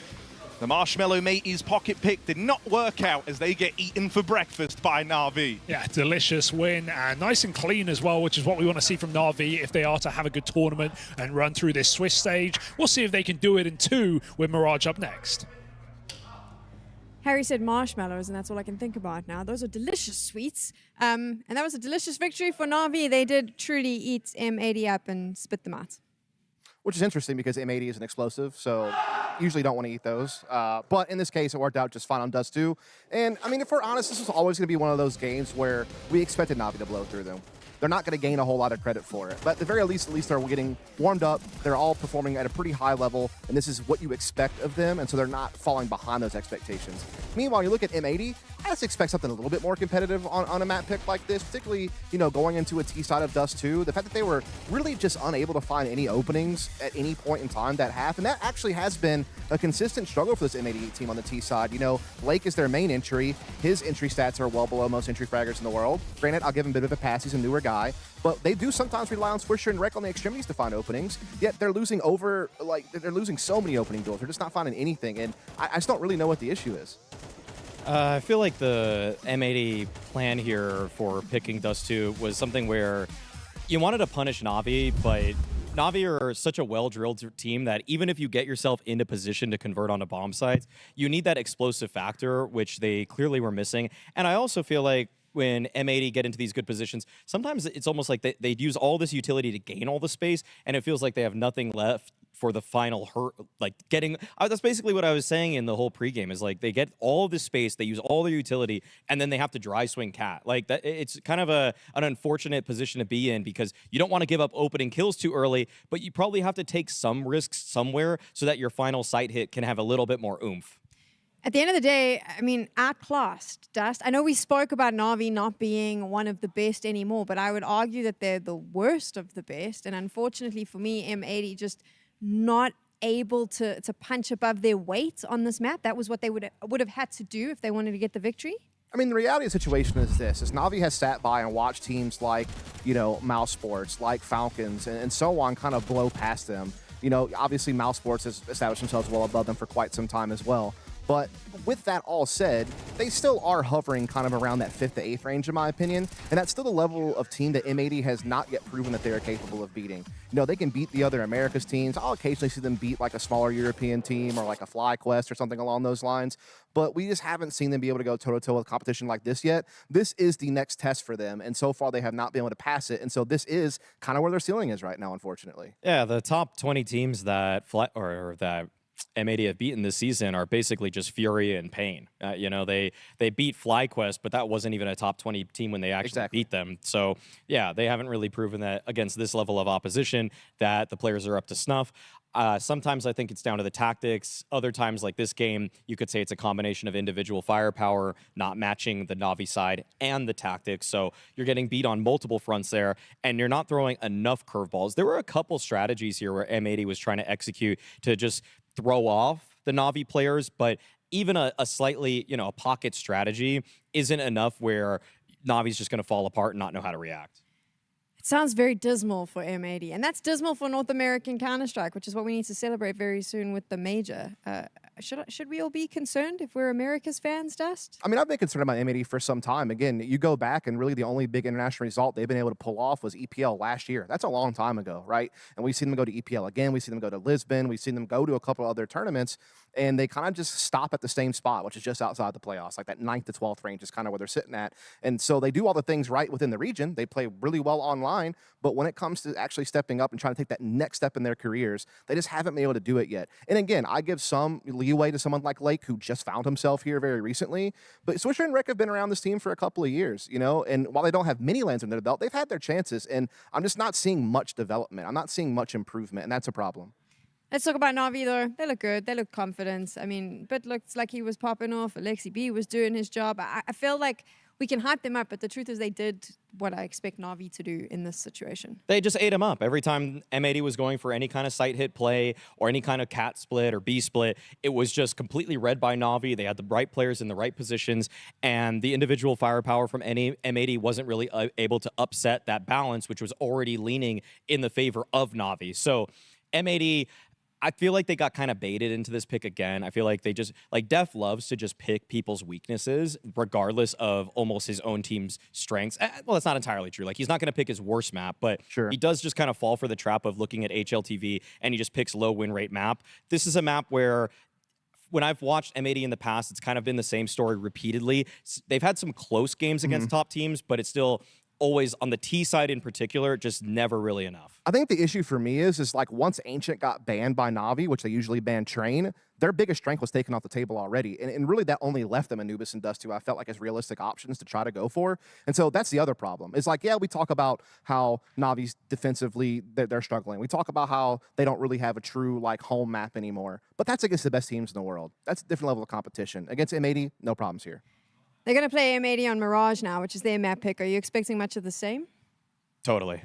The Marshmallow Mateys pocket pick did not work out as they get eaten for breakfast by Na'Vi. Yeah, delicious win, and nice and clean as well, which is what we want to see from Na'Vi if they are to have a good tournament and run through this Swiss stage. We'll see if they can do it in 2 with Mirage up next. Harry said marshmallows, and that's all I can think about now. Those are delicious sweets. And that was a delicious victory for Na'Vi. They did truly eat M80 up and spit them out. Which is interesting because M80 is an explosive, so usually don't want to eat those. But in this case, it worked out just fine on Dust 2. And, I mean, if we're honest, this was always going to be one of those games where we expected Na'Vi to blow through them. They're not going to gain a whole lot of credit for it. But at the very least, they're getting warmed up. They're all performing at a pretty high level, and this is what you expect of them, and so they're not falling behind those expectations. Meanwhile, you look at M80, I just expect something a little bit more competitive on a map pick like this, particularly, you know, going into a T side of Dust 2. The fact that they were really just unable to find any openings at any point in time that half, and that actually has been a consistent struggle for this M80 team on the T side. You know, Lake is their main entry. His entry stats are well below most entry fraggers in the world. Granted, I'll give him a bit of a pass. He's a newer guy. But they do sometimes rely on Swisher and Rek on the extremities to find openings, yet they're losing they're losing so many opening doors. They're just not finding anything, and I just don't really know what the issue is. I feel like the M80 plan here for picking Dust 2 was something where you wanted to punish Na'Vi, but Na'Vi are such a well-drilled team that even if you get yourself into position to convert onto bomb sites, you need that explosive factor, which they clearly were missing. And I also feel like when M80 get into these good positions, sometimes it's almost like they'd use all this utility to gain all the space, and it feels like they have nothing left for the final hurt, like getting, that's basically what I was saying in the whole pregame, is like they get all of this space, they use all their utility, and then they have to dry swing cat. Like that, it's kind of an unfortunate position to be in because you don't want to give up opening kills too early, but you probably have to take some risks somewhere so that your final sight hit can have a little bit more oomph. At the end of the day, I mean, outclassed, Dust. I know we spoke about Na'Vi not being one of the best anymore, but I would argue that they're the worst of the best. And unfortunately for me, M80 just not able to punch above their weight on this map. That was what they would have had to do if they wanted to get the victory. I mean, the reality of the situation is this, is Na'Vi has sat by and watched teams like, you know, Mouse Sports, like Falcons, and so on kind of blow past them. You know, obviously Mouse Sports has established themselves well above them for quite some time as well. But with that all said, they still are hovering kind of around that 5th to 8th range, in my opinion. And that's still the level of team that M80 has not yet proven that they are capable of beating. You know, they can beat the other Americas teams. I'll occasionally see them beat like a smaller European team or like a FlyQuest or something along those lines. But we just haven't seen them be able to go toe-to-toe with competition like this yet. This is the next test for them. And so far, they have not been able to pass it. And so this is kind of where their ceiling is right now, unfortunately. Yeah, the top 20 teams that that M80 have beaten this season are basically just FURIA and Pain. You know, they beat FlyQuest, but that wasn't even a top 20 team when they actually beat them. So, yeah, they haven't really proven that against this level of opposition that the players are up to snuff. Sometimes I think it's down to the tactics. Other times, like this game, you could say it's a combination of individual firepower not matching the Na'Vi side and the tactics. So you're getting beat on multiple fronts there, and you're not throwing enough curveballs. There were a couple strategies here where M80 was trying to execute to just throw off the Na'Vi players, but even a slightly, you know, a pocket strategy isn't enough where Na'Vi's just going to fall apart and not know how to react. Sounds very dismal for M80, and that's dismal for North American Counter-Strike, which is what we need to celebrate very soon with the major. Should we all be concerned if we're America's fans, Dust? I mean, I've been concerned about M80 for some time. Again, you go back, and really the only big international result they've been able to pull off was EPL last year. That's a long time ago, right? And we've seen them go to EPL again. We've seen them go to Lisbon. We've seen them go to a couple other tournaments, and they kind of just stop at the same spot, which is just outside the playoffs. Like that 9th to 12th range is kind of where they're sitting at. And so they do all the things right within the region. They play really well online, but when it comes to actually stepping up and trying to take that next step in their careers, they just haven't been able to do it yet. And again, I give some leeway to someone like Lake, who just found himself here very recently. But Swisher and Rick have been around this team for a couple of years, you know, and while they don't have many lands under their belt, they've had their chances, and I'm just not seeing much development. I'm not seeing much improvement, and that's a problem. Let's talk about Na'Vi, though. They look good. They look confident. I mean, Bit looks like he was popping off. Alexi B was doing his job. I feel like we can hype them up, but the truth is they did what I expect Na'Vi to do in this situation. They just ate him up. Every time M80 was going for any kind of site hit play or any kind of cat split or B split, it was just completely read by Na'Vi. They had the right players in the right positions, and the individual firepower from M80 wasn't really able to upset that balance, which was already leaning in the favor of Na'Vi. So M80... I feel like they got kind of baited into this pick again. I feel like they just, like, Def loves to just pick people's weaknesses regardless of almost his own team's strengths. Well, that's not entirely true. Like, he's not going to pick his worst map, but he does just kind of fall for the trap of looking at HLTV and he just picks low win rate map. This is a map where, when I've watched M80 in the past, it's kind of been the same story repeatedly. They've had some close games against top teams, but it's still always, on the T side in particular, just never really enough. I think the issue for me is like once Ancient got banned by Na'Vi, which they usually ban Train, their biggest strength was taken off the table already. And really that only left them Anubis and Dust, who I felt like as realistic options to try to go for. And so that's the other problem. It's like, yeah, we talk about how Na'Vi's defensively, they're struggling. We talk about how they don't really have a true like home map anymore. But that's against the best teams in the world. That's a different level of competition. Against M80, no problems here. They're going to play M80 on Mirage now, which is their map pick. Are you expecting much of the same? Totally.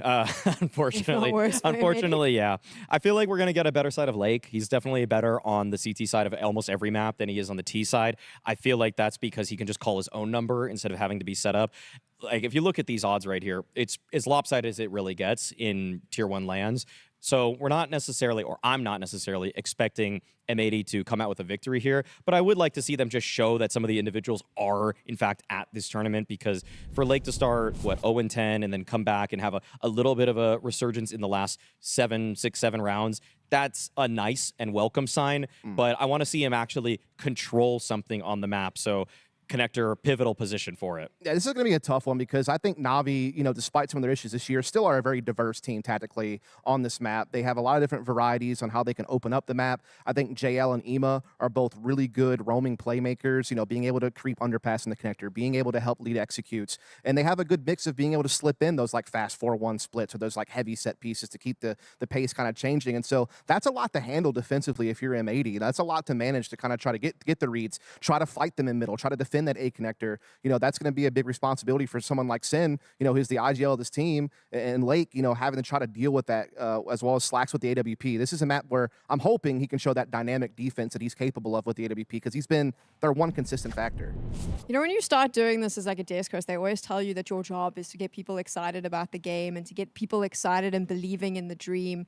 Unfortunately, yeah. I feel like we're going to get a better side of Lake. He's definitely better on the CT side of almost every map than he is on the T side. I feel like that's because he can just call his own number instead of having to be set up. Like, if you look at these odds right here, it's as lopsided as it really gets in Tier 1 lands. So we're not necessarily, or I'm not necessarily expecting M80 to come out with a victory here, but I would like to see them just show that some of the individuals are, in fact, at this tournament, because for Lake to start, 0-10, and then come back and have a little bit of a resurgence in the last 6, 7 rounds, that's a nice and welcome sign, but I want to see him actually control something on the map. So connector, pivotal position for it. Yeah, this is going to be a tough one because I think Na'Vi, you know, despite some of their issues this year, still are a very diverse team tactically on this map. They have a lot of different varieties on how they can open up the map. I think JL and Ema are both really good roaming playmakers, you know, being able to creep underpass in the connector, being able to help lead executes. And they have a good mix of being able to slip in those like fast 4-1 splits or those like heavy set pieces to keep the pace kind of changing. And so that's a lot to handle defensively if you're M80. That's a lot to manage to kind of try to get the reads, try to fight them in middle, try to defend that A connector. You know, that's going to be a big responsibility for someone like Sin, you know, who's the IGL of this team, and Lake, you know, having to try to deal with that as well as Slacks with the AWP. This is a map where I'm hoping he can show that dynamic defense that he's capable of with the AWP, because he's been their one consistent factor. You know, when you start doing this as like a desk host, they always tell you that your job is to get people excited about the game and to get people excited and believing in the dream.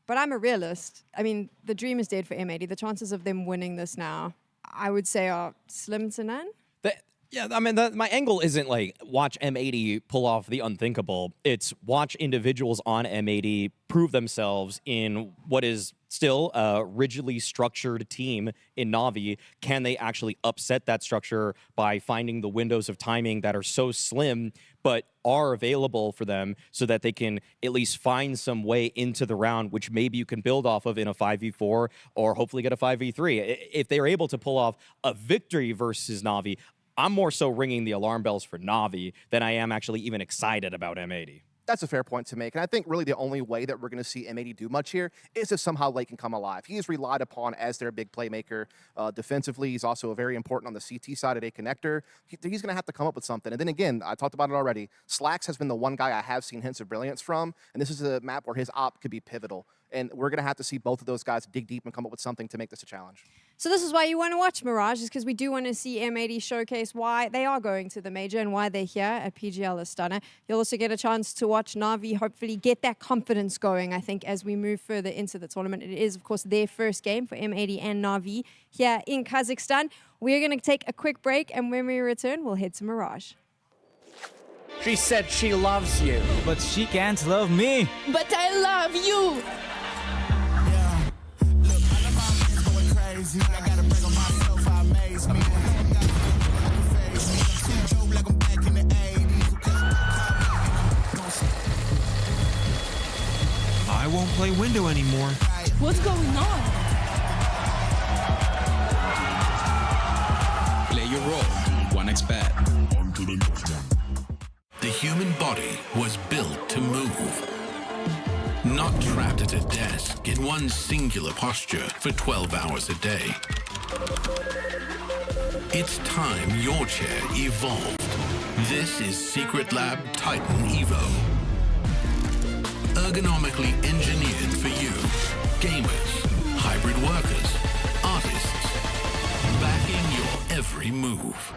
But I'm a realist. I mean, the dream is dead for M80. The chances of them winning this now, I would say, are slim to none. Yeah, I mean, my angle isn't like watch M80 pull off the unthinkable. It's watch individuals on M80 prove themselves in what is still a rigidly structured team in Na'Vi. Can they actually upset that structure by finding the windows of timing that are so slim but are available for them so that they can at least find some way into the round, which maybe you can build off of in a 5v4 or hopefully get a 5v3. If they're able to pull off a victory versus Na'Vi, I'm more so ringing the alarm bells for Na'Vi than I am actually even excited about M80. That's a fair point to make. And I think really the only way that we're going to see M80 do much here is if somehow Lake can come alive. He is relied upon as their big playmaker defensively. He's also very important on the CT side at A connector. He's going to have to come up with something. And then again, I talked about it already. Slacks has been the one guy I have seen hints of brilliance from. And this is a map where his op could be pivotal. And we're going to have to see both of those guys dig deep and come up with something to make this a challenge. So this is why you want to watch Mirage, is because we do want to see M80 showcase why they are going to the major and why they're here at PGL Astana. You'll also get a chance to watch Na'Vi hopefully get that confidence going, I think, as we move further into the tournament. It is, of course, their first game for M80 and Na'Vi here in Kazakhstan. We're going to take a quick break, and when we return, we'll head to Mirage. She said she loves you. But she can't love me. But I love you. Crazy. I gotta break on myself, I amaze me. Like I'm back in the 80s. I won't play window anymore. What's going on? Play your role. 1xBet. On to the next one. The human body was built to move. Not trapped at a desk in one singular posture for 12 hours a day. It's time your chair evolved. This is Secret Lab Titan Evo. Ergonomically engineered for you. Gamers, hybrid workers, artists. Backing your every move.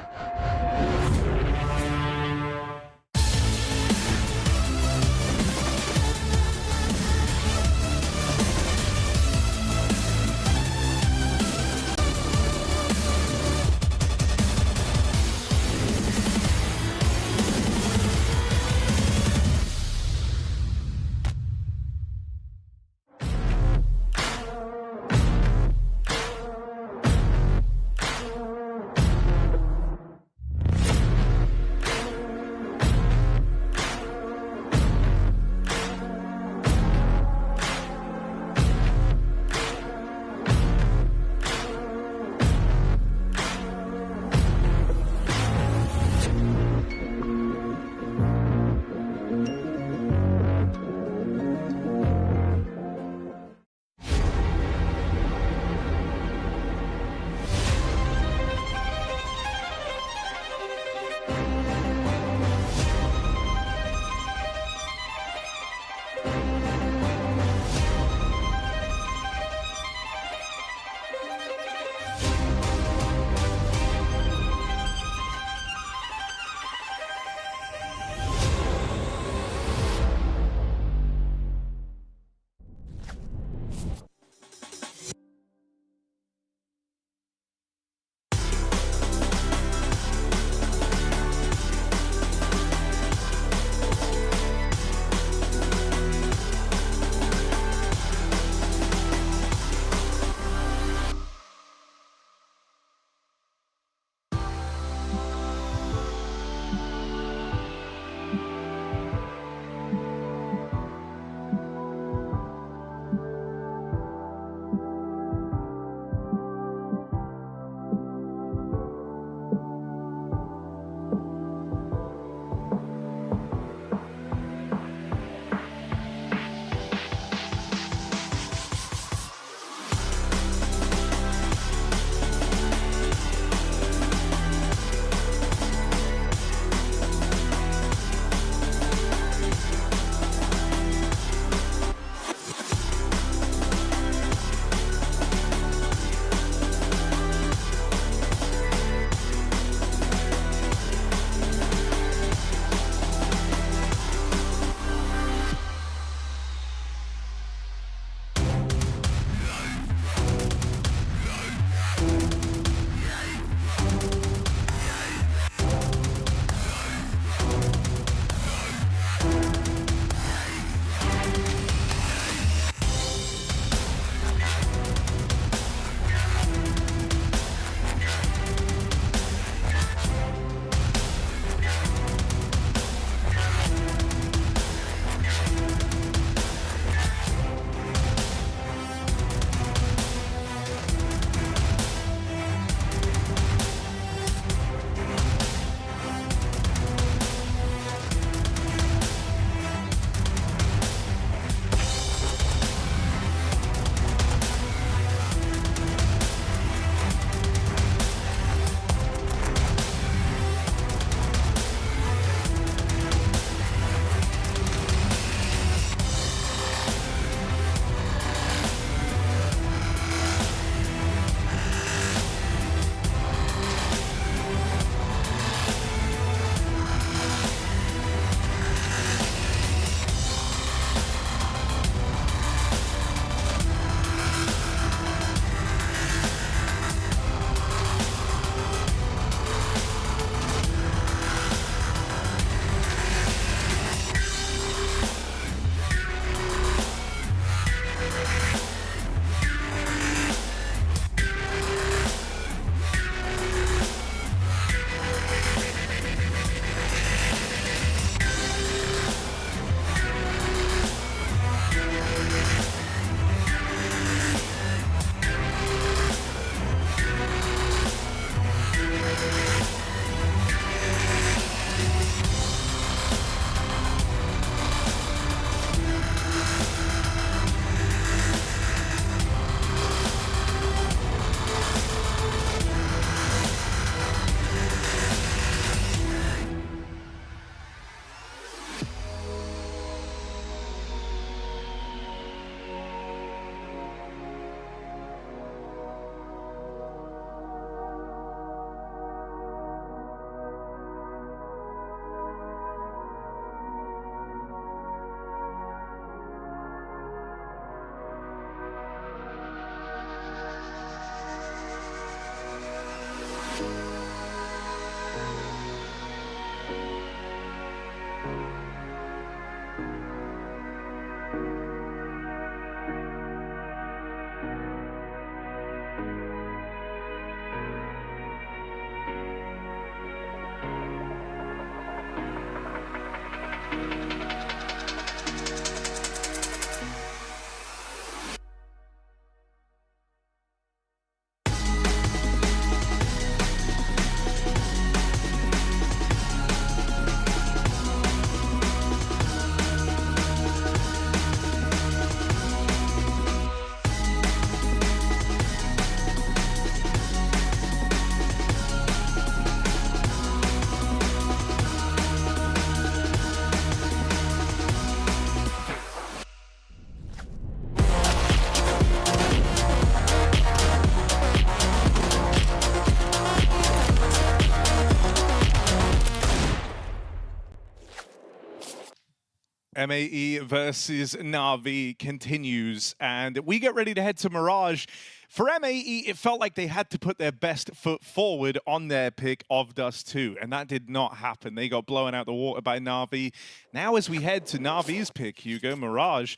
MAE versus Na'Vi continues, and we get ready to head to Mirage. For MAE, it felt like they had to put their best foot forward on their pick of Dust 2, and that did not happen. They got blown out the water by Na'Vi. Now as we head to Na'Vi's pick, Hugo, Mirage,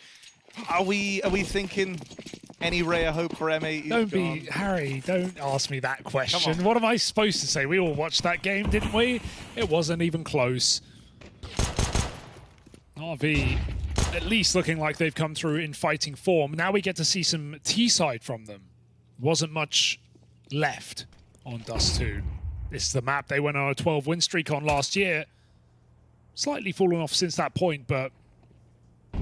are we thinking any ray of hope for MAE? Harry, don't ask me that question. What am I supposed to say? We all watched that game, didn't we? It wasn't even close. Na'Vi at least looking like they've come through in fighting form. Now we get to see some T-side from them. Wasn't much left on Dust 2. This is the map they went on a 12-win streak on last year. Slightly fallen off since that point, but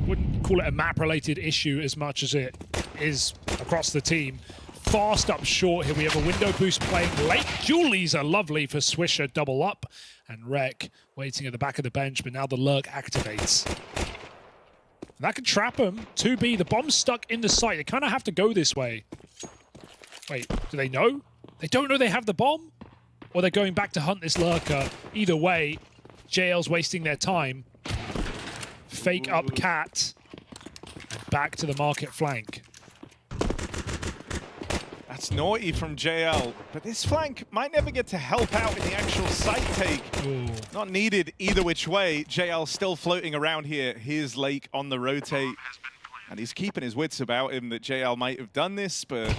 wouldn't call it a map-related issue as much as it is across the team. Fast up short here. We have a window boost playing late. Julies are lovely for Swisher double up. And Rek waiting at the back of the bench, but now the lurk activates. And that could trap him. 2B, the bomb's stuck in the site. They kind of have to go this way. Wait, do they know? They don't know they have the bomb? Or they're going back to hunt this lurker. Either way, JL's wasting their time. Fake up Cat. And back to the market flank. That's naughty from JL, but this flank might never get to help out in the actual site take. Ooh. Not needed either which way. JL still floating around here. Here's Lake on the rotate. And he's keeping his wits about him that JL might have done this, but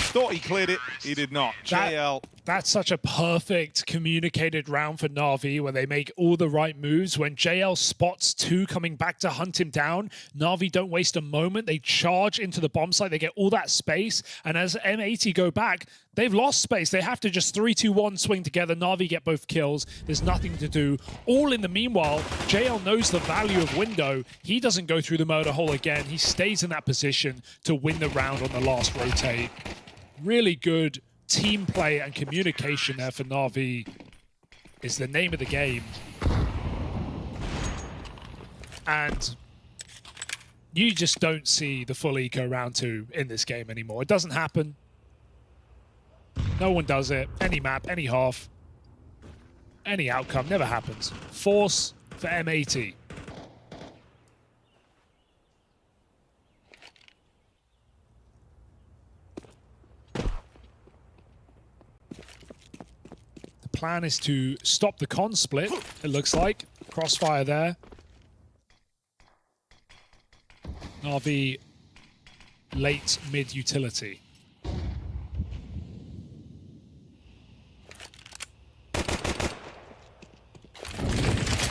thought he cleared it. He did not. JL. That's such a perfect communicated round for Na'Vi where they make all the right moves. When JL spots 2 coming back to hunt him down, Na'Vi don't waste a moment. They charge into the bomb site. They get all that space. And as M80 go back, they've lost space. They have to just 3-2-1 swing together. Na'Vi get both kills. There's nothing to do. All in the meanwhile, JL knows the value of window. He doesn't go through the murder hole again. He stays in that position to win the round on the last rotate. Really good team play and communication there for Na'Vi is the name of the game. And you just don't see the full eco round 2 in this game anymore. It doesn't happen. No one does it. Any map, any half, any outcome, never happens. Force for M80. Plan is to stop the con split, it looks like. Crossfire there. Na'Vi late mid utility.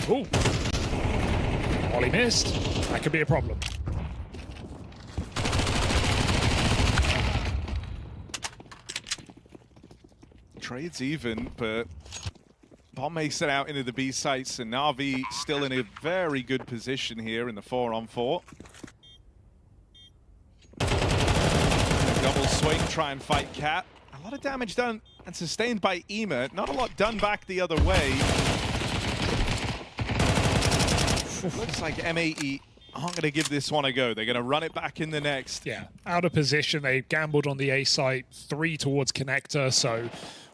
Ooh. Ollie missed. That could be a problem. Trade's even, but bomb makes it out into the B sites, and Na'Vi still in a very good position here in the 4-on-4. Double swing, try and fight Cat. A lot of damage done and sustained by Ema. Not a lot done back the other way. Looks like MAE aren't going to give this one a go. They're going to run it back in the next. Yeah, out of position. They gambled on the A site, 3 towards connector, so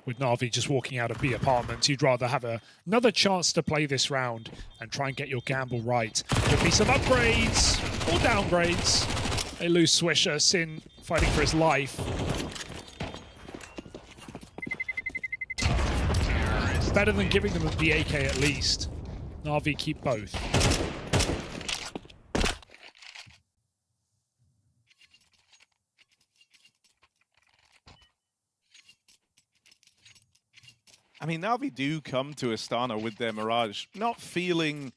with Na'Vi just walking out of B apartments, you'd rather have another chance to play this round and try and get your gamble right. Could be some upgrades or downgrades. They lose Swisher, Sin fighting for his life. Better than giving them the AK at least. Na'Vi keep both. I mean, Na'Vi do come to Astana with their Mirage not feeling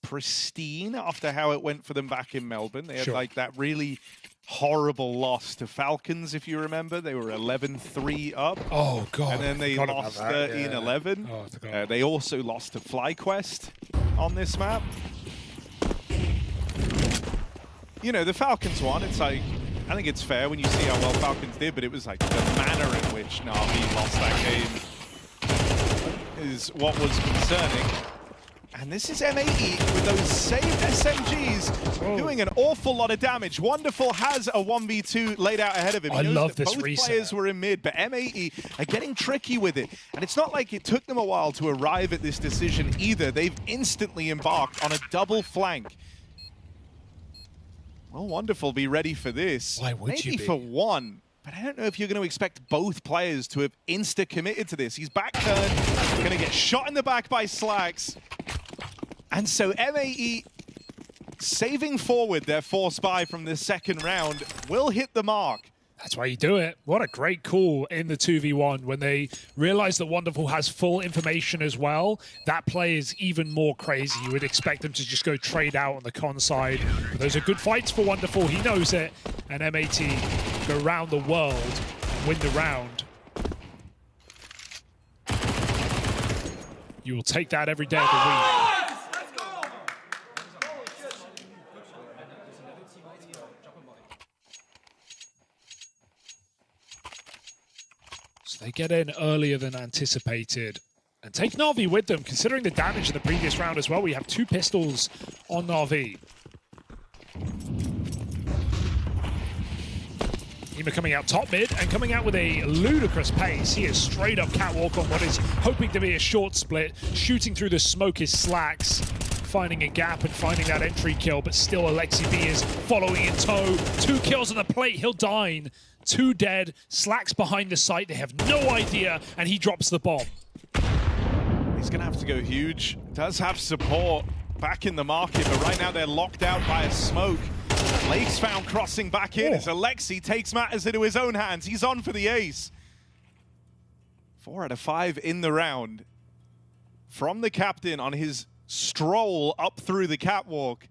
pristine after how it went for them back in Melbourne. They had like that really horrible loss to Falcons, if you remember. They were 11-3 up. Oh, God. And then they lost 13-11. Oh, they also lost to FlyQuest on this map. You know, the Falcons one, it's like, I think it's fair when you see how well Falcons did, but it was like the manner in which Na'Vi lost that game is what was concerning. And this is MAE with those same SMGs doing an awful lot of damage. Wonderful has a 1v2 laid out ahead of him. I love this both reset. players were in mid, but MAE are getting tricky with it. And it's not like it took them a while to arrive at this decision either. They've instantly embarked on a double flank. Well, wonderful. Be ready for this. Why would Maybe you be? for one, but I don't know if you're going to expect both players to have insta-committed to this. He's back turned, going to get shot in the back by Slacks. And so MAE, saving forward their force buy from the second round, will hit the mark. That's why you do it. What a great call in the 2v1 when they realize that Wonderful has full information as well. That play is even more crazy. You would expect them to just go trade out on the con side. But those are good fights for Wonderful. He knows it. And MAT go around the world and win the round. You will take that every day of the week. So they get in earlier than anticipated and take Na'Vi with them, considering the damage in the previous round as well. We have 2 pistols on Na'Vi. Ema coming out top mid and coming out with a ludicrous pace. He is straight up catwalk on what is hoping to be a short split. Shooting through the smoke is Slacks, finding a gap and finding that entry kill, but still Alexi B is following in tow. 2 kills on the plate, he'll dine. 2 dead, Slacks behind the site, they have no idea, and he drops the bomb. He's going to have to go huge. Does have support back in the market, but right now they're locked out by a smoke. Lake's found crossing back in as Alexi takes matters into his own hands. He's on for the ace. 4 out of 5 in the round. From the captain on his stroll up through the catwalk.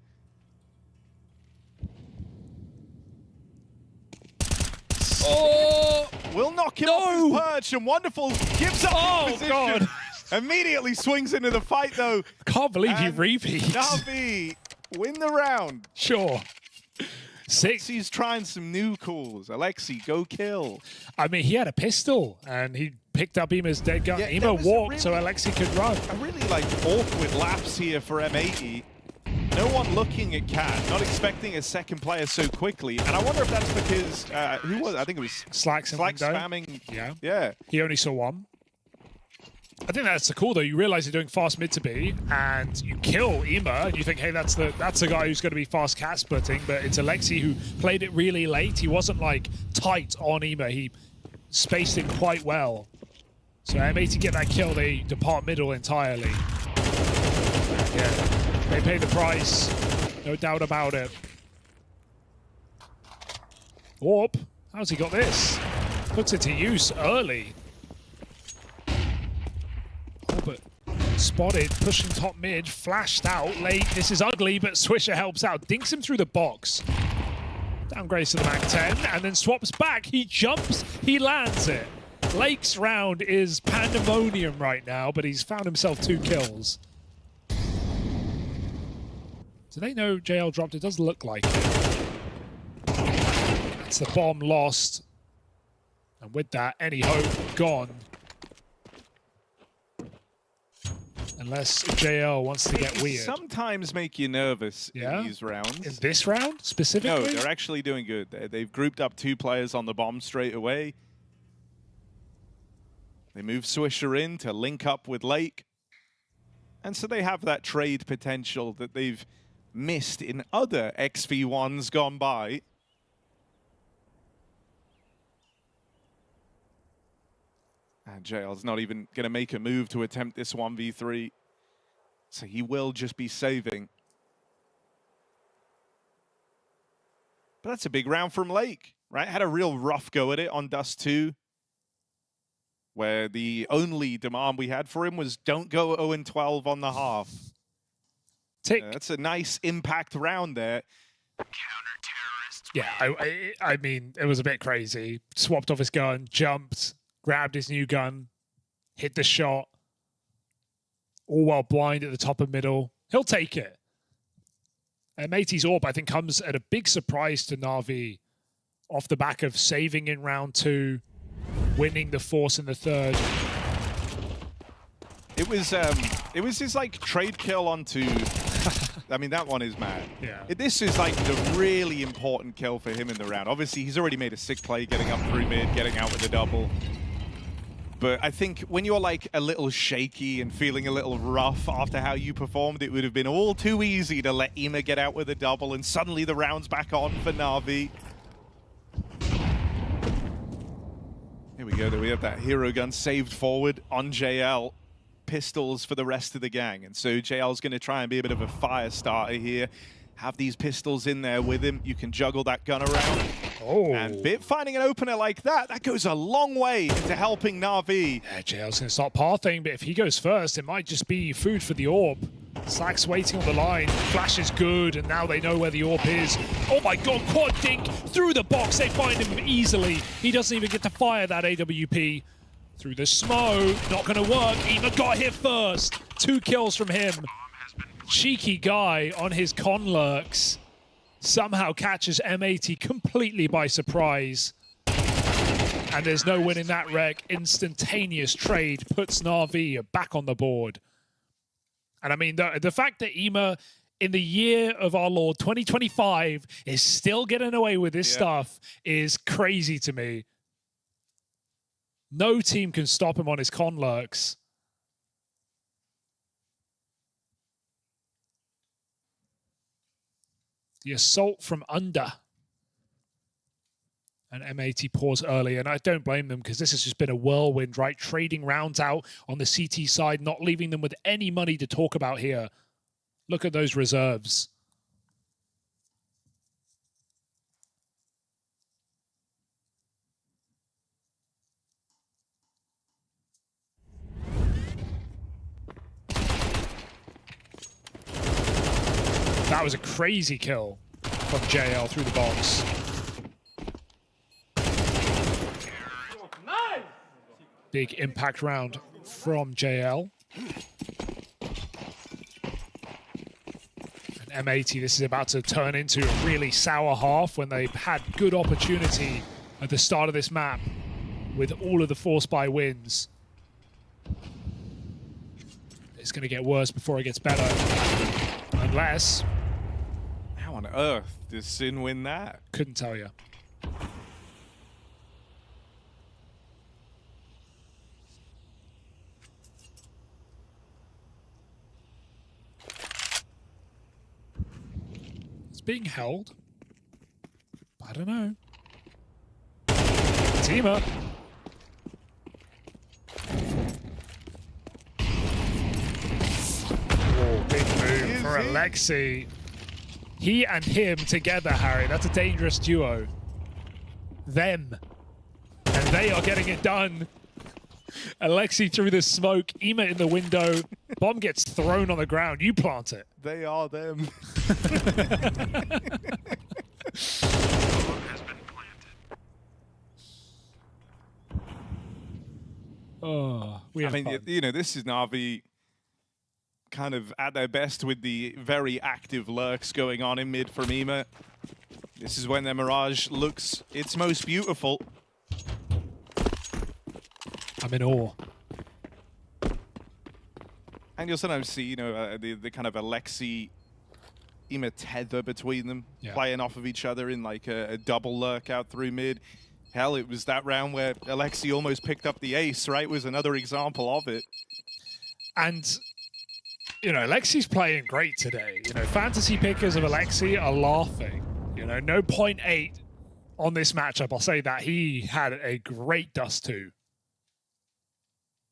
Oh! Will knock him off his perch, and Wonderful gives up his position. God. Immediately swings into the fight, though. Can't believe he repeats. Na'Vi win the round. Sure. 6. He's trying some new calls. Alexi, go kill. I mean, he had a pistol, and he picked up Ema's dead gun. Yeah, Ema walked so Alexi could run. A really awkward lapse here for M80. No one looking at Cat, not expecting a second player so quickly. And I wonder if that's because, who was it? I think it was Slacks spamming. Yeah. He only saw one. I think that's the cool though. You realize you're doing fast mid to B, and you kill Ema, and you think, hey, that's the guy who's going to be fast cat splitting. But it's Alexi who played it really late. He wasn't like tight on Ema. He spaced it quite well. So M80 get that kill, they depart middle entirely. Yeah. They pay the price, no doubt about it. Warp, how's he got this? Puts it to use early. Oh, but spotted, pushing top mid, flashed out late. This is ugly, but Swisher helps out. Dinks him through the box. Downgrades to the Mac 10, and then swaps back. He jumps, he lands it. Lake's round is pandemonium right now, but he's found himself 2 kills. Do they know JL dropped? It does look like it. That's the bomb lost. And with that, any hope gone. Unless JL wants to get weird. Sometimes make you nervous in these rounds. In this round, specifically? No, they're actually doing good. They've grouped up 2 players on the bomb straight away. They move Swisher in to link up with Lake. And so they have that trade potential that they've missed in other XV1s gone by. And JL's not even going to make a move to attempt this 1v3. So he will just be saving. But that's a big round from Lake, right? Had a real rough go at it on Dust 2. Where the only demand we had for him was don't go 0-12 on the half. That's a nice impact round there. Yeah, I mean, it was a bit crazy. Swapped off his gun, jumped, grabbed his new gun, hit the shot. All while blind at the top of middle. He'll take it. And Matey's AWP, I think, comes at a big surprise to Na'Vi off the back of saving in round 2, winning the force in the 3rd. It was his trade kill onto. I mean, that one is mad. Yeah. This is the really important kill for him in the round. Obviously, he's already made a sick play, getting up through mid, getting out with a double. but I think when you're like a little shaky and feeling a little rough after how you performed, it would have been all too easy to let Ema get out with a double, and suddenly the round's back on for Na'Vi. Here we go, we have that hero gun saved forward on JL. Pistols for the rest of the gang, and so JL's going to try and be a bit of a fire starter here. Have these pistols in there with him. You can juggle that gun around. Oh. And Bit finding an opener like that goes a long way into helping Na'Vi. Yeah, JL's going to start pathing, but if he goes first, it might just be food for the AWP. Slack's waiting on the line. Flash is good, and now they know where the AWP is. Oh my god, quad dink through the box. They find him easily. He doesn't even get to fire that AWP. Through the smoke, not going to work. Ema got hit first. 2 kills from him. Cheeky guy on his con lurks. Somehow catches M80 completely by surprise. And there's no winning that wreck. Instantaneous trade puts Na'Vi back on the board. And I mean, the fact that Ema, in the year of our Lord 2025, is still getting away with this stuff is crazy to me. No team can stop him on his con lurks. The assault from under. And M80 pause early, and I don't blame them because this has just been a whirlwind, right? Trading rounds out on the CT side, not leaving them with any money to talk about here. Look at those reserves. That was a crazy kill from JL through the box. Big impact round from JL. And M80, this is about to turn into a really sour half when they've had good opportunity at the start of this map with all of the force buy wins. It's going to get worse before it gets better. Unless... How on earth does Sin win that? Couldn't tell you. It's being held. I don't know. Teamer. Oh, big move for Alexi. He and him together, Harry. That's a dangerous duo. Them. And they are getting it done. Alexi through the smoke. Ema in the window. Bomb gets thrown on the ground. You plant it. They are them. Oh, we have fun. You know, this is Na'Vi kind of at their best with the very active lurks going on in mid from Ema. This is when their Mirage looks its most beautiful. I'm in awe. And you'll sometimes see, you know, the kind of Alexi Ema tether between them, playing off of each other in like a double lurk out through mid. Hell, it was that round where Alexi almost picked up the ace, right? Was another example of it. And, you know, Alexi's playing great today. You know, fantasy pickers of Alexi are laughing. You know, no 0.8 on this matchup. I'll say that. He had a great dust too.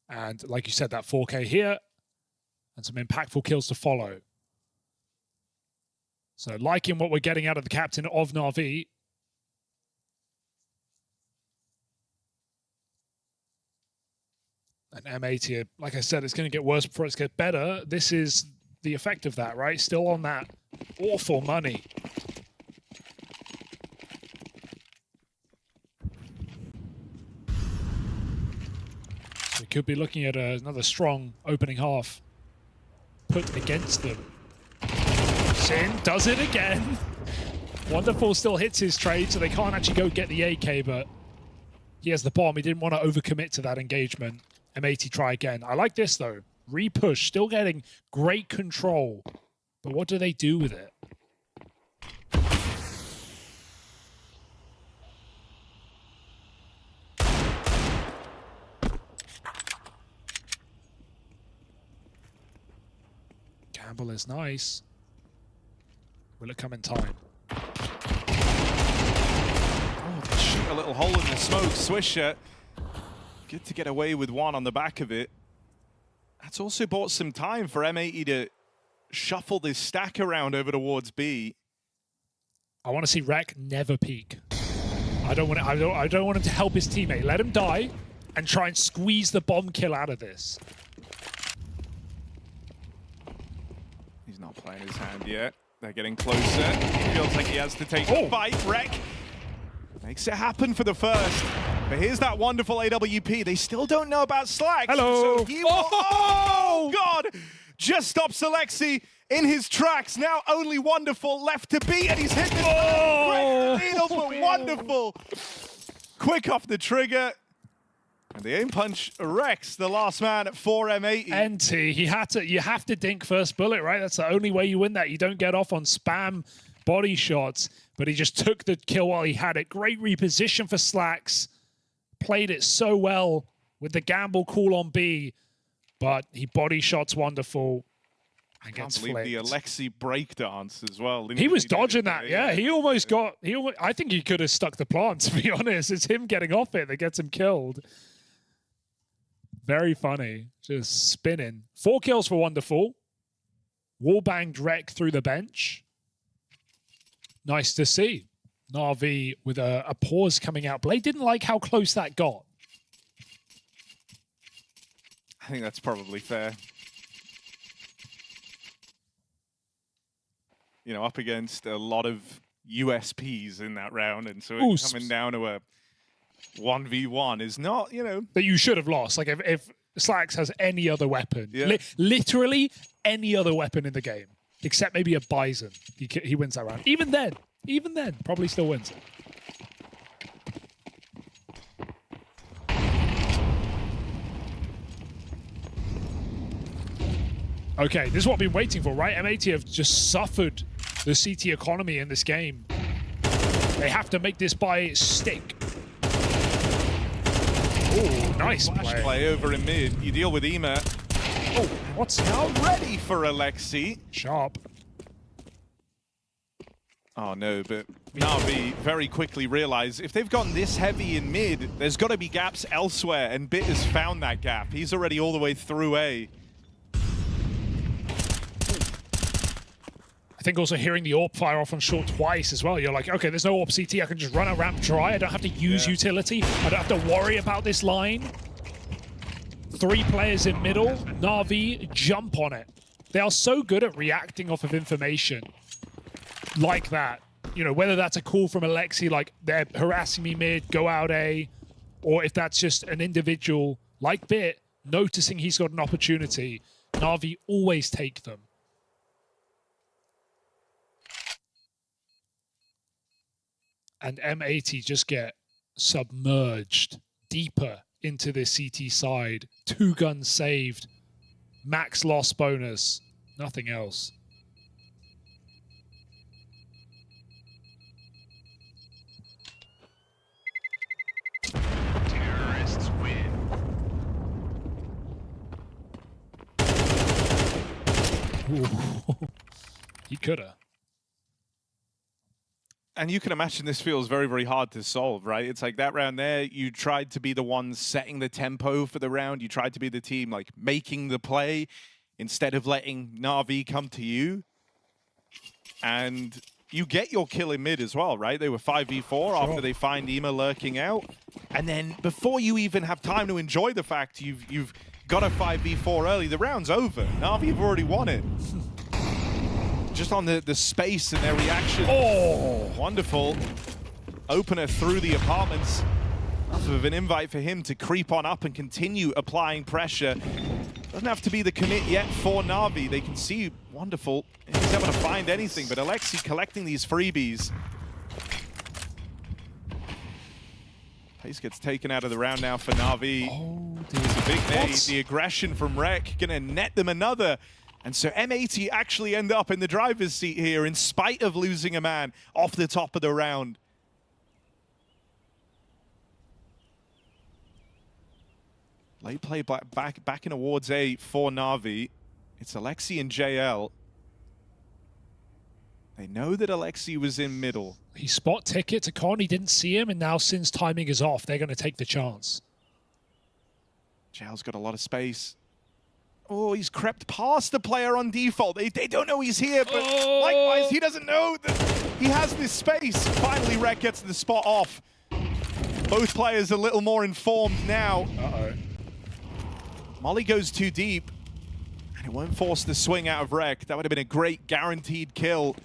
And like you said, that 4K here and some impactful kills to follow. So liking what we're getting out of the captain of Na'Vi. And M80, like I said, it's going to get worse before it gets better. This is the effect of that, right? Still on that awful money. So we could be looking at another strong opening half put against them. Sin does it again. Wonderful still hits his trade, so they can't actually go get the AK, but he has the bomb. He didn't want to overcommit to that engagement. M80 try again. I like this though. Repush, still getting great control. But what do they do with it? Gamble is nice. Will it come in time? Oh, they shoot a little hole in the smoke. Swisher, good to get away with one on the back of it. That's also bought some time for M80 to shuffle this stack around over towards B. I want to see Rek never peek. I don't want him to help his teammate. Let him die and try and squeeze the bomb kill out of this. He's not playing his hand yet. They're getting closer. He feels like he has to take the fight. Rek makes it happen for the first. But here's that wonderful AWP. They still don't know about Slacks. Hello. So he oh, God! Just stops Alexi in his tracks. Now only Wonderful left to beat, and he's hit this great deal, but Wonderful. Quick off the trigger. And the aim punch wrecks the last man at 4M80. NT, you have to dink first bullet, right? That's the only way you win that. You don't get off on spam body shots, but he just took the kill while he had it. Great reposition for Slacks. Played it so well with the gamble call on B, but he body shots Wonderful and gets flicked. The Alexi breakdance as well. He was dodging that, yeah. He almost got, I think he could have stuck the plant, to be honest. It's him getting off it that gets him killed. Very funny, just spinning. 4 kills for Wonderful. Wallbanged Rek through the bench. Nice to see. Na'Vi with a pause coming out. Blade didn't like how close that got. I think that's probably fair. You know, up against a lot of USPs in that round, and so coming down to a 1v1 is not, you know... That you should have lost. Like, if Slacks has any other weapon, literally any other weapon in the game, except maybe a Bison, he wins that round. Even then, probably still wins it. Okay, this is what I've been waiting for, right? M80 have just suffered the CT economy in this game. They have to make this buy stick. Oh, nice play over in mid. You deal with Ema. Oh, what's now ready for Alexi? Sharp. Oh no, but Na'Vi very quickly realize if they've gotten this heavy in mid, there's got to be gaps elsewhere, and Bit has found that gap. He's already all the way through A. I think also hearing the AWP fire off on short twice as well. You're like, okay, there's no AWP CT. I can just run a ramp dry. I don't have to use utility. I don't have to worry about this line. 3 players in middle. Na'Vi jump on it. They are so good at reacting off of information like that. You know, whether that's a call from Alexi, like they're harassing me mid, go out A, or if that's just an individual like Bit noticing he's got an opportunity. Na'Vi always take them. And M80 just get submerged deeper into the CT side. 2 guns saved. Max loss bonus. Nothing else. Terrorists win. He coulda. And you can imagine this feels very, very hard to solve, right? It's like that round there, you tried to be the one setting the tempo for the round. You tried to be the team like making the play instead of letting Na'Vi come to you. And you get your kill in mid as well, right? They were 5v4 after they find Ema lurking out. And then before you even have time to enjoy the fact you've got a 5v4 early, the round's over. Na'Vi have already won it. Just on the space and their reaction. Oh, wonderful. Opener through the apartments. Enough of an invite for him to creep on up and continue applying pressure. Doesn't have to be the commit yet for Na'Vi. They can see Wonderful. He's able to find anything, but Alexi collecting these freebies. Pace gets taken out of the round now for Na'Vi. Oh, it's a big nade. The aggression from Rek gonna net them another. And so M80 actually end up in the driver's seat here in spite of losing a man off the top of the round. Late play back in towards A for Na'Vi. It's Alexi and JL. They know that Alexi was in middle. He spot ticket to Con, he didn't see him, and now since timing is off, they're going to take the chance. JL's got a lot of space. Oh, he's crept past the player on default. They don't know he's here, but likewise, he doesn't know that he has this space. Finally, Rek gets the spot off. Both players a little more informed now. Uh-oh. Molly goes too deep, and it won't force the swing out of Rek. That would have been a great guaranteed kill.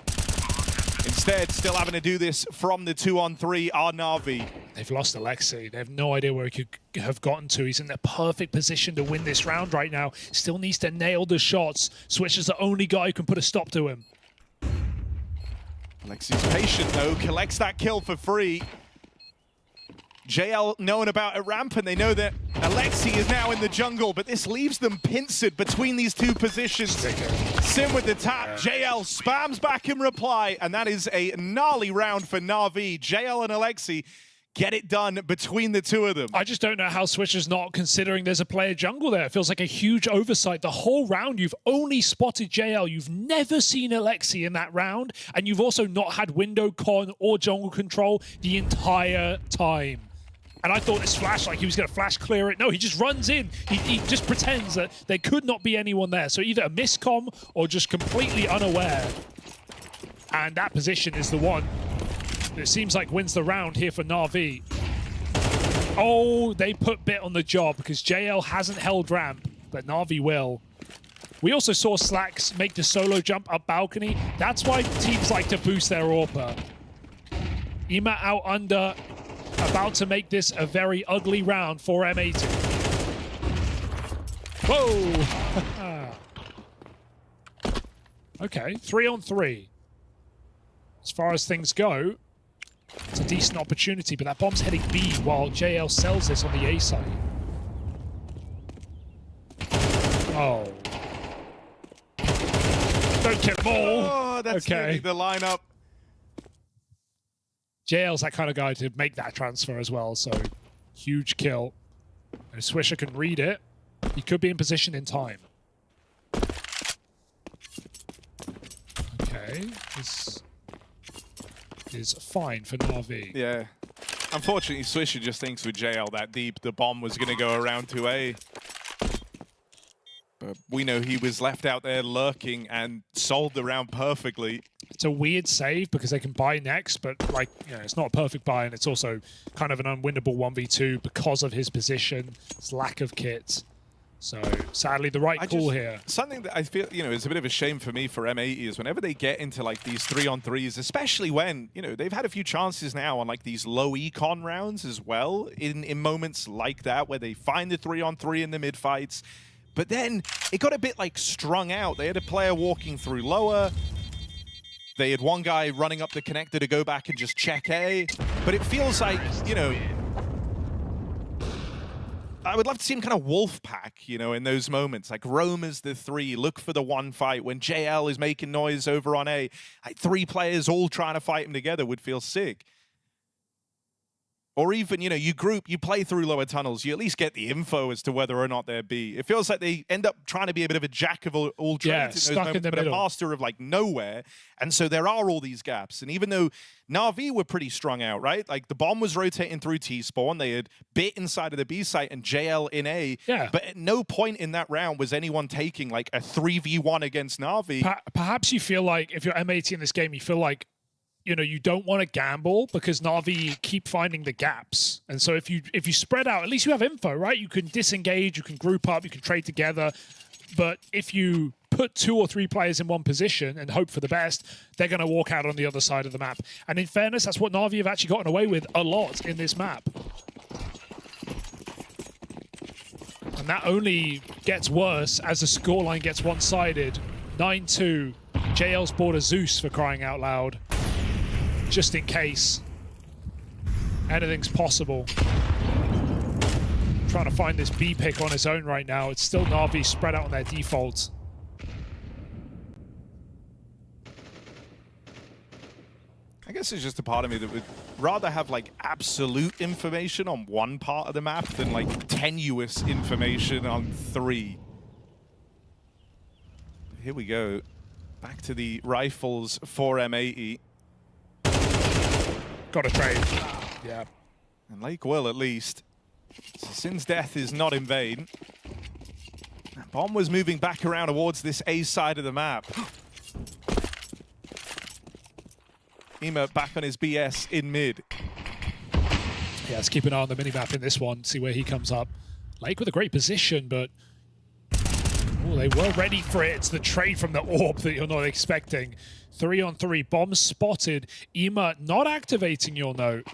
Instead, still having to do this from the 2-on-3 are Na'Vi. They've lost Alexi. They have no idea where he could have gotten to. He's in the perfect position to win this round right now. Still needs to nail the shots. Switch is the only guy who can put a stop to him. Alexi's patient, though. Collects that kill for free. JL knowing about a ramp, and they know that Alexi is now in the jungle, but this leaves them pincered between these two positions. Sim with the tap. JL spams back in reply, and that is a gnarly round for Na'Vi. JL and Alexi get it done between the two of them. I just don't know how Switch is not considering there's a player jungle there. It feels like a huge oversight. The whole round, you've only spotted JL. You've never seen Alexi in that round, and you've also not had window con or jungle control the entire time. And I thought this flash, like he was going to flash clear it. No, he just runs in. He just pretends that there could not be anyone there. So either a miscomm or just completely unaware. And that position is the one that it seems like wins the round here for Na'Vi. Oh, they put bit on the job because JL hasn't held ramp, but Na'Vi will. We also saw Slacks make the solo jump up balcony. That's why teams like to boost their AWPer. Ima out under. About to make this a very ugly round for M80. Whoa! Okay, 3-on-3. As far as things go, it's a decent opportunity, but that bomb's heading B while JL sells this on the A side. Oh. Don't get ball. Oh, that's okay. the lineup. JL's that kind of guy to make that transfer as well, so huge kill. And Swisher can read it. He could be in position in time. Okay, this is fine for Na'Vi. Yeah. Unfortunately, Swisher just thinks with JL that deep, the bomb was going to go around to A. But we know he was left out there lurking and sold the round perfectly. It's a weird save because they can buy next, but like, you know, it's not a perfect buy, and it's also kind of an unwinnable 1v2 because of his position, his lack of kit. So sadly, the right call here. Something that I feel, you know, is a bit of a shame for me for M80 is whenever they get into like these 3-on-3s, especially when, you know, they've had a few chances now on like these low econ rounds as well in moments like that where they find the 3-on-3 in the mid fights. But then it got a bit like strung out. They had a player walking through lower. They had one guy running up the connector to go back and just check A. But it feels like, you know, I would love to see him kind of wolf pack, you know, in those moments. Like roam as the 3, look for the one fight. When JL is making noise over on A, like 3 players all trying to fight him together would feel sick. Or even, you know, you play through lower tunnels, you at least get the info as to whether or not they're B. It feels like they end up trying to be a bit of a jack of all trades in those moments, but a master of like nowhere. And so there are all these gaps. And even though Na'Vi were pretty strung out, right? Like the bomb was rotating through T-spawn, they had bit inside of the B site and JL in A. Yeah. But at no point in that round was anyone taking like a 3v1 against Na'Vi. Perhaps you feel like if you're M80 in this game, you feel like, you know, you don't want to gamble because Na'Vi keep finding the gaps. And so if you spread out, at least you have info, right? You can disengage, you can group up, you can trade together. But if you put 2 or 3 players in one position and hope for the best, they're going to walk out on the other side of the map. And in fairness, that's what Na'Vi have actually gotten away with a lot in this map. And that only gets worse as the scoreline gets one-sided. 9-2. JL's bought a Zeus, for crying out loud. Just in case. Anything's possible. Trying to find this B pick on his own right now. It's still Na'Vi spread out on their default. I guess it's just a part of me that would rather have like absolute information on one part of the map than like tenuous information on 3. Here we go. Back to the rifles for M80. Got a trade. Yeah. And Lake will at least. So Sin's death is not in vain. That bomb was moving back around towards this A side of the map. Ema back on his BS in mid. Yeah, let's keep an eye on the minimap in this one, see where he comes up. Lake with a great position, but oh, they were ready for it. It's the trade from the orb that you're not expecting. 3-on-3, bombs spotted. Ema not activating, you'll note.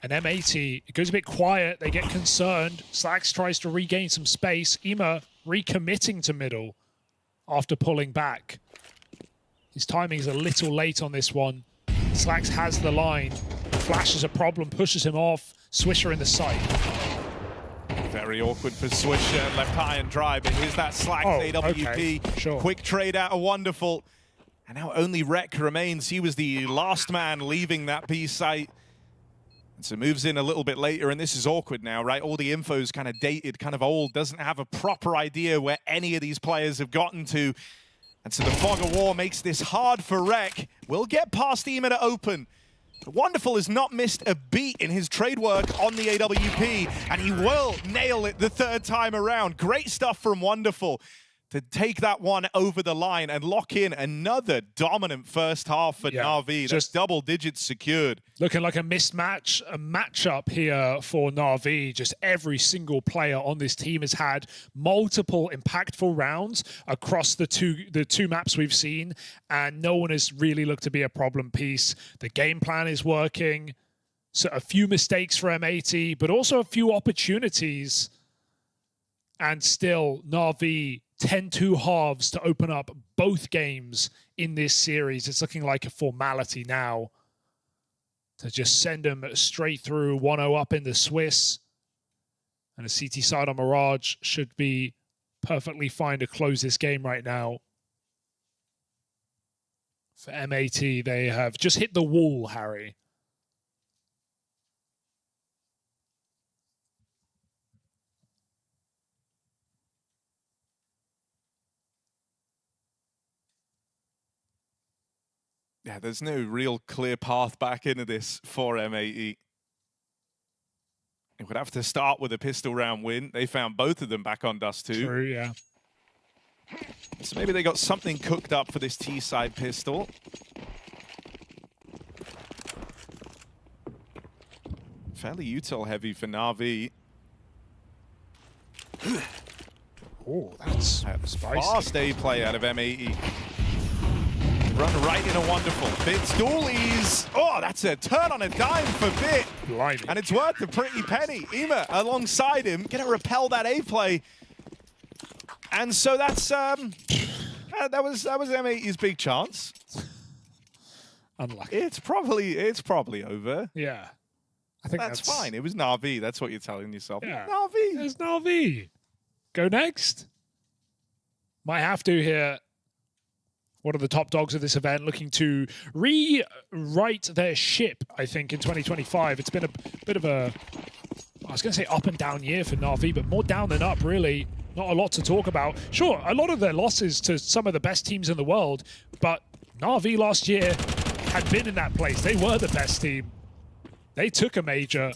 And M80, it goes a bit quiet. They get concerned. Slax tries to regain some space. Ema recommitting to middle after pulling back. His timing is a little late on this one. Slax has the line. Flash is a problem, pushes him off. Swisher in the sight. Very awkward for Swisher, left high and dry, but here's that Slax AWP. Okay. Sure. Quick trade out of Wonderful. And now only Rek remains. He was the last man leaving that B site. And so moves in a little bit later, and this is awkward now, right? All the info's kind of dated, kind of old, doesn't have a proper idea where any of these players have gotten to. And so the fog of war makes this hard for Rek. We'll get past Ema to open. Wonderful has not missed a beat in his trade work on the AWP, and he will nail it the third time around. Great stuff from Wonderful to take that one over the line and lock in another dominant first half for Na'Vi. Just double digits secured. Looking like a mismatch, a matchup here for Na'Vi. Just every single player on this team has had multiple impactful rounds across the two maps we've seen, and no one has really looked to be a problem piece. The game plan is working. So a few mistakes for M80, but also a few opportunities. And still, Na'Vi 10-2 halves to open up both games in this series. It's looking like a formality now to just send them straight through 1-0 up in the Swiss. And a CT side on Mirage should be perfectly fine to close this game right now. For M80, they have just hit the wall, Harry. Yeah, there's no real clear path back into this for M80. It would have to start with a pistol round win. They found both of them back on Dust 2. True, yeah. So maybe they got something cooked up for this T-side pistol. Fairly util heavy for Na'Vi. Oh, that's spicy. Fast A play out of M80. Run right in a Wonderful. Bit's Doolies. Oh, that's a turn on a dime for Bit. Blinding. And it's worth a pretty penny. Ema alongside him, gonna repel that A play. And so that's that was M80's big chance. Unlucky. It's probably over. Yeah. I think that's fine. It was Na'Vi. That's what you're telling yourself. Yeah. Na'Vi. It's Na'Vi. Go next. Might have to here. One of the top dogs of this event looking to rewrite their ship, I think, in 2025. It's been a bit of a, I was going to say up and down year for Na'Vi, but more down than up, really. Not a lot to talk about. Sure, a lot of their losses to some of the best teams in the world, but Na'Vi last year had been in that place. They were the best team. They took a major.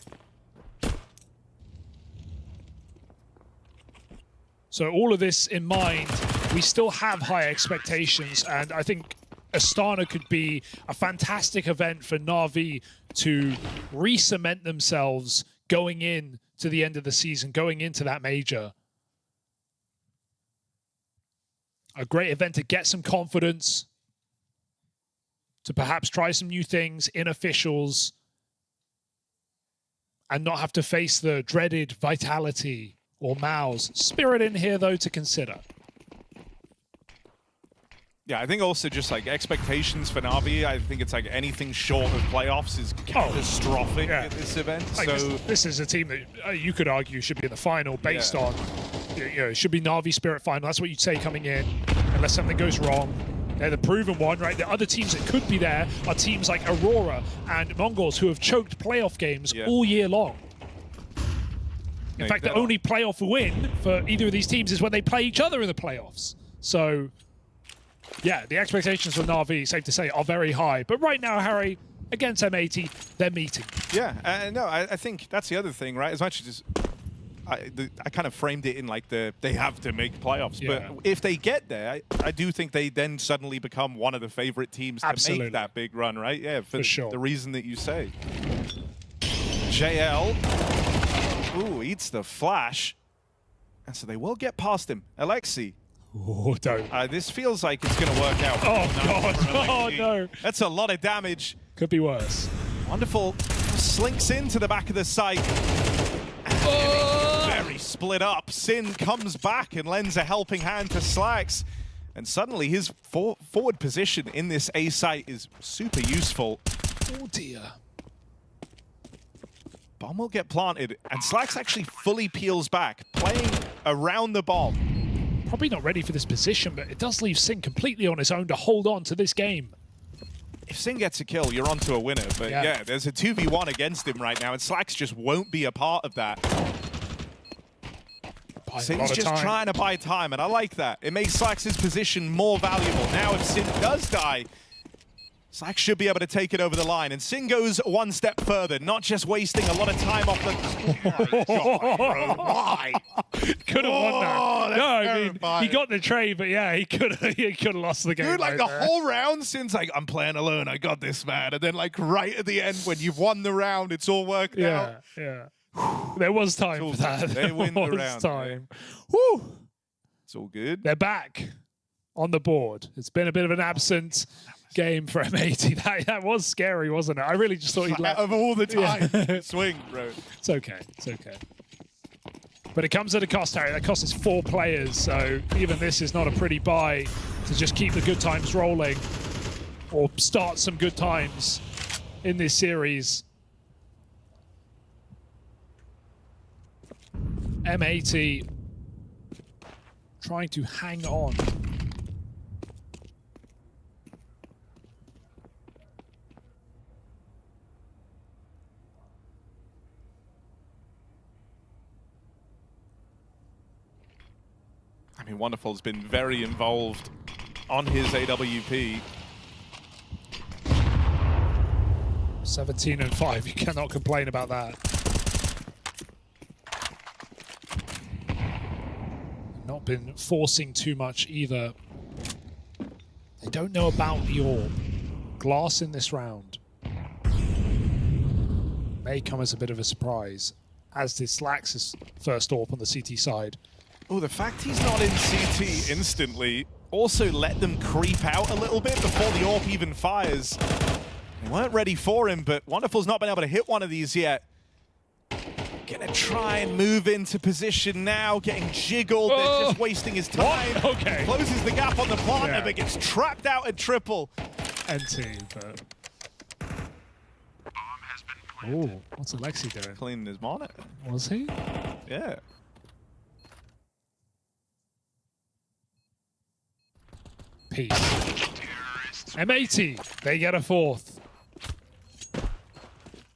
So all of this in mind, we still have high expectations, and I think Astana could be a fantastic event for Na'Vi to re-cement themselves going in to the end of the season, going into that major. A great event to get some confidence, to perhaps try some new things in officials, and not have to face the dreaded Vitality or Mao's. Spirit in here, though, to consider. Yeah, I think also just like expectations for Na'Vi, I think it's like anything short of playoffs is catastrophic at this event. Like so this is a team that you could argue should be in the final based on, you know, it should be Na'Vi Spirit final. That's what you'd say coming in, unless something goes wrong. They're the proven one, right? The other teams that could be there are teams like Aurora and MongolZ, who have choked playoff games all year long. In fact, the only playoff win for either of these teams is when they play each other in the playoffs. So yeah, the expectations for Na'Vi, safe to say, are very high. But right now, Harry, against M80, they're meeting. Yeah, no, I think that's the other thing, right? As much as I kind of framed it in like they have to make playoffs, but if they get there, I do think they then suddenly become one of the favorite teams to make that big run, right? Yeah, for sure. The reason that you say. JL, ooh, eats the flash, and so they will get past him. Alexi. Oh, don't. This feels like it's going to work out. Oh, God. Oh, no. That's a lot of damage. Could be worse. Wonderful. Slinks into the back of the site. Very split up. Sin comes back and lends a helping hand to Slacks. And suddenly his forward position in this A site is super useful. Oh, dear. Bomb will get planted, and Slacks actually fully peels back, playing around the bomb. Probably not ready for this position, but it does leave Sin completely on his own to hold on to this game. If Sin gets a kill, you're onto a winner. But yeah, there's a 2v1 against him right now, and Slacks just won't be a part of that. Sin's just trying to buy time, and I like that. It makes Slacks' position more valuable. Now, if Sin does die, Slacks should be able to take it over the line. And Sin goes one step further, not just wasting a lot of time off the... Oh my God, bro. Why? Could have won that. No, I mean, he got the trade, but yeah, he could have lost the game. Dude, like the whole round, Sin's like, I'm playing alone, I got this, man. And then like right at the end, when you've won the round, it's all worked out. Yeah. There was time for that. They win the round. There was time. Woo! It's all good. They're back on the board. It's been a bit of an absent game for M80. That was scary, wasn't it? I really just thought he'd out of all the time. Swing, bro. It's okay. It's okay. But it comes at a cost, Harry. That cost is 4 players, so even this is not a pretty buy to just keep the good times rolling or start some good times in this series. M80 trying to hang on. I mean, Wonderful's been very involved on his AWP. 17-5, you cannot complain about that. Not been forcing too much either. They don't know about the orb. Glass in this round may come as a bit of a surprise, as did Slacks' first orb on the CT side. Oh, the fact he's not in CT instantly also let them creep out a little bit before the AWP even fires. They weren't ready for him, but Wonderful's not been able to hit one of these yet. Gonna try and move into position now, getting jiggled. They're just wasting his time. What? Okay. Closes the gap on the planter, but gets trapped out at triple. NT, but... Oh, what's Alexi doing? Cleaning his monitor. Was he? Yeah. Peace. M80, they get a 4th.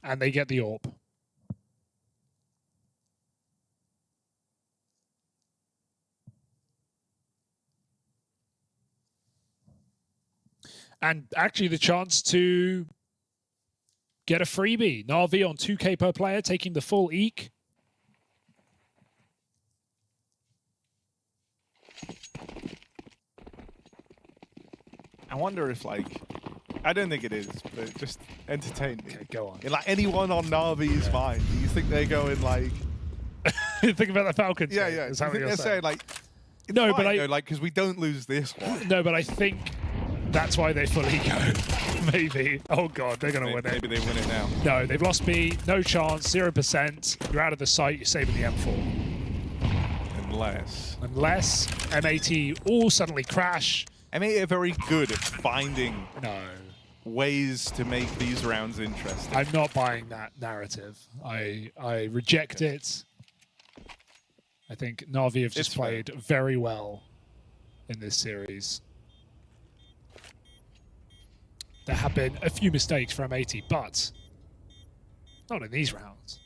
And they get the AWP. And actually the chance to get a freebie. Na'Vi on 2K per player, taking the full EK. I wonder if, like, I don't think it is, but just entertain me. Okay, go on. In, like, anyone on Na'Vi's mind, do you think they go in, like... Think about the Falcons. Yeah. Is I that what think you're they're saying? like... No, fine, but though, like, because we don't lose this one. No, but I think that's why they fully go. Maybe. Oh, God, they're going to win it. Maybe they win it now. No, they've lost B. No chance. 0%. You're out of the sight. You're saving the M4. Unless M80 all suddenly crash. M80 are very good at finding ways to make these rounds interesting. I'm not buying that narrative. I reject it. I think Na'Vi have just played very well in this series. There have been a few mistakes from M80, but not in these rounds.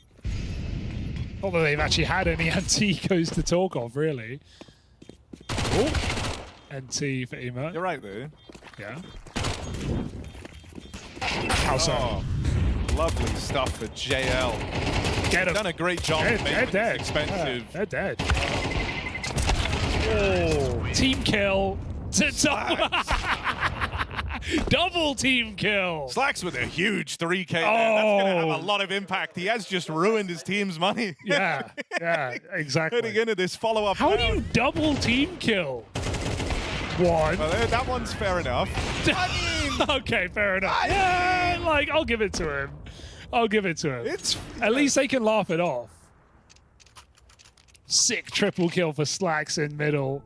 Not that they've actually had any anti-ecos to talk of, really. Oh, NT for Ema. You're right there. Yeah. How so? Oh, lovely stuff for JL. Get him. Done a great job. They're dead. Expensive. Yeah, they're dead. Oh, team kill. Double team kill. Slacks with a huge 3K there. That's going to have a lot of impact. He has just ruined his team's money. Yeah, exactly. Putting into this follow-up. How do you double team kill? One. Well, that one's fair enough. I mean, okay, fair enough. Yeah, like, I'll give it to him. At least they can laugh it off. Sick triple kill for Slacks in middle.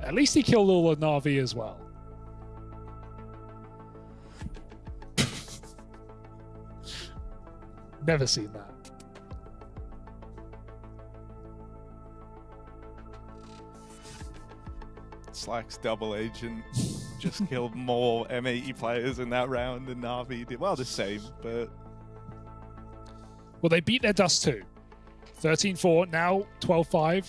At least he killed all of Na'Vi as well. Never seen that. Slacks double agent just killed more M80 players in that round than Na'Vi did. Well, the same, but... Well, they beat their Dust too. 13-4, now 12-5.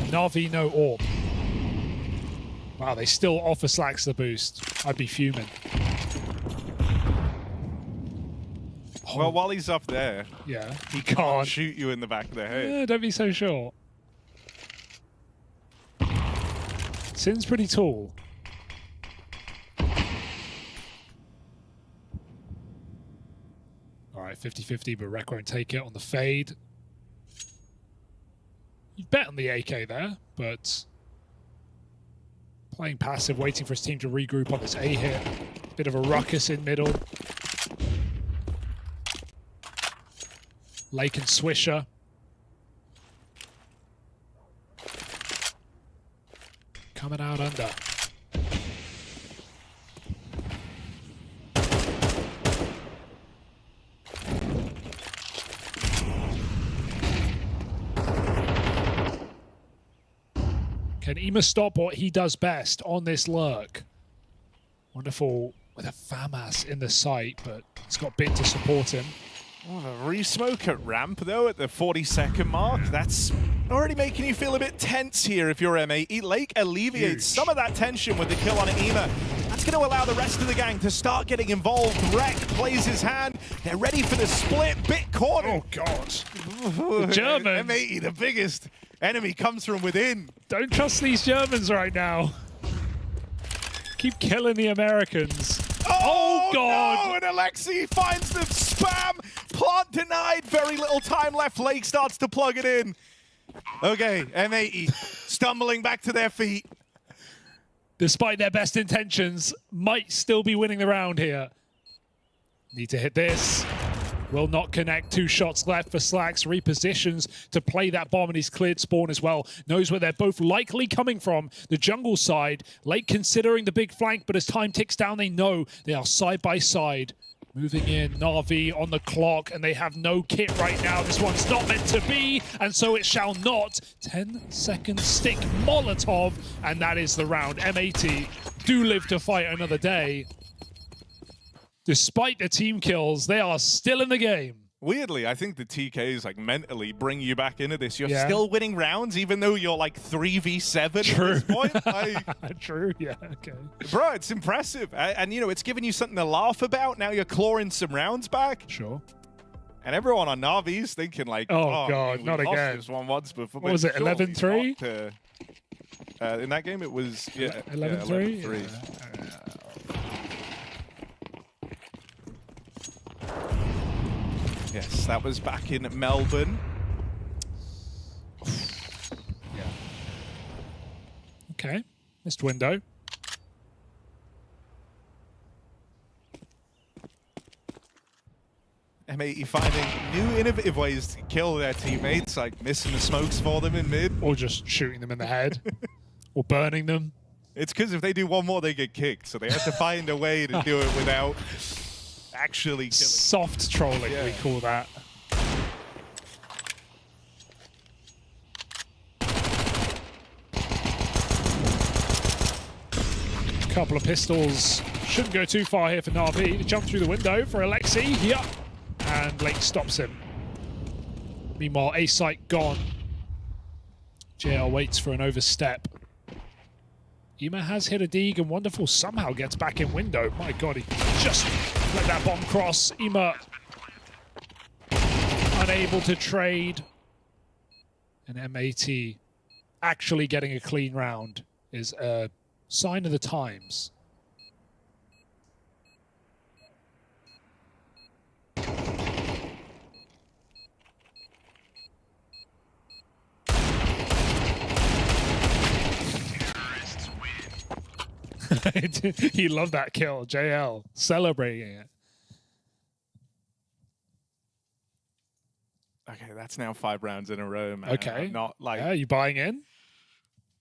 Na'Vi no orb. Wow, they still offer Slacks the boost. I'd be fuming. Well, while he's up there, yeah, he can't shoot you in the back of the head. Yeah, don't be so sure. Sin's pretty tall. All right, 50-50, but Rek won't take it on the fade. You bet on the AK there, but playing passive, waiting for his team to regroup on this A hit. Bit of a ruckus in middle. Lake and Swisher. Coming out under. Can Ema stop what he does best on this lurk? Wonderful with a FAMAS in the sight, but he's got Bit to support him. Oh, a re-smoke at ramp, though, at the 40-second mark. That's already making you feel a bit tense here if you're M8. Lake alleviates some of that tension with the kill on Ema. That's going to allow the rest of the gang to start getting involved. Rek plays his hand. They're ready for the split. Bit corner. Oh, God. The Germans. M80, the biggest enemy, comes from within. Don't trust these Germans right now. Keep killing the Americans. Oh, God. No, and Alexei finds them. Spam. Plant denied. Very little time left. Lake starts to plug it in. Okay, M80 stumbling back to their feet. Despite their best intentions, might still be winning the round here. Need to hit this. Will not connect. 2 shots left for Slacks. Repositions to play that bomb, and he's cleared spawn as well. Knows where they're both likely coming from. The jungle side. Late considering the big flank, but as time ticks down, they know they are side by side. Moving in, Na'Vi on the clock, and they have no kit right now. This one's not meant to be, and so it shall not. 10-second stick Molotov, and that is the round. M80 do live to fight another day. Despite the team kills, they are still in the game. Weirdly, I think the TKs like mentally bring you back into this. You're still winning rounds, even though you're like 3v7 at this point. True, yeah, okay. Bro, it's impressive. And, you know, it's giving you something to laugh about. Now you're clawing some rounds back. Sure. And everyone on Na'Vi's thinking like, oh God, we not lost again. This one once before. What was it, 11-3? In that game, it was, 11-3? 11-3. Yes, that was back in Melbourne. Yeah. Okay, missed window. M80 finding new innovative ways to kill their teammates, like missing the smokes for them in mid. Or just shooting them in the head. Or burning them. It's because if they do one more, they get kicked. So they have to find a way to do it without actually killing. Soft trolling, we call that. Couple of pistols Shouldn't go too far here for Na'Vi. To jump through the window for Alexei. Yep. And Lake stops him. Meanwhile, A site gone. JL waits for an overstep. Ema has hit a dig, and Wonderful somehow gets back in window. My God, he just let that bomb cross. Ema unable to trade. And MAT actually getting a clean round is a sign of the times. He loved that kill, JL, celebrating it. Okay, that's now 5 rounds in a row, man. Okay. I'm not like... Yeah, you buying in?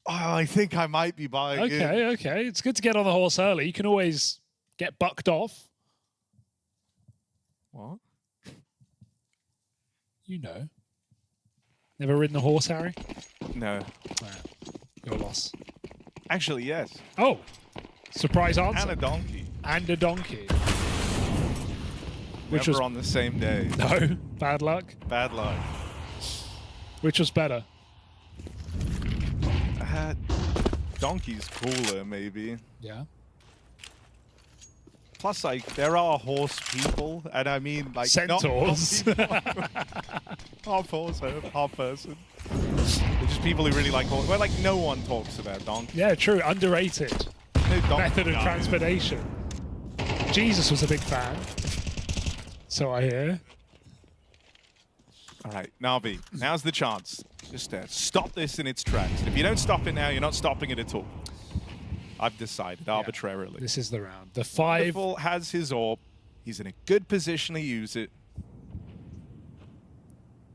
Oh, I think I might be buying in. Okay. It's good to get on the horse early. You can always get bucked off. What? You know. Never ridden a horse, Harry? No. Your loss. Actually, yes. Oh. Surprise answer. And a donkey. And a donkey. Which was on the same day. No. Bad luck? Bad luck. Which was better? Donkey's cooler, maybe. Yeah. Plus, like, there are horse people, and I mean, like, centaurs. Half horse, half person. They're just people who really like horse. Well, like, no one talks about donkey. Yeah, true. Underrated. No Method of transportation. Jesus was a big fan. So I hear. All right, Na'Vi, now's the chance. Just stop this in its tracks. If you don't stop it now, you're not stopping it at all. I've decided arbitrarily. This is the round. The 5 Wonderful has his orb. He's in a good position to use it.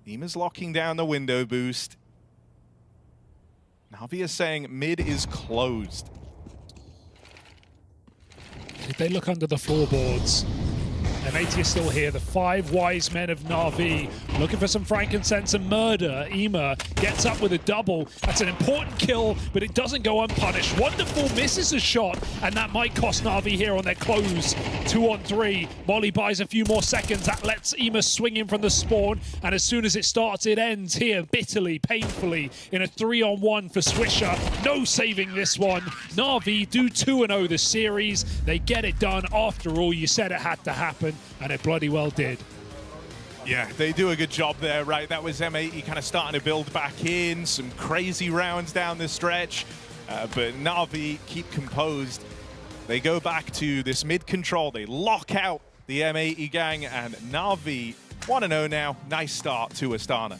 Ema's locking down the window boost. Na'Vi is saying mid is closed. Did they look under the floorboards? MAT is still here. The 5 wise men of Na'Vi looking for some frankincense and murder. Ema gets up with a double. That's an important kill, but it doesn't go unpunished. Wonderful misses a shot, and that might cost Na'Vi here on their close. 2-on-3. Molly buys a few more seconds. That lets Ema swing in from the spawn, and as soon as it starts, it ends here bitterly, painfully, in a 3-on-1 for Swisher. No saving this one. Na'Vi do 2-0 the series. They get it done. After all, you said it had to happen. And it bloody well did. Yeah, they do a good job there, right? That was MAT kind of starting to build back in, some crazy rounds down the stretch. But Na'Vi keep composed. They go back to this mid control. They lock out the MAT gang, and Na'Vi 1-0 now. Nice start to Astana.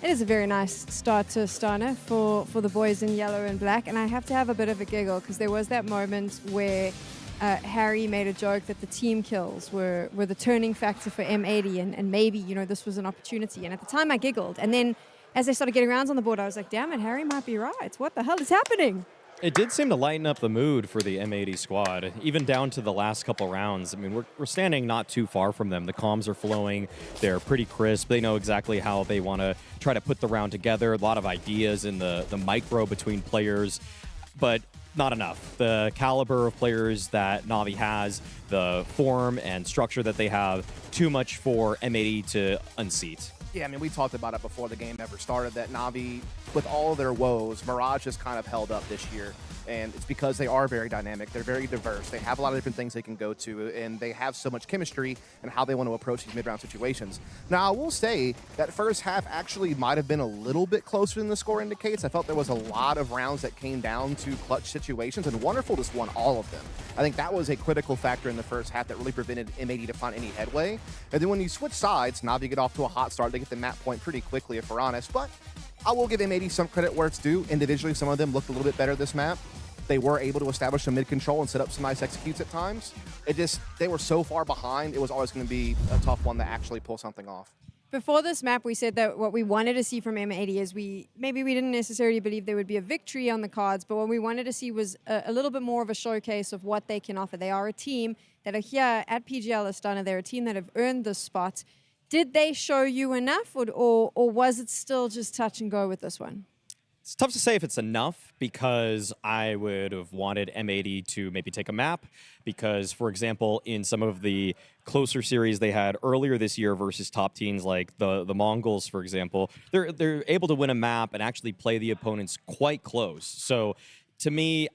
It is a very nice start to Astana for the boys in yellow and black. And I have to have a bit of a giggle because there was that moment where Harry made a joke that the team kills were the turning factor for M80, and maybe, you know, this was an opportunity. And at the time I giggled. And then as they started getting rounds on the board, I was like, damn it, Harry might be right. What the hell is happening? It did seem to lighten up the mood for the M80 squad, even down to the last couple rounds. I mean, we're standing not too far from them. The comms are flowing. They're pretty crisp. They know exactly how they want to try to put the round together. A lot of ideas in the micro between players, but not enough. The caliber of players that Na'Vi has, the form and structure that they have, too much for M80 to unseat. Yeah, I mean, we talked about it before the game ever started, that Na'Vi, with all their woes, Mirage has kind of held up this year. And it's because they are very dynamic. They're very diverse. They have a lot of different things they can go to, and they have so much chemistry in how they want to approach these mid-round situations. Now, I will say that first half actually might have been a little bit closer than the score indicates. I felt there was a lot of rounds that came down to clutch situations, and Wonderful just won all of them. I think that was a critical factor in the first half that really prevented M80 to find any headway. And then when you switch sides, Na'Vi get off to a hot start. They get the map point pretty quickly, if we're honest. But I will give M80 some credit where it's due. Individually, some of them looked a little bit better this map. They were able to establish some mid-control and set up some nice executes at times. They were so far behind, it was always going to be a tough one to actually pull something off. Before this map, we said that what we wanted to see from M80 is maybe we didn't necessarily believe there would be a victory on the cards, but what we wanted to see was a little bit more of a showcase of what they can offer. They are a team that are here at PGL Astana. They're a team that have earned this spot. Did they show you enough, or was it still just touch and go with this one? It's tough to say if it's enough because I would have wanted M80 to maybe take a map because, for example, in some of the closer series they had earlier this year versus top teams like the Mongols, for example, they're able to win a map and actually play the opponents quite close. So to me,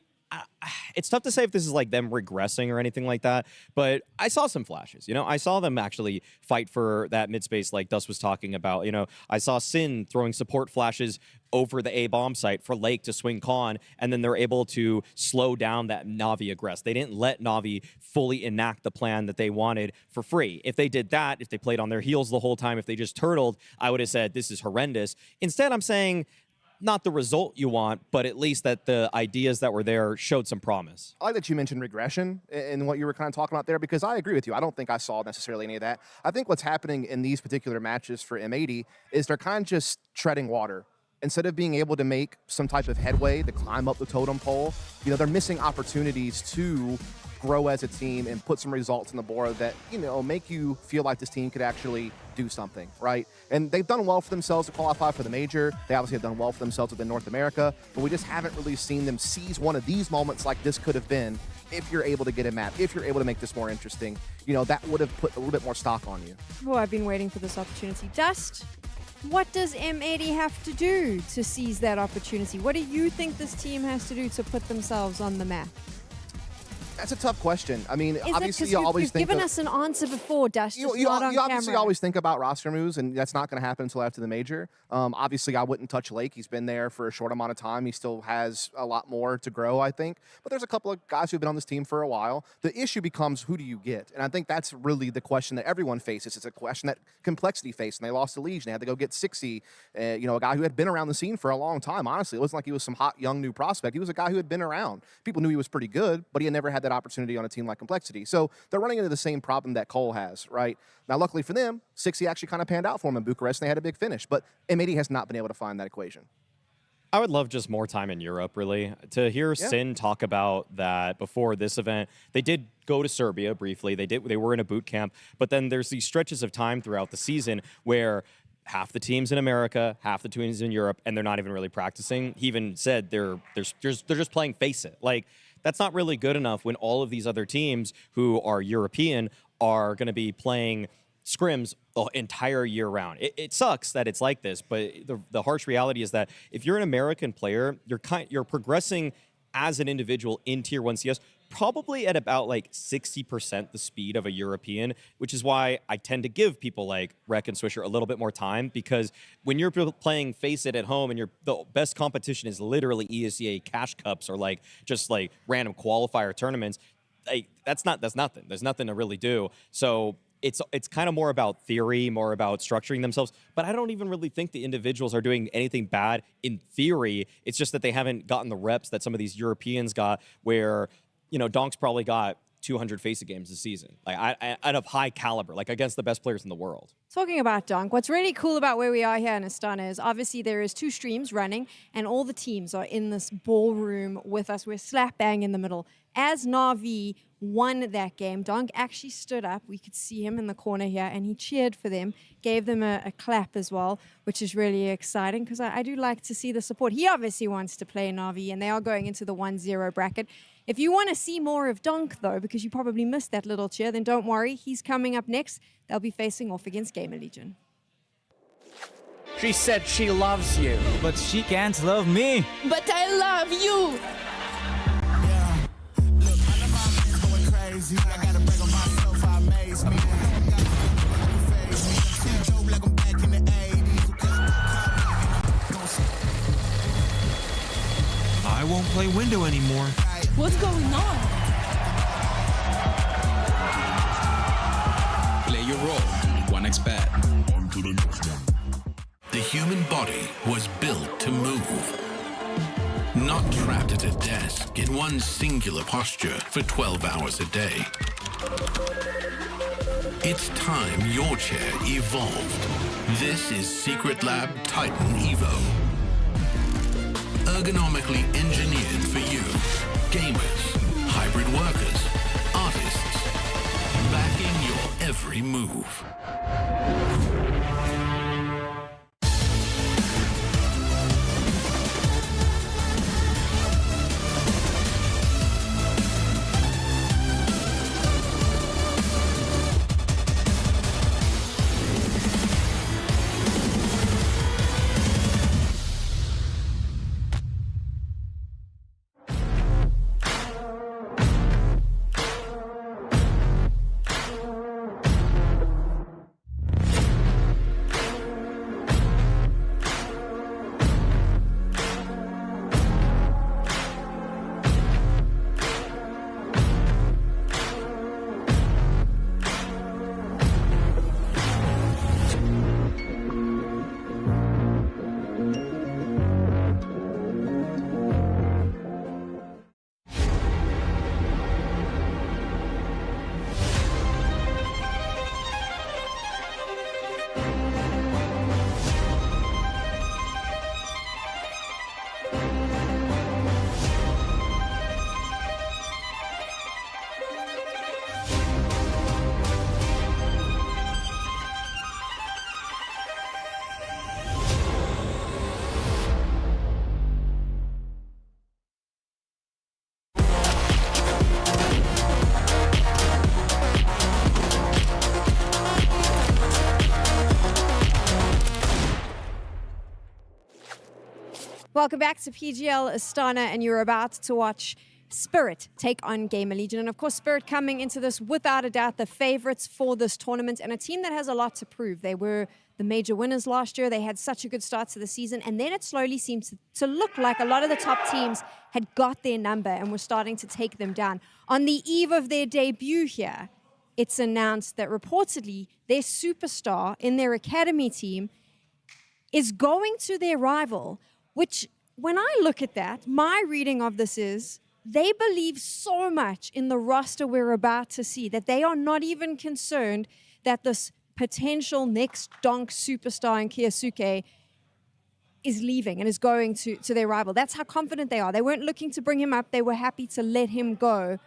it's tough to say if this is like them regressing or anything like that, but I saw some flashes. You know, I saw them actually fight for that mid space like Dust was talking about. You know, I saw Sin throwing support flashes over the A bomb site for Lake to swing Con, and then they're able to slow down that Na'Vi aggress. They didn't let Na'Vi fully enact the plan that they wanted for free. If they did that, if they played on their heels the whole time, if they just turtled, I would have said this is horrendous. Instead, I'm saying not the result you want, but at least that the ideas that were there showed some promise. I like that you mentioned regression in what you were kind of talking about there, because I agree with you. I don't think I saw necessarily any of that. I think what's happening in these particular matches for M80 is they're kind of just treading water. Instead of being able to make some type of headway to climb up the totem pole, you know, they're missing opportunities to grow as a team and put some results on the board that, you know, make you feel like this team could actually do something, right? And they've done well for themselves to qualify for the major. They obviously have done well for themselves within North America, but we just haven't really seen them seize one of these moments like this could have been if you're able to get a map, if you're able to make this more interesting. You know, that would have put a little bit more stock on you. Oh, I've been waiting for this opportunity. Dust, what does M80 have to do to seize that opportunity? What do you think this team has to do to put themselves on the map? That's a tough question. I mean, Is obviously, it you 'cause always you've think given of, us an answer before, Dust, just you not on obviously camera. always think about roster moves, and that's not going to happen until after the major. Obviously, I wouldn't touch Lake. He's been there for a short amount of time. He still has a lot more to grow, I think. But there's a couple of guys who've been on this team for a while. The issue becomes, who do you get? And I think that's really the question that everyone faces. It's a question that Complexity faced, and they lost to Legion. They had to go get 60, you know, a guy who had been around the scene for a long time. Honestly, it wasn't like he was some hot, young, new prospect. He was a guy who had been around. People knew he was pretty good, but he had never had that opportunity on a team like Complexity. So they're running into the same problem that Cole has, right? Now, luckily for them, 60 actually kind of panned out for them in Bucharest, and they had a big finish. But M80 has not been able to find that equation. I would love just more time in Europe, really. To hear Sin talk about that before this event, they did go to Serbia briefly. They were in a boot camp, but then there's these stretches of time throughout the season where half the teams in America, half the teams in Europe, and they're not even really practicing. He even said they're just playing Face It. Like, that's not really good enough when all of these other teams who are European are going to be playing scrims the entire year round. It sucks that it's like this, but the harsh reality is that if you're an American player, you're progressing as an individual in Tier 1 CS probably at about like 60% the speed of a European, which is why I tend to give people like Rek and Swisher a little bit more time, because when you're playing Face It at home and the best competition is literally ESEA cash cups or like just like random qualifier tournaments, like that's nothing. There's nothing to really do. So it's kind of more about theory, more about structuring themselves. But I don't even really think the individuals are doing anything bad in theory. It's just that they haven't gotten the reps that some of these Europeans got, where, you know, Donk's probably got 200 Face-It games this season, like out of high caliber, like against the best players in the world. Talking about Donk, what's really cool about where we are here in Astana is obviously there is 2 streams running and all the teams are in this ballroom with us. We're slap bang in the middle. As Na'Vi won that game, Donk actually stood up. We could see him in the corner here and he cheered for them, gave them a clap as well, which is really exciting because I do like to see the support. He obviously wants to play Na'Vi and they are going into the 1-0 bracket. If you want to see more of Donk, though, because you probably missed that little cheer, then don't worry. He's coming up next. They'll be facing off against GamerLegion. She said she loves you. But she can't love me. But I love you. Crazy. I gotta break on myself, I amaze me. Like I'm back in the 80s. I won't play window anymore. What's going on? Play your role. 1xBet. On to the next one. The human body was built to move. Not trapped at a desk in one singular posture for 12 hours a day. It's time your chair evolved. This is Secret Lab Titan Evo. Ergonomically engineered for you. Gamers, hybrid workers, artists. Backing your every move. Welcome back to PGL Astana, and you're about to watch Spirit take on GamerLegion. And of course, Spirit coming into this without a doubt the favorites for this tournament, and a team that has a lot to prove. They were the major winners last year. They had such a good start to the season, and then it slowly seemed to look like a lot of the top teams had got their number and were starting to take them down. On the eve of their debut here, it's announced that reportedly their superstar in their academy team is going to their rival, which, when I look at that, my reading of this is they believe so much in the roster we're about to see that they are not even concerned that this potential next donk superstar in Kyosuke is leaving and is going to their rival. That's how confident they are. They weren't looking to bring him up. They were happy to let him go.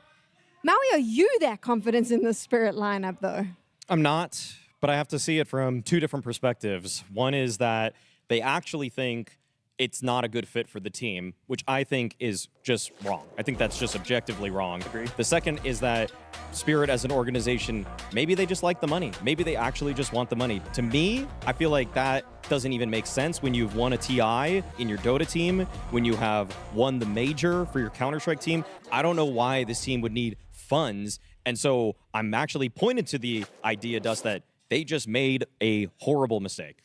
Maui, are you that confident in the Spirit lineup, though? I'm not, but I have to see it from two different perspectives. One is that they actually think it's not a good fit for the team, which I think is just wrong. I think that's just objectively wrong. Agreed. The second is that Spirit as an organization, maybe they just like the money. Maybe they actually just want the money. To me, I feel like that doesn't even make sense when you've won a TI in your Dota team, when you have won the major for your Counter-Strike team. I don't know why this team would need funds. And so I'm actually pointed to the idea, Dust, that they just made a horrible mistake.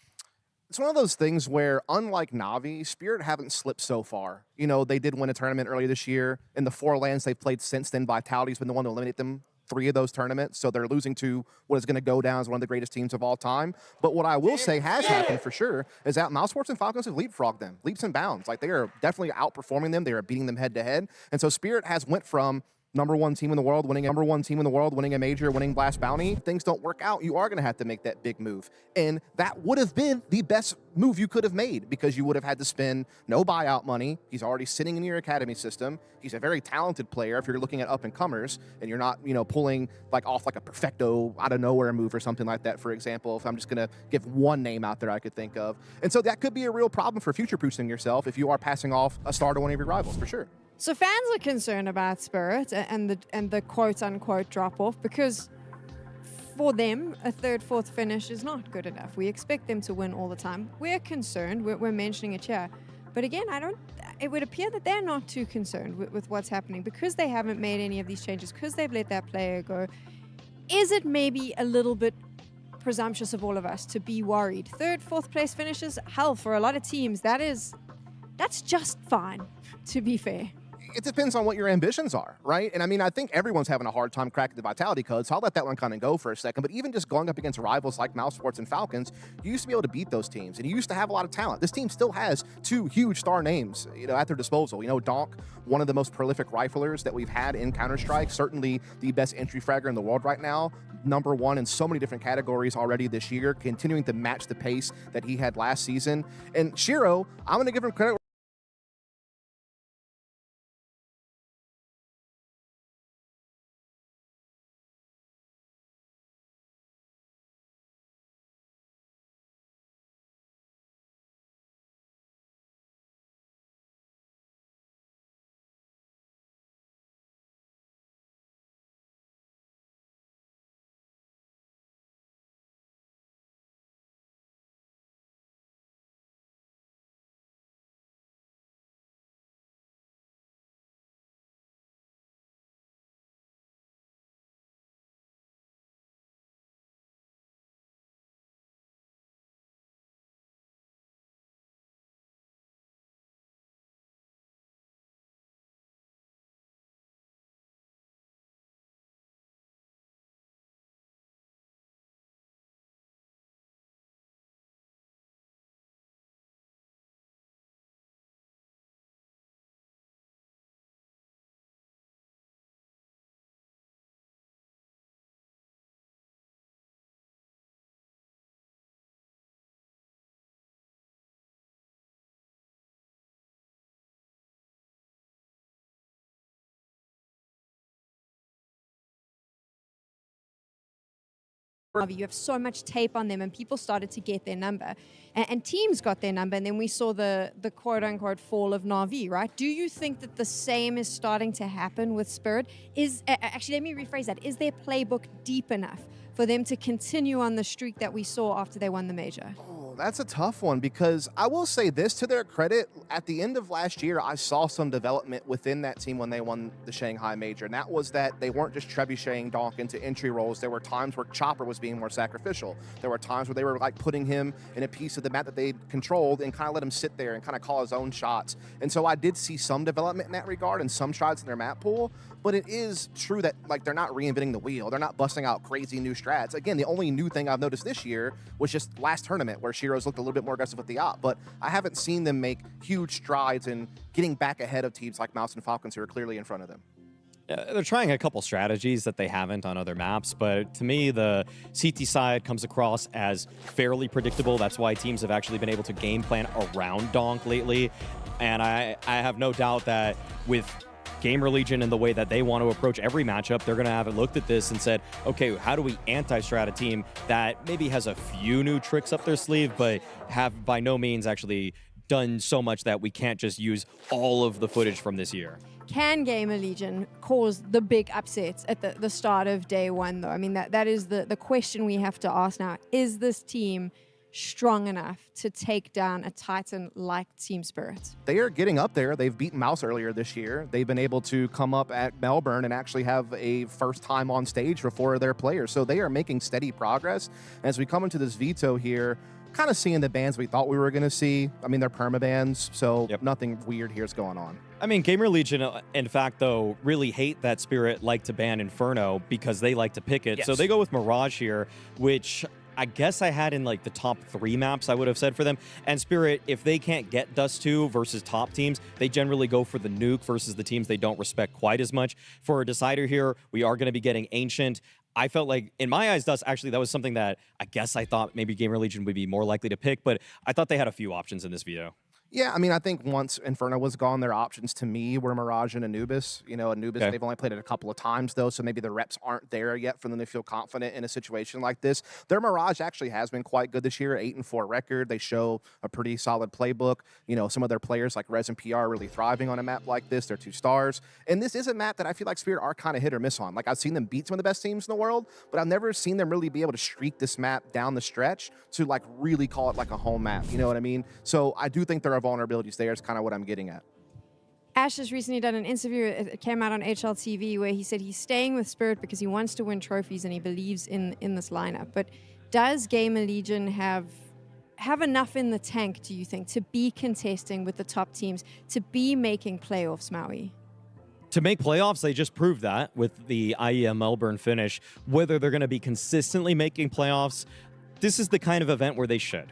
It's one of those things where, unlike Na'Vi, Spirit haven't slipped so far. You know, they did win a tournament earlier this year. In the 4 lands they've played since then, Vitality's been the one to eliminate them 3 of those tournaments. So they're losing to what is going to go down as one of the greatest teams of all time. But what I will say has happened for sure is that Mousesports and Falcons have leapfrogged them, leaps and bounds. Like, they are definitely outperforming them. They are beating them head to head. And so Spirit has went from #1 team in the world, winning a major, winning Blast Bounty. If things don't work out, you are going to have to make that big move. And that would have been the best move you could have made, because you would have had to spend no buyout money. He's already sitting in your academy system. He's a very talented player if you're looking at up-and-comers and you're not, you know, pulling off like a perfecto out of nowhere move or something like that, for example, if I'm just going to give one name out there I could think of. And so that could be a real problem for future-proofing yourself if you are passing off a star to one of your rivals, for sure. So fans are concerned about Spirit and the quote-unquote drop-off, because for them, a 3rd, 4th finish is not good enough. We expect them to win all the time. We're concerned. We're mentioning it here. But again, it would appear that they're not too concerned with what's happening, because they haven't made any of these changes, because they've let that player go. Is it maybe a little bit presumptuous of all of us to be worried? 3rd, 4th place finishes, hell, for a lot of teams, that's just fine, to be fair. It depends on what your ambitions are, right? And I mean, I think everyone's having a hard time cracking the Vitality code, so I'll let that one kind of go for a second. But even just going up against rivals like Mousesports and Falcons, you used to be able to beat those teams, and you used to have a lot of talent. This team still has 2 huge star names, you know, at their disposal. You know, Donk, one of the most prolific riflers that we've had in Counter-Strike, certainly the best entry fragger in the world right now, #1 in so many different categories already this year, continuing to match the pace that he had last season. And Shiro, I'm going to give him credit. You have so much tape on them, and people started to get their number, and teams got their number, and then we saw the quote-unquote fall of Na'Vi, right? Do you think that the same is starting to happen with Spirit? Actually, let me rephrase that. Is their playbook deep enough for them to continue on the streak that we saw after they won the major? that's a tough one because I will say this to their credit. At the end of last year, I saw some development within that team when they won the Shanghai Major, and that was that they weren't just trebucheting Donk into entry roles. There were times where Chopper was being more sacrificial. There were times where they were like putting him in a piece of the map that they controlled and kind of let him sit there and kind of call his own shots. And so I did see some development in that regard and some strides in their map pool. But it is true that like they're not reinventing the wheel. They're not busting out crazy new strats. Again, the only new thing I've noticed this year was just last tournament where Shiro's looked a little bit more aggressive with the op. But I haven't seen them make huge strides in getting back ahead of teams like Mouse and Falcons who are clearly in front of them. They're trying a couple strategies that they haven't on other maps, but to me, the CT side comes across as fairly predictable. That's why teams have actually been able to game plan around Donk lately. And I have no doubt that with GamerLegion and the way that they want to approach every matchup, they're going to have looked at this and said, okay, how do we anti-strat a team that maybe has a few new tricks up their sleeve, but have by no means actually done so much that we can't just use all of the footage from this year? Can GamerLegion cause the big upsets at the start of day one, though? I mean, that is the question we have to ask now. Is this team strong enough to take down a Titan like Team Spirit? They are getting up there. They've beaten Mouse earlier this year. They've been able to come up at Melbourne and actually have a first time on stage for 4 of their players. So they are making steady progress. As we come into this veto here, kind of seeing the bans we thought we were going to see. I mean, they're permabans, so nothing weird here is going on. I mean, GamerLegion, in fact, though, really hate that Spirit like to ban Inferno because they like to pick it. Yes. So they go with Mirage here, which I guess I had in like the top 3 maps, I would have said for them. And Spirit, if they can't get Dust 2 versus top teams, they generally go for the nuke versus the teams they don't respect quite as much. For a decider here, we are going to be getting Ancient. I felt like, in my eyes, Dust, actually, that was something that I guess I thought maybe GamerLegion would be more likely to pick, but I thought they had a few options in this veto. Yeah, I mean, I think once Inferno was gone, their options to me were Mirage and Anubis. You know, Anubis, they've only played it a couple of times, though, so maybe the reps aren't there yet for them to feel confident in a situation like this. Their Mirage actually has been quite good this year, 8-4 record. They show a pretty solid playbook. You know, some of their players like Rez and PR are really thriving on a map like this. They're 2 stars. And this is a map that I feel like Spirit are kind of hit or miss on. Like, I've seen them beat some of the best teams in the world, but I've never seen them really be able to streak this map down the stretch to, like, really call it like a home map. You know what I mean? So I do think there are vulnerabilities there. Kind of what I'm getting at. Ash has recently done an interview, it came out on HLTV, where he said he's staying with Spirit because he wants to win trophies and he believes in this lineup. But does GamerLegion have enough in the tank, do you think, to be contesting with the top teams, to be making playoffs, Maui? To make playoffs, they just proved that with the IEM Melbourne finish. Whether they're going to be consistently making playoffs, this is the kind of event where they should.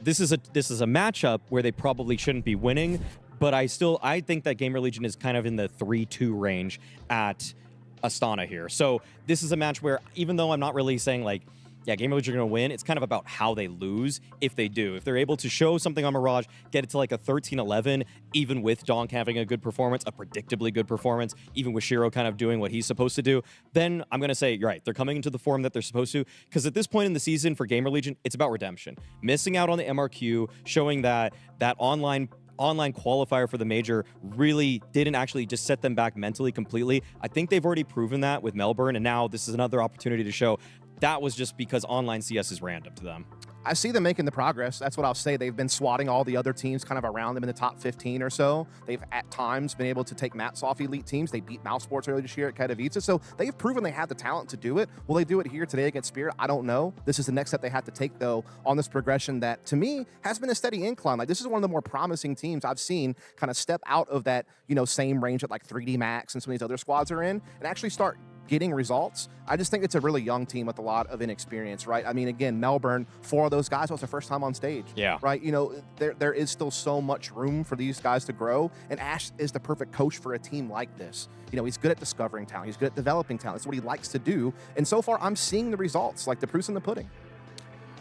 This is a matchup where they probably shouldn't be winning, but I think that GamerLegion is kind of in the 3-2 range at Astana here. So this is a match where, even though I'm not really saying like, yeah, GamerLegion are going to win, it's kind of about how they lose if they do. If they're able to show something on Mirage, get it to like a 13-11, even with Donk having a good performance, a predictably good performance, even with Shiro kind of doing what he's supposed to do, then I'm going to say, you're right, they're coming into the form that they're supposed to. Because at this point in the season for GamerLegion, it's about redemption. Missing out on the MRQ, showing that online qualifier for the major really didn't actually just set them back mentally completely. I think they've already proven that with Melbourne, and now this is another opportunity to show that was just because online CS is random to them. I see them making the progress. That's what I'll say. They've been swatting all the other teams kind of around them in the top 15 or so. They've at times been able to take maps off elite teams. They beat Mouse Sports earlier this year at Katowice. So they've proven they have the talent to do it. Will they do it here today against Spirit? I don't know. This is the next step they have to take, though, on this progression that, to me, has been a steady incline. Like, this is one of the more promising teams I've seen kind of step out of that, you know, same range that like 3D Max and some of these other squads are in and actually start getting results. I just think it's a really young team with a lot of inexperience, right? I mean, again, Melbourne, 4 of those guys was their first time on stage. Yeah. Right? You know, there is still so much room for these guys to grow, and Ash is the perfect coach for a team like this. You know, he's good at discovering talent. He's good at developing talent. That's what he likes to do. And so far, I'm seeing the results, like the proof's in the pudding.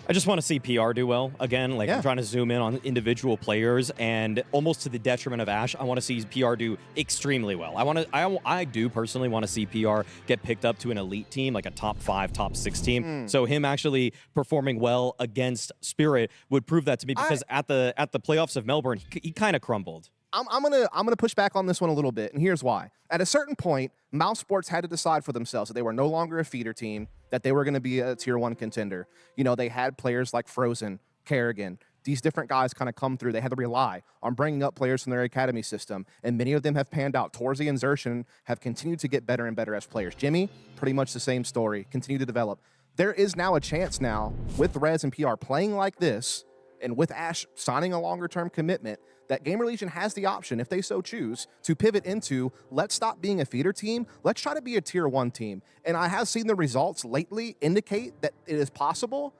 I just want to see PR do well. Again, like I'm trying to zoom in on individual players, and almost to the detriment of Ash, I want to see PR do extremely well. I do personally want to see PR get picked up to an elite team, like a top 5, top 6 team. So him actually performing well against Spirit would prove that to me, because at the playoffs of Melbourne, he kind of crumbled. I'm gonna push back on this one a little bit, and here's why. At a certain point, Mouse Sports had to decide for themselves that they were no longer a feeder team, that they were going to be a tier 1 contender. You know, they had players like Frozen, Kerrigan, these different guys kind of come through. They had to rely on bringing up players from their academy system, and many of them have panned out. Torzy and Xerxen have continued to get better and better as players. Jimmy, pretty much the same story, continue to develop. There is now a chance now, with Rez and PR playing like this, and with Ash signing a longer-term commitment, that GamerLegion has the option, if they so choose, to pivot into, let's stop being a feeder team, let's try to be a tier 1 team. And I have seen the results lately indicate that it is possible.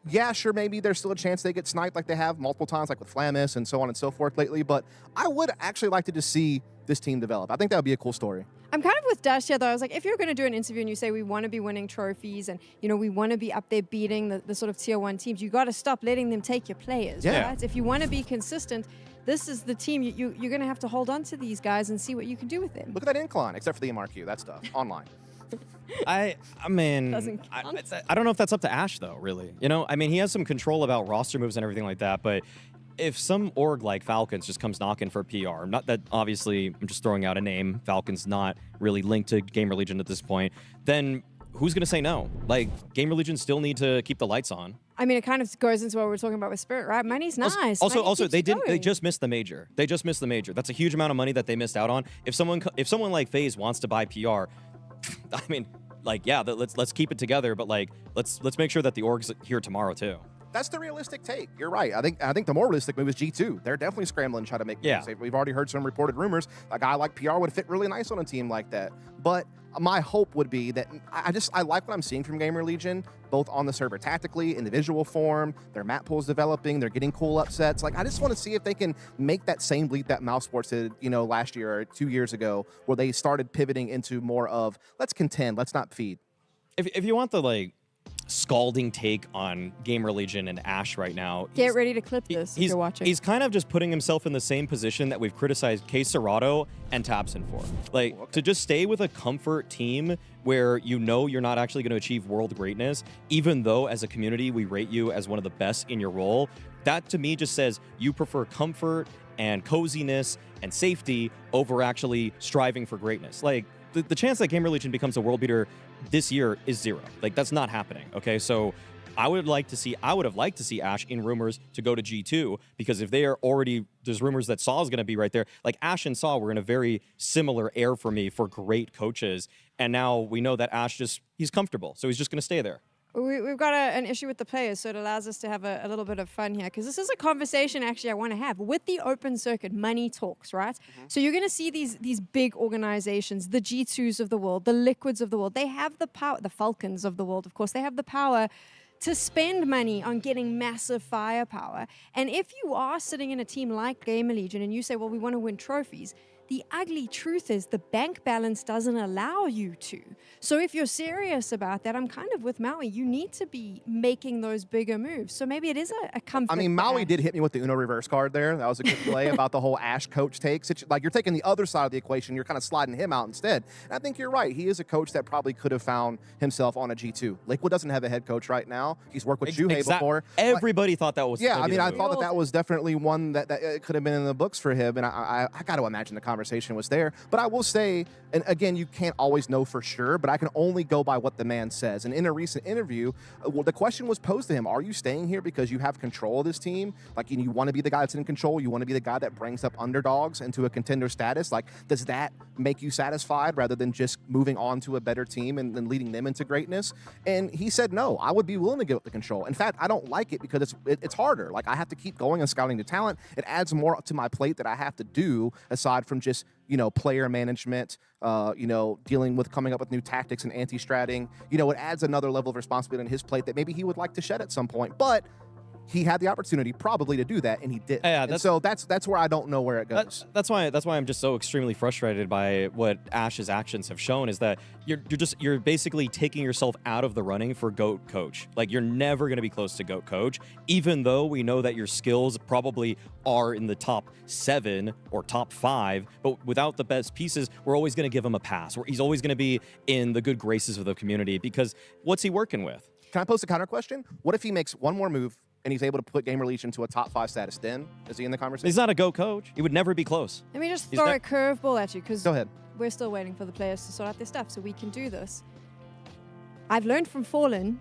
Yeah, sure, maybe there's still a chance they get sniped like they have multiple times, like with Flamis and so on and so forth lately, but I would actually like to just see this team develop. I think that would be a cool story. I'm kind of with Dash here, though. I was like, if you're going to do an interview and you say we want to be winning trophies and, you know, we want to be up there beating the sort of tier 1 teams, you got to stop letting them take your players, right? If you want to be consistent, this is the team. You're going to have to hold on to these guys and see what you can do with them. Look at that incline, except for the MRQ, that stuff, online. I mean, I don't know if that's up to Ash, though, really. You know, I mean, he has some control about roster moves and everything like that, but if some org like Falcons just comes knocking for PR, not that obviously I'm just throwing out a name, Falcons not really linked to GamerLegion at this point, then who's going to say no? Like, GamerLegion still need to keep the lights on. I mean, it kind of goes into what we're talking about with Spirit, right? Money's nice. Also, they just missed the major. They just missed the major. That's a huge amount of money that they missed out on. If someone like FaZe wants to buy PR, I mean, like, yeah, let's keep it together, but like, let's make sure that the org's here tomorrow too. That's the realistic take. You're right. I think the more realistic move is G2. They're definitely scrambling to try to make moves. We've already heard some reported rumors. A guy like PR would fit really nice on a team like that. But my hope would be that I like what I'm seeing from GamerLegion, both on the server tactically, individual form, their map pool's developing, they're getting cool upsets. Like, I just want to see if they can make that same leap that Mousesports did, you know, last year or 2 years ago, where they started pivoting into more of, let's contend, let's not feed. If you want the, like, scalding take on GamerLegion and Ash right now. Get ready to clip this if you're watching. He's kind of just putting himself in the same position that we've criticized K Serato and Tabson for. Like, to just stay with a comfort team where you know you're not actually going to achieve world greatness, even though as a community we rate you as one of the best in your role. That to me just says you prefer comfort and coziness and safety over actually striving for greatness. Like, the chance that GamerLegion becomes a world beater this year is 0. Like, that's not happening. Okay, so I would have liked to see Ash in rumors to go to G2, because if they are already, there's rumors that Saw is going to be right there. Like, Ash and Saw were in a very similar air for me for great coaches, and now we know that Ash he's comfortable, so he's just going to stay there. We've got an issue with the players, so it allows us to have a little bit of fun here, because this is a conversation actually I want to have with the open circuit. Money talks, right? So you're going to see these big organizations, the G2s of the world, the Liquids of the world. They have the power, the Falcons of the world, of course. They have the power to spend money on getting massive firepower. And if you are sitting in a team like GamerLegion and you say, well, we want to win trophies, the ugly truth is the bank balance doesn't allow you to. So if you're serious about that, I'm kind of with Maui. You need to be making those bigger moves. So maybe it is a comfort. I mean, Maui did hit me with the Uno reverse card there. That was a good play about the whole Ash coach take. Like, you're taking the other side of the equation. You're kind of sliding him out instead. And I think you're right. He is a coach that probably could have found himself on a G2. Liquid doesn't have a head coach right now. He's worked with Shuhei before. Everybody thought that was. Yeah, I mean, I thought that was definitely one that could have been in the books for him. And I got to imagine the conversation was there. But I will say, and again, you can't always know for sure, but I can only go by what the man says. And in a recent interview, the question was posed to him, are you staying here because you have control of this team? Like, you want to be the guy that's in control? You want to be the guy that brings up underdogs into a contender status? Like, does that make you satisfied rather than just moving on to a better team and then leading them into greatness? And he said, no, I would be willing to give up the control. In fact, I don't like it because it's harder. Like, I have to keep going and scouting the talent. It adds more to my plate that I have to do aside from just, you know, player management, you know, dealing with coming up with new tactics and anti-stratting. You know, it adds another level of responsibility on his plate that maybe he would like to shed at some point. But he had the opportunity probably to do that, and he did. Yeah, and so that's where I don't know where it goes. That's why I'm just so extremely frustrated by what Ash's actions have shown, is that you're basically taking yourself out of the running for GOAT coach. Like, you're never going to be close to GOAT coach, even though we know that your skills probably are in the top 7 or top 5, but without the best pieces, we're always going to give him a pass. He's always going to be in the good graces of the community, because what's he working with? Can I pose a counter question? What if he makes one more move and he's able to put GamerLegion to a top 5 status? Then is he in the conversation? He's not a GOAT coach. He would never be close. Let me just throw a curveball at you, because go ahead. We're still waiting for the players to sort out their stuff so we can do this. I've learned from Fallen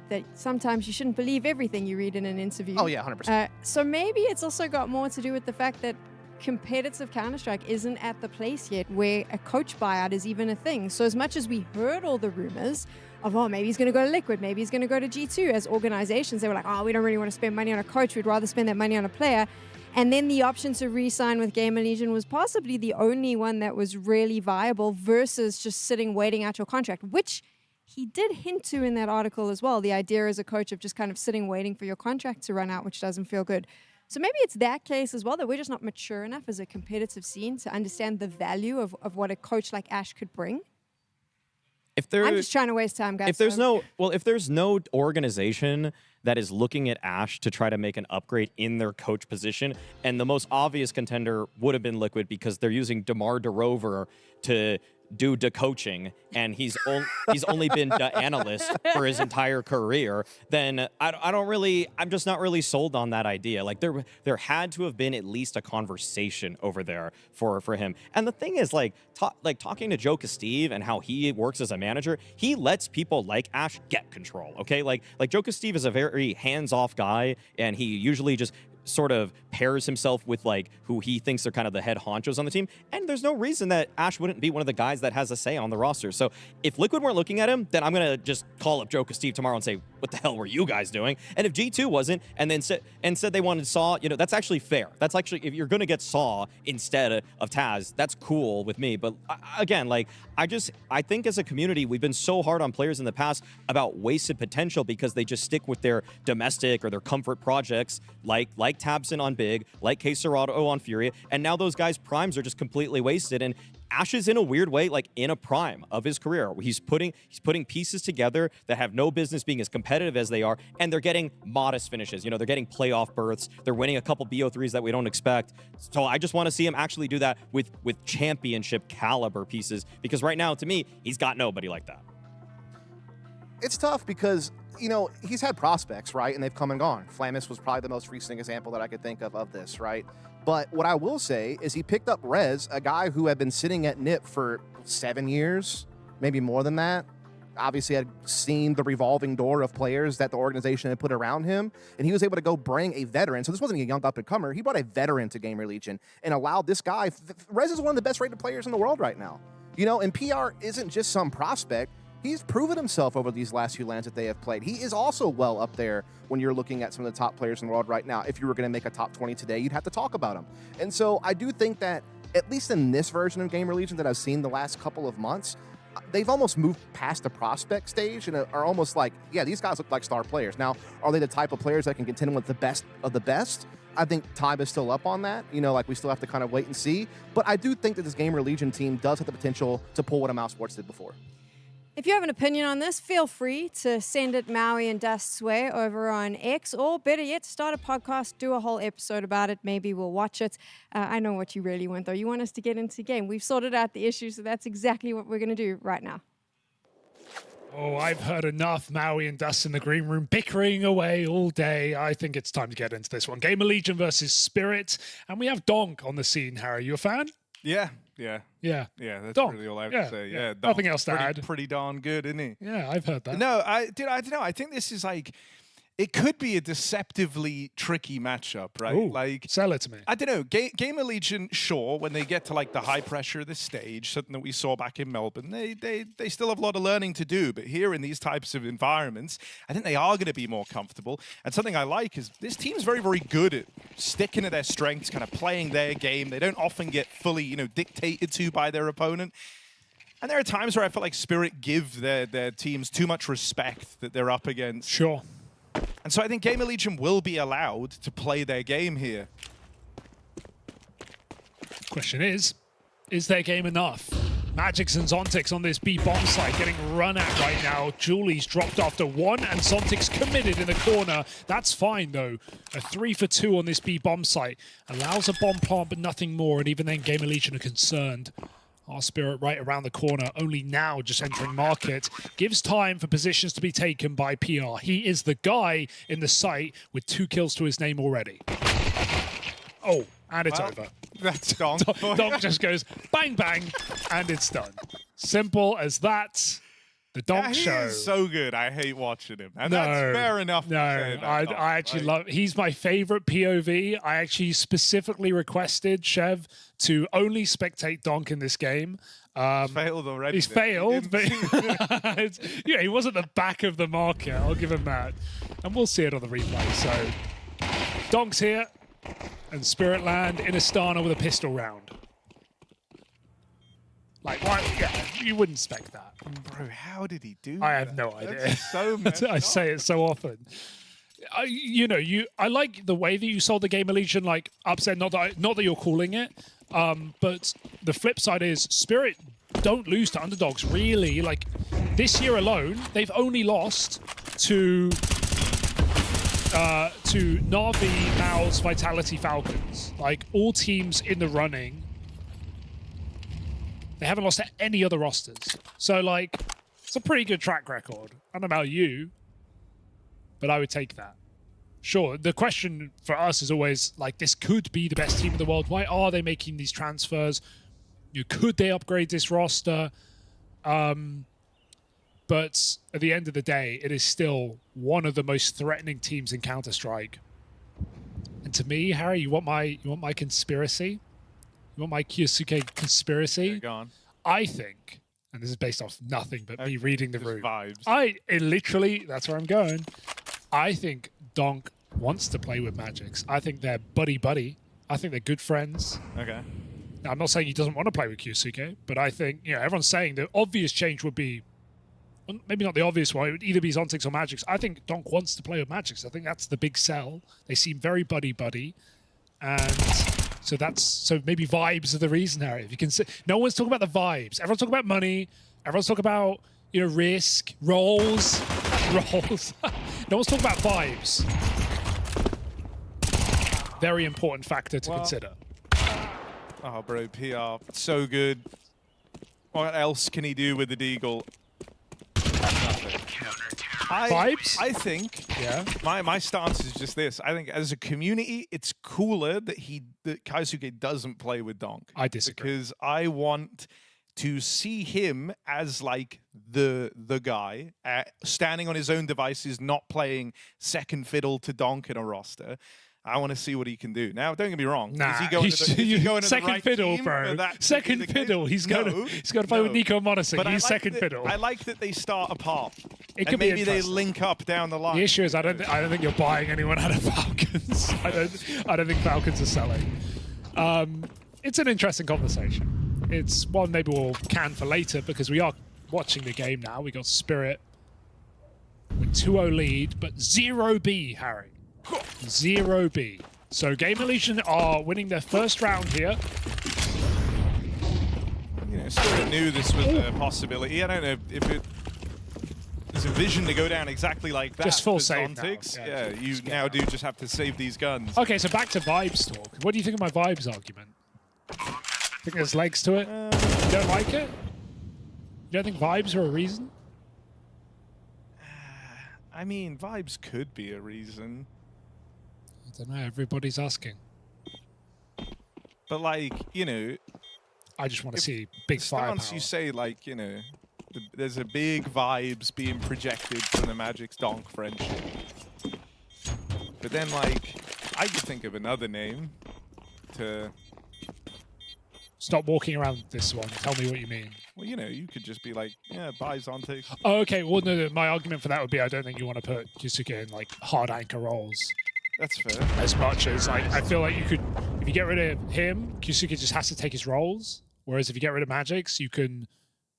that sometimes you shouldn't believe everything you read in an interview. Oh, yeah, 100%. So maybe it's also got more to do with the fact that competitive Counter-Strike isn't at the place yet where a coach buyout is even a thing. So as much as we heard all the rumors of, oh, maybe he's going to go to Liquid, maybe he's going to go to G2, as organizations, they were like, oh, we don't really want to spend money on a coach, we'd rather spend that money on a player. And then the option to re-sign with GamerLegion was possibly the only one that was really viable versus just sitting waiting out your contract, which he did hint to in that article as well. The idea as a coach of just kind of sitting waiting for your contract to run out, which doesn't feel good. So maybe it's that case as well, that we're just not mature enough as a competitive scene to understand the value of what a coach like Ash could bring. I'm just trying to waste time, guys. If there's if there's no organization that is looking at Ash to try to make an upgrade in their coach position, and the most obvious contender would have been Liquid because they're using DeMar DeRover to do the coaching, and he's only been the analyst for his entire career, then I'm just not really sold on that idea. Like there had to have been at least a conversation over there for him. And the thing is, talking to Joe Castive and how he works as a manager, he lets people like Ash get control. Okay, like Joe Castive is a very hands-off guy, and he usually just sort of pairs himself with who he thinks are kind of the head honchos on the team. And there's no reason that Ash wouldn't be one of the guys that has a say on the roster. So if Liquid weren't looking at him, then I'm going to just call up Joe Castive tomorrow and say, what the hell were you guys doing? And if G2 wasn't, and then said they wanted Saw, that's actually fair. That's actually, if you're going to get Saw instead of Taz, that's cool with me. But again, I think as a community, we've been so hard on players in the past about wasted potential because they just stick with their domestic or their comfort projects, like Tabson on Big, like K-Serato on Furia, and now those guys' primes are just completely wasted. And Ash is in a weird way, in a prime of his career. He's putting pieces together that have no business being as competitive as they are, and they're getting modest finishes. They're getting playoff berths. They're winning a couple BO3s that we don't expect. So I just want to see him actually do that with championship caliber pieces, because right now, to me, he's got nobody like that. It's tough because, he's had prospects, right? And they've come and gone. Flamus was probably the most recent example that I could think of this, right? But what I will say is he picked up Rez, a guy who had been sitting at NIP for 7 years, maybe more than that. Obviously had seen the revolving door of players that the organization had put around him, and he was able to go bring a veteran. So this wasn't a young up-and-comer. He brought a veteran to GamerLegion and allowed this guy. Rez is one of the best rated players in the world right now. And PR isn't just some prospect. He's proven himself over these last few lands that they have played. He is also well up there when you're looking at some of the top players in the world right now. If you were going to make a top 20 today, you'd have to talk about him. And so I do think that, at least in this version of GamerLegion that I've seen the last couple of months, they've almost moved past the prospect stage and are almost like, yeah, these guys look like star players. Now, are they the type of players that can contend with the best of the best? I think time is still up on that. We still have to kind of wait and see. But I do think that this GamerLegion team does have the potential to pull what a Mouse Sports did before. If you have an opinion on this, feel free to send it Maui and Dust's way over on X, or better yet, start a podcast, do a whole episode about it. Maybe we'll watch it. I know what you really want, though. You want us to get into the game. We've sorted out the issue, so that's exactly what we're going to do right now. Oh, I've heard enough Maui and Dust in the green room bickering away all day. I think it's time to get into this one. GamerLegion versus Spirit, and we have Donk on the scene. Harry, you a fan? Yeah. That's really all I have to say. Yeah, nothing else to add. Pretty darn good, isn't he? Yeah, I've heard that. No, I don't know. I think this is it could be a deceptively tricky matchup, right? Ooh, sell it to me. I don't know. GamerLegion, sure, when they get to the high pressure of the stage, something that we saw back in Melbourne, they still have a lot of learning to do. But here in these types of environments, I think they are going to be more comfortable. And something I like is this team's very, very good at sticking to their strengths, kind of playing their game. They don't often get fully, dictated to by their opponent. And there are times where I feel like Spirit give their teams too much respect that they're up against. Sure. And so I think GamerLegion will be allowed to play their game here. Question is their game enough? Magix and Zontix on this B bomb site getting run at right now. Julie's dropped after one, and Zontix committed in the corner. That's fine, though. A 3 for 2 on this B bomb site. Allows a bomb plant, but nothing more, and even then GamerLegion are concerned. Our Spirit right around the corner, only now just entering market. Gives time for positions to be taken by PR. He is the guy in the site with 2 kills to his name already. Oh, and it's over. That's Donk. Donk just goes bang, bang, and it's done. Simple as that. The Donk he show. is so good. I hate watching him. And No, that's fair enough to No, say about Donk. I actually love. He's my favorite POV. I actually specifically requested Chev to only spectate Donk in this game. Failed already. He's failed, but yeah, he was at the back of the market. I'll give him that, and we'll see it on the replay. So Donk's here, and Spirit land in Astana with a pistol round. Like, why? Yeah, you wouldn't expect that. Bro, how did he do I that? have no idea. That's so messed I say it so often. I like the way that you sold the GamerLegion like upset. Not that you're calling it, but the flip side is Spirit don't lose to underdogs really. Like this year alone, they've only lost to Na'Vi, Mal's, Vitality, Falcons. Like all teams in the running. They haven't lost to any other rosters. So, like, it's a pretty good track record. I don't know about you, but I would take that. Sure, the question for us is always, like, this could be the best team in the world. Why are they making these transfers? Could they upgrade this roster? But at the end of the day, it is still one of the most threatening teams in Counter-Strike. And to me, Harry, you want my conspiracy? You want my Kyosuke conspiracy? Yeah, go on. I think, and this is based off nothing but me reading the room. Vibes. Literally, that's where I'm going. I think Donk wants to play with Magix. I think they're buddy-buddy. I think they're good friends. Okay. Now, I'm not saying he doesn't want to play with Kyosuke, but I think, everyone's saying the obvious change would be, well, maybe not the obvious one, it would either be Zontix or Magix. I think Donk wants to play with Magix. I think that's the big sell. They seem very buddy-buddy. And so maybe vibes are the reason, Harry. If you can say, no one's talking about the vibes. Everyone's talking about money. Everyone's talking about risk, roles. No one's talking about vibes. Very important factor to consider. Oh, bro, PR so good. What else can he do with the Deagle? Nothing. Vibes? I think. Yeah. My stance is just this. I think as a community, it's cooler that Kaisuke doesn't play with Donk. I disagree. Because I want to see him as like the guy standing on his own devices, not playing second fiddle to Donk in a roster. I want to see what he can do. Now, don't get me wrong. Nah, is he going to the second right fiddle, team bro. Second fiddle. He's got to play with Nico Monosig. But He's second fiddle. I like that they start apart. It could and be maybe they interesting. link up down the line. The issue is I don't think you're buying anyone out of Falcons. I don't think Falcons are selling. It's an interesting conversation. It's one maybe we'll can for later because we are watching the game now. We got Spirit with 2-0 lead, but 0B, Harry. 0B. So GamerLegion are winning their first round here. Spirit knew this was a possibility. I don't know if it is a vision to go down exactly like that. Just full for save Zontix. now. Yeah, you now do just have to save these guns. Okay, so back to vibes talk. What do you think of my vibes argument? Think there's legs to it? You don't like it? You don't think vibes are a reason? I mean, vibes could be a reason. I don't know. Everybody's asking. But like, I just want to see big firepower. firepower. You say like, there's a big vibes being projected from the Magix Donk friendship. But then like, I could think of another name to... Stop walking around this one. Tell me what you mean. Well, you could just be like, yeah, buy Zontix. Oh, okay. Well, no, my argument for that would be I don't think you want to put Kyosuke in like hard anchor roles. That's fair. As much as like, I feel like you could, if you get rid of him, Kyosuke just has to take his roles. Whereas if you get rid of Magix, you can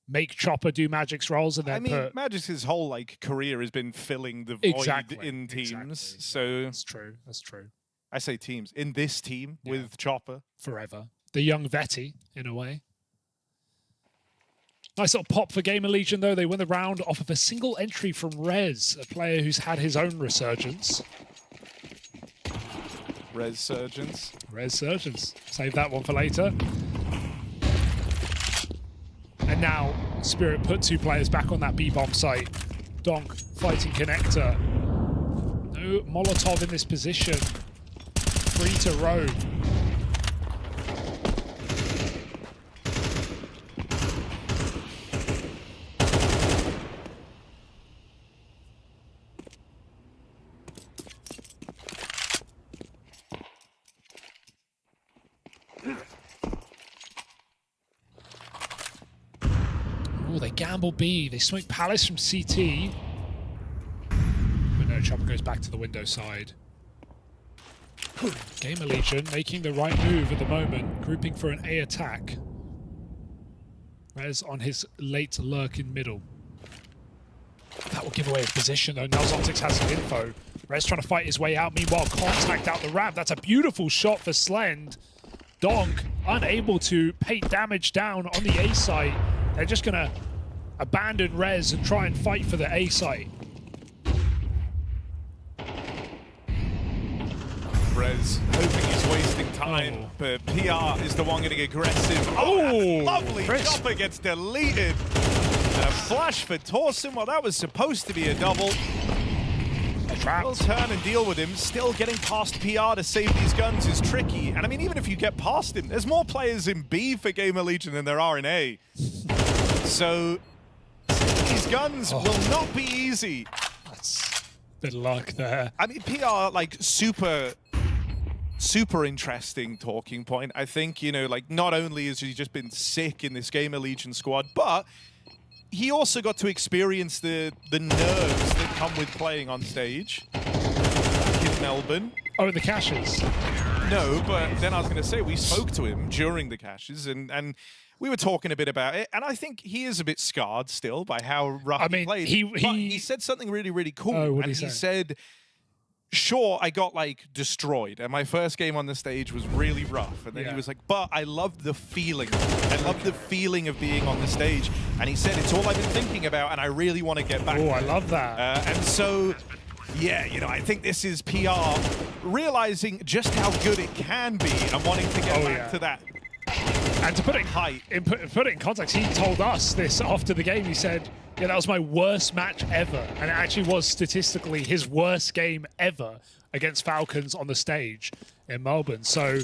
make Chopper do Magix roles and then put... Magix's whole like career has been filling the void in teams. So that's true. That's true. I say teams. In this team with Chopper. Forever. The young Veti, in a way. Nice little pop for GamerLegion, though. They win the round off of a single entry from Rez, a player who's had his own resurgence. Resurgence. Resurgence. Save that one for later. And now Spirit put 2 players back on that B-bomb site. Donk fighting Connector. No Molotov in this position. Free to roam. gamble B. They smoke Palace from CT. But no, Chopper goes back to the window side. GamerLegion making the right move at the moment, grouping for an A attack. Rez on his late lurk in middle. That will give away his position though. Now Zontics has some info. Rez trying to fight his way out. Meanwhile, contact out the ramp. That's a beautiful shot for Slend. Donk unable to paint damage down on the A site. They're just going to abandon Rez and try and fight for the A site. Rez hoping he's wasting time, but PR is the one getting aggressive. Oh, lovely. Chopper gets deleted. And a flash for Torsen. Well, that was supposed to be a double. Will turn and deal with him. Still getting past PR to save these guns is tricky. And I mean, even if you get past him, there's more players in B for GamerLegion than there are in A. So these guns will not be easy. That's bit of luck there. I mean, PR, like, super interesting talking point. I think, you know, like, not only has he just been sick in this GamerLegion squad, but he also got to experience the nerves that come with playing on stage back in Melbourne. Oh, in the caches? No, but then I was going to say, we spoke to him during the caches, and we were talking a bit about it, and I think he is a bit scarred still by how rough he played. He said something really, really cool. Oh, what and he said, sure, I got, like, destroyed, and my first game on the stage was really rough. And then he was like, but I loved the feeling. I loved the feeling of being on the stage. And he said, it's all I've been thinking about, and I really want to get back. Oh, I love that. And so, yeah, you know, I think this is PR realizing just how good it can be and wanting to get back to that. And to put it in context, he told us this after the game. He said, yeah, that was my worst match ever. And it actually was statistically his worst game ever against Falcons on the stage in Melbourne. So,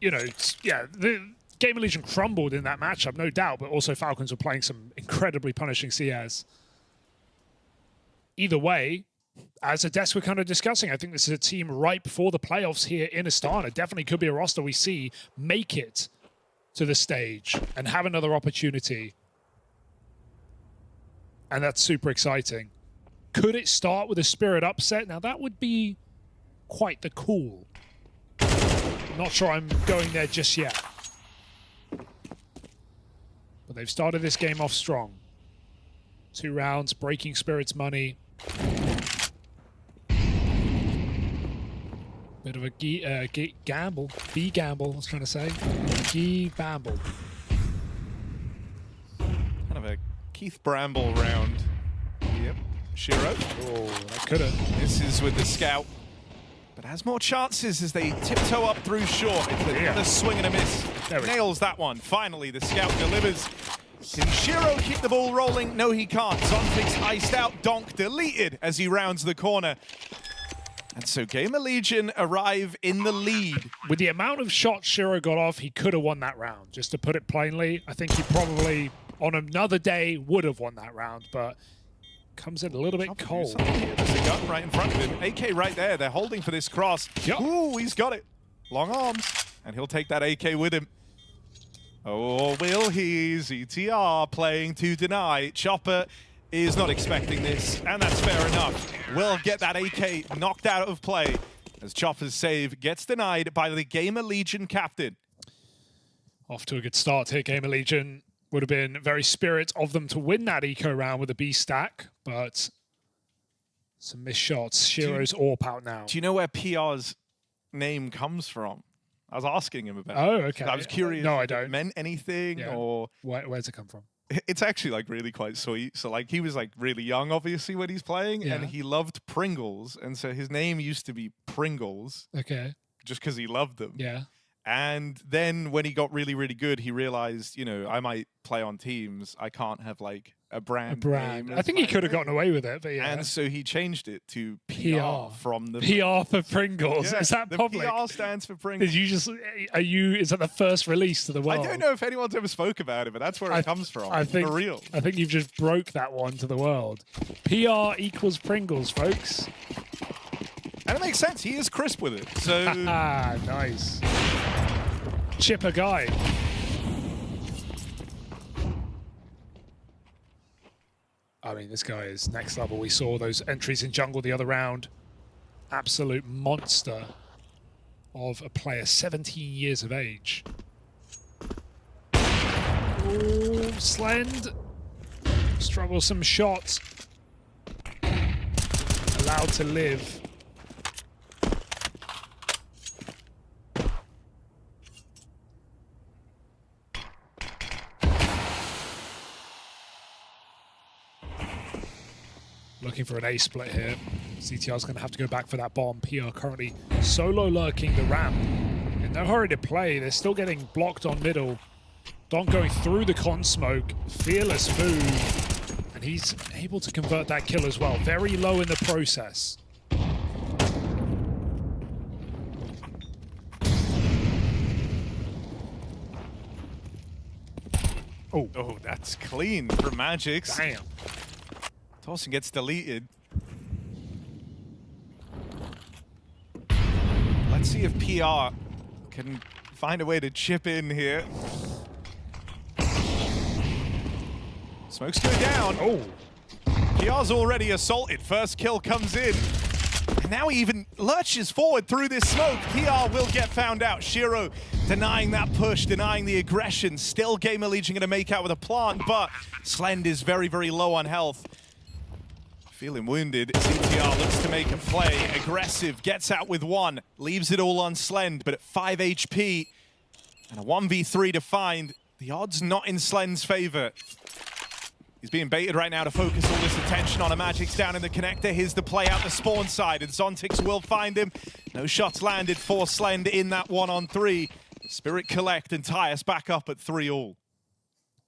you know, yeah, the GamerLegion crumbled in that matchup, no doubt, but also Falcons were playing some incredibly punishing CS. Either way, as a desk we're kind of discussing, I think this is a team ripe for the playoffs here in Astana. Definitely could be a roster we see make it to the stage and have another opportunity. And that's super exciting. Could it start with a Spirit upset? Now that would be quite the cool. Not sure I'm going there just yet. But they've started this game off strong. 2 rounds, breaking Spirit's money. Bit of a gamble. B-gamble, I was trying to say. G-bamble. Kind of a Keith Bramble round. Yep. Shiro. Oh, that could have. This is with the scout. But has more chances as they tiptoe up through short. It's another swing and a miss. Nails that one. Finally, the scout delivers. Can Shiro keep the ball rolling? No, he can't. Zontics iced out. Donk deleted as he rounds the corner. And so GamerLegion arrive in the lead. With the amount of shots Shiro got off, he could have won that round. Just to put it plainly, I think he probably, on another day, would have won that round, but comes in a little bit cold. There's a gun right in front of him. AK right there. They're holding for this cross. Yep. Ooh, he's got it. Long arms. And he'll take that AK with him. Oh, will he? ZTR playing to deny. Chopper is not expecting this, and that's fair enough. Will get that AK knocked out of play as Chopper's save gets denied by the GamerLegion captain. Off to a good start here, GamerLegion. Would have been very spirit of them to win that eco round with a B stack, but some missed shots. Shiro's AWP out now. Do you know where PR's name comes from? I was asking him about it. Oh, okay. I was curious. No, I if it don't. meant anything or... Where's it come from? It's actually like really quite sweet. So like he was like really young, obviously, when he's playing, and he loved Pringles, and so his name used to be Pringles. Okay. Just because he loved them. Yeah. And then when he got really, really good, he realized, you know, I might play on teams. I can't have like a brand. Name. I think he could have gotten away with it, but yeah. And so he changed it to PR from the PR for Pringles. Yeah, Is that the public? PR stands for Pringles. Did you just? Is that the first release to the world? I don't know if anyone's ever spoke about it, but that's where it comes from. I think for real. I think you've just broke that one to the world. PR equals Pringles, folks. And it makes sense. He is crisp with it. So nice. Chipper guy. I mean, this guy is next level. We saw those entries in jungle the other round. Absolute monster of a player, 17 years of age. Ooh, Slend. Struggles some shots. Allowed to live. Looking for an A split here. CTR's going to have to go back for that bomb. PR currently solo lurking the ramp. In no hurry to play. They're still getting blocked on middle. Donk going through the con smoke. Fearless move. And he's able to convert that kill as well. Very low in the process. Oh, that's clean for Magix. Damn. Torsen gets deleted. Let's see if PR can find a way to chip in here. Smokes go down. Oh. PR's already assaulted. First kill comes in. And now he even lurches forward through this smoke. PR will get found out. Shiro denying that push, denying the aggression. Still GamerLegion going to make out with a plant, but Slend is very, very low on health. Feeling wounded, CTR looks to make a play. Aggressive, gets out with one, leaves it all on Slend, but at 5 HP and a 1v3 to find, the odds not in Slend's favor. He's being baited right now to focus all this attention on a Magix down in the connector. Here's the play out the spawn side, and Zontix will find him. No shots landed for Slend in that 1-on-3. Spirit collect and tie us back up at 3-all.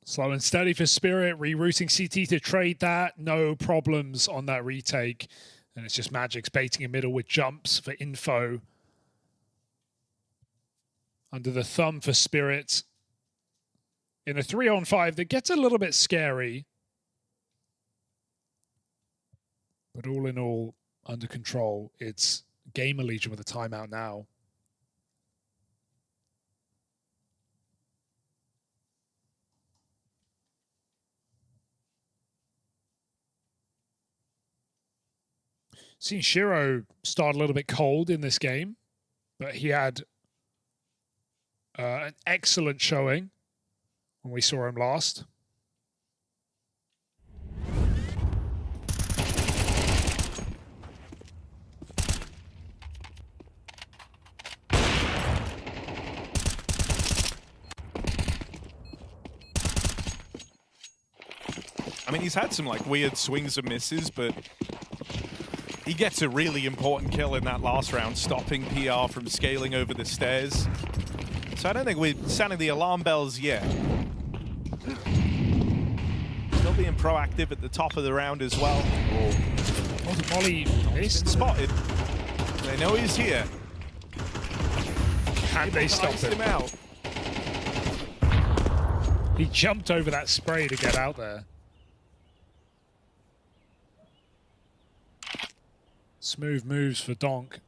Slow and steady for Spirit, rerouting CT to trade that. No problems on that retake. And it's just Magix baiting in middle with jumps for info. Under the thumb for Spirit. In a 3-on-5 that gets a little bit scary. But all in all, under control. It's GamerLegion with a timeout now. Seen Shiro start a little bit cold in this game, but he had an excellent showing when we saw him last. I mean, he's had some like weird swings and misses, but he gets a really important kill in that last round, stopping PR from scaling over the stairs. So I don't think we're sounding the alarm bells yet. Still being proactive at the top of the round as well. Oh, the Molly missed. Been spotted. They know he's here. Can they stop him out? He jumped over that spray to get out there. Smooth moves for Donk.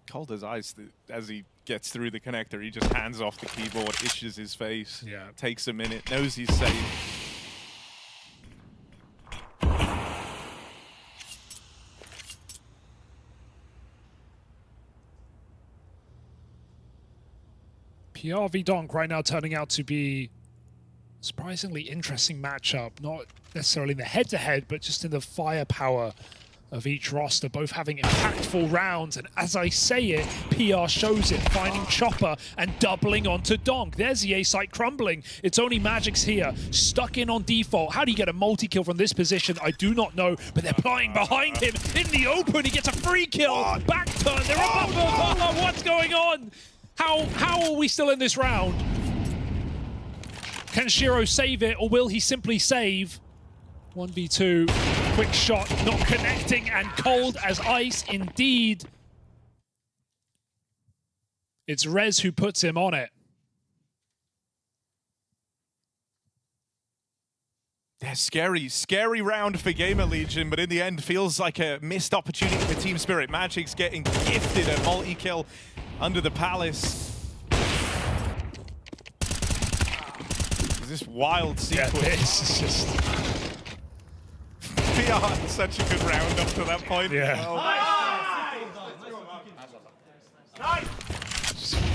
Cold as ice as he gets through the connector. He just hands off the keyboard, itches his face. Yeah. Takes a minute, knows he's safe. PR v Donk right now turning out to be a surprisingly interesting matchup. Not necessarily in the head-to-head, but just in the firepower of each roster, both having impactful rounds, and as I say it, PR shows it, finding Chopper and doubling onto Donk. There's the A site crumbling. It's only Magix here, stuck in on default. How do you get a multi-kill from this position? I do not know, but they're playing behind him in the open. He gets a free kill. Back turn, they're above him. Oh, what's going on? How are we still in this round? Can Shiro save it, or will he simply save? 1v2, quick shot, not connecting, and cold as ice indeed. It's Rez who puts him on it. Yeah, scary round for GamerLegion, but in the end feels like a missed opportunity for Team Spirit. Magic's getting gifted a multi-kill under the Palace. This wild sequence. Yeah, this is just... PR had such a good round up to that point. Yeah.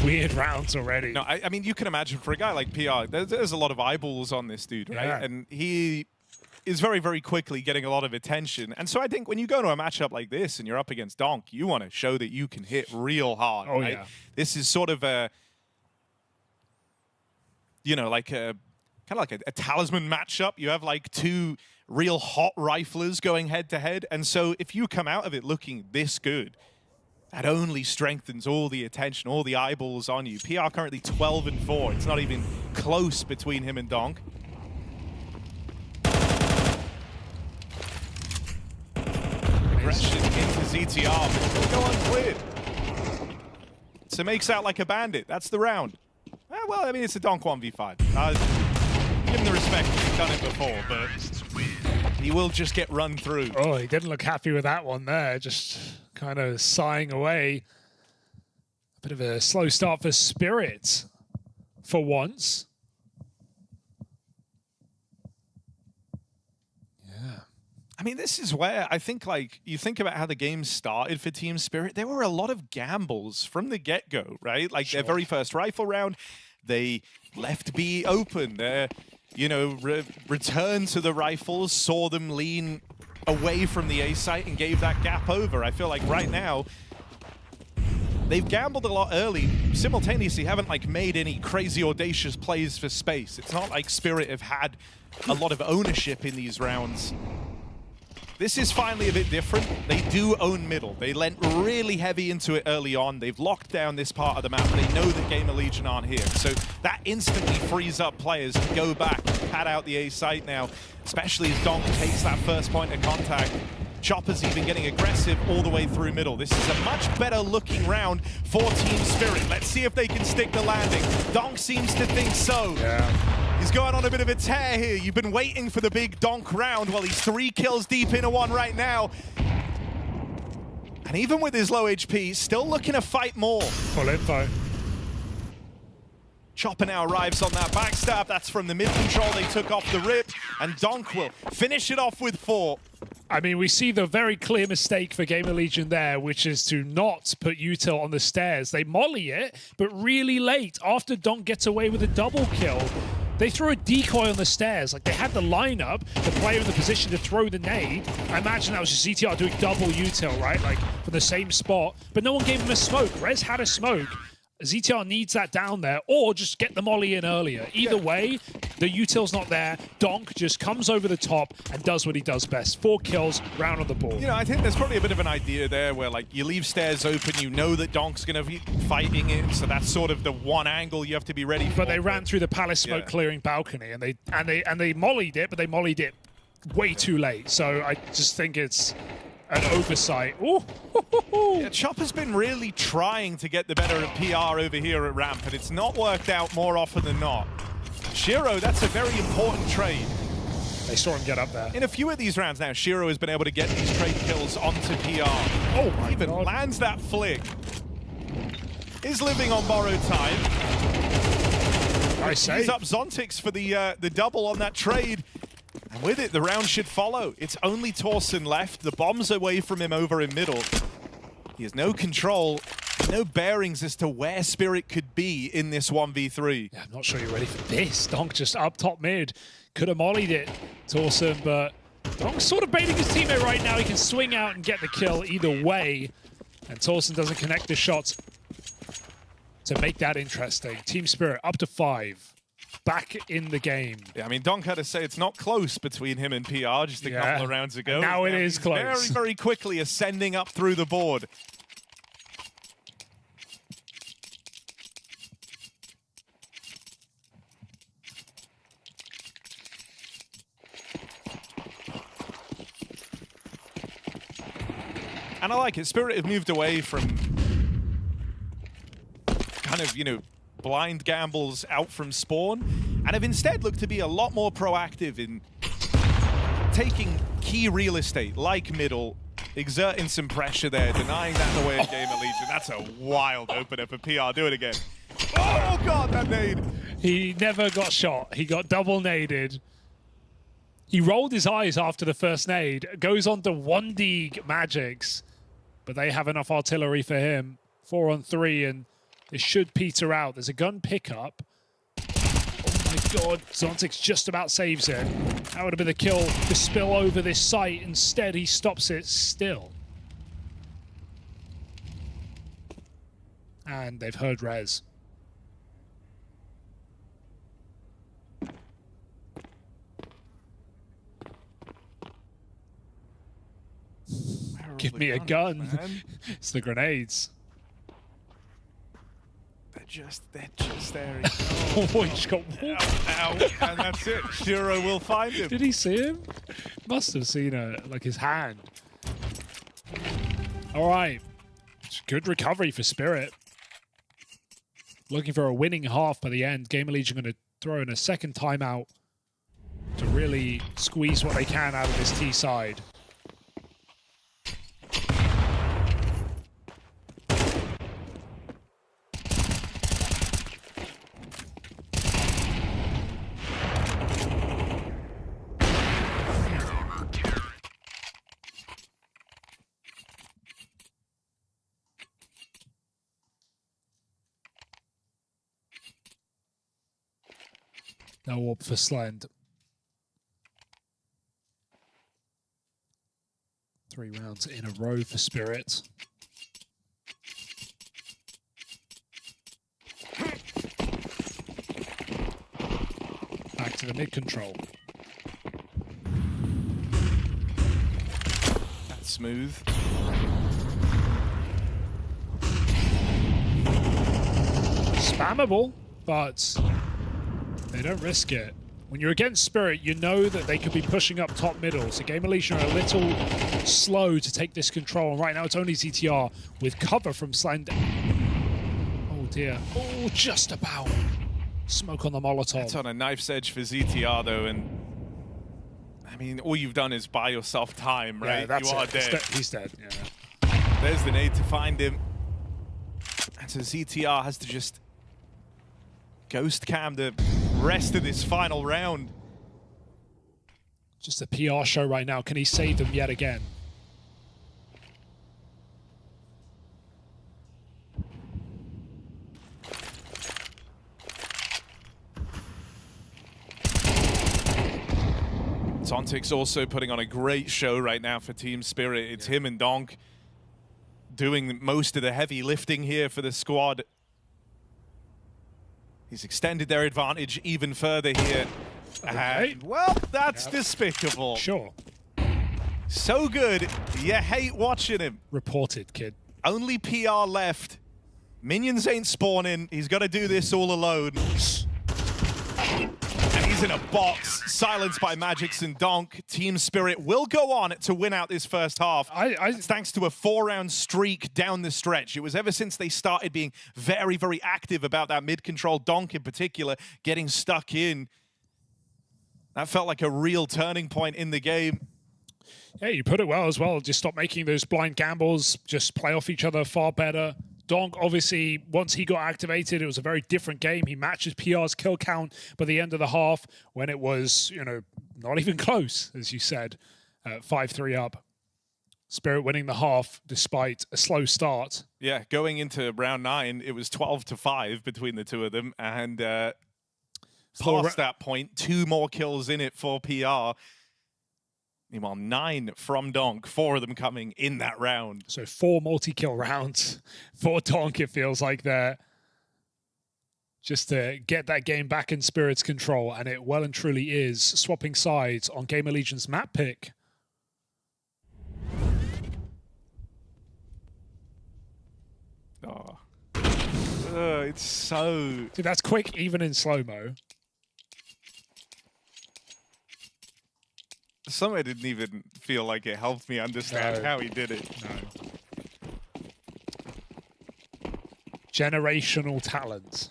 Weird rounds already. No, I mean, you can imagine for a guy like PR, there's a lot of eyeballs on this dude, right? Yeah. And he is very, very quickly getting a lot of attention. And so I think when you go to a matchup like this and you're up against Donk, you want to show that you can hit real hard, Oh, right? yeah. This is sort of a, you know, like a kind of like a talisman matchup. You have like two real hot riflers going head to head. And so if you come out of it looking this good, that only strengthens all the attention, all the eyeballs on you. PR currently 12-4. It's not even close between him and Donk. Aggression into ZTR, but still go uncleared. So makes out like a bandit. That's the round. Well, I mean, it's a Donk 1v5. Give him the respect. He's done it before, but he will just get run through. Oh, he didn't look happy with that one there. Just kind of sighing away. A bit of a slow start for Spirit for once. I mean, this is where I think, like, you think about how the game started for Team Spirit. There were a lot of gambles from the get-go, right? Like, their very first rifle round, they left B open. Their, you know, return to the rifles, saw them lean away from the A site and gave that gap over. I feel like right now, they've gambled a lot early, simultaneously haven't, like, made any crazy audacious plays for space. It's not like Spirit have had a lot of ownership in these rounds. This is finally a bit different. They do own middle. They lent really heavy into it early on. They've locked down this part of the map. They know that GamerLegion aren't here. So that instantly frees up players to go back and pad out the A site now, especially as Donk takes that first point of contact. Chopper's even getting aggressive all the way through middle. This is a much better looking round for Team Spirit. Let's see if they can stick the landing. Donk seems to think so. Yeah. He's going on a bit of a tear here. You've been waiting for the big Donk round. Well, he's 3 kills deep into one right now. And even with his low HP, still looking to fight more. Full info. Chopper now arrives on that backstab. That's from the mid control they took off the rip. And Donk will finish it off with 4. I mean, we see the very clear mistake for GamerLegion there, which is to not put Util on the stairs. They molly it, but really late. After Donk gets away with a double kill, they throw a decoy on the stairs. Like, they had the lineup, the player in the position to throw the nade. I imagine that was just ZTR doing double util, right? Like, from the same spot. But no one gave him a smoke. Rez had a smoke. ZTR needs that down there, or just get the molly in earlier. Either way, the util's not there. Donk just comes over the top and does what he does best. 4 kills, round on the board. You know, I think there's probably a bit of an idea there where, like, you leave stairs open, you know that Donk's going to be fighting it, so that's sort of the one angle you have to be ready for. But they ran through the palace smoke clearing balcony, and they mollied it, but they mollied it way too late. So I just think it's an oversight. Ooh. Yeah, Chopper's been really trying to get the better of PR over here at ramp, and it's not worked out more often than not. Shiro, that's a very important trade. They saw him get up there. In a few of these rounds now, Shiro has been able to get these trade kills onto PR. Oh my Even God. lands that flick. Is living on borrowed time. I say. He's up Zontix for the double on that trade. And with it, the round should follow. It's only Torsen left. The bomb's away from him over in middle. He has no control, no bearings as to where Spirit could be in this 1v3. Yeah, I'm not sure you're ready for this. Donk just up top mid. Could have mollied it, Torsen, but Donk's sort of baiting his teammate right now. He can swing out and get the kill either way. And Torsen doesn't connect the shots to make that interesting. Team Spirit up to 5. Back in the game. Yeah, I mean, Donk had to say it's not close between him and PR just a couple of rounds ago. Now it is close. Very, very quickly ascending up through the board. And I like it. Spirit have moved away from kind of, you know, blind gambles out from spawn, and have instead looked to be a lot more proactive in taking key real estate, like middle, exerting some pressure there, denying that away at GamerLegion. That's a wild opener for PR. Do it again. Oh, God, that nade. He never got shot. He got double naded. He rolled his eyes after the first nade, goes on to ODDIK Magics, but they have enough artillery for him. 4 on 3, and it should peter out. There's a gun pickup. Oh my god, Zontix just about saves it. That would have been the kill to spill over this site. Instead, he stops it still. And they've heard Rez. Give me a gun. It's the grenades. They're just there. Oh, he just got ow, and that's it. Shiro will find him. Did he see him? Must have seen like his hand. All right. Good recovery for Spirit. Looking for a winning half by the end. GamerLegion going to throw in a second timeout to really squeeze what they can out of this T side. No orb for Slend. 3 rounds in a row for Spirit. Back to the mid control. That's smooth. Spammable, but they don't risk it. When you're against Spirit, you know that they could be pushing up top middle. So GamerLegion are a little slow to take this control. And right now it's only ZTR with cover from Slend. Oh dear. Oh, just about. Smoke on the Molotov. It's on a knife's edge for ZTR though, and I mean, all you've done is buy yourself time, right? Yeah, that's you are it. dead. He's dead, yeah. There's the nade to find him. And so ZTR has to just ghost cam the rest of this final round. Just a PR show right now. Can he save them yet again? Zontix also putting on a great show right now for Team Spirit. It's him and Donk doing most of the heavy lifting here for the squad. He's extended their advantage even further here. Okay. And, well, that's despicable. Sure. So good, you hate watching him. Reported, kid. Only PR left. Minions ain't spawning. He's got to do this all alone. And he's in a box, silenced by Magix and Donk. Team Spirit will go on to win out this first half. Thanks to a 4-round streak down the stretch. It was ever since they started being very, very active about that mid-control, Donk in particular, getting stuck in. That felt like a real turning point in the game. Yeah, you put it well as well. Just stop making those blind gambles. Just play off each other far better. Donk, obviously, once he got activated, it was a very different game. He matches PR's kill count by the end of the half when it was, you know, not even close, as you said, 5-3 up. Spirit winning the half despite a slow start. Yeah, going into round 9, it was 12-5 between the two of them. And past that point, 2 more kills in it for PR. Meanwhile, 9 from Donk, 4 of them coming in that round. So 4 multi-kill rounds for Donk, it feels like there. Just to get that game back in Spirit's control, and it well and truly is. Swapping sides on GamerLegion's map pick. Oh. It's so... Dude, that's quick even in slow-mo. Somewhere didn't even feel like it helped me understand how he did it. No. Generational talent.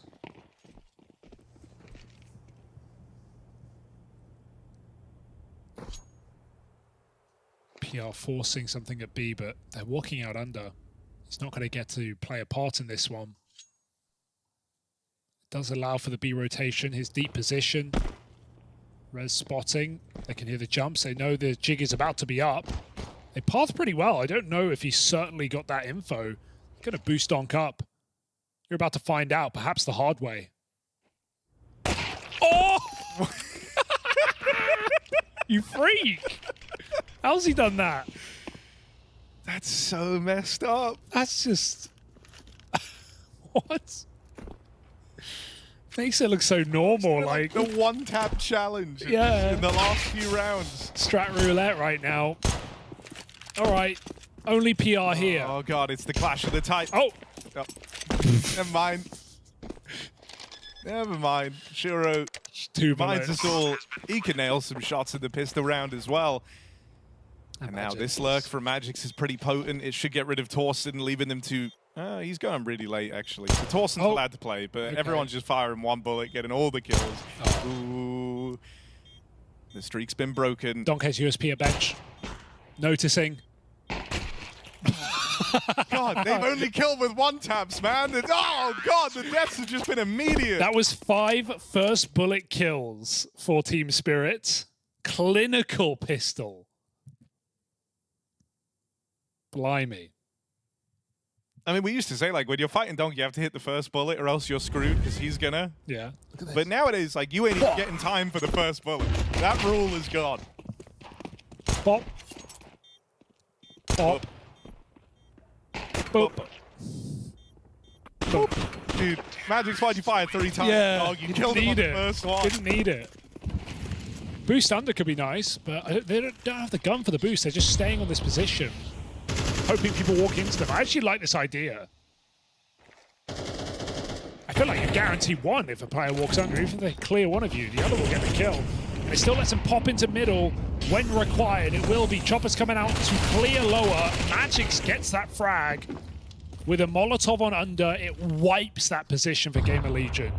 PR forcing something at B, but they're walking out under. He's not going to get to play a part in this one. It does allow for the B rotation, his deep position. Res spotting. They can hear the jumps. They know the jig is about to be up. They path pretty well. I don't know if he's certainly got that info. Going to boost Donk up. You're about to find out, perhaps the hard way. Oh! You freak! How's he done that? That's so messed up. That's just... What? Makes it look so normal, like the one-tap challenge in the last few rounds. Strat roulette right now. All right, only PR here. Oh god, it's the clash of the type. Oh! Never mind. Never mind. Shuro reminds us all he can nail some shots in the pistol round as well. And now this lurk from Magix is pretty potent. It should get rid of Torsten, leaving them to... he's going really late, actually. So Torsten's allowed to play, but everyone's just firing one bullet, getting all the kills. Ooh. The streak's been broken. Donk has USP at bench. Noticing. God, they've only killed with one taps, man. Oh, God, the deaths have just been immediate. That was 5 first bullet kills for Team Spirit. Clinical pistol. Blimey. I mean, we used to say, like, when you're fighting Donk, you have to hit the first bullet or else you're screwed because he's gonna. Yeah. But nowadays, like, you ain't even getting time for the first bullet. That rule is gone. Bop. Bop. Boop. Boop. Dude, Magic's why'd you fire 3 times? Yeah, Oh, you killed him on the first one. Didn't need it. Boost under could be nice, but they don't have the gun for the boost. They're just staying on this position, hoping people walk into them. I actually like this idea. I feel like you guarantee one if a player walks under. Even if they clear one of you, the other will get the kill. And it still lets them pop into middle when required. It will be. Chopper's coming out to clear lower. Magix gets that frag. With a Molotov on under, it wipes that position for GamerLegion.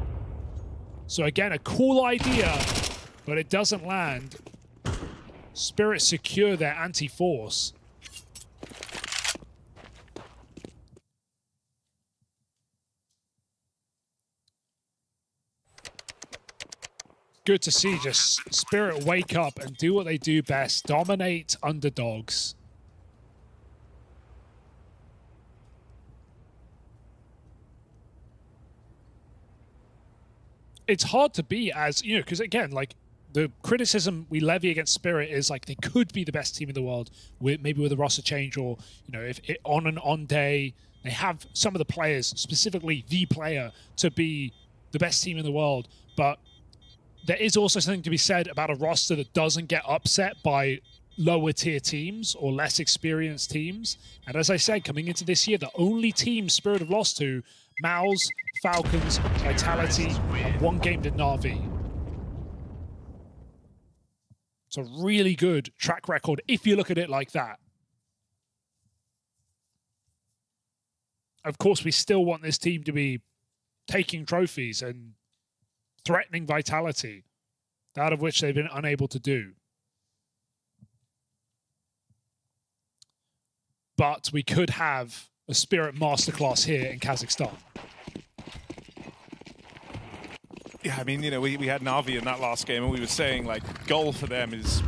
So again, a cool idea, but it doesn't land. Spirit secure their anti-force. Good to see just Spirit wake up and do what they do best, dominate underdogs. It's hard to be as, you know, because again, like, the criticism we levy against Spirit is like they could be the best team in the world, maybe with a roster change, or, you know, if it, on an on day, they have some of the players, specifically the player, to be the best team in the world. But there is also something to be said about a roster that doesn't get upset by lower tier teams or less experienced teams. And as I said, coming into this year, the only team Spirit have lost to, MOUZ, Falcons, Vitality, and 1 game to Na'Vi. It's a really good track record if you look at it like that. Of course, we still want this team to be taking trophies and threatening Vitality, out of which they've been unable to do. But we could have a Spirit masterclass here in Kazakhstan. Yeah, I mean, you know, we had Na'Vi in that last game, and we were saying, like, goal for them is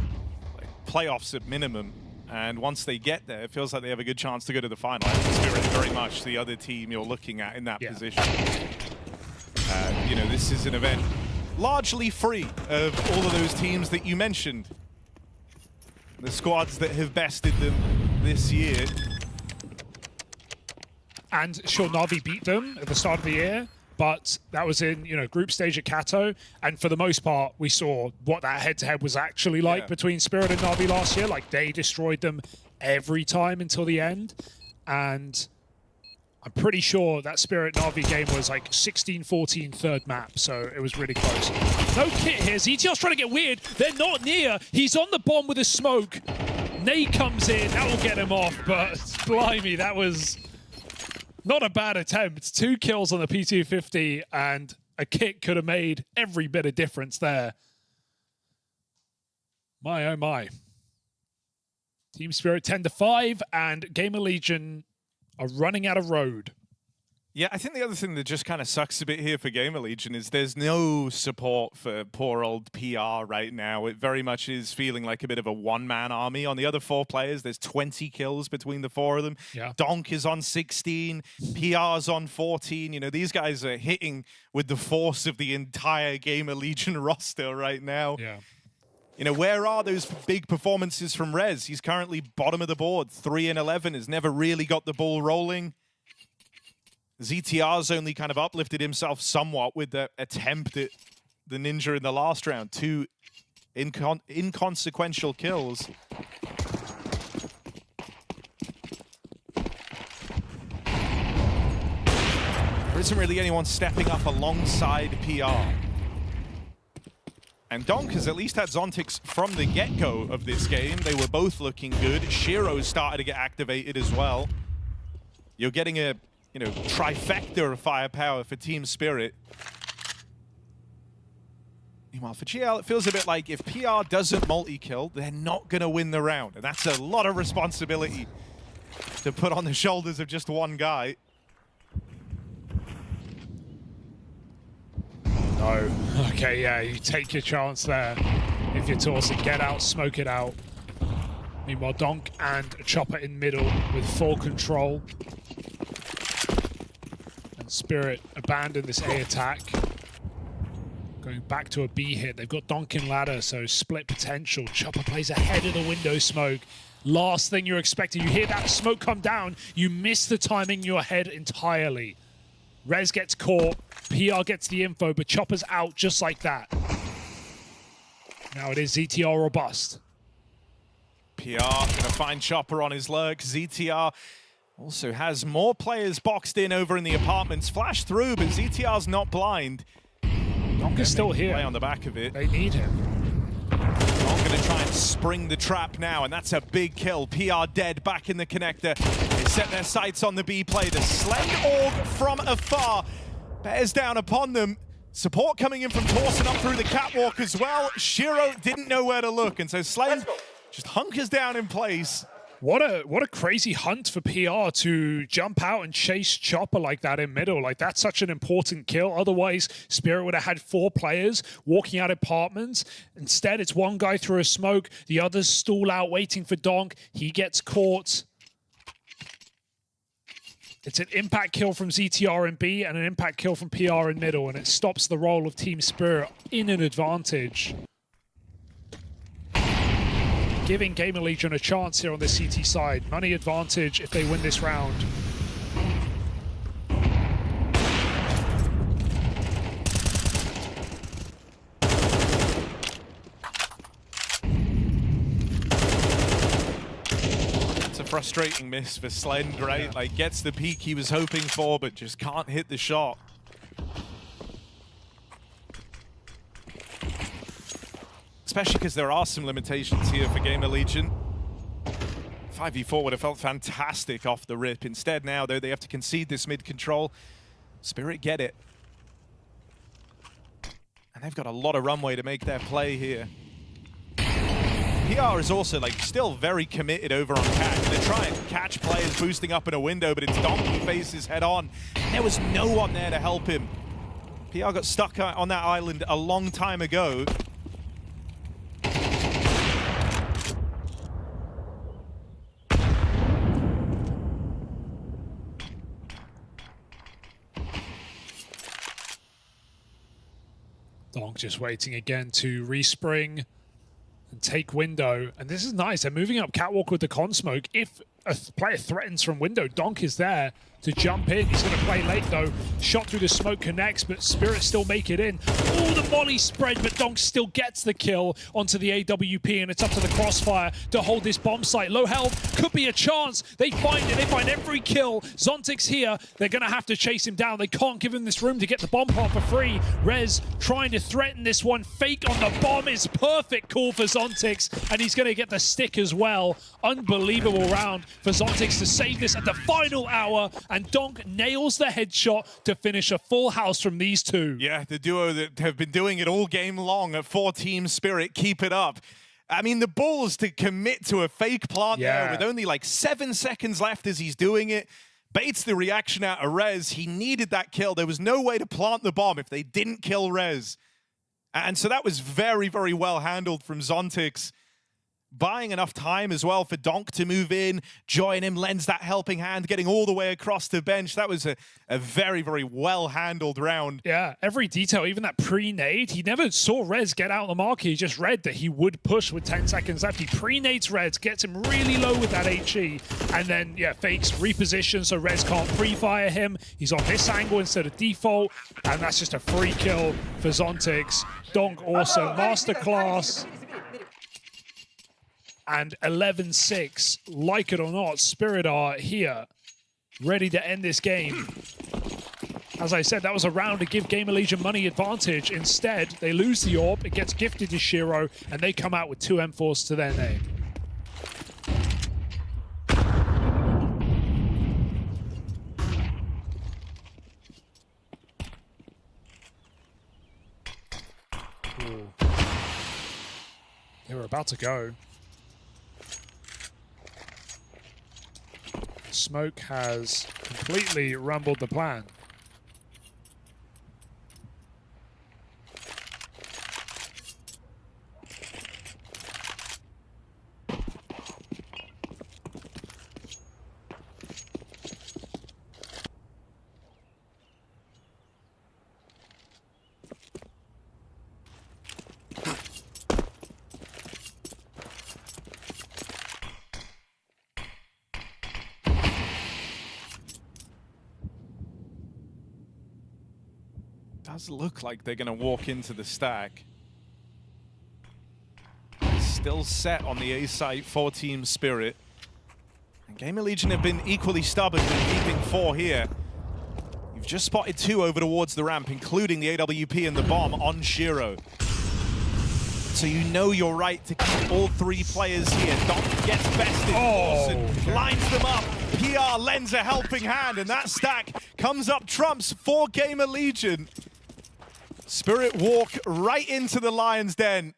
like, playoffs at minimum. And once they get there, it feels like they have a good chance to go to the final. Spirit is very much the other team you're looking at in that position. You know, this is an event largely free of all of those teams that you mentioned. The squads that have bested them this year. And sure, Na'Vi beat them at the start of the year, but that was in, you know, group stage at Kato. And for the most part, we saw what that head-to-head was actually like between Spirit and Na'Vi last year. Like, they destroyed them every time until the end. And I'm pretty sure that Spirit Na'Vi game was like 16-14 third map, so it was really close. No kit here. ZTR's trying to get weird. They're not near. He's on the bomb with a smoke. Nade comes in. That will get him off, but blimey, that was not a bad attempt. 2 kills on the P250, and a kit could have made every bit of difference there. My, oh my. Team Spirit 10-5, and GamerLegion are running out of road. Yeah, I think the other thing that just kind of sucks a bit here for GamerLegion is there's no support for poor old PR right now. It very much is feeling like a bit of a one-man army. On the other 4 players, there's 20 kills between the 4 of them. Yeah. Donk is on 16, PR's on 14. You know, these guys are hitting with the force of the entire GamerLegion roster right now. Yeah. You know, where are those big performances from Rez? He's currently bottom of the board, 3-11, has never really got the ball rolling. ZTR's only kind of uplifted himself somewhat with the attempt at the Ninja in the last round. 2 inconsequential kills. There isn't really anyone stepping up alongside PR. And Donk has at least had Zontix from the get-go of this game. They were both looking good. Shiro's started to get activated as well. You're getting a trifecta of firepower for Team Spirit. Meanwhile, for GL, it feels a bit like if PR doesn't multi-kill, they're not going to win the round. And that's a lot of responsibility to put on the shoulders of just one guy. No. Okay, yeah, you take your chance there. If you're Torsen, get out, smoke it out. Meanwhile, Donk and Chopper in middle with full control. Spirit abandon this A attack. Going back to a B hit. They've got Donk in ladder, so split potential. Chopper plays ahead of the window smoke. Last thing you're expecting. You hear that smoke come down. You miss the timing in your head entirely. Rez gets caught. PR gets the info, but Chopper's out just like that. Now it is ZTR or bust. PR gonna find Chopper on his lurk. ZTR also has more players boxed in over in the apartments. Flash through, but ZTR's not blind. Donk is still here. Play on the back of it. They need him. Donk gonna try and spring the trap now, and that's a big kill. PR dead, back in the connector. They set their sights on the B play. The Slend Org from afar bears down upon them. Support coming in from Torsen up through the catwalk as well. Shiro didn't know where to look, and so Slend just hunkers down in place. What a crazy hunt for PR to jump out and chase Chopper like that in middle. Like, that's such an important kill. Otherwise, Spirit would have had 4 players walking out apartments. Instead, it's one guy through a smoke. The others stall out waiting for Donk. He gets caught. It's an impact kill from ZTR in B and an impact kill from PR in middle, and it stops the role of Team Spirit in an advantage. Giving GamerLegion a chance here on the CT side. Money advantage if they win this round. It's a frustrating miss for Slend, right? Yeah. Like, gets the peak he was hoping for, but just can't hit the shot. Especially because there are some limitations here for GamerLegion. 5v4 would have felt fantastic off the rip. Instead now, though, they have to concede this mid-control. Spirit get it. And they've got a lot of runway to make their play here. PR is also, like, still very committed over on Catch. They try and catch players boosting up in a window, but it's Donk who faces head on. And there was no one there to help him. PR got stuck on that island a long time ago. Donk just waiting again to respring and take window. And this is nice. They're moving up catwalk with the con smoke. If a player threatens from window, Donk is there to jump in. He's going to play late, though. Shot through the smoke connects, but Spirit still make it in. Oh, the molly spread, but Donk still gets the kill onto the AWP, and it's up to the Crossfire to hold this bomb site. Low health, could be a chance. They find it. They find every kill. Zontix here. They're going to have to chase him down. They can't give him this room to get the bomb plant for free. Rez trying to threaten this one. Fake on the bomb is perfect call for Zontix, and he's going to get the stick as well. Unbelievable round for Zontix to save this at the final hour. And Donk nails the headshot to finish a full house from these two. Yeah, the duo that have been doing it all game long at 4 Team Spirit, keep it up. I mean, the balls to commit to a fake plant there with only like 7 seconds left as he's doing it. baits the reaction out of Rez. He needed that kill. There was no way to plant the bomb if they didn't kill Rez. And so that was very, very well handled from Zontix. Buying enough time as well for Donk to move in, join him, lends that helping hand, getting all the way across the bench. That was a very, very well-handled round. Yeah, every detail, even that pre-nade, he never saw Rez get out on the market. He just read that he would push with 10 seconds left. He pre-nades Rez, gets him really low with that HE, and then, yeah, fakes reposition so Rez can't pre-fire him. He's on this angle instead of default, and that's just a free kill for Zontix. Donk also masterclass. And 11-6, like it or not, Spirit are here, ready to end this game. As I said, that was a round to give GamerLegion money advantage. Instead, they lose the AWP, it gets gifted to Shiro, and they come out with 2 M4s to their name. Ooh. They were about to go. Smoke has completely rumbled the plan. Does look like they're going to walk into the stack. Still set on the A site for Team Spirit. And GamerLegion have been equally stubborn with keeping 4 here. You've just spotted 2 over towards the ramp, including the AWP and the bomb on Shiro. So you know you're right to keep all 3 players here. Donk gets bested, Lawson lines them up. PR lends a helping hand, and that stack comes up trumps for GamerLegion. Spirit walk right into the Lion's Den.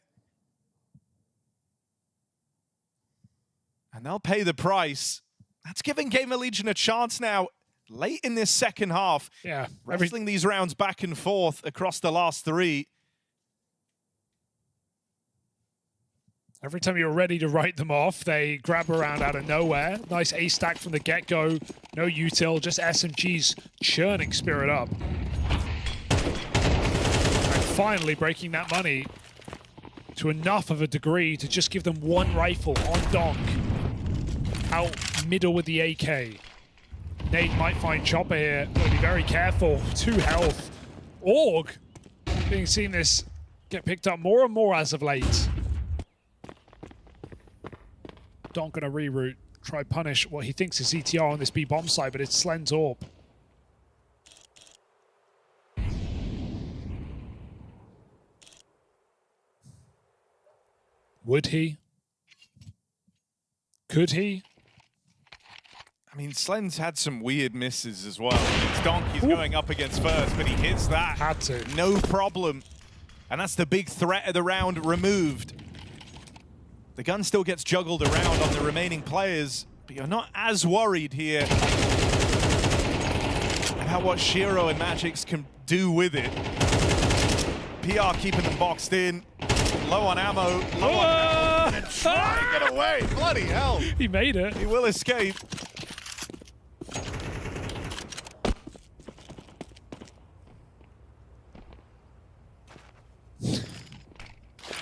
And they'll pay the price. That's giving GamerLegion a chance now, late in this second half. Yeah. Wrestling these rounds back and forth across the last 3. Every time you're ready to write them off, they grab a round out of nowhere. Nice A stack from the get-go. No util, just SMGs churning Spirit up. Finally breaking that money to enough of a degree to just give them 1 rifle on Donk. Out middle with the AK. Nate might find Chopper here, but be very careful. 2 health. Org being seen this get picked up more and more as of late. Donk gonna reroute, try punish what he thinks is ETR on this B bomb side, but it's Slen's AWP. Would he? Could he? I mean, Slen's had some weird misses as well. It's Donk he's going up against first, but he hits that. Had to. No problem. And that's the big threat of the round removed. The gun still gets juggled around on the remaining players, but you're not as worried here about what Shiro and Magix can do with it. PR keeping them boxed in. Low on ammo, low on ammo, and try to get away. Bloody hell. He made it. He will escape.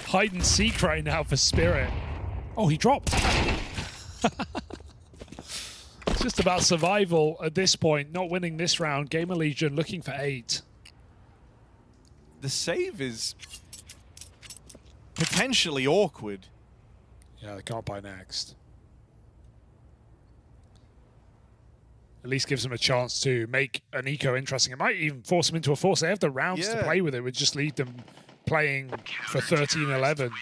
Hide and seek right now for Spirit. Oh, he dropped. It's just about survival at this point, not winning this round. GamerLegion looking for 8. The save is potentially awkward. Yeah, they can't buy next. At least gives them a chance to make an eco interesting. It might even force them into a force. They have the rounds to play with. It would just lead them playing for 13-11.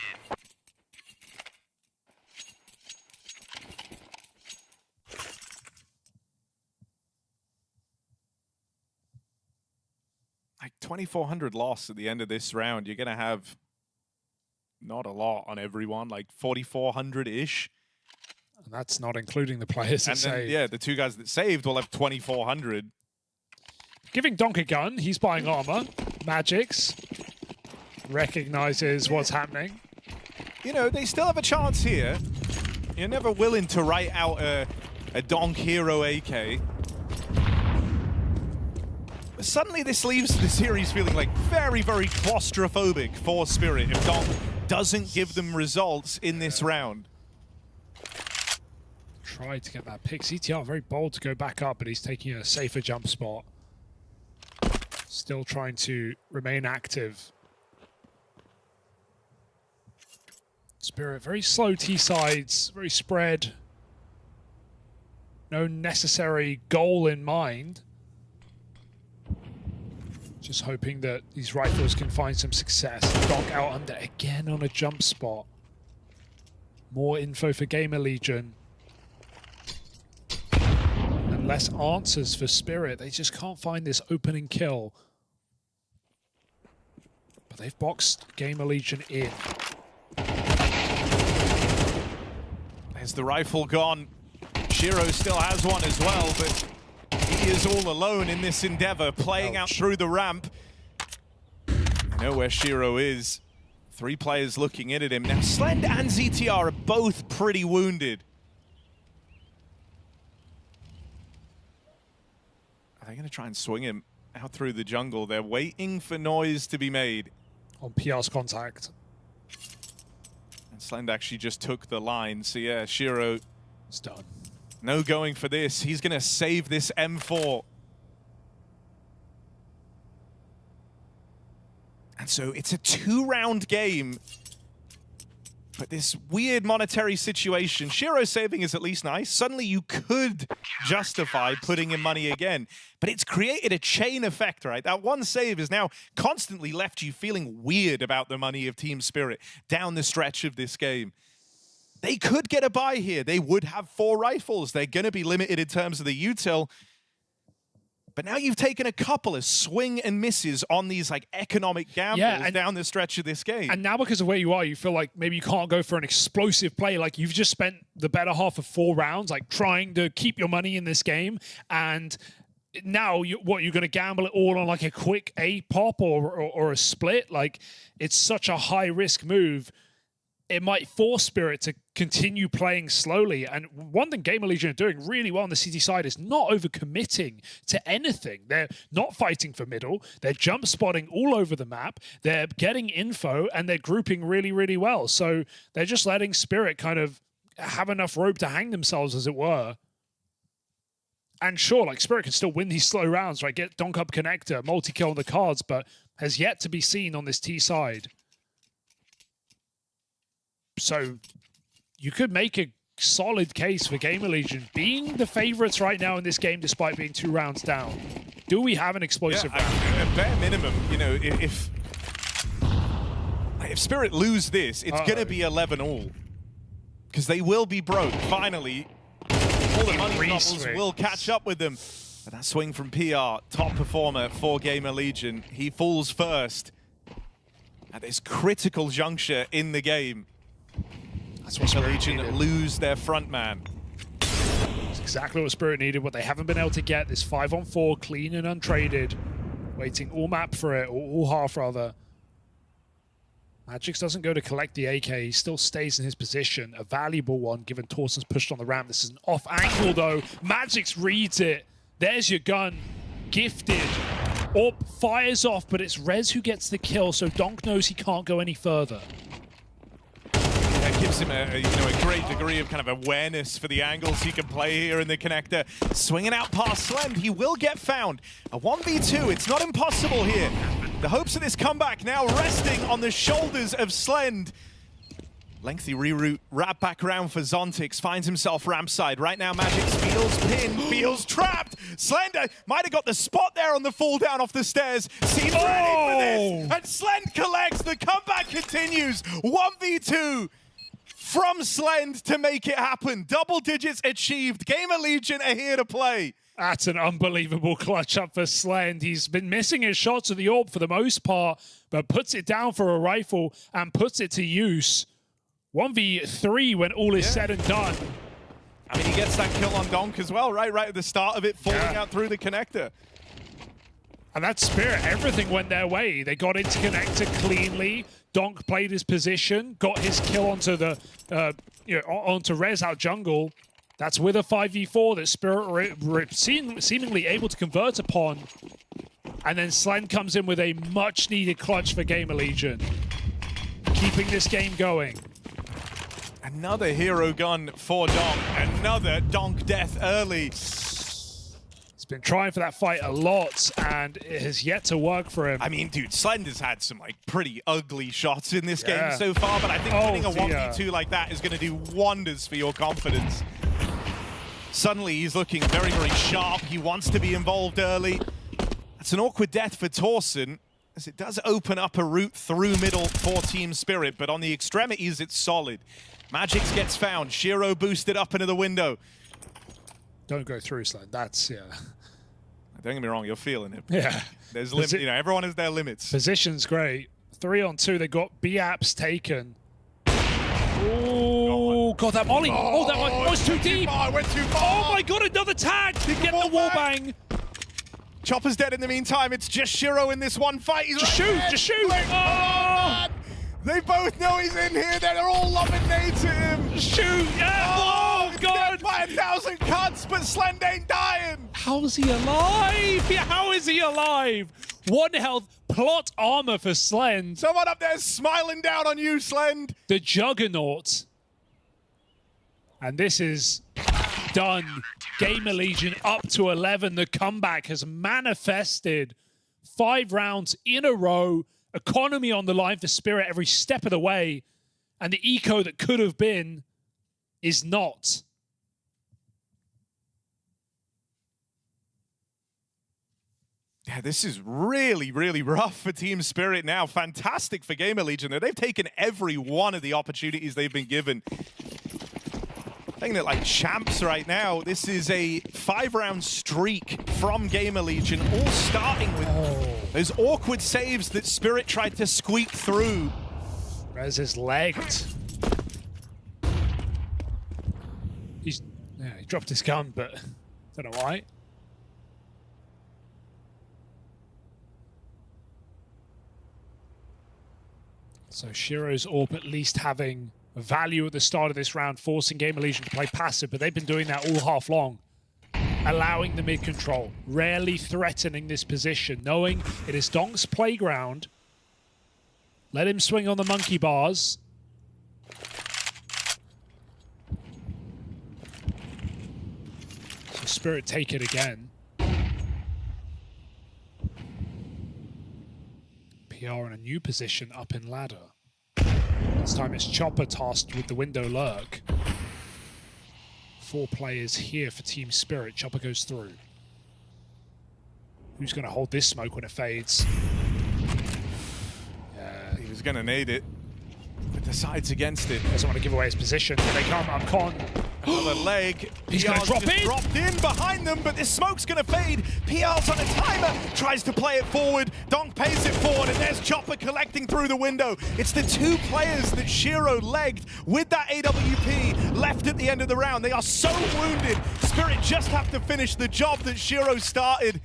Like 2,400 loss at the end of this round. You're going to have not a lot on everyone, like 4,400-ish. And that's not including the players that And then, saved. yeah, the 2 guys that saved will have 2,400. Giving Donk a gun. He's buying armor. Magix recognizes what's happening. You know, they still have a chance here. You're never willing to write out a Donk hero AK. But suddenly this leaves the series feeling like very, very claustrophobic for Spirit if Donk doesn't give them results in this round. Tried to get that pick. CTR very bold to go back up, but he's taking a safer jump spot. Still trying to remain active. Spirit, very slow T-sides, very spread. No necessary goal in mind. Just hoping that these rifles can find some success. Donk out under again on a jump spot. More info for GamerLegion. And less answers for Spirit. They just can't find this opening kill. But they've boxed GamerLegion in. There's the rifle gone. Shiro still has one as well, but he is all alone in this endeavor, playing out through the ramp. I know where Shiro is. 3 players looking in at him. Now, Slend and ZTR are both pretty wounded. Are they going to try and swing him out through the jungle? They're waiting for noise to be made. On PR's contact. And Slend actually just took the line. So yeah, Shiro... It's done. No going for this. He's going to save this M4. And so it's a 2-round game. But this weird monetary situation, Shiro saving is at least nice. Suddenly you could justify putting in money again. But it's created a chain effect, right? That one save has now constantly left you feeling weird about the money of Team Spirit down the stretch of this game. They could get a buy here. They would have 4 rifles. They're going to be limited in terms of the util. But now you've taken a couple of swing and misses on these like economic gambles down the stretch of this game. And now because of where you are, you feel like maybe you can't go for an explosive play. Like you've just spent the better half of 4 rounds like trying to keep your money in this game. And now you're going to gamble it all on like a quick A pop or a split? Like it's such a high risk move. It might force Spirit to continue playing slowly. And one thing GamerLegion are doing really well on the CT side is not overcommitting to anything. They're not fighting for middle. They're jump spotting all over the map. They're getting info and they're grouping really, really well. So they're just letting Spirit kind of have enough rope to hang themselves, as it were. And sure, like Spirit can still win these slow rounds, right? Get Donk up connector, multi-kill on the cards, but has yet to be seen on this T side. So you could make a solid case for GamerLegion being the favorites right now in this game despite being 2 rounds down. Do we have an explosive round? At bare minimum, you know, if Spirit lose this, it's going to be 11-all. Because they will be broke, finally. All the money bubbles will catch up with them. But that swing from PR, top performer for GamerLegion. He falls first at this critical juncture in the game. That's what GamerLegion lose their front man. That's exactly what Spirit needed, what they haven't been able to get. This 5-on-4, clean and untraded. Waiting all map for it, or all half rather. Magix doesn't go to collect the AK, he still stays in his position. A valuable one, given Torsen's pushed on the ramp. This is an off angle though. Magix reads it. There's your gun. Gifted. Orb fires off, but it's Rez who gets the kill, so Donk knows he can't go any further. That gives him a great degree of kind of awareness for the angles he can play here in the connector. Swinging out past Slend, he will get found. A 1v2, it's not impossible here. The hopes of this comeback now resting on the shoulders of Slend. Lengthy reroute, wrap back around for Zontix, finds himself ramp side. Right now, Magix feels pinned, feels trapped. Slender might have got the spot there on the fall down off the stairs. Seems ready for this, and Slend collects. The comeback continues. 1v2 from Slend to make it happen. Double digits achieved. GamerLegion are here to play. That's an unbelievable clutch up for Slend. He's been missing his shots of the orb for the most part, but puts it down for a rifle and puts it to use. 1v3 when all is said and done. I mean, he gets that kill on Donk as well, right at the start of it, falling out through the connector. And that Spirit, everything went their way. They got into connector cleanly. Donk played his position, got his kill onto the onto Rez out jungle. That's with a 5v4 that Spirit seemingly able to convert upon. And then Slen comes in with a much-needed clutch for GamerLegion, keeping this game going. Another hero gun for Donk. Another Donk death early. He's been trying for that fight a lot, and it has yet to work for him. I mean, dude, Slender's had some like pretty ugly shots in this game so far, but I think winning a 1v2 like that is going to do wonders for your confidence. Suddenly, he's looking very, very sharp. He wants to be involved early. It's an awkward death for Torsen, as it does open up a route through middle for Team Spirit, but on the extremities, it's solid. Magix gets found. Shiro boosted up into the window. Don't go through, Slen. That's, Don't get me wrong, you're feeling it. Yeah. There's limits, everyone has their limits. Position's great. 3-on-2, they got B-apps taken. Oh, God, that molly. Oh, that was too deep. It went too far. Oh, my God, another tag to get the wallbang. Chopper's dead in the meantime. It's just Shiro in this one fight. He's just shoot, just shoot. Oh! They both know he's in here. They're all loving nades to him. Shoot, yeah. Oh, God. By 1,000 cuts, but Slend ain't dying. How is he alive? Yeah, how is he alive? 1 health, plot armor for Slend. Someone up there smiling down on you, Slend. The Juggernaut. And this is done. GamerLegion up to 11. The comeback has manifested. 5 rounds in a row. Economy on the line for Spirit every step of the way. And the eco that could have been is not. Yeah, this is really, really rough for Team Spirit now. Fantastic for GamerLegion. They've taken every one of the opportunities they've been given. Playing it like champs right now. This is a 5-round streak from GamerLegion, all starting with those awkward saves that Spirit tried to squeak through. Rez is legged. He dropped his gun, but I don't know why. So Shiro's AWP at least having value at the start of this round, forcing GamerLegion to play passive, but they've been doing that all half long. Allowing the mid control, rarely threatening this position, knowing it is Donk's playground. Let him swing on the monkey bars. So Spirit take it again. PR in a new position up in ladder. This time it's Chopper tasked with the window lurk. 4 players here for Team Spirit. Chopper goes through. Who's going to hold this smoke when it fades? Yeah, he was going to nade it, but decides against it. Doesn't want to give away his position. Here they come, Con. Another leg. He's going to drop in. Dropped in behind them, but this smoke's going to fade. PR's on a timer, tries to play it forward. Donk pays it forward, and there's Chopper collecting through the window. It's the 2 players that Shiro legged with that AWP left at the end of the round. They are so wounded. Spirit just have to finish the job that Shiro started.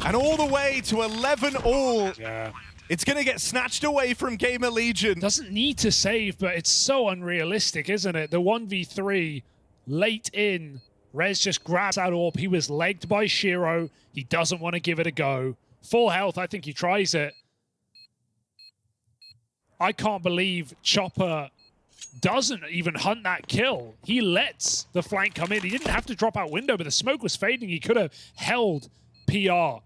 And all the way to 11 all. Yeah. It's going to get snatched away from GamerLegion. Doesn't need to save, but it's so unrealistic, isn't it? The 1v3 late in. Rez just grabs out AWP. He was legged by Shiro. He doesn't want to give it a go. Full health, I think he tries it. I can't believe Chopper doesn't even hunt that kill. He lets the flank come in. He didn't have to drop out window, but the smoke was fading. He could have held PR,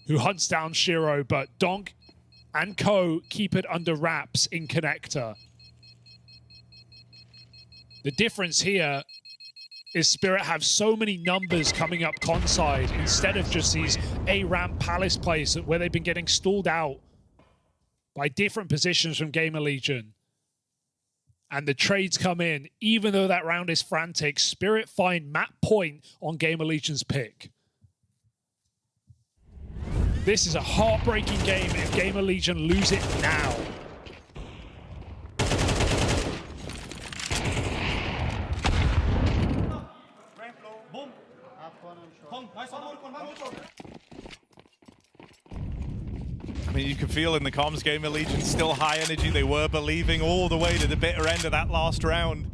who hunts down Shiro, but Donk and Co keep it under wraps in connector. The difference here is Spirit have so many numbers coming up con side instead of just these A-ramp palace plays where they've been getting stalled out by different positions from GamerLegion. And the trades come in, even though that round is frantic, Spirit find map point on GamerLegion's pick. This is a heartbreaking game if GamerLegion lose it now. I mean, you can feel in the comms, GamerLegion still high energy. They were believing all the way to the bitter end of that last round.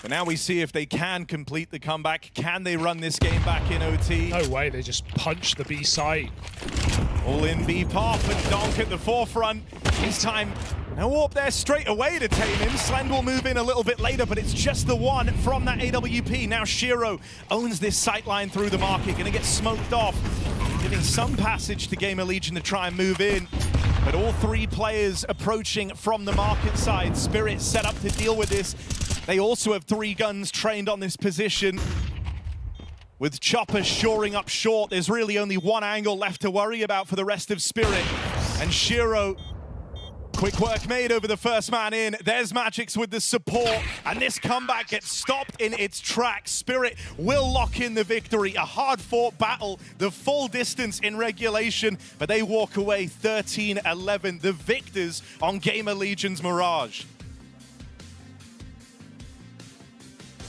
But now we see if they can complete the comeback. Can they run this game back in OT? No way, they just punched the B site. All in B pop and Donk at the forefront. This time, no warp there straight away to tame him. Slend will move in a little bit later, but it's just the one from that AWP. Now Shiro owns this sightline through the market, gonna get smoked off, giving some passage to GamerLegion to try and move in. But all three players approaching from the market side. Spirit set up to deal with this. They also have 3 guns trained on this position. With Chopper shoring up short, there's really only one angle left to worry about for the rest of Spirit. And Shiro, quick work made over the first man in. There's Magix with the support, and this comeback gets stopped in its tracks. Spirit will lock in the victory. A hard-fought battle, the full distance in regulation, but they walk away 13-11, the victors on GamerLegion's Mirage.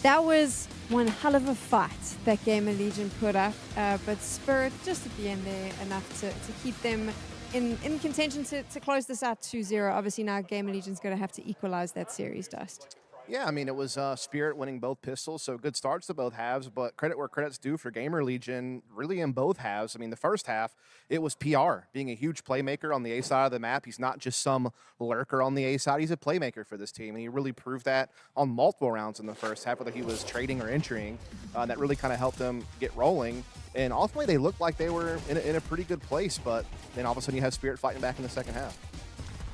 That was one hell of a fight that GamerLegion put up, but Spirit just at the end there enough to keep them in contention to close this out 2-0. Obviously now GamerLegion's going to have to equalize that series, Dust. Yeah, I mean, it was Spirit winning both pistols, so good starts to both halves, but credit where credit's due for GamerLegion, really in both halves. I mean, the first half, it was PR, being a huge playmaker on the A side of the map. He's not just some lurker on the A side, he's a playmaker for this team, and he really proved that on multiple rounds in the first half, whether he was trading or entering. That really kind of helped them get rolling, and ultimately they looked like they were in a pretty good place, but then all of a sudden you have Spirit fighting back in the second half.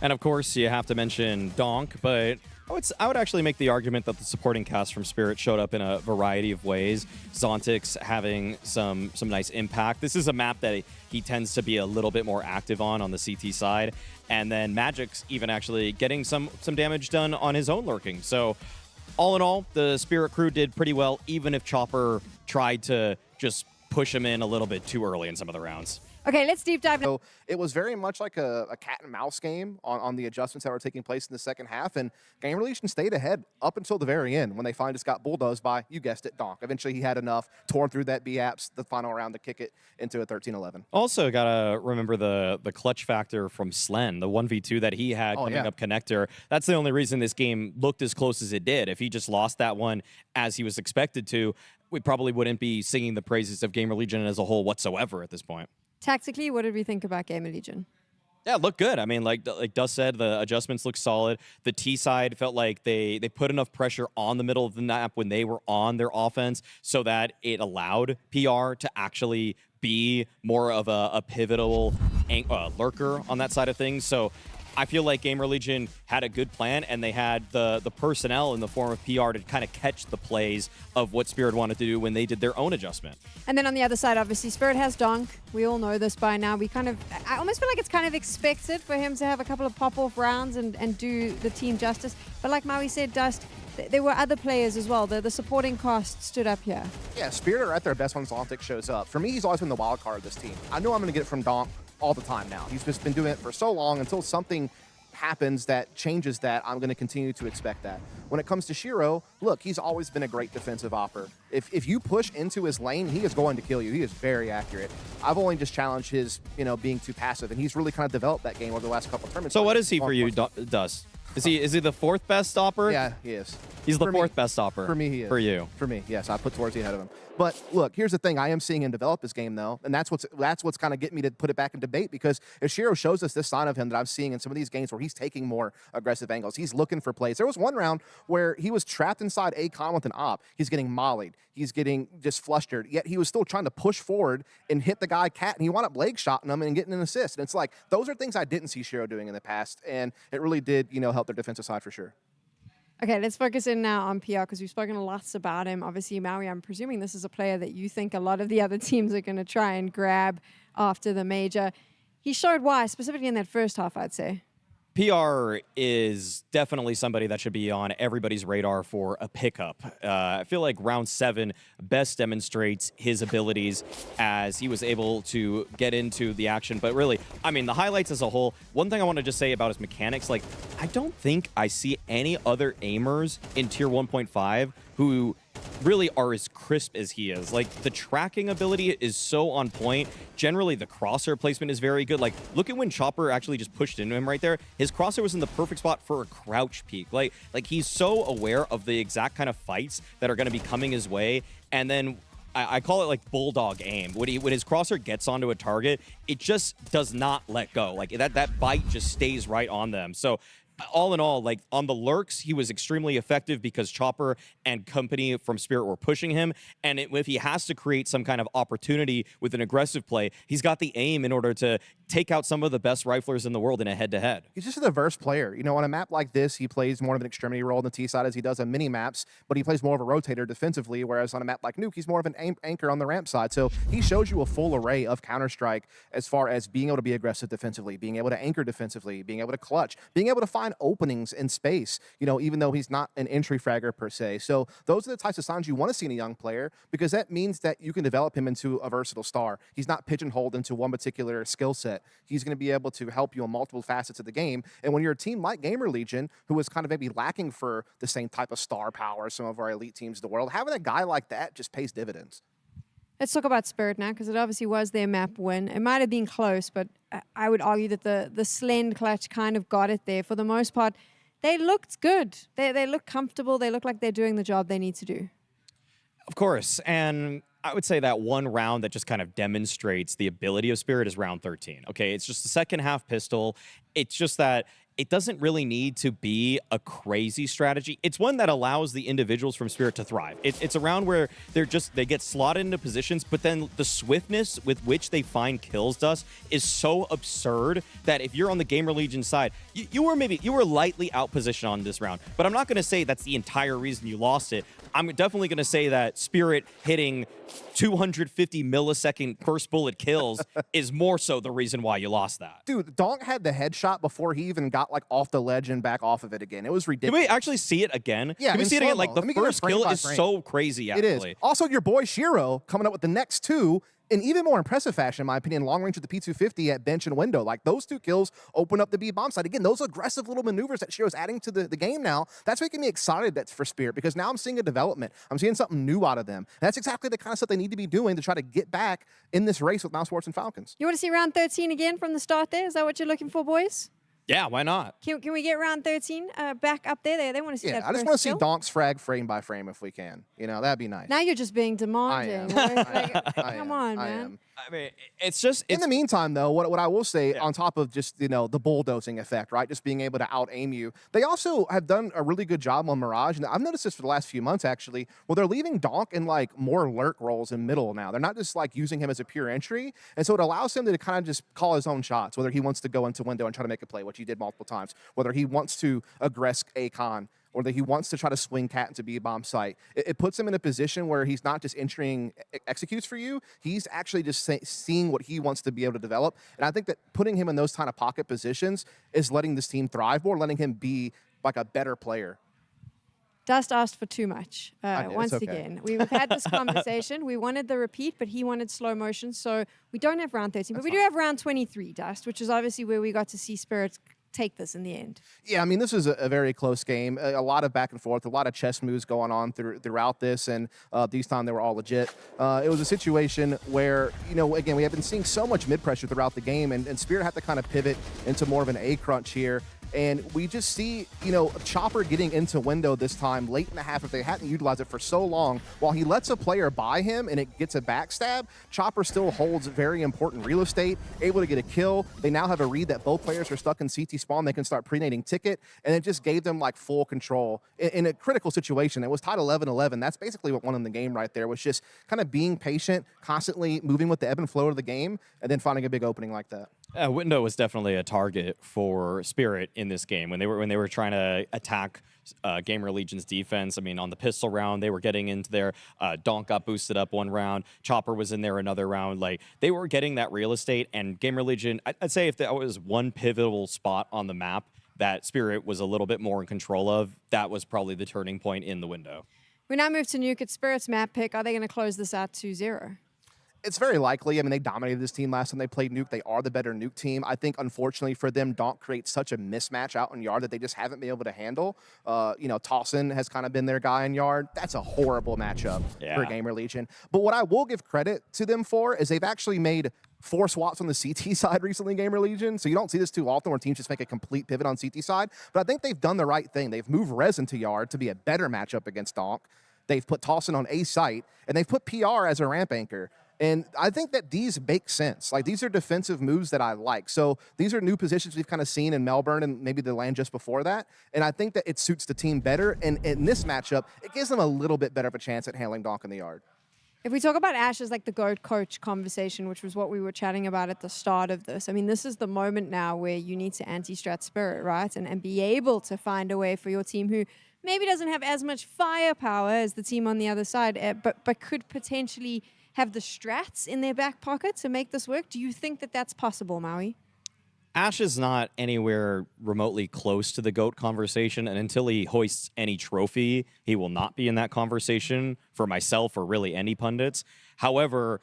And of course, you have to mention Donk, but I would actually make the argument that the supporting cast from Spirit showed up in a variety of ways. Zontix having some nice impact. This is a map that he tends to be a little bit more active on the CT side. And then Magix even actually getting some damage done on his own lurking. So all in all, the Spirit crew did pretty well, even if Chopper tried to just push him in a little bit too early in some of the rounds. Okay, let's deep dive. So it was very much like a cat and mouse game on the adjustments that were taking place in the second half, and GamerLegion stayed ahead up until the very end when they finally just got bulldozed by, you guessed it, Donk. Eventually he had enough, torn through that B-apps, the final round to kick it into a 13-11. Also gotta remember the clutch factor from Slen, the 1v2 that he had coming up connector. That's the only reason this game looked as close as it did. If he just lost that one as he was expected to, we probably wouldn't be singing the praises of GamerLegion as a whole whatsoever at this point. Tactically, what did we think about GamerLegion? Yeah, it looked good. I mean, like Dust said, the adjustments looked solid. The T side felt like they put enough pressure on the middle of the map when they were on their offense so that it allowed PR to actually be more of a pivotal lurker on that side of things. So I feel like GamerLegion had a good plan, and they had the personnel in the form of PR to kind of catch the plays of what Spirit wanted to do when they did their own adjustment. And then on the other side, obviously, Spirit has Donk. We all know this by now. I almost feel like it's kind of expected for him to have a couple of pop-off rounds and do the team justice. But like Maui said, Dust, there were other players as well. The supporting cast stood up here. Yeah, Spirit are at their best when Zontix shows up. For me, he's always been the wild card of this team. I know I'm going to get it from Donk all the time now. He's just been doing it for so long until something happens that changes that. I'm going to continue to expect that. When it comes to Shiro, look, he's always been a great defensive opper. If you push into his lane, he is going to kill you. He is very accurate. I've only just challenged his, being too passive, and he's really kind of developed that game over the last couple of tournaments. So what is he for you, Dust? Is he the fourth best stopper? Yeah, he is. He's the fourth best stopper. For me, he is. For you. For me, yes. I put Torsey ahead of him. But look, here's the thing. I am seeing him develop his game, though, and that's what's kind of getting me to put it back in debate, because if Shiro shows us this sign of him that I'm seeing in some of these games where he's taking more aggressive angles, he's looking for plays. There was one round where he was trapped inside a con with an op. He's getting mollied. He's getting just flustered, yet he was still trying to push forward and hit the guy Cat, and he wound up leg shotting him and getting an assist. And it's like, those are things I didn't see Shiro doing in the past, and it really did, help their defensive side for sure. Okay, let's focus in now on PR, because we've spoken lots about him. Obviously, Maui, I'm presuming this is a player that you think a lot of the other teams are going to try and grab after the major. He showed why, specifically in that first half, I'd say. PR is definitely somebody that should be on everybody's radar for a pickup. I feel like round 7 best demonstrates his abilities as he was able to get into the action. But really, I mean, the highlights as a whole, one thing I want to just say about his mechanics, like, I don't think I see any other aimers in tier 1.5 who really are as crisp as he is. Like, the tracking ability is so on point. Generally, the crosshair placement is very good. Like, look at when Chopper actually just pushed into him right there. His crosshair was in the perfect spot for a crouch peek. Like he's so aware of the exact kind of fights that are going to be coming his way. And then I call it like bulldog aim. When his crosshair gets onto a target, it just does not let go. Like that bite just stays right on them. So all in all, like on the lurks, he was extremely effective because Chopper and company from Spirit were pushing him. And if he has to create some kind of opportunity with an aggressive play, he's got the aim in order to take out some of the best riflers in the world in a head-to-head. He's just a diverse player. You know, on a map like this, he plays more of an extremity role on the T side as he does on mini maps, but he plays more of a rotator defensively, whereas on a map like Nuke, he's more of an anchor on the ramp side. So he shows you a full array of Counter-Strike as far as being able to be aggressive defensively, being able to anchor defensively, being able to clutch, being able to find openings in space, you know, even though he's not an entry fragger per se. So those are the types of signs you want to see in a young player, because that means that you can develop him into a versatile star. He's not pigeonholed into one particular skill set. He's going to be able to help you on multiple facets of the game. And when you're a team like GamerLegion, who is kind of maybe lacking for the same type of star power as some of our elite teams in the world, having a guy like that just pays dividends. Let's talk about Spirit now, because it obviously was their map win. It might have been close, but I would argue that the Slend clutch kind of got it there. For the most part, they looked good. They look comfortable. They look like they're doing the job they need to do. Of course, and I would say that one round that just kind of demonstrates the ability of Spirit is round 13. Okay, it's just the second half pistol. It's just that it doesn't really need to be a crazy strategy. It's one that allows the individuals from Spirit to thrive. It's a round where they get slotted into positions, but then the swiftness with which they find kills, Dust, is so absurd that if you're on the GamerLegion side, you were lightly outpositioned on this round. But I'm not going to say that's the entire reason you lost it. I'm definitely going to say that Spirit hitting 250 millisecond first bullet kills is more so the reason why you lost that. Dude, Donk had the headshot before he even got like off the ledge and back off of it again. It was ridiculous. Can we actually see it again? Yeah, Can we see it again? Like the first kill is frame. so crazy, actually. It is. Also, your boy Shiro coming up with the next two in even more impressive fashion, in my opinion, long range with the P250 at bench and window. Like, those two kills open up the B bomb side. Again, those aggressive little maneuvers that Shiro's adding to the game now, that's making me excited that's for Spirit, because now I'm seeing a development. I'm seeing something new out of them. And that's exactly the kind of stuff they need to be doing to try to get back in this race with Mousesports and Falcons. You want to see round 13 again from the start there? Is that what you're looking for, boys? Yeah, why not? Can we get round 13 back up there? They want to see that. Yeah, I just want to see Donk's frag frame by frame if we can. You know, that'd be nice. Now you're just being demanding. Come on, man. I mean, it's just... In the meantime, though, what I will say, on top of just, you know, the bulldozing effect, right, just being able to out-aim you, they also have done a really good job on Mirage, and I've noticed this for the last few months, actually, where they're leaving Donk in, like, more lurk roles in middle now. They're not just, like, using him as a pure entry, and so it allows him to kind of just call his own shots, whether he wants to go into window and try to make a play, which he did multiple times, whether he wants to aggress A-Con, or that he wants to try to swing cat into B-bomb site. It puts him in a position where he's not just entering executes for you, he's actually just seeing what he wants to be able to develop. And I think that putting him in those kind of pocket positions is letting this team thrive more, letting him be like a better player. Dust asked for too much once okay. again. We've had this conversation. We wanted the repeat, but he wanted slow motion. So we don't have round 13, but we do have round 23, Dust, which is obviously where we got to see Spirits take this in the end. Yeah, I mean, this is a very close game. A lot of back and forth, a lot of chess moves going on throughout this, and these time they were all legit. It was a situation where, you know, again, we have been seeing so much mid-pressure throughout the game, and Spirit had to kind of pivot into more of an A-crunch here. And we just see, you know, Chopper getting into window this time late in the half if they hadn't utilized it for so long. While he lets a player by him and it gets a backstab, Chopper still holds very important real estate, able to get a kill. They now have a read that both players are stuck in CT spawn. They can start pre-nating ticket, and it just gave them like full control in a critical situation. It was tied 11-11. That's basically what won in the game right there, was just kind of being patient, constantly moving with the ebb and flow of the game, and then finding a big opening like that. Window was definitely a target for Spirit in this game when they were trying to attack GamerLegion's defense. I mean, on the pistol round, they were getting into there. Donk got boosted up one round. Chopper was in there another round. Like, they were getting that real estate, and GamerLegion, I'd say if there was one pivotal spot on the map that Spirit was a little bit more in control of, that was probably the turning point in the window. We now move to Nuke at Spirit's map pick. Are they going to close this out 2-0? It's very likely. I mean, they dominated this team last time they played Nuke. They are the better Nuke team. I think, unfortunately for them, Donk creates such a mismatch out in Yard that they just haven't been able to handle. You know, Tossin has kind of been their guy in Yard. That's a horrible matchup for GamerLegion. But what I will give credit to them for is they've actually made 4 swaps on the CT side recently in GamerLegion. So you don't see this too often where teams just make a complete pivot on CT side. But I think they've done the right thing. They've moved Rez into Yard to be a better matchup against Donk. They've put Tossin on A site, and they've put PR as a ramp anchor. And I think that these make sense. Like, these are defensive moves that I like. So these are new positions we've kind of seen in Melbourne and maybe the LAN just before that. And I think that it suits the team better. And in this matchup, it gives them a little bit better of a chance at handling Donk in the Yard. If we talk about Ash as like the GOAT coach conversation, which was what we were chatting about at the start of this, I mean, this is the moment now where you need to anti-strat Spirit, right? And be able to find a way for your team who maybe doesn't have as much firepower as the team on the other side, but could potentially have the strats in their back pocket to make this work. Do you think that that's possible, Maui? Ash is not anywhere remotely close to the GOAT conversation, and until he hoists any trophy, he will not be in that conversation for myself or really any pundits. However,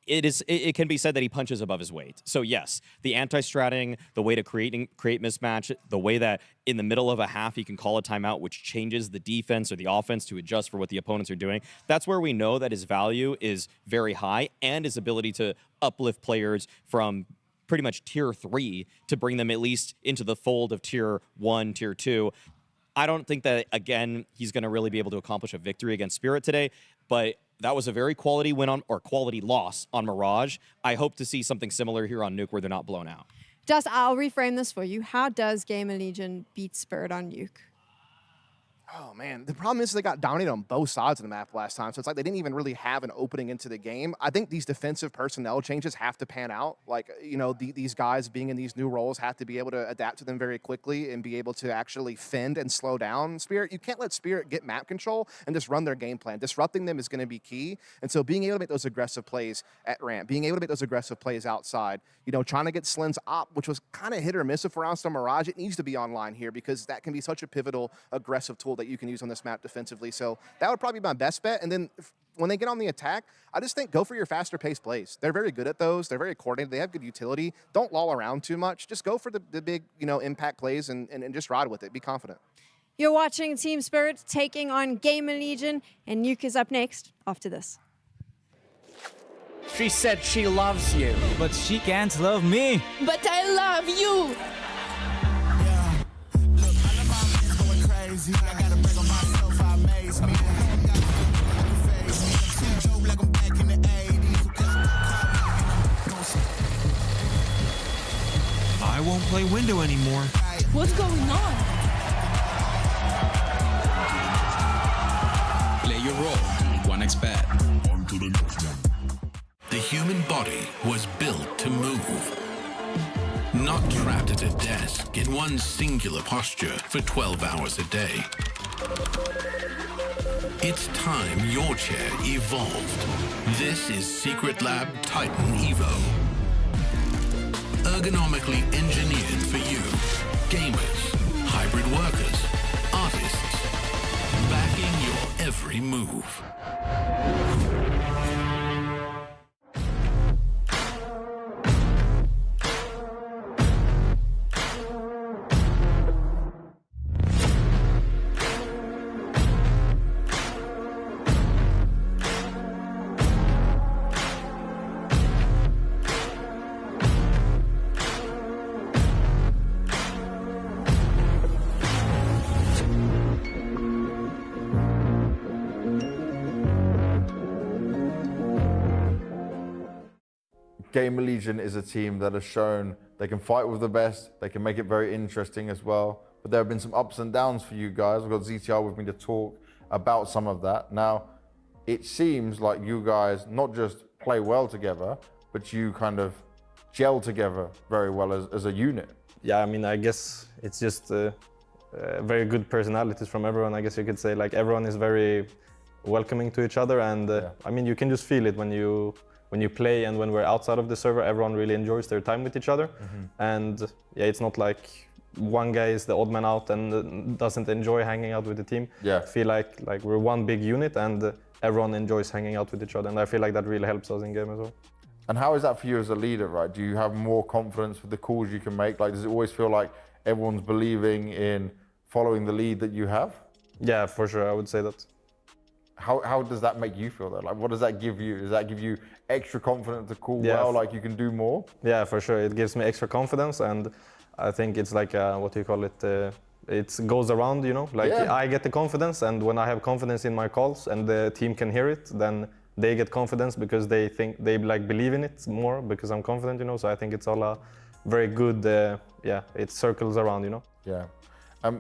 it can be said that he punches above his weight. So yes, the anti-stratting, the way to create mismatch, the way that in the middle of a half he can call a timeout, which changes the defense or the offense to adjust for what the opponents are doing. That's where we know that his value is very high, and his ability to uplift players from pretty much tier 3 to bring them at least into the fold of tier 1, tier 2. I don't think that, again, he's going to really be able to accomplish a victory against Spirit today, but that was a very quality win on, or quality loss on Mirage. I hope to see something similar here on Nuke where they're not blown out. Just, I'll reframe this for you. How does GamerLegion beat Spirit on Nuke? Oh, man. The problem is they got dominated on both sides of the map last time, so it's like they didn't even really have an opening into the game. I think these defensive personnel changes have to pan out. Like, you know, these guys being in these new roles have to be able to adapt to them very quickly and be able to actually fend and slow down Spirit. You can't let Spirit get map control and just run their game plan. Disrupting them is going to be key. And so being able to make those aggressive plays at ramp, being able to make those aggressive plays outside, you know, trying to get Slen's op, which was kind of hit or miss for rounds to Mirage, it needs to be online here because that can be such a pivotal, aggressive tool that you can use on this map defensively. So that would probably be my best bet. And then when they get on the attack, I just think go for your faster paced plays. They're very good at those. They're very coordinated. They have good utility. Don't loll around too much. Just go for the big, you know, impact plays and just ride with it. Be confident. You're watching Team Spirit taking on GamerLegion, and Nuke is up next after this. She said she loves you. But she can't love me. But I love you. Crazy. I gotta break on myself, I amaze me. Like I'm back in the 80s. I won't play window anymore. What's going on? Play your role, 1xBet. On to the next one. The human body was built to move. Not trapped at a desk in one singular posture for 12 hours a day. It's time your chair evolved. This is Secret Lab Titan Evo. Ergonomically engineered for you. Gamers, hybrid workers, artists. Backing your every move. GamerLegion is a team that has shown they can fight with the best, they can make it very interesting as well. But there have been some ups and downs for you guys. We've got ZTR with me to talk about some of that. Now, it seems like you guys not just play well together, but you kind of gel together very well as a unit. Yeah, I mean, I guess it's just very good personalities from everyone. I guess you could say, like, everyone is very welcoming to each other, and I mean, you can just feel it when you play and when we're outside of the server. Everyone really enjoys their time with each other. And yeah, it's not like one guy is the odd man out and doesn't enjoy hanging out with the team. Yeah. I feel like we're one big unit, and everyone enjoys hanging out with each other, and I feel like that really helps us in game as well. And how is that for you as a leader, right? Do you have more confidence with the calls you can make? Like, does it always feel like everyone's believing in following the lead that you have? Yeah, for sure, I would say that. How does that make you feel though? Like, what does that give you? Does that give you extra confidence to call well, like you can do more? Yeah, for sure. It gives me extra confidence, and I think it's like, what do you call it? It goes around, you know? Like, I get the confidence, and when I have confidence in my calls and the team can hear it, then they get confidence because they think, they like believe in it more because I'm confident, you know? So I think it's all a very good, it circles around, you know? Yeah.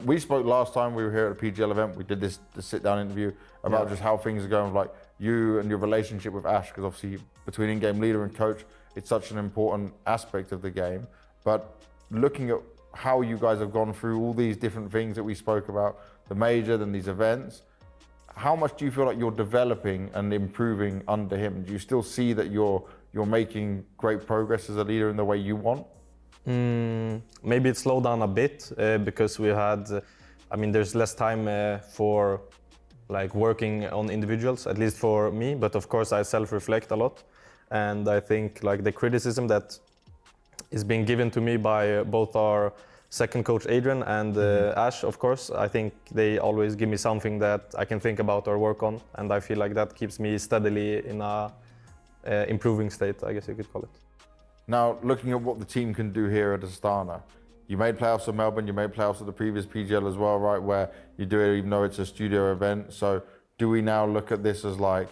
We spoke last time we were here at a PGL event. We did this sit-down interview about just how things are going, like you and your relationship with Ash, because obviously between in-game leader and coach, it's such an important aspect of the game. But looking at how you guys have gone through all these different things that we spoke about, the major, then these events, how much do you feel like you're developing and improving under him? Do you still see that you're making great progress as a leader in the way you want? Maybe it slowed down a bit because we had, there's less time for like working on individuals, at least for me, but of course I self-reflect a lot. And I think like the criticism that is being given to me by both our second coach Adrian and Ash, of course, I think they always give me something that I can think about or work on. And I feel like that keeps me steadily in a improving state, I guess you could call it. Now, looking at what the team can do here at Astana, you made playoffs at Melbourne, you made playoffs at the previous PGL as well, right, where you do it even though it's a studio event. So do we now look at this as like,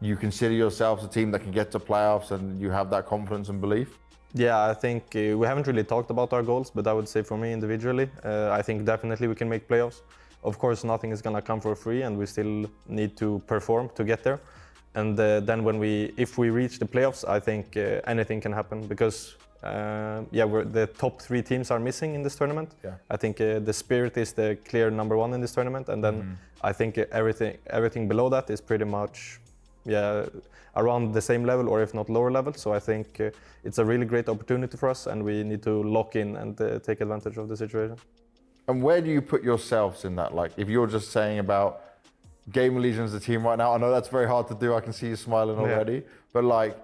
you consider yourselves a team that can get to playoffs and you have that confidence and belief? Yeah, I think we haven't really talked about our goals, but I would say for me individually, I think definitely we can make playoffs. Of course, nothing is gonna come for free and we still need to perform to get there. And then if we reach the playoffs, I think anything can happen because the top 3 teams are missing in this tournament. Yeah. I think the Spirit is the clear #1 in this tournament, and then I think everything below that is pretty much around the same level or if not lower level. So I think it's a really great opportunity for us, and we need to lock in and take advantage of the situation. And where do you put yourselves in that? Like, if you're just saying about GamerLegion as a team right now, I know that's very hard to do. I can see you smiling already. But like,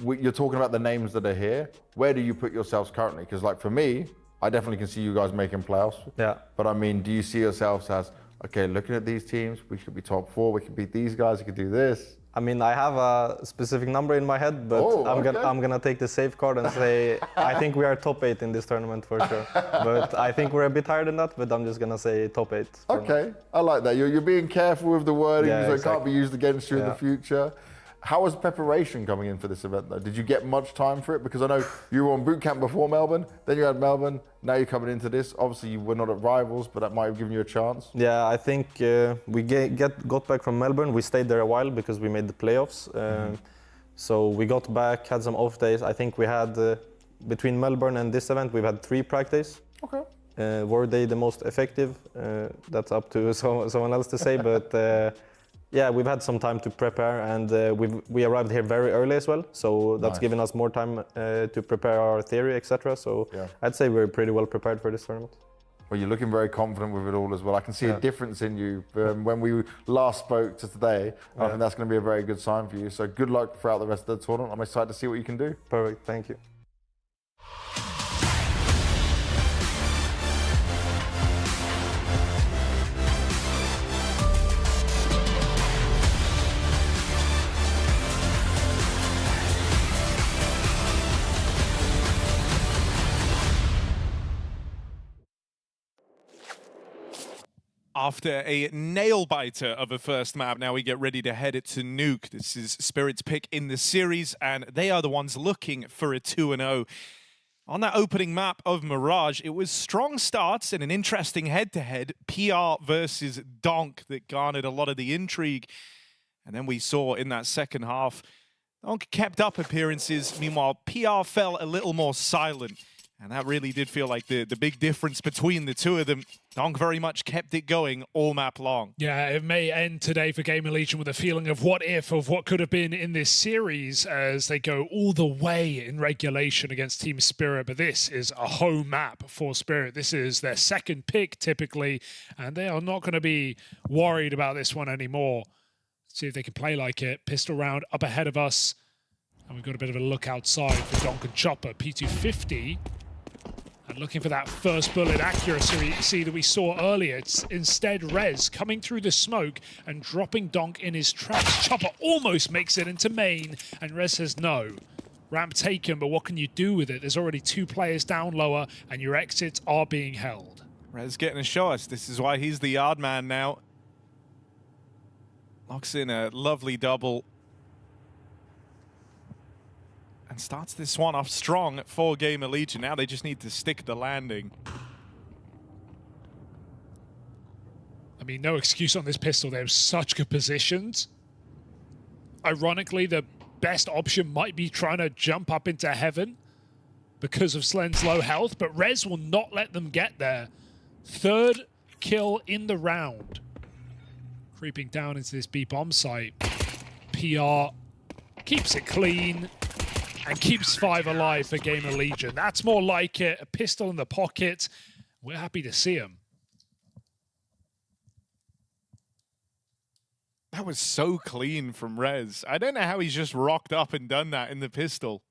you're talking about the names that are here. Where do you put yourselves currently? Because like for me, I definitely can see you guys making playoffs. Yeah. But I mean, do you see yourselves as, okay, looking at these teams, we should be top 4, we could beat these guys, we could do this? I mean, I have a specific number in my head, but I'm gonna take the safe card and say I think we are top 8 in this tournament for sure. But I think we're a bit higher than that, but I'm just gonna say top 8. Okay, I like that. You're being careful with the wording, so it can't be used against you in the future. How was preparation coming in for this event though? Did you get much time for it? Because I know you were on boot camp before Melbourne, then you had Melbourne, now you're coming into this. Obviously you were not at Rivals, but that might have given you a chance. Yeah, I think we got back from Melbourne. We stayed there a while because we made the playoffs. So we got back, had some off days. I think we had, between Melbourne and this event, we've had 3 practice. Okay. Were they the most effective? That's up to someone else to say, but yeah, we've had some time to prepare, and we arrived here very early as well, so that's given us more time to prepare our theory, etc. So I'd say we're pretty well prepared for this tournament. Well, you're looking very confident with it all as well. I can see a difference in you when we last spoke to today. I think that's going to be a very good sign for you. So good luck throughout the rest of the tournament. I'm excited to see what you can do. Perfect, thank you. After a nail-biter of a first map, now we get ready to head it to Nuke. This is Spirit's pick in the series, and they are the ones looking for a 2-0. On that opening map of Mirage, it was strong starts and an interesting head-to-head, PR versus Donk, that garnered a lot of the intrigue. And then we saw in that second half, Donk kept up appearances. Meanwhile, PR fell a little more silent. And that really did feel like the big difference between the two of them. Donk very much kept it going all map long. Yeah, it may end today for GamerLegion with a feeling of what if, of what could have been in this series as they go all the way in regulation against Team Spirit. But this is a home map for Spirit. This is their second pick typically, and they are not going to be worried about this one anymore. See if they can play like it. Pistol round up ahead of us. And we've got a bit of a look outside for Donk and Chopper. P250. And looking for that first bullet accuracy that we saw earlier. It's instead Rez coming through the smoke and dropping Donk in his tracks. Chopper almost makes it into main, and Rez says no. Ramp taken, but what can you do with it? There's already 2 players down lower, and your exits are being held. Rez getting a shot. This is why he's the yard man now. Locks in a lovely double. And starts this one off strong for GamerLegion. Now they just need to stick the landing. I mean, no excuse on this pistol. They have such good positions. Ironically, the best option might be trying to jump up into heaven because of Slen's low health, but Rez will not let them get there. 3rd kill in the round. Creeping down into this B bomb site. PR keeps it clean and keeps 5 alive for GamerLegion. That's more like it. A pistol in the pocket. We're happy to see him. That was so clean from Rez. I don't know how he's just rocked up and done that in the pistol.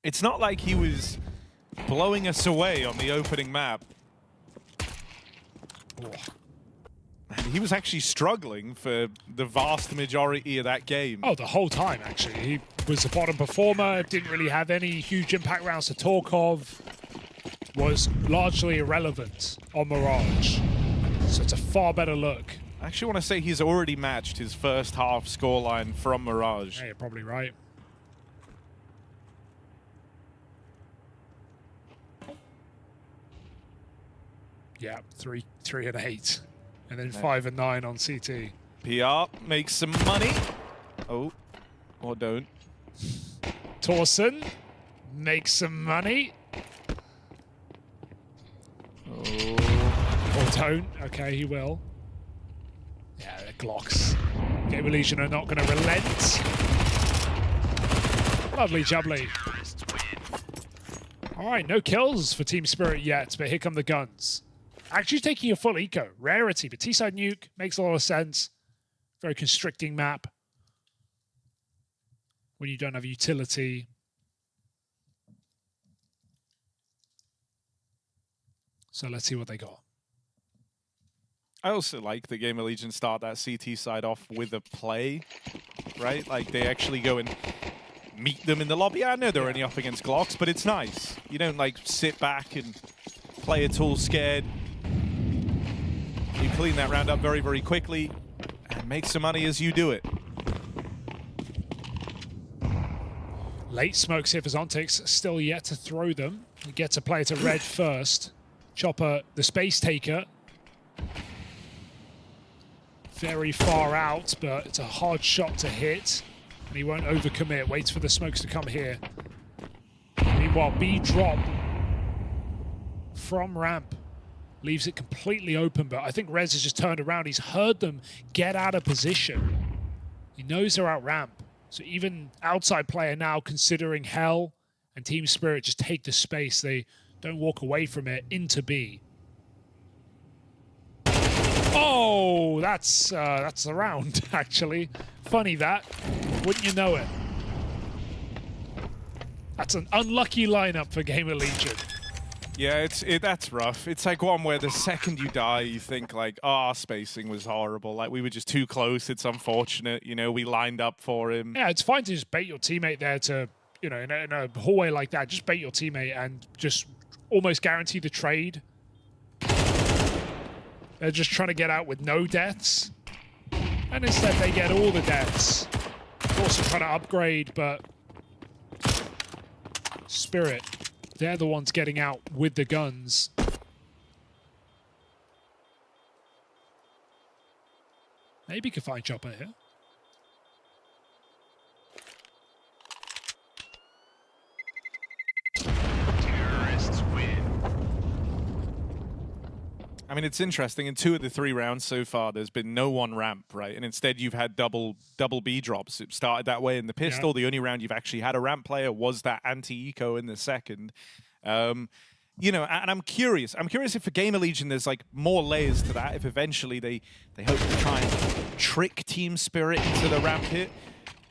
It's not like he was blowing us away on the opening map. Oh. And he was actually struggling for the vast majority of that game. Oh, the whole time, actually. He was the bottom performer, didn't really have any huge impact rounds to talk of, was largely irrelevant on Mirage. So it's a far better look. I actually want to say he's already matched his first half scoreline from Mirage. Yeah, you're probably right. Yeah, 3 and 8. And then 5 and 9 on CT. PR makes some money. Oh, or don't. Torsen makes some money. Oh. Or don't. Okay, he will. Yeah, the Glocks. GamerLegion are not going to relent. Lovely jubbly. All right, no kills for Team Spirit yet, but here come the guns. Actually taking a full eco. Rarity, but T-side nuke makes a lot of sense. Very constricting map. When you don't have utility. So let's see what they got. I also like the GamerLegion start that CT side off with a play, right? Like they actually go and meet them in the lobby. I know they're only up against Glocks, but it's nice. You don't like sit back and play it all scared. You clean that round up very, very quickly and make some money as you do it. Late smokes here for Zontix, still yet to throw them. He gets a player to red first. Chopper, the space taker. Very far out, but it's a hard shot to hit. And he won't overcommit, waits for the smokes to come here. Meanwhile, B drop from ramp. Leaves it completely open, but I think Rez has just turned around. He's heard them get out of position. He knows they're out ramp. So even outside player now considering Hell and Team Spirit just take the space. They don't walk away from it into B. Oh, that's the round, actually. Funny that. Wouldn't you know it? That's an unlucky lineup for GamerLegion. Yeah, that's rough. It's like one where the second you die, you think like, oh, our spacing was horrible. Like we were just too close. It's unfortunate. You know, we lined up for him. Yeah, it's fine to just bait your teammate there to, you know, in a hallway like that, just bait your teammate and just almost guarantee the trade. They're just trying to get out with no deaths. And instead they get all the deaths. Also trying to upgrade, but Spirit, they're the ones getting out with the guns. Maybe could find Chopper here. Terrorists win. I mean, it's interesting. In 2 of the 3 rounds so far, there's been no one ramp, right? And instead, you've had double B drops. It started that way in the pistol. Yeah. The only round you've actually had a ramp player was that anti-eco in the second. you know, and I'm curious. I'm curious if for GamerLegion there's like more layers to that. If eventually they hope to try and trick Team Spirit into the ramp hit.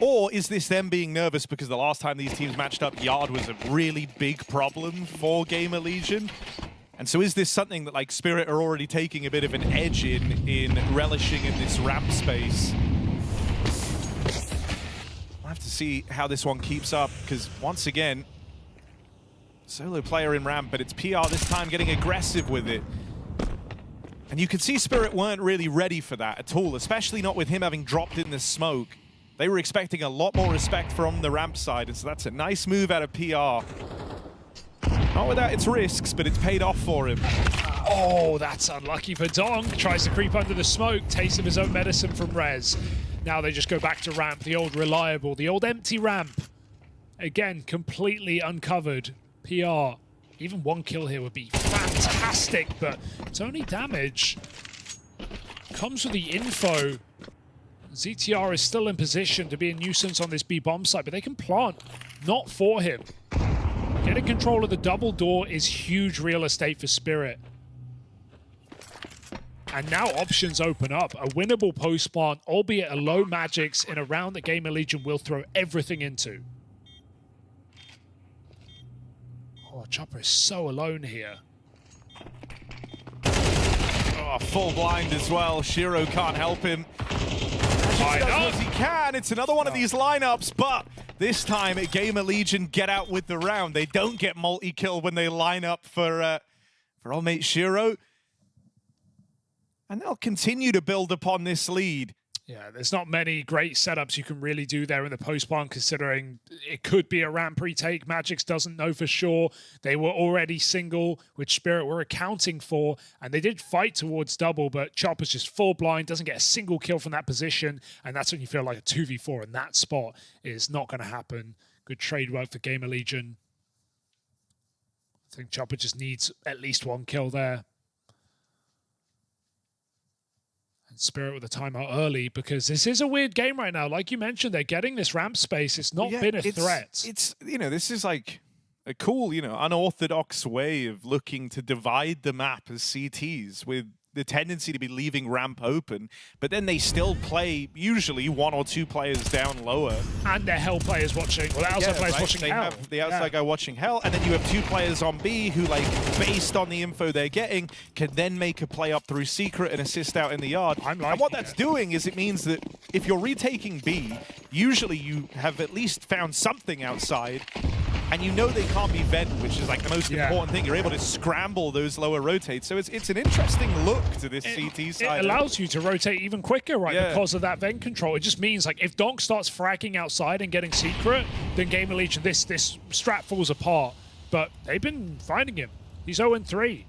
Or is this them being nervous because the last time these teams matched up, Yard was a really big problem for GamerLegion? And so is this something that like Spirit are already taking a bit of an edge in relishing in this ramp space? We'll have to see how this one keeps up, because once again, solo player in ramp, but it's PR this time getting aggressive with it. And you can see Spirit weren't really ready for that at all, especially not with him having dropped in the smoke. They were expecting a lot more respect from the ramp side, and so that's a nice move out of PR. Not without its risks, but it's paid off for him. Oh, that's unlucky for Dong. Tries to creep under the smoke, taste of his own medicine from Rez. Now they just go back to ramp, the old reliable, the old empty ramp. Again, completely uncovered. PR. Even one kill here would be fantastic, but it's only damage. Comes with the info. ZTR is still in position to be a nuisance on this B bomb site, but they can plant, not for him. Getting control of the double door is huge real estate for Spirit. And now options open up. A winnable post plant, albeit a low magics, in a round that GamerLegion will throw everything into. Oh, Chopper is so alone here. Oh, full blind as well. Shiro can't help him. He does what he can. It's another one of these lineups, but this time at GamerLegion get out with the round. They don't get multi-kill when they line up for old mate Shiro. And they'll continue to build upon this lead. Yeah, there's not many great setups you can really do there in the post-spawn, considering it could be a ramp retake. Magix doesn't know for sure. They were already single, which Spirit were accounting for, and they did fight towards double, but Chopper's just full blind, doesn't get a single kill from that position, and that's when you feel like a 2v4 in that spot is not going to happen. Good trade work for GamerLegion. I think Chopper just needs at least one kill there. Spirit with a timeout early, because this is a weird game right now. Like you mentioned, they're getting this ramp space. It's not been a threat. It's, you know, this is like a cool, you know, unorthodox way of looking to divide the map as CTs, with the tendency to be leaving ramp open, but then they still play usually one or two players down lower. And their Hell players watching, well, the outside players watching they Hell. Have the outside guy watching Hell, and then you have two players on B who, like, based on the info they're getting, can then make a play up through Secret and assist out in the yard. And what that's doing is it means that if you're retaking B, usually you have at least found something outside, and you know they can't be vent, which is like the most important thing. You're able to scramble those lower rotates. So it's an interesting look to this CT side. It allows you to rotate even quicker, right, because of that vent control. It just means, like, if Donk starts fragging outside and getting Secret, then GamerLegion, this strat falls apart. But they've been finding him. He's 0-3.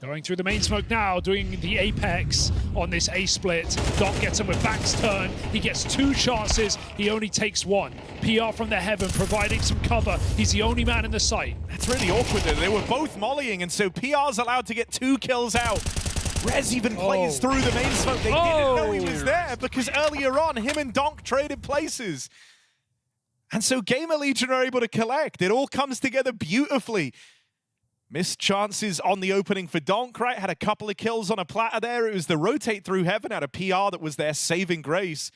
Going through the main smoke now, doing the apex on this A-split. Doc gets him with backs turn. He gets two chances. He only takes one. PR from the heaven, providing some cover. He's the only man in the site. That's really awkward, though. They were both mollying, and so PR's allowed to get 2 kills out. Rez even plays through the main smoke. They didn't know he was there, because earlier on, him and Donk traded places. And so GamerLegion are able to collect. It all comes together beautifully. Missed chances on the opening for Donk, right? Had a couple of kills on a platter there. It was the rotate through heaven out of PR that was their saving grace.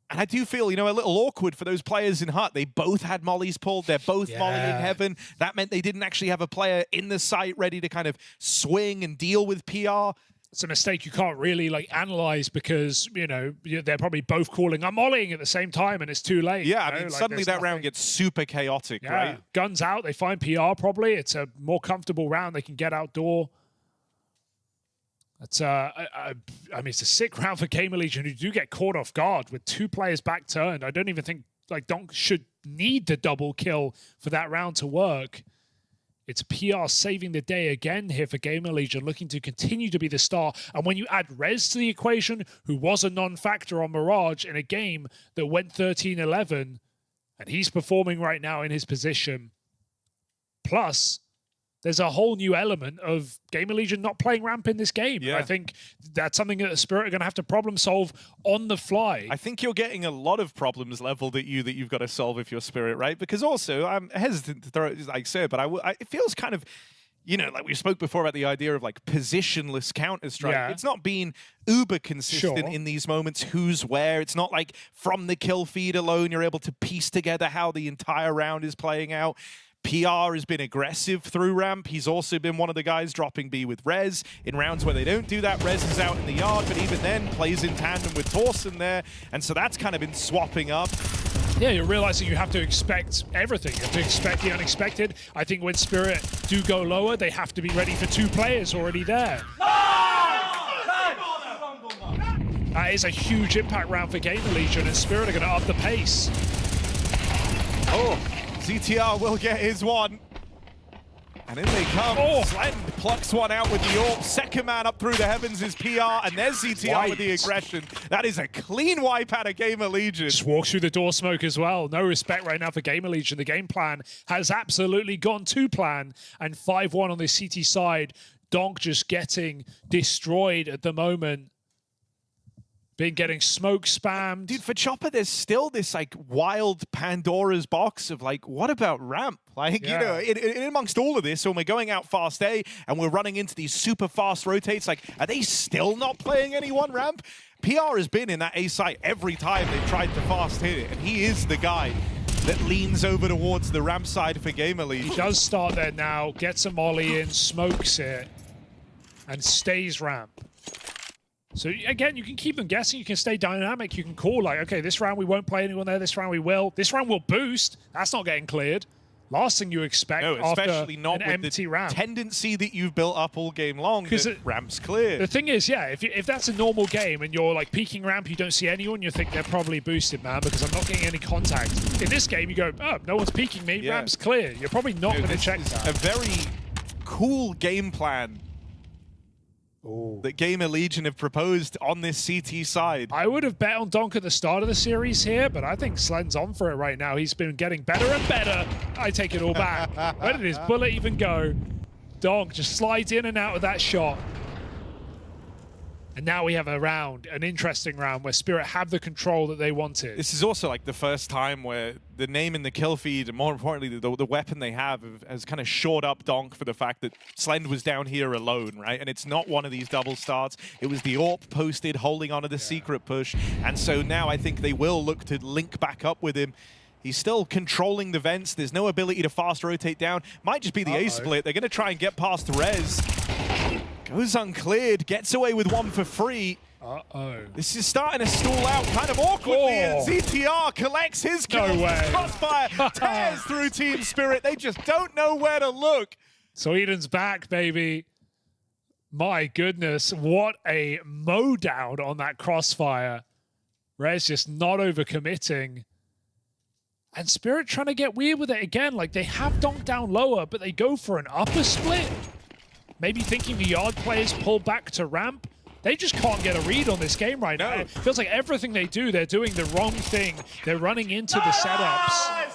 And I do feel, you know, a little awkward for those players in HUT. They both had mollies pulled. They're both mollying heaven. That meant they didn't actually have a player in the site ready to kind of swing and deal with PR. It's a mistake you can't really, like, analyze, because, you know, they're probably both calling, I'm mollying at the same time, and it's too late. Yeah, I mean, suddenly that round gets super chaotic, right? Guns out, they find PR probably. It's a more comfortable round. They can get outdoor. It's I mean, it's a sick round for GamerLegion, who do get caught off guard with 2 players back turned. I don't even think, like, Donk should need the double kill for that round to work. It's PR saving the day again here for GamerLegion, looking to continue to be the star. And when you add Rez to the equation, who was a non-factor on Mirage in a game that went 13-11, and he's performing right now in his position, plus there's a whole new element of GamerLegion not playing ramp in this game. I think that's something that Spirit are going to have to problem solve on the fly. I think you're getting a lot of problems leveled at you that you've got to solve if you're Spirit, right? Because also, I'm hesitant to throw it like so, but it feels kind of you know, like we spoke before about the idea of like positionless Counter-Strike. Yeah. It's not being uber consistent Sure. in these moments, who's where. It's not like from the kill feed alone, you're able to piece together how the entire round is playing out. PR has been aggressive through ramp. He's also been one of the guys dropping B with Rez. In rounds where they don't do that, Rez is out in the yard, but even then plays in tandem with Torsen there. And so that's kind of been swapping up. Yeah, you're realizing you have to expect everything. You have to expect the unexpected. I think when Spirit do go lower, they have to be ready for 2 players already there. That is a huge impact round for GamerLegion, and Spirit are going to up the pace. Oh, ZTR will get his one. And in they come. Oh. Slend plucks one out with the AWP. Second man up through the heavens is PR, and there's ZTR with the aggression. That is a clean wipe out of GamerLegion. Just walks through the door smoke as well. No respect right now for GamerLegion. The game plan has absolutely gone to plan, and 5-1 on the CT side. Donk just getting destroyed at the moment. Been getting smoke spammed. Dude, for Chopper, there's still this like wild Pandora's box of like, what about ramp? Like, you know, in amongst all of this, when we're going out fast A and we're running into these super fast rotates, like, are they still not playing any one ramp? PR has been in that A site every time they've tried to fast hit it, and he is the guy that leans over towards the ramp side for GamerLegion. He does start there now, gets a molly in, smokes it, and stays ramp. So again, you can keep them guessing, you can stay dynamic, you can call like, okay, this round we won't play anyone there, this round we will. This round will boost, that's not getting cleared. Last thing you expect especially after not an with empty the ramp. tendency that you've built up all game long, that ramp's clear. The thing is, yeah, if that's a normal game and you're like peeking ramp, you don't see anyone, you think they're probably boosted, man, because I'm not getting any contact. In this game, you go, oh, no one's peeking me, ramp's clear. You're probably not going to check that. A very cool game plan that GamerLegion have proposed on this CT side. I would have bet on Donk at the start of the series here, but I think Slen's on for it right now. He's been getting better and better. I take it all back. Where did his bullet even go? Donk just slides in and out of that shot. And now we have a round, an interesting round, where Spirit have the control that they wanted. This is also like the first time where the name in the kill feed, and more importantly, the weapon they have has kind of shored up Donk for the fact that Slend was down here alone, right? And it's not one of these double starts. It was the AWP posted, holding onto the secret push. And so now I think they will look to link back up with him. He's still controlling the vents. There's no ability to fast rotate down. Might just be the A split. They're going to try and get past Rez. Goes uncleared, gets away with one for free. This is starting to stall out kind of awkwardly, and ZTR collects his kill. No way. Crossfire tears through Team Spirit. They just don't know where to look. Sweden's back, baby. My goodness, what a mow down on that crossfire. Rez just not overcommitting. And Spirit trying to get weird with it again. Like, they have Donk down lower, but they go for an upper split. Maybe thinking the yard players pull back to ramp. They just can't get a read on this game right now. It feels like everything they do, they're doing the wrong thing. They're running into the setups.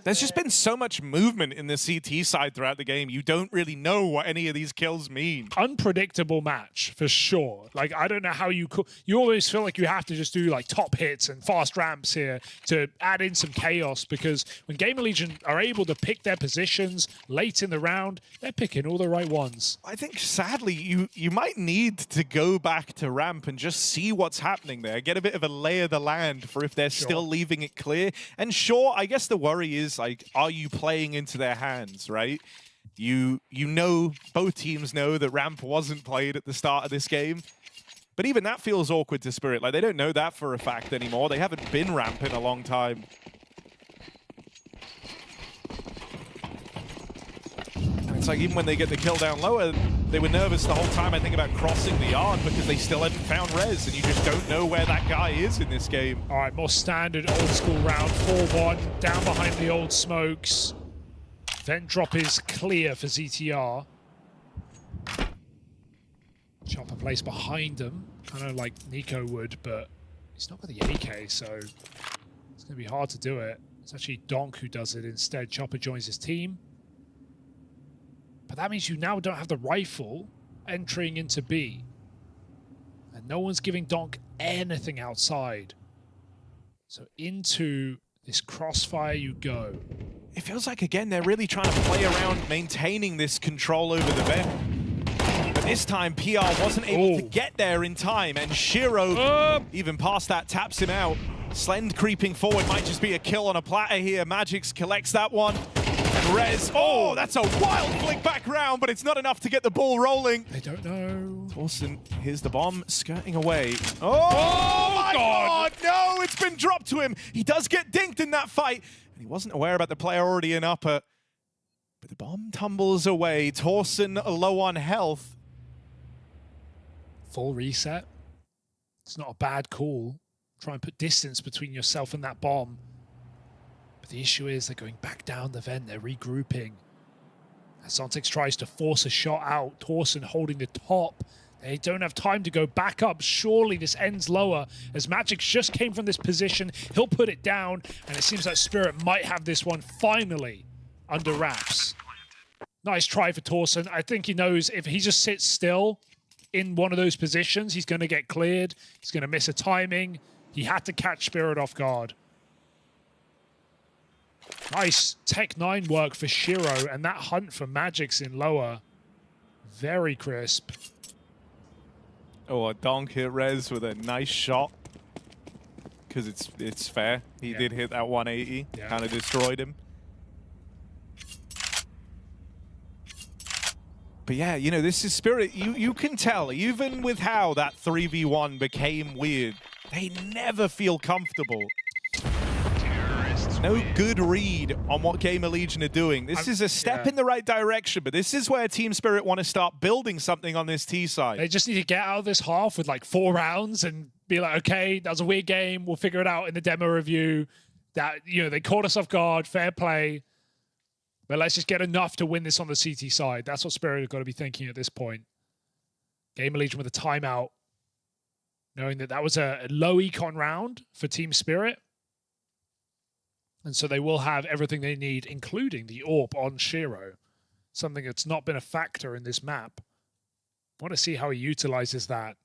There's just been so much movement in the CT side throughout the game. You don't really know what any of these kills mean. Unpredictable match, for sure. Like, I don't know how you could... You always feel like you have to just do, like, top hits and fast ramps here to add in some chaos, because when GamerLegion are able to pick their positions late in the round, they're picking all the right ones. I think, sadly, you might need to go back to ramp and just see what's happening there. Get a bit of a lay of the land for if they're still leaving it clear. And sure, I guess the worry is, like, are you playing into their hands, right? You know, both teams know that ramp wasn't played at the start of this game. But even that feels awkward to Spirit. Like, they don't know that for a fact anymore. They haven't been ramp in a long time. And it's like, even when they get the kill down lower, they were nervous the whole time, I think, about crossing the yard because they still hadn't found Rez, and you just don't know where that guy is in this game. All right, more standard old school round, 4-1, down behind the old smokes. Vent drop is clear for ZTR. Chopper place behind them, kind of like Nico would, but he's not got the AK, so it's going to be hard to do it. It's actually Donk who does it instead. Chopper joins his team. But that means you now don't have the rifle entering into B. And no one's giving Donk anything outside. So into this crossfire you go. it feels like, again, they're really trying to play around maintaining this control over the vent. But this time, PR wasn't able to get there in time, and Shiro, even past that, taps him out. Slend creeping forward, might just be a kill on a platter here. Magix collects that one. And Rez, that's a wild flick back round, but it's not enough to get the ball rolling. They don't know. Torsten, here's the bomb, skirting away. Oh my God! No, it's been dropped to him. He does get dinked in that fight. And he wasn't aware about the player already in upper. But the bomb tumbles away. Torsten low on health. Full reset. It's not a bad call. Try and put distance between yourself and that bomb. But the issue is they're going back down the vent. They're regrouping. As Zontix tries to force a shot out. Torsten holding the top. They don't have time to go back up. Surely this ends lower. As Magix just came from this position, he'll put it down. And it seems like Spirit might have this one finally under wraps. Nice try for Torsten. I think he knows if he just sits still in one of those positions, he's going to get cleared. He's going to miss a timing. He had to catch Spirit off guard. Nice Tech 9 work for Shiro, and that hunt for Magix in lower. Very crisp. Oh, a donk hit Rez with a nice shot. Because it's fair. He did hit that 180. Kind of destroyed him. But yeah, you know, this is Spirit. You can tell, even with how that 3v1 became weird, they never feel comfortable. No good read on what GamerLegion are doing. This is a step in the right direction, but this is where Team Spirit want to start building something on this T side. They just need to get out of this half with like 4 rounds and be like, okay, that was a weird game. We'll figure it out in the demo review. That, you know, they caught us off guard, fair play. But let's just get enough to win this on the CT side. That's what Spirit have got to be thinking at this point. GamerLegion with a timeout, knowing that that was a low econ round for Team Spirit. And so they will have everything they need, including the AWP on Shiro. Something that's not been a factor in this map. Want to see how he utilizes that.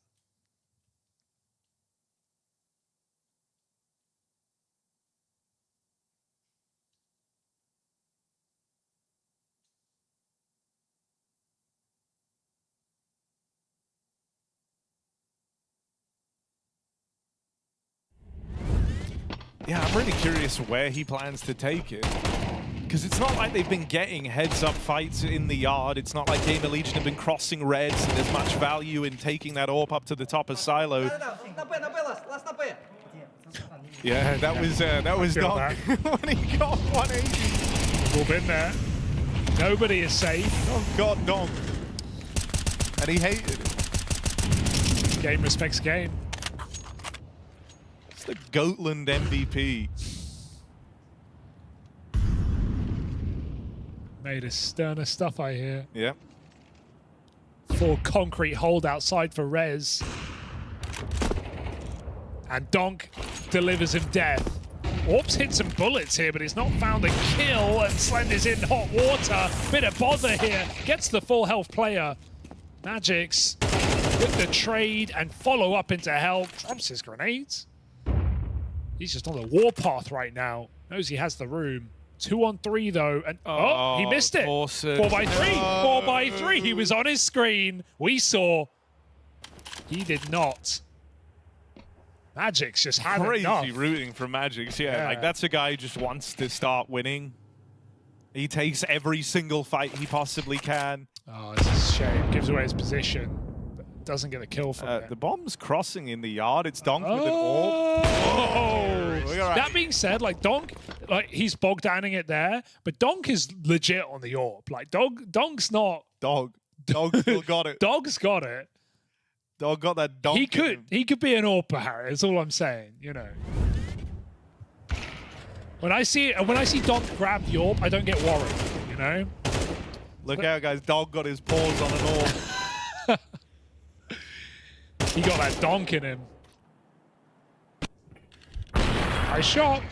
Yeah, I'm really curious where he plans to take it. Because it's not like they've been getting heads-up fights in the yard. It's not like GamerLegion have been crossing reds, and there's much value in taking that AWP up to the top of silo. Yeah, that was Doc when he got 180. We've been there. Nobody is safe. Oh God, Dom. And he hated it. Game respects game. It's the Goatland MVP. Made a sterner stuff, I hear. Yeah. 4 concrete hold outside for Rez. And Donk delivers him death. Orps hit some bullets here, but he's not found a kill, and Slend is in hot water. Bit of bother here. Gets the full health player. Magix with the trade and follow up into help. Drops his grenades. He's just on the warpath right now. Knows he has the room. 2 on 3 though, and he missed it. Awesome. 4x3. No. 4x3. He was on his screen. We saw. He did not. Magix just had enough. Crazy rooting from Magix. Yeah, like that's a guy who just wants to start winning. He takes every single fight he possibly can. Oh, it's a shame. Gives away his position, but doesn't get a kill from it. The bomb's crossing in the yard. It's Donk with an AWP. Oh, that being said, like Donk, like he's bogged downing it there, but Donk is legit on the AWP. Like Donk's not. Dog still got it. Dog's got it. Dog got that Donk. He could be an AWP, Harry. That's all I'm saying. You know. When I see Donk grab the AWP, I don't get worried. You know. Look out, guys. Dog got his paws on an AWP. He got that Donk in him. Nice shot.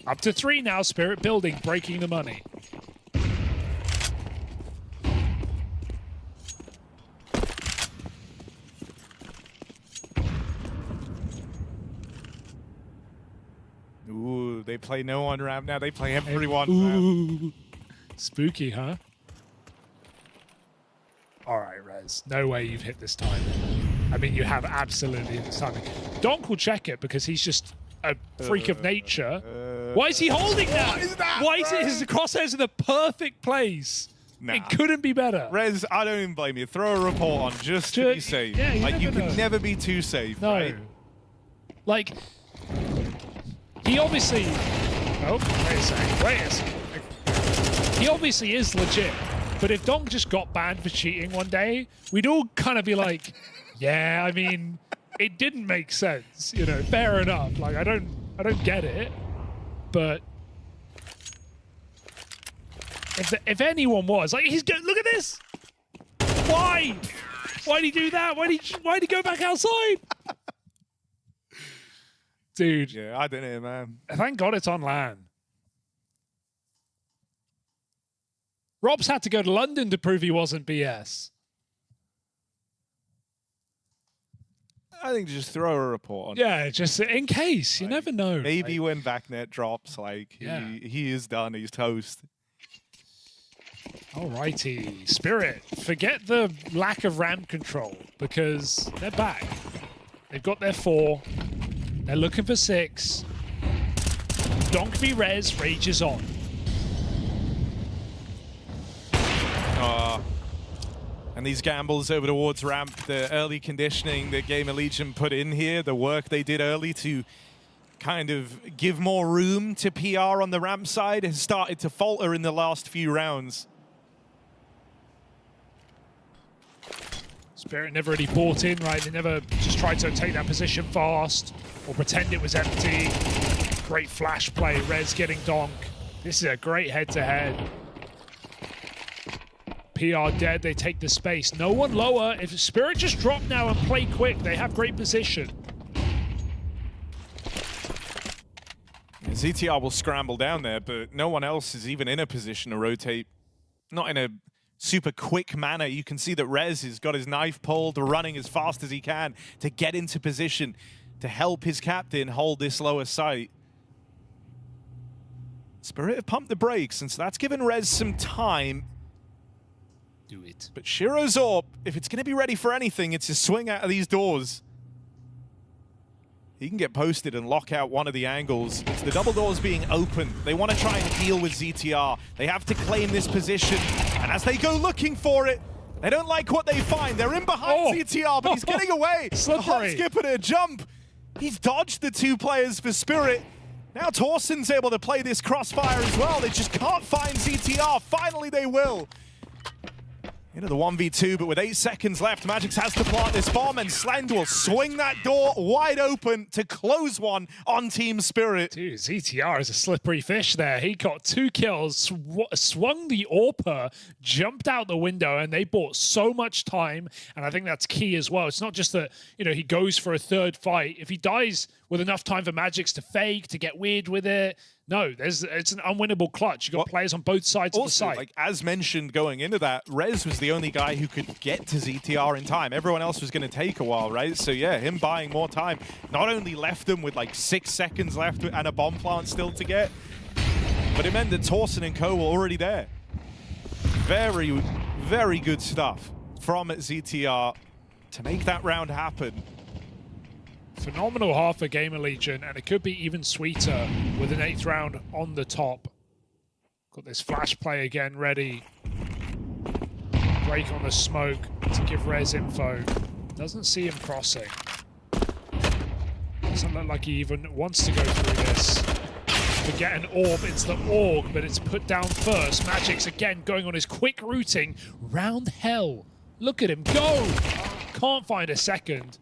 Up to 3 now. Spirit building, breaking the money. Ooh, They play no one ramp now. They play everyone Ooh. Spooky, huh? All right, Rez. No way you've hit this time. I mean, you have absolutely hit this timing. Donk will check it because he's just a freak of nature. Why is he holding that? What is that? Why is it his crosshairs in the perfect place? Nah. It couldn't be better. Rez, I don't even blame you. Throw a report on just to be safe. Yeah, like, you know. could never be too safe, No. right? Like, he obviously... Oh, wait a second. He obviously is legit. But if Donk just got banned for cheating one day, we'd all kind of be like, yeah, I mean, it didn't make sense. You know, fair enough. Like, I don't get it. But if anyone was like, look at this. Why? Why'd he do that? Why'd he go back outside? Dude. Yeah, I don't know, man. Thank God it's on LAN. Rob's had to go to London to prove he wasn't BS. I think just throw a report on. Yeah, just in case. You never know. Maybe when Backnet drops, like, Yeah. he is done. He's toast. Alrighty. Spirit, forget the lack of ramp control because they're back. They've got their 4. They're looking for 6. Donk v Rez rages on. And these gambles over towards ramp, the early conditioning that GamerLegion put in here, the work they did early to kind of give more room to PR on the ramp side has started to falter in the last few rounds. Spirit never really bought in, right? They never just tried to take that position fast or pretend it was empty. Great flash play, Rez getting Donk. This is a great head-to-head. PR dead, they take the space. No one lower. If Spirit just drop now and play quick, they have great position. ZTR will scramble down there, but no one else is even in a position to rotate. Not in a super quick manner. You can see that Rez has got his knife pulled, running as fast as he can to get into position to help his captain hold this lower site. Spirit have pumped the brakes, and so that's given Rez some time. Do it. But Shiro's AWP, if it's going to be ready for anything, it's to swing out of these doors. He can get posted and lock out one of the angles. It's the double doors being open. They want to try and deal with ZTR. They have to claim this position. And as they go looking for it, they don't like what they find. They're in behind ZTR, but he's getting away. Slippery. A hop, skip, and a jump. He's dodged the 2 players for Spirit. Now Torsen's able to play this crossfire as well. They just can't find ZTR. Finally, they will. Into the 1v2, but with 8 seconds left, Magix has to plant this bomb, and Slend will swing that door wide open to close one on Team Spirit. Dude, ZTR is a slippery fish there. He got 2 kills, swung the AWPer, jumped out the window, and they bought so much time, and I think that's key as well. It's not just that, you know, he goes for a 3rd fight. If he dies with enough time for Magix to fake, to get weird with it, no, it's an unwinnable clutch. You got players on both sides of the site. Like, as mentioned going into that, Rez was the only guy who could get to ZTR in time. Everyone else was going to take a while, right? So yeah, him buying more time not only left them with like 6 seconds left and a bomb plant still to get, but it meant that Torsen and co were already there. Very, very good stuff from ZTR to make that round happen. Phenomenal half for GamerLegion, and it could be even sweeter with an 8th round on the top. Got this flash play again ready. Break on the smoke to give Rez info. Doesn't see him crossing. Doesn't look like he even wants to go through this. Forget an orb, it's the orb, but it's put down first. Magix again going on his quick routing round hell. Look at him go! Can't find a second.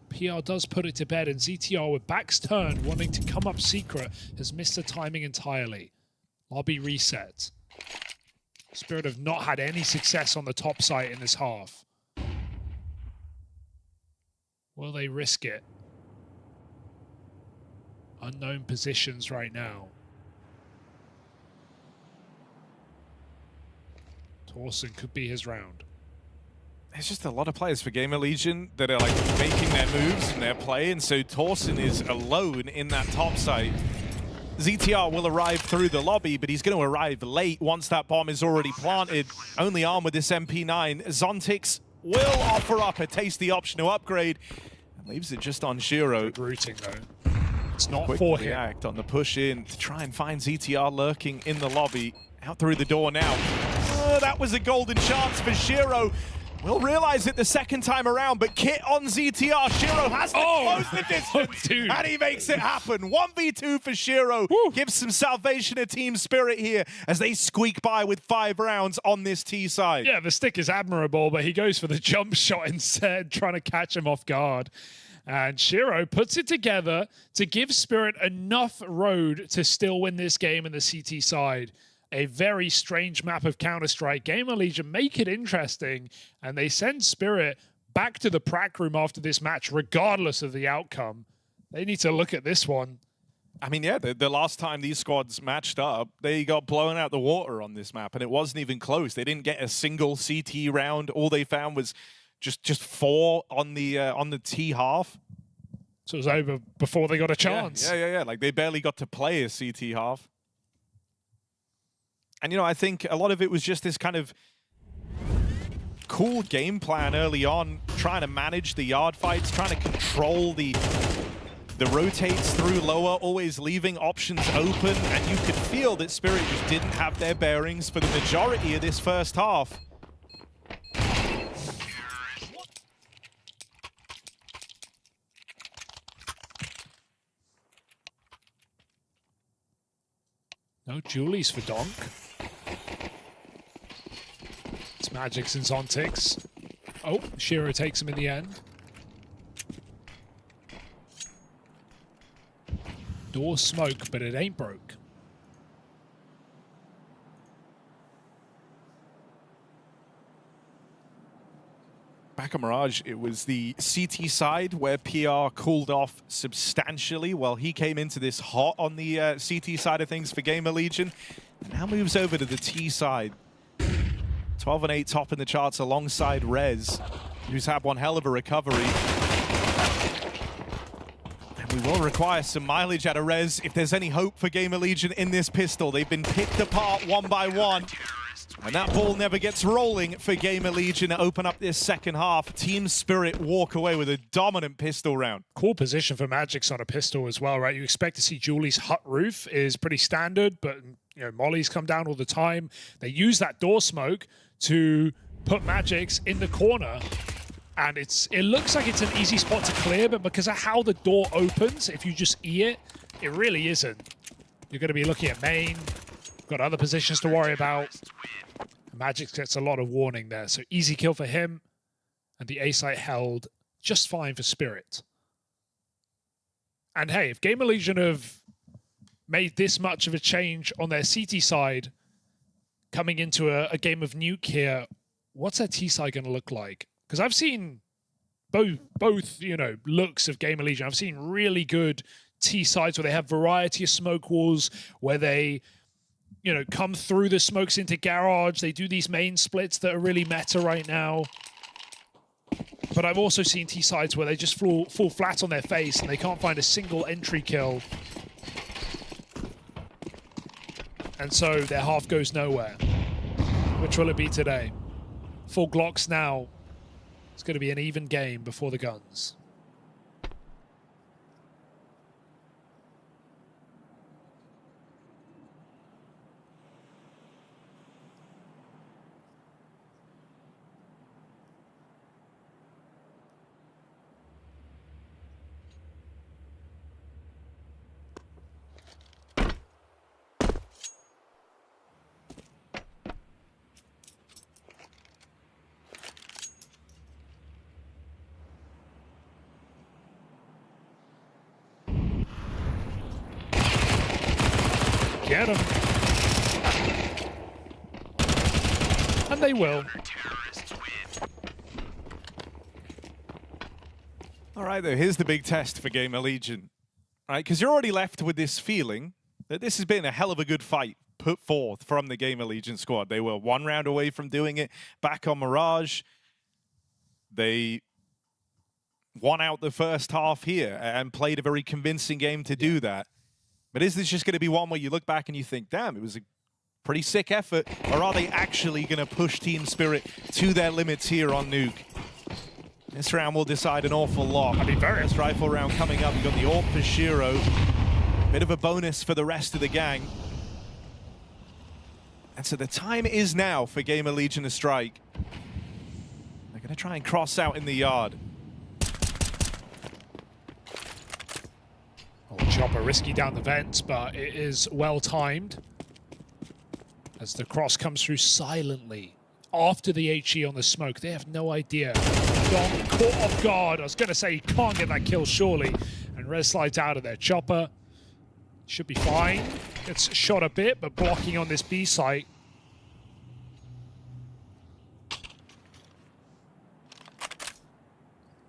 PR does put it to bed, and ZTR with backs turned, wanting to come up secret, has missed the timing entirely. Lobby reset. Spirit have not had any success on the top site in this half. Will they risk it? Unknown positions right now. Torsen could be his round. There's just a lot of players for GamerLegion that are like making their moves and their play, and so Torsen is alone in that top site. ZTR will arrive through the lobby, but he's going to arrive late once that bomb is already planted. Only armed with this MP9. Zontix will offer up a tasty option to upgrade. And leaves it just on Shiro. Rooting though. It's not Quick for him. react on the push in to try and find ZTR lurking in the lobby. Out through the door now. Oh, that was a golden chance for Shiro. We'll realize it the second time around, but Kit on ZTR. Shiro has to close the distance, and he makes it happen. 1v2 for Shiro. Gives some salvation to Team Spirit here as they squeak by with 5 rounds on this T side. Yeah, the stick is admirable, but he goes for the jump shot instead, trying to catch him off guard. And Shiro puts it together to give Spirit enough road to still win this game in the CT side. A very strange map of Counter-Strike. GamerLegion make it interesting, and they send Spirit back to the prac room after this match, regardless of the outcome. They need to look at this one. I mean, yeah, the last time these squads matched up, they got blown out the water on this map, and it wasn't even close. They didn't get a single CT round. All they found was just 4 on the T half. So it was over before they got a chance. Yeah. Like, they barely got to play a CT half. And, you know, I think a lot of it was just this kind of cool game plan early on, trying to manage the yard fights, trying to control the rotates through lower, always leaving options open, and you could feel that Spirit just didn't have their bearings for the majority of this first half. No Julie's for Donk. It's Magix and Zontix. Oh, Shiro takes him in the end. Door smoke, but it ain't broke. Back on Mirage, it was the CT side where PR cooled off substantially while he came into this hot on the CT side of things for GamerLegion. And now moves over to the T side. 12 and 8 top in the charts alongside Rez, who's had one hell of a recovery. And we will require some mileage out of Rez if there's any hope for GamerLegion in this pistol. They've been picked apart one by one. And that ball never gets rolling for GamerLegion to open up this second half. Team Spirit walk away with a dominant pistol round. Cool position for Magix on a pistol as well, right? You expect to see Julie's hut roof is pretty standard, but you know, Molly's come down all the time. They use that door smoke to put Magix in the corner. And it looks like it's an easy spot to clear, but because of how the door opens, if you just E it, it really isn't. You're going to be looking at main. Got other positions to worry about. Magix gets a lot of warning there, so easy kill for him. And the A site held just fine for Spirit. And hey, if GamerLegion have made this much of a change on their CT side, coming into a game of Nuke here, what's their T side going to look like? Because I've seen both you know, looks of GamerLegion. I've seen really good T sides where they have variety of smoke walls, where they, you know, come through the smokes into garage. They do these main splits that are really meta right now. But I've also seen T sides where they just fall flat on their face and they can't find a single entry kill. And so their half goes nowhere. Which will it be today? 4 Glocks now. It's going to be an even game before the guns. Get him. And they will. All right, though, here's the big test for GamerLegion. All right, because you're already left with this feeling that this has been a hell of a good fight put forth from the GamerLegion squad. They were 1 round away from doing it back on Mirage. They won out the first half here and played a very convincing game to do that. But is this just going to be one where you look back and you think, damn, it was a pretty sick effort, or are they actually going to push Team Spirit to their limits here on Nuke? This round will decide an awful lot. First rifle round coming up. We've got the AWP for Shiro. Bit of a bonus for the rest of the gang. And so the time is now for GamerLegion to strike. They're going to try and cross out in the yard. Oh, Chopper risky down the vents, but it is well timed. As the cross comes through silently after the HE on the smoke. They have no idea. Dom caught off guard. I was going to say he can't get that kill surely. And Rez slides out of there. Chopper should be fine. Gets shot a bit, but blocking on this B site.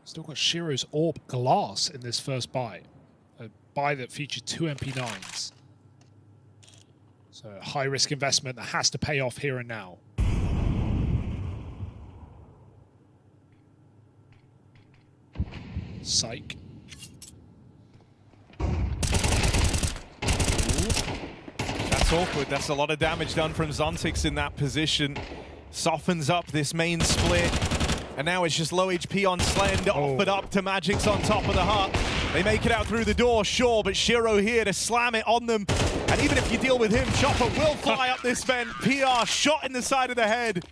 Still got Shiro's AWP glass in this first buy. A buy that featured 2 MP9s. So a high-risk investment that has to pay off here and now. Psych. That's awkward. That's a lot of damage done from Zontix in that position. Softens up this main split. And now it's just low HP on Slend, offered up to Magic's on top of the hut. They make it out through the door, sure, but Shiro here to slam it on them. And even if you deal with him, Chopper will fly up this vent. PR shot in the side of the head.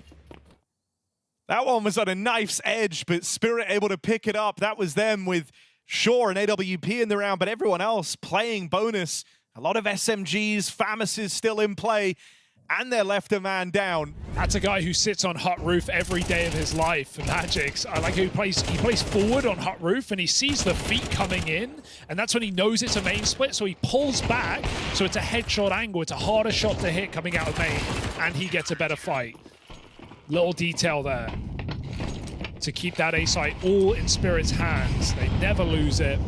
That one was on a knife's edge, but Spirit able to pick it up. That was them with Shaw and AWP in the round, but everyone else playing bonus. A lot of SMGs, FAMASes still in play, and they're left a man down. That's a guy who sits on hut roof every day of his life for Magic's. I like how he plays forward on hut roof and he sees the feet coming in, and that's when he knows it's a main split, so he pulls back, so it's a headshot angle. It's a harder shot to hit coming out of main, and he gets a better fight. Little detail there to keep that A site all in Spirit's hands. They never lose it.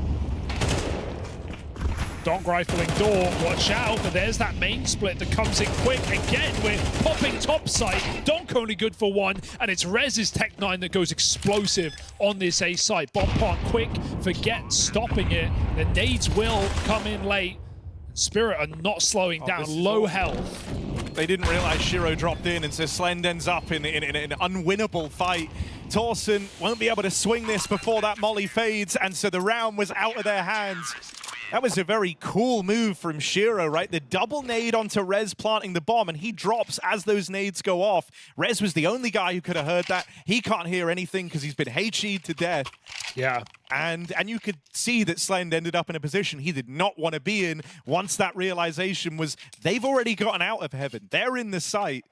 Donk rifling door, watch out, but there's that main split that comes in quick. Again, we're popping top site. Donk only good for one, and it's Rez's Tech 9 that goes explosive on this A site. Bomb plant quick, forget stopping it. The nades will come in late. Spirit are not slowing down, low health. They didn't realize Shiro dropped in, and so Slend ends up in an unwinnable fight. Torsen won't be able to swing this before that molly fades, and so the round was out of their hands. That was a very cool move from Shiro, right? The double nade onto Rez planting the bomb, and he drops as those nades go off. Rez was the only guy who could have heard that. He can't hear anything because he's been HE'd to death. Yeah. And you could see that Slend ended up in a position he did not want to be in once that realization was they've already gotten out of heaven. They're in the site.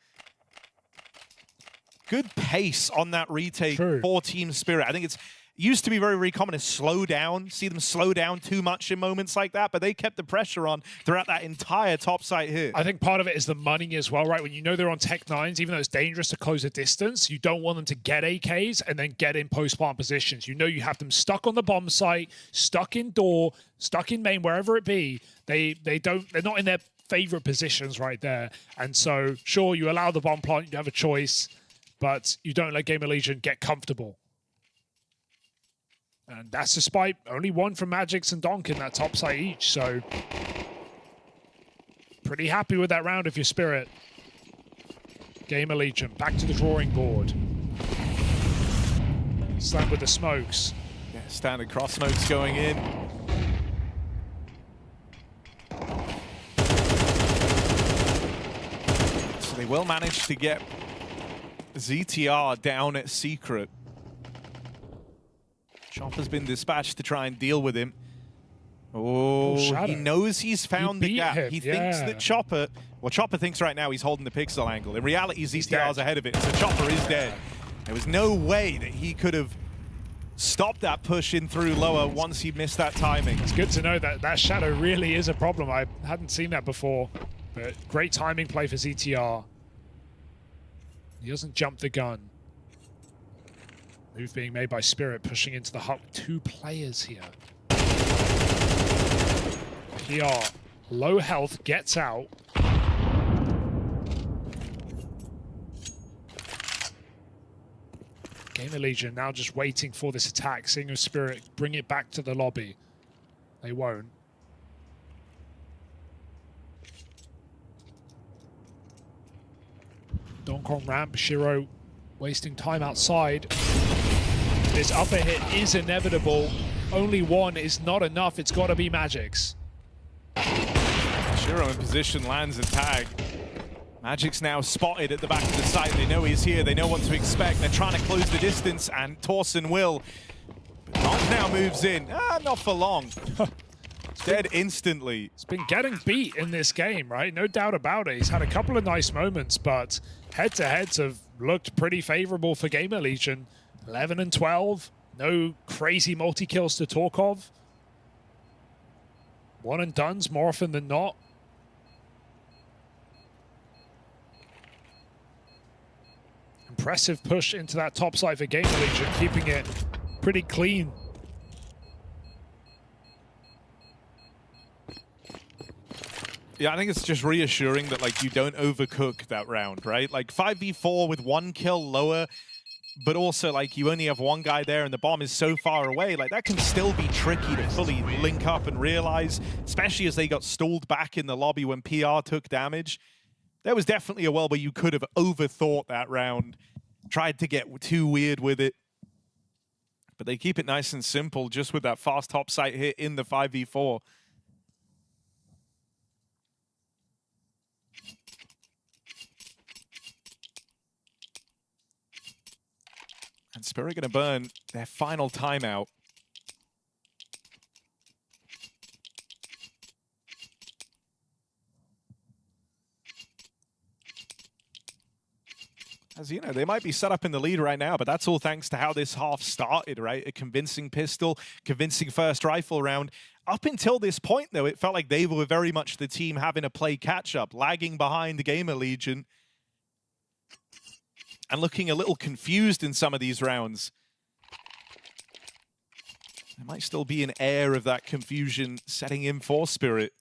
Good pace on that retake for Team Spirit. I think it's used to be very, very common to slow down, see them slow down too much in moments like that, but they kept the pressure on throughout that entire top site here. I think part of it is the money as well, right? When you know they're on Tech 9s, even though it's dangerous to close a distance, you don't want them to get AKs and then get in post-plant positions. You know you have them stuck on the bomb site, stuck in door, stuck in main, wherever it be. They're not in their favorite positions right there. And so, sure, you allow the bomb plant, you have a choice, but you don't let GamerLegion get comfortable. And that's despite only one from Magic's and Donk in that top site each, so pretty happy with that round if you're Spirit. GamerLegion, back to the drawing board. Slam with the smokes. Yeah, standard cross smokes going in. So they will manage to get ZTR down at Secret. Chopper's been dispatched to try and deal with him. Oh, he knows he's found the gap. He thinks that Chopper thinks right now he's holding the pixel angle. In reality, ZTR's ahead of it, so Chopper is dead. There was no way that he could have stopped that push in through lower once he missed that timing. It's good to know that that shadow really is a problem. I hadn't seen that before, but great timing play for ZTR. He doesn't jump the gun. Move being made by Spirit, pushing into the hut with 2 players here. PR, low health, gets out. GamerLegion now just waiting for this attack, seeing if Spirit bring it back to the lobby. They won't. Donk on ramp. Shiro wasting time outside. This upper hit is inevitable. Only one is not enough. It's got to be Magic's. Shiro in position, lands a tag. Magic's now spotted at the back of the site. They know he's here. They know what to expect. They're trying to close the distance, and Torsen will. But Donk now moves in. Not for long. Dead instantly. He's been getting beat in this game, right? No doubt about it. He's had a couple of nice moments, but head-to-heads have looked pretty favorable for GamerLegion. 11 and 12. No crazy multi-kills to talk of. One and dones more often than not. Impressive push into that top side for GamerLegion, keeping it pretty clean. Yeah, I think it's just reassuring that, like, you don't overcook that round, right? Like, 5v4 with 1 kill lower, but also, like, you only have one guy there and the bomb is so far away. Like, that can still be tricky to fully link up and realize, especially as they got stalled back in the lobby when PR took damage. There was definitely a world where you could have overthought that round, tried to get too weird with it. But they keep it nice and simple just with that fast top site hit in the 5v4. And Spirit going to burn their final timeout. As you know, they might be set up in the lead right now, but that's all thanks to how this half started, right? A convincing pistol, convincing first rifle round. Up until this point, though, it felt like they were very much the team having to play catch-up, lagging behind the GamerLegion, and looking a little confused in some of these rounds. There might still be an air of that confusion setting in for Spirit.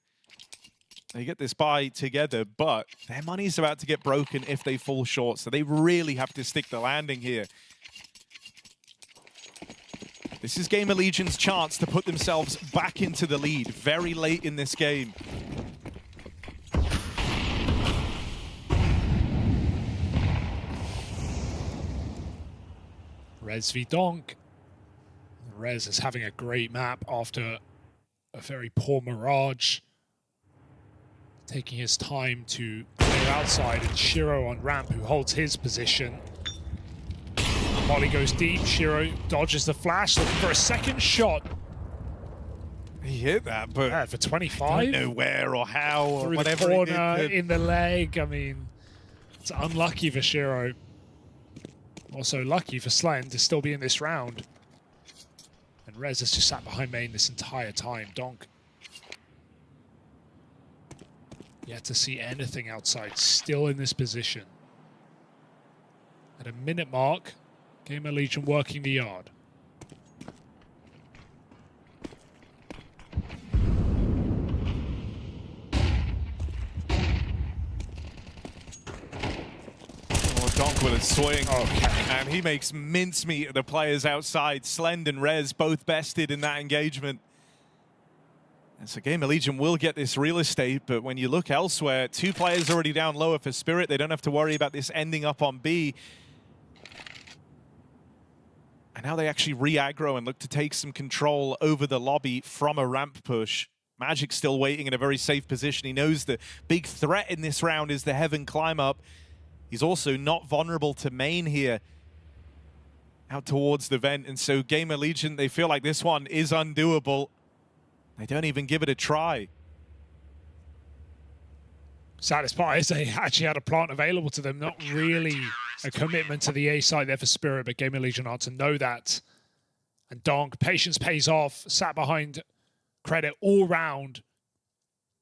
They get this buy together, but their money's about to get broken if they fall short, so they really have to stick the landing here. This is GamerLegion's chance to put themselves back into the lead very late in this game. Rez v Donk. Rez is having a great map after a very poor Mirage. Taking his time to clear outside, and Shiro on ramp, who holds his position. Molly goes deep, Shiro dodges the flash, looking for a second shot. He hit that, but yeah, for 25? I don't know where or how or Through whatever. the corner, in the leg. I mean, it's unlucky for Shiro. Also lucky for Slen to still be in this round. And Rez has just sat behind main this entire time. Donk yet to see anything outside, still in this position. At a minute mark, GamerLegion working the yard. Donk with a swing, and he makes mincemeat of the players outside. Slend and Rez both bested in that engagement. And so GamerLegion will get this real estate, but when you look elsewhere, 2 players already down lower for Spirit. They don't have to worry about this ending up on B. And now they actually re-aggro and look to take some control over the lobby from a ramp push. Magic's still waiting in a very safe position. He knows the big threat in this round is the Heaven climb up. He's also not vulnerable to main here, out towards the vent. And so GamerLegion, they feel like this one is undoable. They don't even give it a try. Saddest part is they actually had a plant available to them. Not really a commitment to the A side there for Spirit, but GamerLegion are to know that. And Donk, patience pays off. Sat behind Credit all round.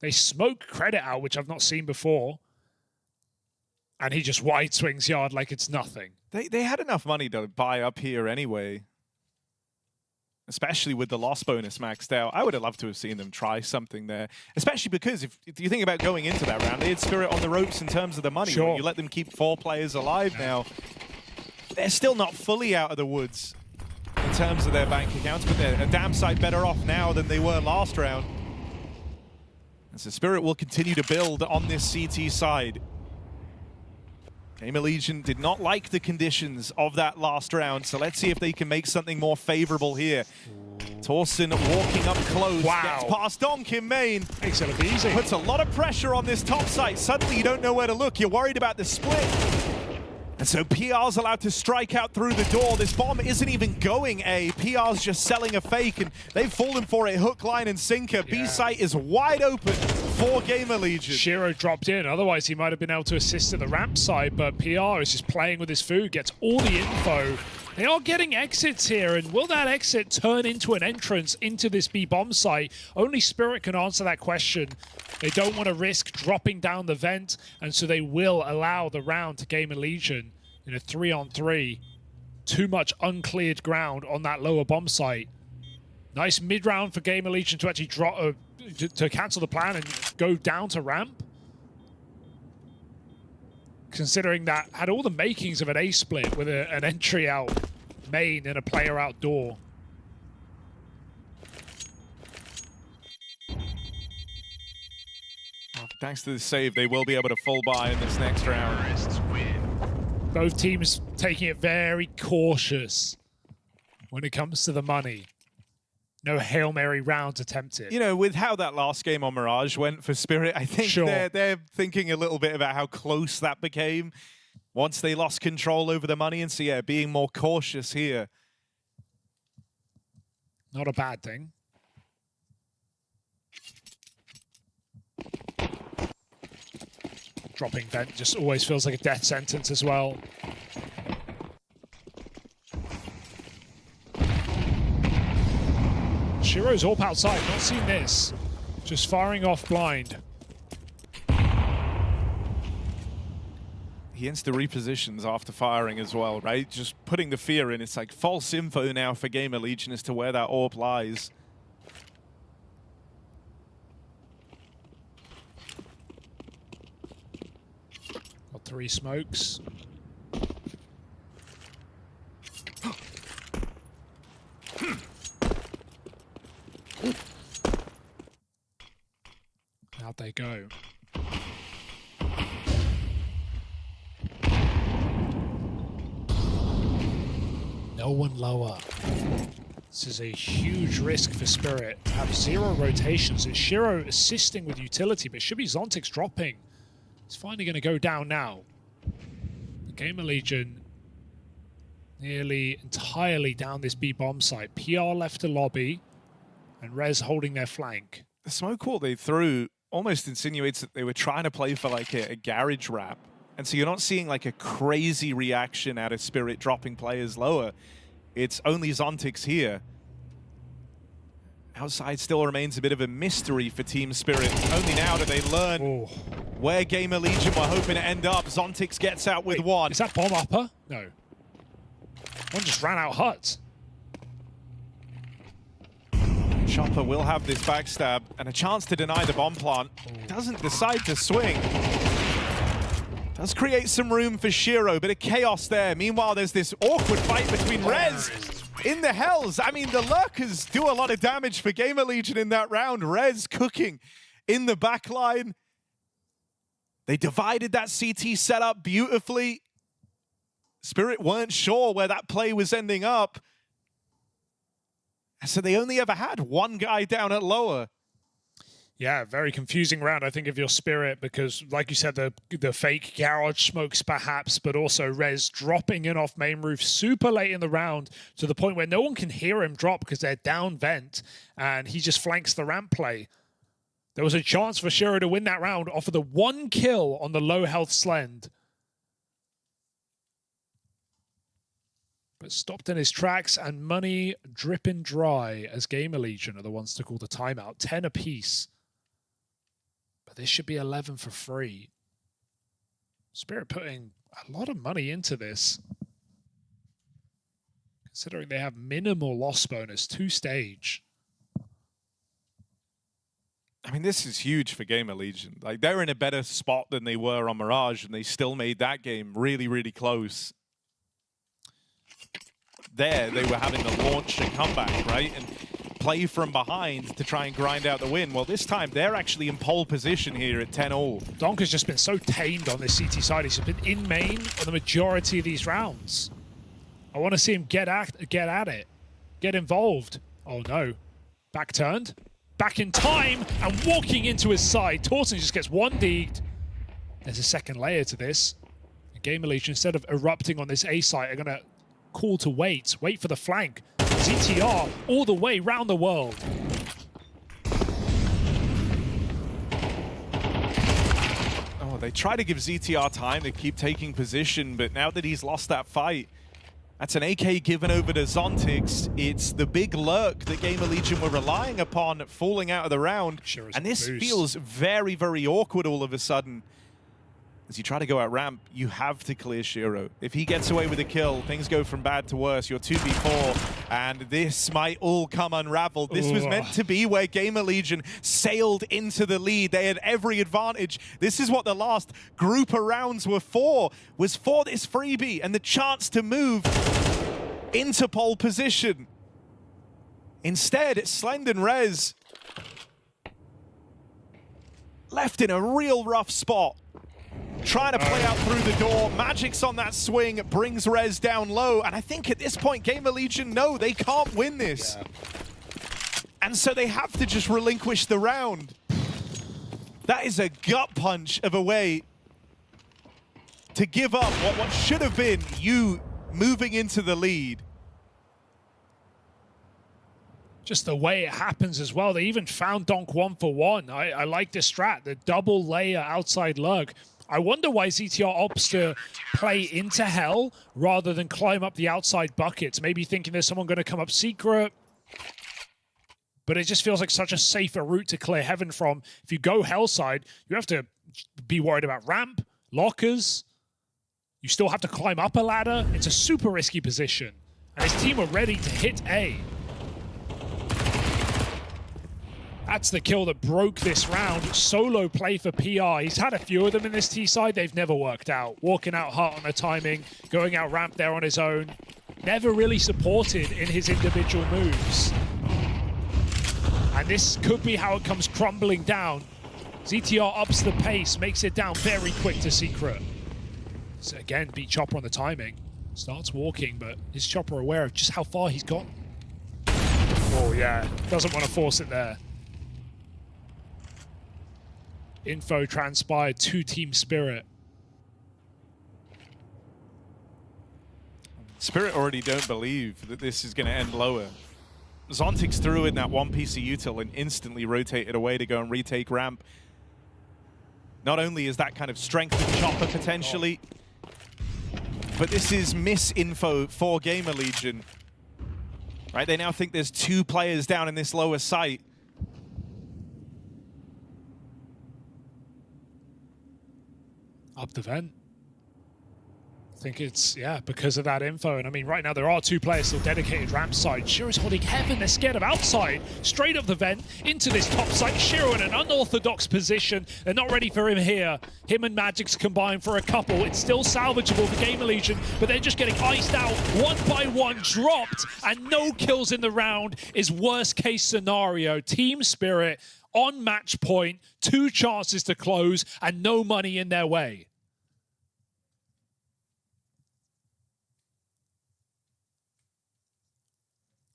They smoke Credit out, which I've not seen before. And he just wide swings yard like it's nothing. They had enough money to buy up here anyway. Especially with the loss bonus maxed out. I would have loved to have seen them try something there. Especially because if you think about going into that round, they had Spirit on the ropes in terms of the money. Sure. When you let them keep 4 players alive now, they're still not fully out of the woods in terms of their bank accounts, but they're a damn sight better off now than they were last round. And so Spirit will continue to build on this CT side. GamerLegion did not like the conditions of that last round, so let's see if they can make something more favorable here. Torsen walking up close, gets past Donk in main. Makes it look easy. Puts a lot of pressure on this top site. Suddenly you don't know where to look. You're worried about the split. And so PR's allowed to strike out through the door. This bomb isn't even going A. PR's just selling a fake, and they've fallen for it. Hook, line, and sinker. B site is wide open for GamerLegion. Shiro dropped in. Otherwise, he might have been able to assist at the ramp side, but PR is just playing with his food, gets all the info. They are getting exits here, and will that exit turn into an entrance into this B bomb site? Only Spirit can answer that question. They don't want to risk dropping down the vent, and so they will allow the round to GamerLegion in a 3-on-3. Too much uncleared ground on that lower bomb site. Nice mid-round for GamerLegion to actually drop, to cancel the plan and go down to ramp. Considering that had all the makings of an A split with an entry out main and a player outdoor. Well, thanks to the save, they will be able to full buy in this next round. Both teams taking it very cautious when it comes to the money. No Hail Mary rounds attempted. You know, with how that last game on Mirage went for Spirit, I think they're thinking a little bit about how close that became once they lost control over the money. And so, yeah, being more cautious here. Not a bad thing. Dropping vent just always feels like a death sentence as well. Shiro's up outside, not seen this. Just firing off blind. He insta repositions after firing as well, right? Just putting the fear in. It's like false info now for GamerLegion as to where that AWP lies. Got 3 smokes. Out they go. No one lower. This is a huge risk for Spirit. To have 0 rotations. It's Shiro assisting with utility, but it should be Zontix dropping. It's finally going to go down now. GamerLegion nearly entirely down this B bomb site. PR left to lobby, and Rez holding their flank. The smoke wall they threw almost insinuates that they were trying to play for like a garage wrap. And so you're not seeing like a crazy reaction out of Spirit dropping players lower. It's only Zontix here. Outside still remains a bit of a mystery for Team Spirit. Only now do they learn where GamerLegion were hoping to end up. Zontix gets out with one. Is that bomb upper? No. One just ran out hut. Chopper will have this backstab and a chance to deny the bomb plant. Doesn't decide to swing. Does create some room for Shiro, bit of chaos there. Meanwhile, there's this awkward fight between Rez in the Hells. I mean, the Lurkers do a lot of damage for GamerLegion in that round. Rez cooking in the backline. They divided that CT setup beautifully. Spirit weren't sure where that play was ending up. So they only ever had one guy down at lower. Yeah, very confusing round, I think, of your Spirit, because, like you said, the fake garage smokes perhaps, but also Rez dropping in off main roof super late in the round to the point where no one can hear him drop because they're down vent, and he just flanks the ramp play. There was a chance for Shiro to win that round off of the 1 kill on the low health Slend. But stopped in his tracks, and money dripping dry as GamerLegion are the ones to call the timeout. 10 apiece. But this should be 11 for free. Spirit putting a lot of money into this. Considering they have minimal loss bonus, 2-stage. I mean, this is huge for GamerLegion. Like, they're in a better spot than they were on Mirage, and they still made that game really, really close. There, they were having to launch a comeback, right? And play from behind to try and grind out the win. Well, this time they're actually in pole position here at 10-all. Donk has just been so tamed on this CT side. He's been in main for the majority of these rounds. I want to see him get at it, get involved. Oh no, back turned, back in time, and walking into his side. Torsen just gets 1D'd. There's a second layer to this. GamerLegion, instead of erupting on this A site, are gonna call to wait for the flank. ZTR all the way round the world. Oh, they try to give ZTR time to keep taking position, but now that he's lost that fight, that's an AK given over to Zontix. It's the big lurk that GamerLegion were relying upon falling out of the round. And this feels very, very awkward all of a sudden. As you try to go out ramp, you have to clear Shiro. If he gets away with a kill, things go from bad to worse. You're 2v4, and this might all come unraveled. This was meant to be where GamerLegion sailed into the lead. They had every advantage. This is what the last group of rounds were for, was for this freebie and the chance to move into pole position. Instead, it's Slend and Rez left in a real rough spot. Trying to play out through the door. Magic's on that swing, brings Rez down low. And I think at this point, GamerLegion know they can't win this. Yeah. And so they have to just relinquish the round. That is a gut punch of a way to give up what should have been you moving into the lead. Just the way it happens as well. They even found Donk 1-for-1. I like this strat, the double layer outside lurk. I wonder why ZTR opts to play into hell rather than climb up the outside buckets. Maybe thinking there's someone going to come up secret. But it just feels like such a safer route to clear heaven from. If you go hell side, you have to be worried about ramp, lockers. You still have to climb up a ladder. It's a super risky position. And his team are ready to hit A. That's the kill that broke this round. Solo play for PR. He's had a few of them in this T side. They've never worked out. Walking out hard on the timing, going out ramp there on his own. Never really supported in his individual moves. And this could be how it comes crumbling down. ZTR ups the pace, makes it down very quick to Secret. So again, beat Chopper on the timing. Starts walking, but is Chopper aware of just how far he's gone? Oh yeah, doesn't want to force it there. Info transpired to Team Spirit. Spirit already don't believe that this is going to end lower. Zontix threw in that one piece of util and instantly rotated away to go and retake ramp. Not only is that kind of strength of Chopper potentially, but this is misinfo for GamerLegion. Right, they now think there's 2 players down in this lower site. Up the vent. I think it's, yeah, because of that info. And I mean, right now there are 2 players still dedicated ramp side. Shiro's holding heaven. They're scared of outside. Straight up the vent into this top site. Shiro in an unorthodox position. They're not ready for him here. Him and Magic's combined for a couple. It's still salvageable for GamerLegion, but they're just getting iced out one by one, dropped, and no kills in the round is worst case scenario. Team Spirit on match point, 2 chances to close, and no money in their way.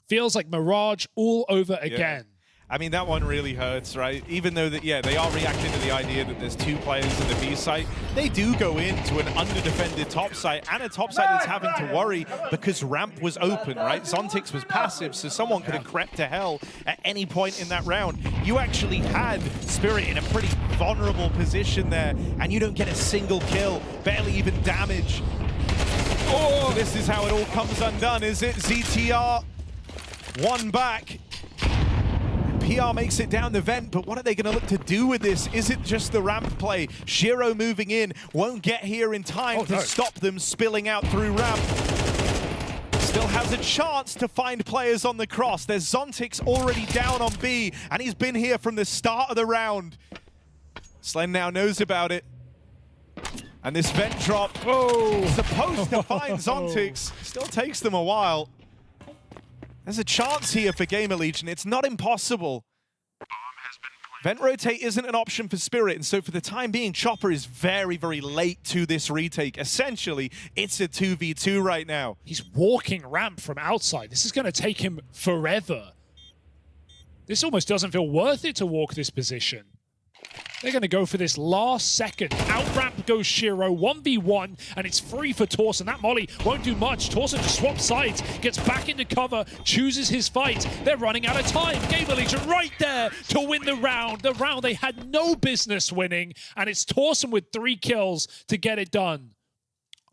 Feels like Mirage all over again. I mean, that one really hurts, right? Even though that, yeah, they are reacting to the idea that there's 2 players in the B site, they do go into an under-defended top site and a top site that's having to worry because ramp was open, right? Zontix was passive, so someone could have crept to hell at any point in that round. You actually had Spirit in a pretty vulnerable position there, and you don't get a single kill, barely even damage. Oh, this is how it all comes undone, is it? ZTR, 1 back. PR makes it down the vent, but what are they going to look to do with this? Is it just the ramp play? Shiro moving in, won't get here in time to stop them spilling out through ramp. Still has a chance to find players on the cross. There's Zontix already down on B, and he's been here from the start of the round. Slen now knows about it. And this vent drop, supposed to find Zontix, still takes them a while. There's a chance here for GamerLegion. It's not impossible. Vent rotate isn't an option for Spirit, and so for the time being, Chopper is very, very late to this retake. Essentially, it's a 2v2 right now. He's walking ramp from outside. This is going to take him forever. This almost doesn't feel worth it to walk this position. They're going to go for this last second. Out ramp goes Shiro, 1v1, and it's free for Torsen. That molly won't do much. Torsen just swaps sides, gets back into cover, chooses his fight. They're running out of time. GamerLegion right there to win the round. The round they had no business winning, and it's Torsen with 3 kills to get it done.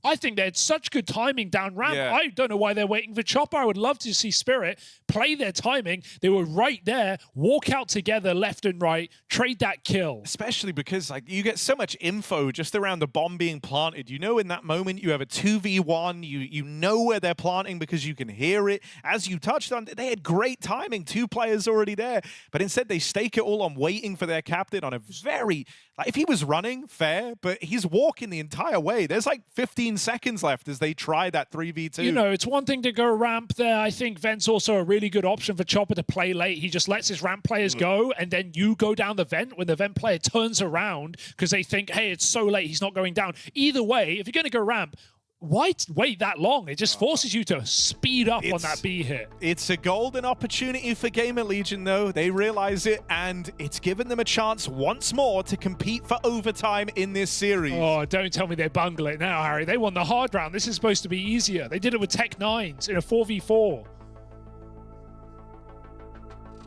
I think they had such good timing down ramp. Yeah. I don't know why they're waiting for Chopper. I would love to see Spirit play their timing. They were right there, walk out together left and right, trade that kill. Especially because like you get so much info just around the bomb being planted. You know in that moment you have a 2v1, you know where they're planting because you can hear it. As you touched on, they had great timing, 2 players already there. But instead they stake it all on waiting for their captain on a very... Like, if he was running, fair, but he's walking the entire way. There's like 15 seconds left as they try that 3v2. You know, it's one thing to go ramp there. I think Vent's also a really good option for Chopper to play late. He just lets his ramp players go, and then you go down the vent when the vent player turns around because they think, hey, it's so late, he's not going down. Either way, if you're going to go ramp, why wait that long? It just forces you to speed up on that B hit. It's a golden opportunity for GamerLegion, though. They realize it, and it's given them a chance once more to compete for overtime in this series. Oh, don't tell me they bungle it now, Harry. They won the hard round. This is supposed to be easier. They did it with Tech 9s in a 4v4.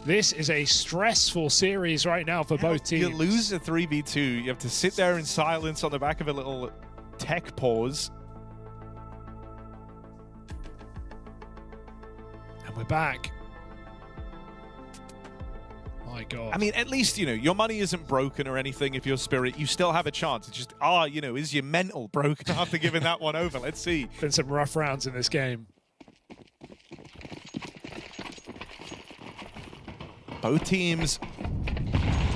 This is a stressful series right now for both teams. You lose a 3v2. You have to sit there in silence on the back of a little tech pause. We're back. My God. I mean, at least, you know, your money isn't broken or anything if you're Spirit. You still have a chance. It's just, you know, is your mental broken after giving that one over? Let's see. Been some rough rounds in this game. Both teams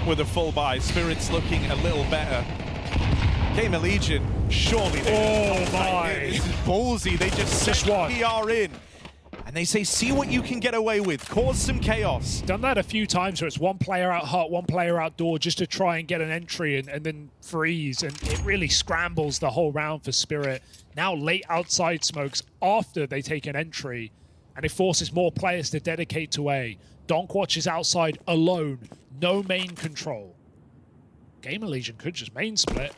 with a full buy. Spirit's looking a little better. GamerLegion, surely they my. This is ballsy. They just set PR in. And they say, see what you can get away with. Cause some chaos. Done that a few times where it's one player out hot, one player outdoor just to try and get an entry and then freeze. And it really scrambles the whole round for Spirit. Now late outside smokes after they take an entry. And it forces more players to dedicate to A. Donkwatch is outside alone. No main control. GamerLegion could just main split.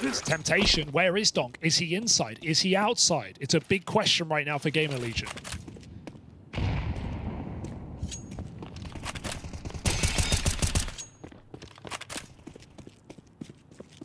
It's temptation. Where is Donk? Is he inside? Is he outside? It's a big question right now for GamerLegion.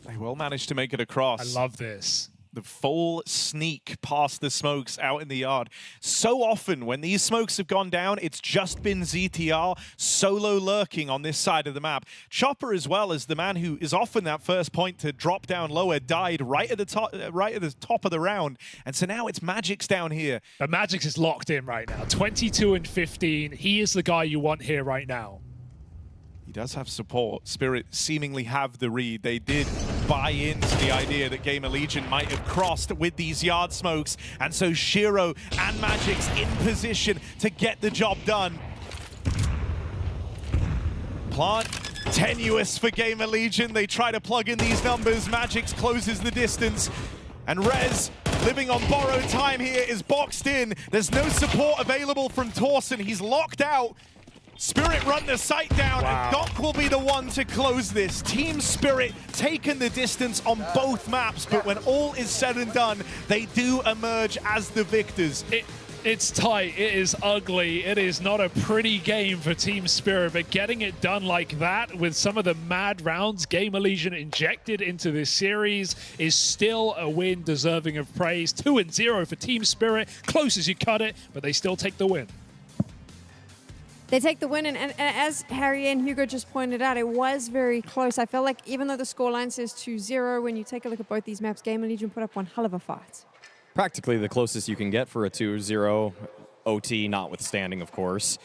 They will manage to make it across. I love this. The full sneak past the smokes out in the yard. So often when these smokes have gone down, it's just been ZTR solo lurking on this side of the map. Chopper, as well as the man who is often that first point to drop down lower, died right at the top of the round. And so now it's Magix down here. But Magix is locked in right now. 22 and 15. He is the guy you want here right now. He does have support. Spirit seemingly have the read. They did buy into the idea that GamerLegion might have crossed with these yard smokes. And so Shiro and Magix in position to get the job done. Plant tenuous for GamerLegion. They try to plug in these numbers. Magix closes the distance. And Rez, living on borrowed time here, is boxed in. There's no support available from Torsen. He's locked out. Spirit run the site down, and Doc will be the one to close this. Team Spirit taking the distance on both maps, but when all is said and done, they do emerge as the victors. It's tight, it is ugly, it is not a pretty game for Team Spirit, but getting it done like that with some of the mad rounds GamerLegion injected into this series is still a win deserving of praise. 2-0 for Team Spirit, close as you cut it, but they still take the win. They take the win, and as Harry and Hugo just pointed out, it was very close. I feel like even though the scoreline says 2-0, when you take a look at both these maps, GamerLegion put up one hell of a fight. Practically the closest you can get for a 2-0 OT, notwithstanding, of course.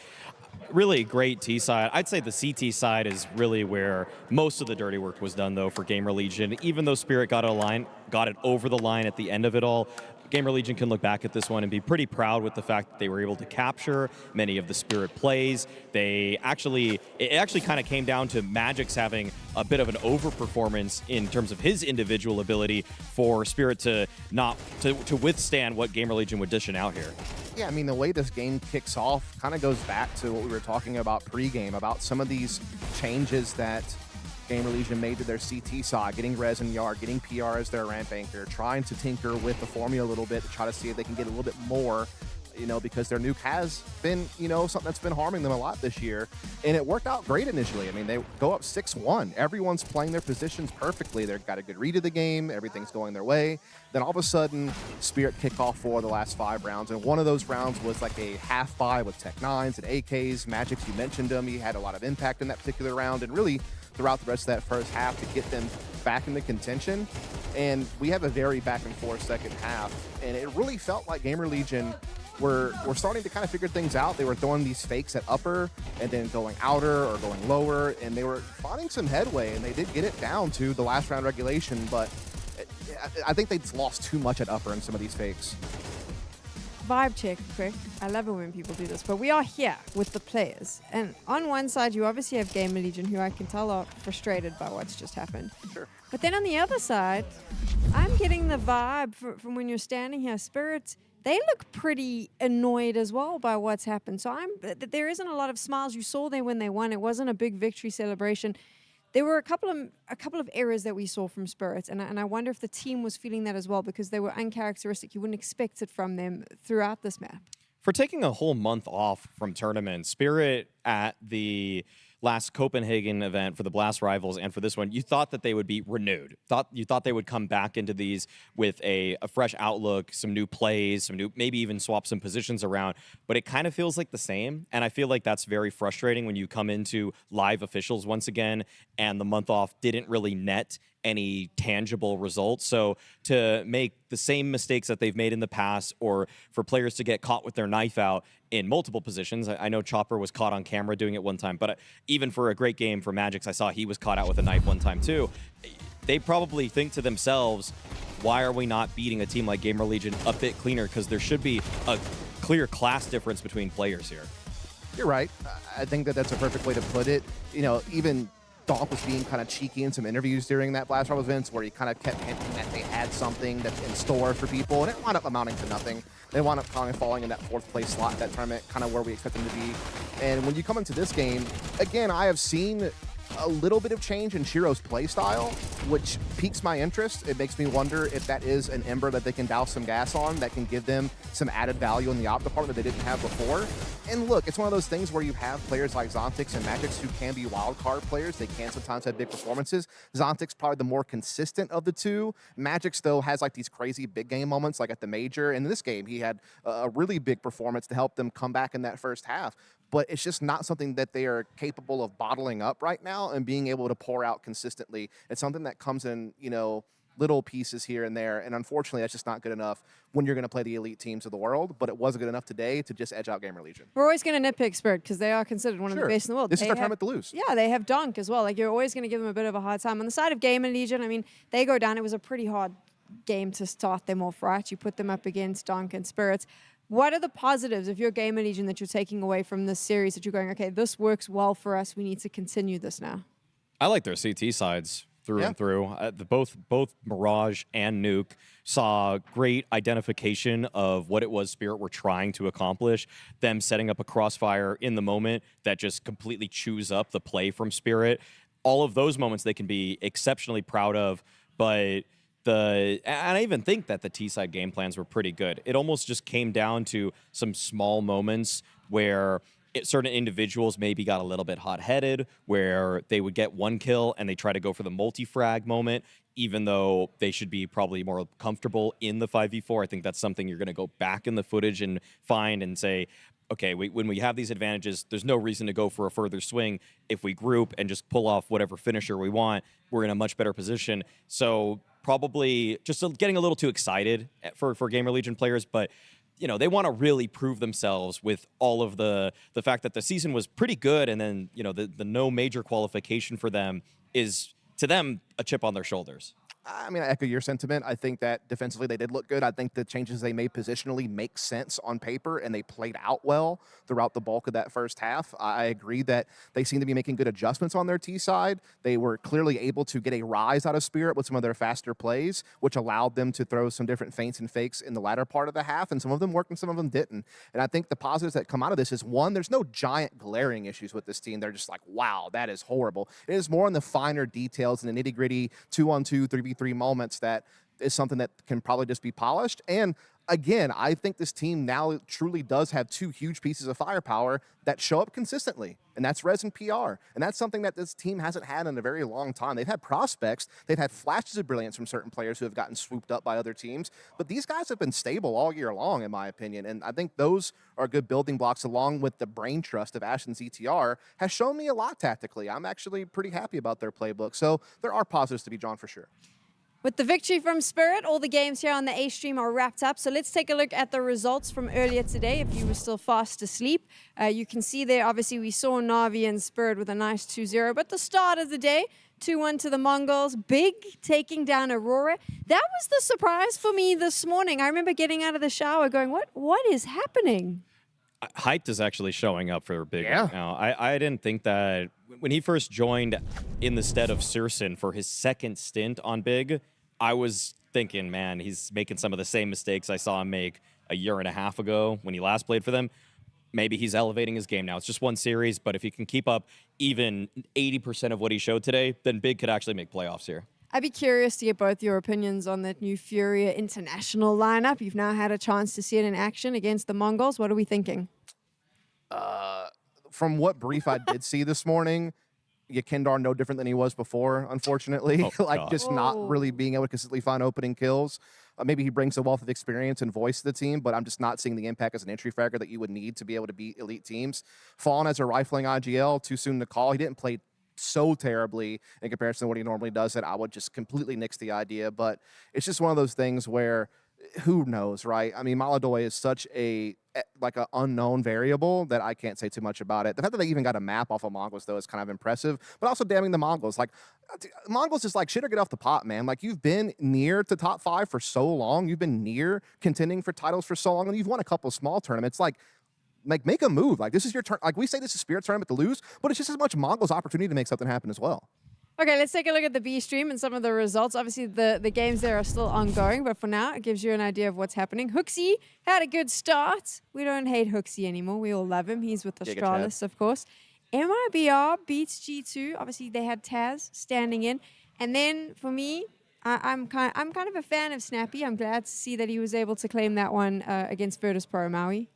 Really great T side. I'd say the CT side is really where most of the dirty work was done, though, for GamerLegion. Even though Spirit got it over the line at the end of it all, GamerLegion can look back at this one and be pretty proud with the fact that they were able to capture many of the Spirit plays. It actually kind of came down to Magic's having a bit of an overperformance in terms of his individual ability for Spirit to withstand what GamerLegion would dishing out here. Yeah, I mean, the way this game kicks off kind of goes back to what we were talking about pregame, about some of these changes that GamerLegion made to their CT side, getting Rez and Yard, getting PR as their ramp anchor, trying to tinker with the formula a little bit to try to see if they can get a little bit more, because their nuke has been, something that's been harming them a lot this year. And it worked out great initially. I mean, they go up 6-1. Everyone's playing their positions perfectly. They've got a good read of the game. Everything's going their way. Then all of a sudden, Spirit kick off for the last 5 rounds. And one of those rounds was like a half buy with Tech 9s and AKs. Magic's, you mentioned him. He had a lot of impact in that particular round. And really, throughout the rest of that first half to get them back into contention. And we have a very back and forth second half. And it really felt like GamerLegion were starting to kind of figure things out. They were throwing these fakes at upper and then going outer or going lower, and they were finding some headway, and they did get it down to the last round regulation, but I think they lost too much at upper in some of these fakes. Vibe check quick. I love it when people do this, but we are here with the players. And on one side, you obviously have GamerLegion, who I can tell are frustrated by what's just happened. Sure. But then on the other side, I'm getting the vibe from when you're standing here, Spirits, they look pretty annoyed as well by what's happened. So there isn't a lot of smiles. You saw them when they won. It wasn't a big victory celebration. There were a couple of errors that we saw from Spirits, and I wonder if the team was feeling that as well, because they were uncharacteristic. You wouldn't expect it from them throughout this map. For taking a whole month off from tournaments, Spirit at the last Copenhagen event for the Blast Rivals and for this one, you thought that they would be renewed. You thought they would come back into these with a fresh outlook, some new plays, some new, maybe even swap some positions around, but it kind of feels like the same. And I feel like that's very frustrating when you come into live officials once again and the month off didn't really net any tangible results. So to make the same mistakes that they've made in the past, or for players to get caught with their knife out in multiple positions. I know Chopper was caught on camera doing it one time, but even for a great game for Magix, I saw he was caught out with a knife one time too. They probably think to themselves, why are we not beating a team like GamerLegion a bit cleaner? Because there should be a clear class difference between players here. You're right. I think that's a perfect way to put it. Even Donk was being kind of cheeky in some interviews during that Blast Rivals events where he kind of kept hinting that they had something that's in store for people, and it wound up amounting to nothing. They wound up kind of falling in that 4th place slot, that tournament, kind of where we expect them to be. And when you come into this game, again, I have seen a little bit of change in Shiro's play style, which piques my interest. It makes me wonder if that is an ember that they can douse some gas on that can give them some added value in the op department that they didn't have before. And look, it's one of those things where you have players like Zontix and Magix who can be wildcard players. They can sometimes have big performances. Zontix probably the more consistent of the two. Magix, though, has like these crazy big game moments like at the Major. In this game, he had a really big performance to help them come back in that first half. But it's just not something that they are capable of bottling up right now and being able to pour out consistently. It's something that comes in, little pieces here and there. And unfortunately, that's just not good enough when you're going to play the elite teams of the world. But it was good enough today to just edge out GamerLegion. We're always going to nitpick Spirit because they are considered one of the best in the world. This is their tournament to lose. Yeah, they have Donk as well. Like, you're always going to give them a bit of a hard time. On the side of GamerLegion, I mean, they go down. It was a pretty hard game to start them off, right? You put them up against Donk and Spirits. What are the positives of your GamerLegion that you're taking away from this series that you're going, okay, this works well for us. We need to continue this now? I like their CT sides through and through. Both Mirage and Nuke saw great identification of what it was Spirit were trying to accomplish. Them setting up a crossfire in the moment that just completely chews up the play from Spirit. All of those moments they can be exceptionally proud of, but and I even think that the T-side game plans were pretty good. It almost just came down to some small moments where certain individuals maybe got a little bit hot-headed, where they would get one kill and they try to go for the multi-frag moment, even though they should be probably more comfortable in the 5v4. I think that's something you're going to go back in the footage and find and say, okay, when we have these advantages, there's no reason to go for a further swing. If we group and just pull off whatever finisher we want, we're in a much better position. So probably just getting a little too excited for GamerLegion players, but they want to really prove themselves with all of the fact that the season was pretty good, and then the no major qualification for them is, to them, a chip on their shoulders. I mean, I echo your sentiment. I think that defensively they did look good. I think the changes they made positionally make sense on paper, and they played out well throughout the bulk of that first half. I agree that they seem to be making good adjustments on their T side. They were clearly able to get a rise out of Spirit with some of their faster plays, which allowed them to throw some different feints and fakes in the latter part of the half, and some of them worked and some of them didn't. And I think the positives that come out of this is, one, there's no giant glaring issues with this team. They're just like, wow, that is horrible. It is more in the finer details and the nitty-gritty 2-on-2, 3v3 moments that is something that can probably just be polished. And again, I think this team now truly does have two huge pieces of firepower that show up consistently, and that's Rez and PR. And that's something that this team hasn't had in a very long time. They've had prospects, they've had flashes of brilliance from certain players who have gotten swooped up by other teams, but these guys have been stable all year long, in my opinion, and I think those are good building blocks, along with the brain trust of Ash and ZTR, has shown me a lot tactically. I'm actually pretty happy about their playbook, so there are positives to be drawn for sure. With the victory from Spirit, all the games here on the A stream are wrapped up. So let's take a look at the results from earlier today. If you were still fast asleep, you can see there, obviously, we saw Na'Vi and Spirit with a nice 2-0. But the start of the day, 2-1 to the Mongols. Big taking down Aurora. That was the surprise for me this morning. I remember getting out of the shower going, what is happening? Hyped is actually showing up for Big right now. I didn't think that when he first joined in the stead of Sirson for his second stint on Big, I was thinking, man, he's making some of the same mistakes I saw him make a year and a half ago when he last played for them. Maybe he's elevating his game now. It's just one series, but if he can keep up even 80% of what he showed today, then Big could actually make playoffs here. I'd be curious to get both your opinions on that new FURIA international lineup. You've now had a chance to see it in action against the Mongols. What are we thinking? From what brief I did see this morning, Kendar no different than he was before, unfortunately. Just not really being able to consistently find opening kills. Maybe he brings a wealth of experience and voice to the team, but I'm just not seeing the impact as an entry fragger that you would need to be able to beat elite teams. Fawn as a rifling IGL, too soon to call. He didn't play so terribly in comparison to what he normally does that I would just completely nix the idea. But it's just one of those things where who knows, right? I mean, Maladoy is such an unknown variable that I can't say too much about it. The fact that they even got a map off of Mongols, though, is kind of impressive, but also damning the Mongols. Like, Mongols is like, shit or get off the pot, man. Like, you've been near to top 5 for so long. You've been near contending for titles for so long, and you've won a couple of small tournaments. Like, make a move. Like, this is your turn. Like, we say this is Spirit tournament to lose, but it's just as much Mongols' opportunity to make something happen as well. Okay, let's take a look at the B stream and some of the results. Obviously, the games there are still ongoing, but for now, it gives you an idea of what's happening. Hooksy had a good start. We don't hate Hooksy anymore. We all love him. He's with Astralis, of course. MIBR beats G2. Obviously, they had Taz standing in. And then, for me, I'm kind of a fan of Snappy. I'm glad to see that he was able to claim that one against Virtus.pro Maui.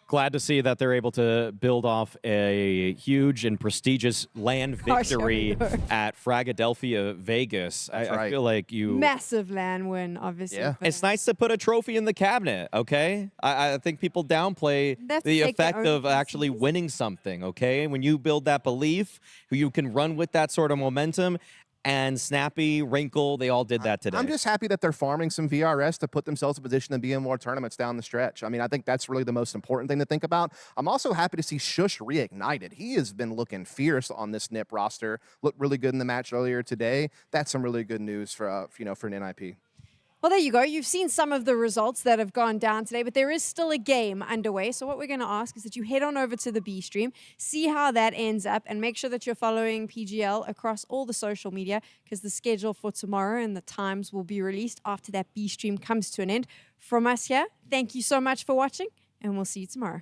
Glad to see that they're able to build off a huge and prestigious LAN victory at Fragadelphia, Vegas. I feel like Massive LAN win, obviously. Yeah. It's nice to put a trophy in the cabinet, okay? I think people downplay the effect of actually winning something, okay? When you build that belief, you can run with that sort of momentum. And Snappy, Wrinkle, they all did that today. I'm just happy that they're farming some VRS to put themselves in position to be in more tournaments down the stretch. I mean, I think that's really the most important thing to think about. I'm also happy to see Shush reignited. He has been looking fierce on this NIP roster. Looked really good in the match earlier today. That's some really good news for for an NIP. Well, there you go. You've seen some of the results that have gone down today, but there is still a game underway. So what we're going to ask is that you head on over to the B stream, see how that ends up, and make sure that you're following PGL across all the social media, because the schedule for tomorrow and the times will be released after that B stream comes to an end. From us here, thank you so much for watching, and we'll see you tomorrow.